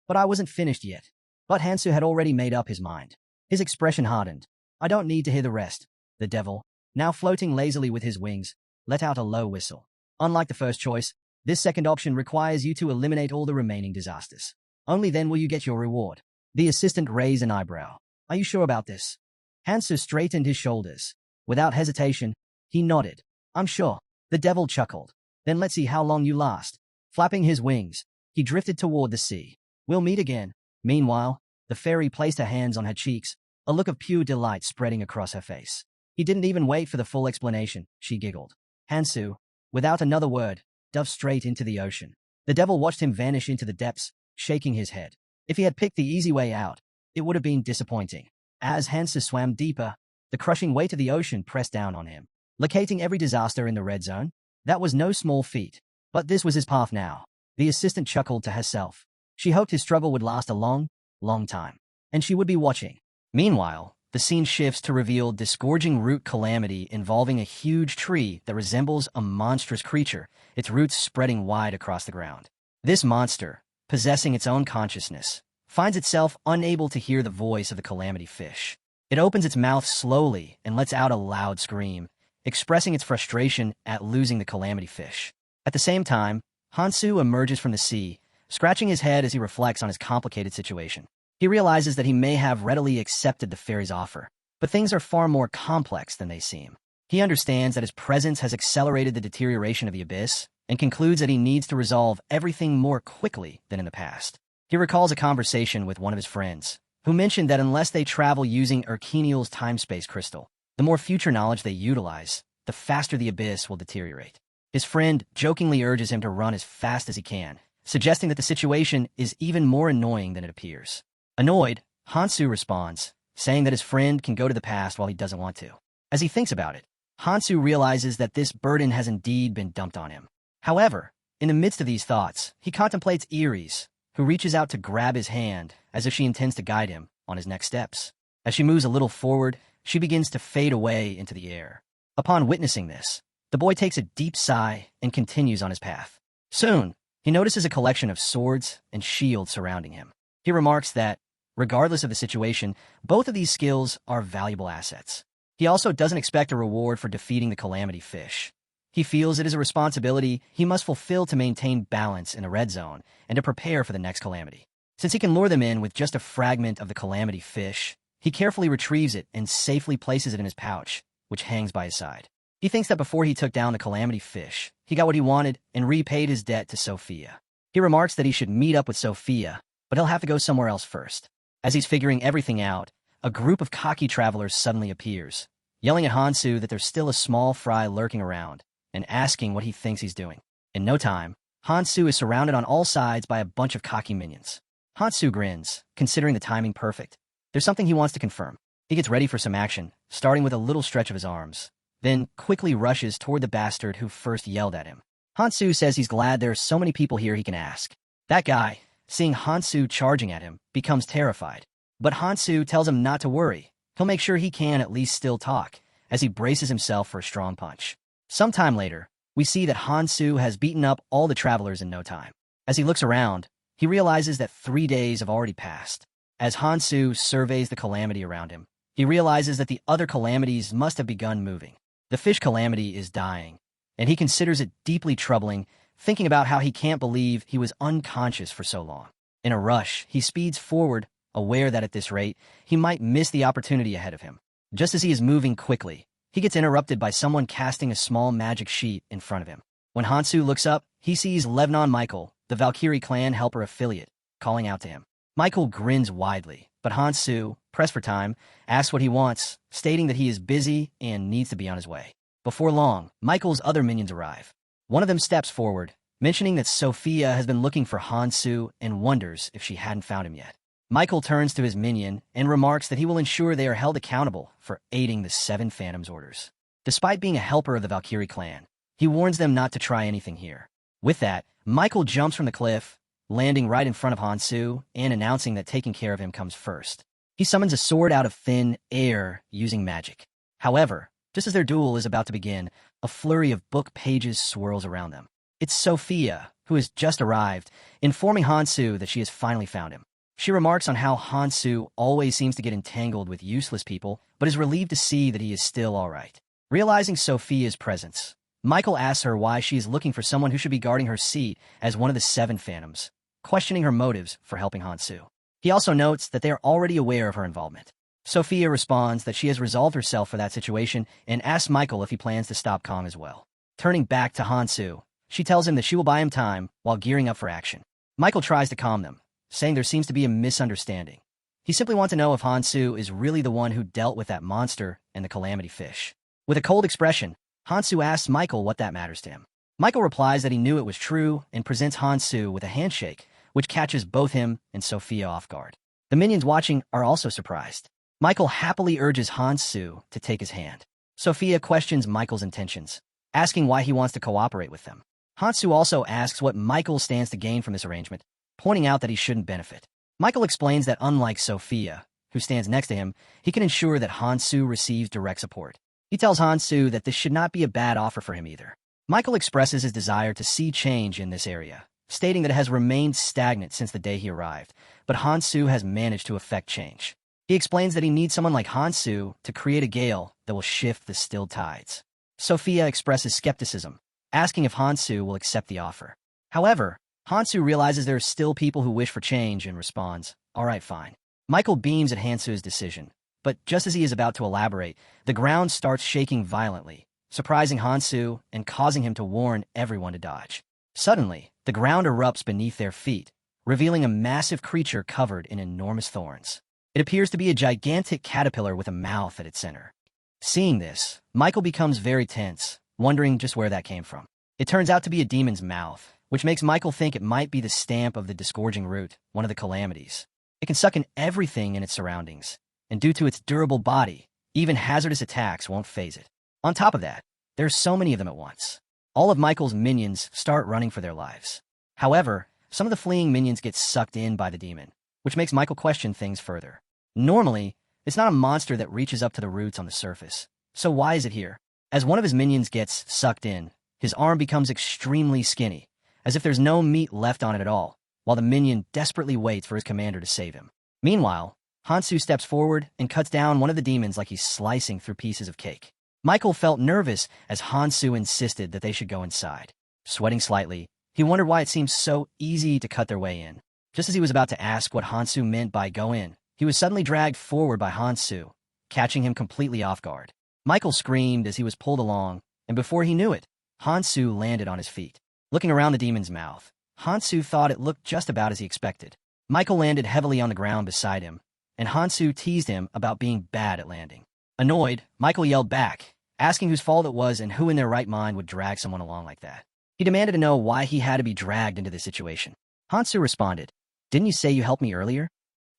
But I wasn't finished yet. But Hansu had already made up his mind. His expression hardened. I don't need to hear the rest. The devil, now floating lazily with his wings, let out a low whistle. Unlike the first choice, this second option requires you to eliminate all the remaining disasters. Only then will you get your reward. The assistant raised an eyebrow. Are you sure about this? Hansu straightened his shoulders. Without hesitation, he nodded. I'm sure. The devil chuckled. Then let's see how long you last. Flapping his wings, he drifted toward the sea. We'll meet again. Meanwhile, the fairy placed her hands on her cheeks, a look of pure delight spreading across her face. He didn't even wait for the full explanation, she giggled. Hansu, without another word, dove straight into the ocean. The devil watched him vanish into the depths, shaking his head. If he had picked the easy way out, it would have been disappointing. As Hansu swam deeper, the crushing weight of the ocean pressed down on him, locating every disaster in the red zone. That was no small feat. But this was his path now. The assistant chuckled to herself. She hoped his struggle would last a long, long time, and she would be watching. Meanwhile, the scene shifts to reveal disgorging root calamity involving a huge tree that resembles a monstrous creature, its roots spreading wide across the ground. This monster, possessing its own consciousness, finds itself unable to hear the voice of the calamity fish. It opens its mouth slowly and lets out a loud scream, expressing its frustration at losing the calamity fish. At the same time, Hansu emerges from the sea, scratching his head as he reflects on his complicated situation. He realizes that he may have readily accepted the fairy's offer, but things are far more complex than they seem. He understands that his presence has accelerated the deterioration of the abyss, and concludes that he needs to resolve everything more quickly than in the past. He recalls a conversation with one of his friends, who mentioned that unless they travel using Urkeniel's time-space crystal, the more future knowledge they utilize, the faster the abyss will deteriorate. His friend jokingly urges him to run as fast as he can, suggesting that the situation is even more annoying than it appears. Annoyed, Hansu responds, saying that his friend can go to the past while he doesn't want to. As he thinks about it, Hansu realizes that this burden has indeed been dumped on him. However, in the midst of these thoughts, he contemplates Iris, who reaches out to grab his hand as if she intends to guide him on his next steps. As she moves a little forward, she begins to fade away into the air. Upon witnessing this, the boy takes a deep sigh and continues on his path. Soon, he notices a collection of swords and shields surrounding him. He remarks that, regardless of the situation, both of these skills are valuable assets. He also doesn't expect a reward for defeating the calamity fish. He feels it is a responsibility he must fulfill to maintain balance in a red zone and to prepare for the next calamity. Since he can lure them in with just a fragment of the calamity fish, he carefully retrieves it and safely places it in his pouch, which hangs by his side. He thinks that before he took down the calamity fish, he got what he wanted and repaid his debt to Sophia. He remarks that he should meet up with Sophia, but he'll have to go somewhere else first. As he's figuring everything out, a group of cocky travelers suddenly appears, yelling at Hansu that there's still a small fry lurking around, and asking what he thinks he's doing. In no time, Hansu is surrounded on all sides by a bunch of cocky minions. Hansu grins, considering the timing perfect. There's something he wants to confirm. He gets ready for some action, starting with a little stretch of his arms, then quickly rushes toward the bastard who first yelled at him. Hansu says he's glad there are so many people here he can ask. That guy, seeing Hansu charging at him, becomes terrified. But Hansu tells him not to worry. He'll make sure he can at least still talk, as he braces himself for a strong punch. Sometime later, we see that Hansu has beaten up all the travelers in no time. As he looks around, he realizes that 3 days have already passed. As Hansu surveys the calamity around him, he realizes that the other calamities must have begun moving. The fish calamity is dying, and he considers it deeply troubling, thinking about how he can't believe he was unconscious for so long. In a rush, he speeds forward, aware that at this rate, he might miss the opportunity ahead of him. Just as he is moving quickly, he gets interrupted by someone casting a small magic sheet in front of him. When Hansu looks up, he sees Levnon Michael, the Valkyrie clan helper affiliate, calling out to him. Michael grins widely, but Hansu, pressed for time, asks what he wants, stating that he is busy and needs to be on his way. Before long, Michael's other minions arrive. One of them steps forward, mentioning that Sophia has been looking for Hansu and wonders if she hadn't found him yet. Michael turns to his minion and remarks that he will ensure they are held accountable for aiding the Seven Phantoms' orders. Despite being a helper of the Valkyrie clan, he warns them not to try anything here. With that, Michael jumps from the cliff, landing right in front of Hansu and announcing that taking care of him comes first. He summons a sword out of thin air using magic. However, just as their duel is about to begin, a flurry of book pages swirls around them. It's Sophia, who has just arrived, informing Hansu that she has finally found him. She remarks on how Hansu always seems to get entangled with useless people, but is relieved to see that he is still all right. Realizing Sophia's presence, Michael asks her why she is looking for someone who should be guarding her seat as one of the Seven Phantoms, questioning her motives for helping Hansu. He also notes that they are already aware of her involvement. Sophia responds that she has resolved herself for that situation and asks Michael if he plans to stop Kong as well. Turning back to Hansu, she tells him that she will buy him time while gearing up for action. Michael tries to calm them, saying there seems to be a misunderstanding. He simply wants to know if Hansu is really the one who dealt with that monster and the calamity fish. With a cold expression, Hansu asks Michael what that matters to him. Michael replies that he knew it was true and presents Hansu with a handshake, which catches both him and Sophia off guard. The minions watching are also surprised. Michael happily urges Hansu to take his hand. Sophia questions Michael's intentions, asking why he wants to cooperate with them. Hansu also asks what Michael stands to gain from this arrangement, pointing out that he shouldn't benefit. Michael explains that unlike Sophia, who stands next to him, he can ensure that Hansu receives direct support. He tells Hansu that this should not be a bad offer for him either. Michael expresses his desire to see change in this area, stating that it has remained stagnant since the day he arrived, but Hansu has managed to effect change. He explains that he needs someone like Hansu to create a gale that will shift the still tides. Sophia expresses skepticism, asking if Hansu will accept the offer. However, Hansu realizes there are still people who wish for change and responds, "All right, fine." Michael beams at Hansu's decision, but just as he is about to elaborate, the ground starts shaking violently, surprising Hansu and causing him to warn everyone to dodge. Suddenly, the ground erupts beneath their feet, revealing a massive creature covered in enormous thorns. It appears to be a gigantic caterpillar with a mouth at its center. Seeing this, Michael becomes very tense, wondering just where that came from. It turns out to be a demon's mouth, which makes Michael think it might be the stamp of the disgorging root, one of the calamities. It can suck in everything in its surroundings, and due to its durable body, even hazardous attacks won't faze it. On top of that, there's so many of them at once. All of Michael's minions start running for their lives. However, some of the fleeing minions get sucked in by the demon, which makes Michael question things further. Normally, it's not a monster that reaches up to the roots on the surface, so why is it here? As one of his minions gets sucked in, his arm becomes extremely skinny, as if there's no meat left on it at all, while the minion desperately waits for his commander to save him. Meanwhile, Hansu steps forward and cuts down one of the demons like he's slicing through pieces of cake. Michael felt nervous as Hansu insisted that they should go inside. Sweating slightly, he wondered why it seemed so easy to cut their way in. Just as he was about to ask what Hansu meant by go in, he was suddenly dragged forward by Hansu, catching him completely off guard. Michael screamed as he was pulled along, and before he knew it, Hansu landed on his feet. Looking around the demon's mouth, Hansu thought it looked just about as he expected. Michael landed heavily on the ground beside him, and Hansu teased him about being bad at landing. Annoyed, Michael yelled back, asking whose fault it was and who in their right mind would drag someone along like that. He demanded to know why he had to be dragged into this situation. Hansu responded, "Didn't you say you helped me earlier?"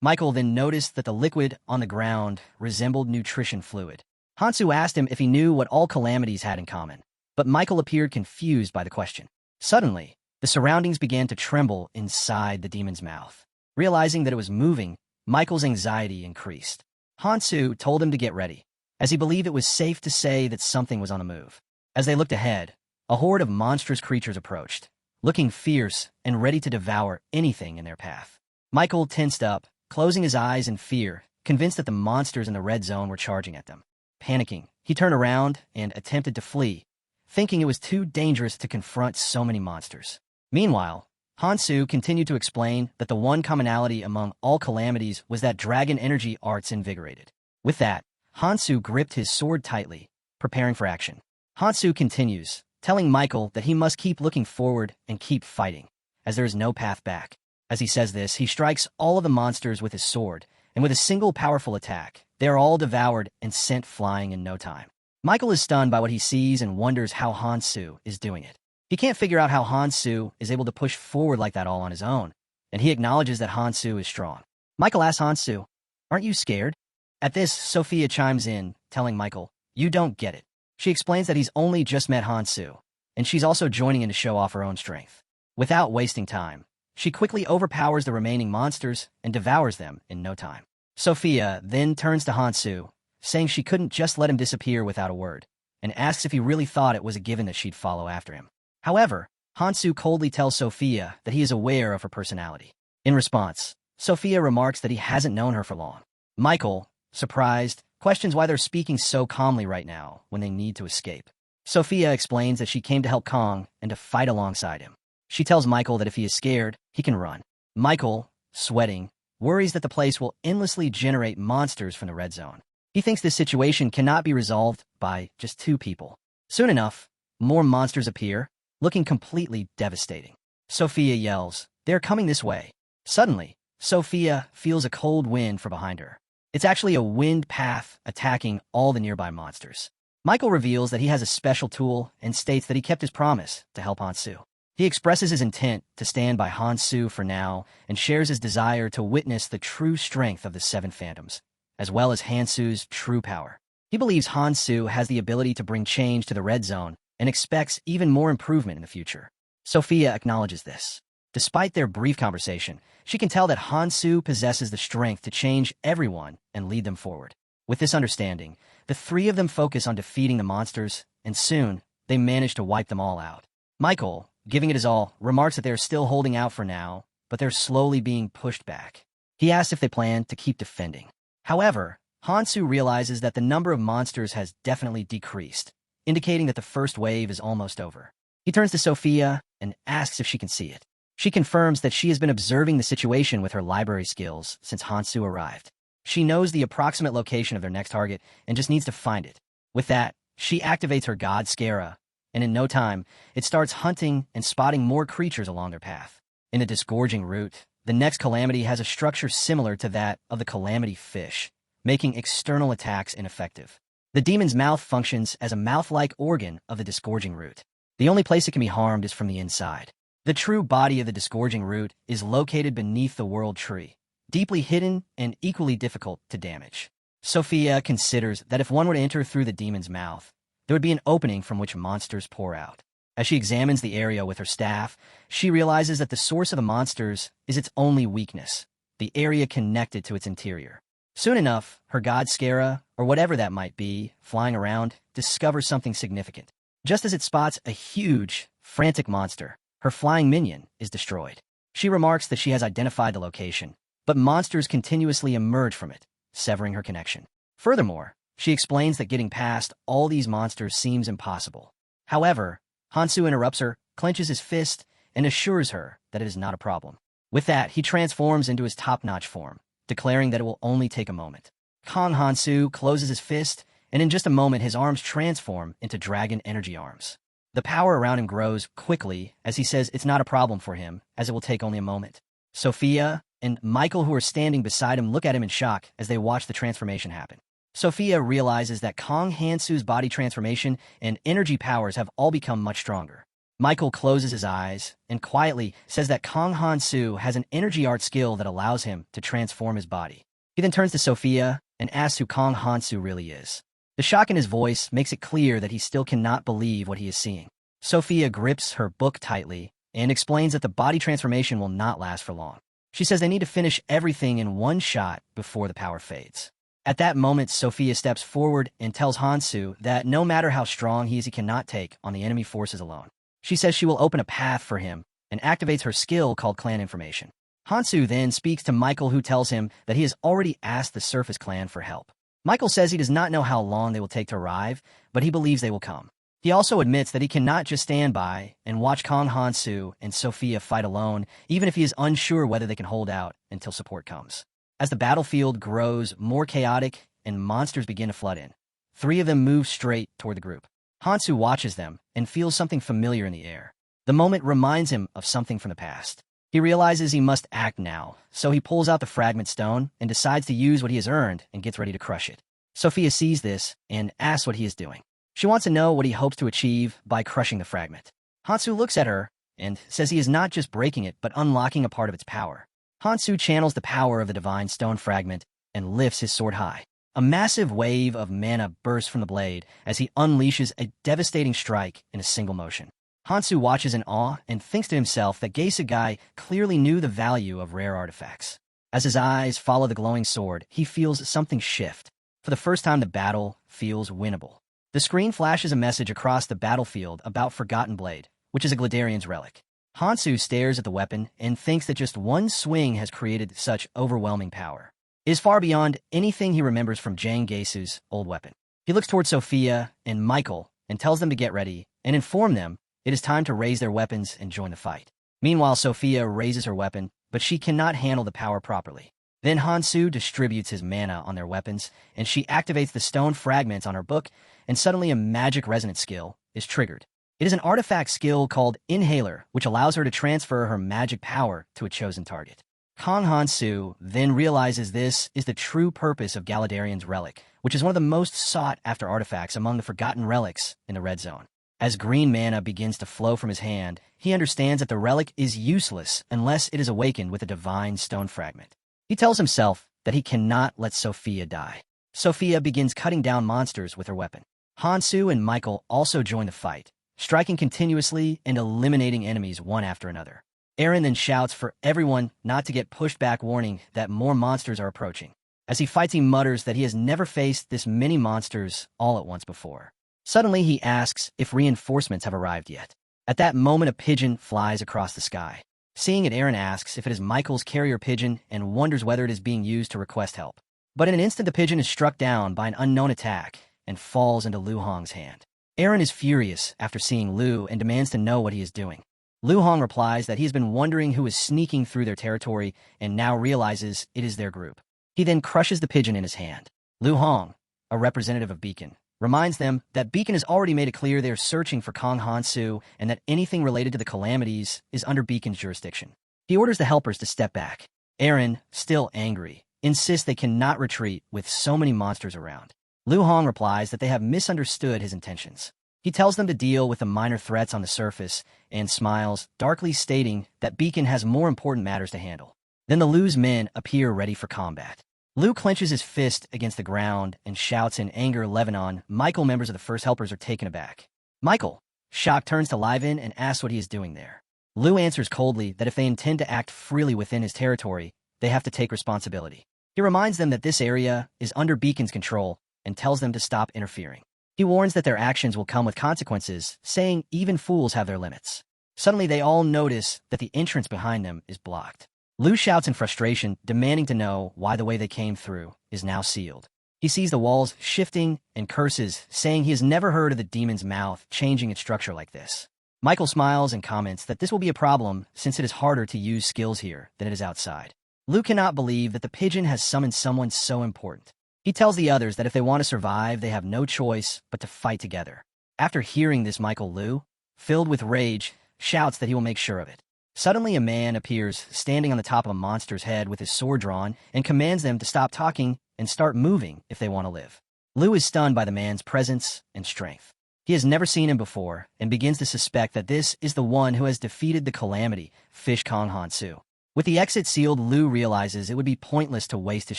Michael then noticed that the liquid on the ground resembled nutrition fluid. Hansu asked him if he knew what all calamities had in common, but Michael appeared confused by the question. Suddenly, the surroundings began to tremble inside the demon's mouth. Realizing that it was moving, Michael's anxiety increased. Hansu told him to get ready, as he believed it was safe to say that something was on the move. As they looked ahead, a horde of monstrous creatures approached, looking fierce and ready to devour anything in their path. Michael tensed up, closing his eyes in fear, convinced that the monsters in the red zone were charging at them. Panicking, he turned around and attempted to flee, thinking it was too dangerous to confront so many monsters. Meanwhile, Hansu continued to explain that the one commonality among all calamities was that dragon energy arts invigorated. With that, Hansu gripped his sword tightly, preparing for action. Hansu continues, telling Michael that he must keep looking forward and keep fighting, as there is no path back. As he says this, he strikes all of the monsters with his sword, and with a single powerful attack, they are all devoured and sent flying in no time. Michael is stunned by what he sees and wonders how Hansu is doing it. He can't figure out how Hansu is able to push forward like that all on his own, and he acknowledges that Hansu is strong. Michael asks Hansu, "Aren't you scared?" At this, Sophia chimes in, telling Michael, "You don't get it." She explains that he's only just met Hansu, and she's also joining in to show off her own strength. Without wasting time, she quickly overpowers the remaining monsters and devours them in no time. Sophia then turns to Hansu, saying she couldn't just let him disappear without a word, and asks if he really thought it was a given that she'd follow after him. However, Hansu coldly tells Sophia that he is aware of her personality. In response, Sophia remarks that he hasn't known her for long. Michael, surprised, questions why they're speaking so calmly right now when they need to escape. Sophia explains that she came to help Kong and to fight alongside him. She tells Michael that if he is scared, he can run. Michael, sweating, worries that the place will endlessly generate monsters from the red zone. He thinks this situation cannot be resolved by just two people. Soon enough, more monsters appear, looking completely devastating. Sophia yells, "They're coming this way." Suddenly, Sophia feels a cold wind from behind her. It's actually a wind path attacking all the nearby monsters. Michael reveals that he has a special tool and states that he kept his promise to help Hansu. He expresses his intent to stand by Hansu for now and shares his desire to witness the true strength of the Seven Phantoms, as well as Hansu's true power. He believes Hansu has the ability to bring change to the red zone and expects even more improvement in the future. Sophia acknowledges this. Despite their brief conversation, she can tell that Hansu possesses the strength to change everyone and lead them forward. With this understanding, the three of them focus on defeating the monsters, and soon, they manage to wipe them all out. Michael, giving it his all, remarks that they are still holding out for now, but they're slowly being pushed back. He asks if they plan to keep defending. However, Hansu realizes that the number of monsters has definitely decreased, indicating that the first wave is almost over. He turns to Sophia and asks if she can see it. She confirms that she has been observing the situation with her library skills since Hansu arrived. She knows the approximate location of their next target and just needs to find it. With that, she activates her god Skara, and in no time, it starts hunting and spotting more creatures along their path. In the disgorging route, the next calamity has a structure similar to that of the calamity fish, making external attacks ineffective. The demon's mouth functions as a mouth-like organ of the disgorging root. The only place it can be harmed is from the inside. The true body of the disgorging root is located beneath the world tree, deeply hidden and equally difficult to damage. Sophia considers that if one were to enter through the demon's mouth, there would be an opening from which monsters pour out. As she examines the area with her staff, she realizes that the source of the monsters is its only weakness, the area connected to its interior. Soon enough, her god Skara, or whatever that might be, flying around, discovers something significant. Just as it spots a huge, frantic monster, her flying minion is destroyed. She remarks that she has identified the location, but monsters continuously emerge from it, severing her connection. Furthermore, she explains that getting past all these monsters seems impossible. However, Hansu interrupts her, clenches his fist, and assures her that it is not a problem. With that, he transforms into his top-notch form, declaring that it will only take a moment. Kong Hansu closes his fist, and in just a moment his arms transform into dragon energy arms. The power around him grows quickly as he says it's not a problem for him, as it will take only a moment. Sophia and Michael, who are standing beside him, look at him in shock as they watch the transformation happen. Sophia realizes that Kong Hansu's body transformation and energy powers have all become much stronger. Michael closes his eyes and quietly says that Kong Hansu has an energy art skill that allows him to transform his body. He then turns to Sophia and asks who Kong Hansu really is. The shock in his voice makes it clear that he still cannot believe what he is seeing. Sophia grips her book tightly and explains that the body transformation will not last for long. She says they need to finish everything in one shot before the power fades. At that moment, Sophia steps forward and tells Hansu that no matter how strong he is, he cannot take on the enemy forces alone. She says she will open a path for him and activates her skill called Clan Information. Hansu then speaks to Michael, who tells him that he has already asked the Surface Clan for help. Michael says he does not know how long they will take to arrive, but he believes they will come. He also admits that he cannot just stand by and watch Kong Hansu and Sophia fight alone, even if he is unsure whether they can hold out until support comes. As the battlefield grows more chaotic and monsters begin to flood in, 3 of them move straight toward the group. Hansu watches them and feels something familiar in the air. The moment reminds him of something from the past. He realizes he must act now, so he pulls out the fragment stone and decides to use what he has earned and gets ready to crush it. Sophia sees this and asks what he is doing. She wants to know what he hopes to achieve by crushing the fragment. Hansu looks at her and says he is not just breaking it, but unlocking a part of its power. Hansu channels the power of the divine stone fragment and lifts his sword high. A massive wave of mana bursts from the blade as he unleashes a devastating strike in a single motion. Hansu watches in awe and thinks to himself that Geisugai clearly knew the value of rare artifacts. As his eyes follow the glowing sword, he feels something shift. For the first time, the battle feels winnable. The screen flashes a message across the battlefield about Forgotten Blade, which is a Gladarian's relic. Hansu stares at the weapon and thinks that just one swing has created such overwhelming power. It is far beyond anything he remembers from Jang Geisu's old weapon. He looks toward Sophia and Michael and tells them to get ready and inform them it is time to raise their weapons and join the fight. Meanwhile, Sophia raises her weapon, but she cannot handle the power properly. Then Hansu distributes his mana on their weapons, and she activates the stone fragments on her book, and suddenly a magic resonance skill is triggered. It is an artifact skill called Inhaler, which allows her to transfer her magic power to a chosen target. Kong Hansu then realizes this is the true purpose of Galadarian's relic, which is one of the most sought-after artifacts among the forgotten relics in the Red Zone. As green mana begins to flow from his hand, he understands that the relic is useless unless it is awakened with a divine stone fragment. He tells himself that he cannot let Sophia die. Sophia begins cutting down monsters with her weapon. Hansu and Michael also join the fight, striking continuously and eliminating enemies one after another. Eren then shouts for everyone not to get pushed back, warning that more monsters are approaching. As he fights, he mutters that he has never faced this many monsters all at once before. Suddenly, he asks if reinforcements have arrived yet. At that moment, a pigeon flies across the sky. Seeing it, Eren asks if it is Michael's carrier pigeon and wonders whether it is being used to request help. But in an instant, the pigeon is struck down by an unknown attack and falls into Lu Hong's hand. Eren is furious after seeing Lu and demands to know what he is doing. Lu Hong replies that he has been wondering who is sneaking through their territory and now realizes it is their group. He then crushes the pigeon in his hand. Lu Hong, a representative of Beacon, reminds them that Beacon has already made it clear they are searching for Kong Hansu and that anything related to the calamities is under Beacon's jurisdiction. He orders the helpers to step back. Eren, still angry, insists they cannot retreat with so many monsters around. Lu Hong replies that they have misunderstood his intentions. He tells them to deal with the minor threats on the surface and smiles, darkly stating that Beacon has more important matters to handle. Then the Lu's men appear ready for combat. Lu clenches his fist against the ground and shouts in anger. Lebanon, Michael, members of the first helpers are taken aback. Michael, shocked, turns to Liven and asks what he is doing there. Lu answers coldly that if they intend to act freely within his territory, they have to take responsibility. He reminds them that this area is under Beacon's control and tells them to stop interfering. He warns that their actions will come with consequences, saying even fools have their limits. Suddenly, they all notice that the entrance behind them is blocked. Lu shouts in frustration, demanding to know why the way they came through is now sealed. He sees the walls shifting and curses, saying he has never heard of the demon's mouth changing its structure like this. Michael smiles and comments that this will be a problem since it is harder to use skills here than it is outside. Lu cannot believe that the pigeon has summoned someone so important. He tells the others that if they want to survive, they have no choice but to fight together. After hearing this, Lu, filled with rage, shouts that he will make sure of it. Suddenly, a man appears standing on the top of a monster's head with his sword drawn and commands them to stop talking and start moving if they want to live. Lu is stunned by the man's presence and strength. He has never seen him before and begins to suspect that this is the one who has defeated the calamity, Fish Kong Hansu. With the exit sealed, Lu realizes it would be pointless to waste his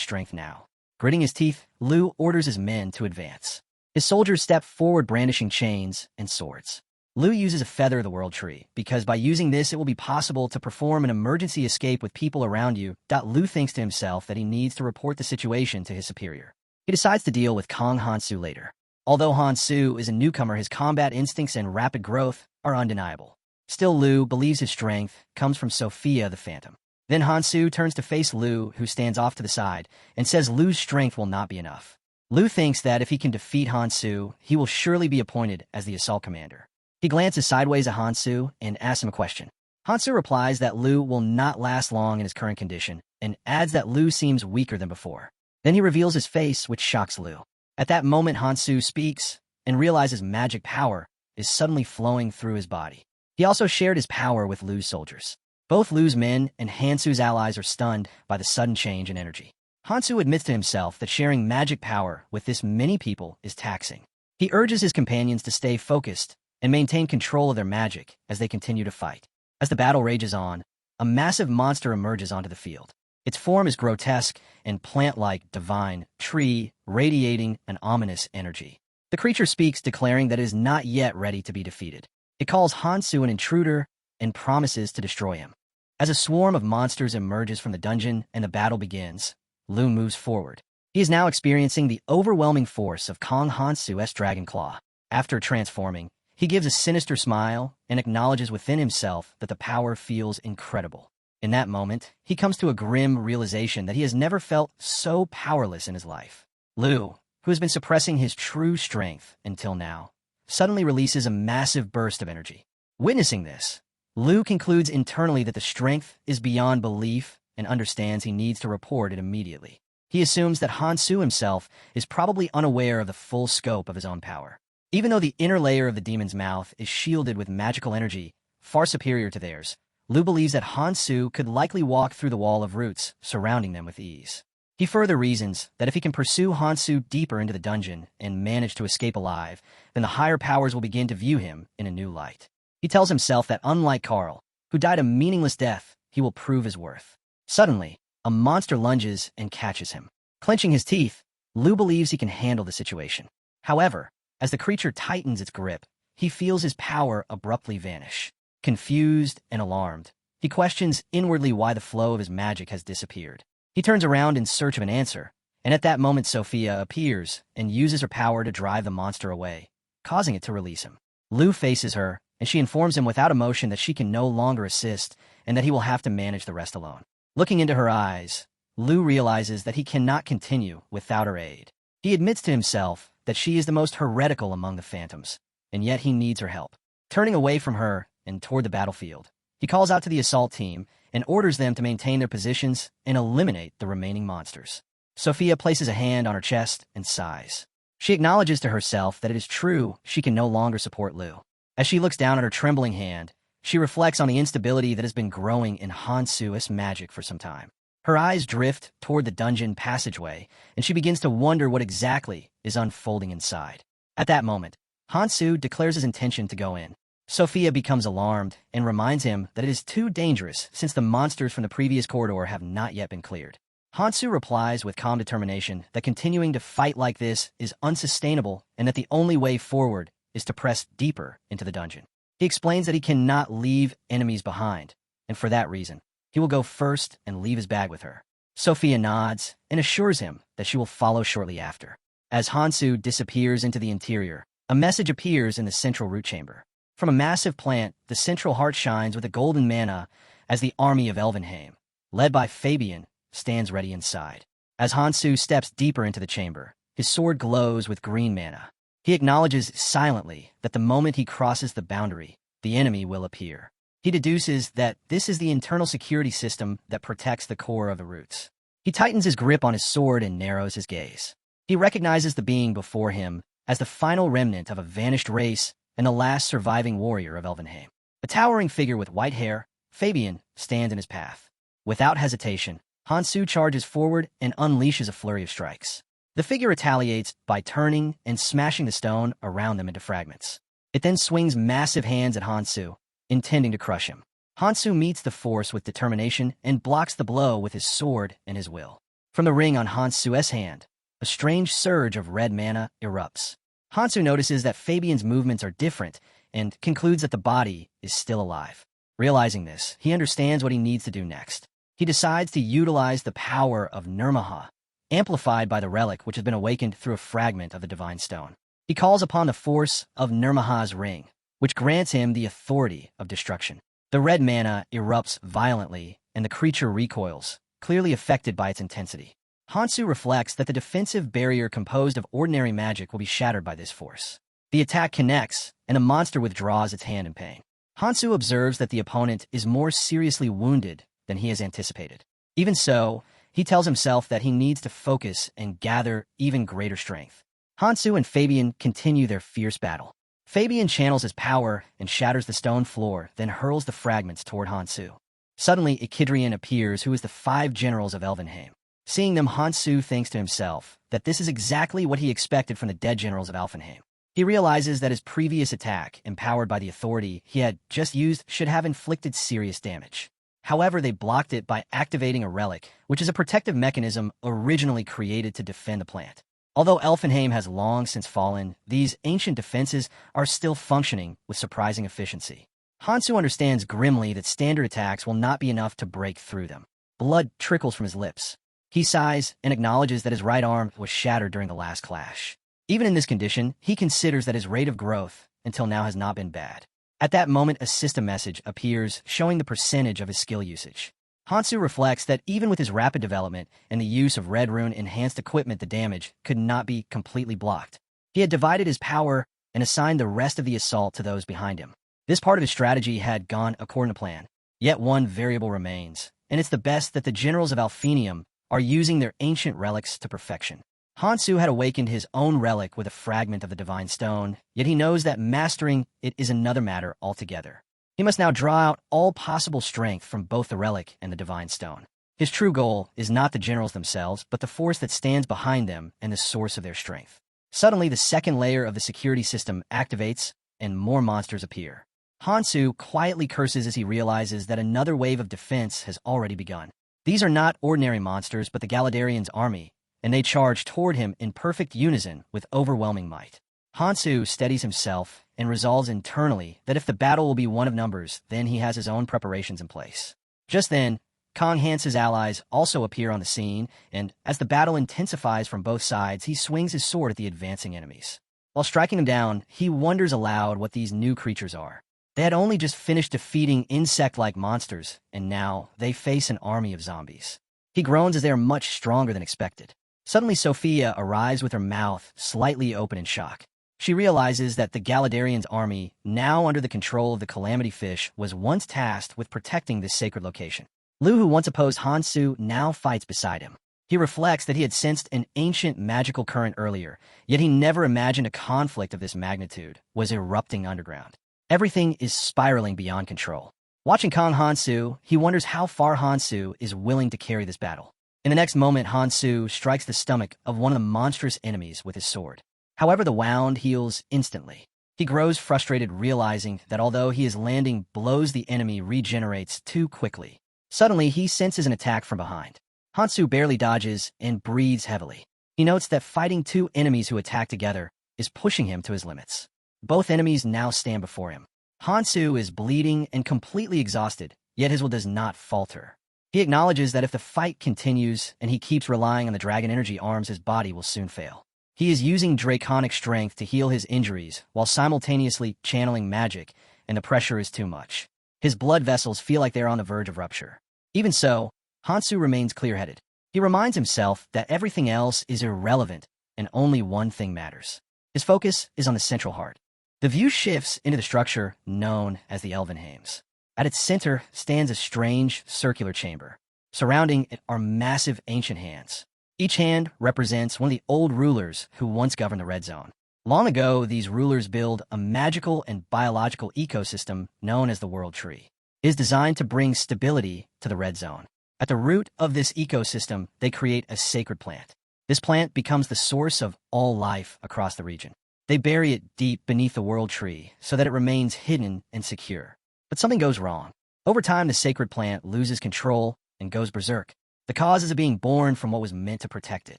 strength now. Gritting his teeth, Lu orders his men to advance. His soldiers step forward brandishing chains and swords. Lu uses a Feather of the World Tree, because by using this it will be possible to perform an emergency escape with people around you. Lu thinks to himself that he needs to report the situation to his superior. He decides to deal with Kong Hansu later. Although Hansu is a newcomer, his combat instincts and rapid growth are undeniable. Still, Lu believes his strength comes from Sophia the Phantom. Then Hansu turns to face Lu, who stands off to the side, and says Lu's strength will not be enough. Lu thinks that if he can defeat Hansu, he will surely be appointed as the assault commander. He glances sideways at Hansu and asks him a question. Hansu replies that Lu will not last long in his current condition, and adds that Lu seems weaker than before. Then he reveals his face, which shocks Lu. At that moment, Hansu speaks and realizes magic power is suddenly flowing through his body. He also shared his power with Lu's soldiers. Both Lu's men and Hansu's allies are stunned by the sudden change in energy. Hansu admits to himself that sharing magic power with this many people is taxing. He urges his companions to stay focused and maintain control of their magic as they continue to fight. As the battle rages on, a massive monster emerges onto the field. Its form is grotesque and plant-like, divine, tree, radiating an ominous energy. The creature speaks, declaring that it is not yet ready to be defeated. It calls Hansu an intruder and promises to destroy him. As a swarm of monsters emerges from the dungeon and the battle begins, Lu moves forward. He is now experiencing the overwhelming force of Kong Hansu's Dragon Claw. After transforming, he gives a sinister smile and acknowledges within himself that the power feels incredible. In that moment, he comes to a grim realization that he has never felt so powerless in his life. Lu, who has been suppressing his true strength until now, suddenly releases a massive burst of energy. Witnessing this, Lu concludes internally that the strength is beyond belief and understands he needs to report it immediately. He assumes that Hansu himself is probably unaware of the full scope of his own power. Even though the inner layer of the demon's mouth is shielded with magical energy far superior to theirs, Lu believes that Hansu could likely walk through the wall of roots surrounding them with ease. He further reasons that if he can pursue Hansu deeper into the dungeon and manage to escape alive, then the higher powers will begin to view him in a new light. He tells himself that unlike Carl, who died a meaningless death, he will prove his worth. Suddenly, a monster lunges and catches him. Clenching his teeth, Lu believes he can handle the situation. However, as the creature tightens its grip, he feels his power abruptly vanish. Confused and alarmed, he questions inwardly why the flow of his magic has disappeared. He turns around in search of an answer, and at that moment Sophia appears and uses her power to drive the monster away, causing it to release him. Lu faces her, and she informs him without emotion that she can no longer assist and that he will have to manage the rest alone. Looking into her eyes, Lu realizes that he cannot continue without her aid. He admits to himself that she is the most heretical among the phantoms, and yet he needs her help. Turning away from her and toward the battlefield, he calls out to the assault team and orders them to maintain their positions and eliminate the remaining monsters. Sophia places a hand on her chest and sighs. She acknowledges to herself that it is true she can no longer support Lu. As she looks down at her trembling hand, she reflects on the instability that has been growing in Hansu's magic for some time. Her eyes drift toward the dungeon passageway, and she begins to wonder what exactly is unfolding inside. At that moment, Hansu declares his intention to go in. Sophia becomes alarmed and reminds him that it is too dangerous since the monsters from the previous corridor have not yet been cleared. Hansu replies with calm determination that continuing to fight like this is unsustainable and that the only way forward is to press deeper into the dungeon. He explains that he cannot leave enemies behind, and for that reason, he will go first and leave his bag with her. Sophia nods and assures him that she will follow shortly after. As Hansu disappears into the interior, a message appears in the central root chamber. From a massive plant, the central heart shines with a golden mana as the army of Elvenheim, led by Fabian, stands ready inside. As Hansu steps deeper into the chamber, his sword glows with green mana. He acknowledges silently that the moment he crosses the boundary, the enemy will appear. He deduces that this is the internal security system that protects the core of the roots. He tightens his grip on his sword and narrows his gaze. He recognizes the being before him as the final remnant of a vanished race and the last surviving warrior of Elvenheim. A towering figure with white hair, Fabian, stands in his path. Without hesitation, Hansu charges forward and unleashes a flurry of strikes. The figure retaliates by turning and smashing the stone around them into fragments. It then swings massive hands at Hansu, intending to crush him. Hansu meets the force with determination and blocks the blow with his sword and his will. From the ring on Hansu's hand, a strange surge of red mana erupts. Hansu notices that Fabian's movements are different and concludes that the body is still alive. Realizing this, he understands what he needs to do next. He decides to utilize the power of Nirmaha, amplified by the relic which has been awakened through a fragment of the divine stone. He calls upon the force of Nirmaha's ring, which grants him the authority of destruction. The red mana erupts violently, and the creature recoils, clearly affected by its intensity. Hansu reflects that the defensive barrier composed of ordinary magic will be shattered by this force. The attack connects, and the monster withdraws its hand in pain. Hansu observes that the opponent is more seriously wounded than he has anticipated. Even so, he tells himself that he needs to focus and gather even greater strength. Hansu and Fabian continue their fierce battle. Fabian channels his power and shatters the stone floor, then hurls the fragments toward Hansu. Suddenly, Echidrian appears, who is the 5 generals of Elvenheim. Seeing them, Hansu thinks to himself that this is exactly what he expected from the dead generals of Alfenheim. He realizes that his previous attack, empowered by the authority he had just used, should have inflicted serious damage. However, they blocked it by activating a relic, which is a protective mechanism originally created to defend the plant. Although Elfenheim has long since fallen, these ancient defenses are still functioning with surprising efficiency. Hansu understands grimly that standard attacks will not be enough to break through them. Blood trickles from his lips. He sighs and acknowledges that his right arm was shattered during the last clash. Even in this condition, he considers that his rate of growth until now has not been bad. At that moment, a system message appears showing the percentage of his skill usage. Hansu reflects that even with his rapid development and the use of Red Rune enhanced equipment, the damage could not be completely blocked. He had divided his power and assigned the rest of the assault to those behind him. This part of his strategy had gone according to plan. Yet one variable remains, and it's the best that the generals of Alfenium are using their ancient relics to perfection. Hansu had awakened his own relic with a fragment of the divine stone, yet he knows that mastering it is another matter altogether. He must now draw out all possible strength from both the relic and the divine stone. His true goal is not the generals themselves, but the force that stands behind them and the source of their strength. Suddenly, the second layer of the security system activates, and more monsters appear. Hansu quietly curses as he realizes that another wave of defense has already begun. These are not ordinary monsters, but the Galadarian's army, and they charge toward him in perfect unison with overwhelming might. Hansu steadies himself and resolves internally that if the battle will be one of numbers, then he has his own preparations in place. Just then, Kong Hance's allies also appear on the scene, and as the battle intensifies from both sides, he swings his sword at the advancing enemies. While striking them down, he wonders aloud what these new creatures are. They had only just finished defeating insect-like monsters, and now they face an army of zombies. He groans as they are much stronger than expected. Suddenly, Sophia arrives with her mouth slightly open in shock. She realizes that the Galadarian's army, now under the control of the Calamity Fish, was once tasked with protecting this sacred location. Lu, who once opposed Hansu, now fights beside him. He reflects that he had sensed an ancient magical current earlier, yet he never imagined a conflict of this magnitude was erupting underground. Everything is spiraling beyond control. Watching Kong Hansu, he wonders how far Hansu is willing to carry this battle. In the next moment, Hansu strikes the stomach of one of the monstrous enemies with his sword. However, the wound heals instantly. He grows frustrated, realizing that although he is landing blows, the enemy regenerates too quickly. Suddenly, he senses an attack from behind. Hansu barely dodges and breathes heavily. He notes that fighting 2 enemies who attack together is pushing him to his limits. Both enemies now stand before him. Hansu is bleeding and completely exhausted, yet his will does not falter. He acknowledges that if the fight continues and he keeps relying on the dragon energy arms, his body will soon fail. He is using draconic strength to heal his injuries while simultaneously channeling magic, and the pressure is too much. His blood vessels feel like they are on the verge of rupture. Even so, Hansu remains clear-headed. He reminds himself that everything else is irrelevant and only one thing matters. His focus is on the central heart. The view shifts into the structure known as the Elvenheims. At its center stands a strange circular chamber. Surrounding it are massive ancient hands. Each hand represents one of the old rulers who once governed the Red Zone. Long ago, these rulers built a magical and biological ecosystem known as the World Tree. It is designed to bring stability to the Red Zone. At the root of this ecosystem, they create a sacred plant. This plant becomes the source of all life across the region. They bury it deep beneath the World Tree so that it remains hidden and secure. But something goes wrong. Over time, the sacred plant loses control and goes berserk. The cause is of being born from what was meant to protect it.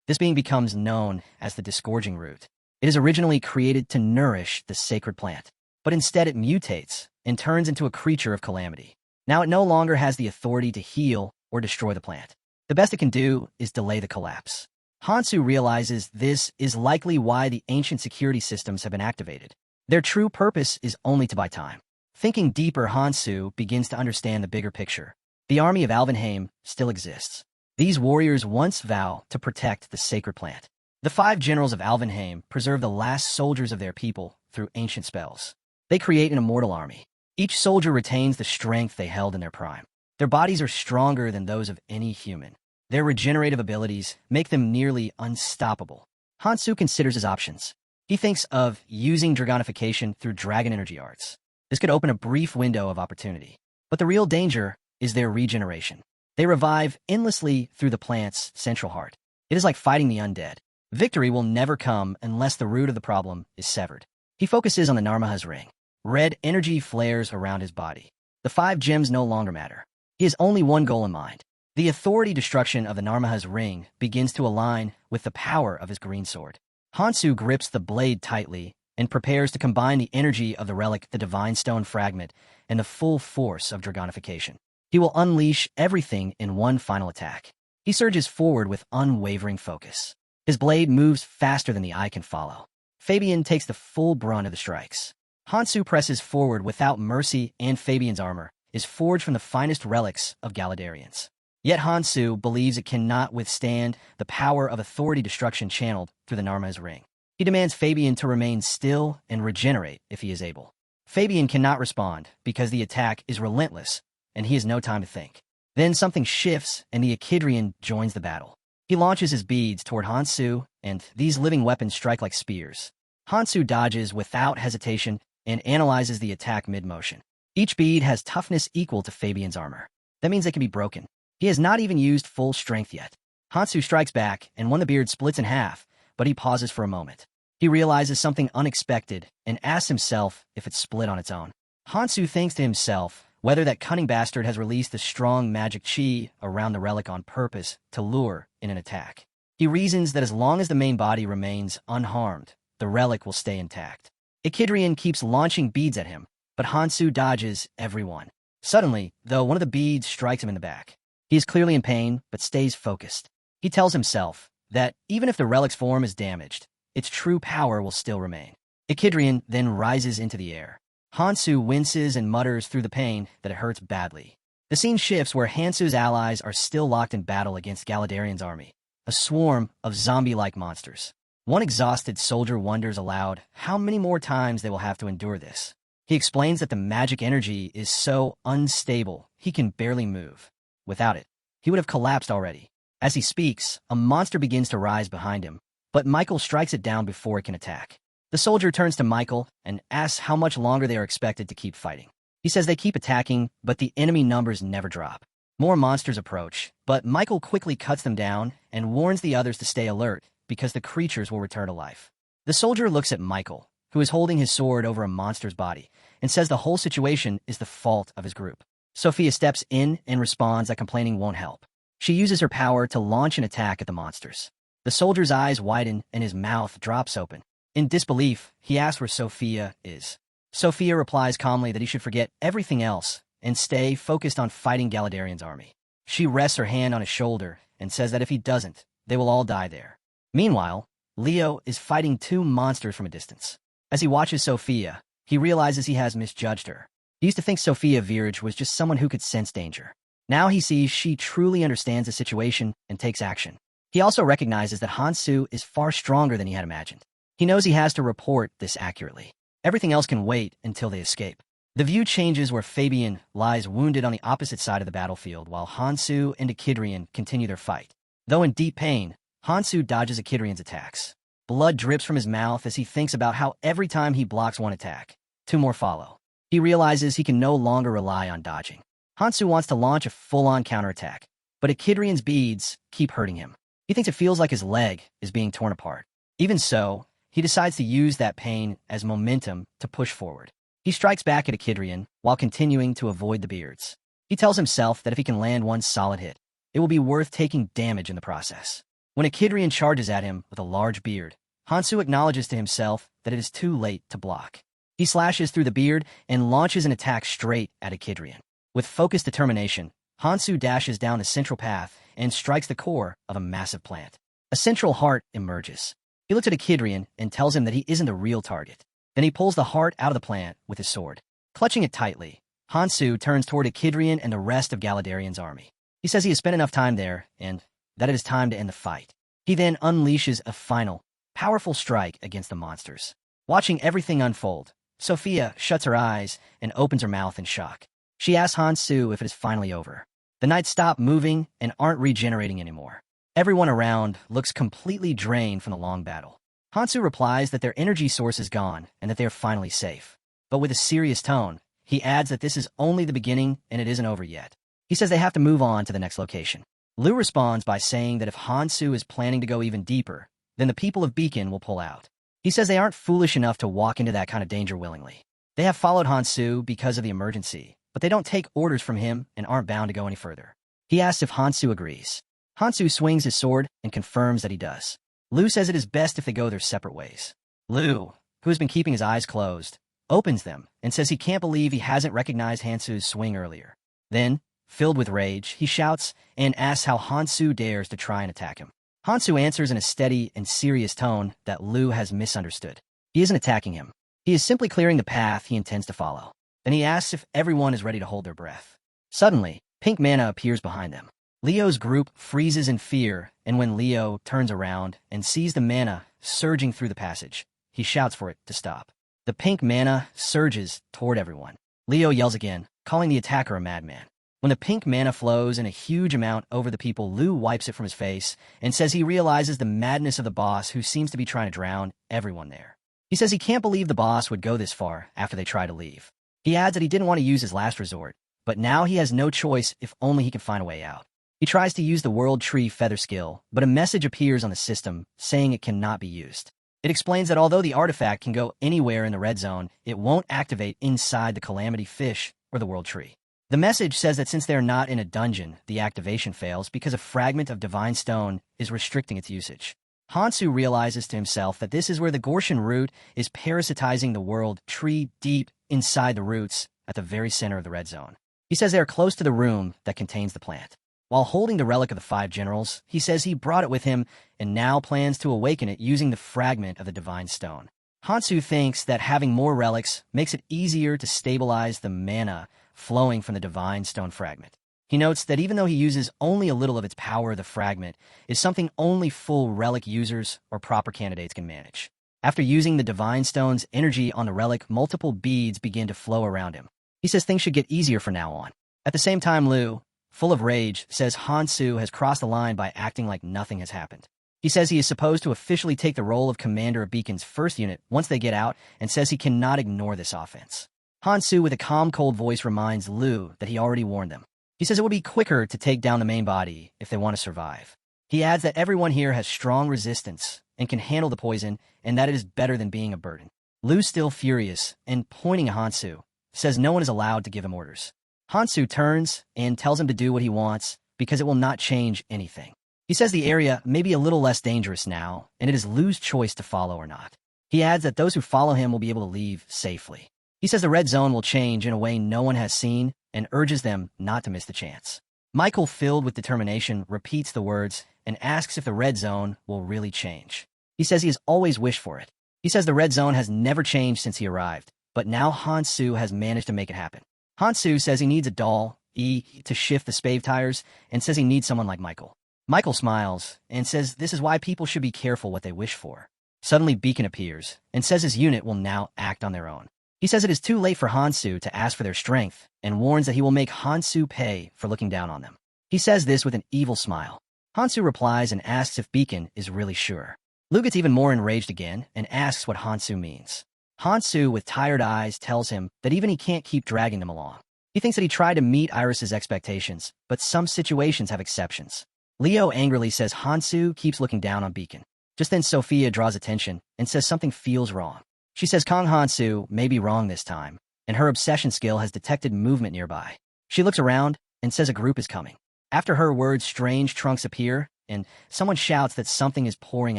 This being becomes known as the disgorging root. It is originally created to nourish the sacred plant, but instead it mutates and turns into a creature of calamity. Now it no longer has the authority to heal or destroy the plant. The best it can do is delay the collapse. Hansu realizes this is likely why the ancient security systems have been activated. Their true purpose is only to buy time. Thinking deeper, Hansu begins to understand the bigger picture. The army of Alvenheim still exists. These warriors once vow to protect the sacred plant. The 5 generals of Alvenheim preserve the last soldiers of their people through ancient spells. They create an immortal army. Each soldier retains the strength they held in their prime. Their bodies are stronger than those of any human. Their regenerative abilities make them nearly unstoppable. Hansu considers his options. He thinks of using dragonification through dragon energy arts. This could open a brief window of opportunity. But the real danger is their regeneration. They revive endlessly through the plant's central heart. It is like fighting the undead. Victory will never come unless the root of the problem is severed. He focuses on the Narmaha's ring. Red energy flares around his body. The 5 gems no longer matter. He has only one goal in mind. The authority destruction of the Narmaha's ring begins to align with the power of his green sword. Hansu grips the blade tightly and prepares to combine the energy of the relic, the divine stone fragment, and the full force of dragonification. He will unleash everything in one final attack. He surges forward with unwavering focus. His blade moves faster than the eye can follow. Fabian takes the full brunt of the strikes. Hansu presses forward without mercy, and Fabian's armor is forged from the finest relics of Galadarians. Yet Hansu believes it cannot withstand the power of authority destruction channeled through the Narma's ring. He demands Fabian to remain still and regenerate if he is able. Fabian cannot respond because the attack is relentless, and he has no time to think. Then something shifts, and the Echidrian joins the battle. He launches his beads toward Hansu, and these living weapons strike like spears. Hansu dodges without hesitation and analyzes the attack mid-motion. Each bead has toughness equal to Fabian's armor. That means they can be broken. He has not even used full strength yet. Hansu strikes back, and the beard splits in half, but he pauses for a moment. He realizes something unexpected and asks himself if it's split on its own. Hansu thinks to himself whether that cunning bastard has released a strong magic chi around the relic on purpose to lure in an attack. He reasons that as long as the main body remains unharmed, the relic will stay intact. Echidrian keeps launching beads at him, but Hansu dodges every one. Suddenly, though, one of the beads strikes him in the back. He is clearly in pain, but stays focused. He tells himself that even if the relic's form is damaged, its true power will still remain. Echidrian then rises into the air. Hansu winces and mutters through the pain that it hurts badly. The scene shifts where Hansu's allies are still locked in battle against Galadarian's army, a swarm of zombie-like monsters. One exhausted soldier wonders aloud how many more times they will have to endure this. He explains that the magic energy is so unstable he can barely move. Without it, he would have collapsed already. As he speaks, a monster begins to rise behind him, but Michael strikes it down before it can attack. The soldier turns to Michael and asks how much longer they are expected to keep fighting. He says they keep attacking, but the enemy numbers never drop. More monsters approach, but Michael quickly cuts them down and warns the others to stay alert because the creatures will return to life. The soldier looks at Michael, who is holding his sword over a monster's body, and says the whole situation is the fault of his group. Sophia steps in and responds that complaining won't help. She uses her power to launch an attack at the monsters. The soldier's eyes widen and his mouth drops open. In disbelief, he asks where Sophia is. Sophia replies calmly that he should forget everything else and stay focused on fighting Galadarian's army. She rests her hand on his shoulder and says that if he doesn't, they will all die there. Meanwhile, Leo is fighting 2 monsters from a distance. As he watches Sophia, he realizes he has misjudged her. He used to think Sophia Viraj was just someone who could sense danger. Now he sees she truly understands the situation and takes action. He also recognizes that Hansu is far stronger than he had imagined. He knows he has to report this accurately. Everything else can wait until they escape. The view changes where Fabian lies wounded on the opposite side of the battlefield while Hansu and Echidrian continue their fight. Though in deep pain, Hansu dodges Echidrian's attacks. Blood drips from his mouth as he thinks about how every time he blocks one attack, 2 more follow. He realizes he can no longer rely on dodging. Hansu wants to launch a full-on counterattack, but Echidrian's beads keep hurting him. He thinks it feels like his leg is being torn apart. Even so, he decides to use that pain as momentum to push forward. He strikes back at Echidrian while continuing to avoid the beards. He tells himself that if he can land one solid hit, it will be worth taking damage in the process. When Echidrian charges at him with a large beard, Hansu acknowledges to himself that it is too late to block. He slashes through the beard and launches an attack straight at Echidrian. With focused determination, Hansu dashes down the central path and strikes the core of a massive plant. A central heart emerges. He looks at Echidrian and tells him that he isn't the real target. Then he pulls the heart out of the plant with his sword. Clutching it tightly, Hansu turns toward Echidrian and the rest of Galadarian's army. He says he has spent enough time there and that it is time to end the fight. He then unleashes a final, powerful strike against the monsters. Watching everything unfold, Sophia shuts her eyes and opens her mouth in shock. She asks Hansu if it is finally over. The knights stop moving and aren't regenerating anymore. Everyone around looks completely drained from the long battle. Hansu replies that their energy source is gone and that they are finally safe. But with a serious tone, he adds that this is only the beginning and it isn't over yet. He says they have to move on to the next location. Lu responds by saying that if Hansu is planning to go even deeper, then the people of Beacon will pull out. He says they aren't foolish enough to walk into that kind of danger willingly. They have followed Hansu because of the emergency, but they don't take orders from him and aren't bound to go any further. He asks if Hansu agrees. Hansu swings his sword and confirms that he does. Lu says it is best if they go their separate ways. Lu, who has been keeping his eyes closed, opens them and says he can't believe he hasn't recognized Hansu's swing earlier. Then, filled with rage, he shouts and asks how Hansu dares to try and attack him. Hansu answers in a steady and serious tone that Lu has misunderstood. He isn't attacking him. He is simply clearing the path he intends to follow. Then he asks if everyone is ready to hold their breath. Suddenly, pink mana appears behind them. Leo's group freezes in fear, and when Leo turns around and sees the mana surging through the passage, he shouts for it to stop. The pink mana surges toward everyone. Leo yells again, calling the attacker a madman. When the pink mana flows in a huge amount over the people, Lu wipes it from his face and says he realizes the madness of the boss who seems to be trying to drown everyone there. He says he can't believe the boss would go this far after they try to leave. He adds that he didn't want to use his last resort, but now he has no choice if only he can find a way out. He tries to use the World Tree Feather skill, but a message appears on the system saying it cannot be used. It explains that although the artifact can go anywhere in the red zone, it won't activate inside the Calamity Fish or the World Tree. The message says that since they're not in a dungeon, the activation fails because a fragment of Divine Stone is restricting its usage. Hansu realizes to himself that this is where the Gorshan root is parasitizing the World Tree deep inside the roots at the very center of the red zone. He says they are close to the room that contains the plant. While holding the relic of the 5 generals, he says he brought it with him and now plans to awaken it using the fragment of the Divine Stone. Hansu thinks that having more relics makes it easier to stabilize the mana flowing from the Divine Stone fragment. He notes that even though he uses only a little of its power, the fragment is something only full relic users or proper candidates can manage. After using the Divine Stone's energy on the relic, multiple beads begin to flow around him. He says things should get easier from now on. At the same time, Lu, full of rage, says Hansu has crossed the line by acting like nothing has happened. He says he is supposed to officially take the role of commander of Beacon's first unit once they get out and says he cannot ignore this offense. Hansu, with a calm, cold voice, reminds Lu that he already warned them. He says it would be quicker to take down the main body if they want to survive. He adds that everyone here has strong resistance and can handle the poison and that it is better than being a burden. Lu's still furious and pointing at Hansu, says no one is allowed to give him orders. Hansu turns and tells him to do what he wants because it will not change anything. He says the area may be a little less dangerous now, and it is Lu's choice to follow or not. He adds that those who follow him will be able to leave safely. He says the red zone will change in a way no one has seen and urges them not to miss the chance. Michael, filled with determination, repeats the words and asks if the red zone will really change. He says he has always wished for it. He says the red zone has never changed since he arrived, but now Hansu has managed to make it happen. Hansu says he needs a doll, to shift the spave tires, and says he needs someone like Michael. Michael smiles and says this is why people should be careful what they wish for. Suddenly Beacon appears and says his unit will now act on their own. He says it is too late for Hansu to ask for their strength and warns that he will make Hansu pay for looking down on them. He says this with an evil smile. Hansu replies and asks if Beacon is really sure. Lu gets even more enraged again and asks what Hansu means. Hansu, with tired eyes, tells him that even he can't keep dragging them along. He thinks that he tried to meet Iris's expectations, but some situations have exceptions. Leo angrily says Hansu keeps looking down on Beacon. Just then Sophia draws attention and says something feels wrong. She says Kong Hansu may be wrong this time, and her obsession skill has detected movement nearby. She looks around and says a group is coming. After her words, strange trunks appear, and someone shouts that something is pouring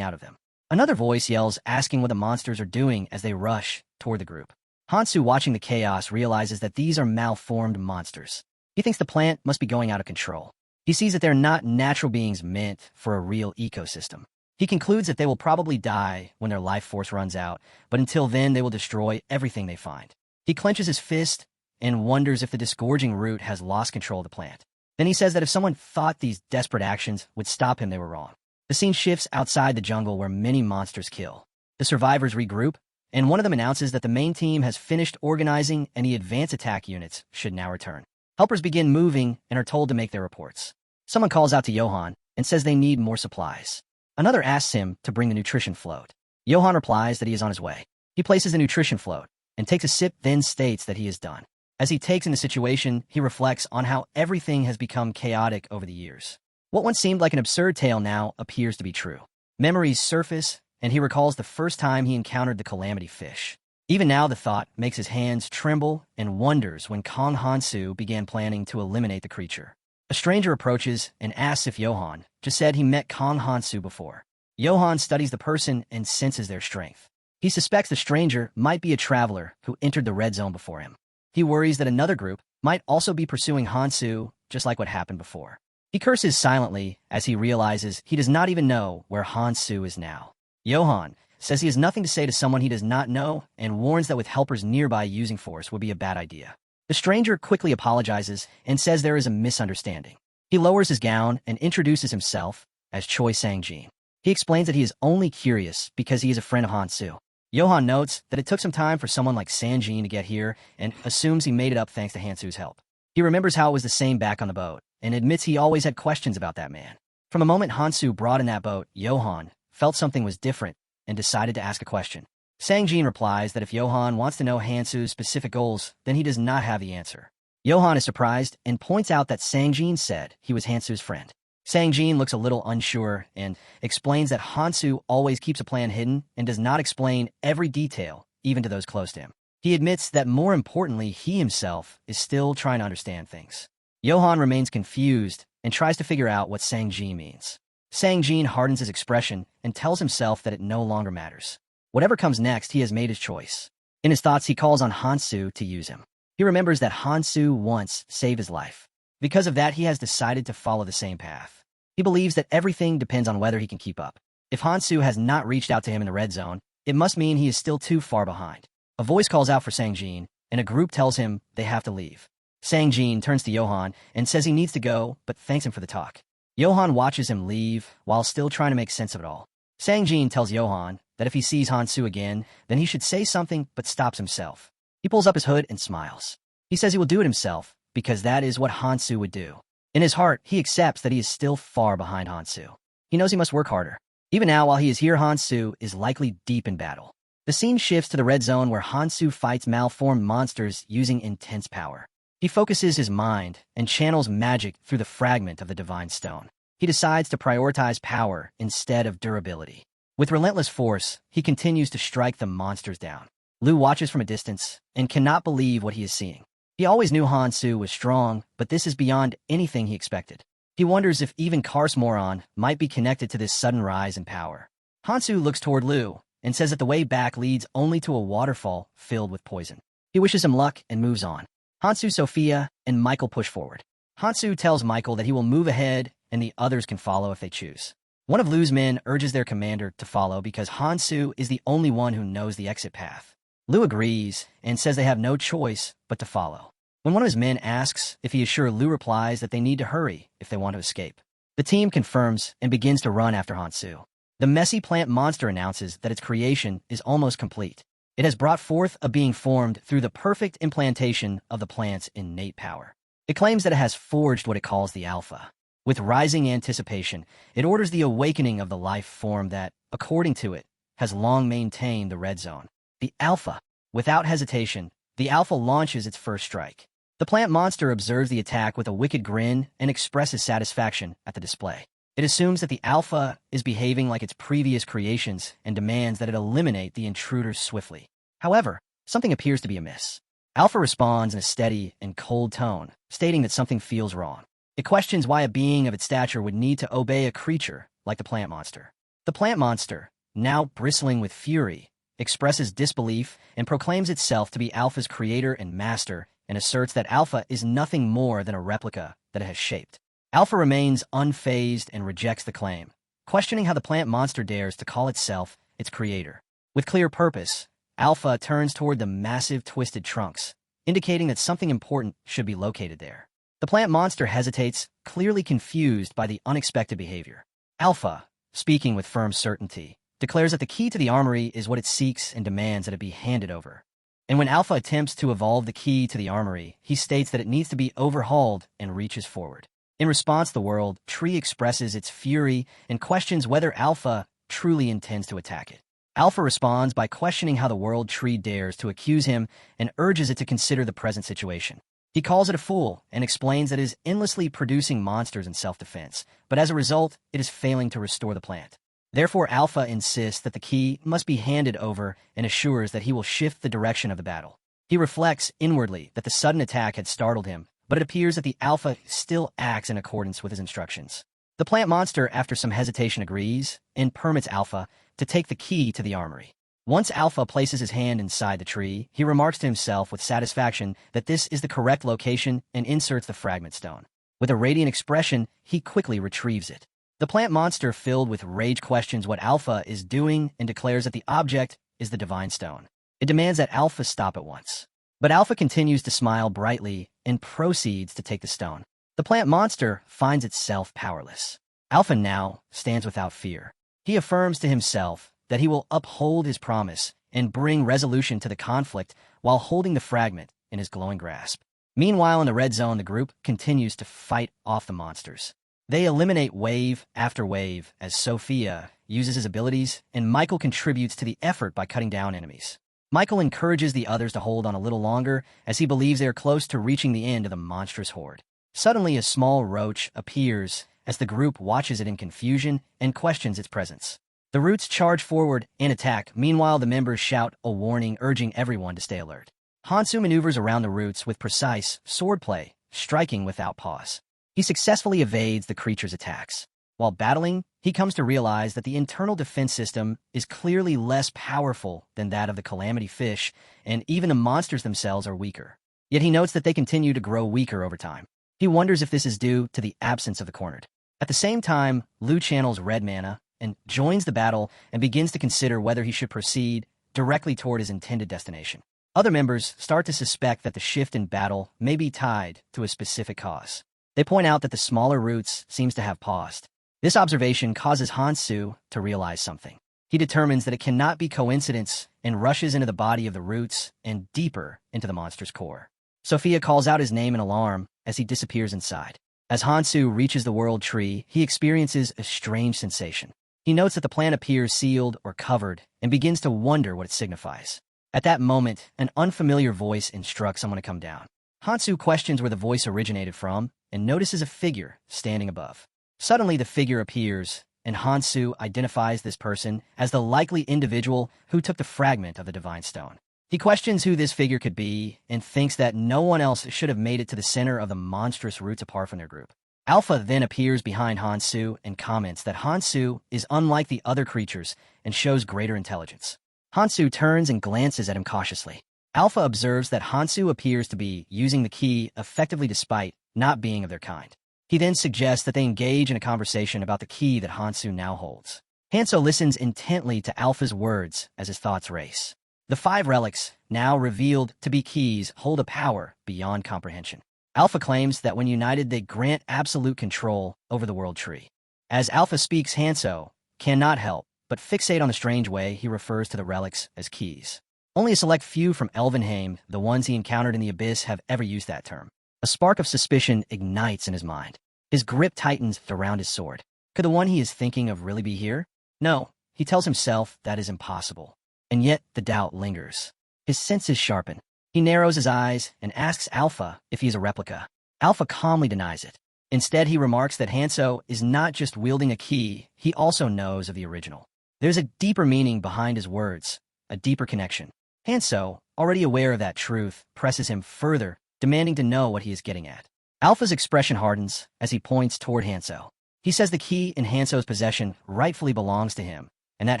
out of them. Another voice yells, asking what the monsters are doing as they rush toward the group. Hansu, watching the chaos, realizes that these are malformed monsters. He thinks the plant must be going out of control. He sees that they're not natural beings meant for a real ecosystem. He concludes that they will probably die when their life force runs out, but until then they will destroy everything they find. He clenches his fist and wonders if the disgorging root has lost control of the plant. Then he says that if someone thought these desperate actions would stop him, they were wrong. The scene shifts outside the jungle where many monsters kill. The survivors regroup, and one of them announces that the main team has finished organizing and the advanced attack units should now return. Helpers begin moving and are told to make their reports. Someone calls out to Johann and says they need more supplies. Another asks him to bring the nutrition float. Johann replies that he is on his way. He places the nutrition float and takes a sip, then states that he is done. As he takes in the situation, he reflects on how everything has become chaotic over the years. What once seemed like an absurd tale now appears to be true. Memories surface, and he recalls the first time he encountered the calamity fish. Even now, the thought makes his hands tremble and wonders when Kong Hansu began planning to eliminate the creature. A stranger approaches and asks if Johann just said he met Kong Hansu before. Johann studies the person and senses their strength. He suspects the stranger might be a traveler who entered the red zone before him. He worries that another group might also be pursuing Hansu, just like what happened before. He curses silently as he realizes he does not even know where Hansu is now. Johann says he has nothing to say to someone he does not know and warns that with helpers nearby using force would be a bad idea. The stranger quickly apologizes and says there is a misunderstanding. He lowers his gown and introduces himself as Choi Sang-jin. He explains that he is only curious because he is a friend of Hansu. Johann notes that it took some time for someone like Sang-jin to get here and assumes he made it up thanks to Hansu's help. He remembers how it was the same back on the boat and admits he always had questions about that man. From the moment Hansu brought in that boat, Johann felt something was different and decided to ask a question. Sang-jin replies that if Johann wants to know Hansu's specific goals, then he does not have the answer. Johann is surprised and points out that Sang-jin said he was Hansu's friend. Sang-jin looks a little unsure and explains that Hansu always keeps a plan hidden and does not explain every detail, even to those close to him. He admits that more importantly, he himself is still trying to understand things. Johann remains confused and tries to figure out what Sang-jin means. Sang-jin hardens his expression and tells himself that it no longer matters. Whatever comes next, he has made his choice. In his thoughts, he calls on Hansu to use him. He remembers that Hansu once saved his life. Because of that, he has decided to follow the same path. He believes that everything depends on whether he can keep up. If Hansu has not reached out to him in the red zone, it must mean he is still too far behind. A voice calls out for Sang-jin, and a group tells him they have to leave. Sang-jin turns to Johann and says he needs to go, but thanks him for the talk. Johann watches him leave while still trying to make sense of it all. Sang-jin tells Johann that if he sees Hansu again, then he should say something but stops himself. He pulls up his hood and smiles. He says he will do it himself because that is what Hansu would do. In his heart, he accepts that he is still far behind Hansu. He knows he must work harder. Even now, while he is here, Hansu is likely deep in battle. The scene shifts to the red zone where Hansu fights malformed monsters using intense power. He focuses his mind and channels magic through the fragment of the divine stone. He decides to prioritize power instead of durability. With relentless force, he continues to strike the monsters down. Lu watches from a distance and cannot believe what he is seeing. He always knew Hansu was strong, but this is beyond anything he expected. He wonders if even Kars Moron might be connected to this sudden rise in power. Hansu looks toward Lu and says that the way back leads only to a waterfall filled with poison. He wishes him luck and moves on. Hansu, Sophia, and Michael push forward. Hansu tells Michael that he will move ahead and the others can follow if they choose. One of Lu's men urges their commander to follow because Hansu is the only one who knows the exit path. Lu agrees and says they have no choice but to follow. When one of his men asks if he is sure, Lu replies that they need to hurry if they want to escape. The team confirms and begins to run after Hansu. The messy plant monster announces that its creation is almost complete. It has brought forth a being formed through the perfect implantation of the plant's innate power. It claims that it has forged what it calls the Alpha. With rising anticipation, it orders the awakening of the life form that, according to it, has long maintained the red zone. The Alpha. Without hesitation, the Alpha launches its first strike. The plant monster observes the attack with a wicked grin and expresses satisfaction at the display. It assumes that the Alpha is behaving like its previous creations and demands that it eliminate the intruders swiftly. However, something appears to be amiss. Alpha responds in a steady and cold tone, stating that something feels wrong. It questions why a being of its stature would need to obey a creature like the plant monster. The plant monster, now bristling with fury, expresses disbelief and proclaims itself to be Alpha's creator and master and asserts that Alpha is nothing more than a replica that it has shaped. Alpha remains unfazed and rejects the claim, questioning how the plant monster dares to call itself its creator. With clear purpose, Alpha turns toward the massive twisted trunks, indicating that something important should be located there. The plant monster hesitates, clearly confused by the unexpected behavior. Alpha, speaking with firm certainty, declares that the key to the armory is what it seeks and demands that it be handed over. And when Alpha attempts to evolve the key to the armory, he states that it needs to be overhauled and reaches forward. In response, the world tree expresses its fury and questions whether Alpha truly intends to attack it. Alpha responds by questioning how the world tree dares to accuse him and urges it to consider the present situation. He calls it a fool and explains that it is endlessly producing monsters in self-defense, but as a result, it is failing to restore the plant. Therefore, Alpha insists that the key must be handed over and assures that he will shift the direction of the battle. He reflects inwardly that the sudden attack had startled him, but it appears that the Alpha still acts in accordance with his instructions. The plant monster, after some hesitation, agrees and permits Alpha to take the key to the armory. Once Alpha places his hand inside the tree, he remarks to himself with satisfaction that this is the correct location and inserts the fragment stone. With a radiant expression, he quickly retrieves it. The plant monster, filled with rage, questions what Alpha is doing and declares that the object is the divine stone. It demands that Alpha stop at once. But Alpha continues to smile brightly and proceeds to take the stone. The plant monster finds itself powerless. Alpha now stands without fear. He affirms to himself that he will uphold his promise and bring resolution to the conflict while holding the fragment in his glowing grasp. Meanwhile, in the red zone, the group continues to fight off the monsters. They eliminate wave after wave as Sophia uses his abilities, and Michael contributes to the effort by cutting down enemies. Michael encourages the others to hold on a little longer as he believes they are close to reaching the end of the monstrous horde. Suddenly, a small roach appears as the group watches it in confusion and questions its presence. The roots charge forward and attack. Meanwhile, the members shout a warning, urging everyone to stay alert. Hansu maneuvers around the roots with precise swordplay, striking without pause. He successfully evades the creature's attacks. While battling, he comes to realize that the internal defense system is clearly less powerful than that of the Calamity Fish, and even the monsters themselves are weaker. Yet he notes that they continue to grow weaker over time. He wonders if this is due to the absence of the cornered. At the same time, Lu channels red mana and joins the battle and begins to consider whether he should proceed directly toward his intended destination. Other members start to suspect that the shift in battle may be tied to a specific cause. They point out that the smaller roots seems to have paused. This observation causes Hansu to realize something. He determines that it cannot be coincidence and rushes into the body of the roots and deeper into the monster's core. Sophia calls out his name in alarm as he disappears inside. As Hansu reaches the world tree, he experiences a strange sensation. He notes that the plant appears sealed or covered and begins to wonder what it signifies. At that moment, an unfamiliar voice instructs someone to come down. Hansu questions where the voice originated from and notices a figure standing above. Suddenly, the figure appears, and Hansu identifies this person as the likely individual who took the fragment of the divine stone. He questions who this figure could be and thinks that no one else should have made it to the center of the monstrous roots apart from their group. Alpha then appears behind Hansu and comments that Hansu is unlike the other creatures and shows greater intelligence. Hansu turns and glances at him cautiously. Alpha observes that Hansu appears to be using the key effectively despite not being of their kind. He then suggests that they engage in a conversation about the key that Hansu now holds. Hanso listens intently to Alpha's words as his thoughts race. The 5 relics, now revealed to be keys, hold a power beyond comprehension. Alpha claims that when united, they grant absolute control over the world tree. As Alpha speaks, Hanso cannot help but fixate on the strange way he refers to the relics as keys. Only a select few from Elvenheim, the ones he encountered in the Abyss, have ever used that term. A spark of suspicion ignites in his mind. His grip tightens around his sword. Could the one he is thinking of really be here? No, he tells himself that is impossible. And yet the doubt lingers. His senses sharpen. He narrows his eyes and asks Alpha if he is a replica. Alpha calmly denies it. Instead, he remarks that Hanso is not just wielding a key, he also knows of the original. There's a deeper meaning behind his words, a deeper connection. Hanso, already aware of that truth, presses him further, demanding to know what he is getting at. Alpha's expression hardens as he points toward Hanso. He says the key in Hanso's possession rightfully belongs to him, and that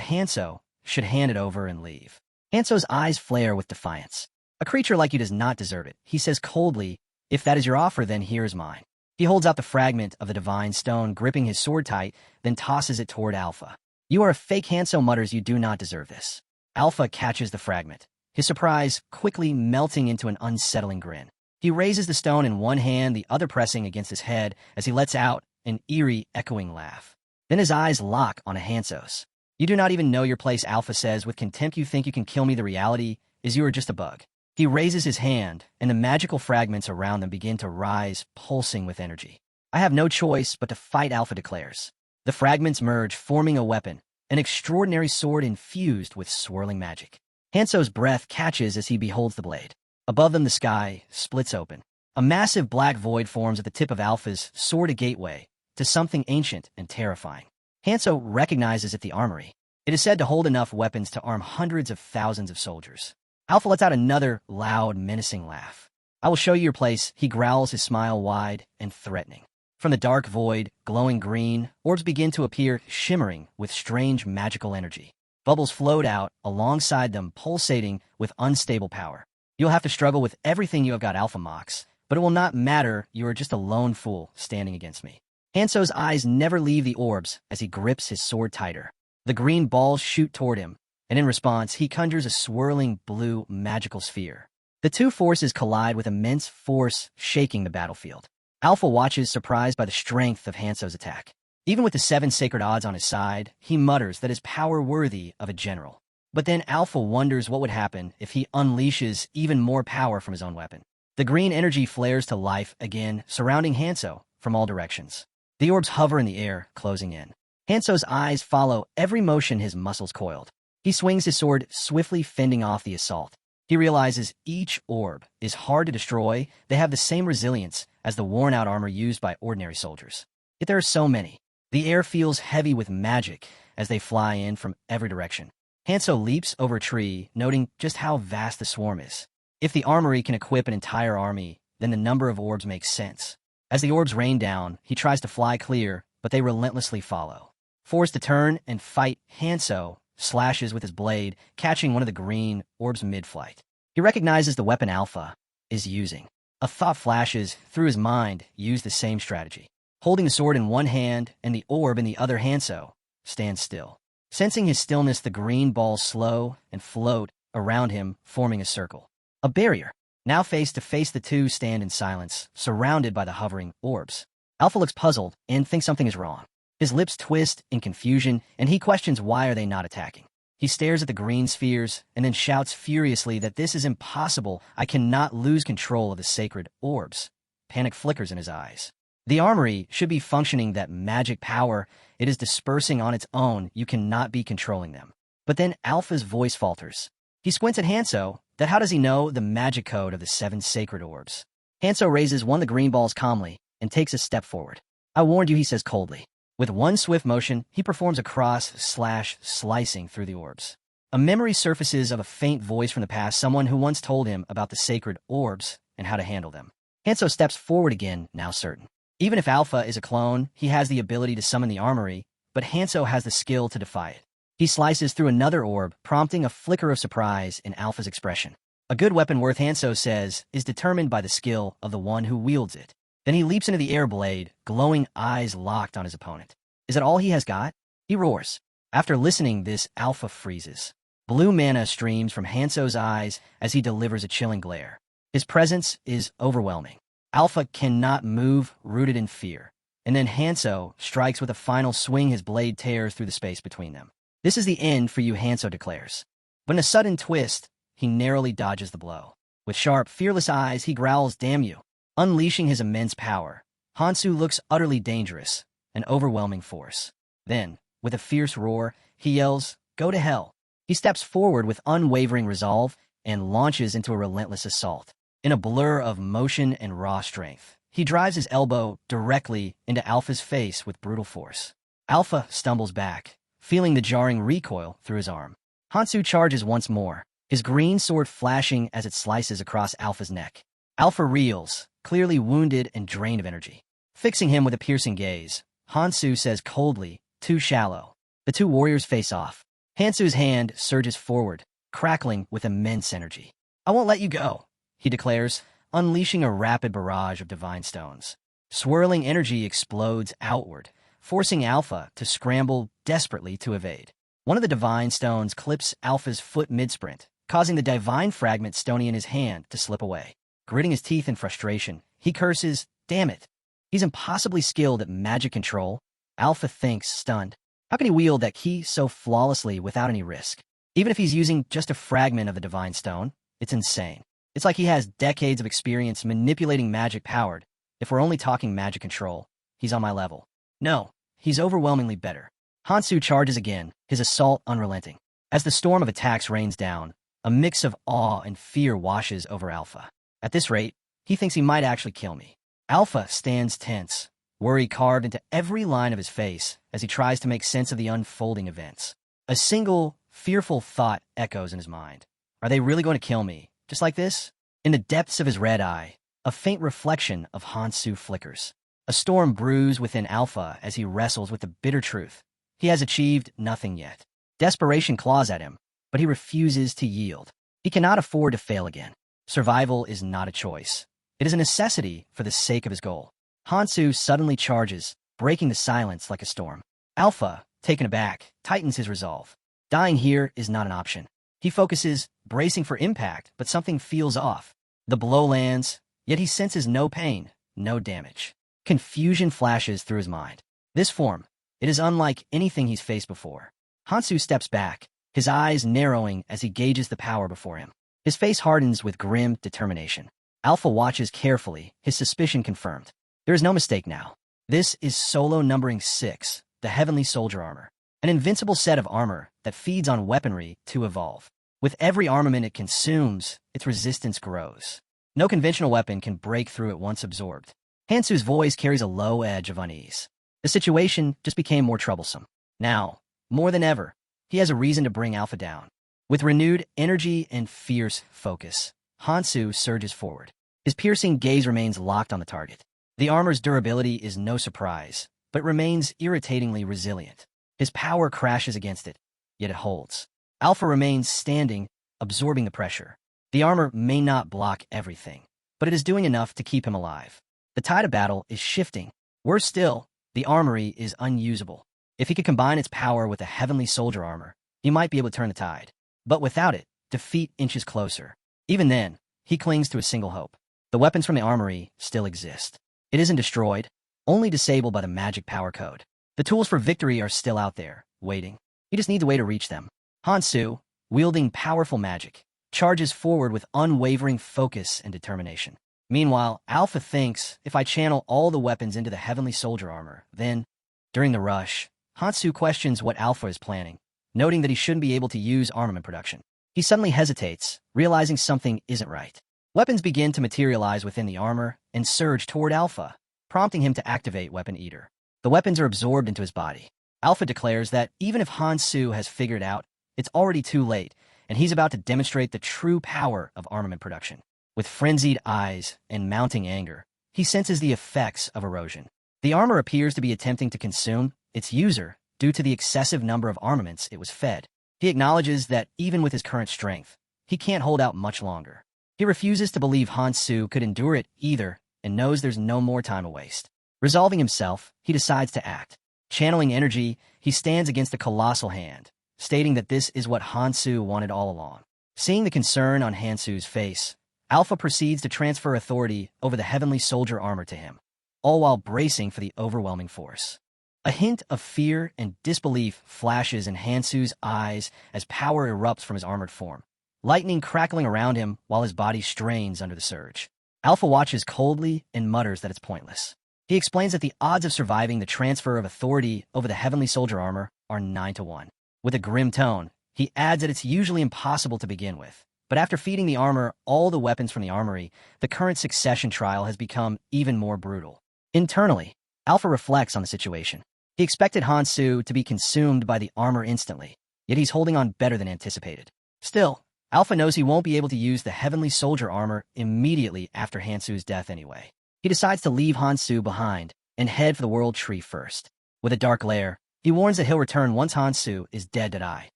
Hanso should hand it over and leave. Hanso's eyes flare with defiance. A creature like you does not deserve it, he says coldly. If that is your offer, then here is mine. He holds out the fragment of the divine stone, gripping his sword tight, then tosses it toward Alpha. "You are a fake," Hanso mutters. "You do not deserve this." Alpha catches the fragment, his surprise quickly melting into an unsettling grin. He raises the stone in one hand, the other pressing against his head as he lets out an eerie, echoing laugh. Then his eyes lock on a Hanso's. "You do not even know your place," Alpha says with contempt. "You think you can kill me? The reality is you are just a bug." He raises his hand, and the magical fragments around them begin to rise, pulsing with energy. "I have no choice but to fight," Alpha declares. The fragments merge, forming a weapon, an extraordinary sword infused with swirling magic. Hanso's breath catches as he beholds the blade. Above them, the sky splits open. A massive black void forms at the tip of Alpha's sword, a gateway to something ancient and terrifying. Hanso recognizes it, the armory. It is said to hold enough weapons to arm hundreds of thousands of soldiers. Alpha lets out another loud, menacing laugh. "I will show you your place," he growls, his smile wide and threatening. From the dark void, glowing green, orbs begin to appear, shimmering with strange magical energy. Bubbles float out alongside them, pulsating with unstable power. "You'll have to struggle with everything you have got," Alpha mocks, "but it will not matter. You are just a lone fool standing against me." Hanso's eyes never leave the orbs as he grips his sword tighter. The green balls shoot toward him, and in response, he conjures a swirling blue magical sphere. The two forces collide with immense force, shaking the battlefield. Alpha watches, surprised by the strength of Hanso's attack. Even with the 7 sacred odds on his side, he mutters that his power worthy of a general. But then Alpha wonders what would happen if he unleashes even more power from his own weapon. The green energy flares to life again, surrounding Hanso from all directions. The orbs hover in the air, closing in. Hanso's eyes follow every motion, his muscles coiled. He swings his sword, swiftly fending off the assault. He realizes each orb is hard to destroy. They have the same resilience as the worn-out armor used by ordinary soldiers. Yet there are so many. The air feels heavy with magic as they fly in from every direction. Hanso leaps over a tree, noting just how vast the swarm is. If the armory can equip an entire army, then the number of orbs makes sense. As the orbs rain down, he tries to fly clear, but they relentlessly follow. Forced to turn and fight, Hanso slashes with his blade, catching one of the green orbs mid-flight. He recognizes the weapon Alpha is using. A thought flashes through his mind. Use the same strategy. Holding the sword in one hand and the orb in the other, Hanso stands still. Sensing his stillness, the green balls slow and float around him, forming a circle. A barrier. Now face to face, the two stand in silence, surrounded by the hovering orbs. Alpha looks puzzled and thinks something is wrong. His lips twist in confusion, and he questions why are they not attacking. He stares at the green spheres and then shouts furiously that this is impossible. "I cannot lose control of the sacred orbs." Panic flickers in his eyes. The armory should be functioning, that magic power. It is dispersing on its own. You cannot be controlling them. But then Alpha's voice falters. He squints at Hanso. That how does he know the magic code of the 7 sacred orbs? Hanso raises one of the green balls calmly and takes a step forward. "I warned you," he says coldly. With one swift motion, he performs a cross-slash, slicing through the orbs. A memory surfaces of a faint voice from the past, someone who once told him about the sacred orbs and how to handle them. Hanso steps forward again, now certain. Even if Alpha is a clone, he has the ability to summon the armory, but Hanso has the skill to defy it. He slices through another orb, prompting a flicker of surprise in Alpha's expression. A good weapon worth, Hanso says, is determined by the skill of the one who wields it. Then he leaps into the air, blade, glowing eyes locked on his opponent. Is that all he has got? He roars. After listening this, Alpha freezes. Blue mana streams from Hanso's eyes as he delivers a chilling glare. His presence is overwhelming. Alpha cannot move, rooted in fear. And then Hanso strikes with a final swing. His blade tears through the space between them. "This is the end for you," Hanso declares. But in a sudden twist, he narrowly dodges the blow. With sharp, fearless eyes, he growls, "Damn you." Unleashing his immense power, Hansu looks utterly dangerous, an overwhelming force. Then, with a fierce roar, he yells, "Go to hell." He steps forward with unwavering resolve and launches into a relentless assault. In a blur of motion and raw strength, he drives his elbow directly into Alpha's face with brutal force. Alpha stumbles back, feeling the jarring recoil through his arm. Hansu charges once more, his green sword flashing as it slices across Alpha's neck. Alpha reels, clearly wounded and drained of energy. Fixing him with a piercing gaze, Hansu says coldly, "Too shallow." The two warriors face off. Hansu's hand surges forward, crackling with immense energy. "I won't let you go," he declares, unleashing a rapid barrage of divine stones. Swirling energy explodes outward, forcing Alpha to scramble desperately to evade. One of the divine stones clips Alpha's foot mid-sprint, causing the divine fragment stony in his hand to slip away. Gritting his teeth in frustration, he curses, "Damn it. He's impossibly skilled at magic control." Alpha thinks, stunned. How can he wield that key so flawlessly without any risk? Even if he's using just a fragment of the divine stone, it's insane. It's like he has decades of experience manipulating magic powered. If we're only talking magic control, he's on my level. No, he's overwhelmingly better. Hansu charges again, his assault unrelenting. As the storm of attacks rains down, a mix of awe and fear washes over Alpha. At this rate, he thinks he might actually kill me. Alpha stands tense, worry carved into every line of his face as he tries to make sense of the unfolding events. A single, fearful thought echoes in his mind. Are they really going to kill me, just like this? In the depths of his red eye, a faint reflection of Hansu flickers. A storm brews within Alpha as he wrestles with the bitter truth. He has achieved nothing yet. Desperation claws at him, but he refuses to yield. He cannot afford to fail again. Survival is not a choice. It is a necessity for the sake of his goal. Hansu suddenly charges, breaking the silence like a storm. Alpha, taken aback, tightens his resolve. Dying here is not an option. He focuses, bracing for impact, but something feels off. The blow lands, yet he senses no pain, no damage. Confusion flashes through his mind. This form, it is unlike anything he's faced before. Hansu steps back, his eyes narrowing as he gauges the power before him. His face hardens with grim determination. Alpha watches carefully, his suspicion confirmed. There is no mistake now. This is solo numbering 6, the Heavenly Soldier Armor. An invincible set of armor that feeds on weaponry to evolve. With every armament it consumes, its resistance grows. No conventional weapon can break through it once absorbed. Hansu's voice carries a low edge of unease. The situation just became more troublesome. Now, more than ever, he has a reason to bring Alpha down. With renewed energy and fierce focus, Hansu surges forward. His piercing gaze remains locked on the target. The armor's durability is no surprise, but remains irritatingly resilient. His power crashes against it, yet it holds. Alpha remains standing, absorbing the pressure. The armor may not block everything, but it is doing enough to keep him alive. The tide of battle is shifting. Worse still, the armory is unusable. If he could combine its power with a Heavenly Soldier armor, he might be able to turn the tide. But without it, defeat inches closer. Even then, he clings to a single hope. The weapons from the armory still exist. It isn't destroyed, only disabled by the magic power code. The tools for victory are still out there, waiting. He just needs a way to reach them. Hansu, wielding powerful magic, charges forward with unwavering focus and determination. Meanwhile, Alpha thinks, if I channel all the weapons into the Heavenly Soldier armor, then, during the rush, Hansu questions what Alpha is planning, noting that he shouldn't be able to use armament production. He suddenly hesitates, realizing something isn't right. Weapons begin to materialize within the armor and surge toward Alpha, prompting him to activate Weapon Eater. The weapons are absorbed into his body. Alpha declares that even if Hansu has figured out, it's already too late, and he's about to demonstrate the true power of armament production. With frenzied eyes and mounting anger, he senses the effects of erosion. The armor appears to be attempting to consume its user due to the excessive number of armaments it was fed. He acknowledges that even with his current strength, he can't hold out much longer. He refuses to believe Hansu could endure it either and knows there's no more time to waste. Resolving himself, he decides to act. Channeling energy, he stands against the colossal hand, stating that this is what Hansu wanted all along. Seeing the concern on Hansu's face, Alpha proceeds to transfer authority over the Heavenly Soldier armor to him, all while bracing for the overwhelming force. A hint of fear and disbelief flashes in Hansu's eyes as power erupts from his armored form, lightning crackling around him while his body strains under the surge. Alpha watches coldly and mutters that it's pointless. He explains that the odds of surviving the transfer of authority over the Heavenly Soldier armor are 9-1. With a grim tone, he adds that it's usually impossible to begin with. But after feeding the armor all the weapons from the armory, the current succession trial has become even more brutal. Internally, Alpha reflects on the situation. He expected Hansu to be consumed by the armor instantly, yet he's holding on better than anticipated. Still, Alpha knows he won't be able to use the Heavenly Soldier armor immediately after Hansu's death anyway. He decides to leave Hansu behind and head for the World Tree first. With a dark glare, he warns that he'll return once Hansu is dead to die.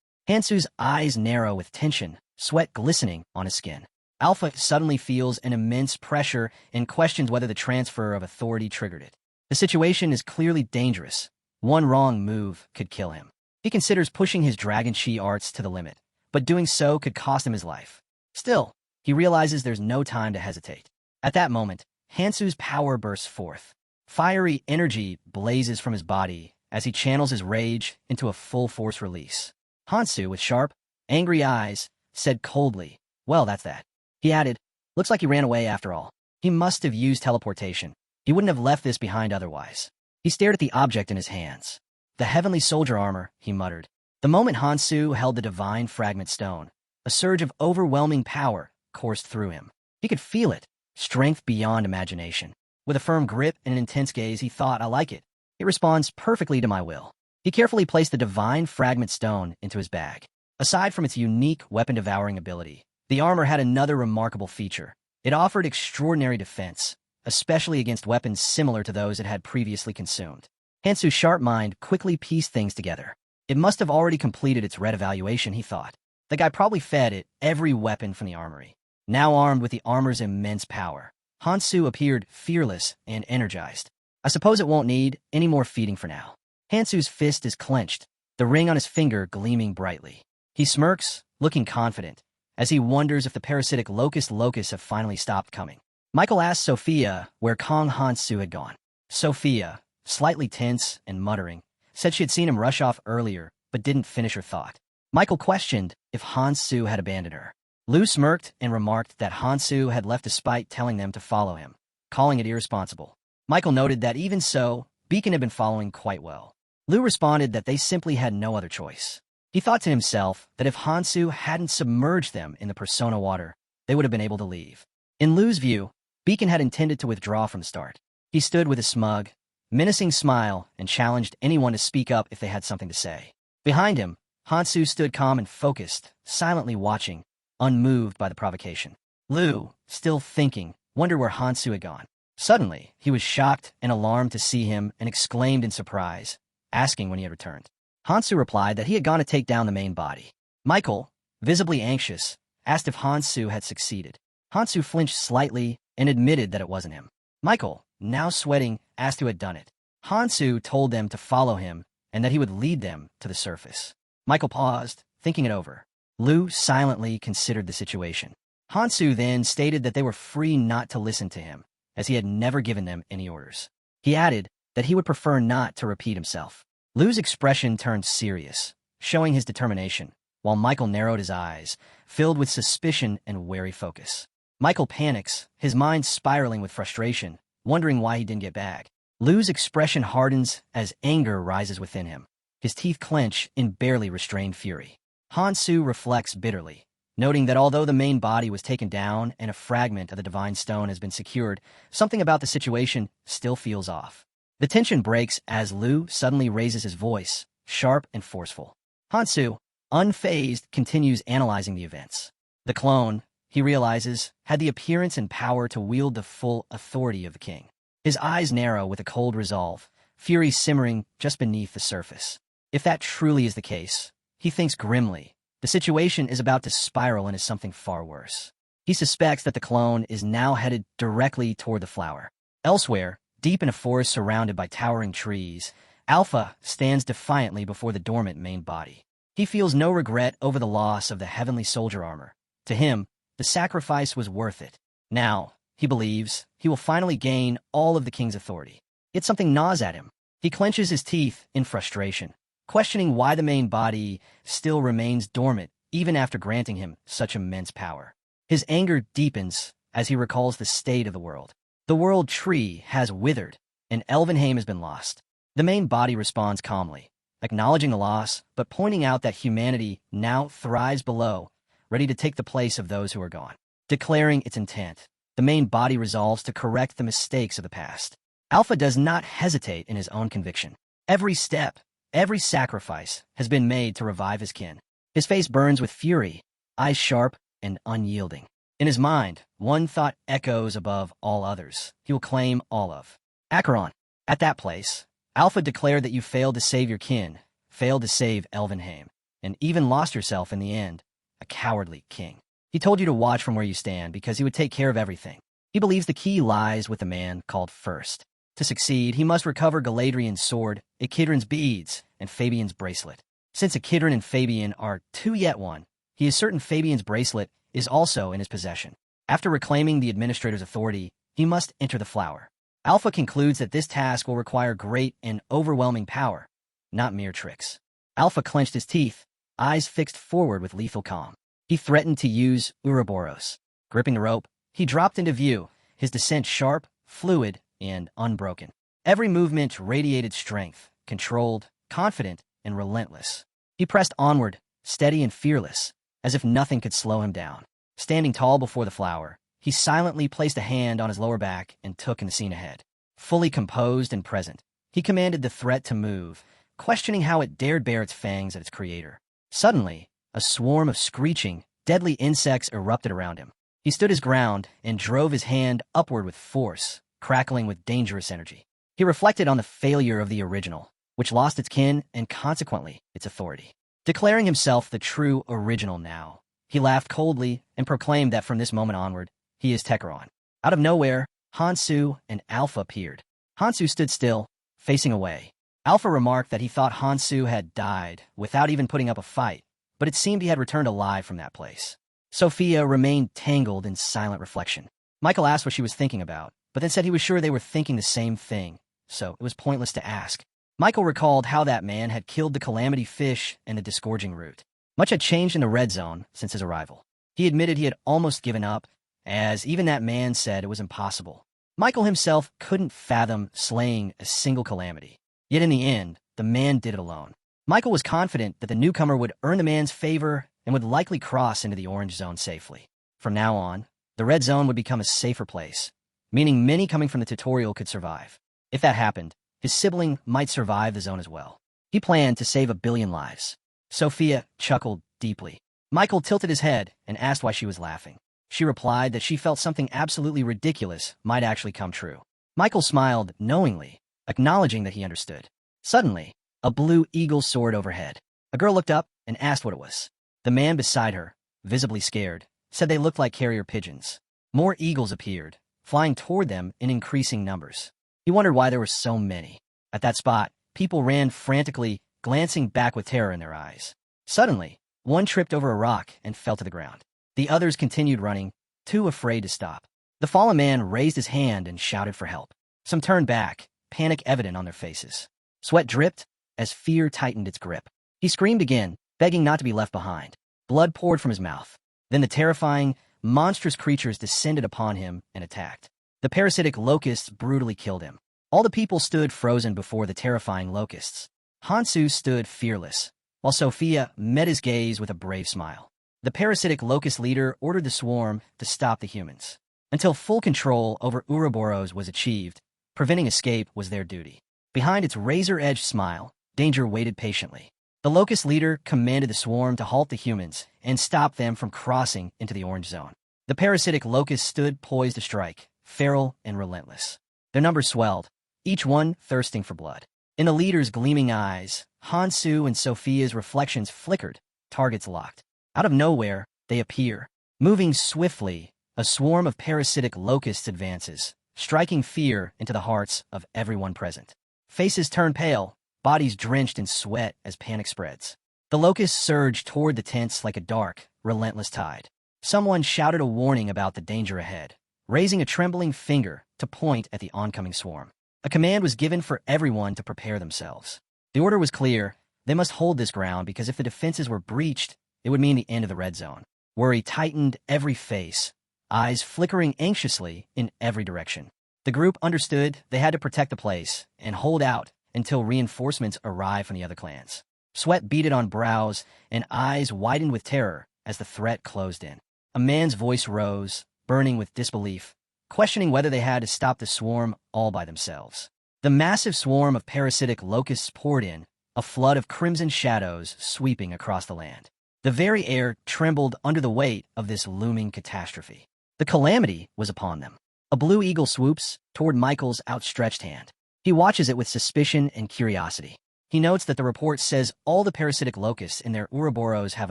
Hansu's eyes narrow with tension, sweat glistening on his skin. Alpha suddenly feels an immense pressure and questions whether the transfer of authority triggered it. The situation is clearly dangerous. One wrong move could kill him. He considers pushing his Dragon Chi arts to the limit, but doing so could cost him his life. Still, he realizes there's no time to hesitate. At that moment, Hansu's power bursts forth. Fiery energy blazes from his body as he channels his rage into a full-force release. Hansu, with sharp, angry eyes, said coldly, "Well, that's that." He added, "Looks like he ran away after all. He must have used teleportation. He wouldn't have left this behind otherwise." He stared at the object in his hands. "The heavenly soldier armor," he muttered. The moment Hansu held the divine fragment stone, a surge of overwhelming power coursed through him. He could feel it, strength beyond imagination. With a firm grip and an intense gaze, he thought, "I like it. It responds perfectly to my will." He carefully placed the divine fragment stone into his bag. Aside from its unique weapon-devouring ability, the armor had another remarkable feature. It offered extraordinary defense, especially against weapons similar to those it had previously consumed. Hansu's sharp mind quickly pieced things together. It must have already completed its red evaluation, he thought. The guy probably fed it every weapon from the armory. Now armed with the armor's immense power, Hansu appeared fearless and energized. "I suppose it won't need any more feeding for now." Hansu's fist is clenched, the ring on his finger gleaming brightly. He smirks, looking confident, as he wonders if the parasitic locusts have finally stopped coming. Michael asks Sophia where Kong Hansu had gone. Sophia, slightly tense and muttering, said she had seen him rush off earlier, but didn't finish her thought. Michael questioned if Hansu had abandoned her. Lu smirked and remarked that Hansu had left despite telling them to follow him, calling it irresponsible. Michael noted that even so, Beacon had been following quite well. Lu responded that they simply had no other choice. He thought to himself that if Hansu hadn't submerged them in the Persona water, they would have been able to leave. In Lu's view, Beacon had intended to withdraw from the start. He stood with a smug, menacing smile and challenged anyone to speak up if they had something to say. Behind him, Hansu stood calm and focused, silently watching, unmoved by the provocation. Lu, still thinking, wondered where Hansu had gone. Suddenly, he was shocked and alarmed to see him and exclaimed in surprise, asking when he had returned. Hansu replied that he had gone to take down the main body. Michael, visibly anxious, asked if Hansu had succeeded. Hansu flinched slightly and admitted that it wasn't him. Michael, now sweating, asked who had done it. Hansu told them to follow him and that he would lead them to the surface. Michael paused, thinking it over. Lu silently considered the situation. Hansu then stated that they were free not to listen to him, as he had never given them any orders. He added that he would prefer not to repeat himself. Lu's expression turned serious, showing his determination, while Michael narrowed his eyes, filled with suspicion and wary focus. Michael panics, his mind spiraling with frustration, wondering why he didn't get back. Lu's expression hardens as anger rises within him. His teeth clench in barely restrained fury. Hansu reflects bitterly, noting that although the main body was taken down and a fragment of the Divine Stone has been secured, something about the situation still feels off. The tension breaks as Lu suddenly raises his voice, sharp and forceful. Hansu, unfazed, continues analyzing the events. The clone, he realizes, had the appearance and power to wield the full authority of the king. His eyes narrow with a cold resolve, fury simmering just beneath the surface. If that truly is the case, he thinks grimly, the situation is about to spiral into something far worse. He suspects that the clone is now headed directly toward the flower. Elsewhere, deep in a forest surrounded by towering trees, Alpha stands defiantly before the dormant main body. He feels no regret over the loss of the heavenly soldier armor. To him, the sacrifice was worth it. Now, he believes, he will finally gain all of the king's authority. Yet something gnaws at him. He clenches his teeth in frustration, questioning why the main body still remains dormant even after granting him such immense power. His anger deepens as he recalls the state of the world. The world tree has withered, and Elvenheim has been lost. The main body responds calmly, acknowledging the loss, but pointing out that humanity now thrives below, ready to take the place of those who are gone. Declaring its intent, the main body resolves to correct the mistakes of the past. Alpha does not hesitate in his own conviction. Every step, every sacrifice has been made to revive his kin. His face burns with fury, eyes sharp and unyielding. In his mind, one thought echoes above all others. He will claim all of Acheron. At that place, Alpha declared that you failed to save your kin, failed to save Elvenheim, and even lost yourself in the end, a cowardly king. He told you to watch from where you stand because he would take care of everything. He believes the key lies with the man called First. To succeed, he must recover Galadriel's sword, Echidron's beads, and Fabian's bracelet. Since Echidron and Fabian are two yet one, he is certain Fabian's bracelet is also in his possession. After reclaiming the administrator's authority, he must enter the flower. Alpha concludes that this task will require great and overwhelming power, not mere tricks. Alpha clenched his teeth, eyes fixed forward with lethal calm. He threatened to use Ouroboros. Gripping the rope, he dropped into view, his descent sharp, fluid, and unbroken. Every movement radiated strength, controlled, confident, and relentless. He pressed onward, steady and fearless, as if nothing could slow him down. Standing tall before the flower, he silently placed a hand on his lower back and took in the scene ahead. Fully composed and present, he commanded the threat to move, questioning how it dared bare its fangs at its creator. Suddenly, a swarm of screeching, deadly insects erupted around him. He stood his ground and drove his hand upward with force, crackling with dangerous energy. He reflected on the failure of the original, which lost its kin and consequently its authority. Declaring himself the true original now, he laughed coldly and proclaimed that from this moment onward, he is Tekaron. Out of nowhere, Hansu and Alpha appeared. Hansu stood still, facing away. Alpha remarked that he thought Hansu had died without even putting up a fight, but it seemed he had returned alive from that place. Sophia remained tangled in silent reflection. Michael asked what she was thinking about, but then said he was sure they were thinking the same thing, so it was pointless to ask. Michael recalled how that man had killed the calamity fish and the disgorging root. Much had changed in the red zone since his arrival. He admitted he had almost given up, as even that man said it was impossible. Michael himself couldn't fathom slaying a single calamity. Yet in the end, the man did it alone. Michael was confident that the newcomer would earn the man's favor and would likely cross into the orange zone safely. From now on, the red zone would become a safer place, meaning many coming from the tutorial could survive. If that happened, his sibling might survive the zone as well. He planned to save 1 billion lives. Sophia chuckled deeply. Michael tilted his head and asked why she was laughing. She replied that she felt something absolutely ridiculous might actually come true. Michael smiled knowingly, acknowledging that he understood. Suddenly, a blue eagle soared overhead. A girl looked up and asked what it was. The man beside her, visibly scared, said they looked like carrier pigeons. More eagles appeared, flying toward them in increasing numbers. He wondered why there were so many. At that spot, people ran frantically, glancing back with terror in their eyes. Suddenly, one tripped over a rock and fell to the ground. The others continued running, too afraid to stop. The fallen man raised his hand and shouted for help. Some turned back, panic evident on their faces. Sweat dripped as fear tightened its grip. He screamed again, begging not to be left behind. Blood poured from his mouth. Then the terrifying, monstrous creatures descended upon him and attacked. The parasitic locusts brutally killed him. All the people stood frozen before the terrifying locusts. Hansu stood fearless, while Sophia met his gaze with a brave smile. The parasitic locust leader ordered the swarm to stop the humans. Until full control over Ouroboros was achieved, preventing escape was their duty. Behind its razor-edged smile, danger waited patiently. The locust leader commanded the swarm to halt the humans and stop them from crossing into the orange zone. The parasitic locusts stood poised to strike, feral and relentless. Their numbers swelled, each one thirsting for blood. In the leader's gleaming eyes, Hansu and Sophia's reflections flickered, targets locked. Out of nowhere, they appear. Moving swiftly, a swarm of parasitic locusts advances, striking fear into the hearts of everyone present. Faces turn pale, bodies drenched in sweat as panic spreads. The locusts surge toward the tents like a dark, relentless tide. Someone shouted a warning about the danger ahead, raising a trembling finger to point at the oncoming swarm. A command was given for everyone to prepare themselves. The order was clear. They must hold this ground because if the defenses were breached, it would mean the end of the red zone. Worry tightened every face, eyes flickering anxiously in every direction. The group understood they had to protect the place and hold out until reinforcements arrived from the other clans. Sweat beaded on brows and eyes widened with terror as the threat closed in. A man's voice rose, burning with disbelief, questioning whether they had to stop the swarm all by themselves. The massive swarm of parasitic locusts poured in, a flood of crimson shadows sweeping across the land. The very air trembled under the weight of this looming catastrophe. The calamity was upon them. A blue eagle swoops toward Michael's outstretched hand. He watches it with suspicion and curiosity. He notes that the report says all the parasitic locusts in their Ouroboros have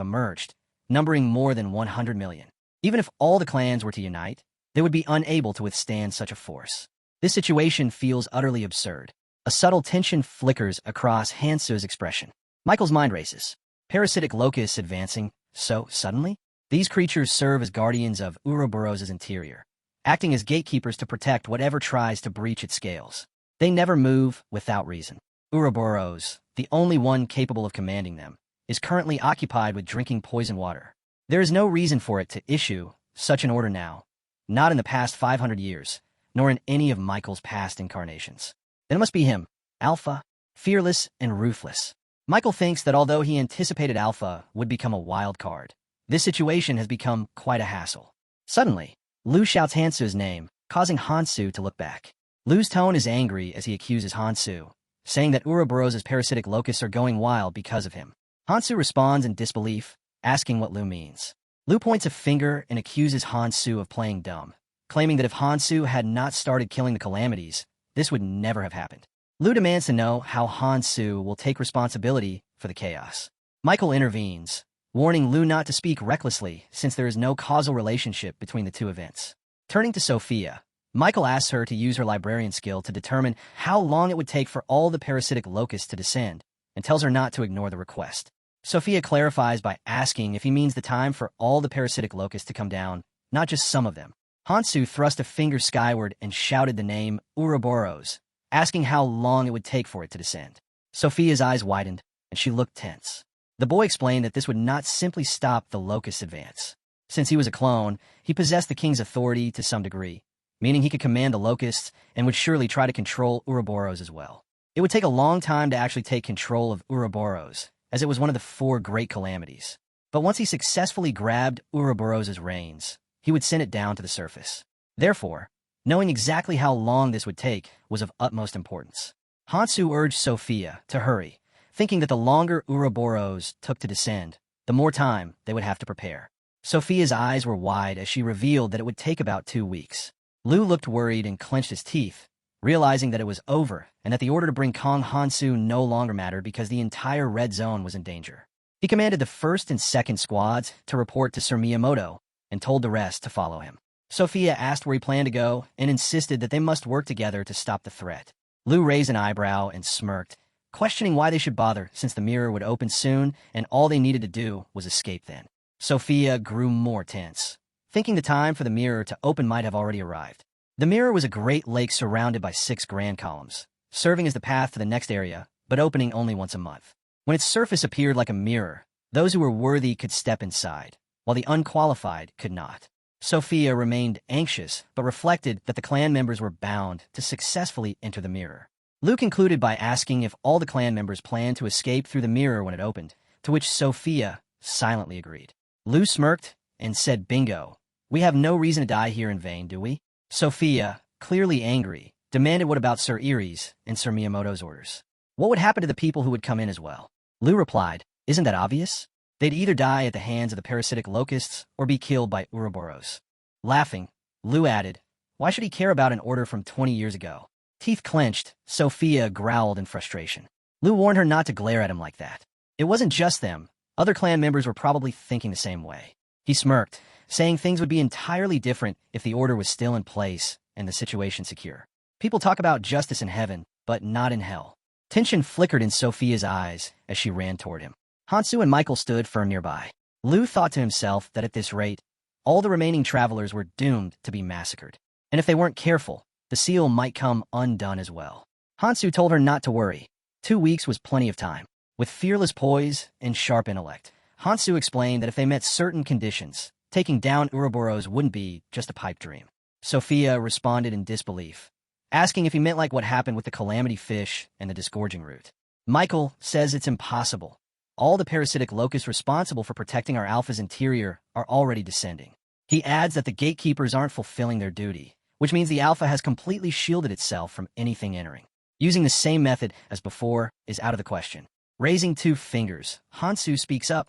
emerged, numbering more than 100 million. Even if all the clans were to unite, they would be unable to withstand such a force. This situation feels utterly absurd. A subtle tension flickers across Hansu's expression. Michael's mind races. Parasitic locusts advancing so suddenly? These creatures serve as guardians of Ouroboros' interior, acting as gatekeepers to protect whatever tries to breach its scales. They never move without reason. Ouroboros, the only one capable of commanding them, is currently occupied with drinking poison water. There is no reason for it to issue such an order now, not in the past 500 years, nor in any of Michael's past incarnations. Then it must be him, Alpha, fearless and ruthless. Michael thinks that although he anticipated Alpha would become a wild card, this situation has become quite a hassle. Suddenly, Lu shouts Hansu's name, causing Hansu to look back. Lu's tone is angry as he accuses Hansu, saying that Ouroboros' parasitic locusts are going wild because of him. Hansu responds in disbelief, asking what Lu means. Lu points a finger and accuses Hansu of playing dumb, claiming that if Hansu had not started killing the calamities, this would never have happened. Lu demands to know how Hansu will take responsibility for the chaos. Michael intervenes, warning Lu not to speak recklessly since there is no causal relationship between the two events. Turning to Sophia, Michael asks her to use her librarian skill to determine how long it would take for all the parasitic locusts to descend, and tells her not to ignore the request. Sophia clarifies by asking if he means the time for all the parasitic locusts to come down, not just some of them. Hansu thrust a finger skyward and shouted the name Ouroboros, asking how long it would take for it to descend. Sophia's eyes widened, and she looked tense. The boy explained that this would not simply stop the locust advance. Since he was a clone, he possessed the king's authority to some degree, meaning he could command the locusts and would surely try to control Ouroboros as well. It would take a long time to actually take control of Ouroboros, as it was one of the 4 great calamities. But once he successfully grabbed Ouroboros' reins, he would send it down to the surface. Therefore, knowing exactly how long this would take was of utmost importance. Hansu urged Sophia to hurry, thinking that the longer Ouroboros took to descend, the more time they would have to prepare. Sophia's eyes were wide as she revealed that it would take about 2 weeks. Lu looked worried and clenched his teeth, realizing that it was over and that the order to bring Kong Hansu no longer mattered because the entire red zone was in danger. He commanded the 1st and 2nd squads to report to Sir Miyamoto and told the rest to follow him. Sophia asked where he planned to go and insisted that they must work together to stop the threat. Lu raised an eyebrow and smirked, questioning why they should bother since the mirror would open soon and all they needed to do was escape then. Sophia grew more tense, thinking the time for the mirror to open might have already arrived. The mirror was a great lake surrounded by 6 grand columns, serving as the path to the next area, but opening only once a month. When its surface appeared like a mirror, those who were worthy could step inside, while the unqualified could not. Sophia remained anxious, but reflected that the clan members were bound to successfully enter the mirror. Lu concluded by asking if all the clan members planned to escape through the mirror when it opened, to which Sophia silently agreed. Lu smirked and said, "Bingo. We have no reason to die here in vain, do we?" Sophia, clearly angry, demanded what about Sir Erie's and Sir Miyamoto's orders. What would happen to the people who would come in as well? Lu replied, "Isn't that obvious? They'd either die at the hands of the parasitic locusts or be killed by Ouroboros." Laughing, Lu added, "Why should he care about an order from 20 years ago?" Teeth clenched, Sophia growled in frustration. Lu warned her not to glare at him like that. It wasn't just them. Other clan members were probably thinking the same way. He smirked, saying things would be entirely different if the order was still in place and the situation secure. People talk about justice in heaven, but not in hell. Tension flickered in Sophia's eyes as she ran toward him. Hansu and Michael stood firm nearby. Lu thought to himself that at this rate, all the remaining travelers were doomed to be massacred. And if they weren't careful, the seal might come undone as well. Hansu told her not to worry. 2 weeks was plenty of time. With fearless poise and sharp intellect, Hansu explained that if they met certain conditions, taking down Ouroboros wouldn't be just a pipe dream. Sophia responded in disbelief, asking if he meant like what happened with the calamity fish and the disgorging route. Michael says it's impossible. All the parasitic locusts responsible for protecting our Alpha's interior are already descending. He adds that the gatekeepers aren't fulfilling their duty, which means the Alpha has completely shielded itself from anything entering. Using the same method as before is out of the question. Raising 2 fingers, Hansu speaks up.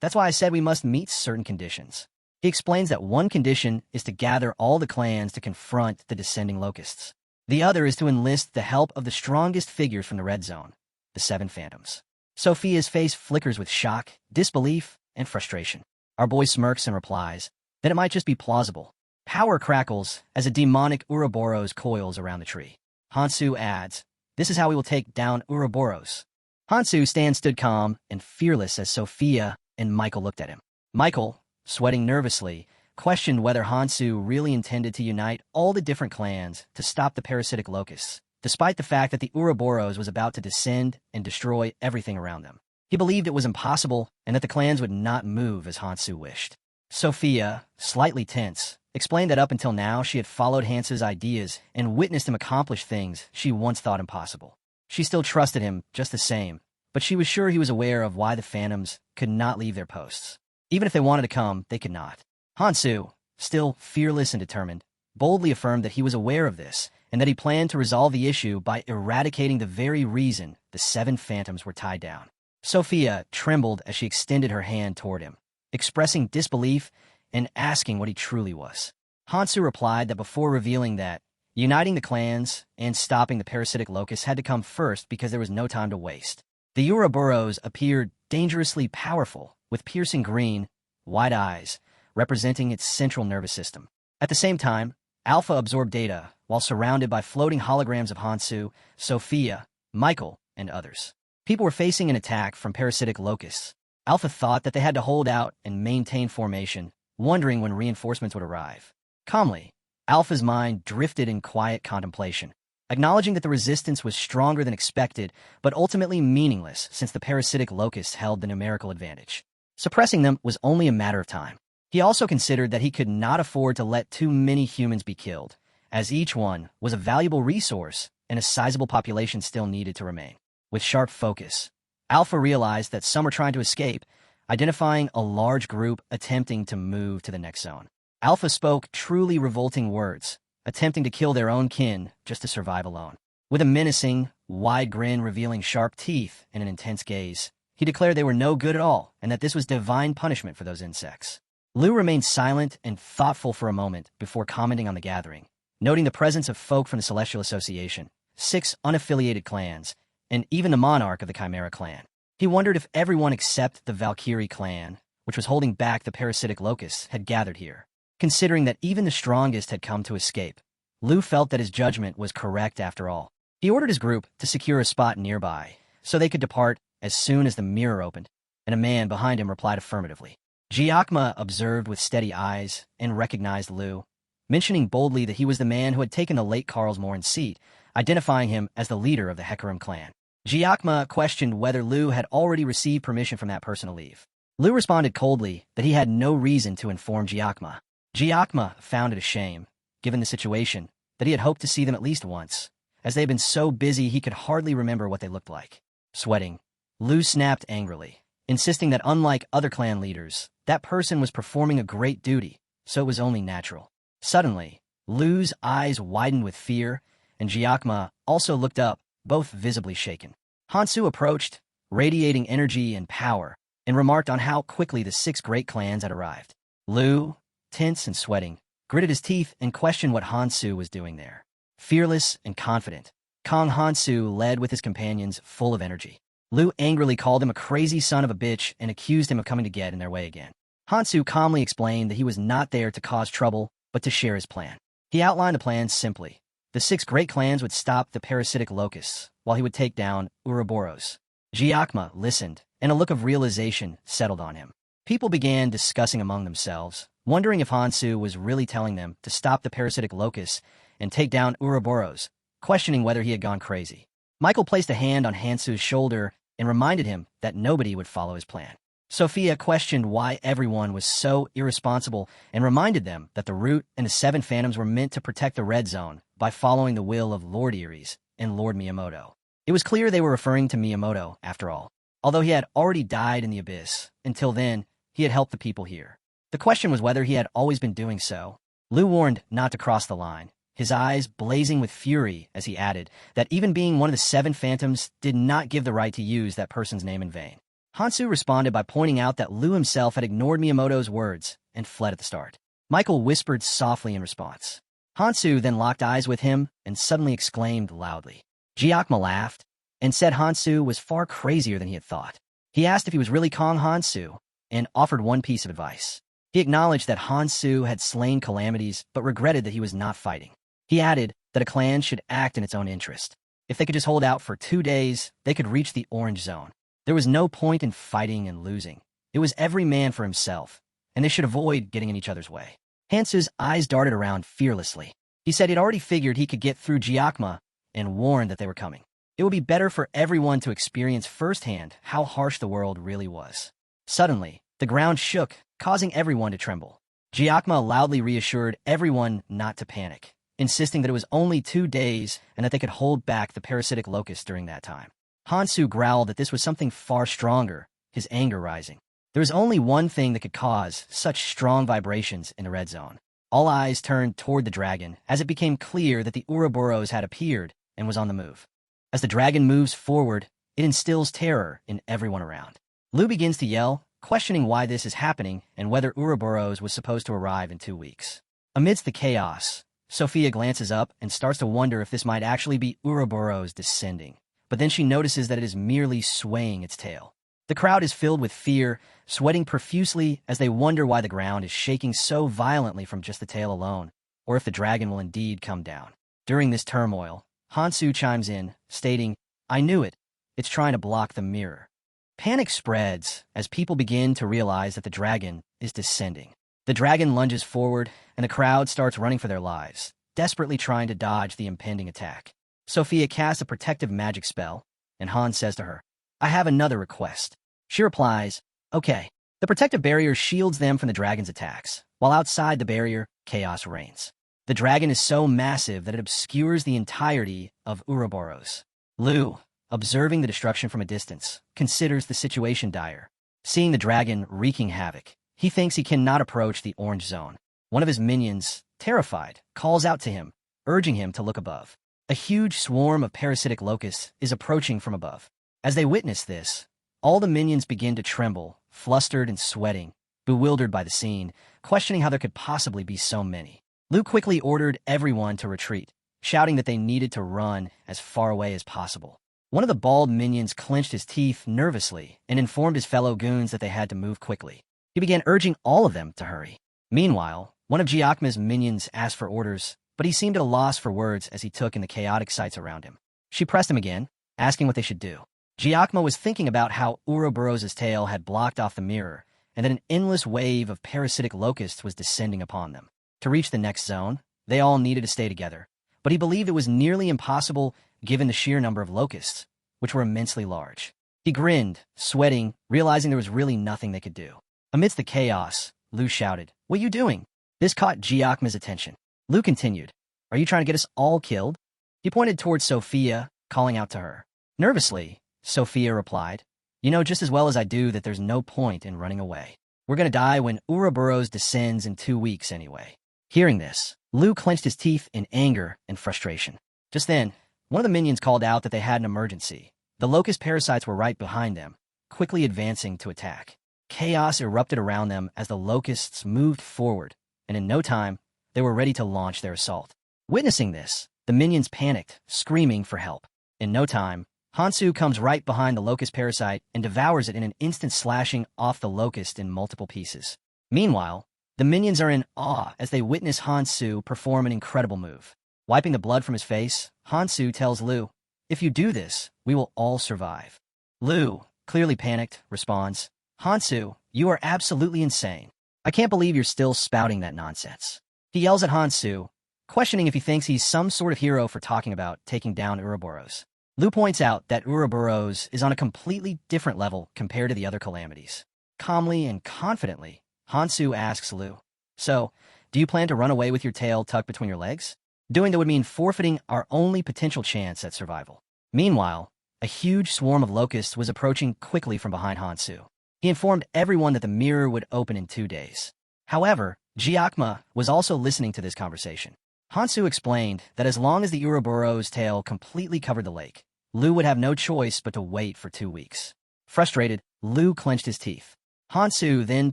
"That's why I said we must meet certain conditions." He explains that one condition is to gather all the clans to confront the descending locusts. The other is to enlist the help of the strongest figures from the Red Zone, the 7 Phantoms. Sophia's face flickers with shock, disbelief, and frustration. Our boy smirks and replies, then it might just be plausible. Power crackles as a demonic Ouroboros coils around the tree. Hansu adds, "This is how we will take down Ouroboros." Hansu stood calm and fearless as Sophia and Michael looked at him. Michael, sweating nervously, questioned whether Hansu really intended to unite all the different clans to stop the parasitic locusts, despite the fact that the Ouroboros was about to descend and destroy everything around them. He believed it was impossible and that the clans would not move as Hansu wished. Sophia, slightly tense, explained that up until now she had followed Hansu's ideas and witnessed him accomplish things she once thought impossible. She still trusted him just the same, but she was sure he was aware of why the Phantoms could not leave their posts. Even if they wanted to come, they could not. Hansu, still fearless and determined, boldly affirmed that he was aware of this and that he planned to resolve the issue by eradicating the very reason the 7 Phantoms were tied down. Sophia trembled as she extended her hand toward him, expressing disbelief and asking what he truly was. Hansu replied that before revealing that, uniting the clans and stopping the parasitic locusts had to come first because there was no time to waste. The Ouroboros appeared dangerously powerful, with piercing green, wide eyes, representing its central nervous system. At the same time, Alpha absorbed data while surrounded by floating holograms of Hansu, Sophia, Michael, and others. People were facing an attack from parasitic locusts. Alpha thought that they had to hold out and maintain formation, wondering when reinforcements would arrive. Calmly, Alpha's mind drifted in quiet contemplation, acknowledging that the resistance was stronger than expected, but ultimately meaningless since the parasitic locusts held the numerical advantage. Suppressing them was only a matter of time. He also considered that he could not afford to let too many humans be killed, as each one was a valuable resource and a sizable population still needed to remain. With sharp focus, Alpha realized that some were trying to escape, identifying a large group attempting to move to the next zone. Alpha spoke truly revolting words, attempting to kill their own kin just to survive alone. With a menacing, wide grin revealing sharp teeth and an intense gaze, he declared they were no good at all and that this was divine punishment for those insects. Lu remained silent and thoughtful for a moment before commenting on the gathering, noting the presence of folk from the Celestial Association, 6 unaffiliated clans, and even the monarch of the Chimera clan. He wondered if everyone except the Valkyrie clan, which was holding back the parasitic locusts, had gathered here. Considering that even the strongest had come to escape, Lu felt that his judgment was correct after all. He ordered his group to secure a spot nearby, so they could depart as soon as the mirror opened, and a man behind him replied affirmatively. Giacomo observed with steady eyes and recognized Lu, mentioning boldly that he was the man who had taken the late Karlsmoren's seat, identifying him as the leader of the Hecarim clan. Giacomo questioned whether Lu had already received permission from that person to leave. Lu responded coldly that he had no reason to inform Giacomo. Giacomo found it a shame, given the situation, that he had hoped to see them at least once, as they had been so busy he could hardly remember what they looked like. Sweating, Lu snapped angrily, insisting that unlike other clan leaders, that person was performing a great duty, so it was only natural. Suddenly, Lu's eyes widened with fear, and Giacomo also looked up, both visibly shaken. Hansu approached, radiating energy and power, and remarked on how quickly the 6 great clans had arrived. Lu, tense and sweating, gritted his teeth and questioned what Hansu was doing there. Fearless and confident, Kong Hansu led with his companions full of energy. Lu angrily called him a crazy son of a bitch and accused him of coming to get in their way again. Hansu calmly explained that he was not there to cause trouble, but to share his plan. He outlined the plan simply. The 6 great clans would stop the parasitic locusts, while he would take down Ouroboros. Giacomo listened, and a look of realization settled on him. People began discussing among themselves, wondering if Hansu was really telling them to stop the parasitic locusts and take down Ouroboros, questioning whether he had gone crazy. Michael placed a hand on Hansu's shoulder and reminded him that nobody would follow his plan. Sophia questioned why everyone was so irresponsible and reminded them that the Root and the 7 Phantoms were meant to protect the Red Zone by following the will of Lord Ares and Lord Miyamoto. It was clear they were referring to Miyamoto, after all. Although he had already died in the Abyss, until then, he had helped the people here. The question was whether he had always been doing so. Lu warned not to cross the line, his eyes blazing with fury as he added that even being one of the 7 Phantoms did not give the right to use that person's name in vain. Hansu responded by pointing out that Lu himself had ignored Miyamoto's words and fled at the start. Michael whispered softly in response. Hansu then locked eyes with him and suddenly exclaimed loudly. Giacomo laughed and said Hansu was far crazier than he had thought. He asked if he was really Kong Hansu and offered one piece of advice. He acknowledged that Hansu had slain calamities, but regretted that he was not fighting. He added that a clan should act in its own interest. If they could just hold out for 2 days, they could reach the Orange Zone. There was no point in fighting and losing. It was every man for himself, and they should avoid getting in each other's way. Hansu's eyes darted around fearlessly. He said he'd already figured he could get through Jiakma and warned that they were coming. It would be better for everyone to experience firsthand how harsh the world really was. Suddenly, the ground shook, causing everyone to tremble. Jiakma loudly reassured everyone not to panic, insisting that it was only 2 days and that they could hold back the parasitic locusts during that time. Hansu growled that this was something far stronger, his anger rising. There was only one thing that could cause such strong vibrations in the red zone. All eyes turned toward the dragon as it became clear that the Ouroboros had appeared and was on the move. As the dragon moves forward, it instills terror in everyone around. Lu begins to yell, questioning why this is happening and whether Ouroboros was supposed to arrive in 2 weeks. Amidst the chaos, Sophia glances up and starts to wonder if this might actually be Ouroboros descending, but then she notices that it is merely swaying its tail. The crowd is filled with fear, sweating profusely as they wonder why the ground is shaking so violently from just the tail alone, or if the dragon will indeed come down. During this turmoil, Hansu chimes in, stating, "I knew it. It's trying to block the mirror." Panic spreads as people begin to realize that the dragon is descending. The dragon lunges forward, and the crowd starts running for their lives, desperately trying to dodge the impending attack. Sophia casts a protective magic spell, and Han says to her, "I have another request." She replies, "Okay." The protective barrier shields them from the dragon's attacks, while outside the barrier, chaos reigns. The dragon is so massive that it obscures the entirety of Ouroboros. Lu, observing the destruction from a distance, considers the situation dire. Seeing the dragon wreaking havoc, he thinks he cannot approach the Orange Zone. One of his minions, terrified, calls out to him, urging him to look above. A huge swarm of parasitic locusts is approaching from above. As they witness this, all the minions begin to tremble, flustered and sweating, bewildered by the scene, questioning how there could possibly be so many. Lu quickly ordered everyone to retreat, shouting that they needed to run as far away as possible. One of the bald minions clenched his teeth nervously and informed his fellow goons that they had to move quickly. He began urging all of them to hurry. Meanwhile, one of Jiakma's minions asked for orders, but he seemed at a loss for words as he took in the chaotic sights around him. She pressed him again, asking what they should do. Jiakma was thinking about how Ouroboros' tail had blocked off the mirror and that an endless wave of parasitic locusts was descending upon them. To reach the next zone, they all needed to stay together, but he believed it was nearly impossible given the sheer number of locusts, which were immensely large. He grinned, sweating, realizing there was really nothing they could do. Amidst the chaos, Lu shouted, "What are you doing?" This caught Jiakma's attention. Lu continued, "Are you trying to get us all killed?" He pointed towards Sophia, calling out to her. Nervously, Sophia replied, "You know just as well as I do that there's no point in running away. We're going to die when Ouroboros descends in 2 weeks anyway." Hearing this, Lu clenched his teeth in anger and frustration. Just then, one of the minions called out that they had an emergency. The locust parasites were right behind them, quickly advancing to attack. Chaos erupted around them as the locusts moved forward, and in no time, they were ready to launch their assault. Witnessing this, the minions panicked, screaming for help. In no time, Hansu comes right behind the locust parasite and devours it in an instant, slashing off the locust in multiple pieces. Meanwhile, the minions are in awe as they witness Hansu perform an incredible move. Wiping the blood from his face, Hansu tells Lu, "If you do this, we will all survive." Lu, clearly panicked, responds, "Hansu, you are absolutely insane. I can't believe you're still spouting that nonsense." He yells at Hansu, questioning if he thinks he's some sort of hero for talking about taking down Ouroboros. Lu points out that Ouroboros is on a completely different level compared to the other calamities. Calmly and confidently, Hansu asks Lu, "So, do you plan to run away with your tail tucked between your legs? Doing that would mean forfeiting our only potential chance at survival." Meanwhile, a huge swarm of locusts was approaching quickly from behind Hansu. He informed everyone that the mirror would open in 2 days. However, Jiakma was also listening to this conversation. Hansu explained that as long as the Ouroboros' tail completely covered the lake, Lu would have no choice but to wait for 2 weeks. Frustrated, Lu clenched his teeth. Hansu then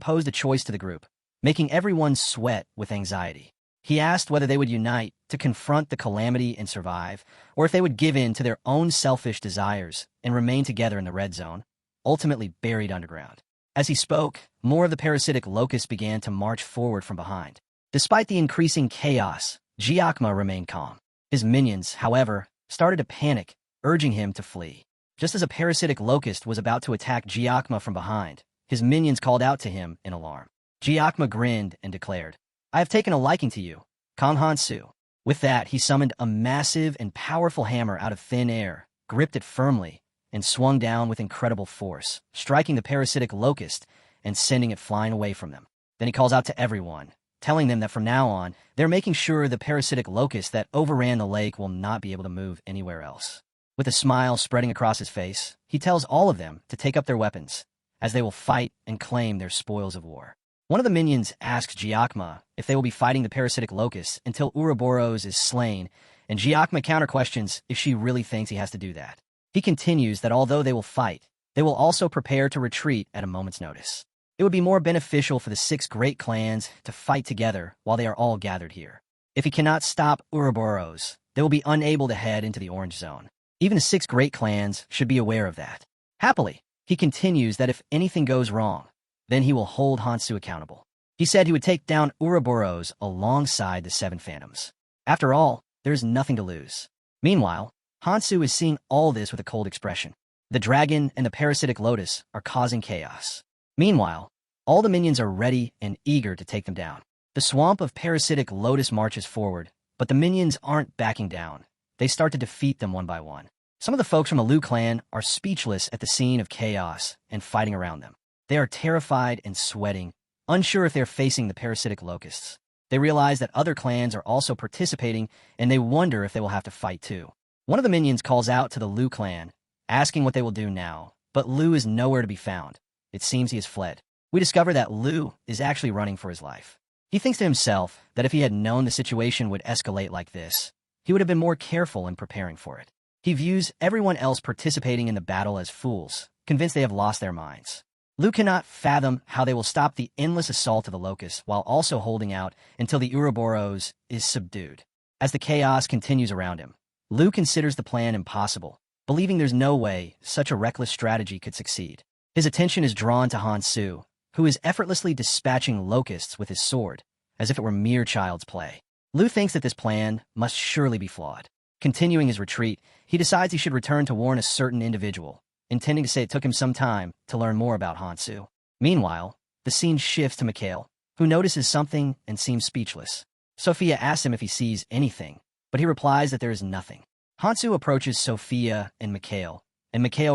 posed a choice to the group, making everyone sweat with anxiety. He asked whether they would unite to confront the calamity and survive, or if they would give in to their own selfish desires and remain together in the red zone, ultimately buried underground. As he spoke, more of the parasitic locusts began to march forward from behind. Despite the increasing chaos, Giacomo remained calm. His minions, however, started to panic, urging him to flee. Just as a parasitic locust was about to attack Giacomo from behind, his minions called out to him in alarm. Giacomo grinned and declared, "I have taken a liking to you, Kong Hansu." With that, he summoned a massive and powerful hammer out of thin air, gripped it firmly, and swung down with incredible force, striking the parasitic locust and sending it flying away from them. Then he calls out to everyone, telling them that from now on, they're making sure the parasitic locust that overran the lake will not be able to move anywhere else. With a smile spreading across his face, he tells all of them to take up their weapons, as they will fight and claim their spoils of war. One of the minions asks Giacomo if they will be fighting the parasitic locust until Ouroboros is slain, and Giacomo counter-questions if she really thinks he has to do that. He continues that although they will fight, they will also prepare to retreat at a moment's notice. It would be more beneficial for the 6 great clans to fight together while they are all gathered here. If he cannot stop Ouroboros, they will be unable to head into the Orange Zone. Even the 6 great clans should be aware of that. Happily, he continues that if anything goes wrong, then he will hold Hansu accountable. He said he would take down Ouroboros alongside the 7 phantoms. After all, there is nothing to lose. Meanwhile, Hansu is seeing all this with a cold expression. The dragon and the parasitic lotus are causing chaos. Meanwhile, all the minions are ready and eager to take them down. The swamp of parasitic lotus marches forward, but the minions aren't backing down. They start to defeat them one by one. Some of the folks from the Liu clan are speechless at the scene of chaos and fighting around them. They are terrified and sweating, unsure if they're facing the parasitic locusts. They realize that other clans are also participating, and they wonder if they will have to fight too. One of the minions calls out to the Liu clan, asking what they will do now, but Liu is nowhere to be found. It seems he has fled. We discover that Liu is actually running for his life. He thinks to himself that if he had known the situation would escalate like this, he would have been more careful in preparing for it. He views everyone else participating in the battle as fools, convinced they have lost their minds. Liu cannot fathom how they will stop the endless assault of the locusts while also holding out until the Ouroboros is subdued. As the chaos continues around him, Liu considers the plan impossible, believing there's no way such a reckless strategy could succeed. His attention is drawn to Hansu, who is effortlessly dispatching locusts with his sword, as if it were mere child's play. Liu thinks that this plan must surely be flawed. Continuing his retreat, he decides he should return to warn a certain individual, intending to say it took him some time to learn more about Hansu. Meanwhile, the scene shifts to Mikhail, who notices something and seems speechless. Sophia asks him if he sees anything, but he replies that there is nothing. Hansu approaches Sophia and Mikhail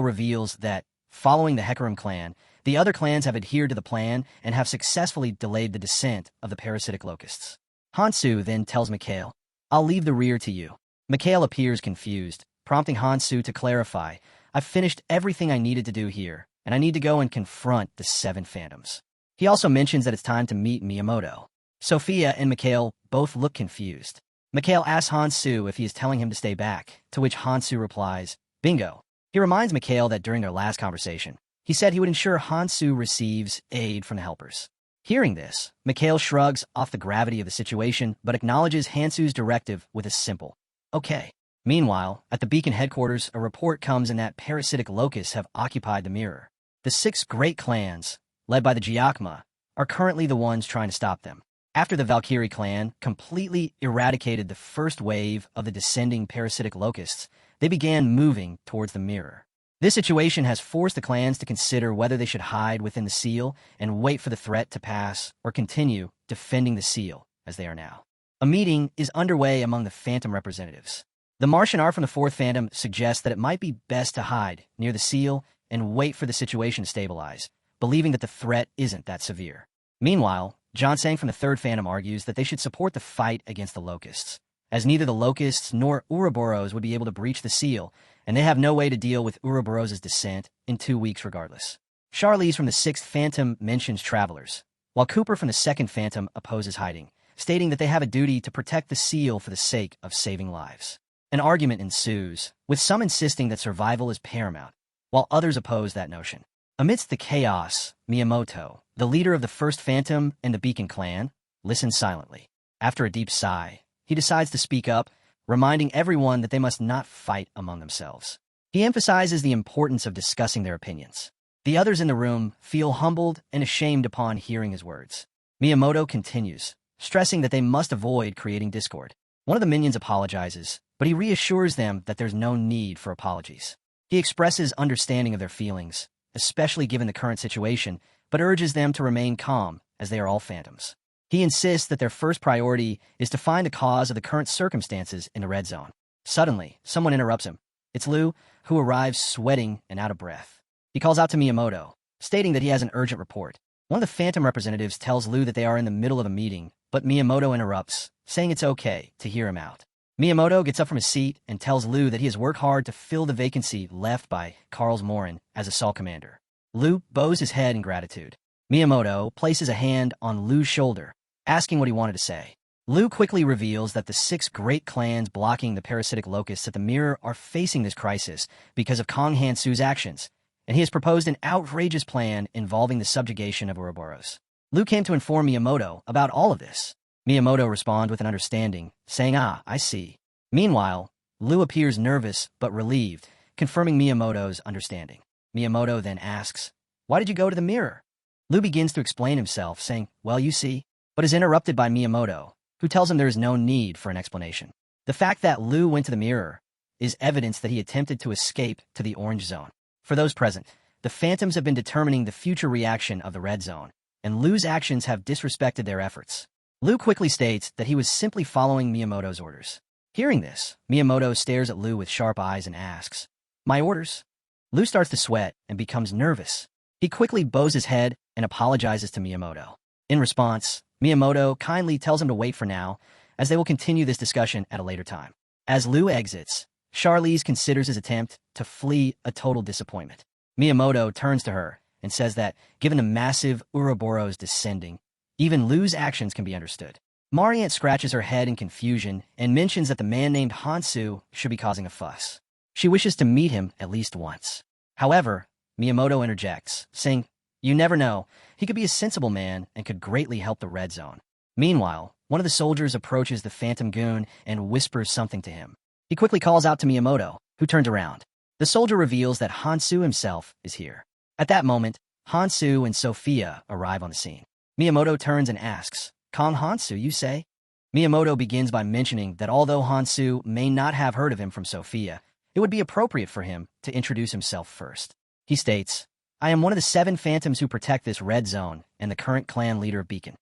reveals that, following the Hecarim clan, the other clans have adhered to the plan and have successfully delayed the descent of the parasitic locusts. Hansu then tells Mikhail, "I'll leave the rear to you." Mikhail appears confused, prompting Hansu to clarify, "I've finished everything I needed to do here, and I need to go and confront the 7 phantoms." He also mentions that it's time to meet Miyamoto. Sophia and Mikhail both look confused. Mikhail asks Hansu if he is telling him to stay back, to which Hansu replies, "Bingo." He reminds Mikhail that during their last conversation, he said he would ensure Hansu receives aid from the helpers. Hearing this, Mikhail shrugs off the gravity of the situation, but acknowledges Hansu's directive with a simple, "Okay." Meanwhile, at the Beacon headquarters, a report comes in that parasitic locusts have occupied the mirror. The 6 great clans, led by the Giacomo, are currently the ones trying to stop them. After the Valkyrie clan completely eradicated the first wave of the descending parasitic locusts, they began moving towards the mirror. This situation has forced the clans to consider whether they should hide within the seal and wait for the threat to pass or continue defending the seal, as they are now. A meeting is underway among the Phantom representatives. The Martian art from the 4th Phantom suggests that it might be best to hide near the seal and wait for the situation to stabilize, believing that the threat isn't that severe. Meanwhile, John Sang from the 3rd Phantom argues that they should support the fight against the locusts, as neither the locusts nor Ouroboros would be able to breach the seal, and they have no way to deal with Ouroboros' descent in 2 weeks regardless. Charlize from the 6th Phantom mentions travelers, while Cooper from the 2nd Phantom opposes hiding, stating that they have a duty to protect the seal for the sake of saving lives. An argument ensues, with some insisting that survival is paramount, while others oppose that notion. Amidst the chaos, Miyamoto, the leader of the 1st Phantom and the Beacon clan, listens silently. After a deep sigh, he decides to speak up, reminding everyone that they must not fight among themselves. He emphasizes the importance of discussing their opinions. The others in the room feel humbled and ashamed upon hearing his words. Miyamoto continues, stressing that they must avoid creating discord. One of the minions apologizes, but he reassures them that there's no need for apologies. He expresses understanding of their feelings, especially given the current situation, but urges them to remain calm, as they are all phantoms. He insists that their first priority is to find the cause of the current circumstances in the red zone. Suddenly, someone interrupts him. It's Lu, who arrives sweating and out of breath. He calls out to Miyamoto, stating that he has an urgent report. One of the Phantom representatives tells Lu that they are in the middle of a meeting, but Miyamoto interrupts, saying it's okay to hear him out. Miyamoto gets up from his seat and tells Lu that he has worked hard to fill the vacancy left by Carl's Morin as assault commander. Lu bows his head in gratitude. Miyamoto places a hand on Lu's shoulder, asking what he wanted to say. Lu quickly reveals that the 6 great clans blocking the parasitic locusts at the mirror are facing this crisis because of Kong Hansu's actions, and he has proposed an outrageous plan involving the subjugation of Ouroboros. Lu came to inform Miyamoto about all of this. Miyamoto responds with an understanding, saying, I see. Meanwhile, Lu appears nervous but relieved, confirming Miyamoto's understanding. Miyamoto then asks, why did you go to the mirror? Lu begins to explain himself, saying, well, you see, but is interrupted by Miyamoto, who tells him there is no need for an explanation. The fact that Lu went to the mirror is evidence that he attempted to escape to the orange zone. For those present, the Phantoms have been determining the future reaction of the red zone, and Lu's actions have disrespected their efforts. Lu quickly states that he was simply following Miyamoto's orders. Hearing this, Miyamoto stares at Lu with sharp eyes and asks, my orders? Lu starts to sweat and becomes nervous. He quickly bows his head and apologizes to Miyamoto. In response, Miyamoto kindly tells him to wait for now, as they will continue this discussion at a later time. As Lu exits, Charlize considers his attempt to flee a total disappointment. Miyamoto turns to her and says that, given the massive Ouroboros descending, even Lu's actions can be understood. Mariette scratches her head in confusion and mentions that the man named Hansu should be causing a fuss. She wishes to meet him at least once. However, Miyamoto interjects, saying, you never know, he could be a sensible man and could greatly help the red zone. Meanwhile, one of the soldiers approaches the Phantom Goon and whispers something to him. He quickly calls out to Miyamoto, who turns around. The soldier reveals that Hansu himself is here. At that moment, Hansu and Sophia arrive on the scene. Miyamoto turns and asks, Kong Hansu, you say? Miyamoto begins by mentioning that although Hansu may not have heard of him from Sophia, it would be appropriate for him to introduce himself first. He states, I am one of the 7 Phantoms who protect this red zone and the current clan leader of Beacon.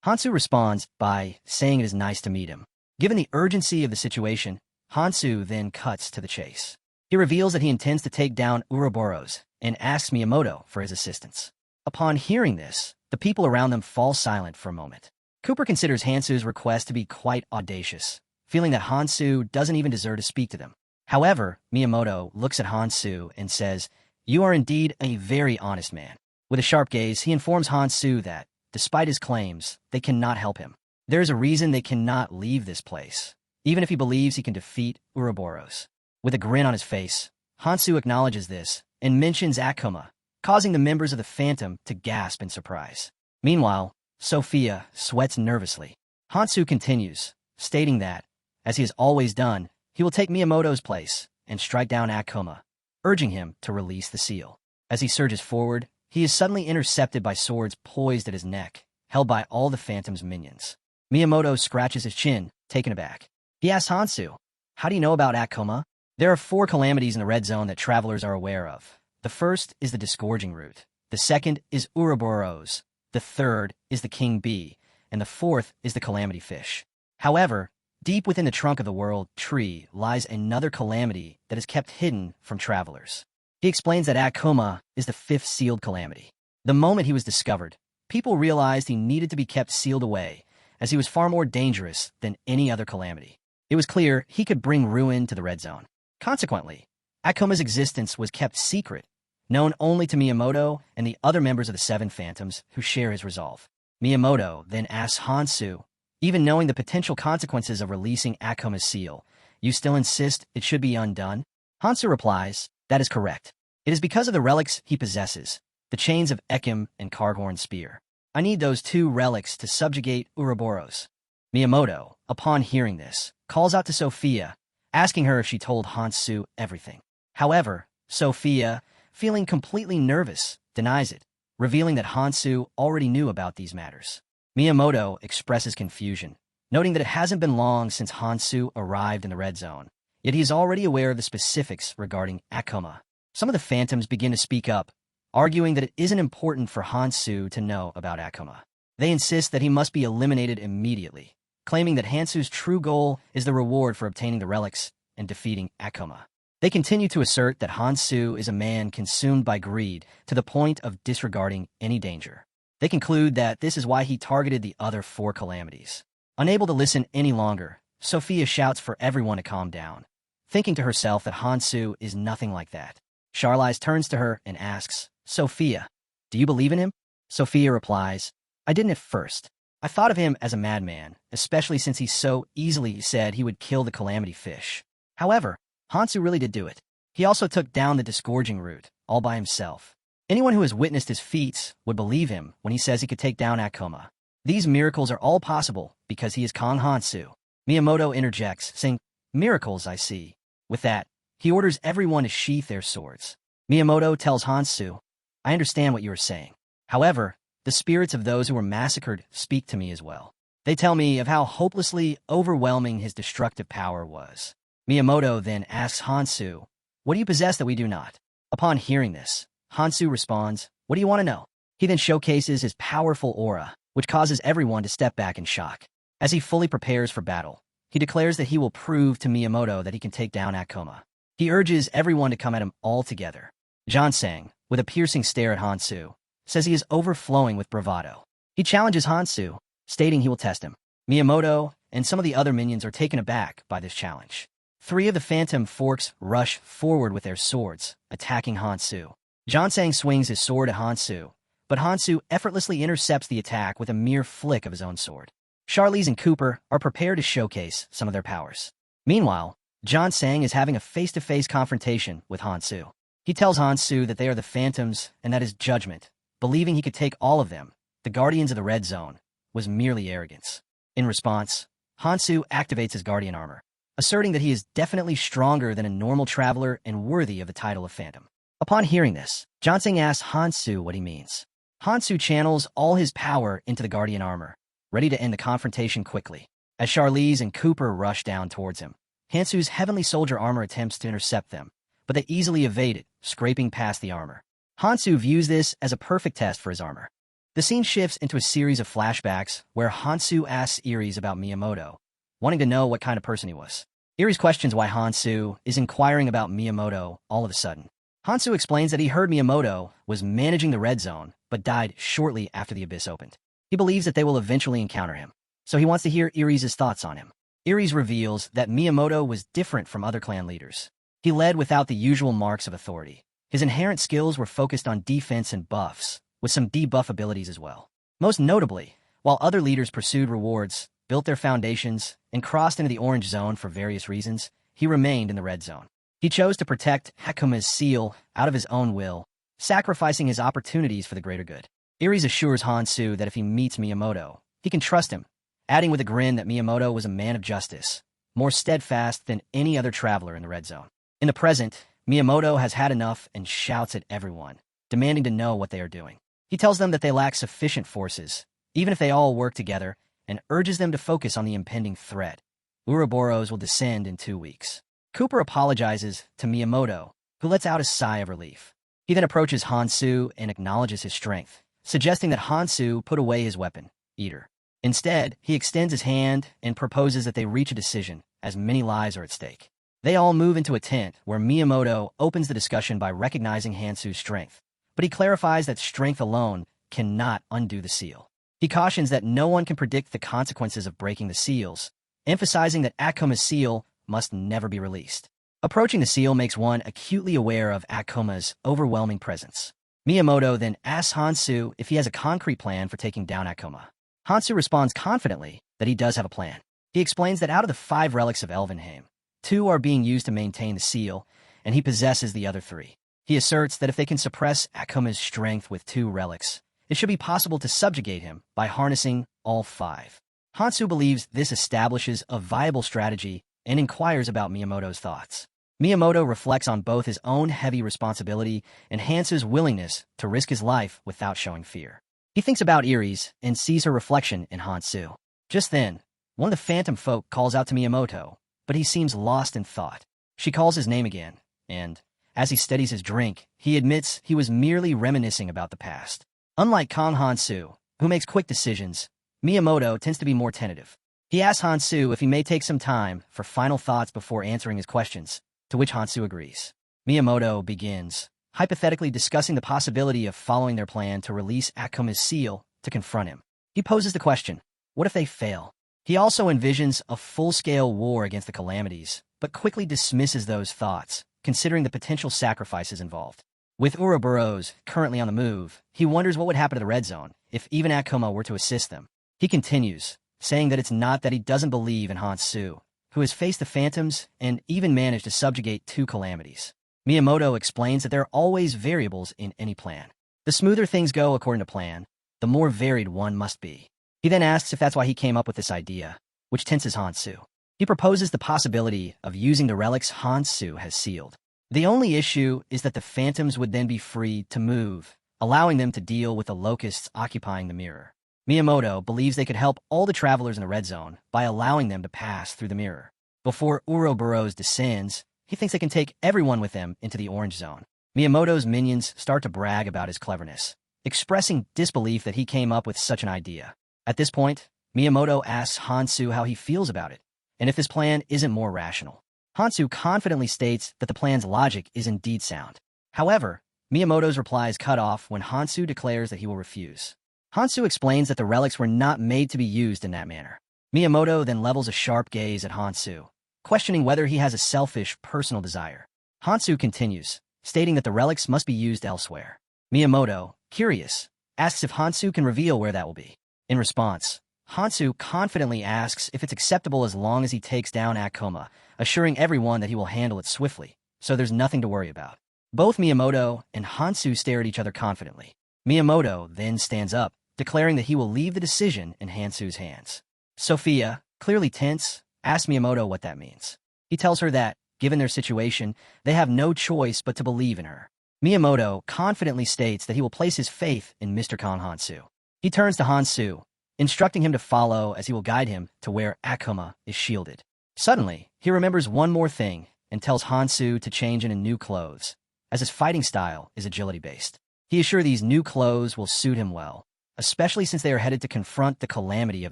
Hansu responds by saying it is nice to meet him. Given the urgency of the situation, Hansu then cuts to the chase. He reveals that he intends to take down Ouroboros and asks Miyamoto for his assistance. Upon hearing this, the people around them fall silent for a moment. Cooper considers Hansu's request to be quite audacious, feeling that Hansu doesn't even deserve to speak to them. However, Miyamoto looks at Hansu and says, you are indeed a very honest man. With a sharp gaze, he informs Hansu that, despite his claims, they cannot help him. There is a reason they cannot leave this place, even if he believes he can defeat Ouroboros. With a grin on his face, Hansu acknowledges this and mentions Akuma, causing the members of the Phantom to gasp in surprise. Meanwhile, Sophia sweats nervously. Hansu continues, stating that, as he has always done, he will take Miyamoto's place and strike down Akuma, urging him to release the seal. As he surges forward, he is suddenly intercepted by swords poised at his neck, held by all the Phantom's minions. Miyamoto scratches his chin, taken aback. He asks Hansu, how do you know about Akuma? There are 4 calamities in the red zone that travelers are aware of. The first is the disgorging root. The second is Ouroboros. The third is the king bee. And the fourth is the calamity fish. However, deep within the trunk of the world tree lies another calamity that is kept hidden from travelers. He explains that Akuma is the 5th sealed calamity. The moment he was discovered, people realized he needed to be kept sealed away, as he was far more dangerous than any other calamity. It was clear he could bring ruin to the red zone. Consequently, Akuma's existence was kept secret, known only to Miyamoto and the other members of the 7 Phantoms who share his resolve. Miyamoto then asks Hansu, even knowing the potential consequences of releasing Akuma's seal, you still insist it should be undone? Hansu replies, that is correct. It is because of the relics he possesses, the chains of Ekim and Cardhorn's spear. I need those 2 relics to subjugate Ouroboros. Miyamoto, upon hearing this, calls out to Sophia, asking her if she told Hansu everything. However, Sophia, feeling completely nervous, denies it, revealing that Hansu already knew about these matters. Miyamoto expresses confusion, noting that it hasn't been long since Hansu arrived in the red zone, yet he is already aware of the specifics regarding Akuma. Some of the phantoms begin to speak up, arguing that it isn't important for Hansu to know about Akuma. They insist that he must be eliminated immediately, claiming that Hansu's true goal is the reward for obtaining the relics and defeating Akuma. They continue to assert that Hansu is a man consumed by greed to the point of disregarding any danger. They conclude that this is why he targeted the other 4 calamities. Unable to listen any longer, Sophia shouts for everyone to calm down, thinking to herself that Hansu is nothing like that. Charlize turns to her and asks, "Sophia, do you believe in him?" Sophia replies, "I didn't at first. I thought of him as a madman, especially since he so easily said he would kill the calamity fish. However, Hansu really did do it. He also took down the disgorging route, all by himself. Anyone who has witnessed his feats would believe him when he says he could take down Akuma. These miracles are all possible because he is Kong Hansu." Miyamoto interjects, saying, "Miracles, I see." With that, he orders everyone to sheath their swords. Miyamoto tells Hansu, "I understand what you are saying. However, the spirits of those who were massacred speak to me as well. They tell me of how hopelessly overwhelming his destructive power was." Miyamoto then asks Hansu, "What do you possess that we do not?" Upon hearing this, Hansu responds, "What do you want to know?" He then showcases his powerful aura, which causes everyone to step back in shock. As he fully prepares for battle, he declares that he will prove to Miyamoto that he can take down Akuma. He urges everyone to come at him all together. Jansang, with a piercing stare at Hansu, says he is overflowing with bravado. He challenges Hansu, stating he will test him. Miyamoto and some of the other minions are taken aback by this challenge. 3 of the phantom forks rush forward with their swords, attacking Hansu. Jansang swings his sword at Hansu, but Hansu effortlessly intercepts the attack with a mere flick of his own sword. Charlize and Cooper are prepared to showcase some of their powers. Meanwhile, Jansang is having a face-to-face confrontation with Hansu. He tells Hansu that they are the phantoms and that his judgment, believing he could take all of them, the guardians of the red zone, was merely arrogance. In response, Hansu activates his guardian armor, asserting that he is definitely stronger than a normal traveler and worthy of the title of phantom. Upon hearing this, Jansang asks Hansu what he means. Hansu channels all his power into the guardian armor, ready to end the confrontation quickly. As Charlize and Cooper rush down towards him, Hansu's heavenly soldier armor attempts to intercept them, but they easily evade it, scraping past the armor. Hansu views this as a perfect test for his armor. The scene shifts into a series of flashbacks where Hansu asks Iris about Miyamoto, wanting to know what kind of person he was. Iris questions why Hansu is inquiring about Miyamoto all of a sudden. Hansu explains that he heard Miyamoto was managing the red zone, but died shortly after the abyss opened. He believes that they will eventually encounter him, so he wants to hear Iris' thoughts on him. Iris reveals that Miyamoto was different from other clan leaders. He led without the usual marks of authority. His inherent skills were focused on defense and buffs, with some debuff abilities as well. Most notably, while other leaders pursued rewards, built their foundations, and crossed into the orange zone for various reasons, he remained in the red zone. He chose to protect Akuma's seal out of his own will, sacrificing his opportunities for the greater good. Iris assures Hansu that if he meets Miyamoto, he can trust him, adding with a grin that Miyamoto was a man of justice, more steadfast than any other traveler in the red zone. In the present, Miyamoto has had enough and shouts at everyone, demanding to know what they are doing. He tells them that they lack sufficient forces, even if they all work together, and urges them to focus on the impending threat. Ouroboros will descend in 2 weeks. Cooper apologizes to Miyamoto, who lets out a sigh of relief. He then approaches Hansu and acknowledges his strength, suggesting that Hansu put away his weapon, Eater. Instead, he extends his hand and proposes that they reach a decision, as many lives are at stake. They all move into a tent where Miyamoto opens the discussion by recognizing Hansu's strength, but he clarifies that strength alone cannot undo the seal. He cautions that no one can predict the consequences of breaking the seals, emphasizing that Akuma's seal must never be released. Approaching the seal makes one acutely aware of Akuma's overwhelming presence. Miyamoto then asks Hansu if he has a concrete plan for taking down Akuma. Hansu responds confidently that he does have a plan. He explains that out of the 5 relics of Elvenheim, 2 are being used to maintain the seal, and he possesses the other 3. He asserts that if they can suppress Akuma's strength with 2 relics, it should be possible to subjugate him by harnessing all 5. Hansu believes this establishes a viable strategy and inquires about Miyamoto's thoughts. Miyamoto reflects on both his own heavy responsibility and Hansu's willingness to risk his life without showing fear. He thinks about Iris and sees her reflection in Hansu. Just then, one of the phantom folk calls out to Miyamoto, but he seems lost in thought. She calls his name again, and, as he steadies his drink, he admits he was merely reminiscing about the past. Unlike Kang Hansu, who makes quick decisions, Miyamoto tends to be more tentative. He asks Hansu if he may take some time for final thoughts before answering his questions, to which Hansu agrees. Miyamoto begins, hypothetically discussing the possibility of following their plan to release Akuma's seal to confront him. He poses the question, what if they fail? He also envisions a full-scale war against the calamities, but quickly dismisses those thoughts, considering the potential sacrifices involved. With Ouroboros currently on the move, he wonders what would happen to the Red Zone if even Akuma were to assist them. He continues, saying that it's not that he doesn't believe in Hansu, who has faced the phantoms and even managed to subjugate 2 calamities. Miyamoto explains that there are always variables in any plan. The smoother things go according to plan, the more varied one must be. He then asks if that's why he came up with this idea, which tenses Hansu. He proposes the possibility of using the relics Hansu has sealed. The only issue is that the phantoms would then be free to move, allowing them to deal with the locusts occupying the mirror. Miyamoto believes they could help all the travelers in the Red Zone by allowing them to pass through the mirror. Before Ouroboros descends, he thinks they can take everyone with them into the Orange Zone. Miyamoto's minions start to brag about his cleverness, expressing disbelief that he came up with such an idea. At this point, Miyamoto asks Hansu how he feels about it, and if this plan isn't more rational. Hansu confidently states that the plan's logic is indeed sound. However, Miyamoto's reply is cut off when Hansu declares that he will refuse. Hansu explains that the relics were not made to be used in that manner. Miyamoto then levels a sharp gaze at Hansu, questioning whether he has a selfish, personal desire. Hansu continues, stating that the relics must be used elsewhere. Miyamoto, curious, asks if Hansu can reveal where that will be. In response, Hansu confidently asks if it's acceptable as long as he takes down Akuma, assuring everyone that he will handle it swiftly, so there's nothing to worry about. Both Miyamoto and Hansu stare at each other confidently. Miyamoto then stands up, declaring that he will leave the decision in Hansu's hands. Sophia, clearly tense, asks Miyamoto what that means. He tells her that, given their situation, they have no choice but to believe in her. Miyamoto confidently states that he will place his faith in Mr. Kang Hansu. He turns to Hansu, instructing him to follow as he will guide him to where Akuma is shielded. Suddenly, he remembers one more thing and tells Hansu to change into new clothes, as his fighting style is agility-based. He is sure these new clothes will suit him well, especially since they are headed to confront the calamity of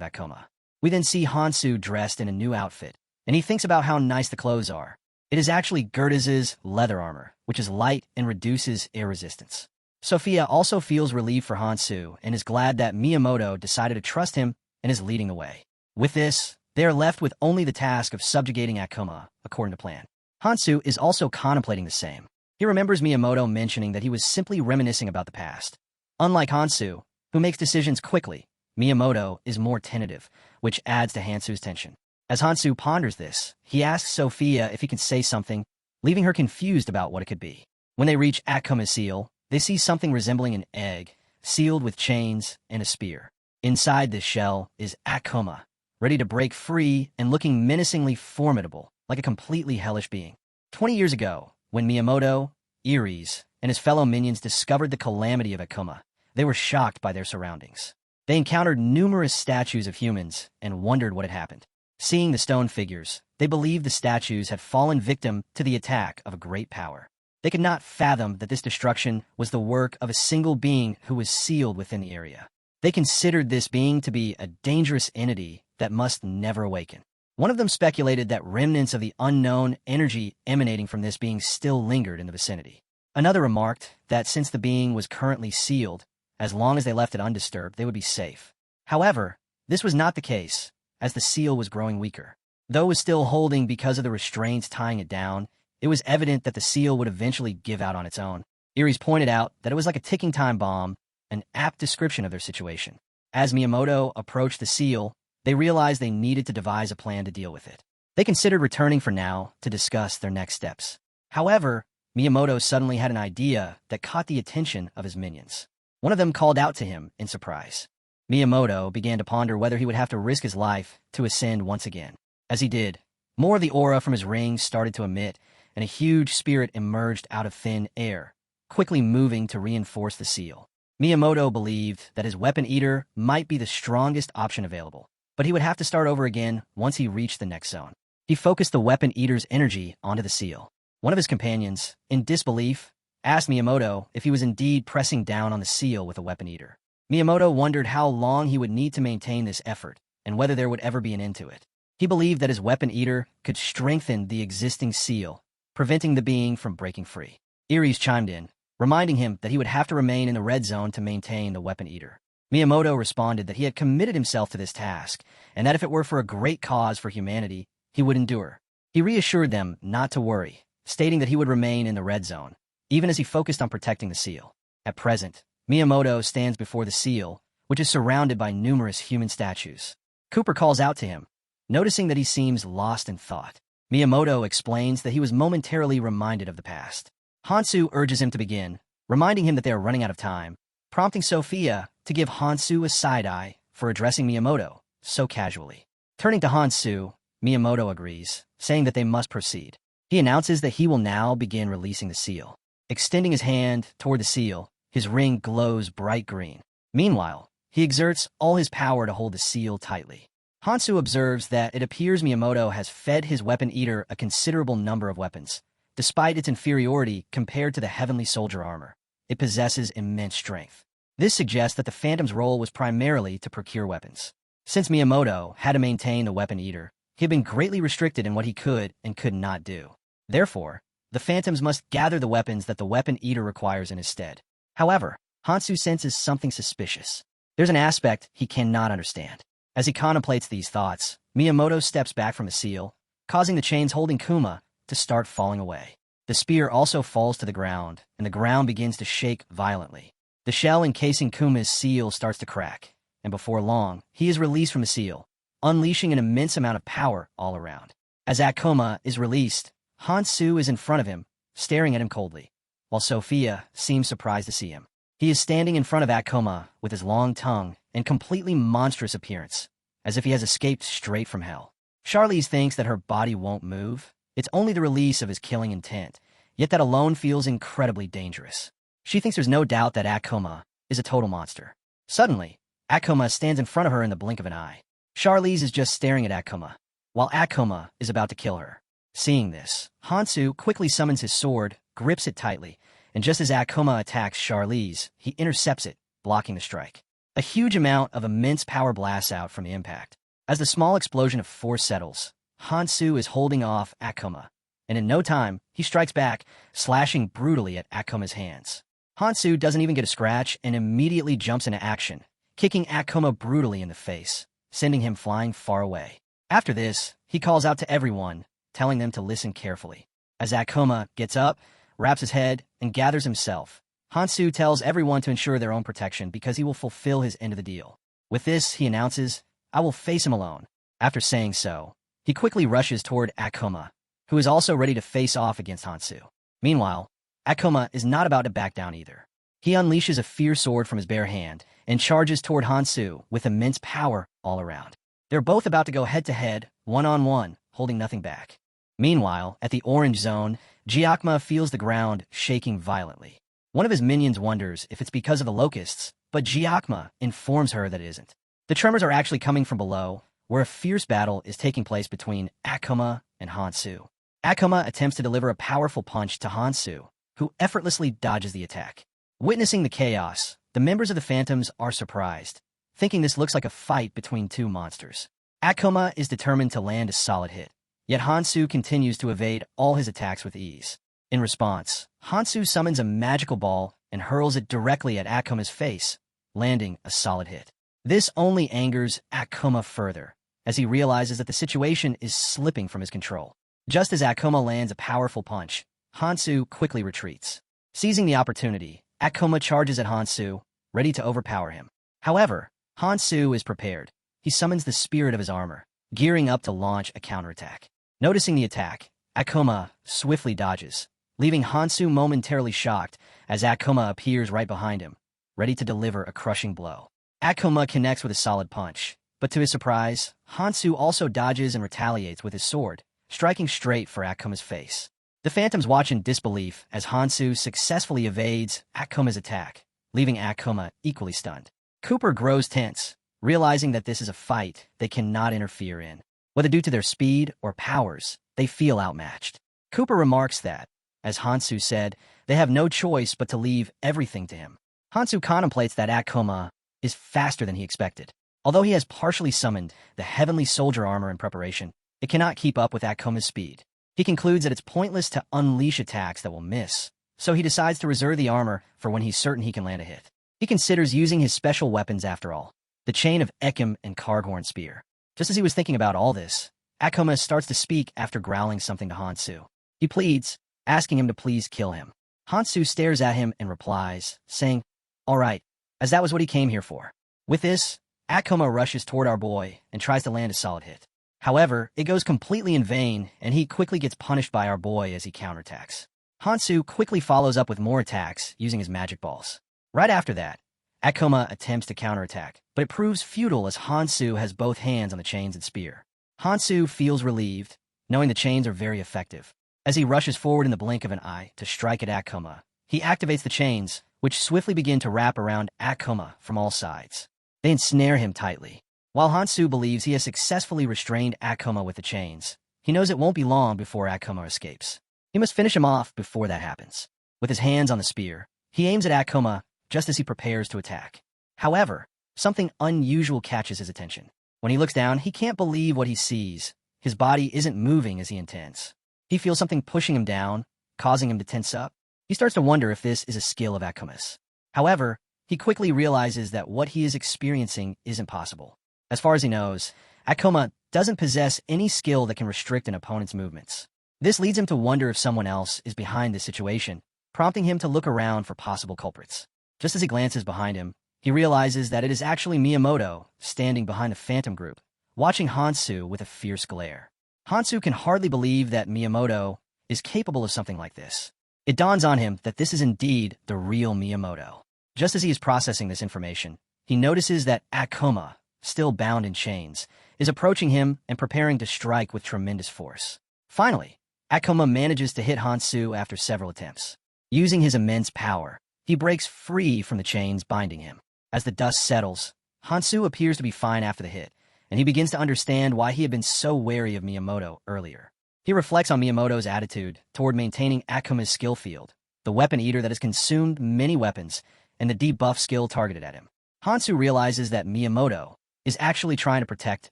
Akuma. We then see Hansu dressed in a new outfit, and he thinks about how nice the clothes are. It is actually Gerda's leather armor, which is light and reduces air resistance. Sophia also feels relieved for Hansu and is glad that Miyamoto decided to trust him and is leading the way. With this, they are left with only the task of subjugating Akuma, according to plan. Hansu is also contemplating the same. He remembers Miyamoto mentioning that he was simply reminiscing about the past. Unlike Hansu, who makes decisions quickly, Miyamoto is more tentative, which adds to Hansu's tension. As Hansu ponders this, he asks Sophia if he can say something, leaving her confused about what it could be. When they reach Akuma's seal, they see something resembling an egg, sealed with chains and a spear. Inside this shell is Akuma, ready to break free and looking menacingly formidable, like a completely hellish being. 20 years ago, when Miyamoto, Iris, and his fellow minions discovered the calamity of Akuma, they were shocked by their surroundings. They encountered numerous statues of humans and wondered what had happened. Seeing the stone figures, they believed the statues had fallen victim to the attack of a great power. They could not fathom that this destruction was the work of a single being who was sealed within the area. They considered this being to be a dangerous entity that must never awaken. One of them speculated that remnants of the unknown energy emanating from this being still lingered in the vicinity. Another remarked that since the being was currently sealed, as long as they left it undisturbed, they would be safe. However, this was not the case, as the seal was growing weaker. Though it was still holding because of the restraints tying it down, it was evident that the seal would eventually give out on its own. Iris pointed out that it was like a ticking time bomb, an apt description of their situation. As Miyamoto approached the seal, they realized they needed to devise a plan to deal with it. They considered returning for now to discuss their next steps. However, Miyamoto suddenly had an idea that caught the attention of his minions. One of them called out to him in surprise. Miyamoto began to ponder whether he would have to risk his life to ascend once again. As he did, more of the aura from his rings started to emit, and a huge spirit emerged out of thin air, quickly moving to reinforce the seal. Miyamoto believed that his weapon eater might be the strongest option available, but he would have to start over again once he reached the next zone. He focused the weapon eater's energy onto the seal. One of his companions, in disbelief, asked Miyamoto if he was indeed pressing down on the seal with a weapon eater. Miyamoto wondered how long he would need to maintain this effort and whether there would ever be an end to it. He believed that his weapon eater could strengthen the existing seal, preventing the being from breaking free. Ares chimed in, reminding him that he would have to remain in the red zone to maintain the weapon eater. Miyamoto responded that he had committed himself to this task, and that if it were for a great cause for humanity, he would endure. He reassured them not to worry, stating that he would remain in the red zone, even as he focused on protecting the seal. At present, Miyamoto stands before the seal, which is surrounded by numerous human statues. Cooper calls out to him, noticing that he seems lost in thought. Miyamoto explains that he was momentarily reminded of the past. Hansu urges him to begin, reminding him that they are running out of time, prompting Sophia to give Hansu a side-eye for addressing Miyamoto so casually. Turning to Hansu, Miyamoto agrees, saying that they must proceed. He announces that he will now begin releasing the seal. Extending his hand toward the seal, his ring glows bright green. Meanwhile, he exerts all his power to hold the seal tightly. Hansu observes that it appears Miyamoto has fed his weapon eater a considerable number of weapons. Despite its inferiority compared to the heavenly soldier armor, it possesses immense strength. This suggests that the Phantom's role was primarily to procure weapons. Since Miyamoto had to maintain the weapon eater, he had been greatly restricted in what he could and could not do. Therefore, the Phantoms must gather the weapons that the weapon eater requires in his stead. However, Hansu senses something suspicious. There's an aspect he cannot understand. As he contemplates these thoughts, Miyamoto steps back from the seal, causing the chains holding Kuma to start falling away. The spear also falls to the ground, and the ground begins to shake violently. The shell encasing Kuma's seal starts to crack, and before long, he is released from the seal, unleashing an immense amount of power all around. As Akuma is released, Hansu is in front of him, staring at him coldly, while Sophia seems surprised to see him. He is standing in front of Akuma with his long tongue and completely monstrous appearance, as if he has escaped straight from hell. Charlize thinks that her body won't move. It's only the release of his killing intent, yet that alone feels incredibly dangerous. She thinks there's no doubt that Akuma is a total monster. Suddenly, Akuma stands in front of her in the blink of an eye. Charlize is just staring at Akuma, while Akuma is about to kill her. Seeing this, Hansu quickly summons his sword, grips it tightly, and just as Akuma attacks Charlize, he intercepts it, blocking the strike. A huge amount of immense power blasts out from the impact. As the small explosion of force settles, Hansu is holding off Akuma, and in no time, he strikes back, slashing brutally at Akuma's hands. Hansu doesn't even get a scratch and immediately jumps into action, kicking Akuma brutally in the face, sending him flying far away. After this, he calls out to everyone, telling them to listen carefully. As Akuma gets up, wraps his head, and gathers himself, Hansu tells everyone to ensure their own protection because he will fulfill his end of the deal. With this, he announces, "I will face him alone." After saying so, he quickly rushes toward Akuma, who is also ready to face off against Hansu. Meanwhile, Akuma is not about to back down either. He unleashes a fierce sword from his bare hand and charges toward Hansu with immense power all around. They're both about to go head-to-head, one-on-one, holding nothing back. Meanwhile, at the orange zone, Gyakma feels the ground shaking violently. One of his minions wonders if it's because of the locusts, but Gyakma informs her that it isn't. The tremors are actually coming from below, where a fierce battle is taking place between Akuma and Hansu. Akuma attempts to deliver a powerful punch to Hansu, who effortlessly dodges the attack. Witnessing the chaos, the members of the Phantoms are surprised, thinking this looks like a fight between two monsters. Akuma is determined to land a solid hit, yet Hansu continues to evade all his attacks with ease. In response, Hansu summons a magical ball and hurls it directly at Akuma's face, landing a solid hit. This only angers Akuma further, as he realizes that the situation is slipping from his control. Just as Akuma lands a powerful punch, Hansu quickly retreats. Seizing the opportunity, Akuma charges at Hansu, ready to overpower him. However, Hansu is prepared. He summons the spirit of his armor, gearing up to launch a counterattack. Noticing the attack, Akuma swiftly dodges, leaving Hansu momentarily shocked as Akuma appears right behind him, ready to deliver a crushing blow. Akuma connects with a solid punch, but to his surprise, Hansu also dodges and retaliates with his sword, striking straight for Akuma's face. The Phantoms watch in disbelief as Hansu successfully evades Akuma's attack, leaving Akuma equally stunned. Cooper grows tense, realizing that this is a fight they cannot interfere in. Whether due to their speed or powers, they feel outmatched. Cooper remarks that, as Hansu said, they have no choice but to leave everything to him. Hansu contemplates that Akuma is faster than he expected. Although he has partially summoned the heavenly soldier armor in preparation, it cannot keep up with Akuma's speed. He concludes that it's pointless to unleash attacks that will miss, so he decides to reserve the armor for when he's certain he can land a hit. He considers using his special weapons after all, the chain of Ekim and Cardhorn spear. Just as he was thinking about all this, Akuma starts to speak after growling something to Hansu. He pleads, asking him to please kill him. Hansu stares at him and replies, saying, "All right, as that was what he came here for." With this, Akuma rushes toward our boy and tries to land a solid hit. However, it goes completely in vain, and he quickly gets punished by our boy as he counterattacks. Hansu quickly follows up with more attacks using his magic balls. Right after that, Akuma attempts to counterattack, but it proves futile as Hansu has both hands on the chains and spear. Hansu feels relieved, knowing the chains are very effective. As he rushes forward in the blink of an eye to strike at Akuma, he activates the chains, which swiftly begin to wrap around Akuma from all sides. They ensnare him tightly. While Hansu believes he has successfully restrained Akuma with the chains, he knows it won't be long before Akuma escapes. He must finish him off before that happens. With his hands on the spear, he aims at Akuma just as he prepares to attack. However, something unusual catches his attention. When he looks down, he can't believe what he sees. His body isn't moving as he intends. He feels something pushing him down, causing him to tense up. He starts to wonder if this is a skill of Akuma's. However, he quickly realizes that what he is experiencing isn't possible. As far as he knows, Akuma doesn't possess any skill that can restrict an opponent's movements. This leads him to wonder if someone else is behind this situation, prompting him to look around for possible culprits. Just as he glances behind him, he realizes that it is actually Miyamoto standing behind the Phantom group, watching Hansu with a fierce glare. Hansu can hardly believe that Miyamoto is capable of something like this. It dawns on him that this is indeed the real Miyamoto. Just as he is processing this information, he notices that Akuma, still bound in chains, is approaching him and preparing to strike with tremendous force. Finally, Akuma manages to hit Hansu after several attempts. Using his immense power, he breaks free from the chains binding him. As the dust settles, Hansu appears to be fine after the hit, and he begins to understand why he had been so wary of Miyamoto earlier. He reflects on Miyamoto's attitude toward maintaining Akuma's skill field, the weapon eater that has consumed many weapons, and the debuff skill targeted at him. Hansu realizes that Miyamoto is actually trying to protect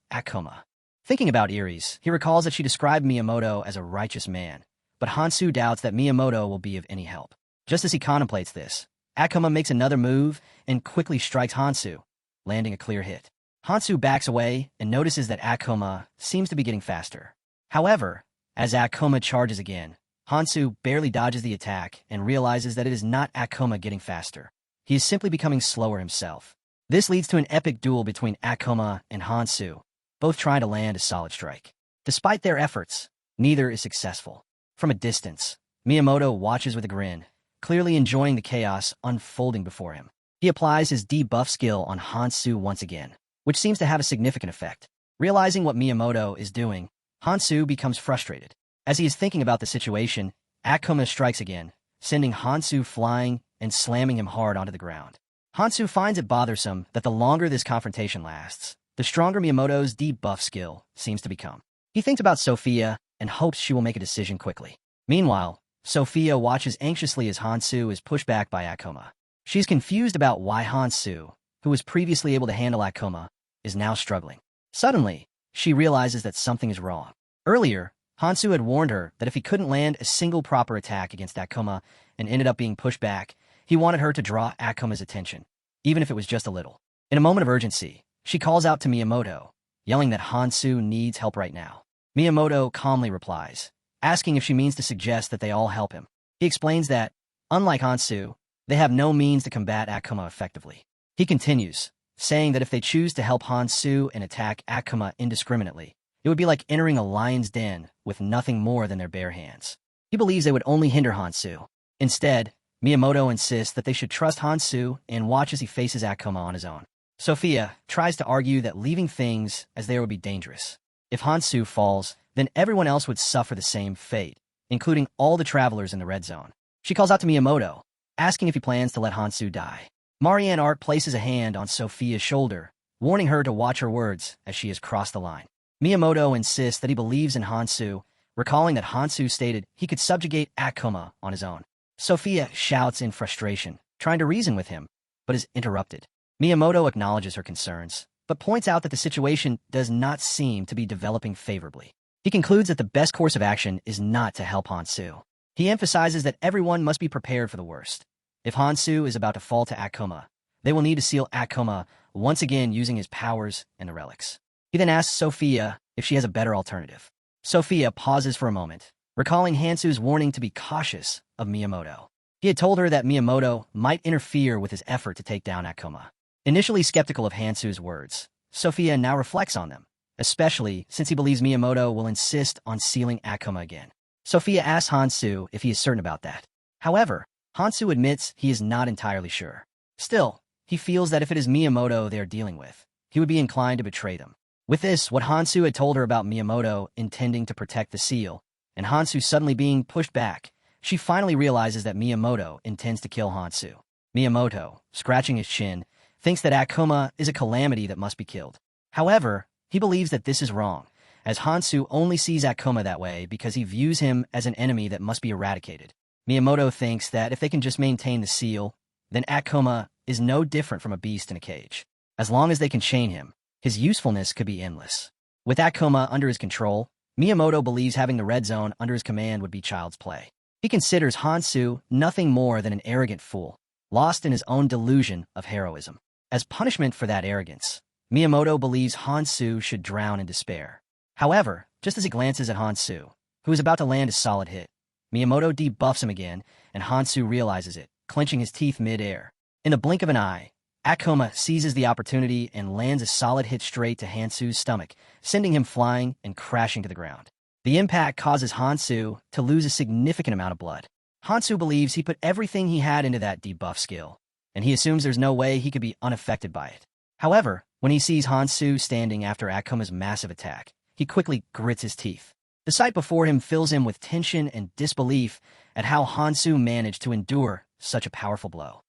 Akuma. Thinking about Iris, he recalls that she described Miyamoto as a righteous man, but Hansu doubts that Miyamoto will be of any help. Just as he contemplates this, Akuma makes another move and quickly strikes Hansu, landing a clear hit. Hansu backs away and notices that Akuma seems to be getting faster. However, as Akuma charges again, Hansu barely dodges the attack and realizes that it is not Akuma getting faster. He is simply becoming slower himself. This leads to an epic duel between Akuma and Hansu, both trying to land a solid strike. Despite their efforts, neither is successful. From a distance, Miyamoto watches with a grin, clearly enjoying the chaos unfolding before him. He applies his debuff skill on Hansu once again, which seems to have a significant effect. Realizing what Miyamoto is doing, Hansu becomes frustrated. As he is thinking about the situation, Akuma strikes again, sending Hansu flying and slamming him hard onto the ground. Hansu finds it bothersome that the longer this confrontation lasts, the stronger Miyamoto's debuff skill seems to become. He thinks about Sophia and hopes she will make a decision quickly. Meanwhile, Sophia watches anxiously as Hansu is pushed back by Akuma. She's confused about why Hansu, who was previously able to handle Akuma, is now struggling. Suddenly, she realizes that something is wrong. Earlier, Hansu had warned her that if he couldn't land a single proper attack against Akuma and ended up being pushed back, he wanted her to draw Akuma's attention, even if it was just a little. In a moment of urgency, she calls out to Miyamoto, yelling that Hansu needs help right now. Miyamoto calmly replies, asking if she means to suggest that they all help him. He explains that, unlike Hansu, they have no means to combat Akuma effectively. He continues, saying that if they choose to help Hansu and attack Akuma indiscriminately, it would be like entering a lion's den with nothing more than their bare hands. He believes they would only hinder Hansu. Instead, Miyamoto insists that they should trust Hansu and watch as he faces Akuma on his own. Sophia tries to argue that leaving things as they are would be dangerous. If Hansu falls, then everyone else would suffer the same fate, including all the travelers in the red zone. She calls out to Miyamoto, asking if he plans to let Hansu die. Marianne Art places a hand on Sophia's shoulder, warning her to watch her words as she has crossed the line. Miyamoto insists that he believes in Hansu, recalling that Hansu stated he could subjugate Akuma on his own. Sophia shouts in frustration, trying to reason with him, but is interrupted. Miyamoto acknowledges her concerns, but points out that the situation does not seem to be developing favorably. He concludes that the best course of action is not to help Hansu. He emphasizes that everyone must be prepared for the worst. If Hansu is about to fall to Akuma, they will need to seal Akuma once again using his powers and the relics. He then asks Sophia if she has a better alternative. Sophia pauses for a moment, recalling Hansu's warning to be cautious of Miyamoto. He had told her that Miyamoto might interfere with his effort to take down Akuma. Initially skeptical of Hansu's words, Sophia now reflects on them, especially since he believes Miyamoto will insist on sealing Akuma again. Sophia asks Hansu if he is certain about that. However, Hansu admits he is not entirely sure. Still, he feels that if it is Miyamoto they are dealing with, he would be inclined to betray them. With this, what Hansu had told her about Miyamoto intending to protect the seal, and Hansu suddenly being pushed back, she finally realizes that Miyamoto intends to kill Hansu. Miyamoto, scratching his chin, thinks that Akuma is a calamity that must be killed. However, he believes that this is wrong, as Hansu only sees Akuma that way because he views him as an enemy that must be eradicated. Miyamoto thinks that if they can just maintain the seal, then Akuma is no different from a beast in a cage. As long as they can chain him, his usefulness could be endless. With Akuma under his control, Miyamoto believes having the red zone under his command would be child's play. He considers Hansu nothing more than an arrogant fool, lost in his own delusion of heroism. As punishment for that arrogance, Miyamoto believes Hansu should drown in despair. However, just as he glances at Hansu, who is about to land a solid hit, Miyamoto debuffs him again, and Hansu realizes it, clenching his teeth mid-air. In the blink of an eye, Akuma seizes the opportunity and lands a solid hit straight to Hansu's stomach, sending him flying and crashing to the ground. The impact causes Hansu to lose a significant amount of blood. Hansu believes he put everything he had into that debuff skill, and he assumes there's no way he could be unaffected by it. However, when he sees Hansu standing after Akuma's massive attack, he quickly grits his teeth. The sight before him fills him with tension and disbelief at how Hansu managed to endure such a powerful blow.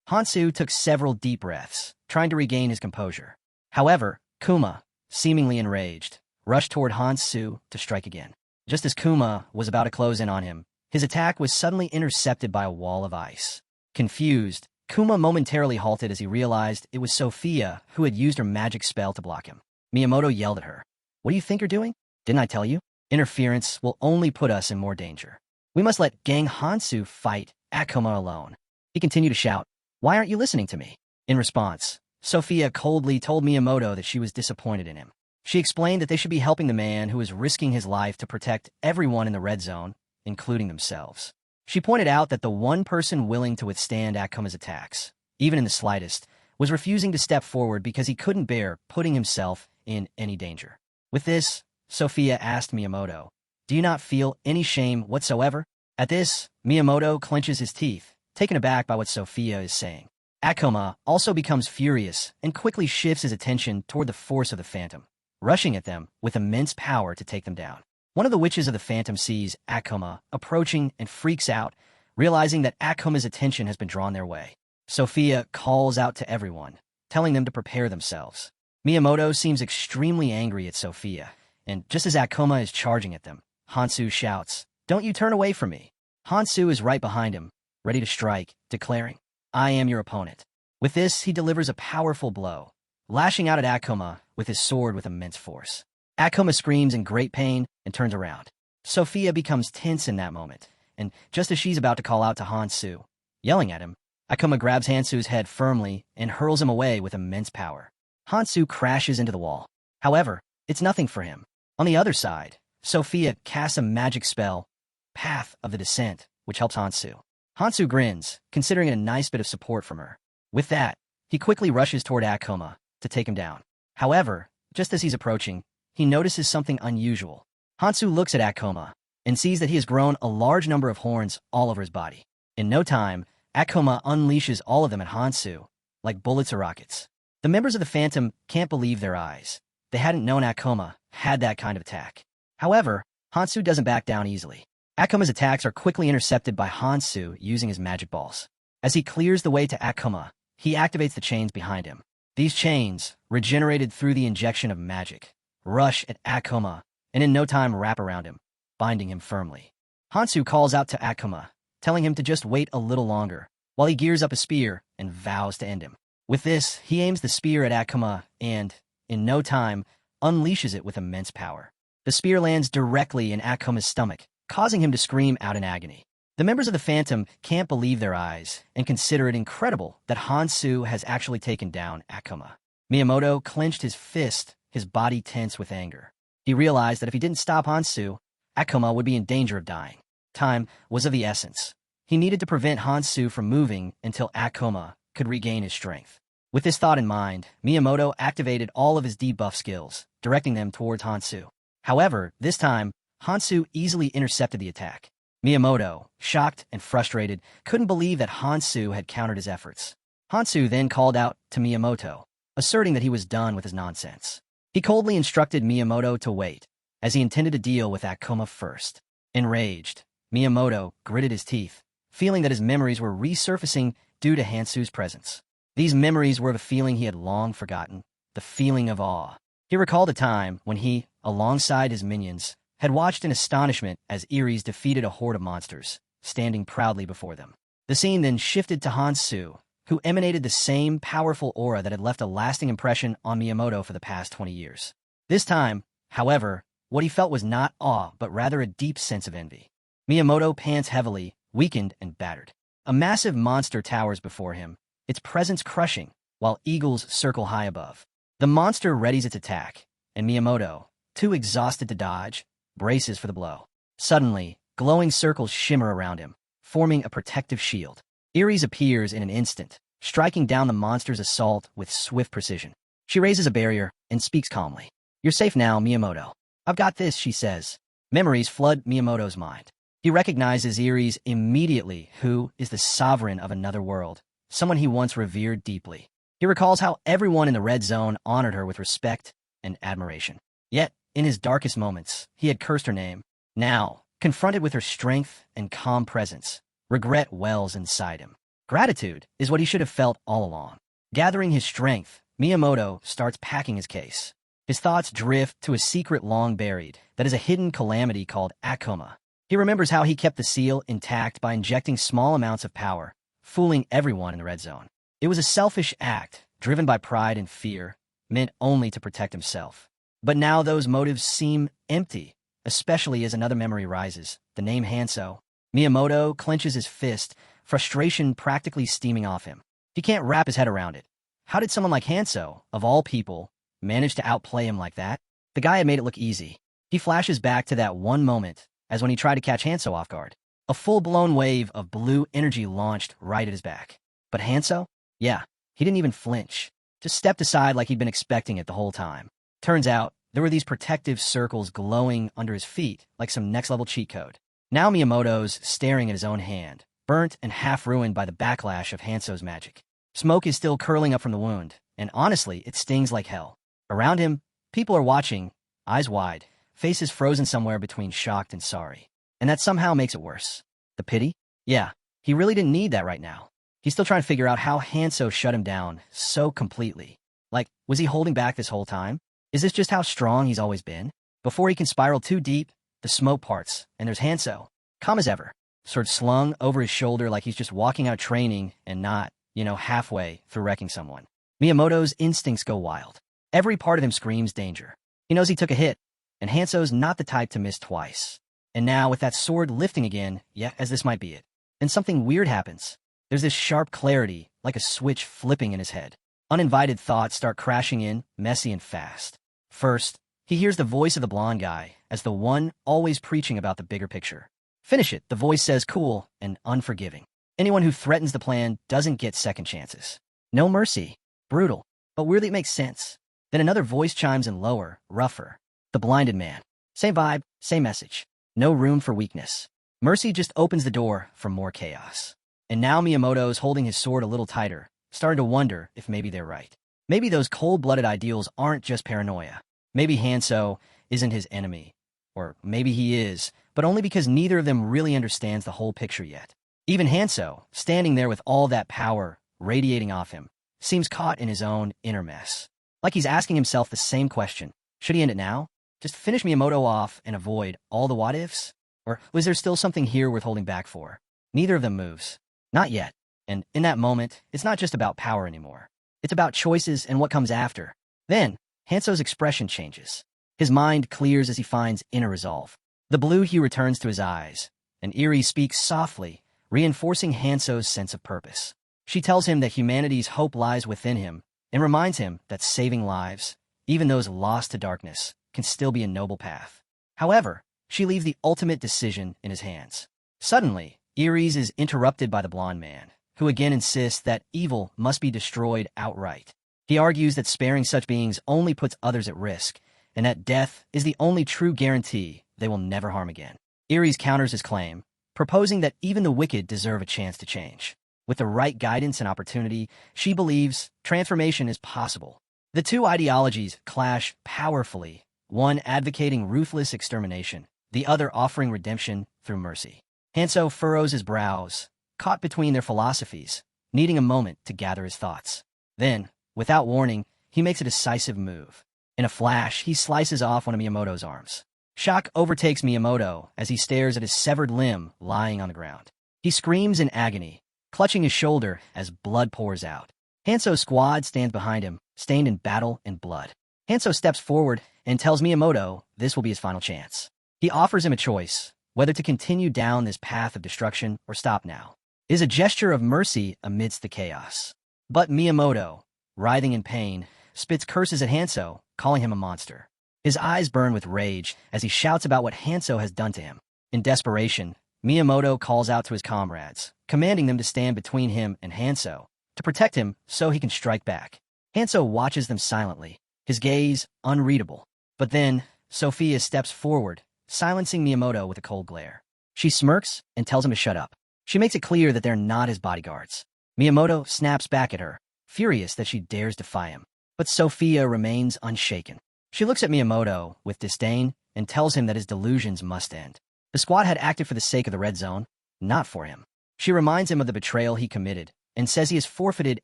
Hansu took several deep breaths, trying to regain his composure. However, Kuma, seemingly enraged, rushed toward Hansu to strike again. Just as Kuma was about to close in on him, his attack was suddenly intercepted by a wall of ice. Confused, Kuma momentarily halted as he realized it was Sophia who had used her magic spell to block him. Miyamoto yelled at her. "What do you think you're doing? Didn't I tell you? Interference will only put us in more danger. We must let Gang Hansu fight Akuma alone." He continued to shout, "Why aren't you listening to me?" In response, Sophia coldly told Miyamoto that she was disappointed in him. She explained that they should be helping the man who was risking his life to protect everyone in the red zone, including themselves. She pointed out that the one person willing to withstand Akuma's attacks, even in the slightest, was refusing to step forward because he couldn't bear putting himself in any danger. With this, Sophia asked Miyamoto, "Do you not feel any shame whatsoever?" At this, Miyamoto clenches his teeth, taken aback by what Sophia is saying. Akuma also becomes furious and quickly shifts his attention toward the force of the Phantom, rushing at them with immense power to take them down. One of the witches of the Phantom sees Akuma approaching and freaks out, realizing that Akuma's attention has been drawn their way. Sophia calls out to everyone, telling them to prepare themselves. Miyamoto seems extremely angry at Sophia, and just as Akuma is charging at them, Hansu shouts, "Don't you turn away from me." Hansu is right behind him, ready to strike, declaring, "I am your opponent." With this, he delivers a powerful blow, lashing out at Akuma with his sword with immense force. Akuma screams in great pain and turns around. Sophia becomes tense in that moment, and just as she's about to call out to Hansu, yelling at him, Akuma grabs Hansu's head firmly and hurls him away with immense power. Hansu crashes into the wall. However, it's nothing for him. On the other side, Sophia casts a magic spell, Path of the Descent, which helps Hansu. Hansu grins, considering it a nice bit of support from her. With that, he quickly rushes toward Akuma to take him down. However, just as he's approaching, he notices something unusual. Hansu looks at Akuma and sees that he has grown a large number of horns all over his body. In no time, Akuma unleashes all of them at Hansu, like bullets or rockets. The members of the Phantom can't believe their eyes. They hadn't known Akuma had that kind of attack. However, Hansu doesn't back down easily. Akuma's attacks are quickly intercepted by Hansu using his magic balls. As he clears the way to Akuma, he activates the chains behind him. These chains, regenerated through the injection of magic, rush at Akuma and in no time wrap around him, binding him firmly. Hansu calls out to Akuma, telling him to just wait a little longer, while he gears up a spear and vows to end him. With this, he aims the spear at Akuma and, in no time, unleashes it with immense power. The spear lands directly in Akuma's stomach, causing him to scream out in agony. The members of the Phantom can't believe their eyes and consider it incredible that Hansu has actually taken down Akuma. Miyamoto clenched his fist, his body tense with anger. He realized that if he didn't stop Hansu, Akuma would be in danger of dying. Time was of the essence. He needed to prevent Hansu from moving until Akuma could regain his strength. With this thought in mind, Miyamoto activated all of his debuff skills, directing them towards Hansu. However, this time, Hansu easily intercepted the attack. Miyamoto, shocked and frustrated, couldn't believe that Hansu had countered his efforts. Hansu then called out to Miyamoto, asserting that he was done with his nonsense. He coldly instructed Miyamoto to wait, as he intended to deal with Akuma first. Enraged, Miyamoto gritted his teeth, feeling that his memories were resurfacing due to Hansu's presence. These memories were of a feeling he had long forgotten, the feeling of awe. He recalled a time when he, alongside his minions, had watched in astonishment as Ares defeated a horde of monsters, standing proudly before them. The scene then shifted to Hansu, who emanated the same powerful aura that had left a lasting impression on Miyamoto for the past 20 years. This time, however, what he felt was not awe, but rather a deep sense of envy. Miyamoto pants heavily, weakened and battered. A massive monster towers before him, its presence crushing, while eagles circle high above. The monster readies its attack, and Miyamoto, too exhausted to dodge, braces for the blow. Suddenly, glowing circles shimmer around him, forming a protective shield. Ares appears in an instant, striking down the monster's assault with swift precision. She raises a barrier and speaks calmly. "You're safe now, Miyamoto. I've got this," she says. Memories flood Miyamoto's mind. He recognizes Ares immediately, who is the sovereign of another world, someone he once revered deeply. He recalls how everyone in the Red Zone honored her with respect and admiration. Yet, in his darkest moments, he had cursed her name. Now, confronted with her strength and calm presence, regret wells inside him. Gratitude is what he should have felt all along. Gathering his strength, Miyamoto starts packing his case. His thoughts drift to a secret long buried that is a hidden calamity called Akuma. He remembers how he kept the seal intact by injecting small amounts of power, fooling everyone in the Red Zone. It was a selfish act, driven by pride and fear, meant only to protect himself. But now those motives seem empty, especially as another memory rises, the name Hanso. Miyamoto clenches his fist, frustration practically steaming off him. He can't wrap his head around it. How did someone like Hanso, of all people, manage to outplay him like that? The guy had made it look easy. He flashes back to that one moment, as when he tried to catch Hanso off guard. A full-blown wave of blue energy launched right at his back. But Hanso? Yeah, he didn't even flinch. Just stepped aside like he'd been expecting it the whole time. Turns out, there were these protective circles glowing under his feet like some next-level cheat code. Now Miyamoto's staring at his own hand, burnt and half-ruined by the backlash of Hanso's magic. Smoke is still curling up from the wound, and honestly, it stings like hell. Around him, people are watching, eyes wide, faces frozen somewhere between shocked and sorry. And that somehow makes it worse. The pity? Yeah, he really didn't need that right now. He's still trying to figure out how Hanso shut him down so completely. Like, was he holding back this whole time? Is this just how strong he's always been? Before he can spiral too deep, the smoke parts, and there's Hanso, calm as ever, sword slung over his shoulder like he's just walking out training and not, halfway through wrecking someone. Miyamoto's instincts go wild. Every part of him screams danger. He knows he took a hit, and Hanso's not the type to miss twice. And now, with that sword lifting again, yeah, as this might be it, then something weird happens. There's this sharp clarity, like a switch flipping in his head. Uninvited thoughts start crashing in, messy and fast. First, he hears the voice of the blonde guy as the one always preaching about the bigger picture. "Finish it," the voice says, cool and unforgiving. Anyone who threatens the plan doesn't get second chances. No mercy. Brutal. But weirdly it makes sense. Then another voice chimes in lower, rougher. The blinded man. Same vibe, same message. No room for weakness. Mercy just opens the door for more chaos. And now Miyamoto's holding his sword a little tighter, starting to wonder if maybe they're right. Maybe those cold-blooded ideals aren't just paranoia. Maybe Hanso isn't his enemy. Or maybe he is, but only because neither of them really understands the whole picture yet. Even Hanso, standing there with all that power radiating off him, seems caught in his own inner mess. Like he's asking himself the same question. Should he end it now? Just finish Miyamoto off and avoid all the what-ifs? Or was there still something here worth holding back for? Neither of them moves. Not yet. And in that moment, it's not just about power anymore. It's about choices and what comes after. Then, Hanso's expression changes. His mind clears as he finds inner resolve. The blue hue returns to his eyes, and Eri speaks softly, reinforcing Hanso's sense of purpose. She tells him that humanity's hope lies within him, and reminds him that saving lives, even those lost to darkness, can still be a noble path. However, she leaves the ultimate decision in his hands. Suddenly, Eri's is interrupted by the blonde man, who again insists that evil must be destroyed outright. He argues that sparing such beings only puts others at risk, and that death is the only true guarantee they will never harm again. Eri's counters his claim, proposing that even the wicked deserve a chance to change. With the right guidance and opportunity, she believes transformation is possible. The two ideologies clash powerfully, one advocating ruthless extermination, the other offering redemption through mercy. Hanso furrows his brows, caught between their philosophies, needing a moment to gather his thoughts. Then, without warning, he makes a decisive move. In a flash, he slices off one of Miyamoto's arms. Shock overtakes Miyamoto as he stares at his severed limb lying on the ground. He screams in agony, clutching his shoulder as blood pours out. Hanso's squad stands behind him, stained in battle and blood. Hanso steps forward and tells Miyamoto this will be his final chance. He offers him a choice, whether to continue down this path of destruction or stop now. It is a gesture of mercy amidst the chaos. But Miyamoto, writhing in pain, spits curses at Hanso, calling him a monster. His eyes burn with rage as he shouts about what Hanso has done to him. In desperation, Miyamoto calls out to his comrades, commanding them to stand between him and Hanso, to protect him so he can strike back. Hanso watches them silently, his gaze unreadable. But then, Sophia steps forward, silencing Miyamoto with a cold glare. She smirks and tells him to shut up. She makes it clear that they're not his bodyguards. Miyamoto snaps back at her, furious that she dares defy him. But Sophia remains unshaken. She looks at Miyamoto with disdain and tells him that his delusions must end. The squad had acted for the sake of the Red Zone, not for him. She reminds him of the betrayal he committed and says he has forfeited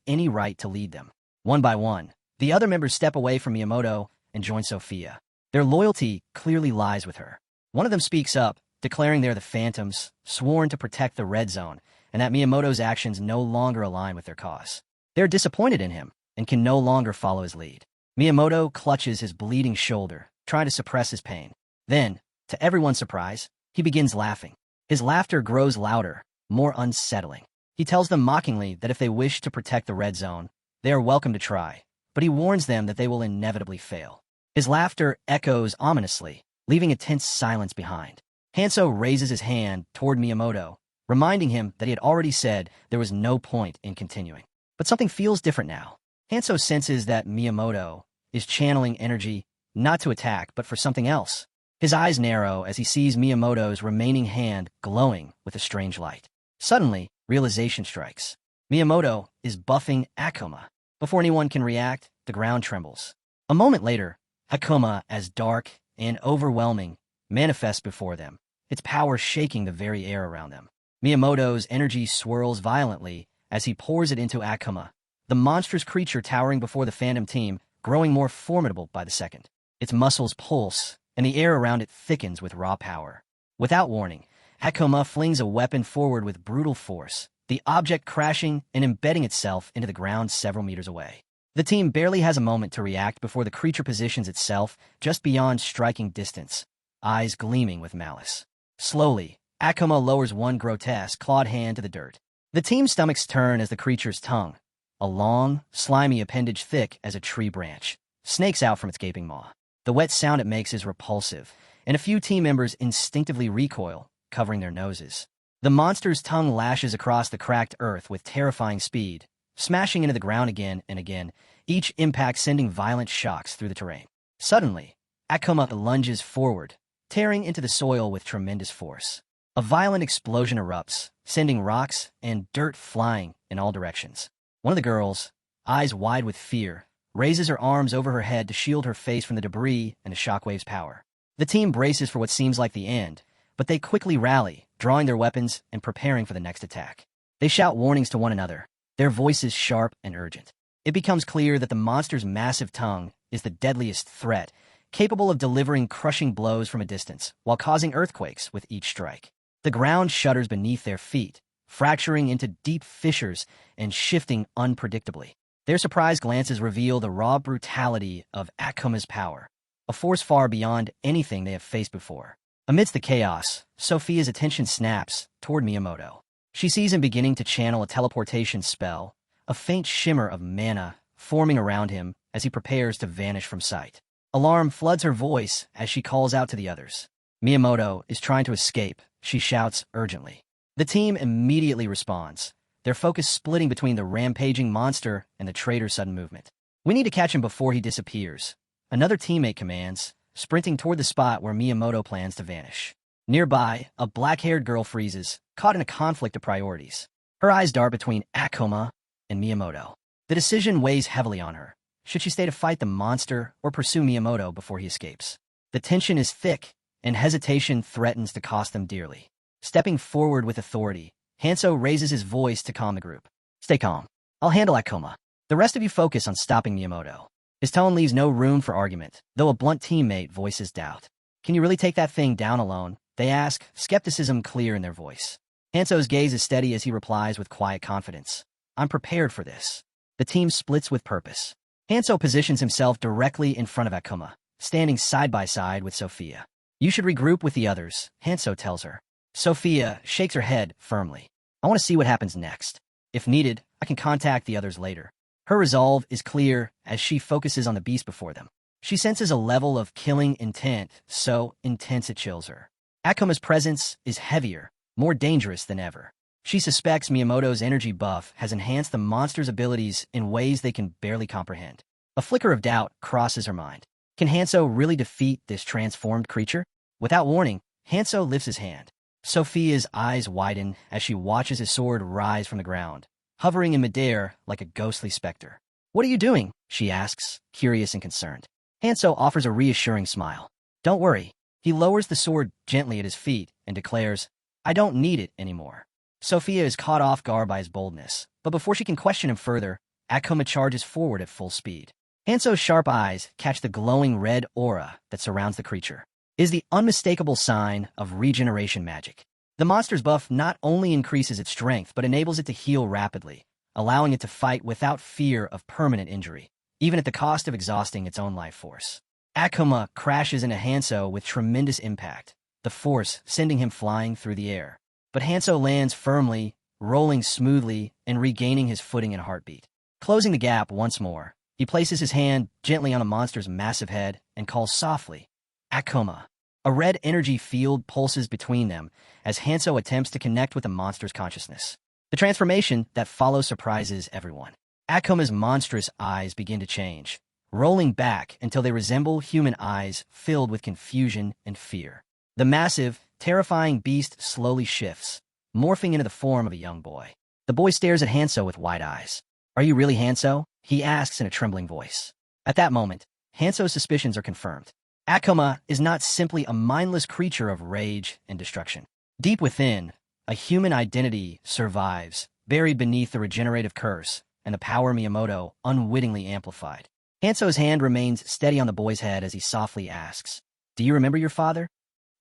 any right to lead them. One by one, the other members step away from Miyamoto and join Sophia. Their loyalty clearly lies with her. One of them speaks up, declaring they're the Phantoms, sworn to protect the Red Zone, and that Miyamoto's actions no longer align with their cause. They're disappointed in him and can no longer follow his lead. Miyamoto clutches his bleeding shoulder, trying to suppress his pain. Then, to everyone's surprise, he begins laughing. His laughter grows louder, more unsettling. He tells them mockingly that if they wish to protect the Red Zone, they are welcome to try, but he warns them that they will inevitably fail. His laughter echoes ominously, leaving a tense silence behind. Hanso raises his hand toward Miyamoto, reminding him that he had already said there was no point in continuing. But something feels different now. Hanso senses that Miyamoto is channeling energy not to attack, but for something else. His eyes narrow as he sees Miyamoto's remaining hand glowing with a strange light. Suddenly, realization strikes. Miyamoto is buffing Akuma. Before anyone can react, the ground trembles. A moment later, Akuma, as dark and overwhelming, manifests before them, its power shaking the very air around them. Miyamoto's energy swirls violently as he pours it into Akuma, the monstrous creature towering before the Phantom team, growing more formidable by the second. Its muscles pulse, and the air around it thickens with raw power. Without warning, Akuma flings a weapon forward with brutal force, the object crashing and embedding itself into the ground several meters away. The team barely has a moment to react before the creature positions itself just beyond striking distance, eyes gleaming with malice. Slowly, Akuma lowers one grotesque, clawed hand to the dirt. The team's stomachs turn as the creature's tongue, a long, slimy appendage thick as a tree branch, snakes out from its gaping maw. The wet sound it makes is repulsive, and a few team members instinctively recoil, covering their noses. The monster's tongue lashes across the cracked earth with terrifying speed, smashing into the ground again and again, each impact sending violent shocks through the terrain. Suddenly, Akuma lunges forward, tearing into the soil with tremendous force. A violent explosion erupts, sending rocks and dirt flying in all directions. One of the girls, eyes wide with fear, raises her arms over her head to shield her face from the debris and the shockwave's power. The team braces for what seems like the end, but they quickly rally, drawing their weapons and preparing for the next attack. They shout warnings to one another, their voices sharp and urgent. It becomes clear that the monster's massive tongue is the deadliest threat, capable of delivering crushing blows from a distance, while causing earthquakes with each strike. The ground shudders beneath their feet, fracturing into deep fissures and shifting unpredictably. Their surprised glances reveal the raw brutality of Akuma's power, a force far beyond anything they have faced before. Amidst the chaos, Sophia's attention snaps toward Miyamoto. She sees him beginning to channel a teleportation spell, a faint shimmer of mana forming around him as he prepares to vanish from sight. Alarm floods her voice as she calls out to the others. Miyamoto is trying to escape, she shouts urgently. The team immediately responds, their focus splitting between the rampaging monster and the traitor's sudden movement. We need to catch him before he disappears, another teammate commands, sprinting toward the spot where Miyamoto plans to vanish. Nearby, a black-haired girl freezes, caught in a conflict of priorities. Her eyes dart between Akuma and Miyamoto. The decision weighs heavily on her. Should she stay to fight the monster or pursue Miyamoto before he escapes? The tension is thick, and hesitation threatens to cost them dearly. Stepping forward with authority, Hanzo raises his voice to calm the group. Stay calm. I'll handle Akuma. The rest of you focus on stopping Miyamoto. His tone leaves no room for argument, though a blunt teammate voices doubt. Can you really take that thing down alone? They ask, skepticism clear in their voice. Hanzo's gaze is steady as he replies with quiet confidence. I'm prepared for this. The team splits with purpose. Hanzo positions himself directly in front of Akuma, standing side by side with Sophia. You should regroup with the others, Hanzo tells her. Sophia shakes her head firmly. I want to see what happens next. If needed, I can contact the others later. Her resolve is clear as she focuses on the beast before them. She senses a level of killing intent, so intense it chills her. Akuma's presence is heavier, more dangerous than ever. She suspects Miyamoto's energy buff has enhanced the monster's abilities in ways they can barely comprehend. A flicker of doubt crosses her mind. Can Hanzo really defeat this transformed creature? Without warning, Hanzo lifts his hand. Sophia's eyes widen as she watches his sword rise from the ground, hovering in midair like a ghostly specter. What are you doing? She asks, curious and concerned. Hanzo offers a reassuring smile. Don't worry. He lowers the sword gently at his feet and declares, I don't need it anymore. Sophia is caught off guard by his boldness, but before she can question him further, Akuma charges forward at full speed. Hanzo's sharp eyes catch the glowing red aura that surrounds the creature. It is the unmistakable sign of regeneration magic. The monster's buff not only increases its strength but enables it to heal rapidly, allowing it to fight without fear of permanent injury, even at the cost of exhausting its own life force. Akuma crashes into Hanzo with tremendous impact, the force sending him flying through the air. But Hanzo lands firmly, rolling smoothly, and regaining his footing in a heartbeat. Closing the gap once more, he places his hand gently on the monster's massive head and calls softly, Akuma. A red energy field pulses between them as Hanzo attempts to connect with the monster's consciousness. The transformation that follows surprises everyone. Akuma's monstrous eyes begin to change, rolling back until they resemble human eyes filled with confusion and fear. The massive, terrifying beast slowly shifts, morphing into the form of a young boy. The boy stares at Hanzo with wide eyes. Are you really Hanzo? He asks in a trembling voice. At that moment, Hanzo's suspicions are confirmed. Akuma is not simply a mindless creature of rage and destruction. Deep within, a human identity survives, buried beneath the regenerative curse and the power Miyamoto unwittingly amplified. Hanzo's hand remains steady on the boy's head as he softly asks, Do you remember your father?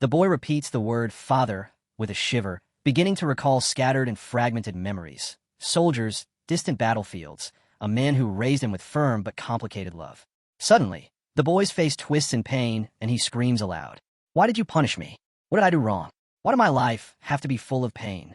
The boy repeats the word father with a shiver, beginning to recall scattered and fragmented memories. Soldiers, distant battlefields, a man who raised him with firm but complicated love. Suddenly, the boy's face twists in pain and he screams aloud. Why did you punish me? What did I do wrong? Why did my life have to be full of pain?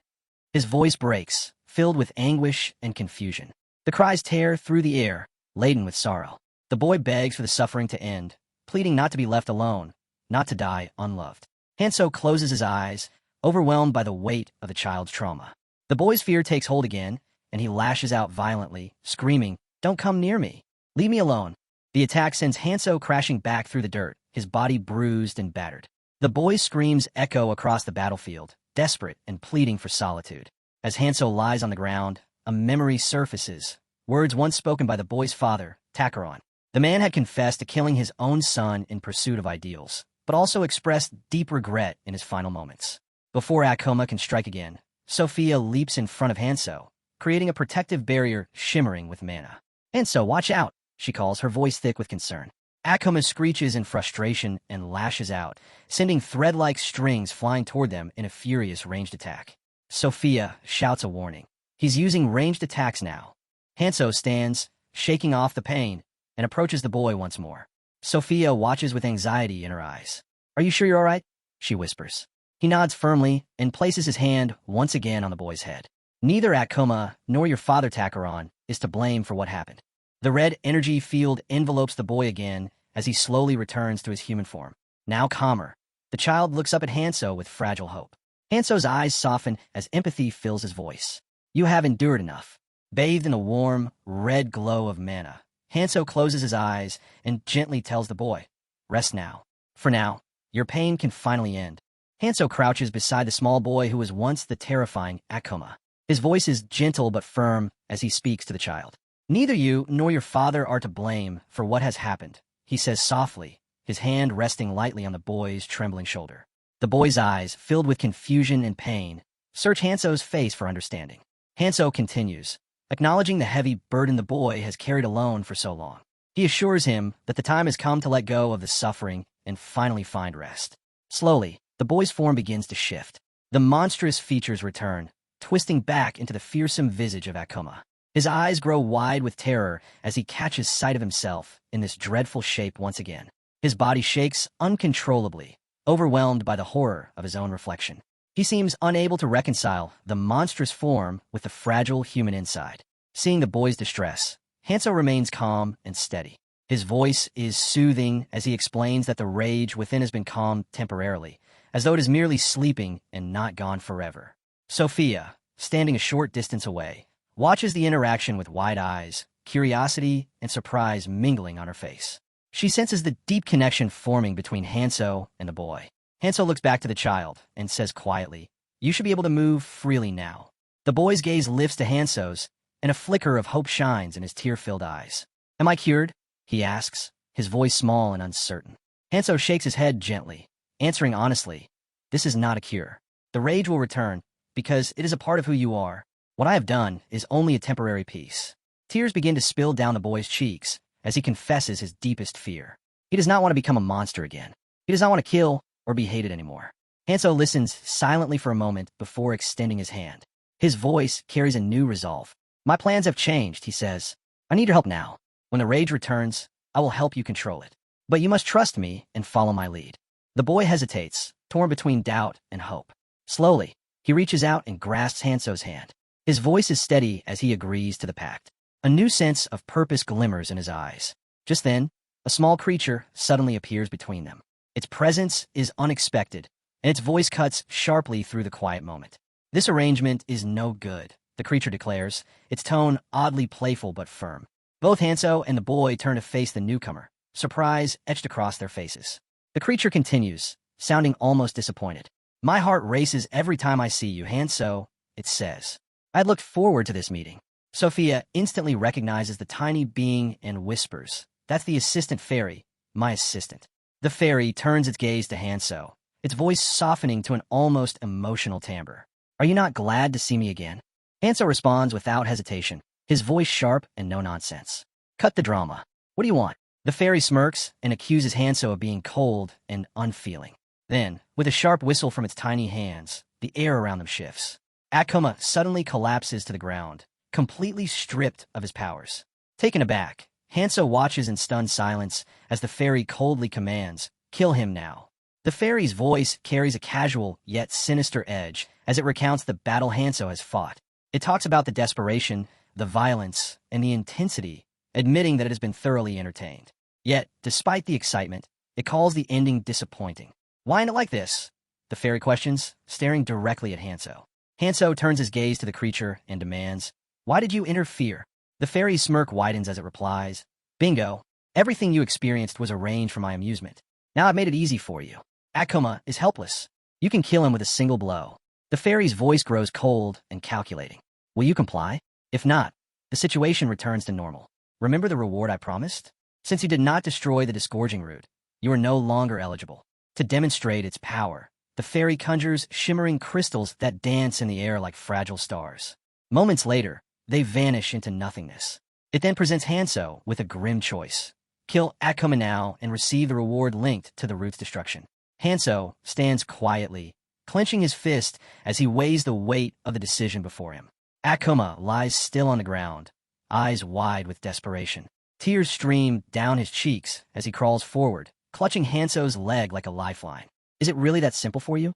His voice breaks, filled with anguish and confusion. The cries tear through the air, laden with sorrow. The boy begs for the suffering to end, pleading not to be left alone, not to die unloved. Hanzo closes his eyes, overwhelmed by the weight of the child's trauma. The boy's fear takes hold again, and he lashes out violently, screaming, Don't come near me. Leave me alone. The attack sends Hanzo crashing back through the dirt, his body bruised and battered. The boy's screams echo across the battlefield, desperate and pleading for solitude. As Hanzo lies on the ground, a memory surfaces, words once spoken by the boy's father, Takaron. The man had confessed to killing his own son in pursuit of ideals, but also expressed deep regret in his final moments. Before Akuma can strike again, Sophia leaps in front of Hanso, creating a protective barrier shimmering with mana. "Hanso, watch out," she calls, her voice thick with concern. Akuma screeches in frustration and lashes out, sending thread-like strings flying toward them in a furious ranged attack. Sophia shouts a warning. He's using ranged attacks now. Hanso stands, shaking off the pain, and approaches the boy once more. Sophia watches with anxiety in her eyes. "Are you sure you're all right?" she whispers. He nods firmly and places his hand once again on the boy's head. "Neither Akuma nor your father, Takaran, is to blame for what happened." The red energy field envelopes the boy again as he slowly returns to his human form. Now calmer, the child looks up at Hanso with fragile hope. Hanso's eyes soften as empathy fills his voice. "You have endured enough." Bathed in a warm, red glow of mana, Hanso closes his eyes and gently tells the boy, "Rest now. For now, your pain can finally end." Hanso crouches beside the small boy who was once the terrifying Akuma. His voice is gentle but firm as he speaks to the child. "Neither you nor your father are to blame for what has happened," he says softly, his hand resting lightly on the boy's trembling shoulder. The boy's eyes, filled with confusion and pain, search Hanso's face for understanding. Hanso continues, acknowledging the heavy burden the boy has carried alone for so long. He assures him that the time has come to let go of the suffering and finally find rest. Slowly, the boy's form begins to shift. The monstrous features return, twisting back into the fearsome visage of Akuma. His eyes grow wide with terror as he catches sight of himself in this dreadful shape once again. His body shakes uncontrollably, overwhelmed by the horror of his own reflection. He seems unable to reconcile the monstrous form with the fragile human inside. Seeing the boy's distress, Hanso remains calm and steady. His voice is soothing as he explains that the rage within has been calmed temporarily, as though it is merely sleeping and not gone forever. Sophia, standing a short distance away, watches the interaction with wide eyes, curiosity and surprise mingling on her face. She senses the deep connection forming between Hanso and the boy. Hanso looks back to the child and says quietly, "You should be able to move freely now." The boy's gaze lifts to Hanso's, and a flicker of hope shines in his tear-filled eyes. "Am I cured?" he asks, his voice small and uncertain. Hanso shakes his head gently, answering honestly, "This is not a cure. The rage will return, because it is a part of who you are. What I have done is only a temporary peace." Tears begin to spill down the boy's cheeks as he confesses his deepest fear. He does not want to become a monster again. He does not want to kill or be hated anymore. Hanso listens silently for a moment before extending his hand. His voice carries a new resolve. "My plans have changed," he says. "I need your help now. When the rage returns, I will help you control it. But you must trust me and follow my lead." The boy hesitates, torn between doubt and hope. Slowly, he reaches out and grasps Hanso's hand. His voice is steady as he agrees to the pact. A new sense of purpose glimmers in his eyes. Just then, a small creature suddenly appears between them. Its presence is unexpected, and its voice cuts sharply through the quiet moment. "This arrangement is no good," the creature declares, its tone oddly playful but firm. Both Hanso and the boy turn to face the newcomer, surprise etched across their faces. The creature continues, sounding almost disappointed. "My heart races every time I see you, Hanso," it says. "I looked forward to this meeting." Sophia instantly recognizes the tiny being and whispers, "That's the assistant fairy, my assistant." The fairy turns its gaze to Hanso, its voice softening to an almost emotional timbre. "Are you not glad to see me again?" Hanso responds without hesitation, his voice sharp and no nonsense. "Cut the drama. What do you want?" The fairy smirks and accuses Hanso of being cold and unfeeling. Then, with a sharp whistle from its tiny hands, the air around them shifts. Akuma suddenly collapses to the ground, completely stripped of his powers. Taken aback, Hanso watches in stunned silence as the fairy coldly commands, "Kill him now." The fairy's voice carries a casual yet sinister edge as it recounts the battle Hanso has fought. It talks about the desperation, the violence, and the intensity, admitting that it has been thoroughly entertained. Yet, despite the excitement, it calls the ending disappointing. "Why end it like this?" the fairy questions, staring directly at Hanso. Hanso turns his gaze to the creature and demands, "Why did you interfere?" The fairy's smirk widens as it replies, "Bingo. Everything you experienced was arranged for my amusement. Now I've made it easy for you. Akuma is helpless. You can kill him with a single blow." The fairy's voice grows cold and calculating. "Will you comply? If not, the situation returns to normal. Remember the reward I promised? Since you did not destroy the disgorging root, you are no longer eligible." To demonstrate its power, the fairy conjures shimmering crystals that dance in the air like fragile stars. Moments later, they vanish into nothingness. It then presents Hanso with a grim choice. Kill Akuma now and receive the reward linked to the root's destruction. Hanso stands quietly, clenching his fist as he weighs the weight of the decision before him. Akuma lies still on the ground, eyes wide with desperation. Tears stream down his cheeks as he crawls forward, clutching Hanso's leg like a lifeline. Is it really that simple for you?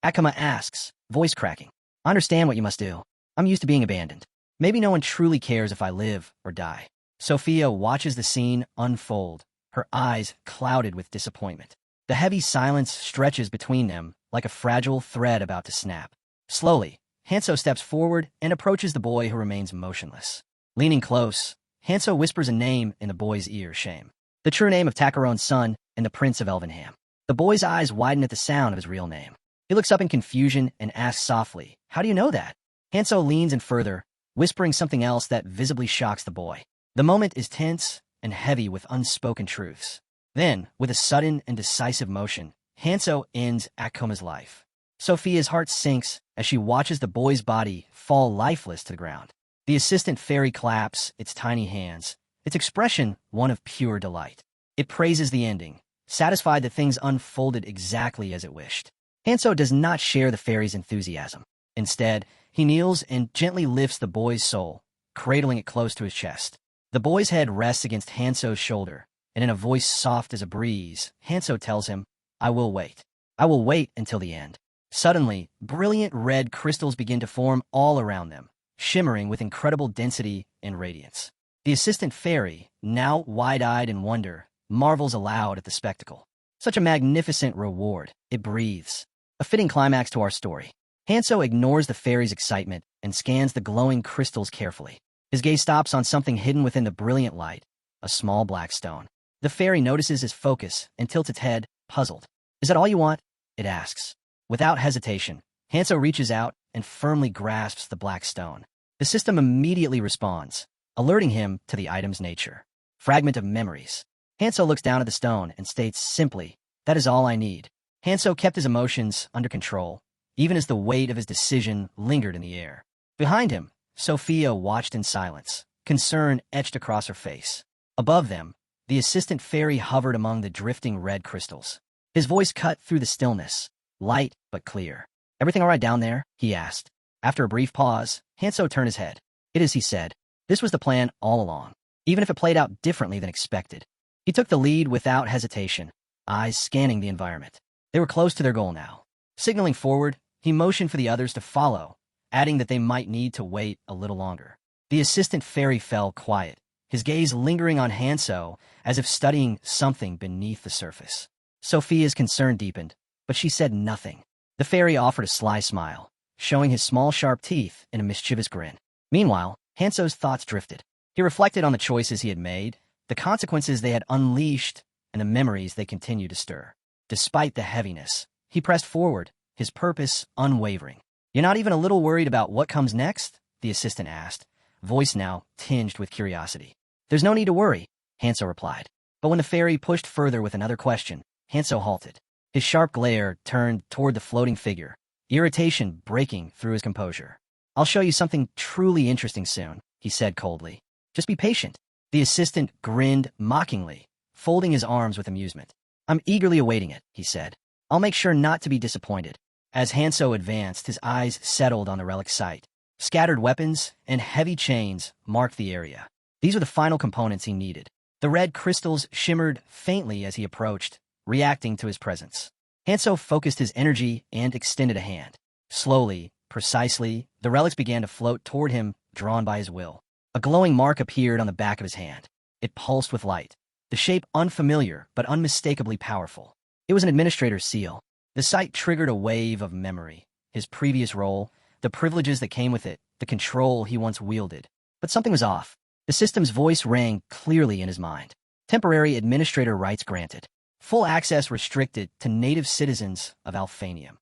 Akuma asks, voice cracking. I understand what you must do. I'm used to being abandoned. Maybe no one truly cares if I live or die. Sophia watches the scene unfold, her eyes clouded with disappointment. The heavy silence stretches between them like a fragile thread about to snap. Slowly, Hanso steps forward and approaches the boy who remains motionless. Leaning close, Hanso whispers a name in the boy's ear, Shame. The true name of Takarone's son and the Prince of Elvenham. The boy's eyes widen at the sound of his real name. He looks up in confusion and asks softly, How do you know that? Hanso leans in further, whispering something else that visibly shocks the boy. The moment is tense and heavy with unspoken truths. Then, with a sudden and decisive motion, Hanso ends Akuma's life. Sophia's heart sinks as she watches the boy's body fall lifeless to the ground. The assistant fairy claps its tiny hands, its expression one of pure delight. It praises the ending, satisfied that things unfolded exactly as it wished. Hanso does not share the fairy's enthusiasm. Instead, he kneels and gently lifts the boy's soul, cradling it close to his chest. The boy's head rests against Hanso's shoulder, and in a voice soft as a breeze, Hanso tells him, I will wait. I will wait until the end. Suddenly, brilliant red crystals begin to form all around them, shimmering with incredible density and radiance. The assistant fairy, now wide-eyed in wonder, marvels aloud at the spectacle. Such a magnificent reward, it breathes. A fitting climax to our story. Hanso ignores the fairy's excitement and scans the glowing crystals carefully. His gaze stops on something hidden within the brilliant light, a small black stone. The fairy notices his focus and tilts its head, puzzled. Is that all you want? It asks. Without hesitation, Hanso reaches out and firmly grasps the black stone. The system immediately responds, alerting him to the item's nature. Fragment of memories. Hanso looks down at the stone and states simply, That is all I need. Hanso kept his emotions under control, even as the weight of his decision lingered in the air. Behind him, Sophia watched in silence, concern etched across her face. Above them, the assistant fairy hovered among the drifting red crystals. His voice cut through the stillness, light but clear. Everything all right down there? He asked. After a brief pause, Hanso turned his head. It is, he said. This was the plan all along, even if it played out differently than expected. He took the lead without hesitation, eyes scanning the environment. They were close to their goal now. Signaling forward, he motioned for the others to follow, adding that they might need to wait a little longer. The assistant fairy fell quiet, his gaze lingering on Hanso as if studying something beneath the surface. Sophia's concern deepened, but she said nothing. The fairy offered a sly smile, showing his small sharp teeth in a mischievous grin. Meanwhile, Hanso's thoughts drifted. He reflected on the choices he had made, the consequences they had unleashed, and the memories they continued to stir. Despite the heaviness, he pressed forward, his purpose unwavering. You're not even a little worried about what comes next? The assistant asked, voice now tinged with curiosity. There's no need to worry, Hanso replied. But when the fairy pushed further with another question, Hanso halted. His sharp glare turned toward the floating figure, irritation breaking through his composure. I'll show you something truly interesting soon, he said coldly. Just be patient. The assistant grinned mockingly, folding his arms with amusement. I'm eagerly awaiting it, he said. I'll make sure not to be disappointed. As Hanso advanced, his eyes settled on the relic site. Scattered weapons and heavy chains marked the area. These were the final components he needed. The red crystals shimmered faintly as he approached, reacting to his presence. Hanso focused his energy and extended a hand. Slowly, precisely, the relics began to float toward him, drawn by his will. A glowing mark appeared on the back of his hand. It pulsed with light, the shape unfamiliar but unmistakably powerful. It was an administrator's seal. The sight triggered a wave of memory. His previous role, the privileges that came with it, the control he once wielded. But something was off. The system's voice rang clearly in his mind. Temporary administrator rights granted. Full access restricted to native citizens of Alphanium.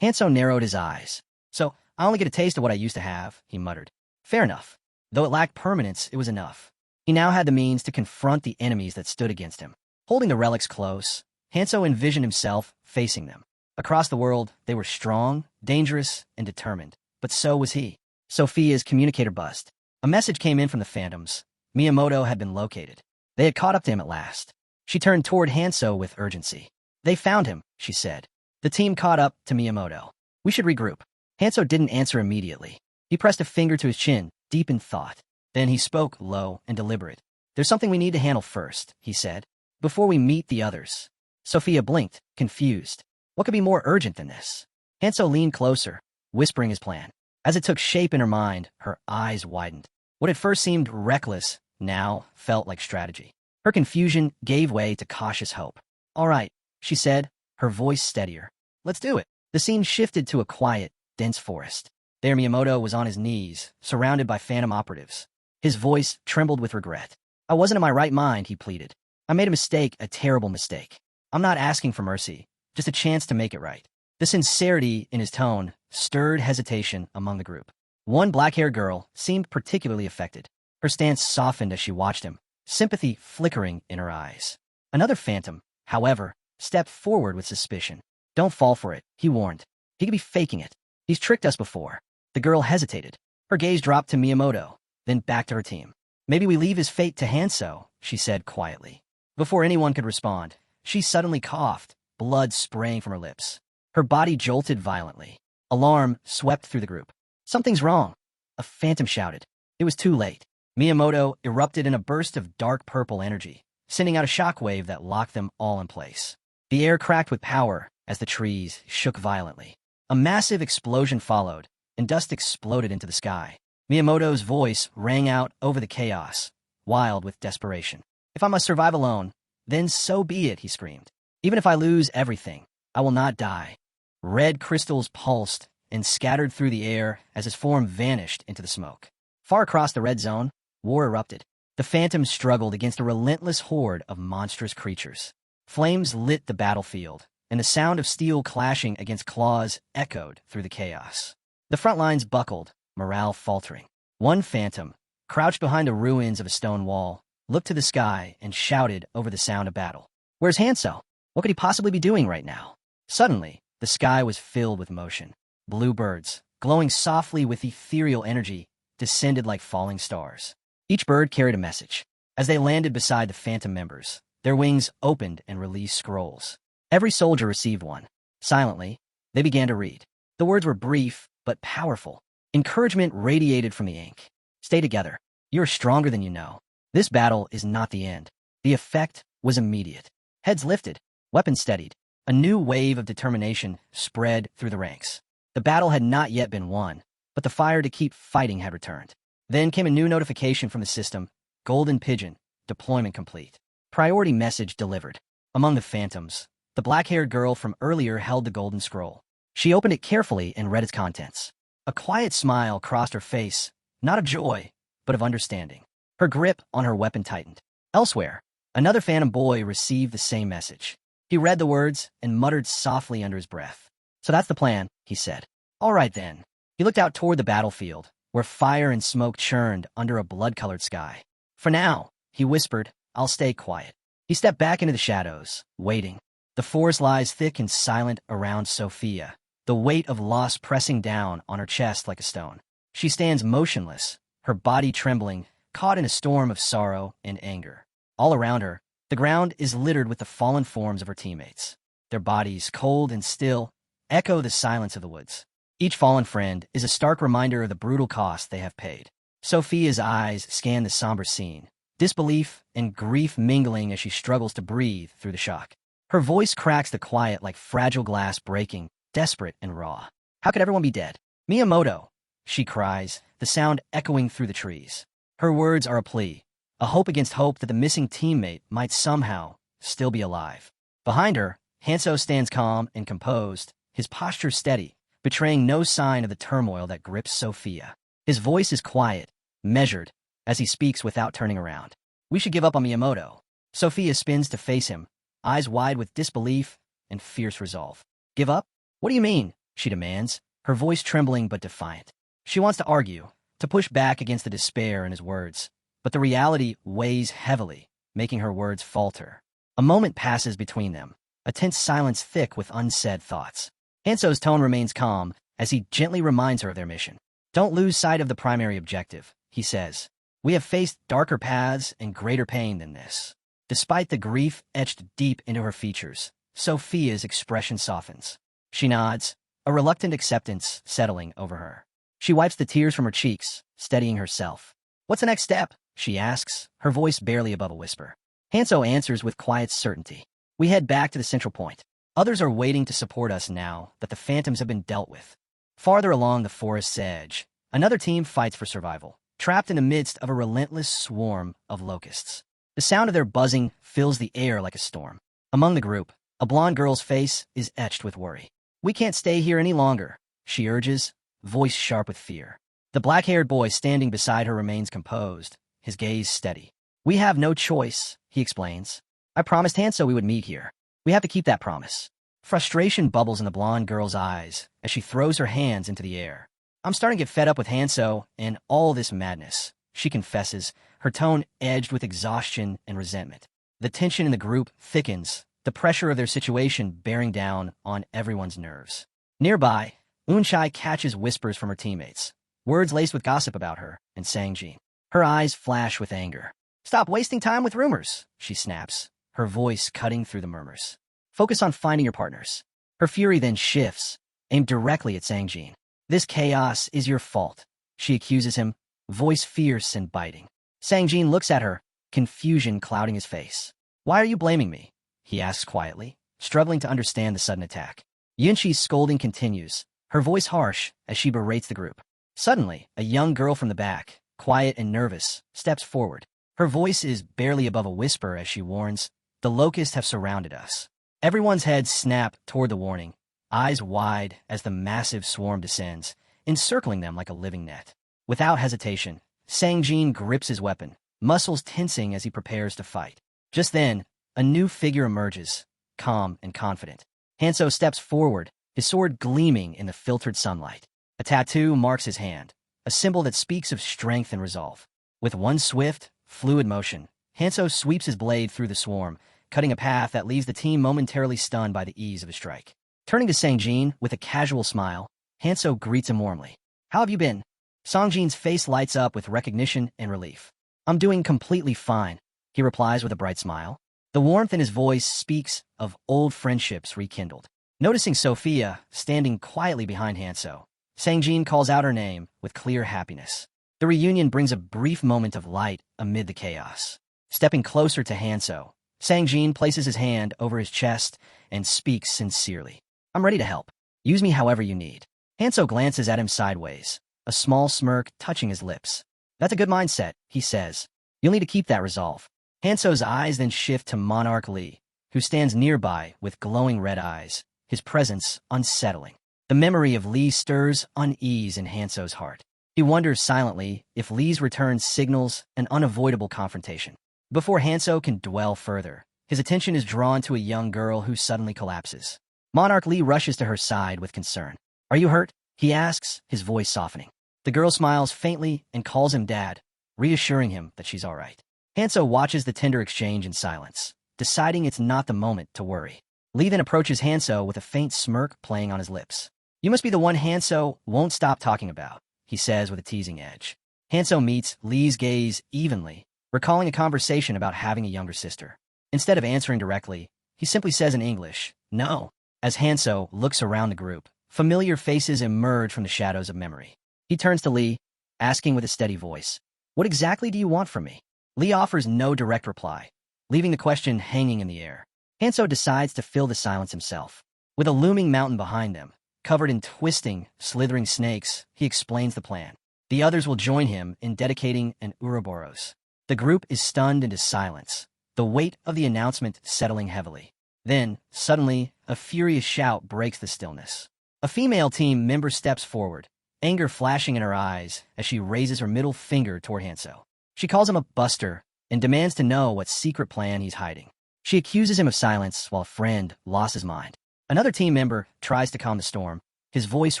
Hanso narrowed his eyes. So, I only get a taste of what I used to have, he muttered. Fair enough. Though it lacked permanence, it was enough. He now had the means to confront the enemies that stood against him. Holding the relics close, Hanso envisioned himself facing them. Across the world, they were strong, dangerous, and determined. But so was he. Sophia's communicator buzzed. A message came in from the Phantoms. Miyamoto had been located. They had caught up to him at last. She turned toward Hanso with urgency. They found him, she said. The team caught up to Miyamoto. We should regroup. Hanso didn't answer immediately. He pressed a finger to his chin, deep in thought. Then he spoke, low and deliberate. There's something we need to handle first, he said, before we meet the others. Sophia blinked, confused. What could be more urgent than this? Hanso leaned closer, whispering his plan. As it took shape in her mind, her eyes widened. What at first seemed reckless now felt like strategy. Her confusion gave way to cautious hope. All right, she said, her voice steadier. Let's do it. The scene shifted to a quiet, dense forest. There Miyamoto was on his knees, surrounded by phantom operatives. His voice trembled with regret. I wasn't in my right mind, he pleaded. I made a mistake, a terrible mistake. I'm not asking for mercy, just a chance to make it right. The sincerity in his tone stirred hesitation among the group. One black-haired girl seemed particularly affected. Her stance softened as she watched him, sympathy flickering in her eyes. Another phantom, however, stepped forward with suspicion. Don't fall for it, he warned. He could be faking it. He's tricked us before. The girl hesitated. Her gaze dropped to Miyamoto, then back to her team. Maybe we leave his fate to Hanso, she said quietly. Before anyone could respond, she suddenly coughed, blood spraying from her lips. Her body jolted violently. Alarm swept through the group. Something's wrong, a phantom shouted. It was too late. Miyamoto erupted in a burst of dark purple energy, sending out a shockwave that locked them all in place. The air cracked with power as the trees shook violently. A massive explosion followed, and dust exploded into the sky. Miyamoto's voice rang out over the chaos, wild with desperation. If I must survive alone, then so be it, he screamed. Even if I lose everything, I will not die. Red crystals pulsed and scattered through the air as his form vanished into the smoke. Far across the red zone, war erupted. The phantoms struggled against a relentless horde of monstrous creatures. Flames lit the battlefield, and the sound of steel clashing against claws echoed through the chaos. The front lines buckled, morale faltering. One phantom, crouched behind the ruins of a stone wall, looked to the sky and shouted over the sound of battle. Where's Hanso? What could he possibly be doing right now? Suddenly, the sky was filled with motion. Blue birds, glowing softly with ethereal energy, descended like falling stars. Each bird carried a message. As they landed beside the phantom members, their wings opened and released scrolls. Every soldier received one. Silently, they began to read. The words were brief, but powerful. Encouragement radiated from the ink. Stay together. You are stronger than you know. This battle is not the end. The effect was immediate. Heads lifted, weapons steadied. A new wave of determination spread through the ranks. The battle had not yet been won, but the fire to keep fighting had returned. Then came a new notification from the system. Golden Pigeon, deployment complete. Priority message delivered. Among the phantoms, the black-haired girl from earlier held the golden scroll. She opened it carefully and read its contents. A quiet smile crossed her face, not of joy, but of understanding. Her grip on her weapon tightened. Elsewhere, another phantom boy received the same message. He read the words and muttered softly under his breath. So that's the plan, he said. All right then. He looked out toward the battlefield, where fire and smoke churned under a blood-colored sky. For now, he whispered, I'll stay quiet. He stepped back into the shadows, waiting. The forest lies thick and silent around Sophia, the weight of loss pressing down on her chest like a stone. She stands motionless, her body trembling, caught in a storm of sorrow and anger. All around her, the ground is littered with the fallen forms of her teammates. Their bodies, cold and still, echo the silence of the woods. Each fallen friend is a stark reminder of the brutal cost they have paid. Sophia's eyes scan the somber scene, disbelief and grief mingling as she struggles to breathe through the shock. Her voice cracks the quiet like fragile glass breaking, desperate and raw. How could everyone be dead? Miyamoto, she cries, the sound echoing through the trees. Her words are a plea, a hope against hope that the missing teammate might somehow still be alive. Behind her, Hanso stands calm and composed, his posture steady, betraying no sign of the turmoil that grips Sophia. His voice is quiet, measured, as he speaks without turning around. We should give up on Miyamoto. Sophia spins to face him, eyes wide with disbelief and fierce resolve. Give up? What do you mean? She demands, her voice trembling but defiant. She wants to argue, to push back against the despair in his words, but the reality weighs heavily, making her words falter. A moment passes between them. a tense silence thick with unsaid thoughts. Hanso's tone remains calm as he gently reminds her of their mission. Don't lose sight of the primary objective, he says. We have faced darker paths and greater pain than this. Despite the grief etched deep into her features, Sophia's expression softens. She nods, a reluctant acceptance settling over her. She wipes the tears from her cheeks, steadying herself. What's the next step? She asks, her voice barely above a whisper. Hanso answers with quiet certainty. We head back to the central point. Others are waiting to support us now that the phantoms have been dealt with. Farther along the forest's edge, another team fights for survival, trapped in the midst of a relentless swarm of locusts. The sound of their buzzing fills the air like a storm. Among the group, a blonde girl's face is etched with worry. We can't stay here any longer, she urges, voice sharp with fear. The black-haired boy standing beside her remains composed, his gaze steady. We have no choice, he explains. I promised Hanso we would meet here. We have to keep that promise. Frustration bubbles in the blonde girl's eyes as she throws her hands into the air. I'm starting to get fed up with Hanso and all this madness, she confesses, her tone edged with exhaustion and resentment. The tension in the group thickens, the pressure of their situation bearing down on everyone's nerves. Nearby, Eunchai catches whispers from her teammates, words laced with gossip about her and Sangjin. Her eyes flash with anger. Stop wasting time with rumors, she snaps, her voice cutting through the murmurs. Focus on finding your partners. Her fury then shifts, aimed directly at Sangjin. This chaos is your fault, she accuses him, voice fierce and biting. Sangjin looks at her, confusion clouding his face. Why are you blaming me? He asks quietly, struggling to understand the sudden attack. Yunqi's scolding continues, her voice harsh as she berates the group. Suddenly, a young girl from the back, quiet and nervous, steps forward. Her voice is barely above a whisper as she warns, the locusts have surrounded us. Everyone's heads snap toward the warning, eyes wide as the massive swarm descends, encircling them like a living net. Without hesitation, Sangjin grips his weapon, muscles tensing as he prepares to fight. Just then, a new figure emerges, calm and confident. Hanso steps forward, his sword gleaming in the filtered sunlight. A tattoo marks his hand, a symbol that speaks of strength and resolve. With one swift, fluid motion, Hanso sweeps his blade through the swarm, cutting a path that leaves the team momentarily stunned by the ease of his strike. Turning to Sangjin with a casual smile, Hanso greets him warmly. How have you been? Sangjin's face lights up with recognition and relief. I'm doing completely fine, he replies with a bright smile. The warmth in his voice speaks of old friendships rekindled. Noticing Sophia standing quietly behind Hanso, Sangjin calls out her name with clear happiness. The reunion brings a brief moment of light amid the chaos. Stepping closer to Hanso, Sangjin places his hand over his chest and speaks sincerely. I'm ready to help. Use me however you need. Hanso glances at him sideways, a small smirk touching his lips. That's a good mindset, he says. You'll need to keep that resolve. Hanso's eyes then shift to Monarch Lee, who stands nearby with glowing red eyes, his presence unsettling. The memory of Lee stirs unease in Hanso's heart. He wonders silently if Lee's return signals an unavoidable confrontation. Before Hanso can dwell further, his attention is drawn to a young girl who suddenly collapses. Monarch Lee rushes to her side with concern. Are you hurt? He asks, his voice softening. The girl smiles faintly and calls him Dad, reassuring him that she's all right. Hanso watches the tender exchange in silence, deciding it's not the moment to worry. Lee then approaches Hanso with a faint smirk playing on his lips. You must be the one Hanso won't stop talking about, he says with a teasing edge. Hanso meets Lee's gaze evenly, recalling a conversation about having a younger sister. Instead of answering directly, he simply says in English, no. As Hanso looks around the group, familiar faces emerge from the shadows of memory. He turns to Lee, asking with a steady voice, what exactly do you want from me? Lee offers no direct reply, leaving the question hanging in the air. Hanso decides to fill the silence himself. With a looming mountain behind them, covered in twisting, slithering snakes, he explains the plan. The others will join him in dedicating an Ouroboros. The group is stunned into silence, the weight of the announcement settling heavily. Then, suddenly, a furious shout breaks the stillness. A female team member steps forward, anger flashing in her eyes as she raises her middle finger toward Hanso. She calls him a buster and demands to know what secret plan he's hiding. She accuses him of silence while a friend lost his mind. Another team member tries to calm the storm, his voice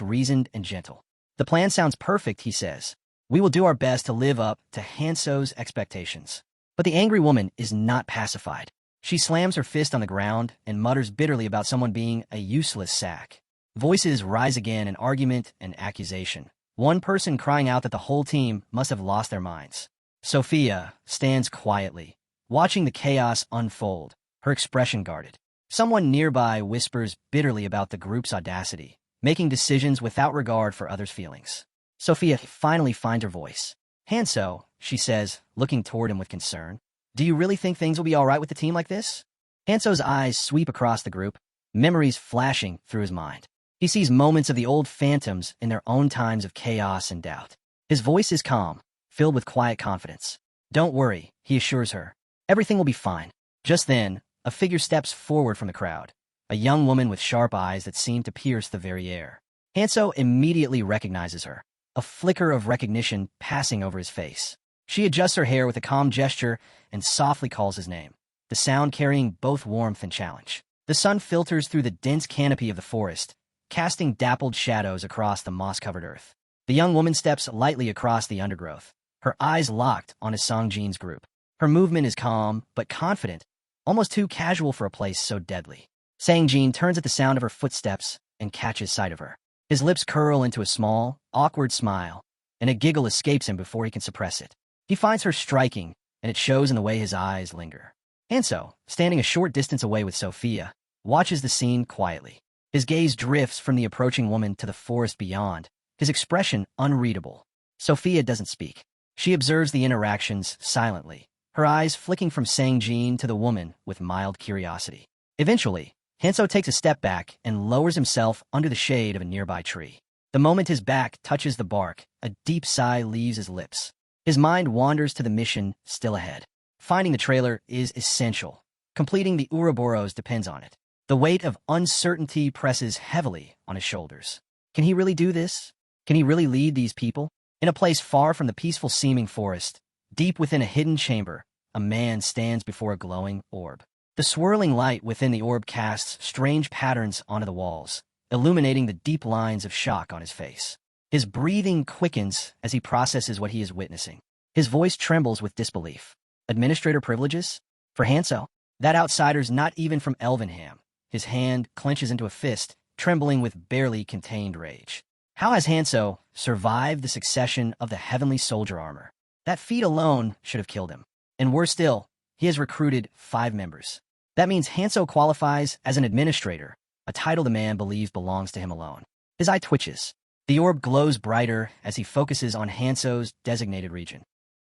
reasoned and gentle. The plan sounds perfect, he says. We will do our best to live up to Hanso's expectations. But the angry woman is not pacified. She slams her fist on the ground and mutters bitterly about someone being a useless sack. Voices rise again in argument and accusation. One person crying out that the whole team must have lost their minds. Sophia stands quietly, watching the chaos unfold, her expression guarded. Someone nearby whispers bitterly about the group's audacity, making decisions without regard for others' feelings. Sophia finally finds her voice. Hanso, she says, looking toward him with concern. Do you really think things will be all right with the team like this? Hanso's eyes sweep across the group, memories flashing through his mind. He sees moments of the old phantoms in their own times of chaos and doubt. His voice is calm, filled with quiet confidence. Don't worry, he assures her. Everything will be fine. Just then, a figure steps forward from the crowd, a young woman with sharp eyes that seem to pierce the very air. Hanso immediately recognizes her, a flicker of recognition passing over his face. She adjusts her hair with a calm gesture and softly calls his name, the sound carrying both warmth and challenge. The sun filters through the dense canopy of the forest, casting dappled shadows across the moss-covered earth. The young woman steps lightly across the undergrowth, her eyes locked on his Songjin's group. Her movement is calm but confident, almost too casual for a place so deadly. Songjin turns at the sound of her footsteps and catches sight of her. His lips curl into a small, awkward smile, and a giggle escapes him before he can suppress it. He finds her striking, and it shows in the way his eyes linger. Hanso, standing a short distance away with Sophia, watches the scene quietly. His gaze drifts from the approaching woman to the forest beyond, his expression unreadable. Sophia doesn't speak. She observes the interactions silently, her eyes flicking from Songjin to the woman with mild curiosity. Eventually, Hanso takes a step back and lowers himself under the shade of a nearby tree. The moment his back touches the bark, a deep sigh leaves his lips. His mind wanders to the mission still ahead. Finding the trailer is essential. Completing the Ouroboros depends on it. The weight of uncertainty presses heavily on his shoulders. Can he really do this? Can he really lead these people? In a place far from the peaceful-seeming forest, deep within a hidden chamber, a man stands before a glowing orb. The swirling light within the orb casts strange patterns onto the walls, illuminating the deep lines of shock on his face. His breathing quickens as he processes what he is witnessing. His voice trembles with disbelief. Administrator privileges? For Hanso? That outsider's not even from Elvenham. His hand clenches into a fist, trembling with barely contained rage. How has Hanso survived the succession of the heavenly soldier armor? That feat alone should have killed him. And worse still, he has recruited 5 members. That means Hanso qualifies as an administrator, a title the man believes belongs to him alone. His eye twitches. The orb glows brighter as he focuses on Hanso's designated region.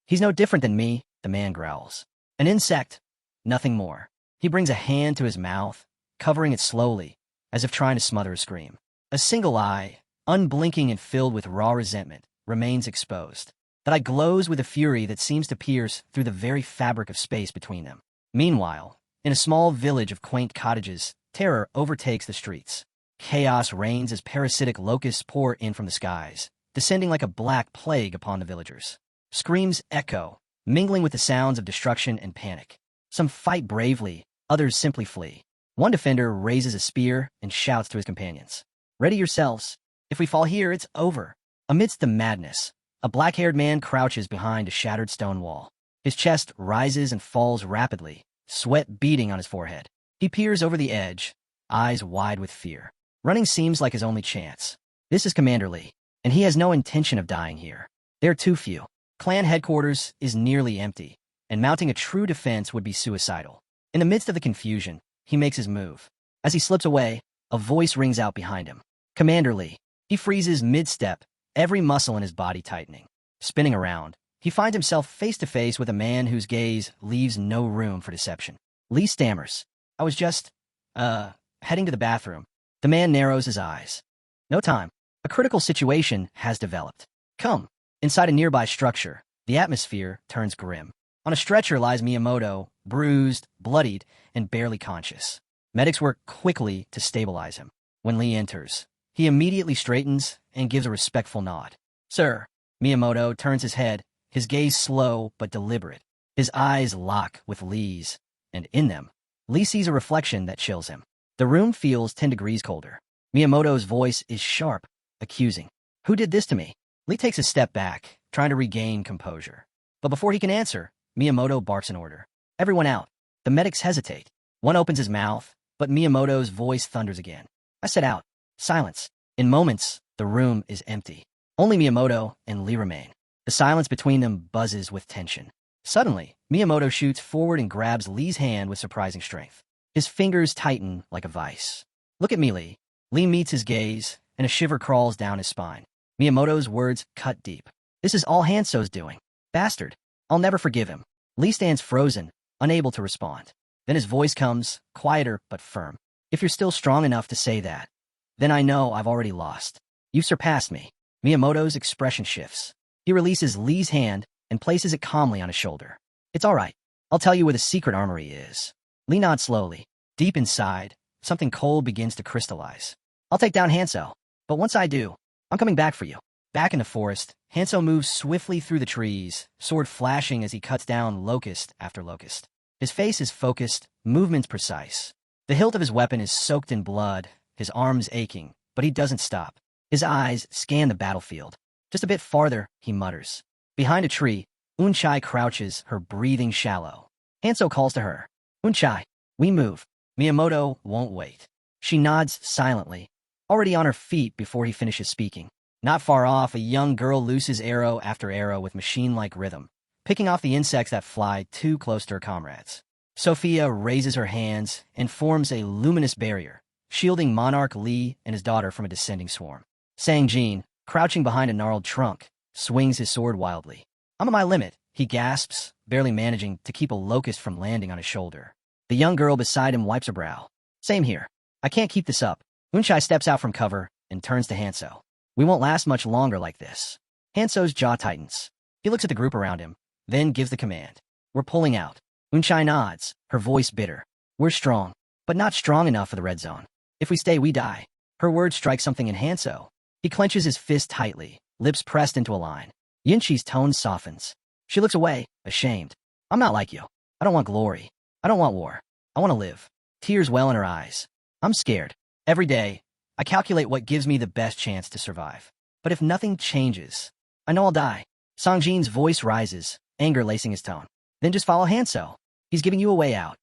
He's no different than me, the man growls. An insect, nothing more. He brings a hand to his mouth, covering it slowly, as if trying to smother a scream. A single eye, unblinking and filled with raw resentment, remains exposed. That eye glows with a fury that seems to pierce through the very fabric of space between them. Meanwhile, in a small village of quaint cottages, terror overtakes the streets. Chaos reigns as parasitic locusts pour in from the skies, descending like a black plague upon the villagers. Screams echo, mingling with the sounds of destruction and panic. Some fight bravely, others simply flee. One defender raises a spear and shouts to his companions, "Ready yourselves. If we fall here, it's over." Amidst the madness, a black-haired man crouches behind a shattered stone wall. His chest rises and falls rapidly, sweat beading on his forehead. He peers over the edge, eyes wide with fear. Running seems like his only chance. This is Commander Lee, and he has no intention of dying here. There are too few. Clan headquarters is nearly empty, and mounting a true defense would be suicidal. In the midst of the confusion, he makes his move. As he slips away, a voice rings out behind him. Commander Lee. He freezes mid-step, every muscle in his body tightening. Spinning around, he finds himself face-to-face with a man whose gaze leaves no room for deception. Lee stammers, "I was just, heading to the bathroom." The man narrows his eyes. No time. A critical situation has developed. Come. Inside a nearby structure, the atmosphere turns grim. On a stretcher lies Miyamoto, bruised, bloodied, and barely conscious. Medics work quickly to stabilize him. When Lee enters, he immediately straightens and gives a respectful nod. "Sir." Miyamoto turns his head, his gaze slow but deliberate. His eyes lock with Lee's, and in them, Lee sees a reflection that chills him. The room feels 10 degrees colder. Miyamoto's voice is sharp, accusing. "Who did this to me?" Lee takes a step back, trying to regain composure. But before he can answer, Miyamoto barks an order. "Everyone out." The medics hesitate. One opens his mouth, but Miyamoto's voice thunders again. I set out. Silence. In moments, the room is empty. Only Miyamoto and Lee remain. The silence between them buzzes with tension. Suddenly, Miyamoto shoots forward and grabs Lee's hand with surprising strength. His fingers tighten like a vice. Look at me, Lee. Lee meets his gaze, and a shiver crawls down his spine. Miyamoto's words cut deep. This is all Hanso's doing. Bastard. I'll never forgive him. Lee stands frozen, unable to respond. Then his voice comes, quieter but firm. If you're still strong enough to say that, then I know I've already lost. You've surpassed me. Miyamoto's expression shifts. He releases Lee's hand and places it calmly on his shoulder. It's all right. I'll tell you where the secret armory is. Lee nods slowly. Deep inside, something cold begins to crystallize. I'll take down Hanso, but once I do, I'm coming back for you. Back in the forest, Hanso moves swiftly through the trees, sword flashing as he cuts down locust after locust. His face is focused, movements precise. The hilt of his weapon is soaked in blood, his arms aching, but he doesn't stop. His eyes scan the battlefield. Just a bit farther, he mutters. Behind a tree, Unchai crouches, her breathing shallow. Hanso calls to her. Unchai, we move. Miyamoto won't wait. She nods silently, already on her feet before he finishes speaking. Not far off, a young girl looses arrow after arrow with machine-like rhythm, picking off the insects that fly too close to her comrades. Sophia raises her hands and forms a luminous barrier, shielding Monarch Lee and his daughter from a descending swarm. Sang-jin, crouching behind a gnarled trunk, swings his sword wildly. I'm at my limit, he gasps, barely managing to keep a locust from landing on his shoulder. The young girl beside him wipes her brow. Same here. I can't keep this up. Unchai steps out from cover and turns to Hanso. We won't last much longer like this. Hanso's jaw tightens. He looks at the group around him, then gives the command. We're pulling out. Unchai nods, her voice bitter. We're strong, but not strong enough for the red zone. If we stay, we die. Her words strike something in Hanso. He clenches his fist tightly, lips pressed into a line. Yinchi's tone softens. She looks away, ashamed. I'm not like you. I don't want glory. I don't want war. I want to live. Tears well in her eyes. I'm scared. Every day, I calculate what gives me the best chance to survive. But if nothing changes, I know I'll die. Sang-jin's voice rises, anger lacing his tone. Then just follow Hanso. He's giving you a way out.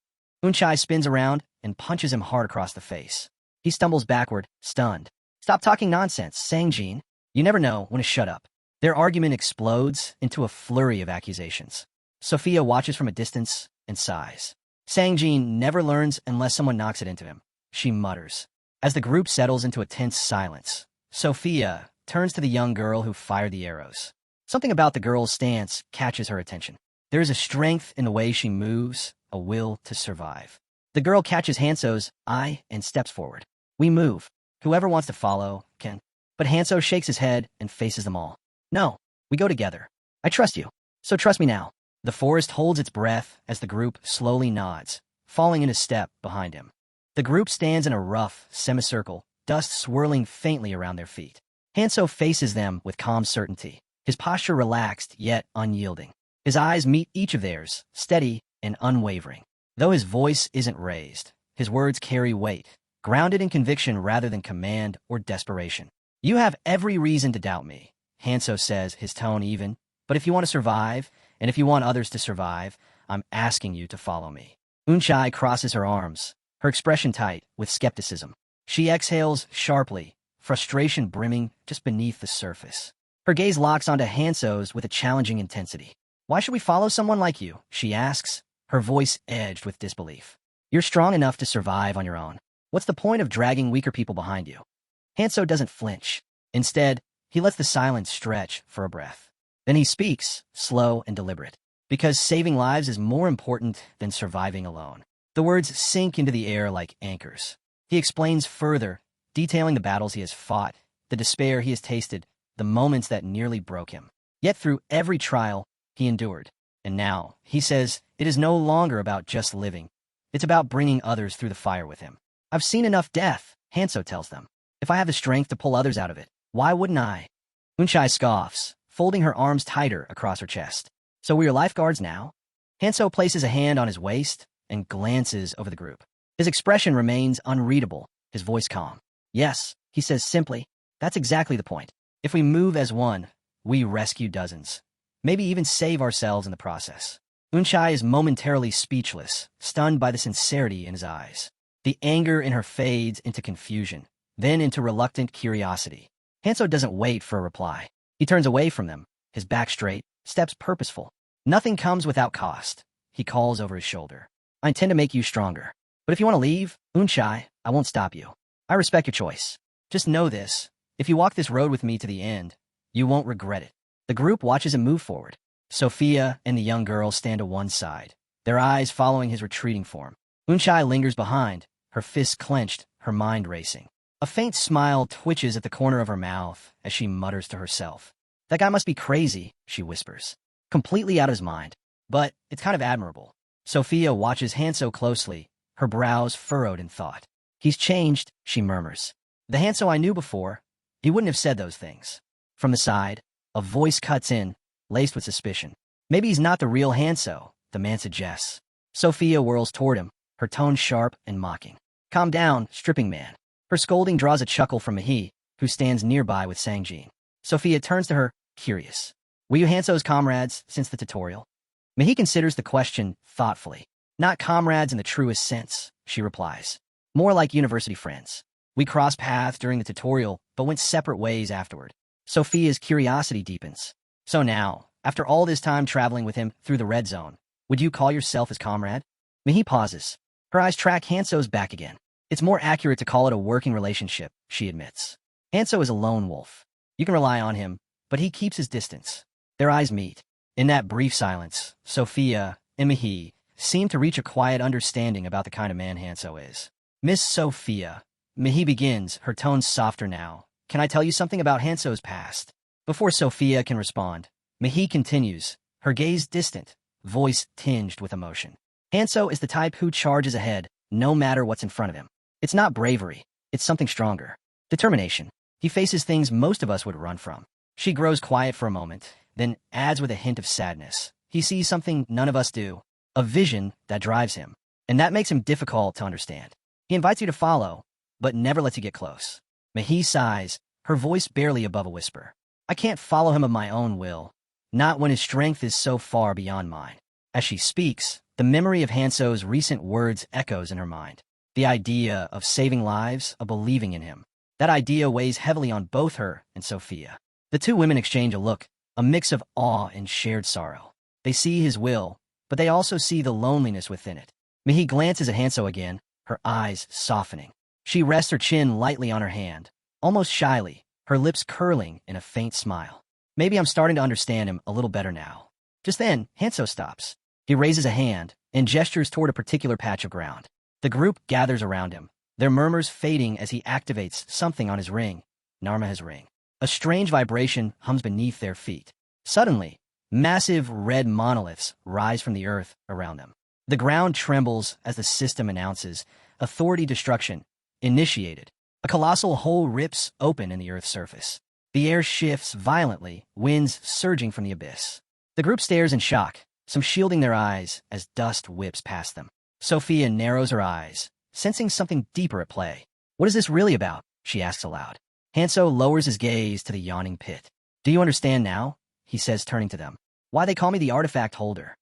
Unchai spins around and punches him hard across the face. He stumbles backward, stunned. Stop talking nonsense, Sang-jin. You never know when to shut up. Their argument explodes into a flurry of accusations. Sophia watches from a distance and sighs. Sang-jin never learns unless someone knocks it into him. She mutters. As the group settles into a tense silence, Sophia turns to the young girl who fired the arrows. Something about the girl's stance catches her attention. There is a strength in the way she moves, a will to survive. The girl catches Hanso's eye and steps forward. We move. Whoever wants to follow can. But Hanso shakes his head and faces them all. No, we go together. I trust you, so trust me now. The forest holds its breath as the group slowly nods, falling in a step behind him. The group stands in a rough semicircle, dust swirling faintly around their feet. Hanso faces them with calm certainty, his posture relaxed yet unyielding. His eyes meet each of theirs, steady and unwavering. Though his voice isn't raised, his words carry weight, grounded in conviction rather than command or desperation. You have every reason to doubt me, Hanso says, his tone even. But if you want to survive, and if you want others to survive, I'm asking you to follow me. Unchai crosses her arms, her expression tight with skepticism. She exhales sharply, frustration brimming just beneath the surface. Her gaze locks onto Hanso's with a challenging intensity. Why should we follow someone like you? She asks, her voice edged with disbelief. You're strong enough to survive on your own. What's the point of dragging weaker people behind you? Hanso doesn't flinch. Instead, he lets the silence stretch for a breath. Then he speaks, slow and deliberate. Because saving lives is more important than surviving alone. The words sink into the air like anchors. He explains further, detailing the battles he has fought, the despair he has tasted, the moments that nearly broke him. Yet through every trial, he endured. And now, he says, it is no longer about just living. It's about bringing others through the fire with him. I've seen enough death, Hanso tells them. If I have the strength to pull others out of it, why wouldn't I? Unchai scoffs, folding her arms tighter across her chest. So we're lifeguards now? Hanso places a hand on his waist and glances over the group. His expression remains unreadable, his voice calm. Yes, he says simply, that's exactly the point. If we move as one, we rescue dozens. Maybe even save ourselves in the process. Unchai is momentarily speechless, stunned by the sincerity in his eyes. The anger in her fades into confusion, then into reluctant curiosity. Hanso doesn't wait for a reply. He turns away from them, his back straight, steps purposeful. Nothing comes without cost. He calls over his shoulder. I intend to make you stronger. But if you want to leave, Unchai, I won't stop you. I respect your choice. Just know this. If you walk this road with me to the end, you won't regret it. The group watches him move forward. Sophia and the young girl stand to one side, their eyes following his retreating form. Unchai lingers behind, her fists clenched, her mind racing. A faint smile twitches at the corner of her mouth as she mutters to herself. That guy must be crazy, she whispers. Completely out of his mind. But it's kind of admirable. Sophia watches Hanso closely, her brows furrowed in thought. He's changed, she murmurs. The Hanso I knew before, he wouldn't have said those things. From the side, a voice cuts in, laced with suspicion. Maybe he's not the real Hanso, the man suggests. Sophia whirls toward him, her tone sharp and mocking. Calm down, stripping man. Her scolding draws a chuckle from Mahi, who stands nearby with Sangjin. Sophia turns to her, curious. Were you Hanso's comrades since the tutorial? Mahi considers the question thoughtfully. Not comrades in the truest sense, she replies. More like university friends. We crossed paths during the tutorial, but went separate ways afterward. Sophia's curiosity deepens. So now, after all this time traveling with him through the red zone, would you call yourself his comrade? Mahi pauses. Her eyes track Hanso's back again. It's more accurate to call it a working relationship, she admits. Hanso is a lone wolf. You can rely on him, but he keeps his distance. Their eyes meet. In that brief silence, Sophia and Mahi seem to reach a quiet understanding about the kind of man Hanso is. Miss Sophia, Mahi begins, her tone softer now. Can I tell you something about Hanso's past? Before Sophia can respond, Mahi continues, her gaze distant, voice tinged with emotion. Hanso is the type who charges ahead, no matter what's in front of him. It's not bravery, it's something stronger. Determination. He faces things most of us would run from. She grows quiet for a moment, then adds with a hint of sadness. He sees something none of us do, a vision that drives him, and that makes him difficult to understand. He invites you to follow, but never lets you get close. Mahi sighs, her voice barely above a whisper. I can't follow him of my own will, not when his strength is so far beyond mine. As she speaks, the memory of Hanso's recent words echoes in her mind. The idea of saving lives, of believing in him. That idea weighs heavily on both her and Sophia. The two women exchange a look, a mix of awe and shared sorrow. They see his will, but they also see the loneliness within it. Mahi glances at Hanso again, her eyes softening. She rests her chin lightly on her hand, almost shyly, her lips curling in a faint smile. Maybe I'm starting to understand him a little better now. Just then, Hanso stops. He raises a hand and gestures toward a particular patch of ground. The group gathers around him, their murmurs fading as he activates something on his ring, Narma's ring. A strange vibration hums beneath their feet. Suddenly, massive red monoliths rise from the earth around them. The ground trembles as the system announces, authority destruction, initiated. A colossal hole rips open in the earth's surface. The air shifts violently, winds surging from the abyss. The group stares in shock, some shielding their eyes as dust whips past them. Sophia narrows her eyes, sensing something deeper at play. What is this really about? She asks aloud. Hanso lowers his gaze to the yawning pit. Do you understand now? He says, turning to them. Why they call me the artifact holder?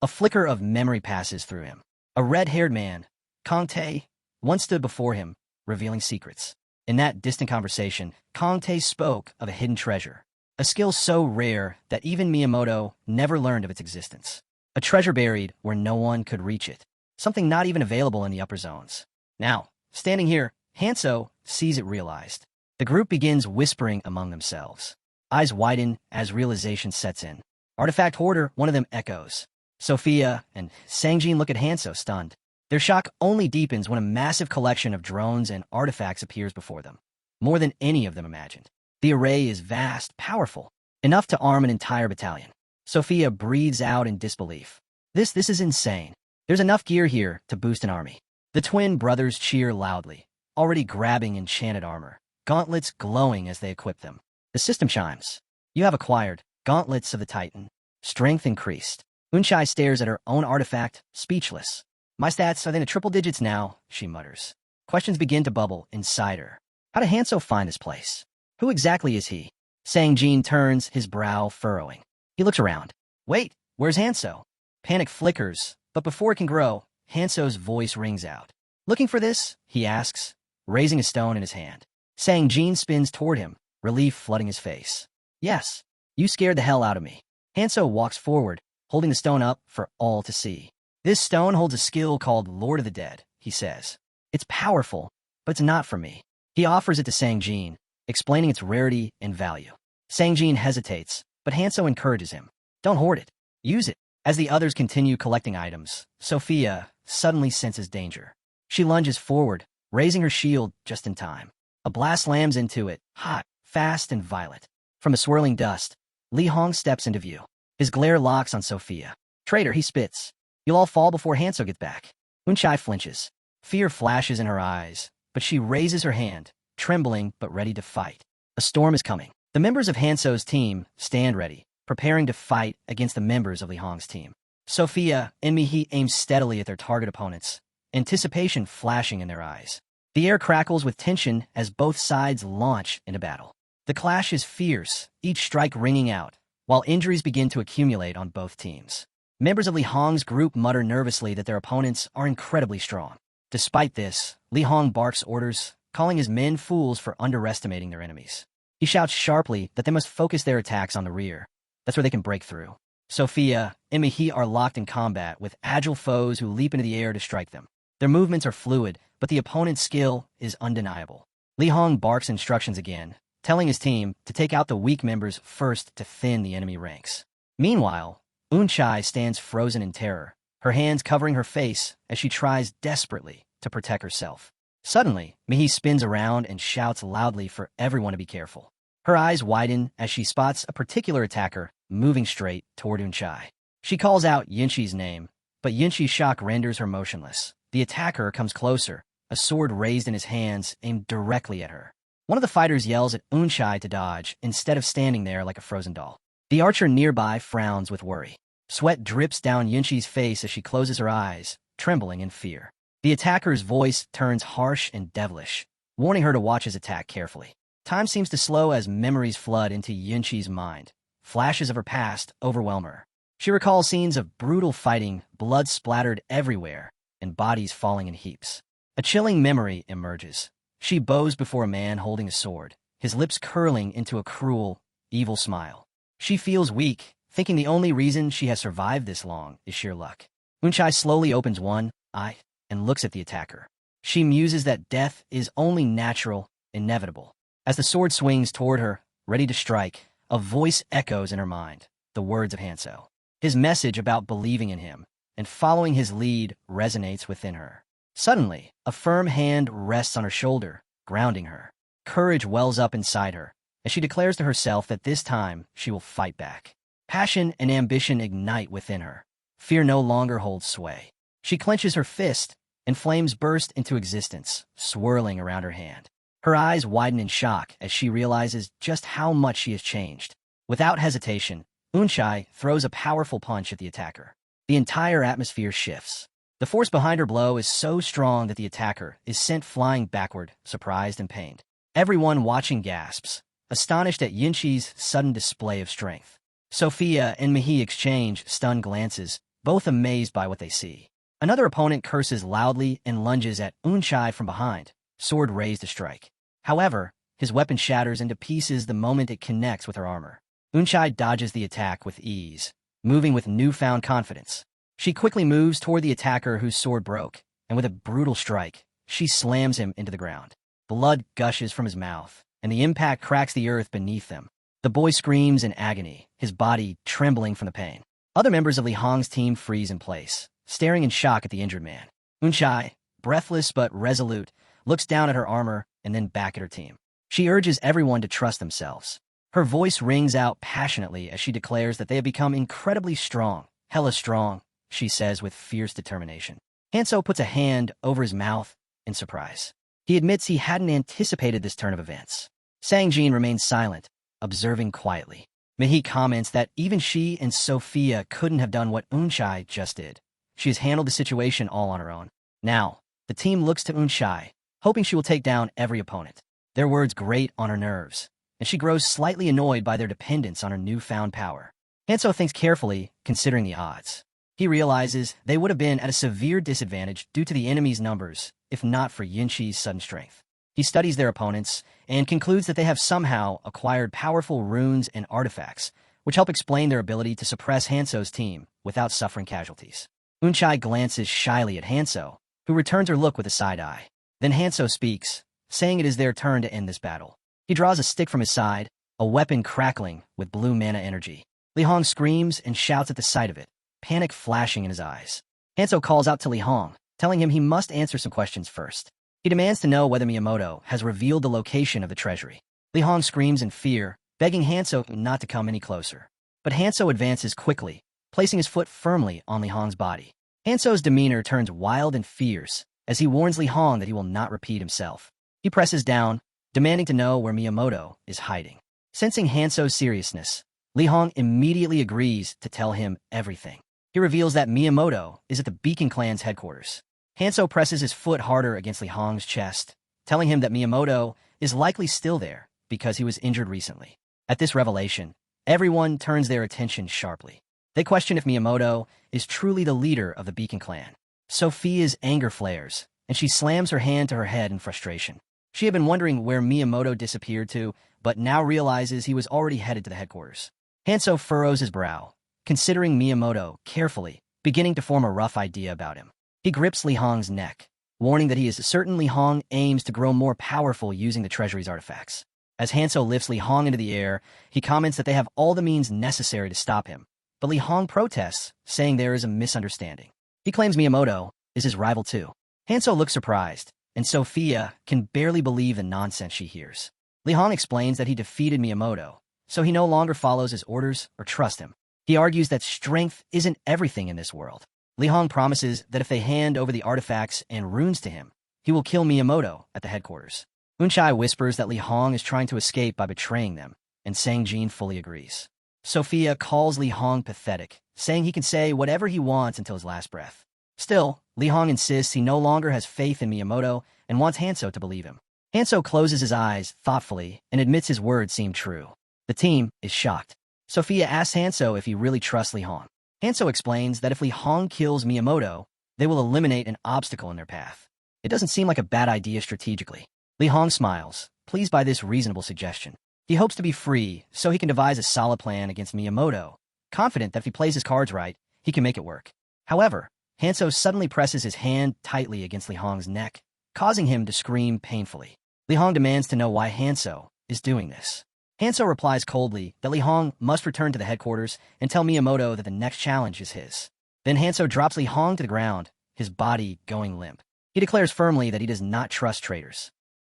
A flicker of memory passes through him. A red-haired man, Kong Tae, once stood before him, revealing secrets. In that distant conversation, Kong Tae spoke of a hidden treasure, a skill so rare that even Miyamoto never learned of its existence. A treasure buried where no one could reach it, something not even available in the upper zones. Now, standing here, Hanso sees it realized. The group begins whispering among themselves. Eyes widen as realization sets in. Artifact Hoarder, one of them echoes. Sophia and Sangjin look at Hanso, stunned. Their shock only deepens when a massive collection of drones and artifacts appears before them. More than any of them imagined. The array is vast, powerful, enough to arm an entire battalion. Sophia breathes out in disbelief. This is insane. There's enough gear here to boost an army. The twin brothers cheer loudly, already grabbing enchanted armor, gauntlets glowing as they equip them. The system chimes. You have acquired gauntlets of the Titan. Strength increased. Unchai stares at her own artifact, speechless. My stats are in the triple digits now, she mutters. Questions begin to bubble inside her. How did Hanso find this place? Who exactly is he? Sangjin turns, his brow furrowing. He looks around. Wait, where's Hanso? Panic flickers, but before it can grow, Hanso's voice rings out. Looking for this? He asks, raising a stone in his hand. Sang-jin spins toward him, relief flooding his face. Yes, you scared the hell out of me. Hanso walks forward, holding the stone up for all to see. This stone holds a skill called Lord of the Dead, he says. It's powerful, but it's not for me. He offers it to Sang-jin, explaining its rarity and value. Sang-jin hesitates, but Hanso encourages him. Don't hoard it. Use it. As the others continue collecting items, Sophia suddenly senses danger. She lunges forward, raising her shield just in time. A blast slams into it, hot, fast, and violent. From the swirling dust, Li Hong steps into view. His glare locks on Sophia. Traitor, he spits. You'll all fall before Hanso gets back. Eunchai flinches. Fear flashes in her eyes, but she raises her hand, trembling but ready to fight. A storm is coming. The members of Hanso's team stand ready, preparing to fight against the members of Li Hong's team. Sophia and Mihi aim steadily at their target opponents, anticipation flashing in their eyes. The air crackles with tension as both sides launch into battle. The clash is fierce, each strike ringing out, while injuries begin to accumulate on both teams. Members of Li Hong's group mutter nervously that their opponents are incredibly strong. Despite this, Li Hong barks orders, calling his men fools for underestimating their enemies. He shouts sharply that they must focus their attacks on the rear. That's where they can break through. Sophia and Mihi are locked in combat with agile foes who leap into the air to strike them. Their movements are fluid, but the opponent's skill is undeniable. Li Hong barks instructions again, telling his team to take out the weak members first to thin the enemy ranks. Meanwhile, Eunchai stands frozen in terror, her hands covering her face as she tries desperately to protect herself. Suddenly, Mihi spins around and shouts loudly for everyone to be careful. Her eyes widen as she spots a particular attacker moving straight toward Eunchai. She calls out Yinchi's name, but Yinchi's shock renders her motionless. The attacker comes closer, a sword raised in his hands aimed directly at her. One of the fighters yells at Eunchai to dodge instead of standing there like a frozen doll. The archer nearby frowns with worry. Sweat drips down Yinchi's face as she closes her eyes, trembling in fear. The attacker's voice turns harsh and devilish, warning her to watch his attack carefully. Time seems to slow as memories flood into Yinchi's mind. Flashes of her past overwhelm her. She recalls scenes of brutal fighting, blood splattered everywhere, and bodies falling in heaps. A chilling memory emerges. She bows before a man holding a sword, his lips curling into a cruel, evil smile. She feels weak, thinking the only reason she has survived this long is sheer luck. Eunchai slowly opens one eye and looks at the attacker. She muses that death is only natural, inevitable. As the sword swings toward her, ready to strike, a voice echoes in her mind, the words of Hanso. His message about believing in him and following his lead resonates within her. Suddenly, a firm hand rests on her shoulder, grounding her. Courage wells up inside her, as she declares to herself that this time she will fight back. Passion and ambition ignite within her. Fear no longer holds sway. She clenches her fist, and flames burst into existence, swirling around her hand. Her eyes widen in shock as she realizes just how much she has changed. Without hesitation, Eunchai throws a powerful punch at the attacker. The entire atmosphere shifts. The force behind her blow is so strong that the attacker is sent flying backward, surprised and pained. Everyone watching gasps, astonished at Yinchi's sudden display of strength. Sophia and Mihi exchange stunned glances, both amazed by what they see. Another opponent curses loudly and lunges at Eunchai from behind, sword raised to strike. However, his weapon shatters into pieces the moment it connects with her armor. Eunchai dodges the attack with ease, moving with newfound confidence. She quickly moves toward the attacker whose sword broke, and with a brutal strike, she slams him into the ground. Blood gushes from his mouth, and the impact cracks the earth beneath them. The boy screams in agony, his body trembling from the pain. Other members of Li Hong's team freeze in place, staring in shock at the injured man. Eunchai, breathless but resolute, looks down at her armor and then back at her team. She urges everyone to trust themselves. Her voice rings out passionately as she declares that they have become incredibly strong. Hella strong, she says with fierce determination. Hanso puts a hand over his mouth in surprise. He admits he hadn't anticipated this turn of events. Sang-jin remains silent, observing quietly. Mihi comments that even she and Sophia couldn't have done what Eunchai just did. She has handled the situation all on her own. Now, the team looks to Eunchai, hoping she will take down every opponent. Their words grate on her nerves, and she grows slightly annoyed by their dependence on her newfound power. Hanso thinks carefully, considering the odds. He realizes they would have been at a severe disadvantage due to the enemy's numbers, if not for Yinqi's sudden strength. He studies their opponents and concludes that they have somehow acquired powerful runes and artifacts, which help explain their ability to suppress Hanso's team without suffering casualties. Eunchai glances shyly at Hanso, who returns her look with a side eye. Then Hanso speaks, saying it is their turn to end this battle. He draws a stick from his side, a weapon crackling with blue mana energy. Li Hong screams and shouts at the sight of it, panic flashing in his eyes. Hanso calls out to Li Hong, telling him he must answer some questions first. He demands to know whether Miyamoto has revealed the location of the treasury. Li Hong screams in fear, begging Hanso not to come any closer. But Hanso advances quickly, placing his foot firmly on Li Hong's body. Hanso's demeanor turns wild and fierce as he warns Li Hong that he will not repeat himself. He presses down, demanding to know where Miyamoto is hiding. Sensing Hanso's seriousness, Li Hong immediately agrees to tell him everything. He reveals that Miyamoto is at the Beacon Clan's headquarters. Hanso presses his foot harder against Li Hong's chest, telling him that Miyamoto is likely still there because he was injured recently. At this revelation, everyone turns their attention sharply. They question if Miyamoto is truly the leader of the Beacon Clan. Sophia's anger flares, and she slams her hand to her head in frustration. She had been wondering where Miyamoto disappeared to, but now realizes he was already headed to the headquarters. Hanso furrows his brow, considering Miyamoto carefully, beginning to form a rough idea about him. He grips Li Hong's neck, warning that he is certain Li Hong aims to grow more powerful using the treasury's artifacts. As Hanso lifts Li Hong into the air, he comments that they have all the means necessary to stop him, but Li Hong protests, saying there is a misunderstanding. He claims Miyamoto is his rival too. Hanso looks surprised, and Sophia can barely believe the nonsense she hears. Li Hong explains that he defeated Miyamoto, so he no longer follows his orders or trusts him. He argues that strength isn't everything in this world. Li Hong promises that if they hand over the artifacts and runes to him, he will kill Miyamoto at the headquarters. Eunchai whispers that Li Hong is trying to escape by betraying them, and Sang-jin fully agrees. Sophia calls Li Hong pathetic, saying he can say whatever he wants until his last breath. Still, Li Hong insists he no longer has faith in Miyamoto and wants Hanso to believe him. Hanso closes his eyes thoughtfully and admits his words seem true. The team is shocked. Sophia asks Hanso if he really trusts Li Hong. Hanso explains that if Li Hong kills Miyamoto, they will eliminate an obstacle in their path. It doesn't seem like a bad idea strategically. Li Hong smiles, pleased by this reasonable suggestion. He hopes to be free so he can devise a solid plan against Miyamoto, confident that if he plays his cards right, he can make it work. However, Hanso suddenly presses his hand tightly against Li Hong's neck, causing him to scream painfully. Li Hong demands to know why Hanso is doing this. Hanso replies coldly that Li Hong must return to the headquarters and tell Miyamoto that the next challenge is his. Then Hanso drops Li Hong to the ground, his body going limp. He declares firmly that he does not trust traitors.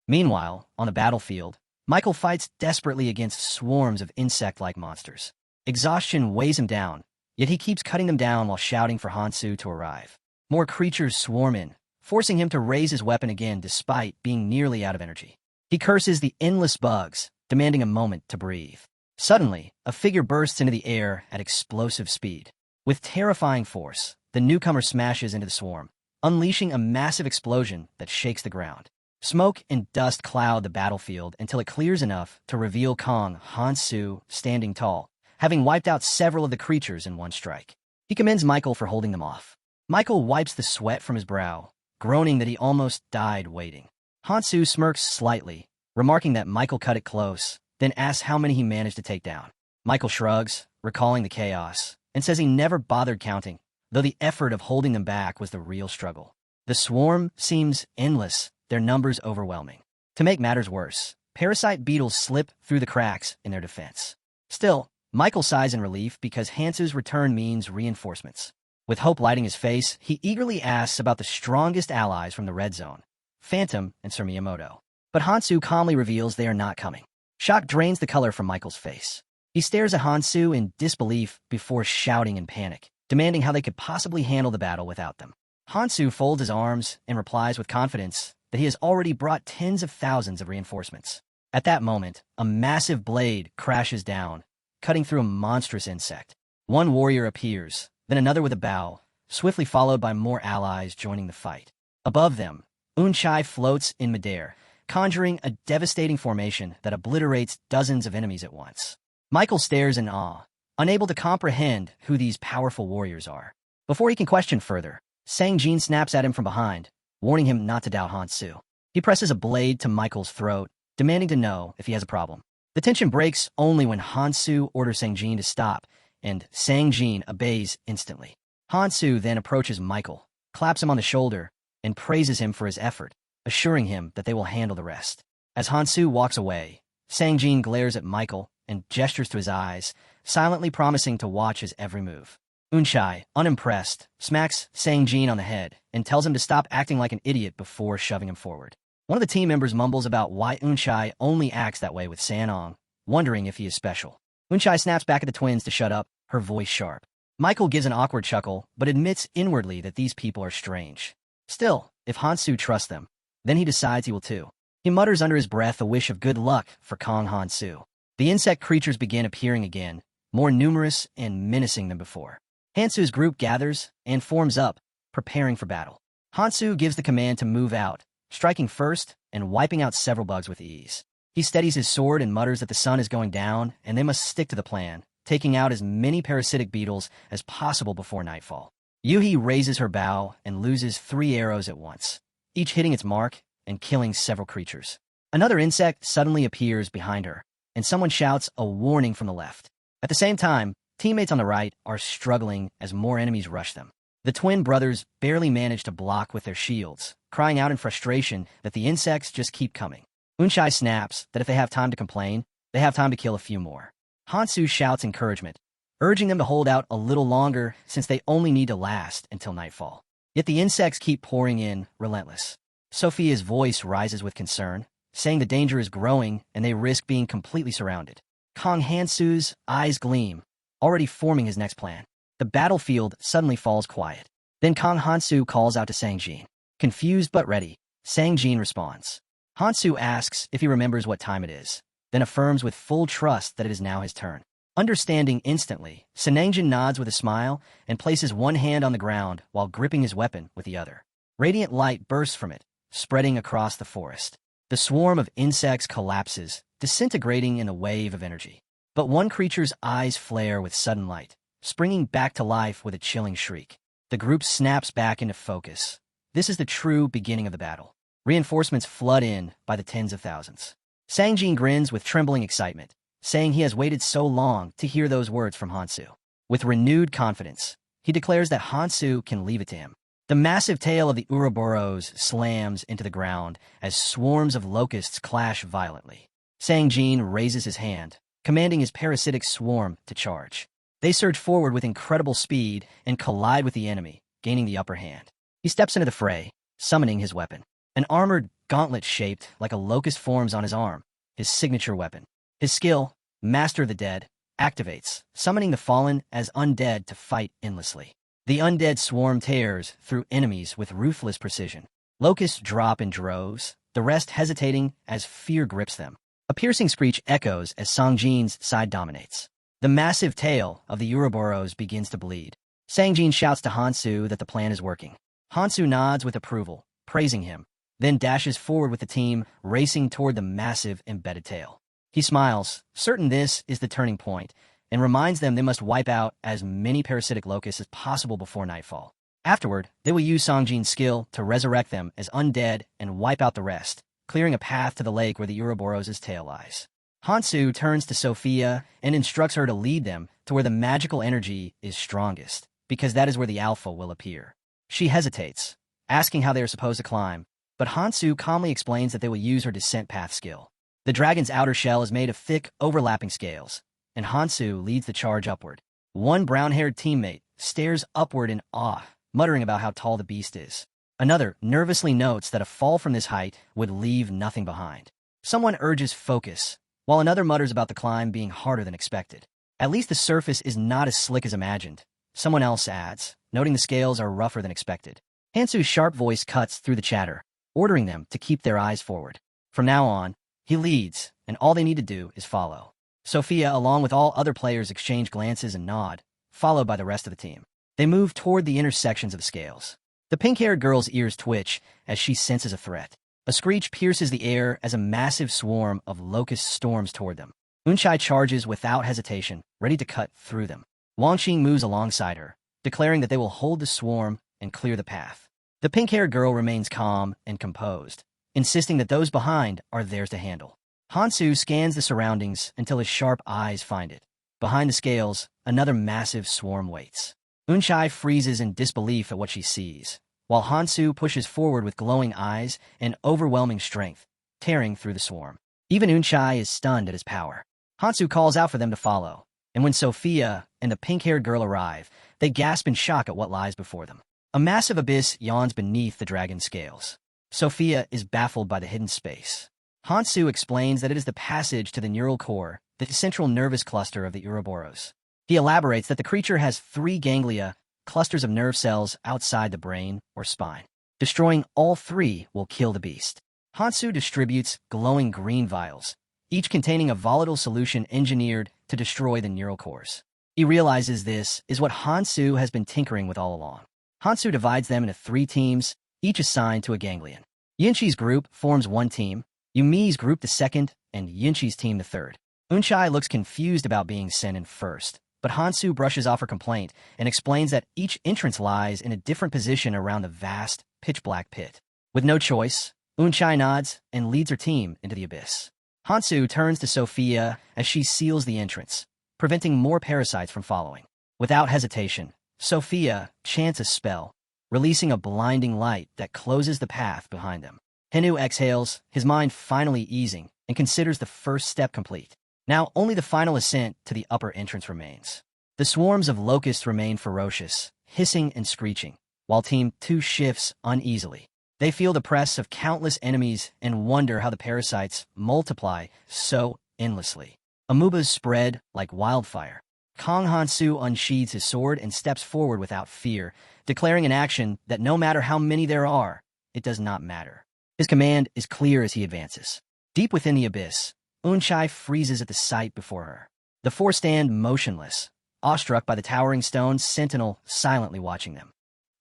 Meanwhile, on the battlefield, Michael fights desperately against swarms of insect-like monsters. Exhaustion weighs him down, yet he keeps cutting them down while shouting for Hansu to arrive. More creatures swarm in, forcing him to raise his weapon again despite being nearly out of energy. He curses the endless bugs, demanding a moment to breathe. Suddenly, a figure bursts into the air at explosive speed. With terrifying force, the newcomer smashes into the swarm, unleashing a massive explosion that shakes the ground. Smoke and dust cloud the battlefield until it clears enough to reveal Kong Hansu standing tall, having wiped out several of the creatures in one strike. He commends Michael for holding them off. Michael wipes the sweat from his brow, groaning that he almost died waiting. Hansu smirks slightly, remarking that Michael cut it close, then asks how many he managed to take down. Michael shrugs, recalling the chaos, and says he never bothered counting, though the effort of holding them back was the real struggle. The swarm seems endless, their numbers overwhelming. To make matters worse, parasite beetles slip through the cracks in their defense. Still, Michael sighs in relief because Hansu's return means reinforcements. With hope lighting his face, he eagerly asks about the strongest allies from the Red Zone, Phantom and Sir Miyamoto. But Hansu calmly reveals they are not coming. Shock drains the color from Michael's face. He stares at Hansu in disbelief before shouting in panic, demanding how they could possibly handle the battle without them. Hansu folds his arms and replies with confidence that he has already brought tens of thousands of reinforcements. At that moment, a massive blade crashes down, cutting through a monstrous insect. One warrior appears, then another with a bow, swiftly followed by more allies joining the fight. Above them, Eunchai floats in midair, conjuring a devastating formation that obliterates dozens of enemies at once. Michael stares in awe, unable to comprehend who these powerful warriors are. Before he can question further, Sang Jin snaps at him from behind, warning him not to doubt Hansu. He presses a blade to Michael's throat, demanding to know if he has a problem. The tension breaks only when Hansu orders Sang Jin to stop, and Sang Jin obeys instantly. Hansu then approaches Michael, claps him on the shoulder, and praises him for his effort, assuring him that they will handle the rest. As Hansu walks away, Sang Jin glares at Michael and gestures to his eyes, silently promising to watch his every move. Unchai, unimpressed, smacks Sang Jin on the head and tells him to stop acting like an idiot before shoving him forward. One of the team members mumbles about why Unchai only acts that way with Sanong, wondering if he is special. Unchai snaps back at the twins to shut up, her voice sharp. Michael gives an awkward chuckle, but admits inwardly that these people are strange. Still, if Hansu trusts them, then he decides he will too. He mutters under his breath a wish of good luck for Kong Hansu. The insect creatures begin appearing again, more numerous and menacing than before. Hansu's group gathers and forms up, preparing for battle. Hansu gives the command to move out, striking first and wiping out several bugs with ease. He steadies his sword and mutters that the sun is going down and they must stick to the plan, taking out as many parasitic beetles as possible before nightfall. Yuhi raises her bow and loses 3 arrows at once, each hitting its mark and killing several creatures. Another insect suddenly appears behind her, and someone shouts a warning from the left. At the same time, teammates on the right are struggling as more enemies rush them. The twin brothers barely manage to block with their shields, crying out in frustration that the insects just keep coming. Unchai snaps that if they have time to complain, they have time to kill a few more. Hansu shouts encouragement, urging them to hold out a little longer since they only need to last until nightfall. Yet the insects keep pouring in, relentless. Sophia's voice rises with concern, saying the danger is growing and they risk being completely surrounded. Kong Hansu's eyes gleam, already forming his next plan. The battlefield suddenly falls quiet. Then Kong Hansu calls out to Sang Jin. Confused but ready, Sang Jin responds. Hansu asks if he remembers what time it is, then affirms with full trust that it is now his turn. Understanding instantly, Sanangjin nods with a smile and places one hand on the ground while gripping his weapon with the other. Radiant light bursts from it, spreading across the forest. The swarm of insects collapses, disintegrating in a wave of energy. But one creature's eyes flare with sudden light, springing back to life with a chilling shriek. The group snaps back into focus. This is the true beginning of the battle. Reinforcements flood in by the tens of thousands. Sang Jin grins with trembling excitement, saying he has waited so long to hear those words from Hansu. With renewed confidence, he declares that Hansu can leave it to him. The massive tail of the Ouroboros slams into the ground as swarms of locusts clash violently. Sang Jin raises his hand, commanding his parasitic swarm to charge. They surge forward with incredible speed and collide with the enemy, gaining the upper hand. He steps into the fray, summoning his weapon. An armored gauntlet shaped like a locust forms on his arm, his signature weapon. His skill, Master of the Dead, activates, summoning the fallen as undead to fight endlessly. The undead swarm tears through enemies with ruthless precision. Locusts drop in droves, the rest hesitating as fear grips them. A piercing screech echoes as Sang Jin's side dominates. The massive tail of the Ouroboros begins to bleed. Sang Jin shouts to Hansu that the plan is working. Hansu nods with approval, praising him, then dashes forward with the team, racing toward the massive embedded tail. He smiles, certain this is the turning point, and reminds them they must wipe out as many parasitic locusts as possible before nightfall. Afterward, they will use Sang Jin's skill to resurrect them as undead and wipe out the rest, clearing a path to the lake where the Ouroboros' tail lies. Hansu turns to Sophia and instructs her to lead them to where the magical energy is strongest, because that is where the Alpha will appear. She hesitates, asking how they are supposed to climb, but Hansu calmly explains that they will use her descent path skill. The dragon's outer shell is made of thick, overlapping scales, and Hansu leads the charge upward. One brown-haired teammate stares upward in awe, muttering about how tall the beast is. Another nervously notes that a fall from this height would leave nothing behind. Someone urges focus, while another mutters about the climb being harder than expected. At least the surface is not as slick as imagined, someone else adds, noting the scales are rougher than expected. Hansu's sharp voice cuts through the chatter, ordering them to keep their eyes forward. From now on, he leads, and all they need to do is follow. Sophia, along with all other players, exchange glances and nod, followed by the rest of the team. They move toward the intersections of the scales. The pink-haired girl's ears twitch as she senses a threat. A screech pierces the air as a massive swarm of locusts storms toward them. Unchai charges without hesitation, ready to cut through them. Wangxing moves alongside her, declaring that they will hold the swarm and clear the path. The pink-haired girl remains calm and composed, insisting that those behind are theirs to handle. Hansu scans the surroundings until his sharp eyes find it. Behind the scales, another massive swarm waits. Unchai freezes in disbelief at what she sees, while Hansu pushes forward with glowing eyes and overwhelming strength, tearing through the swarm. Even Unchai is stunned at his power. Hansu calls out for them to follow, and when Sophia and the pink-haired girl arrive, they gasp in shock at what lies before them. A massive abyss yawns beneath the dragon's scales. Sophia is baffled by the hidden space. Hansu explains that it is the passage to the neural core, the central nervous cluster of the Ouroboros. He elaborates that the creature has 3 ganglia, clusters of nerve cells outside the brain or spine. Destroying all 3 will kill the beast. Hansu distributes glowing green vials, each containing a volatile solution engineered to destroy the neural cores. He realizes this is what Hansu has been tinkering with all along. Hansu divides them into 3 teams, each assigned to a ganglion. Yinchi's group forms one team, Yumi's group the second, and Yinchi's team the third. Unchai looks confused about being sent in first, but Hansu brushes off her complaint and explains that each entrance lies in a different position around the vast, pitch-black pit. With no choice, Unchai nods and leads her team into the abyss. Hansu turns to Sophia as she seals the entrance, preventing more parasites from following. Without hesitation, Sophia chants a spell, releasing a blinding light that closes the path behind them. Henu exhales, his mind finally easing, and considers the first step complete. Now only the final ascent to the upper entrance remains. The swarms of locusts remain ferocious, hissing and screeching, while Team 2 shifts uneasily. They feel the press of countless enemies and wonder how the parasites multiply so endlessly. Amoebas spread like wildfire. Kong Hansu unsheathes his sword and steps forward without fear, declaring in action that no matter how many there are, it does not matter. His command is clear as he advances. Deep within the abyss, Unchai freezes at the sight before her. The 4 stand motionless, awestruck by the towering stone sentinel silently watching them.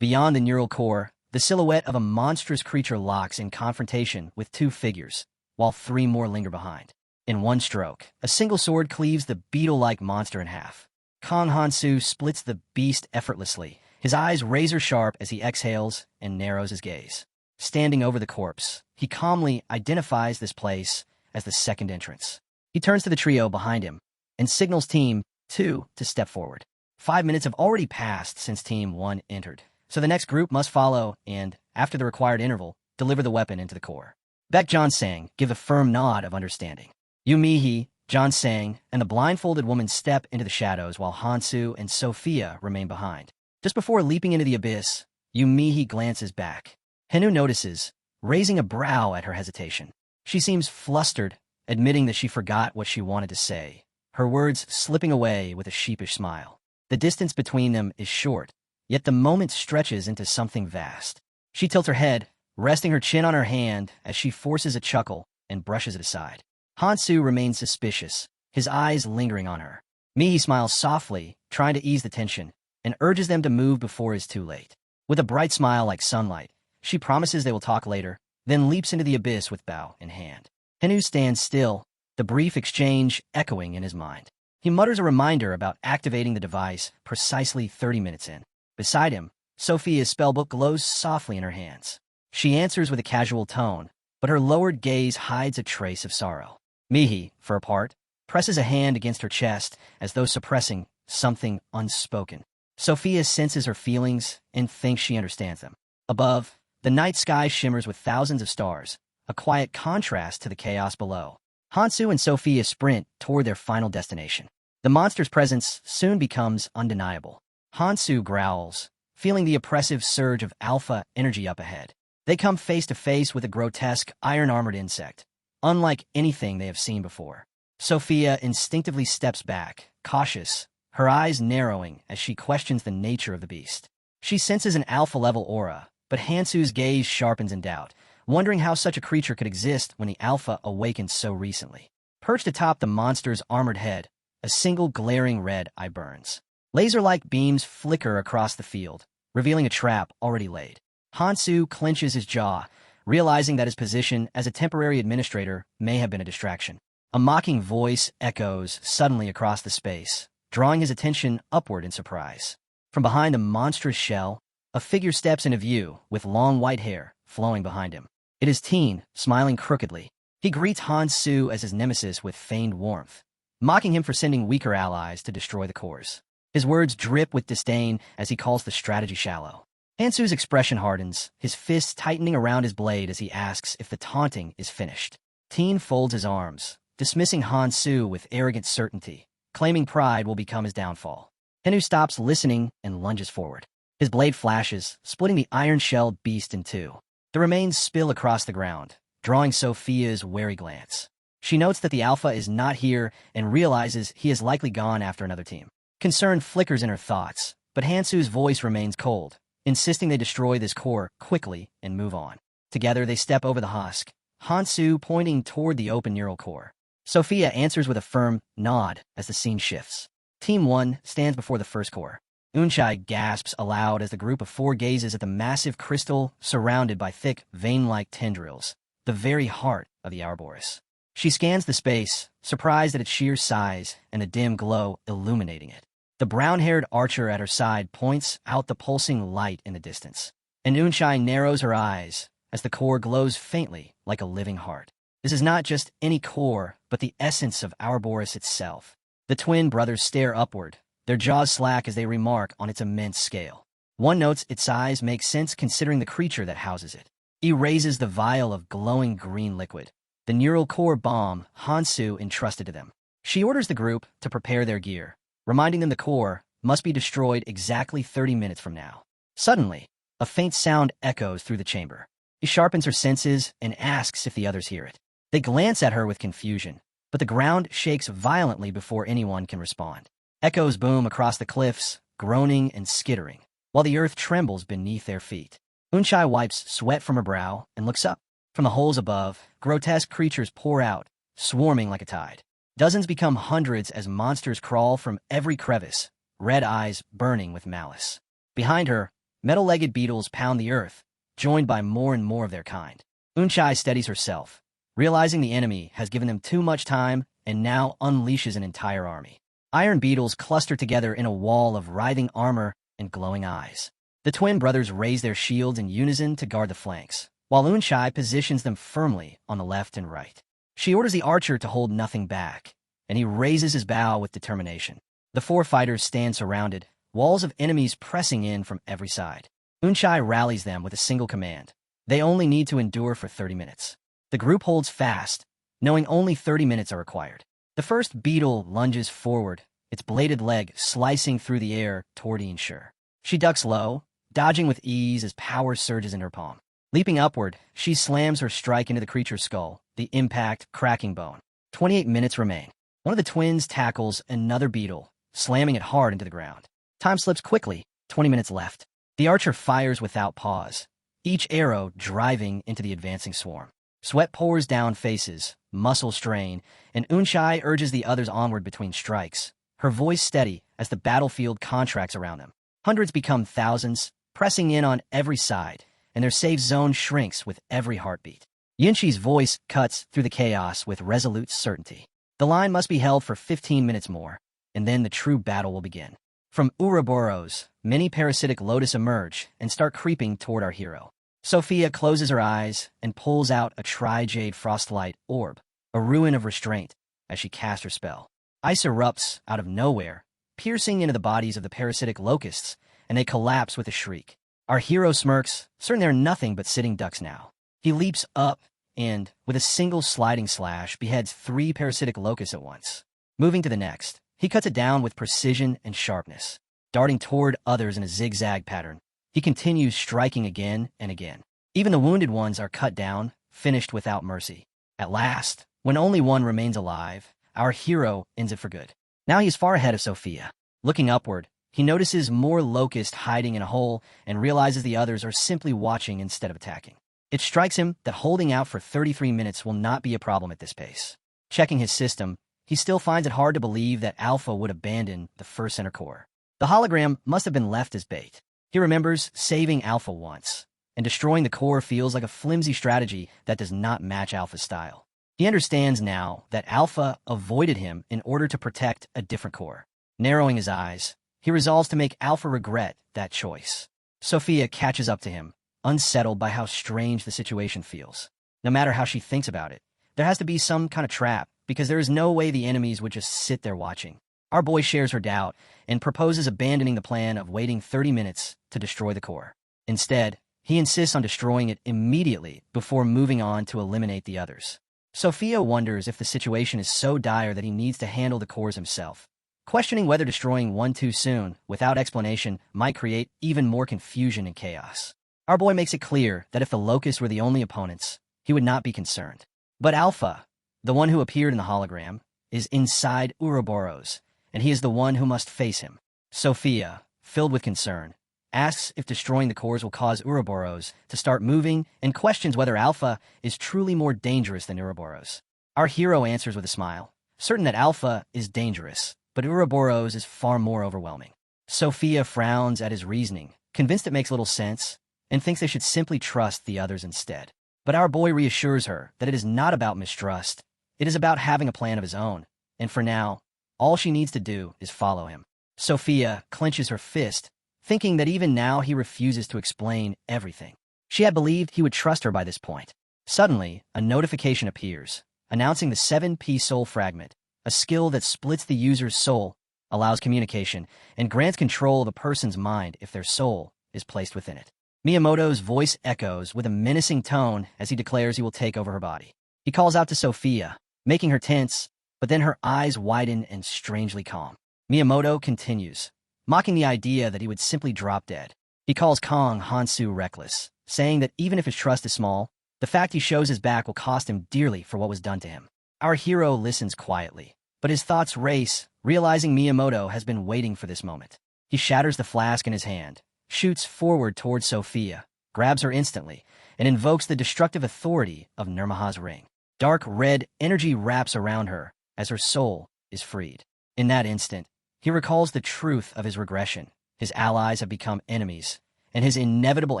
Beyond the neural core, the silhouette of a monstrous creature locks in confrontation with 2 figures, while 3 more linger behind. In one stroke, a single sword cleaves the beetle-like monster in half. Kong Hansu splits the beast effortlessly, his eyes razor-sharp as he exhales and narrows his gaze. Standing over the corpse, he calmly identifies this place as the second entrance. He turns to the trio behind him and signals Team 2 to step forward. 5 minutes have already passed since Team 1 entered, so the next group must follow and, after the required interval, deliver the weapon into the core. Baek John-sang give a firm nod of understanding. Yu Mi-hee, John-sang, and the blindfolded woman step into the shadows while Hansu and Sophia remain behind. Just before leaping into the abyss, Yu Mi-hee glances back. Henu notices, raising a brow at her hesitation. She seems flustered, admitting that she forgot what she wanted to say, her words slipping away with a sheepish smile. The distance between them is short, yet the moment stretches into something vast. She tilts her head, resting her chin on her hand as she forces a chuckle and brushes it aside. Hansu remains suspicious, his eyes lingering on her. Mihi smiles softly, trying to ease the tension, and urges them to move before it is too late. With a bright smile like sunlight, she promises they will talk later, then leaps into the abyss with bow in hand. Henu stands still, the brief exchange echoing in his mind. He mutters a reminder about activating the device precisely 30 minutes in. Beside him, Sophia's spellbook glows softly in her hands. She answers with a casual tone, but her lowered gaze hides a trace of sorrow. Mihi, for her part, presses a hand against her chest as though suppressing something unspoken. Sophia senses her feelings and thinks she understands them. Above, the night sky shimmers with thousands of stars, a quiet contrast to the chaos below. Hansu and Sophia sprint toward their final destination. The monster's presence soon becomes undeniable. Hansu growls, feeling the oppressive surge of alpha energy up ahead. They come face to face with a grotesque, iron-armored insect, unlike anything they have seen before. Sophia instinctively steps back, cautious, her eyes narrowing as she questions the nature of the beast. She senses an alpha-level aura, but Hansu's gaze sharpens in doubt, wondering how such a creature could exist when the alpha awakened so recently. Perched atop the monster's armored head, a single glaring red eye burns. Laser-like beams flicker across the field, revealing a trap already laid. Hansu clenches his jaw, realizing that his position as a temporary administrator may have been a distraction. A mocking voice echoes suddenly across the space, drawing his attention upward in surprise. From behind a monstrous shell, a figure steps into view with long white hair flowing behind him. It is Teen, smiling crookedly. He greets Han Su as his nemesis with feigned warmth, mocking him for sending weaker allies to destroy the cores. His words drip with disdain as he calls the strategy shallow. Han Su's expression hardens, his fists tightening around his blade as he asks if the taunting is finished. Teen folds his arms, dismissing Han Su with arrogant certainty, claiming pride will become his downfall. Henu stops listening and lunges forward. His blade flashes, splitting the iron-shelled beast in two. The remains spill across the ground, drawing Sophia's wary glance. She notes that the Alpha is not here and realizes he has likely gone after another team. Concern flickers in her thoughts, but Hansu's voice remains cold, insisting they destroy this core quickly and move on. Together, they step over the husk, Hansu pointing toward the open neural core. Sophia answers with a firm nod as the scene shifts. Team 1 stands before the first core. Unchai gasps aloud as the group of four gazes at the massive crystal surrounded by thick, vein-like tendrils, the very heart of the Ouroboros. She scans the space, surprised at its sheer size and the dim glow illuminating it. The brown-haired archer at her side points out the pulsing light in the distance, and Unchai narrows her eyes as the core glows faintly like a living heart. This is not just any core, but the essence of Ouroboros itself. The twin brothers stare upward, their jaws slack as they remark on its immense scale. One notes its size makes sense considering the creature that houses it. He raises the vial of glowing green liquid, the neural core bomb Hansu entrusted to them. She orders the group to prepare their gear, reminding them the core must be destroyed exactly 30 minutes from now. Suddenly, a faint sound echoes through the chamber. He sharpens her senses and asks if the others hear it. They glance at her with confusion, but the ground shakes violently before anyone can respond. Echoes boom across the cliffs, groaning and skittering, while the earth trembles beneath their feet. Unchai wipes sweat from her brow and looks up. From the holes above, grotesque creatures pour out, swarming like a tide. Dozens become hundreds as monsters crawl from every crevice, red eyes burning with malice. Behind her, metal-legged beetles pound the earth, joined by more and more of their kind. Unchai steadies herself, realizing the enemy has given them too much time and now unleashes an entire army. Iron beetles cluster together in a wall of writhing armor and glowing eyes. The twin brothers raise their shields in unison to guard the flanks, while Unchai positions them firmly on the left and right. She orders the archer to hold nothing back, and he raises his bow with determination. The four fighters stand surrounded, walls of enemies pressing in from every side. Unchai rallies them with a single command. They only need to endure for 30 minutes. The group holds fast, knowing only 30 minutes are required. The first beetle lunges forward, its bladed leg slicing through the air toward Einshur. She ducks low, dodging with ease as power surges in her palm. Leaping upward, she slams her strike into the creature's skull, the impact cracking bone. 28 minutes remain. One of the twins tackles another beetle, slamming it hard into the ground. Time slips quickly, 20 minutes left. The archer fires without pause, each arrow driving into the advancing swarm. Sweat pours down faces, muscles strain, and Unchai urges the others onward between strikes, her voice steady as the battlefield contracts around them. Hundreds become thousands, pressing in on every side, and their safe zone shrinks with every heartbeat. Yinshi's voice cuts through the chaos with resolute certainty. The line must be held for 15 minutes more, and then the true battle will begin. From Ouroboros, many parasitic lotus emerge and start creeping toward our hero. Sophia closes her eyes and pulls out a tri-jade frostlight orb, a ruin of restraint, as she casts her spell. Ice erupts out of nowhere, piercing into the bodies of the parasitic locusts, and they collapse with a shriek. Our hero smirks, certain they're nothing but sitting ducks now. He leaps up and, with a single sliding slash, beheads 3 parasitic locusts at once. Moving to the next, he cuts it down with precision and sharpness. Darting toward others in a zigzag pattern, he continues striking again and again. Even the wounded ones are cut down, finished without mercy. At last, when only one remains alive, our hero ends it for good. Now he is far ahead of Sophia. Looking upward, he notices more locusts hiding in a hole and realizes the others are simply watching instead of attacking. It strikes him that holding out for 33 minutes will not be a problem at this pace. Checking his system, he still finds it hard to believe that Alpha would abandon the first center core. The hologram must have been left as bait. He remembers saving Alpha once, and destroying the core feels like a flimsy strategy that does not match Alpha's style. He understands now that Alpha avoided him in order to protect a different core. Narrowing his eyes, he resolves to make Alpha regret that choice. Sophia catches up to him, unsettled by how strange the situation feels. No matter how she thinks about it, there has to be some kind of trap, because there is no way the enemies would just sit there watching. Our boy shares her doubt and proposes abandoning the plan of waiting 30 minutes to destroy the core. Instead, he insists on destroying it immediately before moving on to eliminate the others. Sophia wonders if the situation is so dire that he needs to handle the cores himself, questioning whether destroying one too soon, without explanation, might create even more confusion and chaos. Our boy makes it clear that if the Locusts were the only opponents, he would not be concerned. But Alpha, the one who appeared in the hologram, is inside Ouroboros, and he is the one who must face him. Sophia, filled with concern, asks if destroying the cores will cause Ouroboros to start moving and questions whether Alpha is truly more dangerous than Ouroboros. Our hero answers with a smile, certain that Alpha is dangerous, but Ouroboros is far more overwhelming. Sophia frowns at his reasoning, convinced it makes little sense, and thinks they should simply trust the others instead. But our boy reassures her that it is not about mistrust, it is about having a plan of his own, and for now, all she needs to do is follow him. Sophia clenches her fist, thinking that even now he refuses to explain everything. She had believed he would trust her by this point. Suddenly, a notification appears, announcing the 7P Soul Fragment, a skill that splits the user's soul, allows communication, and grants control of a person's mind if their soul is placed within it. Miyamoto's voice echoes with a menacing tone as he declares he will take over her body. He calls out to Sophia, making her tense, but then her eyes widen and strangely calm. Miyamoto continues, mocking the idea that he would simply drop dead. He calls Kong Hansu reckless, saying that even if his trust is small, the fact he shows his back will cost him dearly for what was done to him. Our hero listens quietly, but his thoughts race, realizing Miyamoto has been waiting for this moment. He shatters the flask in his hand, shoots forward towards Sophia, grabs her instantly, and invokes the destructive authority of Nirmaha's ring. Dark red energy wraps around her as her soul is freed. In that instant, he recalls the truth of his regression. His allies have become enemies, and his inevitable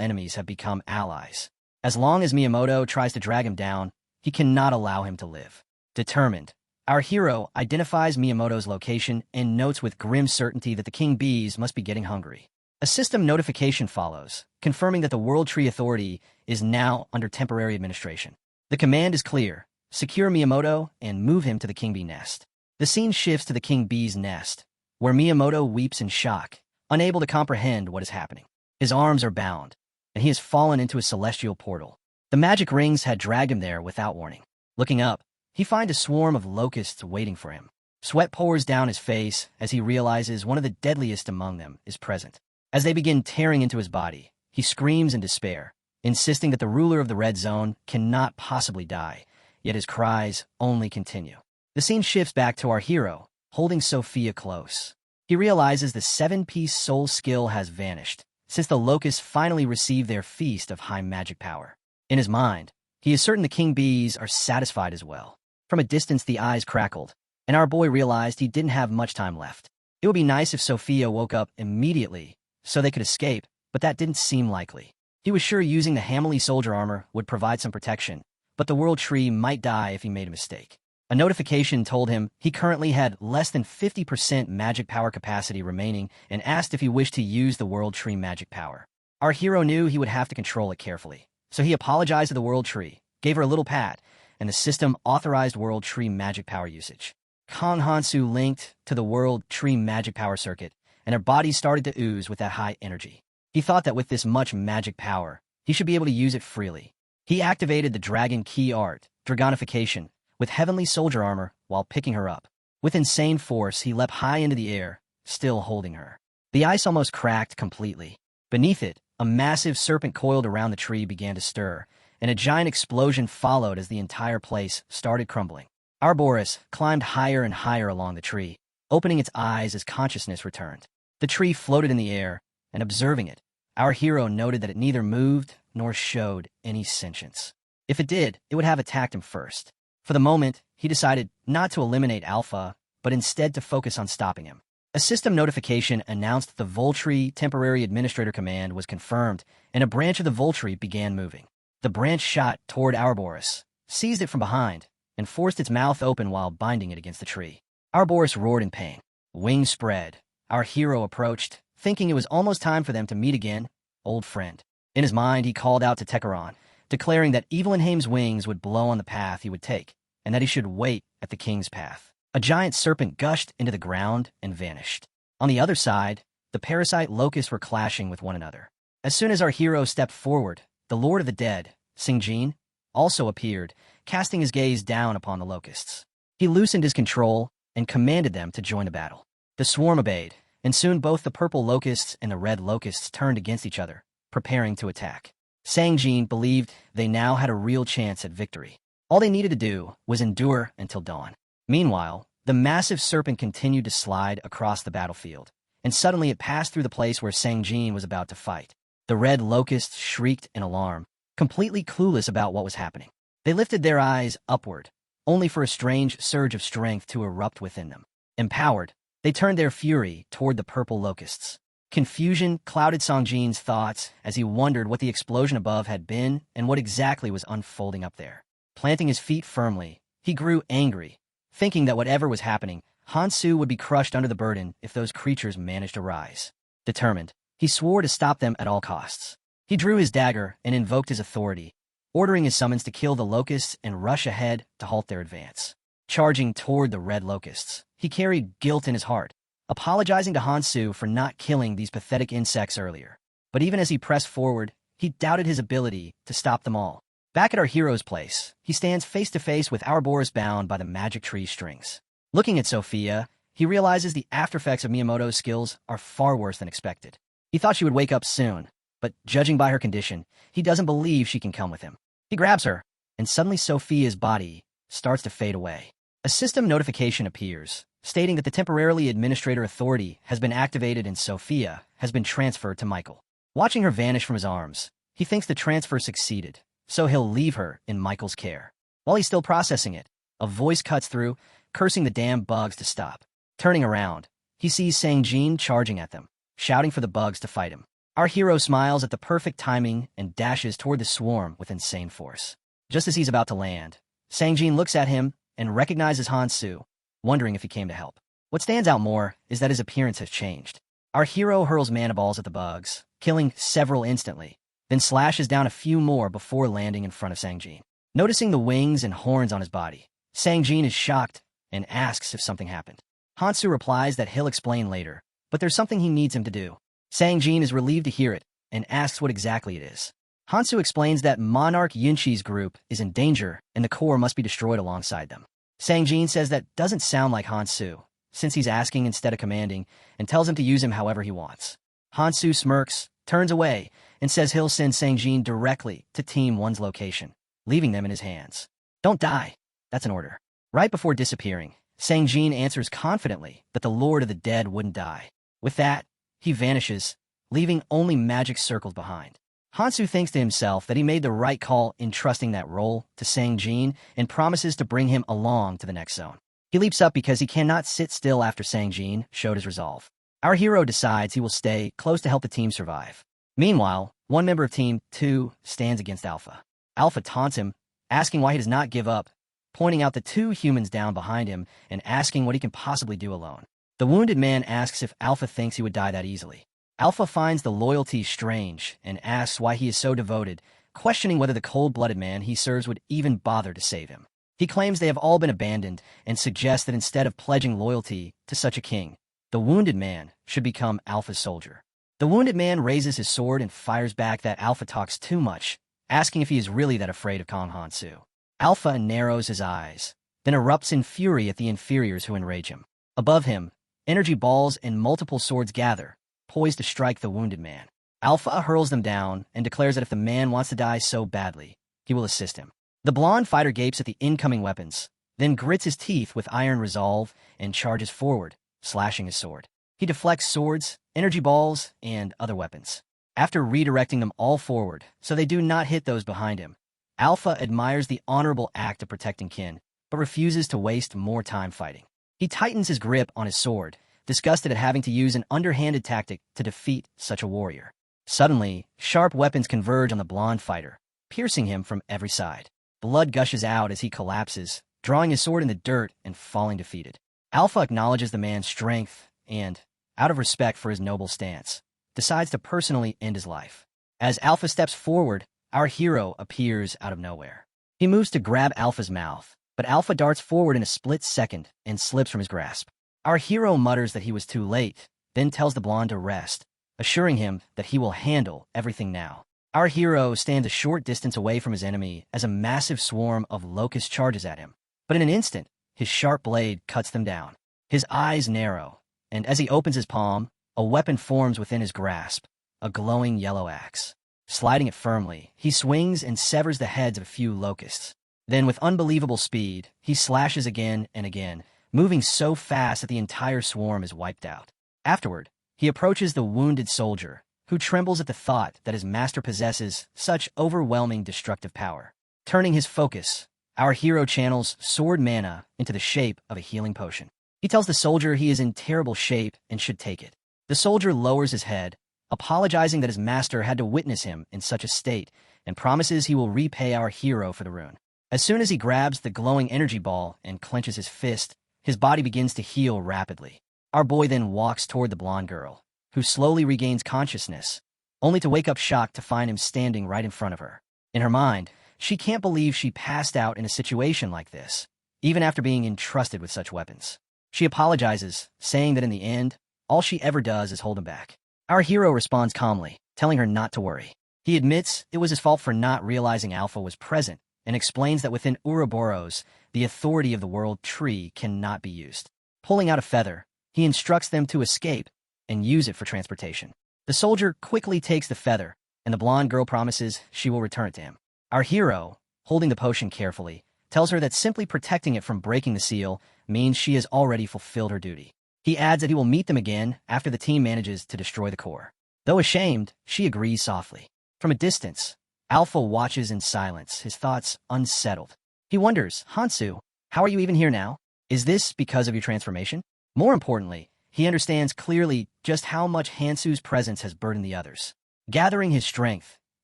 enemies have become allies. As long as Miyamoto tries to drag him down, he cannot allow him to live. Determined, our hero identifies Miyamoto's location and notes with grim certainty that the king bees must be getting hungry. A system notification follows, confirming that the World Tree Authority is now under temporary administration. The command is clear: secure Miyamoto and move him to the king bee nest. The scene shifts to the king bee's nest, where Miyamoto weeps in shock, unable to comprehend what is happening. His arms are bound, and he has fallen into a celestial portal. The magic rings had dragged him there without warning. Looking up, he finds a swarm of locusts waiting for him. Sweat pours down his face as he realizes one of the deadliest among them is present. As they begin tearing into his body, he screams in despair, insisting that the ruler of the red zone cannot possibly die, yet his cries only continue. The scene shifts back to our hero, holding Sophia close. He realizes the 7-piece soul skill has vanished, since the locusts finally received their feast of high magic power. In his mind, he is certain the king bees are satisfied as well. From a distance, the eyes crackled, and our boy realized he didn't have much time left. It would be nice if Sophia woke up immediately so they could escape, but that didn't seem likely. He was sure using the Hamley soldier armor would provide some protection, but the World Tree might die if he made a mistake. A notification told him he currently had less than 50% magic power capacity remaining and asked if he wished to use the World Tree magic power. Our hero knew he would have to control it carefully, so he apologized to the World Tree, gave her a little pat, and the system authorized World Tree magic power usage. Kong Hansu linked to the World Tree magic power circuit, and her body started to ooze with that high energy. He thought that with this much magic power, he should be able to use it freely. He activated the Dragon Key Art, Dragonification, with heavenly soldier armor while picking her up. With insane force, he leapt high into the air, still holding her. The ice almost cracked completely. Beneath it, a massive serpent coiled around the tree began to stir, and a giant explosion followed as the entire place started crumbling. Ouroboros climbed higher and higher along the tree, opening its eyes as consciousness returned. The tree floated in the air, and observing it, our hero noted that it neither moved nor showed any sentience. If it did, it would have attacked him first. For the moment, he decided not to eliminate Alpha, but instead to focus on stopping him. A system notification announced the Voltri Temporary Administrator Command was confirmed, and a branch of the Voltri began moving. The branch shot toward Ouroboros, seized it from behind, and forced its mouth open while binding it against the tree. Ouroboros roared in pain. Wings spread, our hero approached, thinking it was almost time for them to meet again. Old friend. In his mind, he called out to Tekaran, declaring that Evelynhaim's wings would blow on the path he would take, and that he should wait at the king's path. A giant serpent gushed into the ground and vanished. On the other side, the parasite locusts were clashing with one another. As soon as our hero stepped forward, the Lord of the Dead, Singjin, also appeared, casting his gaze down upon the locusts. He loosened his control and commanded them to join the battle. The swarm obeyed, and soon both the purple locusts and the red locusts turned against each other, preparing to attack. Singjin believed they now had a real chance at victory. All they needed to do was endure until dawn. Meanwhile, the massive serpent continued to slide across the battlefield, and suddenly it passed through the place where Singjin was about to fight. The red locusts shrieked in alarm, completely clueless about what was happening. They lifted their eyes upward, only for a strange surge of strength to erupt within them. Empowered, they turned their fury toward the purple locusts. Confusion clouded Singjin's thoughts as he wondered what the explosion above had been and what exactly was unfolding up there. Planting his feet firmly, he grew angry, thinking that whatever was happening, Hansu would be crushed under the burden if those creatures managed to rise. Determined, he swore to stop them at all costs. He drew his dagger and invoked his authority, ordering his summons to kill the locusts and rush ahead to halt their advance. Charging toward the red locusts, he carried guilt in his heart, apologizing to Hansu for not killing these pathetic insects earlier. But even as he pressed forward, he doubted his ability to stop them all. Back at our hero's place, he stands face to face with Ouroboros bound by the magic tree strings. Looking at Sophia, he realizes the aftereffects of Miyamoto's skills are far worse than expected. He thought she would wake up soon, but judging by her condition, he doesn't believe she can come with him. He grabs her, and suddenly Sophia's body starts to fade away. A system notification appears, stating that the temporarily administrator authority has been activated and Sophia has been transferred to Michael. Watching her vanish from his arms, he thinks the transfer succeeded, so he'll leave her in Michael's care. While he's still processing it, a voice cuts through, cursing the damn bugs to stop. Turning around, he sees Singjin charging at them, shouting for the bugs to fight him. Our hero smiles at the perfect timing and dashes toward the swarm with insane force. Just as he's about to land, Singjin looks at him and recognizes Hansu, wondering if he came to help. What stands out more is that his appearance has changed. Our hero hurls mana balls at the bugs, killing several instantly, then slashes down a few more before landing in front of Singjin. Noticing the wings and horns on his body, Singjin is shocked and asks if something happened. Hansu replies that he'll explain later, but there's something he needs him to do. Singjin is relieved to hear it and asks what exactly it is. Hansu explains that Monarch Yunshi's group is in danger and the core must be destroyed alongside them. Singjin says that doesn't sound like Hansu, since he's asking instead of commanding, and tells him to use him however he wants. Hansu smirks, turns away, and says he'll send Singjin directly to Team 1's location, leaving them in his hands. Don't die. That's an order. Right before disappearing, Singjin answers confidently that the Lord of the Dead wouldn't die. With that, he vanishes, leaving only magic circles behind. Hansu thinks to himself that he made the right call in trusting that role to Singjin and promises to bring him along to the next zone. He leaps up because he cannot sit still after Singjin showed his resolve. Our hero decides he will stay close to help the team survive. Meanwhile, one member of Team 2 stands against Alpha. Alpha taunts him, asking why he does not give up, pointing out the two humans down behind him and asking what he can possibly do alone. The wounded man asks if Alpha thinks he would die that easily. Alpha finds the loyalty strange and asks why he is so devoted, questioning whether the cold-blooded man he serves would even bother to save him. He claims they have all been abandoned and suggests that instead of pledging loyalty to such a king, the wounded man should become Alpha's soldier. The wounded man raises his sword and fires back that Alpha talks too much, asking if he is really that afraid of Kong Hansu. Alpha narrows his eyes, then erupts in fury at the inferiors who enrage him. Above him, energy balls and multiple swords gather, poised to strike the wounded man. Alpha hurls them down and declares that if the man wants to die so badly, he will assist him. The blonde fighter gapes at the incoming weapons, then grits his teeth with iron resolve and charges forward, slashing his sword. He deflects swords, energy balls, and other weapons. After redirecting them all forward so they do not hit those behind him, Alpha admires the honorable act of protecting kin, but refuses to waste more time fighting. He tightens his grip on his sword, disgusted at having to use an underhanded tactic to defeat such a warrior. Suddenly, sharp weapons converge on the blonde fighter, piercing him from every side. Blood gushes out as he collapses, drawing his sword in the dirt and falling defeated. Alpha acknowledges the man's strength and, out of respect for his noble stance, decides to personally end his life. As Alpha steps forward, our hero appears out of nowhere. He moves to grab Alpha's mouth, but Alpha darts forward in a split second and slips from his grasp. Our hero mutters that he was too late, then tells the blonde to rest, assuring him that he will handle everything now. Our hero stands a short distance away from his enemy as a massive swarm of locusts charges at him. But in an instant, his sharp blade cuts them down. His eyes narrow, and as he opens his palm, a weapon forms within his grasp, a glowing yellow axe. Sliding it firmly, he swings and severs the heads of a few locusts. Then, with unbelievable speed, he slashes again and again, moving so fast that the entire swarm is wiped out. Afterward, he approaches the wounded soldier, who trembles at the thought that his master possesses such overwhelming destructive power. Turning his focus, our hero channels sword mana into the shape of a healing potion. He tells the soldier he is in terrible shape and should take it. The soldier lowers his head, apologizing that his master had to witness him in such a state, and promises he will repay our hero for the rune. As soon as he grabs the glowing energy ball and clenches his fist, his body begins to heal rapidly. Our boy then walks toward the blonde girl, who slowly regains consciousness, only to wake up shocked to find him standing right in front of her. In her mind, she can't believe she passed out in a situation like this, even after being entrusted with such weapons. She apologizes, saying that in the end, all she ever does is hold him back. Our hero responds calmly, telling her not to worry. He admits it was his fault for not realizing Alpha was present, and explains that within Ouroboros, the authority of the world tree cannot be used. Pulling out a feather, he instructs them to escape and use it for transportation. The soldier quickly takes the feather, and the blonde girl promises she will return it to him. Our hero, holding the potion carefully, tells her that simply protecting it from breaking the seal means she has already fulfilled her duty. He adds that he will meet them again after the team manages to destroy the core. Though ashamed, she agrees softly. From a distance, Alpha watches in silence, his thoughts unsettled. He wonders, Hansu, how are you even here now? Is this because of your transformation? More importantly, he understands clearly just how much Hansu's presence has burdened the others. Gathering his strength,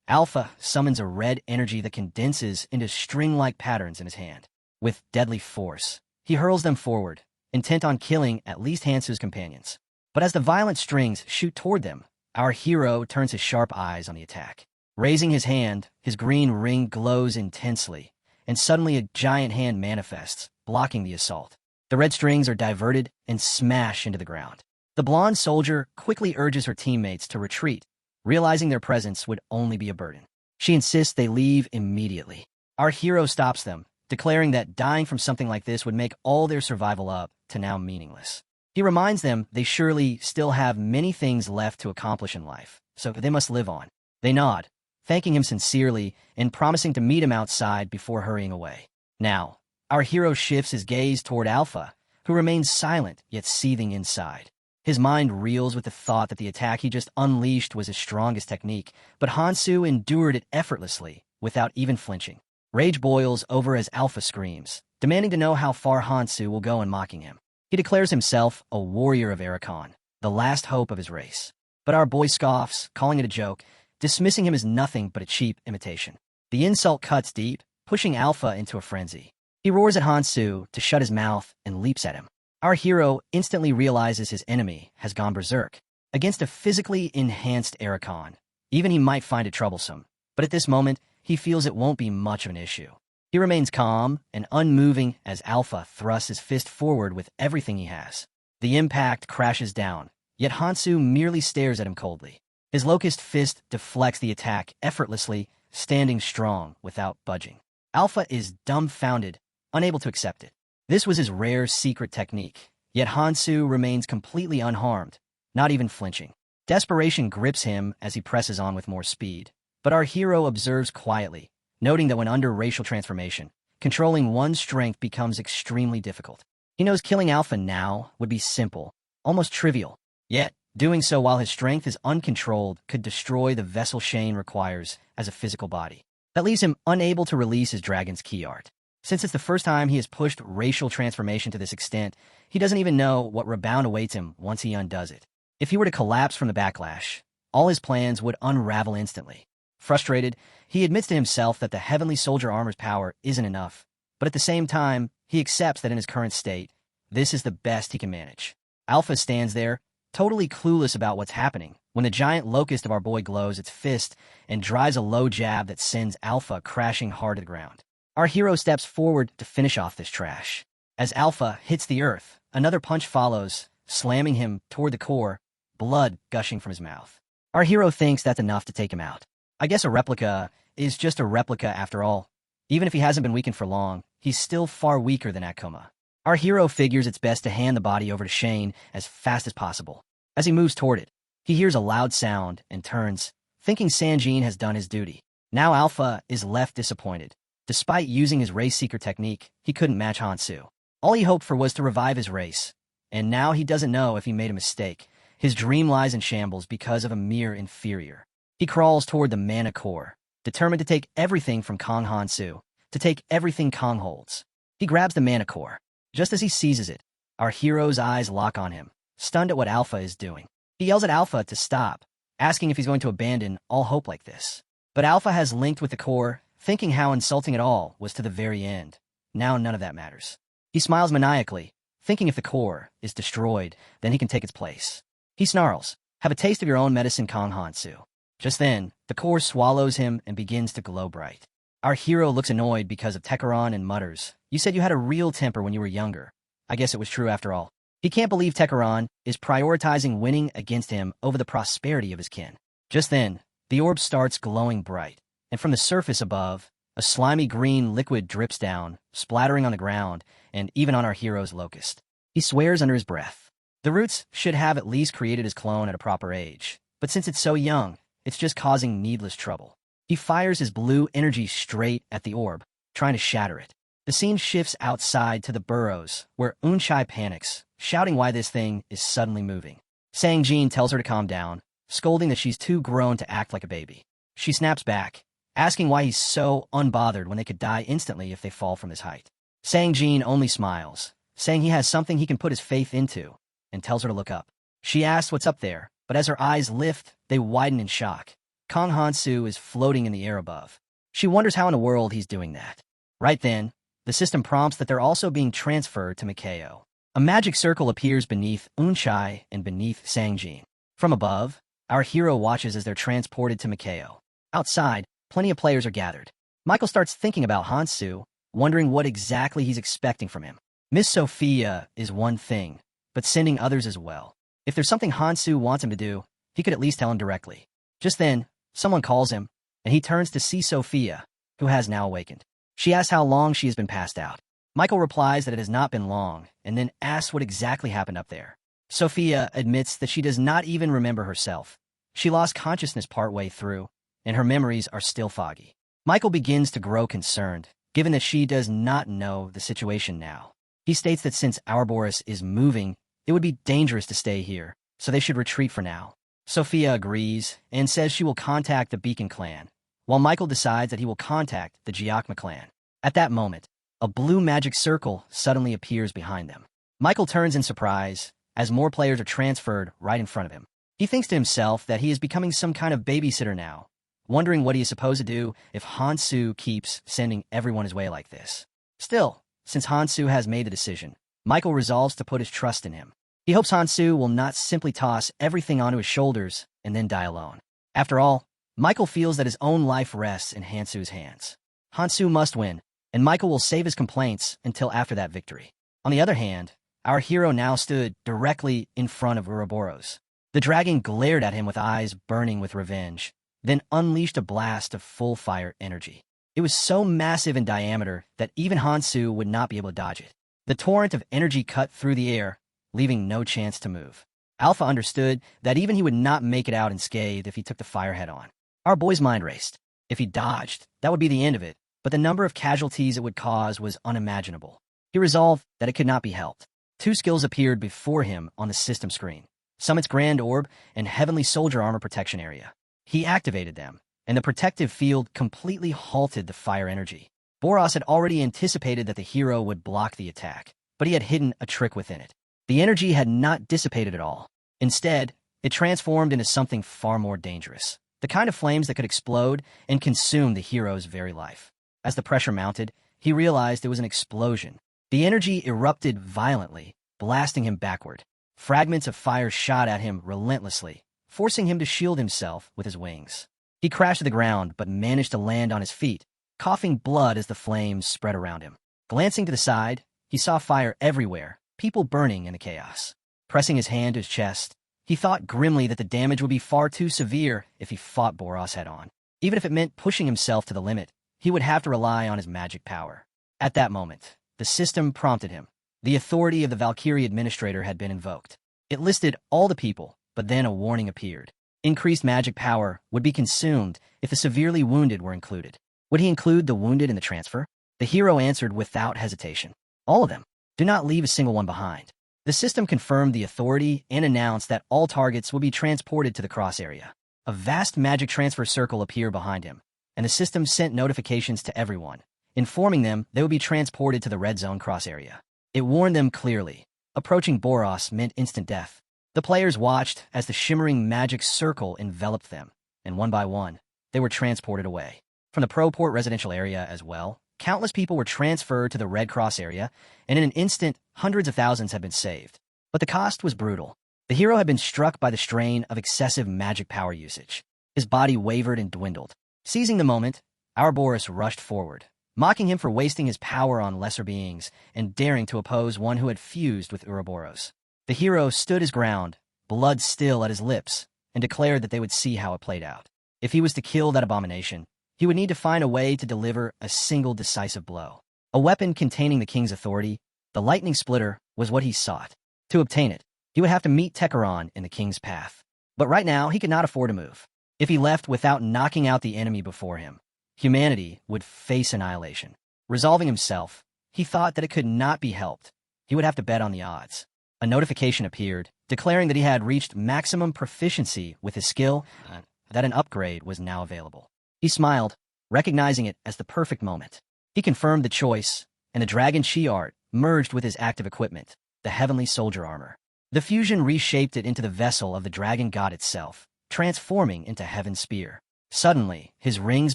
Alpha summons a red energy that condenses into string-like patterns in his hand. With deadly force, he hurls them forward, intent on killing at least Hansu's companions. But as the violent strings shoot toward them, our hero turns his sharp eyes on the attack. Raising his hand, his green ring glows intensely, and suddenly a giant hand manifests, blocking the assault. The red strings are diverted and smash into the ground. The blonde soldier quickly urges her teammates to retreat, realizing their presence would only be a burden. She insists they leave immediately. Our hero stops them, declaring that dying from something like this would make all their survival up to now meaningless. He reminds them they surely still have many things left to accomplish in life, so they must live on. They nod, thanking him sincerely and promising to meet him outside before hurrying away. Now, our hero shifts his gaze toward Alpha, who remains silent yet seething inside. His mind reels with the thought that the attack he just unleashed was his strongest technique, but Hansu endured it effortlessly, without even flinching. Rage boils over as Alpha screams, demanding to know how far Hansu will go in mocking him. He declares himself a warrior of Ericon, the last hope of his race. But our boy scoffs, calling it a joke, dismissing him as nothing but a cheap imitation. The insult cuts deep, pushing Alpha into a frenzy. He roars at Hansu to shut his mouth and leaps at him. Our hero instantly realizes his enemy has gone berserk. Against a physically enhanced Ericon, even he might find it troublesome, but at this moment, he feels it won't be much of an issue. He remains calm and unmoving as Alpha thrusts his fist forward with everything he has. The impact crashes down, yet Hansu merely stares at him coldly. His locust fist deflects the attack effortlessly, standing strong without budging. Alpha is dumbfounded, unable to accept it. This was his rare secret technique, yet Hansu remains completely unharmed, not even flinching. Desperation grips him as he presses on with more speed, but our hero observes quietly, noting that when under racial transformation, controlling one's strength becomes extremely difficult. He knows killing Alpha now would be simple, almost trivial, yet doing so while his strength is uncontrolled could destroy the vessel Shane requires as a physical body. That leaves him unable to release his dragon's key art. Since it's the first time he has pushed racial transformation to this extent, he doesn't even know what rebound awaits him once he undoes it. If he were to collapse from the backlash, all his plans would unravel instantly. Frustrated, he admits to himself that the heavenly soldier armor's power isn't enough, but at the same time, he accepts that in his current state, this is the best he can manage. Alpha stands there, totally clueless about what's happening, when the giant locust of our boy glows its fist and drives a low jab that sends Alpha crashing hard to the ground. Our hero steps forward to finish off this trash. As Alpha hits the earth, another punch follows, slamming him toward the core, blood gushing from his mouth. Our hero thinks that's enough to take him out. I guess a replica is just a replica after all. Even if he hasn't been weakened for long, he's still far weaker than Akuma. Our hero figures it's best to hand the body over to Shane as fast as possible. As he moves toward it, he hears a loud sound and turns, thinking Sanjin has done his duty. Now Alpha is left disappointed. Despite using his race seeker technique, he couldn't match Hansu. All he hoped for was to revive his race, and now he doesn't know if he made a mistake. His dream lies in shambles because of a mere inferior. He crawls toward the mana core, determined to take everything from Kong Hansu, to take everything Kong holds. He grabs the mana core. Just as he seizes it, our hero's eyes lock on him, stunned at what Alpha is doing. He yells at Alpha to stop, asking if he's going to abandon all hope like this. But Alpha has linked with the core, thinking how insulting it all was to the very end. Now none of that matters. He smiles maniacally, thinking if the core is destroyed, then he can take its place. He snarls, "Have a taste of your own medicine, Kong Hansu." Just then, the core swallows him and begins to glow bright. Our hero looks annoyed because of Tekaron and mutters, "You said you had a real temper when you were younger." I guess it was true after all. He can't believe Tekaron is prioritizing winning against him over the prosperity of his kin. Just then, the orb starts glowing bright, and from the surface above, a slimy green liquid drips down, splattering on the ground and even on our hero's locust. He swears under his breath. The roots should have at least created his clone at a proper age, but since it's so young, it's just causing needless trouble. He fires his blue energy straight at the orb, trying to shatter it. The scene shifts outside to the burrows, where Unchai panics, shouting why this thing is suddenly moving. Sangjin tells her to calm down, scolding that she's too grown to act like a baby. She snaps back, asking why he's so unbothered when they could die instantly if they fall from his height. Sangjin only smiles, saying he has something he can put his faith into, and tells her to look up. She asks what's up there, but as her eyes lift, they widen in shock. Kong Hansu is floating in the air above. She wonders how in the world he's doing that. Right then, the system prompts that they're also being transferred to Mikao. A magic circle appears beneath Unchai and beneath Sangjin. From above, our hero watches as they're transported to Mikao. Outside, plenty of players are gathered. Michael starts thinking about Hansu, wondering what exactly he's expecting from him. Miss Sophia is one thing, but sending others as well. If there's something Hansu wants him to do, he could at least tell him directly. Just then, someone calls him, and he turns to see Sophia, who has now awakened. She asks how long she has been passed out. Michael replies that it has not been long, and then asks what exactly happened up there. Sophia admits that she does not even remember herself. She lost consciousness partway through, and her memories are still foggy. Michael begins to grow concerned, given that she does not know the situation now. He states that since Ouroboros is moving, it would be dangerous to stay here, so they should retreat for now. Sophia agrees and says she will contact the Beacon clan, while Michael decides that he will contact the Giacomo clan. At that moment, a blue magic circle suddenly appears behind them. Michael turns in surprise, as more players are transferred right in front of him. He thinks to himself that he is becoming some kind of babysitter now, wondering what he is supposed to do if Hansu keeps sending everyone his way like this. Still, since Hansu has made the decision, Michael resolves to put his trust in him. He hopes Hansu will not simply toss everything onto his shoulders and then die alone. After all, Michael feels that his own life rests in Hansu's hands. Hansu must win, and Michael will save his complaints until after that victory. On the other hand, our hero now stood directly in front of Ouroboros. The dragon glared at him with eyes burning with revenge, then unleashed a blast of full fire energy. It was so massive in diameter that even Hansu would not be able to dodge it. The torrent of energy cut through the air, leaving no chance to move. Alpha understood that even he would not make it out unscathed if he took the fire head-on. Our boy's mind raced. If he dodged, that would be the end of it, but the number of casualties it would cause was unimaginable. He resolved that it could not be helped. Two skills appeared before him on the system screen: Summit's Grand Orb and Heavenly Soldier Armor Protection Area. He activated them, and the protective field completely halted the fire energy. Boros had already anticipated that the hero would block the attack, but he had hidden a trick within it. The energy had not dissipated at all. Instead, it transformed into something far more dangerous, the kind of flames that could explode and consume the hero's very life. As the pressure mounted, he realized it was an explosion. The energy erupted violently, blasting him backward. Fragments of fire shot at him relentlessly, forcing him to shield himself with his wings. He crashed to the ground but managed to land on his feet, coughing blood as the flames spread around him. Glancing to the side, he saw fire everywhere, people burning in the chaos. Pressing his hand to his chest, he thought grimly that the damage would be far too severe if he fought Boros head-on. Even if it meant pushing himself to the limit, he would have to rely on his magic power. At that moment, the system prompted him. The authority of the Valkyrie administrator had been invoked. It listed all the people, but then a warning appeared. Increased magic power would be consumed if the severely wounded were included. Would he include the wounded in the transfer? The hero answered without hesitation. All of them. Do not leave a single one behind. The system confirmed the authority and announced that all targets would be transported to the cross area. A vast magic transfer circle appeared behind him, and the system sent notifications to everyone, informing them they would be transported to the red zone cross area. It warned them clearly. Approaching Boros meant instant death. The players watched as the shimmering magic circle enveloped them, and one by one, they were transported away. From the Pro-Port residential area as well, countless people were transferred to the Red Cross area, and in an instant, hundreds of thousands had been saved. But the cost was brutal. The hero had been struck by the strain of excessive magic power usage. His body wavered and dwindled. Seizing the moment, Ouroboros rushed forward, mocking him for wasting his power on lesser beings and daring to oppose one who had fused with Ouroboros. The hero stood his ground, blood still at his lips, and declared that they would see how it played out. If he was to kill that abomination, he would need to find a way to deliver a single decisive blow. A weapon containing the king's authority, the lightning splitter, was what he sought. To obtain it, he would have to meet Tekaron in the king's path. But right now, he could not afford to move. If he left without knocking out the enemy before him, humanity would face annihilation. Resolving himself, he thought that it could not be helped. He would have to bet on the odds. A notification appeared, declaring that he had reached maximum proficiency with his skill, and that an upgrade was now available. He smiled, recognizing it as the perfect moment. He confirmed the choice, and the dragon Shi-Art merged with his active equipment, the heavenly soldier armor. The fusion reshaped it into the vessel of the dragon god itself, transforming into Heaven's Spear. Suddenly, his rings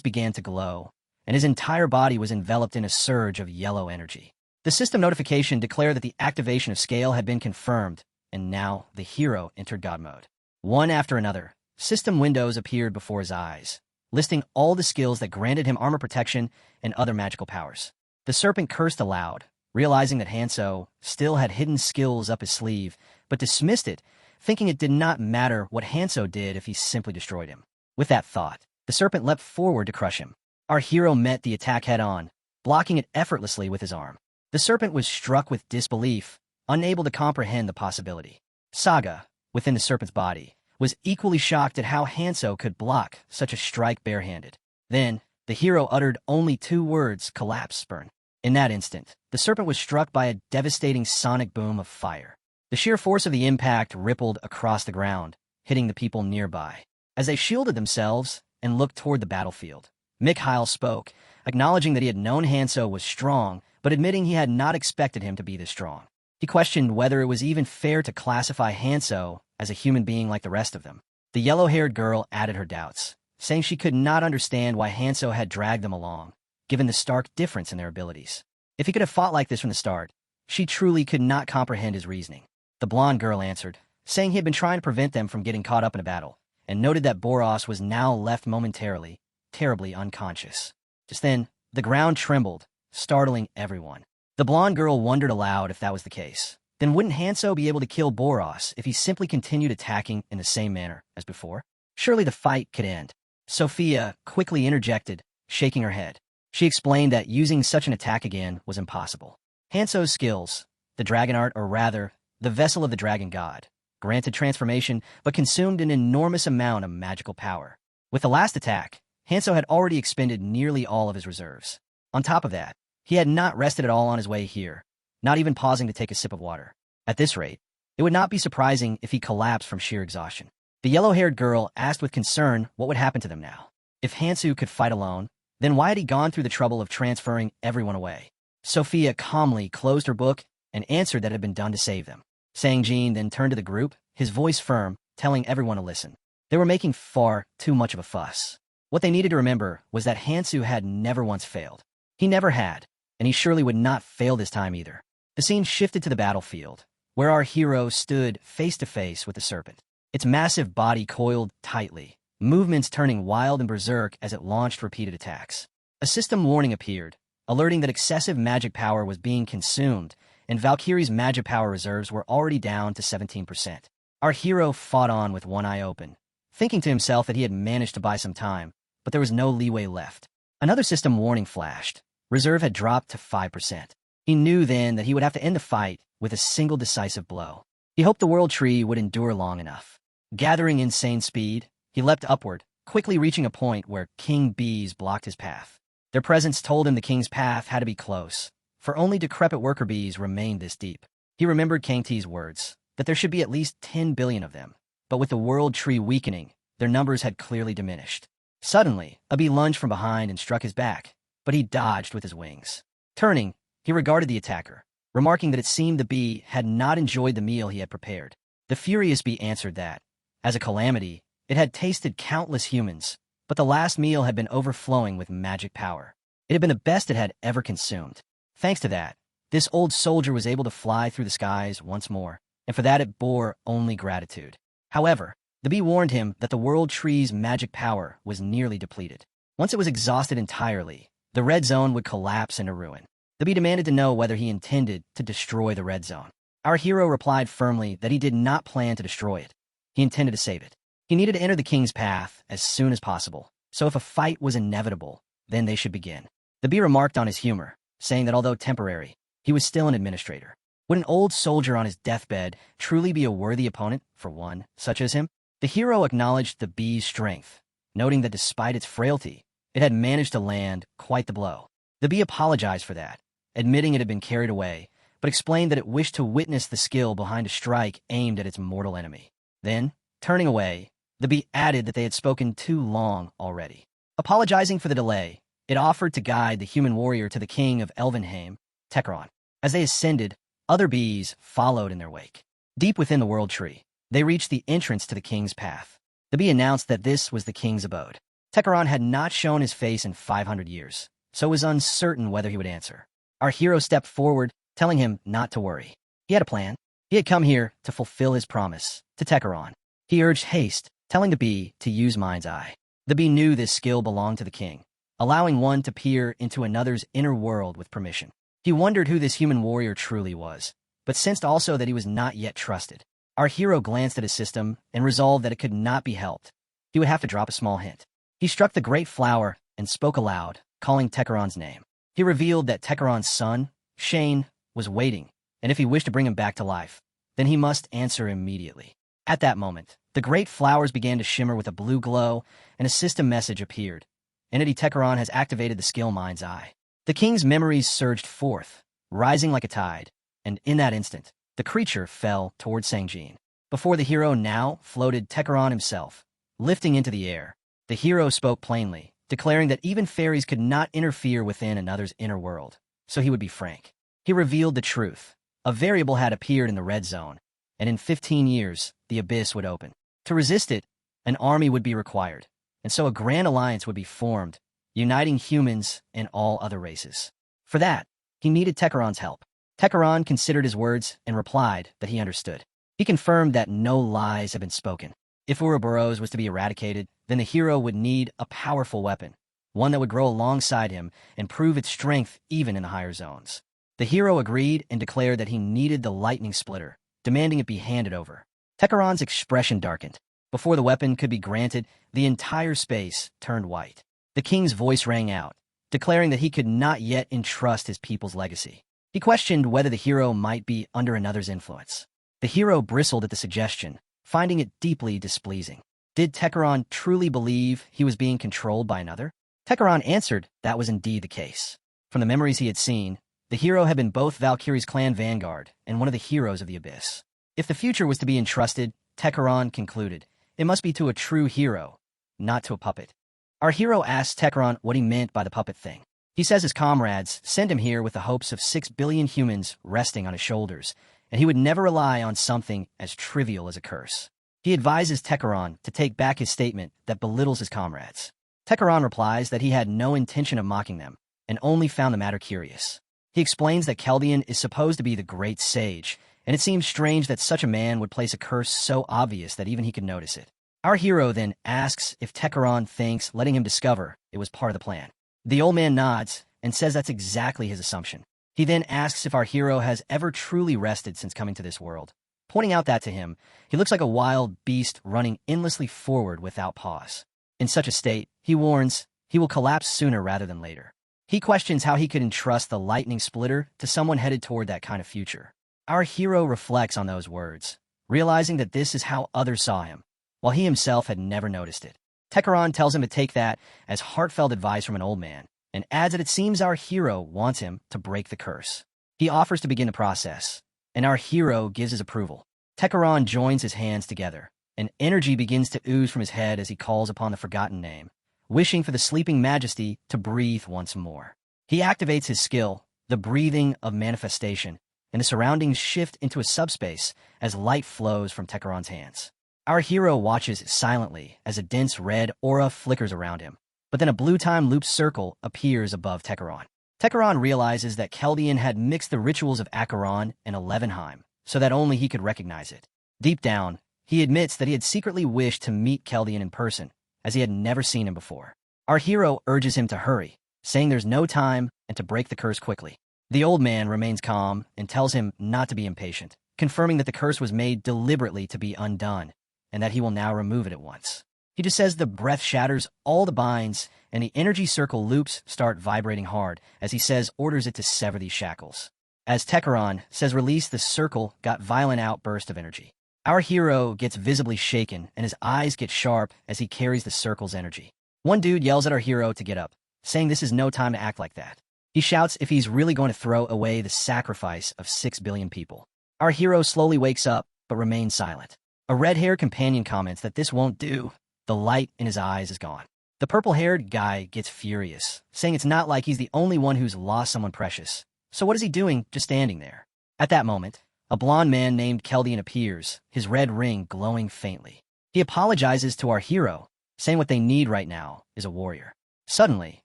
began to glow, and his entire body was enveloped in a surge of yellow energy. The system notification declared that the activation of scale had been confirmed, and now the hero entered God mode. One after another, system windows appeared before his eyes, listing all the skills that granted him armor protection and other magical powers. The serpent cursed aloud, realizing that Hanso still had hidden skills up his sleeve, but dismissed it, thinking it did not matter what Hanso did if he simply destroyed him. With that thought, the serpent leapt forward to crush him. Our hero met the attack head-on, blocking it effortlessly with his arm. The serpent was struck with disbelief, unable to comprehend the possibility. Saga, within the serpent's body, was equally shocked at how Hanso could block such a strike barehanded. Then, the hero uttered only 2 words, collapse, burn. In that instant, the serpent was struck by a devastating sonic boom of fire. The sheer force of the impact rippled across the ground, hitting the people nearby. As they shielded themselves and looked toward the battlefield, Mikhail spoke, acknowledging that he had known Hanso was strong, but admitting he had not expected him to be this strong. He questioned whether it was even fair to classify Hanso as a human being like the rest of them. The yellow-haired girl added her doubts, saying she could not understand why Hanso had dragged them along, given the stark difference in their abilities. If he could have fought like this from the start, she truly could not comprehend his reasoning. The blonde girl answered, saying he had been trying to prevent them from getting caught up in a battle, and noted that Boros was now left momentarily, terribly unconscious. Just then, the ground trembled, startling everyone. The blonde girl wondered aloud if that was the case. Then wouldn't Hanso be able to kill Boros if he simply continued attacking in the same manner as before? Surely the fight could end. Sophia quickly interjected, shaking her head. She explained that using such an attack again was impossible. Hanso's skills, the dragon art, or rather, the vessel of the dragon god, granted transformation but consumed an enormous amount of magical power. With the last attack, Hanso had already expended nearly all of his reserves. On top of that, he had not rested at all on his way here, not even pausing to take a sip of water. At this rate, it would not be surprising if he collapsed from sheer exhaustion. The yellow-haired girl asked with concern what would happen to them now. If Hanso could fight alone, then why had he gone through the trouble of transferring everyone away? Sophia calmly closed her book and answered that it had been done to save them. Sang-Jin then turned to the group, his voice firm, telling everyone to listen. They were making far too much of a fuss. What they needed to remember was that Hanso had never once failed. He never had, and he surely would not fail this time either. The scene shifted to the battlefield, where our hero stood face to face with the serpent. Its massive body coiled tightly, movements turning wild and berserk as it launched repeated attacks. A system warning appeared, alerting that excessive magic power was being consumed, and Valkyrie's magic power reserves were already down to 17%. Our hero fought on with one eye open, thinking to himself that he had managed to buy some time, but there was no leeway left. Another system warning flashed. Reserve had dropped to 5%. He knew then that he would have to end the fight with a single decisive blow. He hoped the World Tree would endure long enough. Gathering insane speed, he leapt upward, quickly reaching a point where King Bees blocked his path. Their presence told him the king's path had to be close, for only decrepit worker bees remained this deep. He remembered King T's words, that there should be at least 10 billion of them, but with the World Tree weakening, their numbers had clearly diminished. Suddenly, a bee lunged from behind and struck his back, but he dodged with his wings. Turning, he regarded the attacker, remarking that it seemed the bee had not enjoyed the meal he had prepared. The furious bee answered that, as a calamity, it had tasted countless humans, but the last meal had been overflowing with magic power. It had been the best it had ever consumed. Thanks to that, this old soldier was able to fly through the skies once more, and for that it bore only gratitude. However, the bee warned him that the World Tree's magic power was nearly depleted. Once it was exhausted entirely, the red zone would collapse into ruin. The bee demanded to know whether he intended to destroy the red zone. Our hero replied firmly that he did not plan to destroy it. He intended to save it. He needed to enter the king's path as soon as possible, so if a fight was inevitable, then they should begin. The bee remarked on his humor, saying that although temporary, he was still an administrator. Would an old soldier on his deathbed truly be a worthy opponent for one such as him? The hero acknowledged the bee's strength, noting that despite its frailty, it had managed to land quite the blow. The bee apologized for that, admitting it had been carried away, but explained that it wished to witness the skill behind a strike aimed at its mortal enemy. Then, turning away, the bee added that they had spoken too long already. Apologizing for the delay, it offered to guide the human warrior to the king of Elvenheim, Techeron. As they ascended, other bees followed in their wake. Deep within the World Tree, they reached the entrance to the king's path. The bee announced that this was the king's abode. Techeron had not shown his face in 500 years, so was uncertain whether he would answer. Our hero stepped forward, telling him not to worry. He had a plan. He had come here to fulfill his promise to Techeron. He urged haste, telling the bee to use Mind's Eye. The bee knew this skill belonged to the king, allowing one to peer into another's inner world with permission. He wondered who this human warrior truly was, but sensed also that he was not yet trusted. Our hero glanced at his system and resolved that it could not be helped. He would have to drop a small hint. He struck the great flower and spoke aloud, calling Techeron's name. He revealed that Techeron's son, Shane, was waiting, and if he wished to bring him back to life, then he must answer immediately. At that moment, the great flowers began to shimmer with a blue glow, and a system message appeared. Entity Techeron has activated the skill Mind's Eye. The king's memories surged forth, rising like a tide, and in that instant, the creature fell toward Sangjin. Before the hero now floated Techeron himself, lifting into the air. The hero spoke plainly, declaring that even fairies could not interfere within another's inner world, so he would be frank. He revealed the truth. A variable had appeared in the red zone, and in 15 years, the abyss would open. To resist it, an army would be required, and so a grand alliance would be formed, uniting humans and all other races. For that, he needed Techeron's help. Techeron considered his words and replied that he understood. He confirmed that no lies had been spoken. If Ouroboros was to be eradicated, then the hero would need a powerful weapon, one that would grow alongside him and prove its strength even in the higher zones. The hero agreed and declared that he needed the lightning splitter, demanding it be handed over. Techeron's expression darkened. Before the weapon could be granted, the entire space turned white. The king's voice rang out, declaring that he could not yet entrust his people's legacy. He questioned whether the hero might be under another's influence. The hero bristled at the suggestion, finding it deeply displeasing. Did Techeron truly believe he was being controlled by another? Techeron answered that was indeed the case. From the memories he had seen, the hero had been both Valkyrie's clan vanguard and one of the heroes of the Abyss. If the future was to be entrusted, Techeron concluded, it must be to a true hero, not to a puppet. Our hero asked Techeron what he meant by the puppet thing. He says his comrades sent him here with the hopes of 6 billion humans resting on his shoulders, and he would never rely on something as trivial as a curse. He advises Techeron to take back his statement that belittles his comrades. Techeron replies that he had no intention of mocking them, and only found the matter curious. He explains that Keldian is supposed to be the great sage, and it seems strange that such a man would place a curse so obvious that even he could notice it. Our hero then asks if Tekaron thinks letting him discover it was part of the plan. The old man nods and says that's exactly his assumption. He then asks if our hero has ever truly rested since coming to this world, pointing out that to him, he looks like a wild beast running endlessly forward without pause. In such a state, he warns, he will collapse sooner rather than later. He questions how he could entrust the lightning splitter to someone headed toward that kind of future. Our hero reflects on those words, realizing that this is how others saw him, while he himself had never noticed it. Tekaron tells him to take that as heartfelt advice from an old man, and adds that it seems our hero wants him to break the curse. He offers to begin the process, and our hero gives his approval. Tekaron joins his hands together, and energy begins to ooze from his head as he calls upon the forgotten name, wishing for the sleeping majesty to breathe once more. He activates his skill, the breathing of manifestation, and the surroundings shift into a subspace as light flows from Tekaron's hands. Our hero watches silently as a dense red aura flickers around him, but then a blue time-loop circle appears above Tekaron. Tekaron realizes that Keldian had mixed the rituals of Acheron and Elevenheim, so that only he could recognize it. Deep down, he admits that he had secretly wished to meet Keldian in person, as he had never seen him before. Our hero urges him to hurry, saying there's no time and to break the curse quickly. The old man remains calm and tells him not to be impatient, confirming that the curse was made deliberately to be undone, and that he will now remove it at once. He just says the breath shatters all the binds, and the energy circle loops start vibrating hard as he orders it to sever these shackles. As Tekaron says release, the circle got violent outburst of energy. Our hero gets visibly shaken, and his eyes get sharp as he carries the circle's energy. One dude yells at our hero to get up, saying this is no time to act like that. He shouts if he's really going to throw away the sacrifice of 6 billion people. Our hero slowly wakes up, but remains silent. A red-haired companion comments that this won't do. The light in his eyes is gone. The purple-haired guy gets furious, saying it's not like he's the only one who's lost someone precious. So what is he doing just standing there? At that moment, a blond man named Keldian appears, his red ring glowing faintly. He apologizes to our hero, saying what they need right now is a warrior. Suddenly,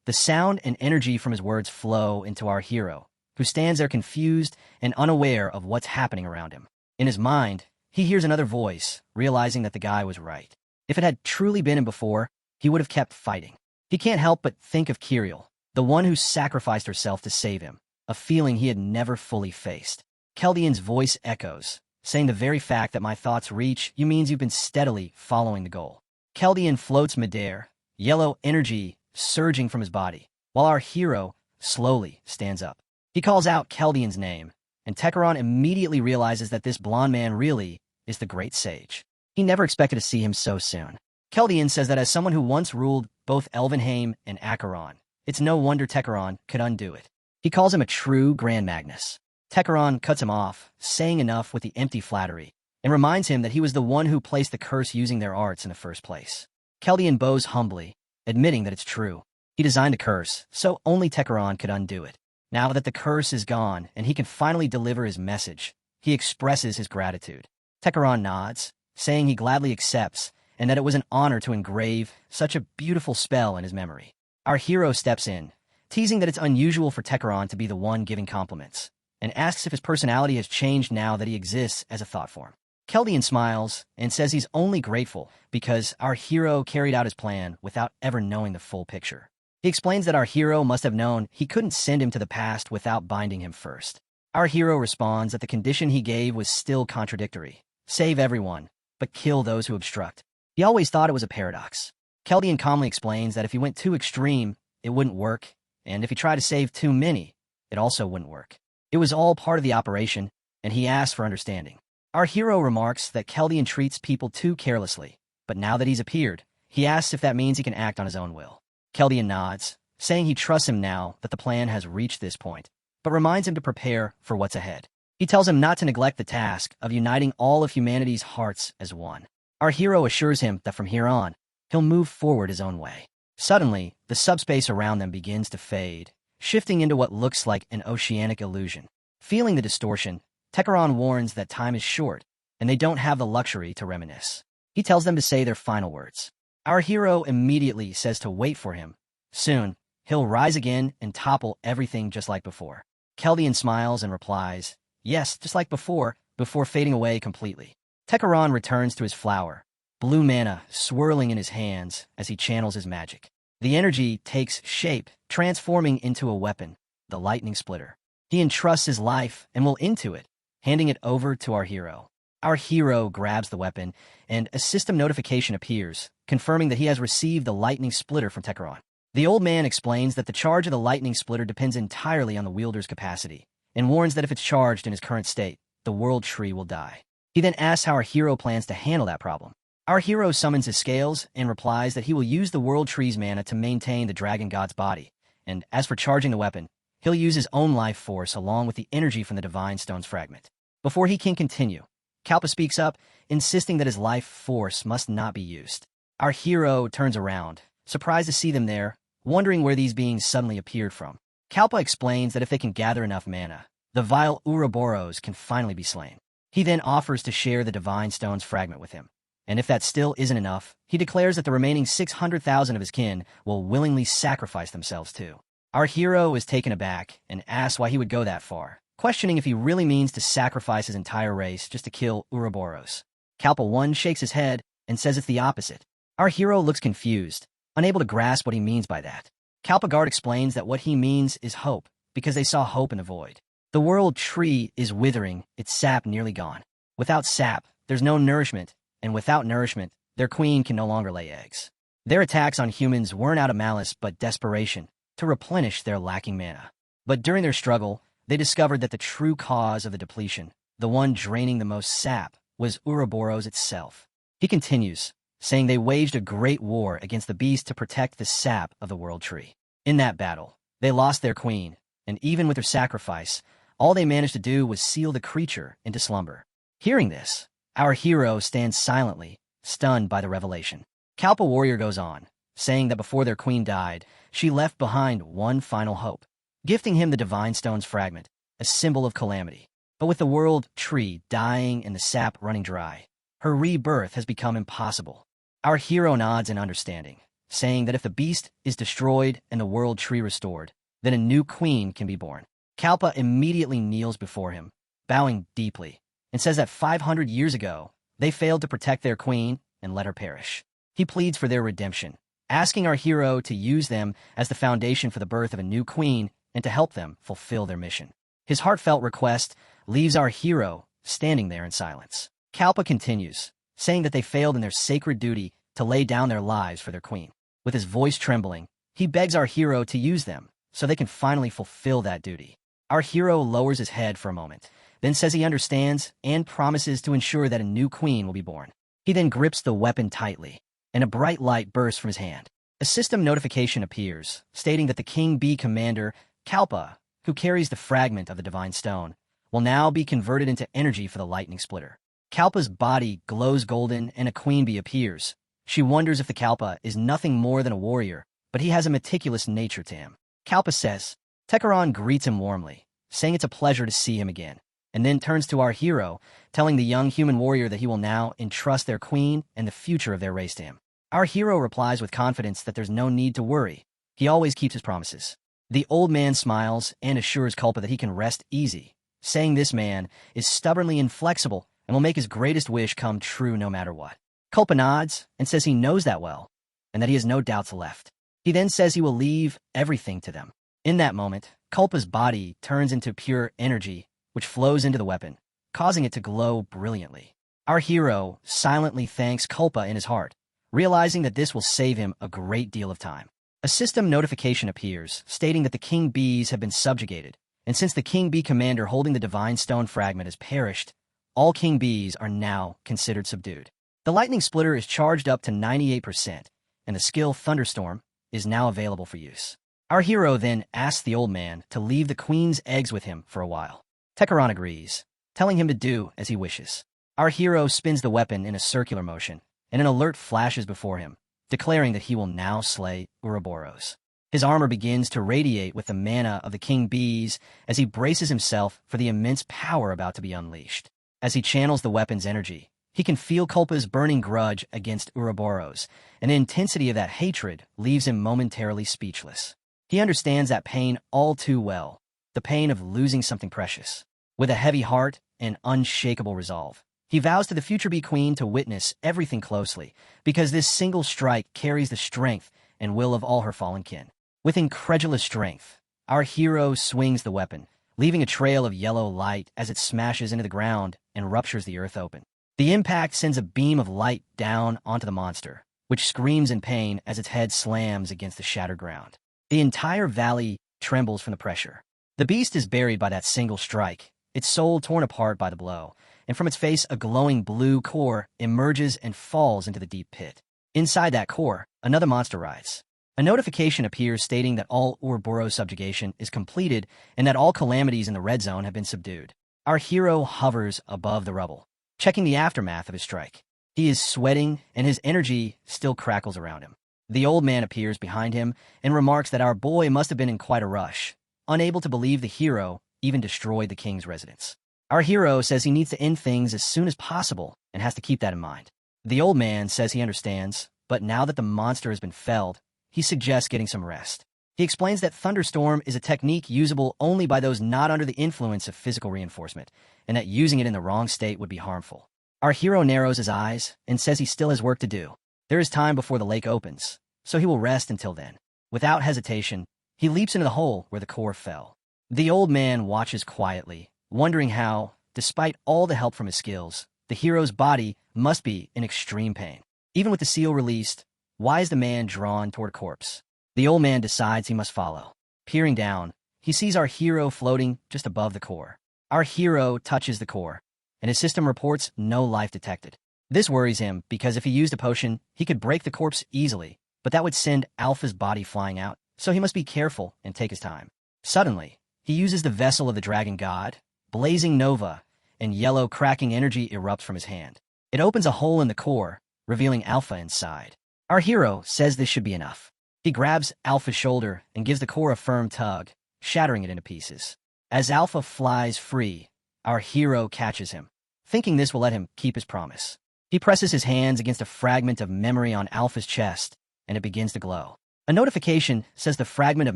the sound and energy from his words flow into our hero, who stands there confused and unaware of what's happening around him. In his mind, he hears another voice, realizing that the guy was right. If it had truly been him before, he would have kept fighting. He can't help but think of Kiriel, the one who sacrificed herself to save him, a feeling he had never fully faced. Keldian's voice echoes, saying the very fact that my thoughts reach you means you've been steadily following the goal. Keldian floats midair, yellow energy surging from his body, while our hero slowly stands up. He calls out Keldian's name, and Tekaron immediately realizes that this blond man really is the great sage. He never expected to see him so soon. Keldian says that as someone who once ruled both Elvenheim and Acheron, it's no wonder Tekaron could undo it. He calls him a true Grand Magnus. Tekaron cuts him off, saying enough with the empty flattery, and reminds him that he was the one who placed the curse using their arts in the first place. Keldian bows humbly, admitting that it's true. He designed the curse, so only Tekaron could undo it. Now that the curse is gone and he can finally deliver his message, he expresses his gratitude. Tekaron nods, saying he gladly accepts, and that it was an honor to engrave such a beautiful spell in his memory. Our hero steps in, teasing that it's unusual for Tekaron to be the one giving compliments, and asks if his personality has changed now that he exists as a thought form. Keldian smiles and says he's only grateful because our hero carried out his plan without ever knowing the full picture. He explains that our hero must have known he couldn't send him to the past without binding him first. Our hero responds that the condition he gave was still contradictory. Save everyone, but kill those who obstruct. He always thought it was a paradox. Keldian calmly explains that if he went too extreme, it wouldn't work, and if he tried to save too many, it also wouldn't work. It was all part of the operation, and he asked for understanding. Our hero remarks that Keldian treats people too carelessly, but now that he's appeared, he asks if that means he can act on his own will. Keldian nods, saying he trusts him now that the plan has reached this point, but reminds him to prepare for what's ahead. He tells him not to neglect the task of uniting all of humanity's hearts as one. Our hero assures him that from here on, he'll move forward his own way. Suddenly, the subspace around them begins to fade, shifting into what looks like an oceanic illusion. Feeling the distortion, Tekaron warns that time is short, and they don't have the luxury to reminisce. He tells them to say their final words. Our hero immediately says to wait for him. Soon, he'll rise again and topple everything just like before. Keldian smiles and replies, yes, just like before, before fading away completely. Tekaran returns to his flower, blue mana swirling in his hands as he channels his magic. The energy takes shape, transforming into a weapon, the lightning splitter. He entrusts his life and will into it, handing it over to our hero. Our hero grabs the weapon, and a system notification appears, confirming that he has received the lightning splitter from Tekaran. The old man explains that the charge of the lightning splitter depends entirely on the wielder's capacity, and warns that if it's charged in its current state, the world tree will die. He then asks how our hero plans to handle that problem. Our hero summons his scales and replies that he will use the world tree's mana to maintain the dragon god's body, and as for charging the weapon, he'll use his own life force along with the energy from the divine stone's fragment. Before he can continue, Kalpa speaks up, insisting that his life force must not be used. Our hero turns around, surprised to see them there, wondering where these beings suddenly appeared from. Kalpa explains that if they can gather enough mana, the vile Ouroboros can finally be slain. He then offers to share the divine stone's fragment with him. And if that still isn't enough, he declares that the remaining 600,000 of his kin will willingly sacrifice themselves too. Our hero is taken aback and asks why he would go that far, questioning if he really means to sacrifice his entire race just to kill Ouroboros. Kalpa 1 shakes his head and says it's the opposite. Our hero looks confused, unable to grasp what he means by that. Kalpa Guard explains that what he means is hope, because they saw hope in the void. The world tree is withering, its sap nearly gone. Without sap, there's no nourishment, and without nourishment, their queen can no longer lay eggs. Their attacks on humans weren't out of malice but desperation, to replenish their lacking mana. But during their struggle, they discovered that the true cause of the depletion, the one draining the most sap, was Ouroboros itself. He continues, saying they waged a great war against the beast to protect the sap of the world tree. In that battle, they lost their queen, and even with her sacrifice, all they managed to do was seal the creature into slumber. Hearing this, our hero stands silently, stunned by the revelation. Kalpa Warrior goes on, saying that before their queen died, she left behind one final hope, gifting him the divine stone's fragment, a symbol of calamity. But with the world tree dying and the sap running dry, her rebirth has become impossible. Our hero nods in understanding, saying that if the beast is destroyed and the world tree restored, then a new queen can be born. Kalpa immediately kneels before him, bowing deeply, and says that 500 years ago, they failed to protect their queen and let her perish. He pleads for their redemption, asking our hero to use them as the foundation for the birth of a new queen and to help them fulfill their mission. His heartfelt request leaves our hero standing there in silence. Kalpa continues, saying that they failed in their sacred duty to lay down their lives for their queen. With his voice trembling, he begs our hero to use them so they can finally fulfill that duty. Our hero lowers his head for a moment, then says he understands and promises to ensure that a new queen will be born. He then grips the weapon tightly, and a bright light bursts from his hand. A system notification appears, stating that the King Bee commander, Kalpa, who carries the fragment of the divine stone, will now be converted into energy for the lightning splitter. Kalpa's body glows golden and a queen bee appears. She wonders if the Kalpa is nothing more than a warrior, but he has a meticulous nature to him. Kalpa says, Tekaran greets him warmly, saying it's a pleasure to see him again, and then turns to our hero, telling the young human warrior that he will now entrust their queen and the future of their race to him. Our hero replies with confidence that there's no need to worry. He always keeps his promises. The old man smiles and assures Kalpa that he can rest easy, saying this man is stubbornly inflexible and will make his greatest wish come true no matter what. Kalpa nods and says he knows that well, and that he has no doubts left. He then says he will leave everything to them. In that moment, Kalpa's body turns into pure energy, which flows into the weapon, causing it to glow brilliantly. Our hero silently thanks Kalpa in his heart, realizing that this will save him a great deal of time. A system notification appears, stating that the King Bees have been subjugated, and since the King Bee commander holding the divine stone fragment has perished, all King Bees are now considered subdued. The lightning splitter is charged up to 98%, and the skill Thunderstorm is now available for use. Our hero then asks the old man to leave the queen's eggs with him for a while. Tekaran agrees, telling him to do as he wishes. Our hero spins the weapon in a circular motion, and an alert flashes before him, declaring that he will now slay Ouroboros. His armor begins to radiate with the mana of the King Bees as he braces himself for the immense power about to be unleashed. As he channels the weapon's energy, he can feel Kalpa's burning grudge against Ouroboros, and the intensity of that hatred leaves him momentarily speechless. He understands that pain all too well, the pain of losing something precious. With a heavy heart and unshakable resolve. He vows to the future Bee Queen to witness everything closely, because this single strike carries the strength and will of all her fallen kin. With incredulous strength, our hero swings the weapon, leaving a trail of yellow light as it smashes into the ground and ruptures the earth open. The impact sends a beam of light down onto the monster, which screams in pain as its head slams against the shattered ground. The entire valley trembles from the pressure. The beast is buried by that single strike, its soul torn apart by the blow, and from its face a glowing blue core emerges and falls into the deep pit. Inside that core, another monster rises. A notification appears stating that all Ouroboros subjugation is completed and that all calamities in the red zone have been subdued. Our hero hovers above the rubble, checking the aftermath of his strike. He is sweating, and his energy still crackles around him. The old man appears behind him and remarks that our boy must have been in quite a rush, unable to believe the hero even destroyed the king's residence. Our hero says he needs to end things as soon as possible and has to keep that in mind. The old man says he understands, but now that the monster has been felled, he suggests getting some rest. He explains that thunderstorm is a technique usable only by those not under the influence of physical reinforcement, and that using it in the wrong state would be harmful. Our hero narrows his eyes and says he still has work to do. There is time before the lake opens, so he will rest until then. Without hesitation, he leaps into the hole where the core fell. The old man watches quietly, wondering how, despite all the help from his skills, the hero's body must be in extreme pain. Even with the seal released, why is the man drawn toward a corpse? The old man decides he must follow. Peering down, he sees our hero floating just above the core. Our hero touches the core, and his system reports no life detected. This worries him because if he used a potion, he could break the corpse easily, but that would send Alpha's body flying out, so he must be careful and take his time. Suddenly, he uses the vessel of the dragon god, blazing nova, and yellow cracking energy erupts from his hand. It opens a hole in the core, revealing Alpha inside. Our hero says this should be enough. He grabs Alpha's shoulder and gives the core a firm tug, shattering it into pieces. As Alpha flies free, our hero catches him, thinking this will let him keep his promise. He presses his hands against a fragment of memory on Alpha's chest, and it begins to glow. A notification says the fragment of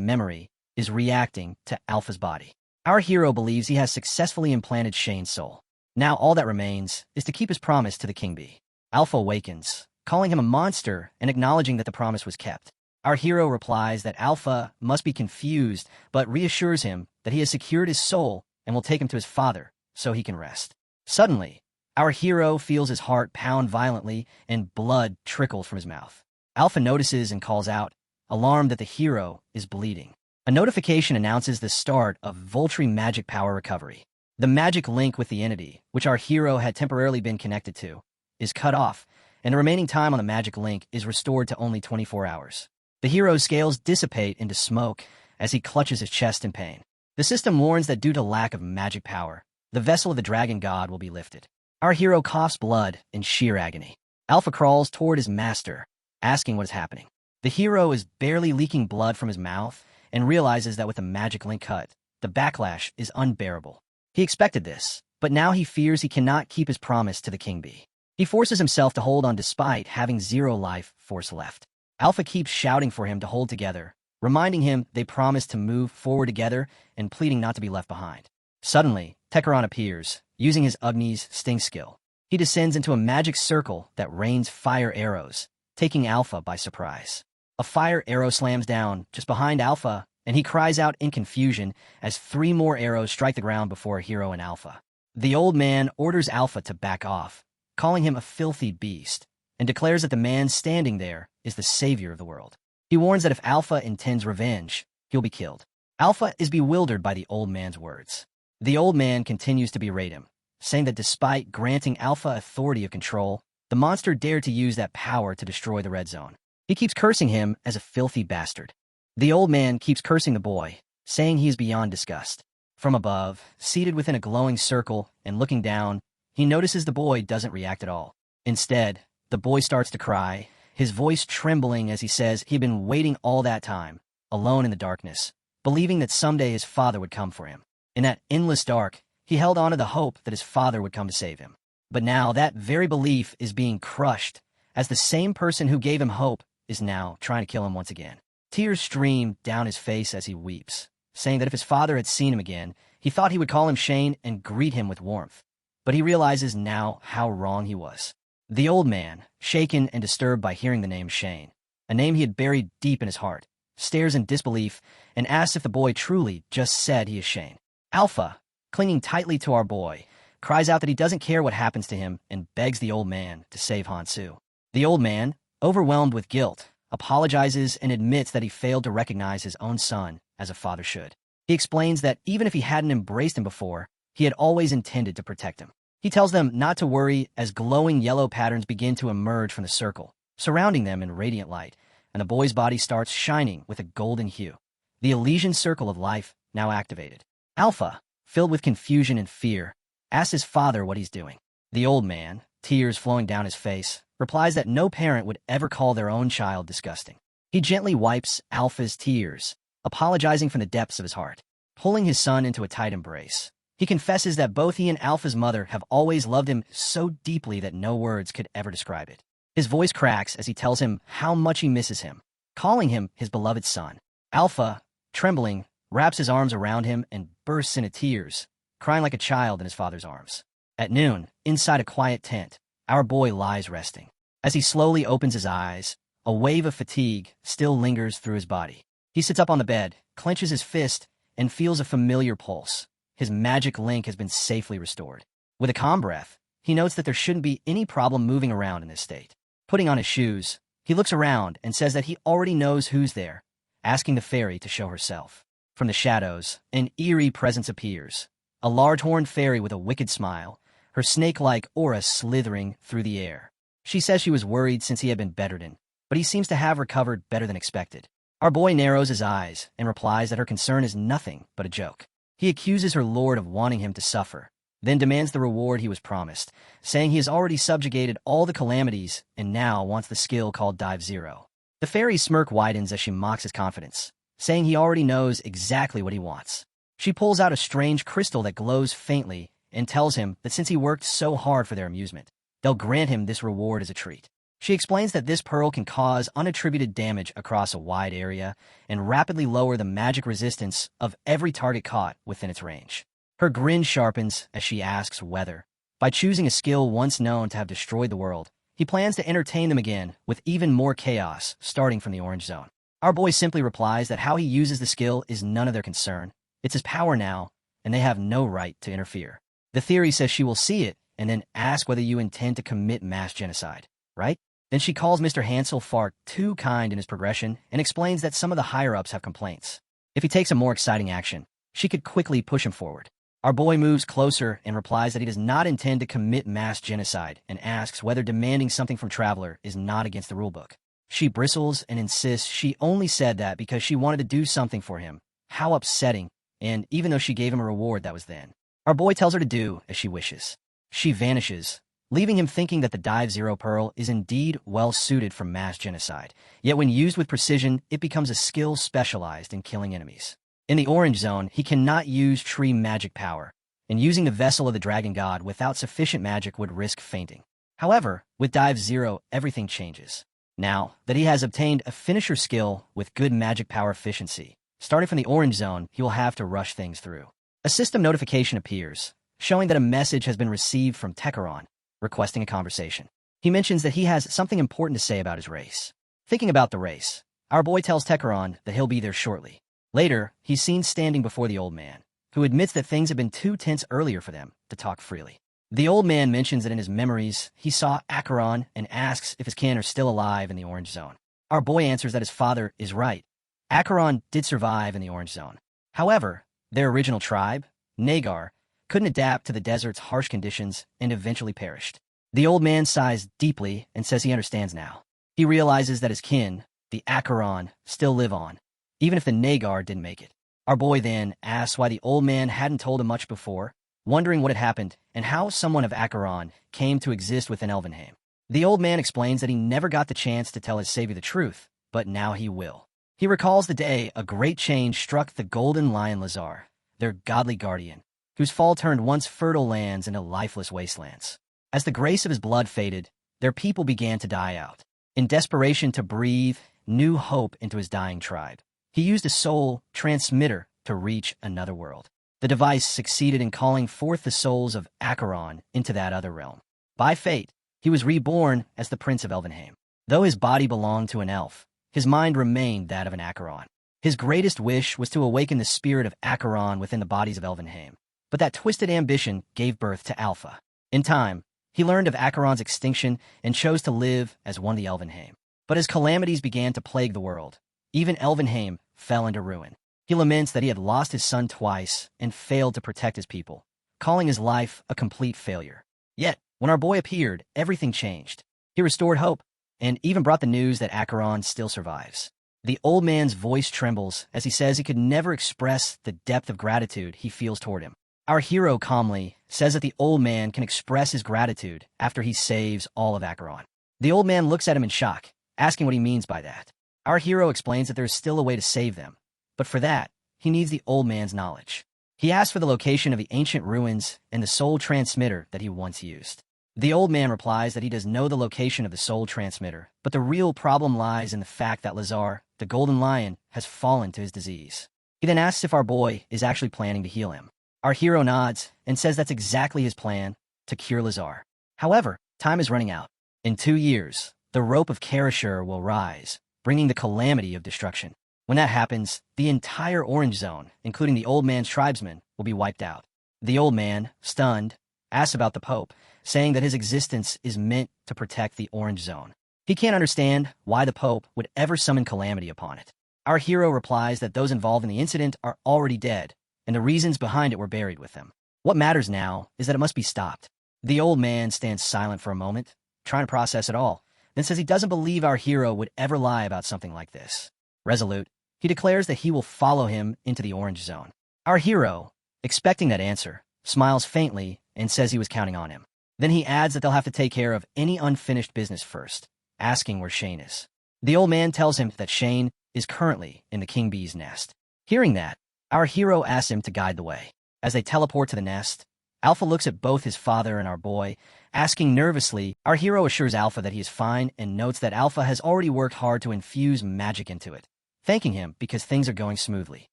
memory is reacting to Alpha's body. Our hero believes he has successfully implanted Shane's soul. Now all that remains is to keep his promise to the king bee. Alpha awakens, calling him a monster and acknowledging that the promise was kept. Our hero replies that Alpha must be confused, but reassures him that he has secured his soul and will take him to his father so he can rest. Suddenly, our hero feels his heart pound violently and blood trickle from his mouth. Alpha notices and calls out, alarmed that the hero is bleeding. A notification announces the start of Voltri magic power recovery. The magic link with the entity, which our hero had temporarily been connected to, is cut off, and the remaining time on the magic link is restored to only 24 hours. The hero's scales dissipate into smoke as he clutches his chest in pain. The system warns that due to lack of magic power, the vessel of the dragon god will be lifted. Our hero coughs blood in sheer agony. Alpha crawls toward his master, asking what is happening. The hero is barely leaking blood from his mouth and realizes that with the magic link cut, the backlash is unbearable. He expected this, but now he fears he cannot keep his promise to the king bee. He forces himself to hold on despite having zero life force left. Alpha keeps shouting for him to hold together, reminding him they promised to move forward together and pleading not to be left behind. Suddenly, Tekaron appears, using his Agni's sting skill. He descends into a magic circle that rains fire arrows, taking Alpha by surprise. A fire arrow slams down just behind Alpha, and he cries out in confusion as 3 more arrows strike the ground before a hero and Alpha. The old man orders Alpha to back off, calling him a filthy beast, and declares that the man standing there is the savior of the world. He warns that if Alpha intends revenge, he'll be killed. Alpha is bewildered by the old man's words. The old man continues to berate him, saying that despite granting Alpha authority of control, the monster dared to use that power to destroy the red zone. He keeps cursing him as a filthy bastard. The old man keeps cursing the boy, saying he is beyond disgust. From above, seated within a glowing circle and looking down, he notices the boy doesn't react at all. Instead, the boy starts to cry, his voice trembling as he says he'd been waiting all that time, alone in the darkness, believing that someday his father would come for him. In that endless dark, he held on to the hope that his father would come to save him. But now that very belief is being crushed, as the same person who gave him hope is now trying to kill him once again. Tears stream down his face as he weeps, saying that if his father had seen him again, he thought he would call him Shane and greet him with warmth. but he realizes now how wrong he was. The old man, shaken and disturbed by hearing the name Shane, a name he had buried deep in his heart, stares in disbelief and asks if the boy truly just said he is Shane. Alpha, clinging tightly to our boy, cries out that he doesn't care what happens to him and begs the old man to save Hansu. The old man, overwhelmed with guilt, apologizes and admits that he failed to recognize his own son as a father should. He explains that even if he hadn't embraced him before, he had always intended to protect him. He tells them not to worry as glowing yellow patterns begin to emerge from the circle, surrounding them in radiant light, and the boy's body starts shining with a golden hue. The Elysian circle of life now activated. Alpha, filled with confusion and fear, asks his father what he's doing. The old man, tears flowing down his face, replies that no parent would ever call their own child disgusting. He gently wipes Alpha's tears, apologizing from the depths of his heart. Pulling his son into a tight embrace, he confesses that both he and Alpha's mother have always loved him so deeply that no words could ever describe it. His voice cracks as he tells him how much he misses him, calling him his beloved son. Alpha, trembling, wraps his arms around him and bursts into tears, crying like a child in his father's arms. At noon, inside a quiet tent, our boy lies resting. As he slowly opens his eyes, a wave of fatigue still lingers through his body. He sits up on the bed, clenches his fist, and feels a familiar pulse. His magic link has been safely restored. With a calm breath, he notes that there shouldn't be any problem moving around in this state. Putting on his shoes, he looks around and says that he already knows who's there, asking the fairy to show herself. From the shadows, an eerie presence appears. A large-horned fairy with a wicked smile, her snake-like aura slithering through the air. She says she was worried since he had been bedridden, but he seems to have recovered better than expected. Our boy narrows his eyes and replies that her concern is nothing but a joke. He accuses her lord of wanting him to suffer, then demands the reward he was promised, saying he has already subjugated all the calamities and now wants the skill called Dive Zero. The fairy's smirk widens as she mocks his confidence, saying he already knows exactly what he wants. She pulls out a strange crystal that glows faintly and tells him that since he worked so hard for their amusement, they'll grant him this reward as a treat. She explains that this pearl can cause unattributed damage across a wide area and rapidly lower the magic resistance of every target caught within its range. Her grin sharpens as she asks whether, by choosing a skill once known to have destroyed the world, he plans to entertain them again with even more chaos starting from the Orange Zone. Our boy simply replies that how he uses the skill is none of their concern. It's his power now, and they have no right to interfere. The theory says she will see it and then ask whether you intend to commit mass genocide, right? Then she calls Mr. Hansel far too kind in his progression and explains that some of the higher-ups have complaints. If he takes a more exciting action, she could quickly push him forward. Our boy moves closer and replies that he does not intend to commit mass genocide and asks whether demanding something from Traveler is not against the rulebook. She bristles and insists she only said that because she wanted to do something for him. How upsetting, and even though she gave him a reward that was then. Our boy tells her to do as she wishes. She vanishes, leaving him thinking that the Dive Zero Pearl is indeed well-suited for mass genocide. Yet when used with precision, it becomes a skill specialized in killing enemies. In the Orange Zone, he cannot use tree magic power, and using the Vessel of the Dragon God without sufficient magic would risk fainting. However, with Dive Zero, everything changes. Now that he has obtained a finisher skill with good magic power efficiency, starting from the Orange Zone, he will have to rush things through. A system notification appears, showing that a message has been received from Tekaron, requesting a conversation. He mentions that he has something important to say about his race. Thinking about the race, our boy tells Tekaron that he'll be there shortly. Later, he's seen standing before the old man, who admits that things had been too tense earlier for them to talk freely. The old man mentions that in his memories, he saw Acheron and asks if his kin are still alive in the Orange Zone. Our boy answers that his father is right. Acheron did survive in the Orange Zone. However, their original tribe, Nagar, couldn't adapt to the desert's harsh conditions and eventually perished. The old man sighs deeply and says he understands now. He realizes that his kin, the Acheron, still live on, even if the Nagar didn't make it. Our boy then asks why the old man hadn't told him much before, wondering what had happened and how someone of Acheron came to exist within Elvenheim. The old man explains that he never got the chance to tell his savior the truth, but now he will. He recalls the day a great change struck the Golden Lion Lazar, their godly guardian, whose fall turned once fertile lands into lifeless wastelands. As the grace of his blood faded, their people began to die out. In desperation to breathe new hope into his dying tribe, he used a soul transmitter to reach another world. The device succeeded in calling forth the souls of Acheron into that other realm. By fate, he was reborn as the Prince of Elvenheim. Though his body belonged to an elf, his mind remained that of an Acheron. His greatest wish was to awaken the spirit of Acheron within the bodies of Elvenheim, but that twisted ambition gave birth to Alpha. In time, he learned of Acheron's extinction and chose to live as one of the Elvenheim. But as calamities began to plague the world, even Elvenheim fell into ruin. He laments that he had lost his son twice and failed to protect his people, calling his life a complete failure. Yet, when our boy appeared, everything changed. He restored hope, and even brought the news that Acheron still survives. The old man's voice trembles as he says he could never express the depth of gratitude he feels toward him. Our hero calmly says that the old man can express his gratitude after he saves all of Acheron. The old man looks at him in shock, asking what he means by that. Our hero explains that there is still a way to save them, but for that, he needs the old man's knowledge. He asks for the location of the ancient ruins and the soul transmitter that he once used. The old man replies that he does know the location of the soul transmitter, but the real problem lies in the fact that Lazar, the golden lion, has fallen to his disease. He then asks if our boy is actually planning to heal him. Our hero nods and says that's exactly his plan, to cure Lazar. However, time is running out. In 2 years, the rope of Karashur will rise, bringing the calamity of destruction. When that happens, the entire Orange Zone, including the old man's tribesmen, will be wiped out. The old man, stunned, asks about the Pope, saying that his existence is meant to protect the Orange Zone. He can't understand why the Pope would ever summon calamity upon it. Our hero replies that those involved in the incident are already dead, and the reasons behind it were buried with them. What matters now is that it must be stopped. The old man stands silent for a moment, trying to process it all, then says he doesn't believe our hero would ever lie about something like this. Resolute, he declares that he will follow him into the Orange Zone. Our hero, expecting that answer, smiles faintly and says he was counting on him. Then he adds that they'll have to take care of any unfinished business first, asking where Shane is. The old man tells him that Shane is currently in the king bee's nest. Hearing that, our hero asks him to guide the way. As they teleport to the nest, Alpha looks at both his father and our boy, asking nervously. Our hero assures Alpha that he is fine and notes that Alpha has already worked hard to infuse magic into it, thanking him because things are going smoothly.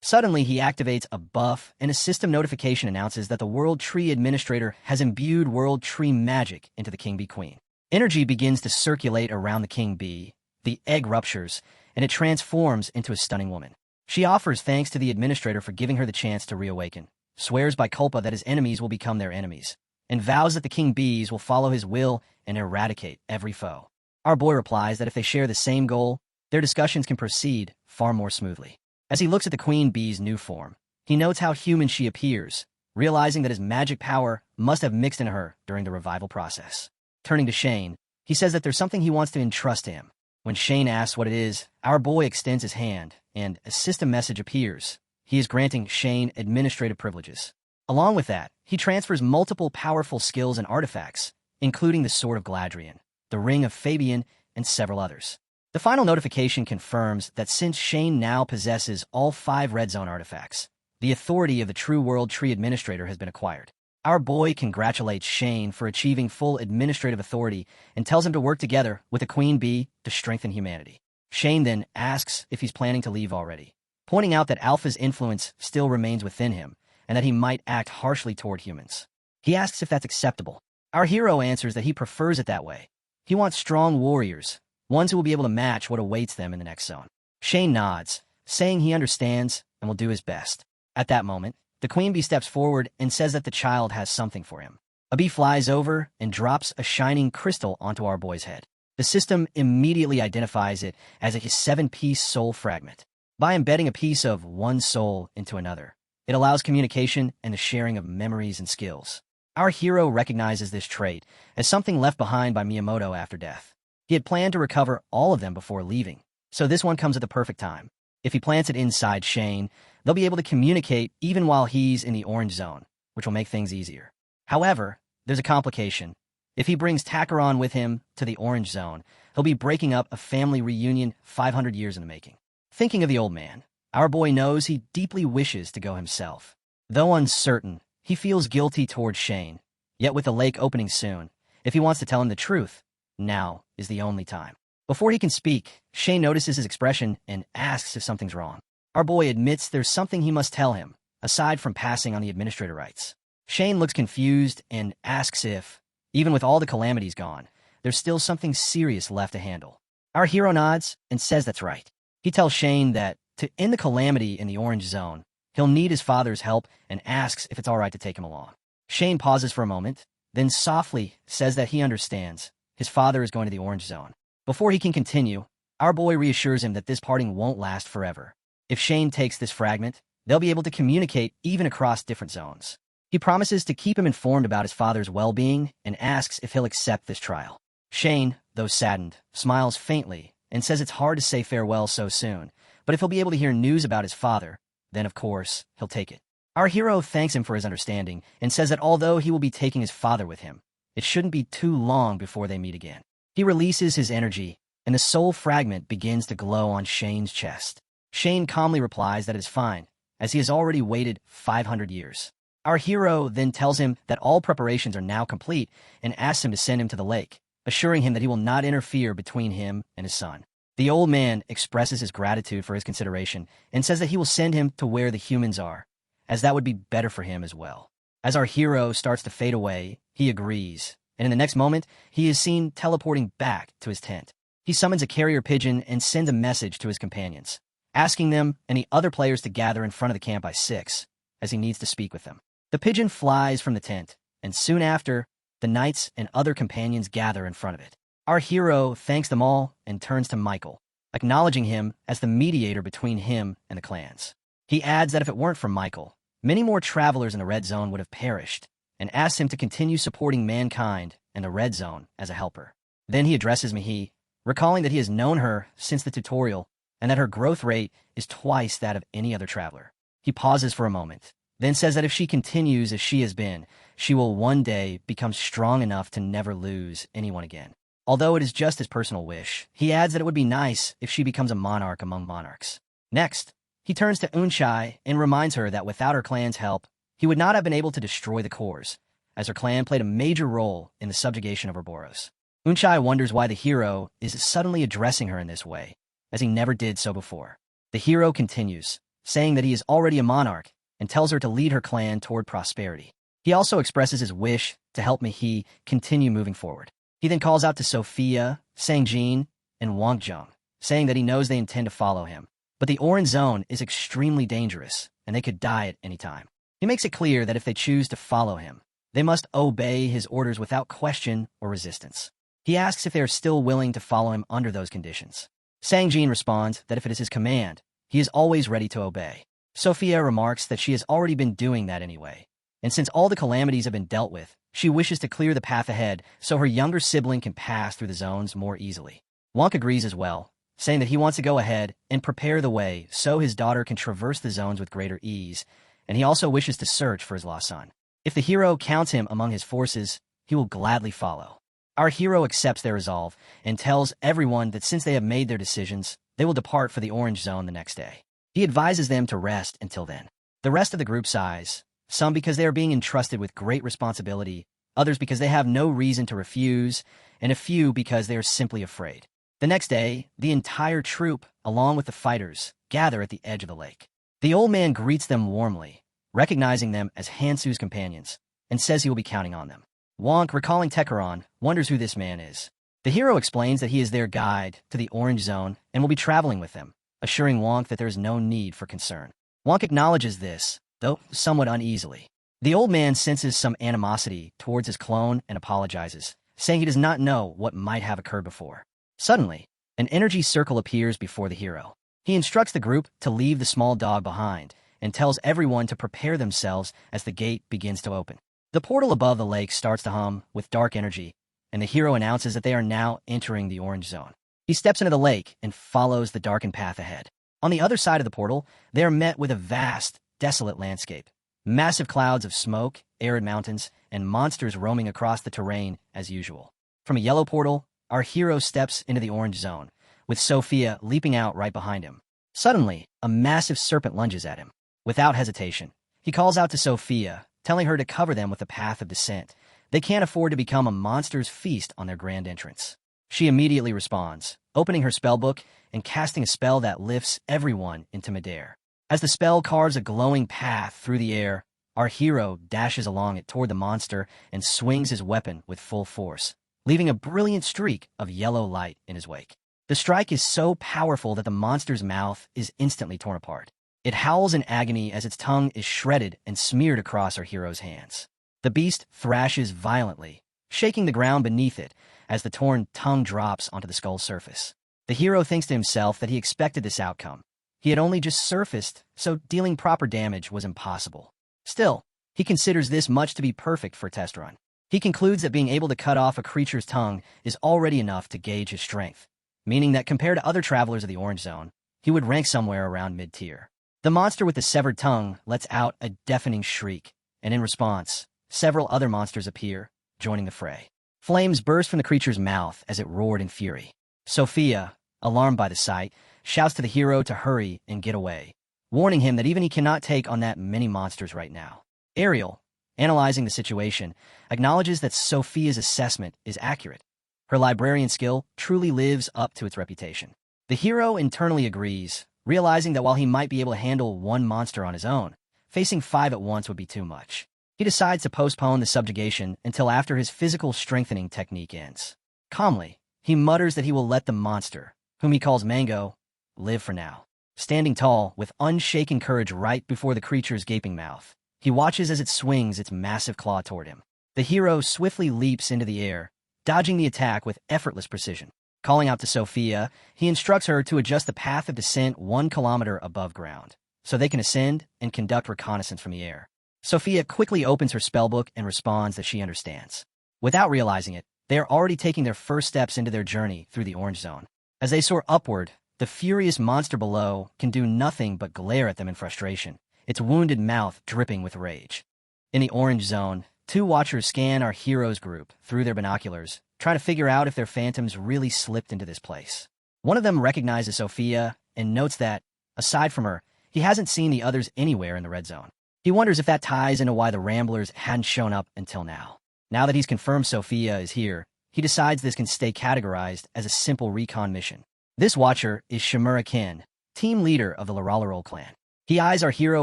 Suddenly, he activates a buff, and a system notification announces that the World Tree Administrator has imbued World Tree magic into the King Bee Queen. Energy begins to circulate around the King Bee, the egg ruptures, and it transforms into a stunning woman. She offers thanks to the Administrator for giving her the chance to reawaken, swears by culpa that his enemies will become their enemies, and vows that the King Bees will follow his will and eradicate every foe. Our boy replies that if they share the same goal, their discussions can proceed far more smoothly. As he looks at the Queen Bee's new form, he notes how human she appears, realizing that his magic power must have mixed in her during the revival process. Turning to Shane, he says that there's something he wants to entrust to him. When Shane asks what it is, our boy extends his hand, and a system message appears. He is granting Shane administrative privileges. Along with that, he transfers multiple powerful skills and artifacts, including the Sword of Galadriel, the Ring of Fabian, and several others. The final notification confirms that since Shane now possesses all 5 Red Zone artifacts, the authority of the True World Tree Administrator has been acquired. Our boy congratulates Shane for achieving full administrative authority and tells him to work together with the Queen Bee to strengthen humanity. Shane then asks if he's planning to leave already, pointing out that Alpha's influence still remains within him and that he might act harshly toward humans. He asks if that's acceptable. Our hero answers that he prefers it that way. He wants strong warriors, ones who will be able to match what awaits them in the next zone. Shane nods, saying he understands and will do his best. At that moment, the Queen Bee steps forward and says that the child has something for him. A bee flies over and drops a shining crystal onto our boy's head. The system immediately identifies it as a 7-piece soul fragment. By embedding a piece of one soul into another, it allows communication and the sharing of memories and skills. Our hero recognizes this trait as something left behind by Miyamoto after death. He had planned to recover all of them before leaving, so this one comes at the perfect time. If he plants it inside Shane, they'll be able to communicate even while he's in the Orange Zone, which will make things easier. However, there's a complication. If he brings Takeron with him to the Orange Zone, he'll be breaking up a family reunion 500 years in the making. Thinking of the old man, our boy knows he deeply wishes to go himself. Though uncertain, he feels guilty towards Shane. Yet with the lake opening soon, if he wants to tell him the truth, now is the only time. Before he can speak, Shane notices his expression and asks if something's wrong. Our boy admits there's something he must tell him, aside from passing on the administrator rights. Shane looks confused and asks if, even with all the calamities gone, there's still something serious left to handle. Our hero nods and says that's right. He tells Shane that to end the calamity in the Orange Zone, he'll need his father's help and asks if it's all right to take him along. Shane pauses for a moment, then softly says that he understands. His father is going to the Orange Zone. Before he can continue, our boy reassures him that this parting won't last forever. If Shane takes this fragment, they'll be able to communicate even across different zones. He promises to keep him informed about his father's well-being and asks if he'll accept this trial. Shane, though saddened, smiles faintly and says it's hard to say farewell so soon, but if he'll be able to hear news about his father, then of course, he'll take it. Our hero thanks him for his understanding and says that although he will be taking his father with him, it shouldn't be too long before they meet again. He releases his energy, and the soul fragment begins to glow on Shane's chest. Shane calmly replies that it is fine, as he has already waited 500 years. Our hero then tells him that all preparations are now complete and asks him to send him to the lake, assuring him that he will not interfere between him and his son. The old man expresses his gratitude for his consideration and says that he will send him to where the humans are, as that would be better for him as well. As our hero starts to fade away, he agrees, and in the next moment, he is seen teleporting back to his tent. He summons a carrier pigeon and sends a message to his companions, asking them and the other players to gather in front of the camp by 6, as he needs to speak with them. The pigeon flies from the tent, and soon after, the knights and other companions gather in front of it. Our hero thanks them all and turns to Michael, acknowledging him as the mediator between him and the clans. He adds that if it weren't for Michael, many more travelers in the Red Zone would have perished, and asks him to continue supporting mankind and the Red Zone as a helper. Then he addresses Mihi, recalling that he has known her since the tutorial and that her growth rate is twice that of any other traveler. He pauses for a moment, then says that if she continues as she has been, she will one day become strong enough to never lose anyone again. Although it is just his personal wish, he adds that it would be nice if she becomes a monarch among monarchs. Next, he turns to Unchai and reminds her that without her clan's help, he would not have been able to destroy the cores, as her clan played a major role in the subjugation of Ouroboros. Unchai wonders why the hero is suddenly addressing her in this way, as he never did so before. The hero continues, saying that he is already a monarch and tells her to lead her clan toward prosperity. He also expresses his wish to help Mihi continue moving forward. He then calls out to Sophia, Sangjin, and Wangjung, saying that he knows they intend to follow him. But the Orange Zone is extremely dangerous, and they could die at any time. He makes it clear that if they choose to follow him, they must obey his orders without question or resistance. He asks if they are still willing to follow him under those conditions. Sangjin responds that if it is his command, he is always ready to obey. Sophia remarks that she has already been doing that anyway, and since all the calamities have been dealt with, she wishes to clear the path ahead so her younger sibling can pass through the zones more easily. Wonk agrees as well, saying that he wants to go ahead and prepare the way so his daughter can traverse the zones with greater ease, and he also wishes to search for his lost son. If the hero counts him among his forces, he will gladly follow. Our hero accepts their resolve and tells everyone that since they have made their decisions, they will depart for the Orange Zone the next day. He advises them to rest until then. The rest of the group sighs, some because they are being entrusted with great responsibility, others because they have no reason to refuse, and a few because they are simply afraid. The next day, the entire troop, along with the fighters, gather at the edge of the lake. The old man greets them warmly, recognizing them as Hansu's companions, and says he will be counting on them. Wonk, recalling Tekaron, wonders who this man is. The hero explains that he is their guide to the Orange Zone and will be traveling with them, assuring Wonk that there is no need for concern. Wonk acknowledges this, though somewhat uneasily. The old man senses some animosity towards his clone and apologizes, saying he does not know what might have occurred before. Suddenly, an energy circle appears before the hero. He instructs the group to leave the small dog behind and tells everyone to prepare themselves as the gate begins to open. The portal above the lake starts to hum with dark energy, and the hero announces that they are now entering the Orange Zone. He steps into the lake and follows the darkened path ahead. On the other side of the portal, they are met with a vast, desolate landscape. Massive clouds of smoke, arid mountains, and monsters roaming across the terrain as usual. From a yellow portal, our hero steps into the Orange Zone, with Sophia leaping out right behind him. Suddenly, a massive serpent lunges at him. Without hesitation, he calls out to Sophia, telling her to cover them with the path of descent. They can't afford to become a monster's feast on their grand entrance. She immediately responds, opening her spellbook and casting a spell that lifts everyone into midair. As the spell carves a glowing path through the air, our hero dashes along it toward the monster and swings his weapon with full force, leaving a brilliant streak of yellow light in his wake. The strike is so powerful that the monster's mouth is instantly torn apart. It howls in agony as its tongue is shredded and smeared across our hero's hands. The beast thrashes violently, shaking the ground beneath it as the torn tongue drops onto the skull's surface. The hero thinks to himself that he expected this outcome. He had only just surfaced, so dealing proper damage was impossible. Still, he considers this much to be perfect for a test run. He concludes that being able to cut off a creature's tongue is already enough to gauge his strength, meaning that compared to other travelers of the Orange Zone, he would rank somewhere around mid-tier. The monster with the severed tongue lets out a deafening shriek, and in response, several other monsters appear, joining the fray. Flames burst from the creature's mouth as it roared in fury. Sophia, alarmed by the sight, shouts to the hero to hurry and get away, warning him that even he cannot take on that many monsters right now. Ariel, analyzing the situation, acknowledges that Sophia's assessment is accurate. Her librarian skill truly lives up to its reputation. The hero internally agrees, realizing that while he might be able to handle one monster on his own, facing 5 at once would be too much. He decides to postpone the subjugation until after his physical strengthening technique ends. Calmly, he mutters that he will let the monster, whom he calls Mango, live for now. Standing tall, with unshaken courage right before the creature's gaping mouth, he watches as it swings its massive claw toward him. The hero swiftly leaps into the air, dodging the attack with effortless precision. Calling out to Sophia, he instructs her to adjust the path of descent 1 kilometer above ground, so they can ascend and conduct reconnaissance from the air. Sophia quickly opens her spellbook and responds that she understands. Without realizing it, they are already taking their first steps into their journey through the Orange Zone. As they soar upward, the furious monster below can do nothing but glare at them in frustration, its wounded mouth dripping with rage. In the Orange Zone, 2 watchers scan our hero's group through their binoculars, trying to figure out if their phantoms really slipped into this place. One of them recognizes Sophia and notes that, aside from her, he hasn't seen the others anywhere in the Red Zone. He wonders if that ties into why the Ramblers hadn't shown up until now. Now that he's confirmed Sophia is here, he decides this can stay categorized as a simple recon mission. This watcher is Shimura Kin, team leader of the Larallarol clan. He eyes our hero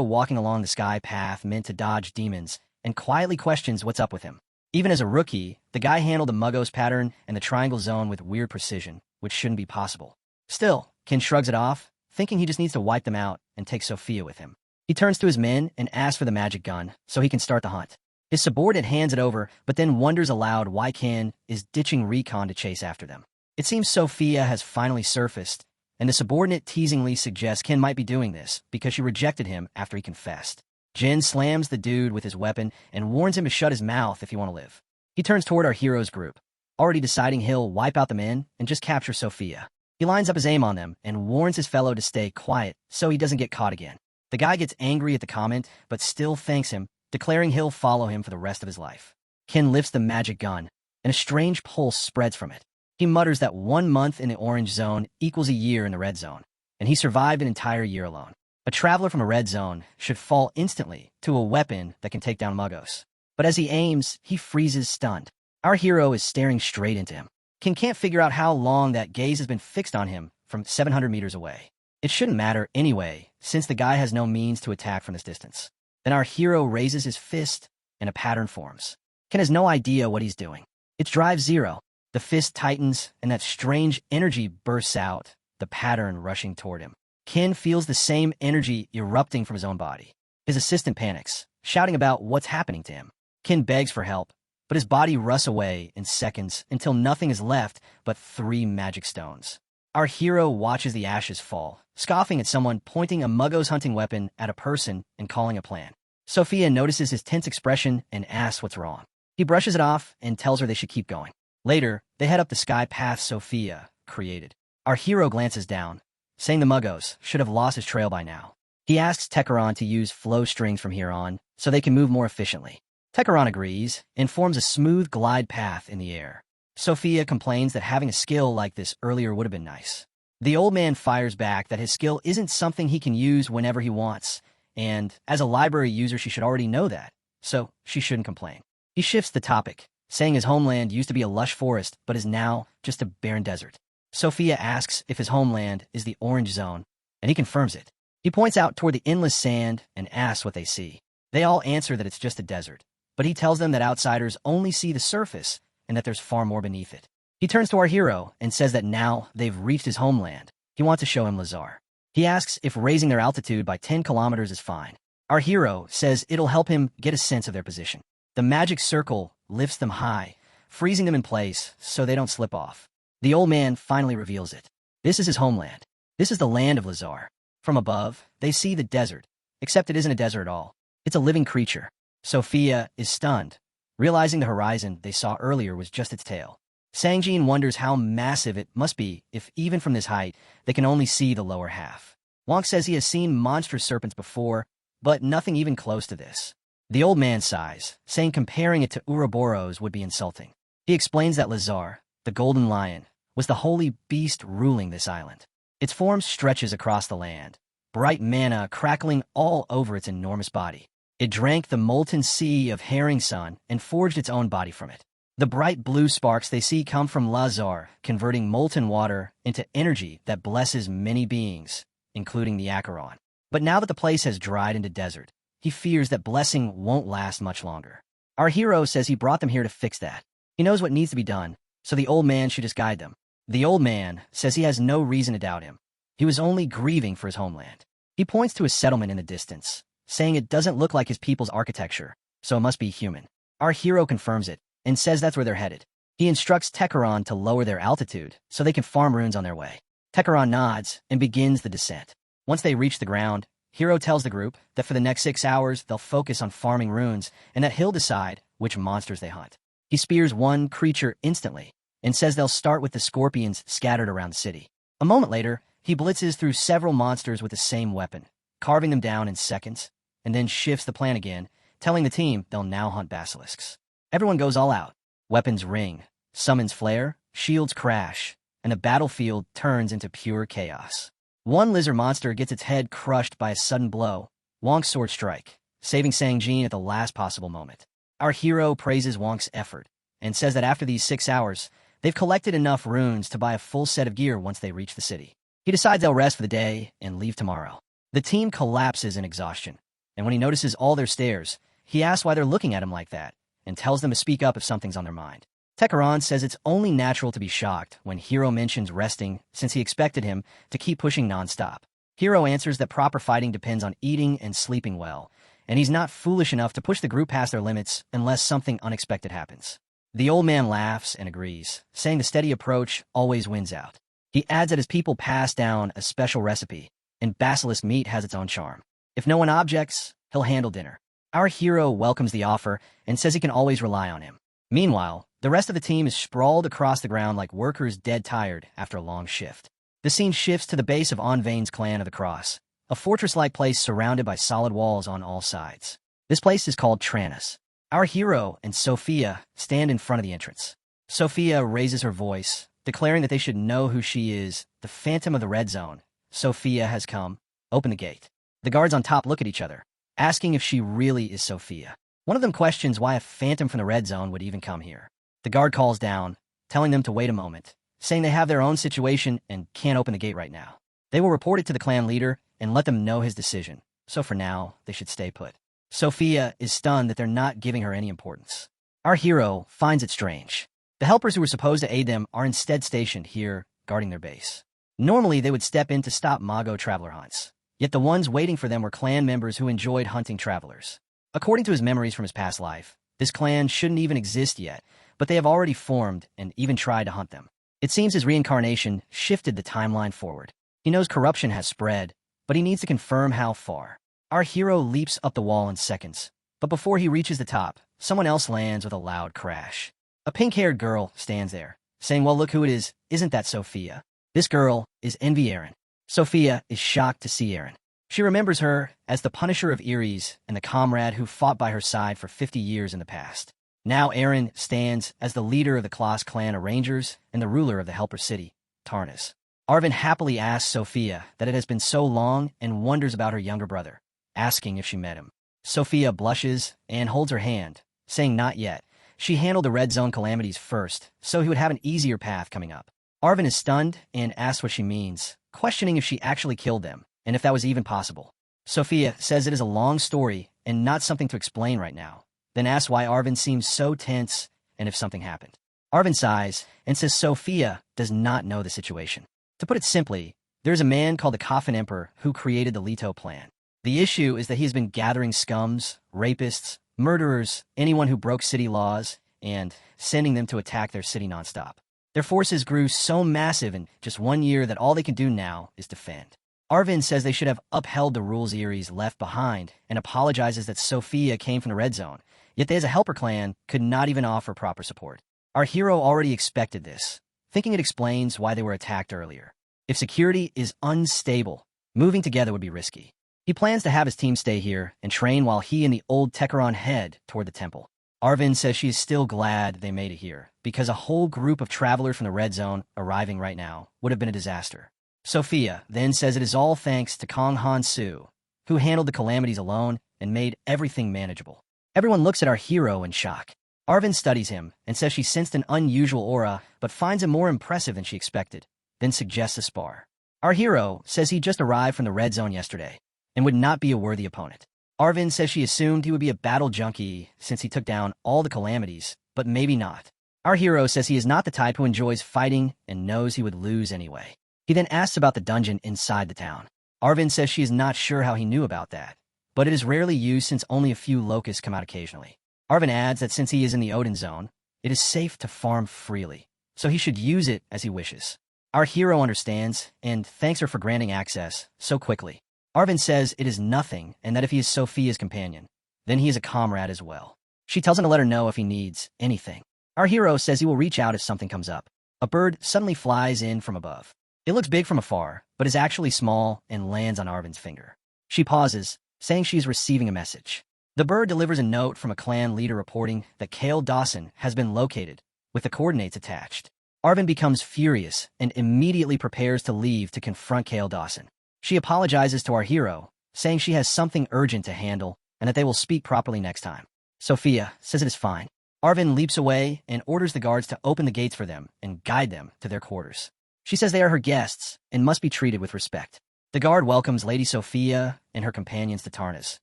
walking along the sky path meant to dodge demons and quietly questions what's up with him. Even as a rookie, the guy handled the Muggos pattern and the triangle zone with weird precision, which shouldn't be possible. Still, Kin shrugs it off, thinking he just needs to wipe them out and take Sophia with him. He turns to his men and asks for the magic gun so he can start the hunt. His subordinate hands it over, but then wonders aloud why Kin is ditching recon to chase after them. It seems Sophia has finally surfaced, and the subordinate teasingly suggests Kin might be doing this because she rejected him after he confessed. Jin slams the dude with his weapon and warns him to shut his mouth if he want to live. He turns toward our hero's group, already deciding he'll wipe out the men and just capture Sophia. He lines up his aim on them and warns his fellow to stay quiet so he doesn't get caught again. The guy gets angry at the comment, but still thanks him, declaring he'll follow him for the rest of his life. Kin lifts the magic gun, and a strange pulse spreads from it. He mutters that 1 month in the Orange Zone equals a year in the Red Zone, and he survived an entire year alone. A traveler from a Red Zone should fall instantly to a weapon that can take down Muggos. But as he aims, he freezes stunned. Our hero is staring straight into him. Kin can't figure out how long that gaze has been fixed on him from 700 meters away. It shouldn't matter anyway, since the guy has no means to attack from this distance. Then our hero raises his fist, and a pattern forms. Kin has no idea what he's doing. It's drive 0. The fist tightens, and that strange energy bursts out, the pattern rushing toward him. Kin feels the same energy erupting from his own body. His assistant panics, shouting about what's happening to him. Kin begs for help, but his body rusts away in seconds until nothing is left but 3 magic stones. Our hero watches the ashes fall, scoffing at someone pointing a Muggos hunting weapon at a person and calling a plan. Sophia notices his tense expression and asks what's wrong. He brushes it off and tells her they should keep going. Later, they head up the sky path Sophia created. Our hero glances down, saying the Muggos should have lost his trail by now. He asks Tekaron to use flow strings from here on so they can move more efficiently. Tekaron agrees and forms a smooth glide path in the air. Sophia complains that having a skill like this earlier would have been nice. The old man fires back that his skill isn't something he can use whenever he wants, and as a library user she should already know that, so she shouldn't complain. He shifts the topic, saying his homeland used to be a lush forest but is now just a barren desert. Sophia asks if his homeland is the Orange Zone, and he confirms it. He points out toward the endless sand and asks what they see. They all answer that it's just a desert, but he tells them that outsiders only see the surface and that there's far more beneath it. He turns to our hero and says that now they've reached his homeland, he wants to show him Lazar. He asks if raising their altitude by 10 kilometers is fine. Our hero says it'll help him get a sense of their position. The magic circle lifts them high, freezing them in place so they don't slip off. The old man finally reveals it. This is his homeland. This is the land of Lazar. From above, they see the desert, except it isn't a desert at all. It's a living creature. Sophia is stunned, realizing the horizon they saw earlier was just its tail. Sangjin wonders how massive it must be if, even from this height, they can only see the lower half. Wonk says he has seen monstrous serpents before, but nothing even close to this. The old man sighs, saying comparing it to Ouroboros would be insulting. He explains that Lazar, the golden lion, was the holy beast ruling this island. Its form stretches across the land, bright mana crackling all over its enormous body. It drank the molten sea of herring sun and forged its own body from it. The bright blue sparks they see come from Lazar, converting molten water into energy that blesses many beings, including the Acheron. But now that the place has dried into desert, he fears that blessing won't last much longer. Our hero says he brought them here to fix that. He knows what needs to be done, so the old man should just guide them. The old man says he has no reason to doubt him. He was only grieving for his homeland. He points to a settlement in the distance, saying it doesn't look like his people's architecture, so it must be human. Our hero confirms it and says that's where they're headed. He instructs Tekaron to lower their altitude so they can farm runes on their way. Tekaron nods and begins the descent. Once they reach the ground, Hero tells the group that for the next 6 hours they'll focus on farming runes and that he'll decide which monsters they hunt. He spears one creature instantly and says they'll start with the scorpions scattered around the city. A moment later, he blitzes through several monsters with the same weapon, carving them down in seconds, and then shifts the plan again, telling the team they'll now hunt basilisks. Everyone goes all out. Weapons ring, summons flare, shields crash, and the battlefield turns into pure chaos. One lizard monster gets its head crushed by a sudden blow, Wonk's sword strike, saving Sangjin at the last possible moment. Our hero praises Wonk's effort and says that after these 6 hours, they've collected enough runes to buy a full set of gear once they reach the city. He decides they'll rest for the day and leave tomorrow. The team collapses in exhaustion, and when he notices all their stares, he asks why they're looking at him like that and tells them to speak up if something's on their mind. Tekaron says it's only natural to be shocked when Hero mentions resting since he expected him to keep pushing nonstop. Hero answers that proper fighting depends on eating and sleeping well, and he's not foolish enough to push the group past their limits unless something unexpected happens. The old man laughs and agrees, saying the steady approach always wins out. He adds that his people pass down a special recipe, and basilisk meat has its own charm. If no one objects, he'll handle dinner. Our hero welcomes the offer and says he can always rely on him. Meanwhile, the rest of the team is sprawled across the ground like workers dead tired after a long shift. The scene shifts to the base of Onvain's clan of the Cross, a fortress-like place surrounded by solid walls on all sides. This place is called Tranus. Our hero and Sophia stand in front of the entrance. Sophia raises her voice, declaring that they should know who she is, the Phantom of the Red Zone. Sophia has come. Open the gate. The guards on top look at each other, asking if she really is Sophia. One of them questions why a phantom from the Red Zone would even come here. The guard calls down, telling them to wait a moment, saying they have their own situation and can't open the gate right now. They will report it to the clan leader and let them know his decision, so for now, they should stay put. Sophia is stunned that they're not giving her any importance. Our hero finds it strange. The helpers who were supposed to aid them are instead stationed here, guarding their base. Normally, they would step in to stop Mago traveler hunts, yet the ones waiting for them were clan members who enjoyed hunting travelers. According to his memories from his past life, this clan shouldn't even exist yet, but they have already formed and even tried to hunt them. It seems his reincarnation shifted the timeline forward. He knows corruption has spread, but he needs to confirm how far. Our hero leaps up the wall in seconds, but before he reaches the top, someone else lands with a loud crash. A pink-haired girl stands there, saying, "Well, look who it is. Isn't that Sophia?" This girl is Envy Eren. Sophia is shocked to see Eren. She remembers her as the Punisher of Eries and the comrade who fought by her side for 50 years in the past. Now Eren stands as the leader of the Klaus clan of Rangers and the ruler of the Helper City, Tarnus. Arvin happily asks Sophia that it has been so long and wonders about her younger brother, asking if she met him. Sophia blushes and holds her hand, saying not yet. She handled the Red Zone calamities first, so he would have an easier path coming up. Arvin is stunned and asks what she means, questioning if she actually killed them, and if that was even possible. Sophia says it is a long story and not something to explain right now, then asks why Arvind seems so tense and if something happened. Arvind sighs and says Sophia does not know the situation. To put it simply, there is a man called the Coffin Emperor who created the Leto plan. The issue is that he has been gathering scums, rapists, murderers, anyone who broke city laws, and sending them to attack their city nonstop. Their forces grew so massive in just 1 year that all they can do now is defend. Arvind says they should have upheld the rules Erie's left behind and apologizes that Sophia came from the Red Zone, yet they as a helper clan could not even offer proper support. Our hero already expected this, thinking it explains why they were attacked earlier. If security is unstable, moving together would be risky. He plans to have his team stay here and train while he and the old Tekaron head toward the temple. Arvind says she is still glad they made it here, because a whole group of travelers from the Red Zone arriving right now would have been a disaster. Sophia then says it is all thanks to Kong Han Su, who handled the calamities alone and made everything manageable. Everyone looks at our hero in shock. Arvind studies him and says she sensed an unusual aura but finds him more impressive than she expected, then suggests a spar. Our hero says he just arrived from the Red Zone yesterday and would not be a worthy opponent. Arvind says she assumed he would be a battle junkie since he took down all the calamities, but maybe not. Our hero says he is not the type who enjoys fighting and knows he would lose anyway. He then asks about the dungeon inside the town. Arvind says she is not sure how he knew about that, but it is rarely used since only a few locusts come out occasionally. Arvind adds that since he is in the Odin Zone, it is safe to farm freely, so he should use it as he wishes. Our hero understands and thanks her for granting access so quickly. Arvind says it is nothing and that if he is Sophia's companion, then he is a comrade as well. She tells him to let her know if he needs anything. Our hero says he will reach out if something comes up. A bird suddenly flies in from above. It looks big from afar, but is actually small and lands on Arvind's finger. She pauses, saying she is receiving a message. The bird delivers a note from a clan leader reporting that Kale Dawson has been located, with the coordinates attached. Arvind becomes furious and immediately prepares to leave to confront Kale Dawson. She apologizes to our hero, saying she has something urgent to handle and that they will speak properly next time. Sophia says it is fine. Arvind leaps away and orders the guards to open the gates for them and guide them to their quarters. She says they are her guests and must be treated with respect. The guard welcomes Lady Sophia and her companions to Tarnas,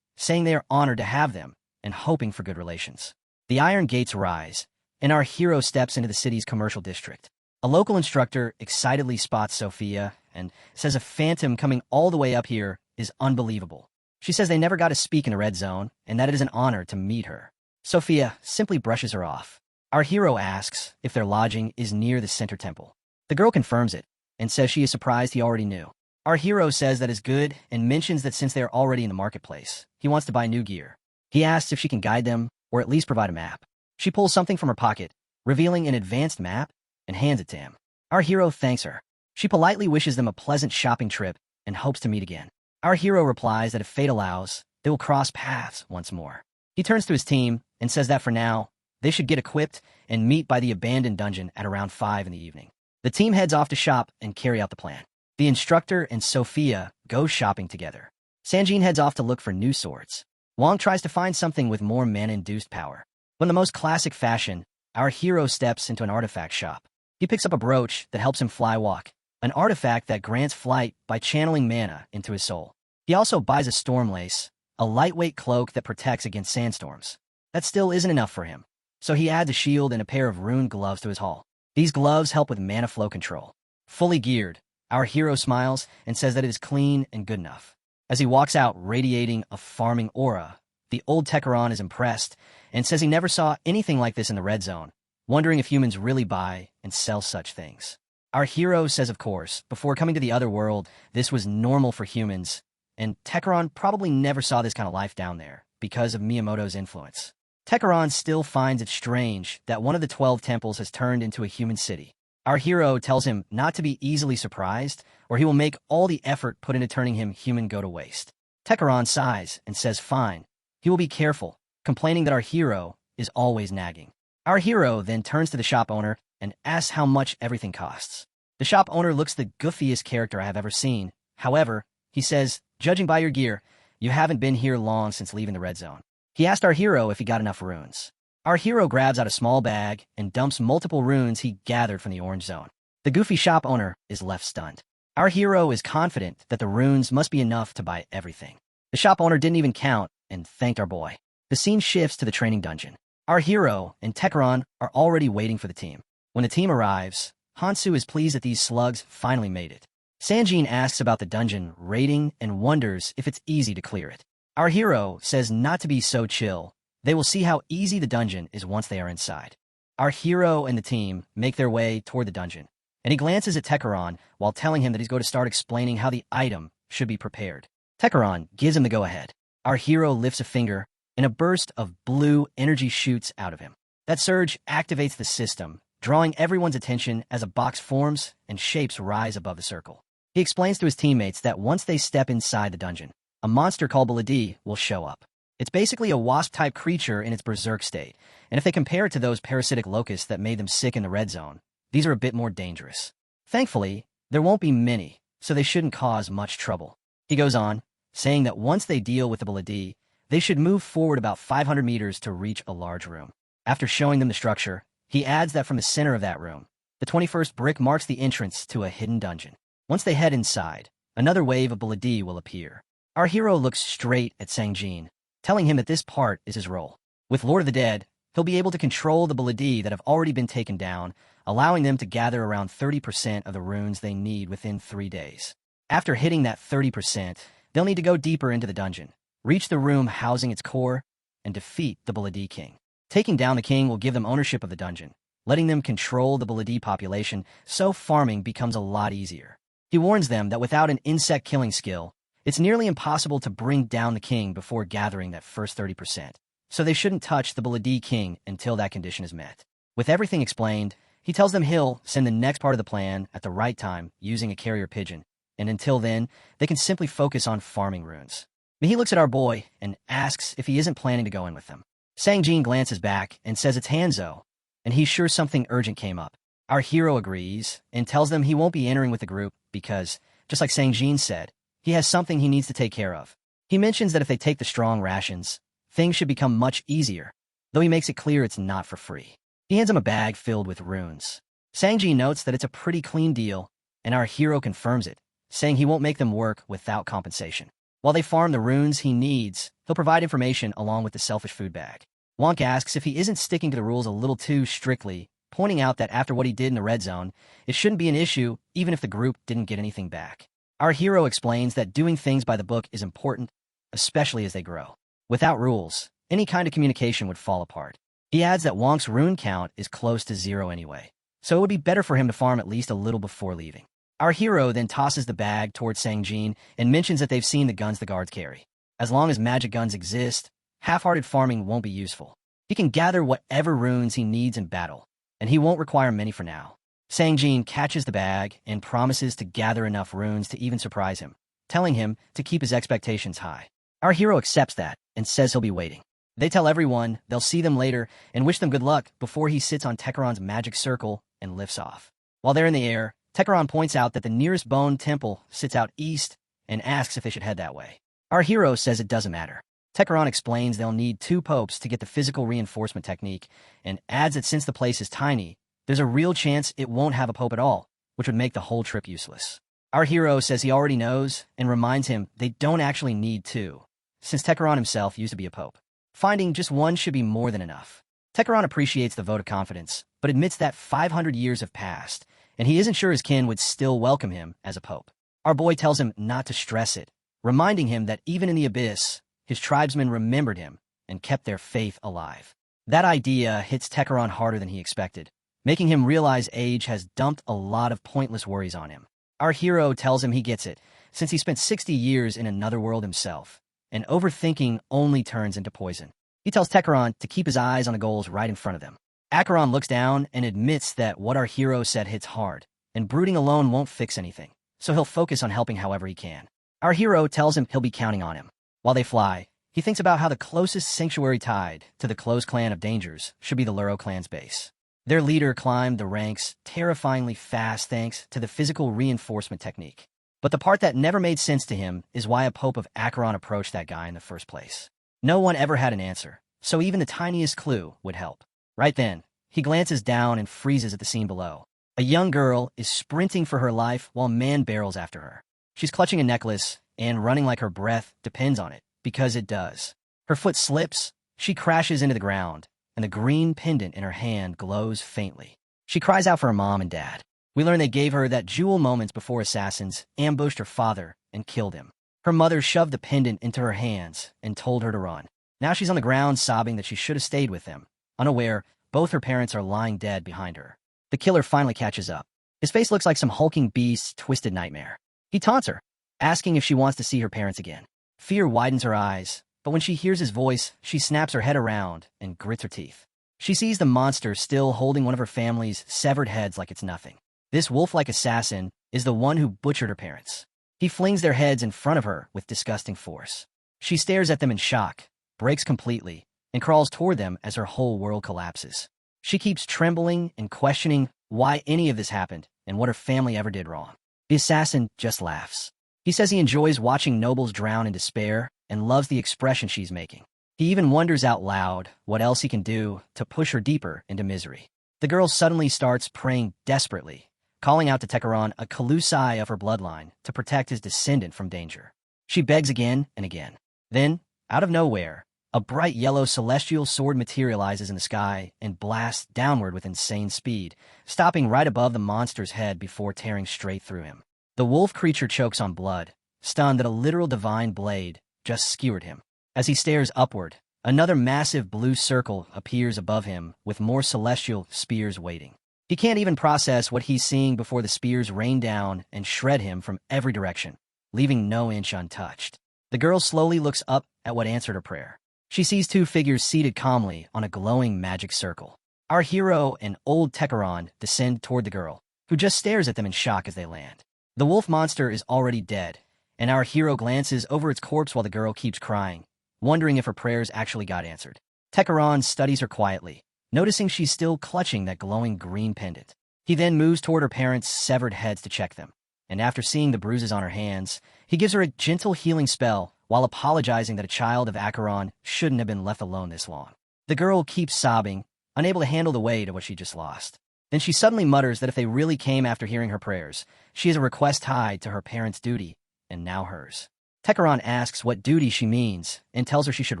saying they are honored to have them and hoping for good relations. The iron gates rise, and our hero steps into the city's commercial district. A local instructor excitedly spots Sophia and says a phantom coming all the way up here is unbelievable. She says they never got to speak in the Red Zone and that it is an honor to meet her. Sophia simply brushes her off. Our hero asks if their lodging is near the center temple. The girl confirms it and says she is surprised he already knew. Our hero says that is good and mentions that since they are already in the marketplace, he wants to buy new gear. He asks if she can guide them or at least provide a map. She pulls something from her pocket, revealing an advanced map, and hands it to him. Our hero thanks her. She politely wishes them a pleasant shopping trip and hopes to meet again. Our hero replies that if fate allows, they will cross paths once more. He turns to his team and says that for now, they should get equipped and meet by the abandoned dungeon at around 5 in the evening. The team heads off to shop and carry out the plan. The instructor and Sophia go shopping together. Sanjin heads off to look for new swords. Wong tries to find something with more mana-induced power. But in the most classic fashion, our hero steps into an artifact shop. He picks up a brooch that helps him fly walk, an artifact that grants flight by channeling mana into his soul. He also buys a storm lace, a lightweight cloak that protects against sandstorms. That still isn't enough for him, so he adds a shield and a pair of rune gloves to his haul. These gloves help with mana flow control. Fully geared, our hero smiles and says that it is clean and good enough. As he walks out radiating a farming aura, the old Tekaron is impressed and says he never saw anything like this in the Red Zone, wondering if humans really buy and sell such things. Our hero says of course, before coming to the other world, this was normal for humans, and Tekaron probably never saw this kind of life down there because of Miyamoto's influence. Tekaron still finds it strange that one of the 12 temples has turned into a human city. Our hero tells him not to be easily surprised, or he will make all the effort put into turning him human go to waste. Tekaron sighs and says fine. He will be careful, complaining that our hero is always nagging. Our hero then turns to the shop owner and asks how much everything costs. The shop owner looks the goofiest character I have ever seen. However, he says, judging by your gear, you haven't been here long since leaving the Red Zone. He asked our hero if he got enough runes. Our hero grabs out a small bag and dumps multiple runes he gathered from the Orange Zone. The goofy shop owner is left stunned. Our hero is confident that the runes must be enough to buy everything. The shop owner didn't even count and thanked our boy. The scene shifts to the training dungeon. Our hero and Tekeron are already waiting for the team. When the team arrives, Hansu is pleased that these slugs finally made it. Sanjin asks about the dungeon rating and wonders if it's easy to clear it. Our hero says not to be so chill. They will see how easy the dungeon is once they are inside. Our hero and the team make their way toward the dungeon, and he glances at Tekeron while telling him that he's going to start explaining how the item should be prepared. Tekeron gives him the go-ahead. Our hero lifts a finger, and a burst of blue energy shoots out of him. That surge activates the system, drawing everyone's attention as a box forms and shapes rise above the circle. He explains to his teammates that once they step inside the dungeon, a monster called Baladi will show up. It's basically a wasp-type creature in its berserk state, and if they compare it to those parasitic locusts that made them sick in the red zone, these are a bit more dangerous. Thankfully, there won't be many, so they shouldn't cause much trouble. He goes on, saying that once they deal with the Baladi, they should move forward about 500 meters to reach a large room. After showing them the structure, he adds that from the center of that room, the 21st brick marks the entrance to a hidden dungeon. Once they head inside, another wave of Baladi will appear. Our hero looks straight at Sangjin, telling him that this part is his role. With Lord of the Dead, he'll be able to control the Baladi that have already been taken down, allowing them to gather around 30% of the runes they need within 3 days. After hitting that 30%, they'll need to go deeper into the dungeon, reach the room housing its core, and defeat the Baladi King. Taking down the king will give them ownership of the dungeon, letting them control the Baladi population, so farming becomes a lot easier. He warns them that without an insect-killing skill, it's nearly impossible to bring down the king before gathering that first 30%, so they shouldn't touch the Baladi King until that condition is met. With everything explained, he tells them he'll send the next part of the plan at the right time using a carrier pigeon, and until then, they can simply focus on farming runes. But he looks at our boy and asks if he isn't planning to go in with them. Sangjin glances back and says it's Hanzo, and he's sure something urgent came up. Our hero agrees and tells them he won't be entering with the group because, just like Sangjin said, he has something he needs to take care of. He mentions that if they take the strong rations, things should become much easier, though he makes it clear it's not for free. He hands him a bag filled with runes. Sangjin notes that it's a pretty clean deal, and our hero confirms it, saying he won't make them work without compensation. While they farm the runes he needs, he'll provide information along with the selfish food bag. Wonk asks if he isn't sticking to the rules a little too strictly, pointing out that after what he did in the red zone, it shouldn't be an issue even if the group didn't get anything back. Our hero explains that doing things by the book is important, especially as they grow. Without rules, any kind of communication would fall apart. He adds that Wonk's rune count is close to 0 anyway, so it would be better for him to farm at least a little before leaving. Our hero then tosses the bag towards Sangjin and mentions that they've seen the guns the guards carry. As long as magic guns exist, half-hearted farming won't be useful. He can gather whatever runes he needs in battle, and he won't require many for now. Sangjin catches the bag and promises to gather enough runes to even surprise him, telling him to keep his expectations high. Our hero accepts that and says he'll be waiting. They tell everyone they'll see them later and wish them good luck before he sits on Tekeron's magic circle and lifts off. While they're in the air, Tekeron points out that the nearest bone temple sits out east and asks if they should head that way. Our hero says it doesn't matter. Tekeron explains they'll need 2 popes to get the physical reinforcement technique and adds that since the place is tiny, there's a real chance it won't have a pope at all, which would make the whole trip useless. Our hero says he already knows and reminds him they don't actually need 2, since Tekeron himself used to be a pope. Finding just 1 should be more than enough. Tekeron appreciates the vote of confidence, but admits that 500 years have passed, and he isn't sure his kin would still welcome him as a pope. Our boy tells him not to stress it, reminding him that even in the abyss, his tribesmen remembered him and kept their faith alive. That idea hits Tekeron harder than he expected, making him realize age has dumped a lot of pointless worries on him. Our hero tells him he gets it, since he spent 60 years in another world himself, and overthinking only turns into poison. He tells Tekeron to keep his eyes on the goals right in front of them. Acheron looks down and admits that what our hero said hits hard, and brooding alone won't fix anything, so he'll focus on helping however he can. Our hero tells him he'll be counting on him. While they fly, he thinks about how the closest sanctuary tied to the close clan of dangers should be the Luro clan's base. Their leader climbed the ranks terrifyingly fast thanks to the physical reinforcement technique. But the part that never made sense to him is why a Pope of Acheron approached that guy in the first place. No one ever had an answer, so even the tiniest clue would help. Right then, he glances down and freezes at the scene below. A young girl is sprinting for her life while a man barrels after her. She's clutching a necklace and running like her breath depends on it, because it does. Her foot slips, she crashes into the ground, and the green pendant in her hand glows faintly. She cries out for her mom and dad. We learn they gave her that jewel moments before assassins ambushed her father and killed him. Her mother shoved the pendant into her hands and told her to run. Now she's on the ground sobbing that she should have stayed with them. Unaware, both her parents are lying dead behind her. The killer finally catches up. His face looks like some hulking beast's twisted nightmare. He taunts her, asking if she wants to see her parents again. Fear widens her eyes, but when she hears his voice, she snaps her head around and grits her teeth. She sees the monster still holding one of her family's severed heads like it's nothing. This wolf-like assassin is the one who butchered her parents. He flings their heads in front of her with disgusting force. She stares at them in shock, breaks completely, and crawls toward them as her whole world collapses. She keeps trembling and questioning why any of this happened and what her family ever did wrong. The assassin just laughs. He says he enjoys watching nobles drown in despair and loves the expression she's making. He even wonders out loud what else he can do to push her deeper into misery. The girl suddenly starts praying desperately, calling out to Tekaran, a Kalusai of her bloodline, to protect his descendant from danger. She begs again and again. Then, out of nowhere, a bright yellow celestial sword materializes in the sky and blasts downward with insane speed, stopping right above the monster's head before tearing straight through him. The wolf creature chokes on blood, stunned that a literal divine blade just skewered him. As he stares upward, another massive blue circle appears above him with more celestial spears waiting. He can't even process what he's seeing before the spears rain down and shred him from every direction, leaving no inch untouched. The girl slowly looks up at what answered her prayer. She sees two figures seated calmly on a glowing magic circle. Our hero and old Tekaran descend toward the girl, who just stares at them in shock as they land. The wolf monster is already dead, and our hero glances over its corpse while the girl keeps crying, wondering if her prayers actually got answered. Tekaran studies her quietly, noticing she's still clutching that glowing green pendant. He then moves toward her parents' severed heads to check them, and after seeing the bruises on her hands, he gives her a gentle healing spell while apologizing that a child of Acheron shouldn't have been left alone this long. The girl keeps sobbing, unable to handle the weight of what she just lost. Then she suddenly mutters that if they really came after hearing her prayers, she has a request tied to her parents' duty, and now hers. Tekaran asks what duty she means and tells her she should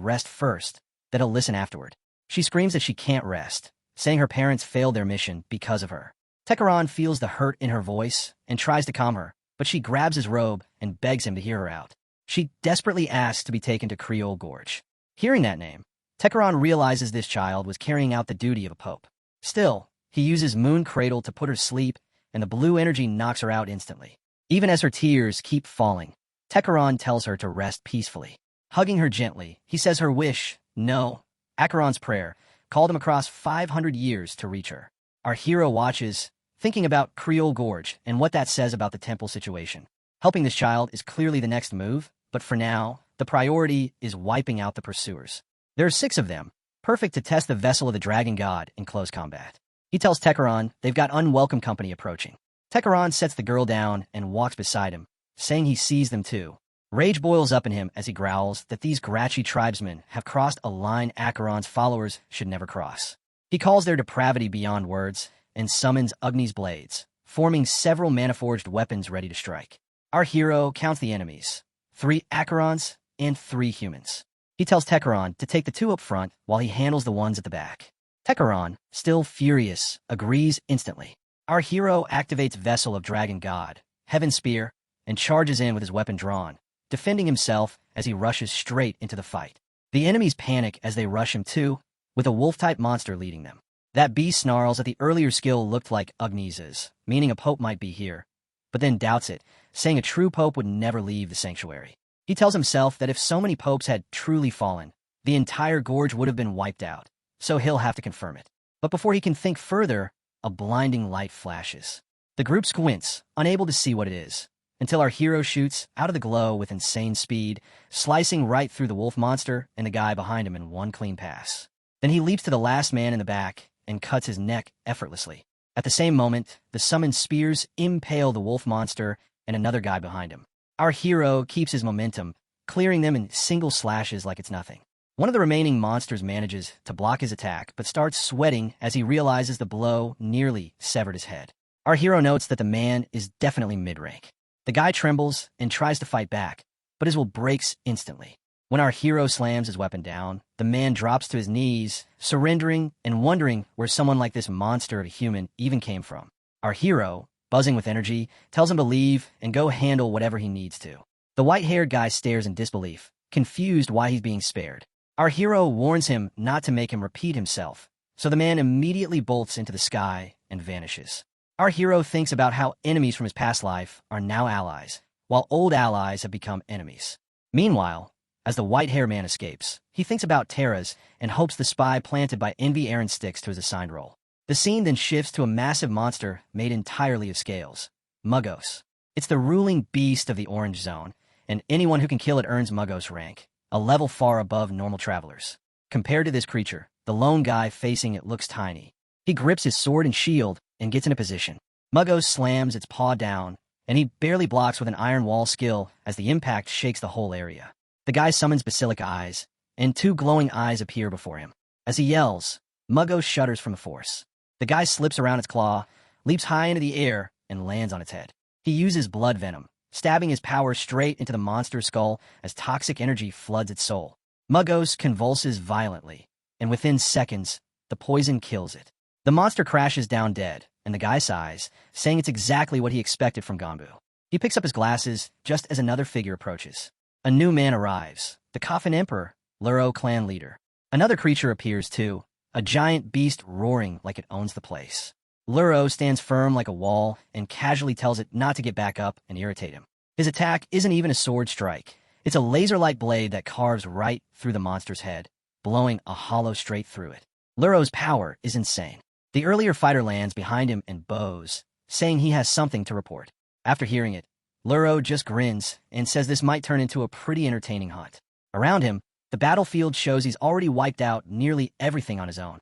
rest first, that he'll listen afterward. She screams that she can't rest, saying her parents failed their mission because of her. Tekaran feels the hurt in her voice and tries to calm her, but she grabs his robe and begs him to hear her out. She desperately asks to be taken to Creole Gorge. Hearing that name, Tekaran realizes this child was carrying out the duty of a pope. Still, he uses Moon Cradle to put her to sleep, and the blue energy knocks her out instantly. Even as her tears keep falling, Tekaran tells her to rest peacefully. Hugging her gently, he says her wish, no, Acheron's prayer, called him across 500 years to reach her. Our hero watches, thinking about Creole Gorge and what that says about the temple situation. Helping this child is clearly the next move, but for now, the priority is wiping out the pursuers. There are 6 of them, perfect to test the vessel of the dragon god in close combat. He tells Tekaran they've got unwelcome company approaching. Tekaran sets the girl down and walks beside him, saying he sees them too. Rage boils up in him as he growls that these Gratchi tribesmen have crossed a line Acheron's followers should never cross. He calls their depravity beyond words and summons Agni's blades, forming several mana-forged weapons ready to strike. Our hero counts the enemies, 3 Acherons and 3 humans. He tells Tekaran to take the 2 up front while he handles the ones at the back. Tekaran, still furious, agrees instantly. Our hero activates Vessel of Dragon God, Heaven Spear, and charges in with his weapon drawn, defending himself as he rushes straight into the fight. The enemies panic as they rush him too, with a wolf-type monster leading them. That beast snarls that the earlier skill looked like Agni's, meaning a pope might be here, but then doubts it, saying a true pope would never leave the sanctuary. He tells himself that if so many popes had truly fallen, the entire gorge would have been wiped out, so he'll have to confirm it. But before he can think further, a blinding light flashes. The group squints, unable to see what it is, until our hero shoots out of the glow with insane speed, slicing right through the wolf monster and the guy behind him in one clean pass. Then he leaps to the last man in the back and cuts his neck effortlessly. At the same moment, the summoned spears impale the wolf monster and another guy behind him. Our hero keeps his momentum, clearing them in single slashes like it's nothing. One of the remaining monsters manages to block his attack, but starts sweating as he realizes the blow nearly severed his head. Our hero notes that the man is definitely mid-rank. The guy trembles and tries to fight back, but his will breaks instantly. When our hero slams his weapon down, the man drops to his knees, surrendering and wondering where someone like this monster of a human even came from. Our hero, buzzing with energy, tells him to leave and go handle whatever he needs to. The white-haired guy stares in disbelief, confused why he's being spared. Our hero warns him not to make him repeat himself, so the man immediately bolts into the sky and vanishes. Our hero thinks about how enemies from his past life are now allies, while old allies have become enemies. Meanwhile, as the white-haired man escapes, he thinks about Terra's and hopes the spy planted by Envy Aaron sticks to his assigned role. The scene then shifts to a massive monster made entirely of scales, Muggos. It's the ruling beast of the Orange Zone, and anyone who can kill it earns Muggos rank, a level far above normal travelers. Compared to this creature, the lone guy facing it looks tiny. He grips his sword and shield and gets into position. Muggos slams its paw down, and he barely blocks with an iron wall skill as the impact shakes the whole area. The guy summons Basilica Eyes, and two glowing eyes appear before him. As he yells, Muggos shudders from the force. The guy slips around its claw, leaps high into the air, and lands on its head. He uses blood venom, stabbing his power straight into the monster's skull as toxic energy floods its soul. Muggos convulses violently, and within seconds, the poison kills it. The monster crashes down dead, and the guy sighs, saying it's exactly what he expected from Ganbu. He picks up his glasses just as another figure approaches. A new man arrives, the Coffin Emperor, Luro clan leader. Another creature appears too, a giant beast roaring like it owns the place. Luro stands firm like a wall and casually tells it not to get back up and irritate him. His attack isn't even a sword strike. It's a laser-like blade that carves right through the monster's head, blowing a hollow straight through it. Luro's power is insane. The earlier fighter lands behind him and bows, saying he has something to report. After hearing it, Luro just grins and says this might turn into a pretty entertaining hunt. Around him, the battlefield shows he's already wiped out nearly everything on his own.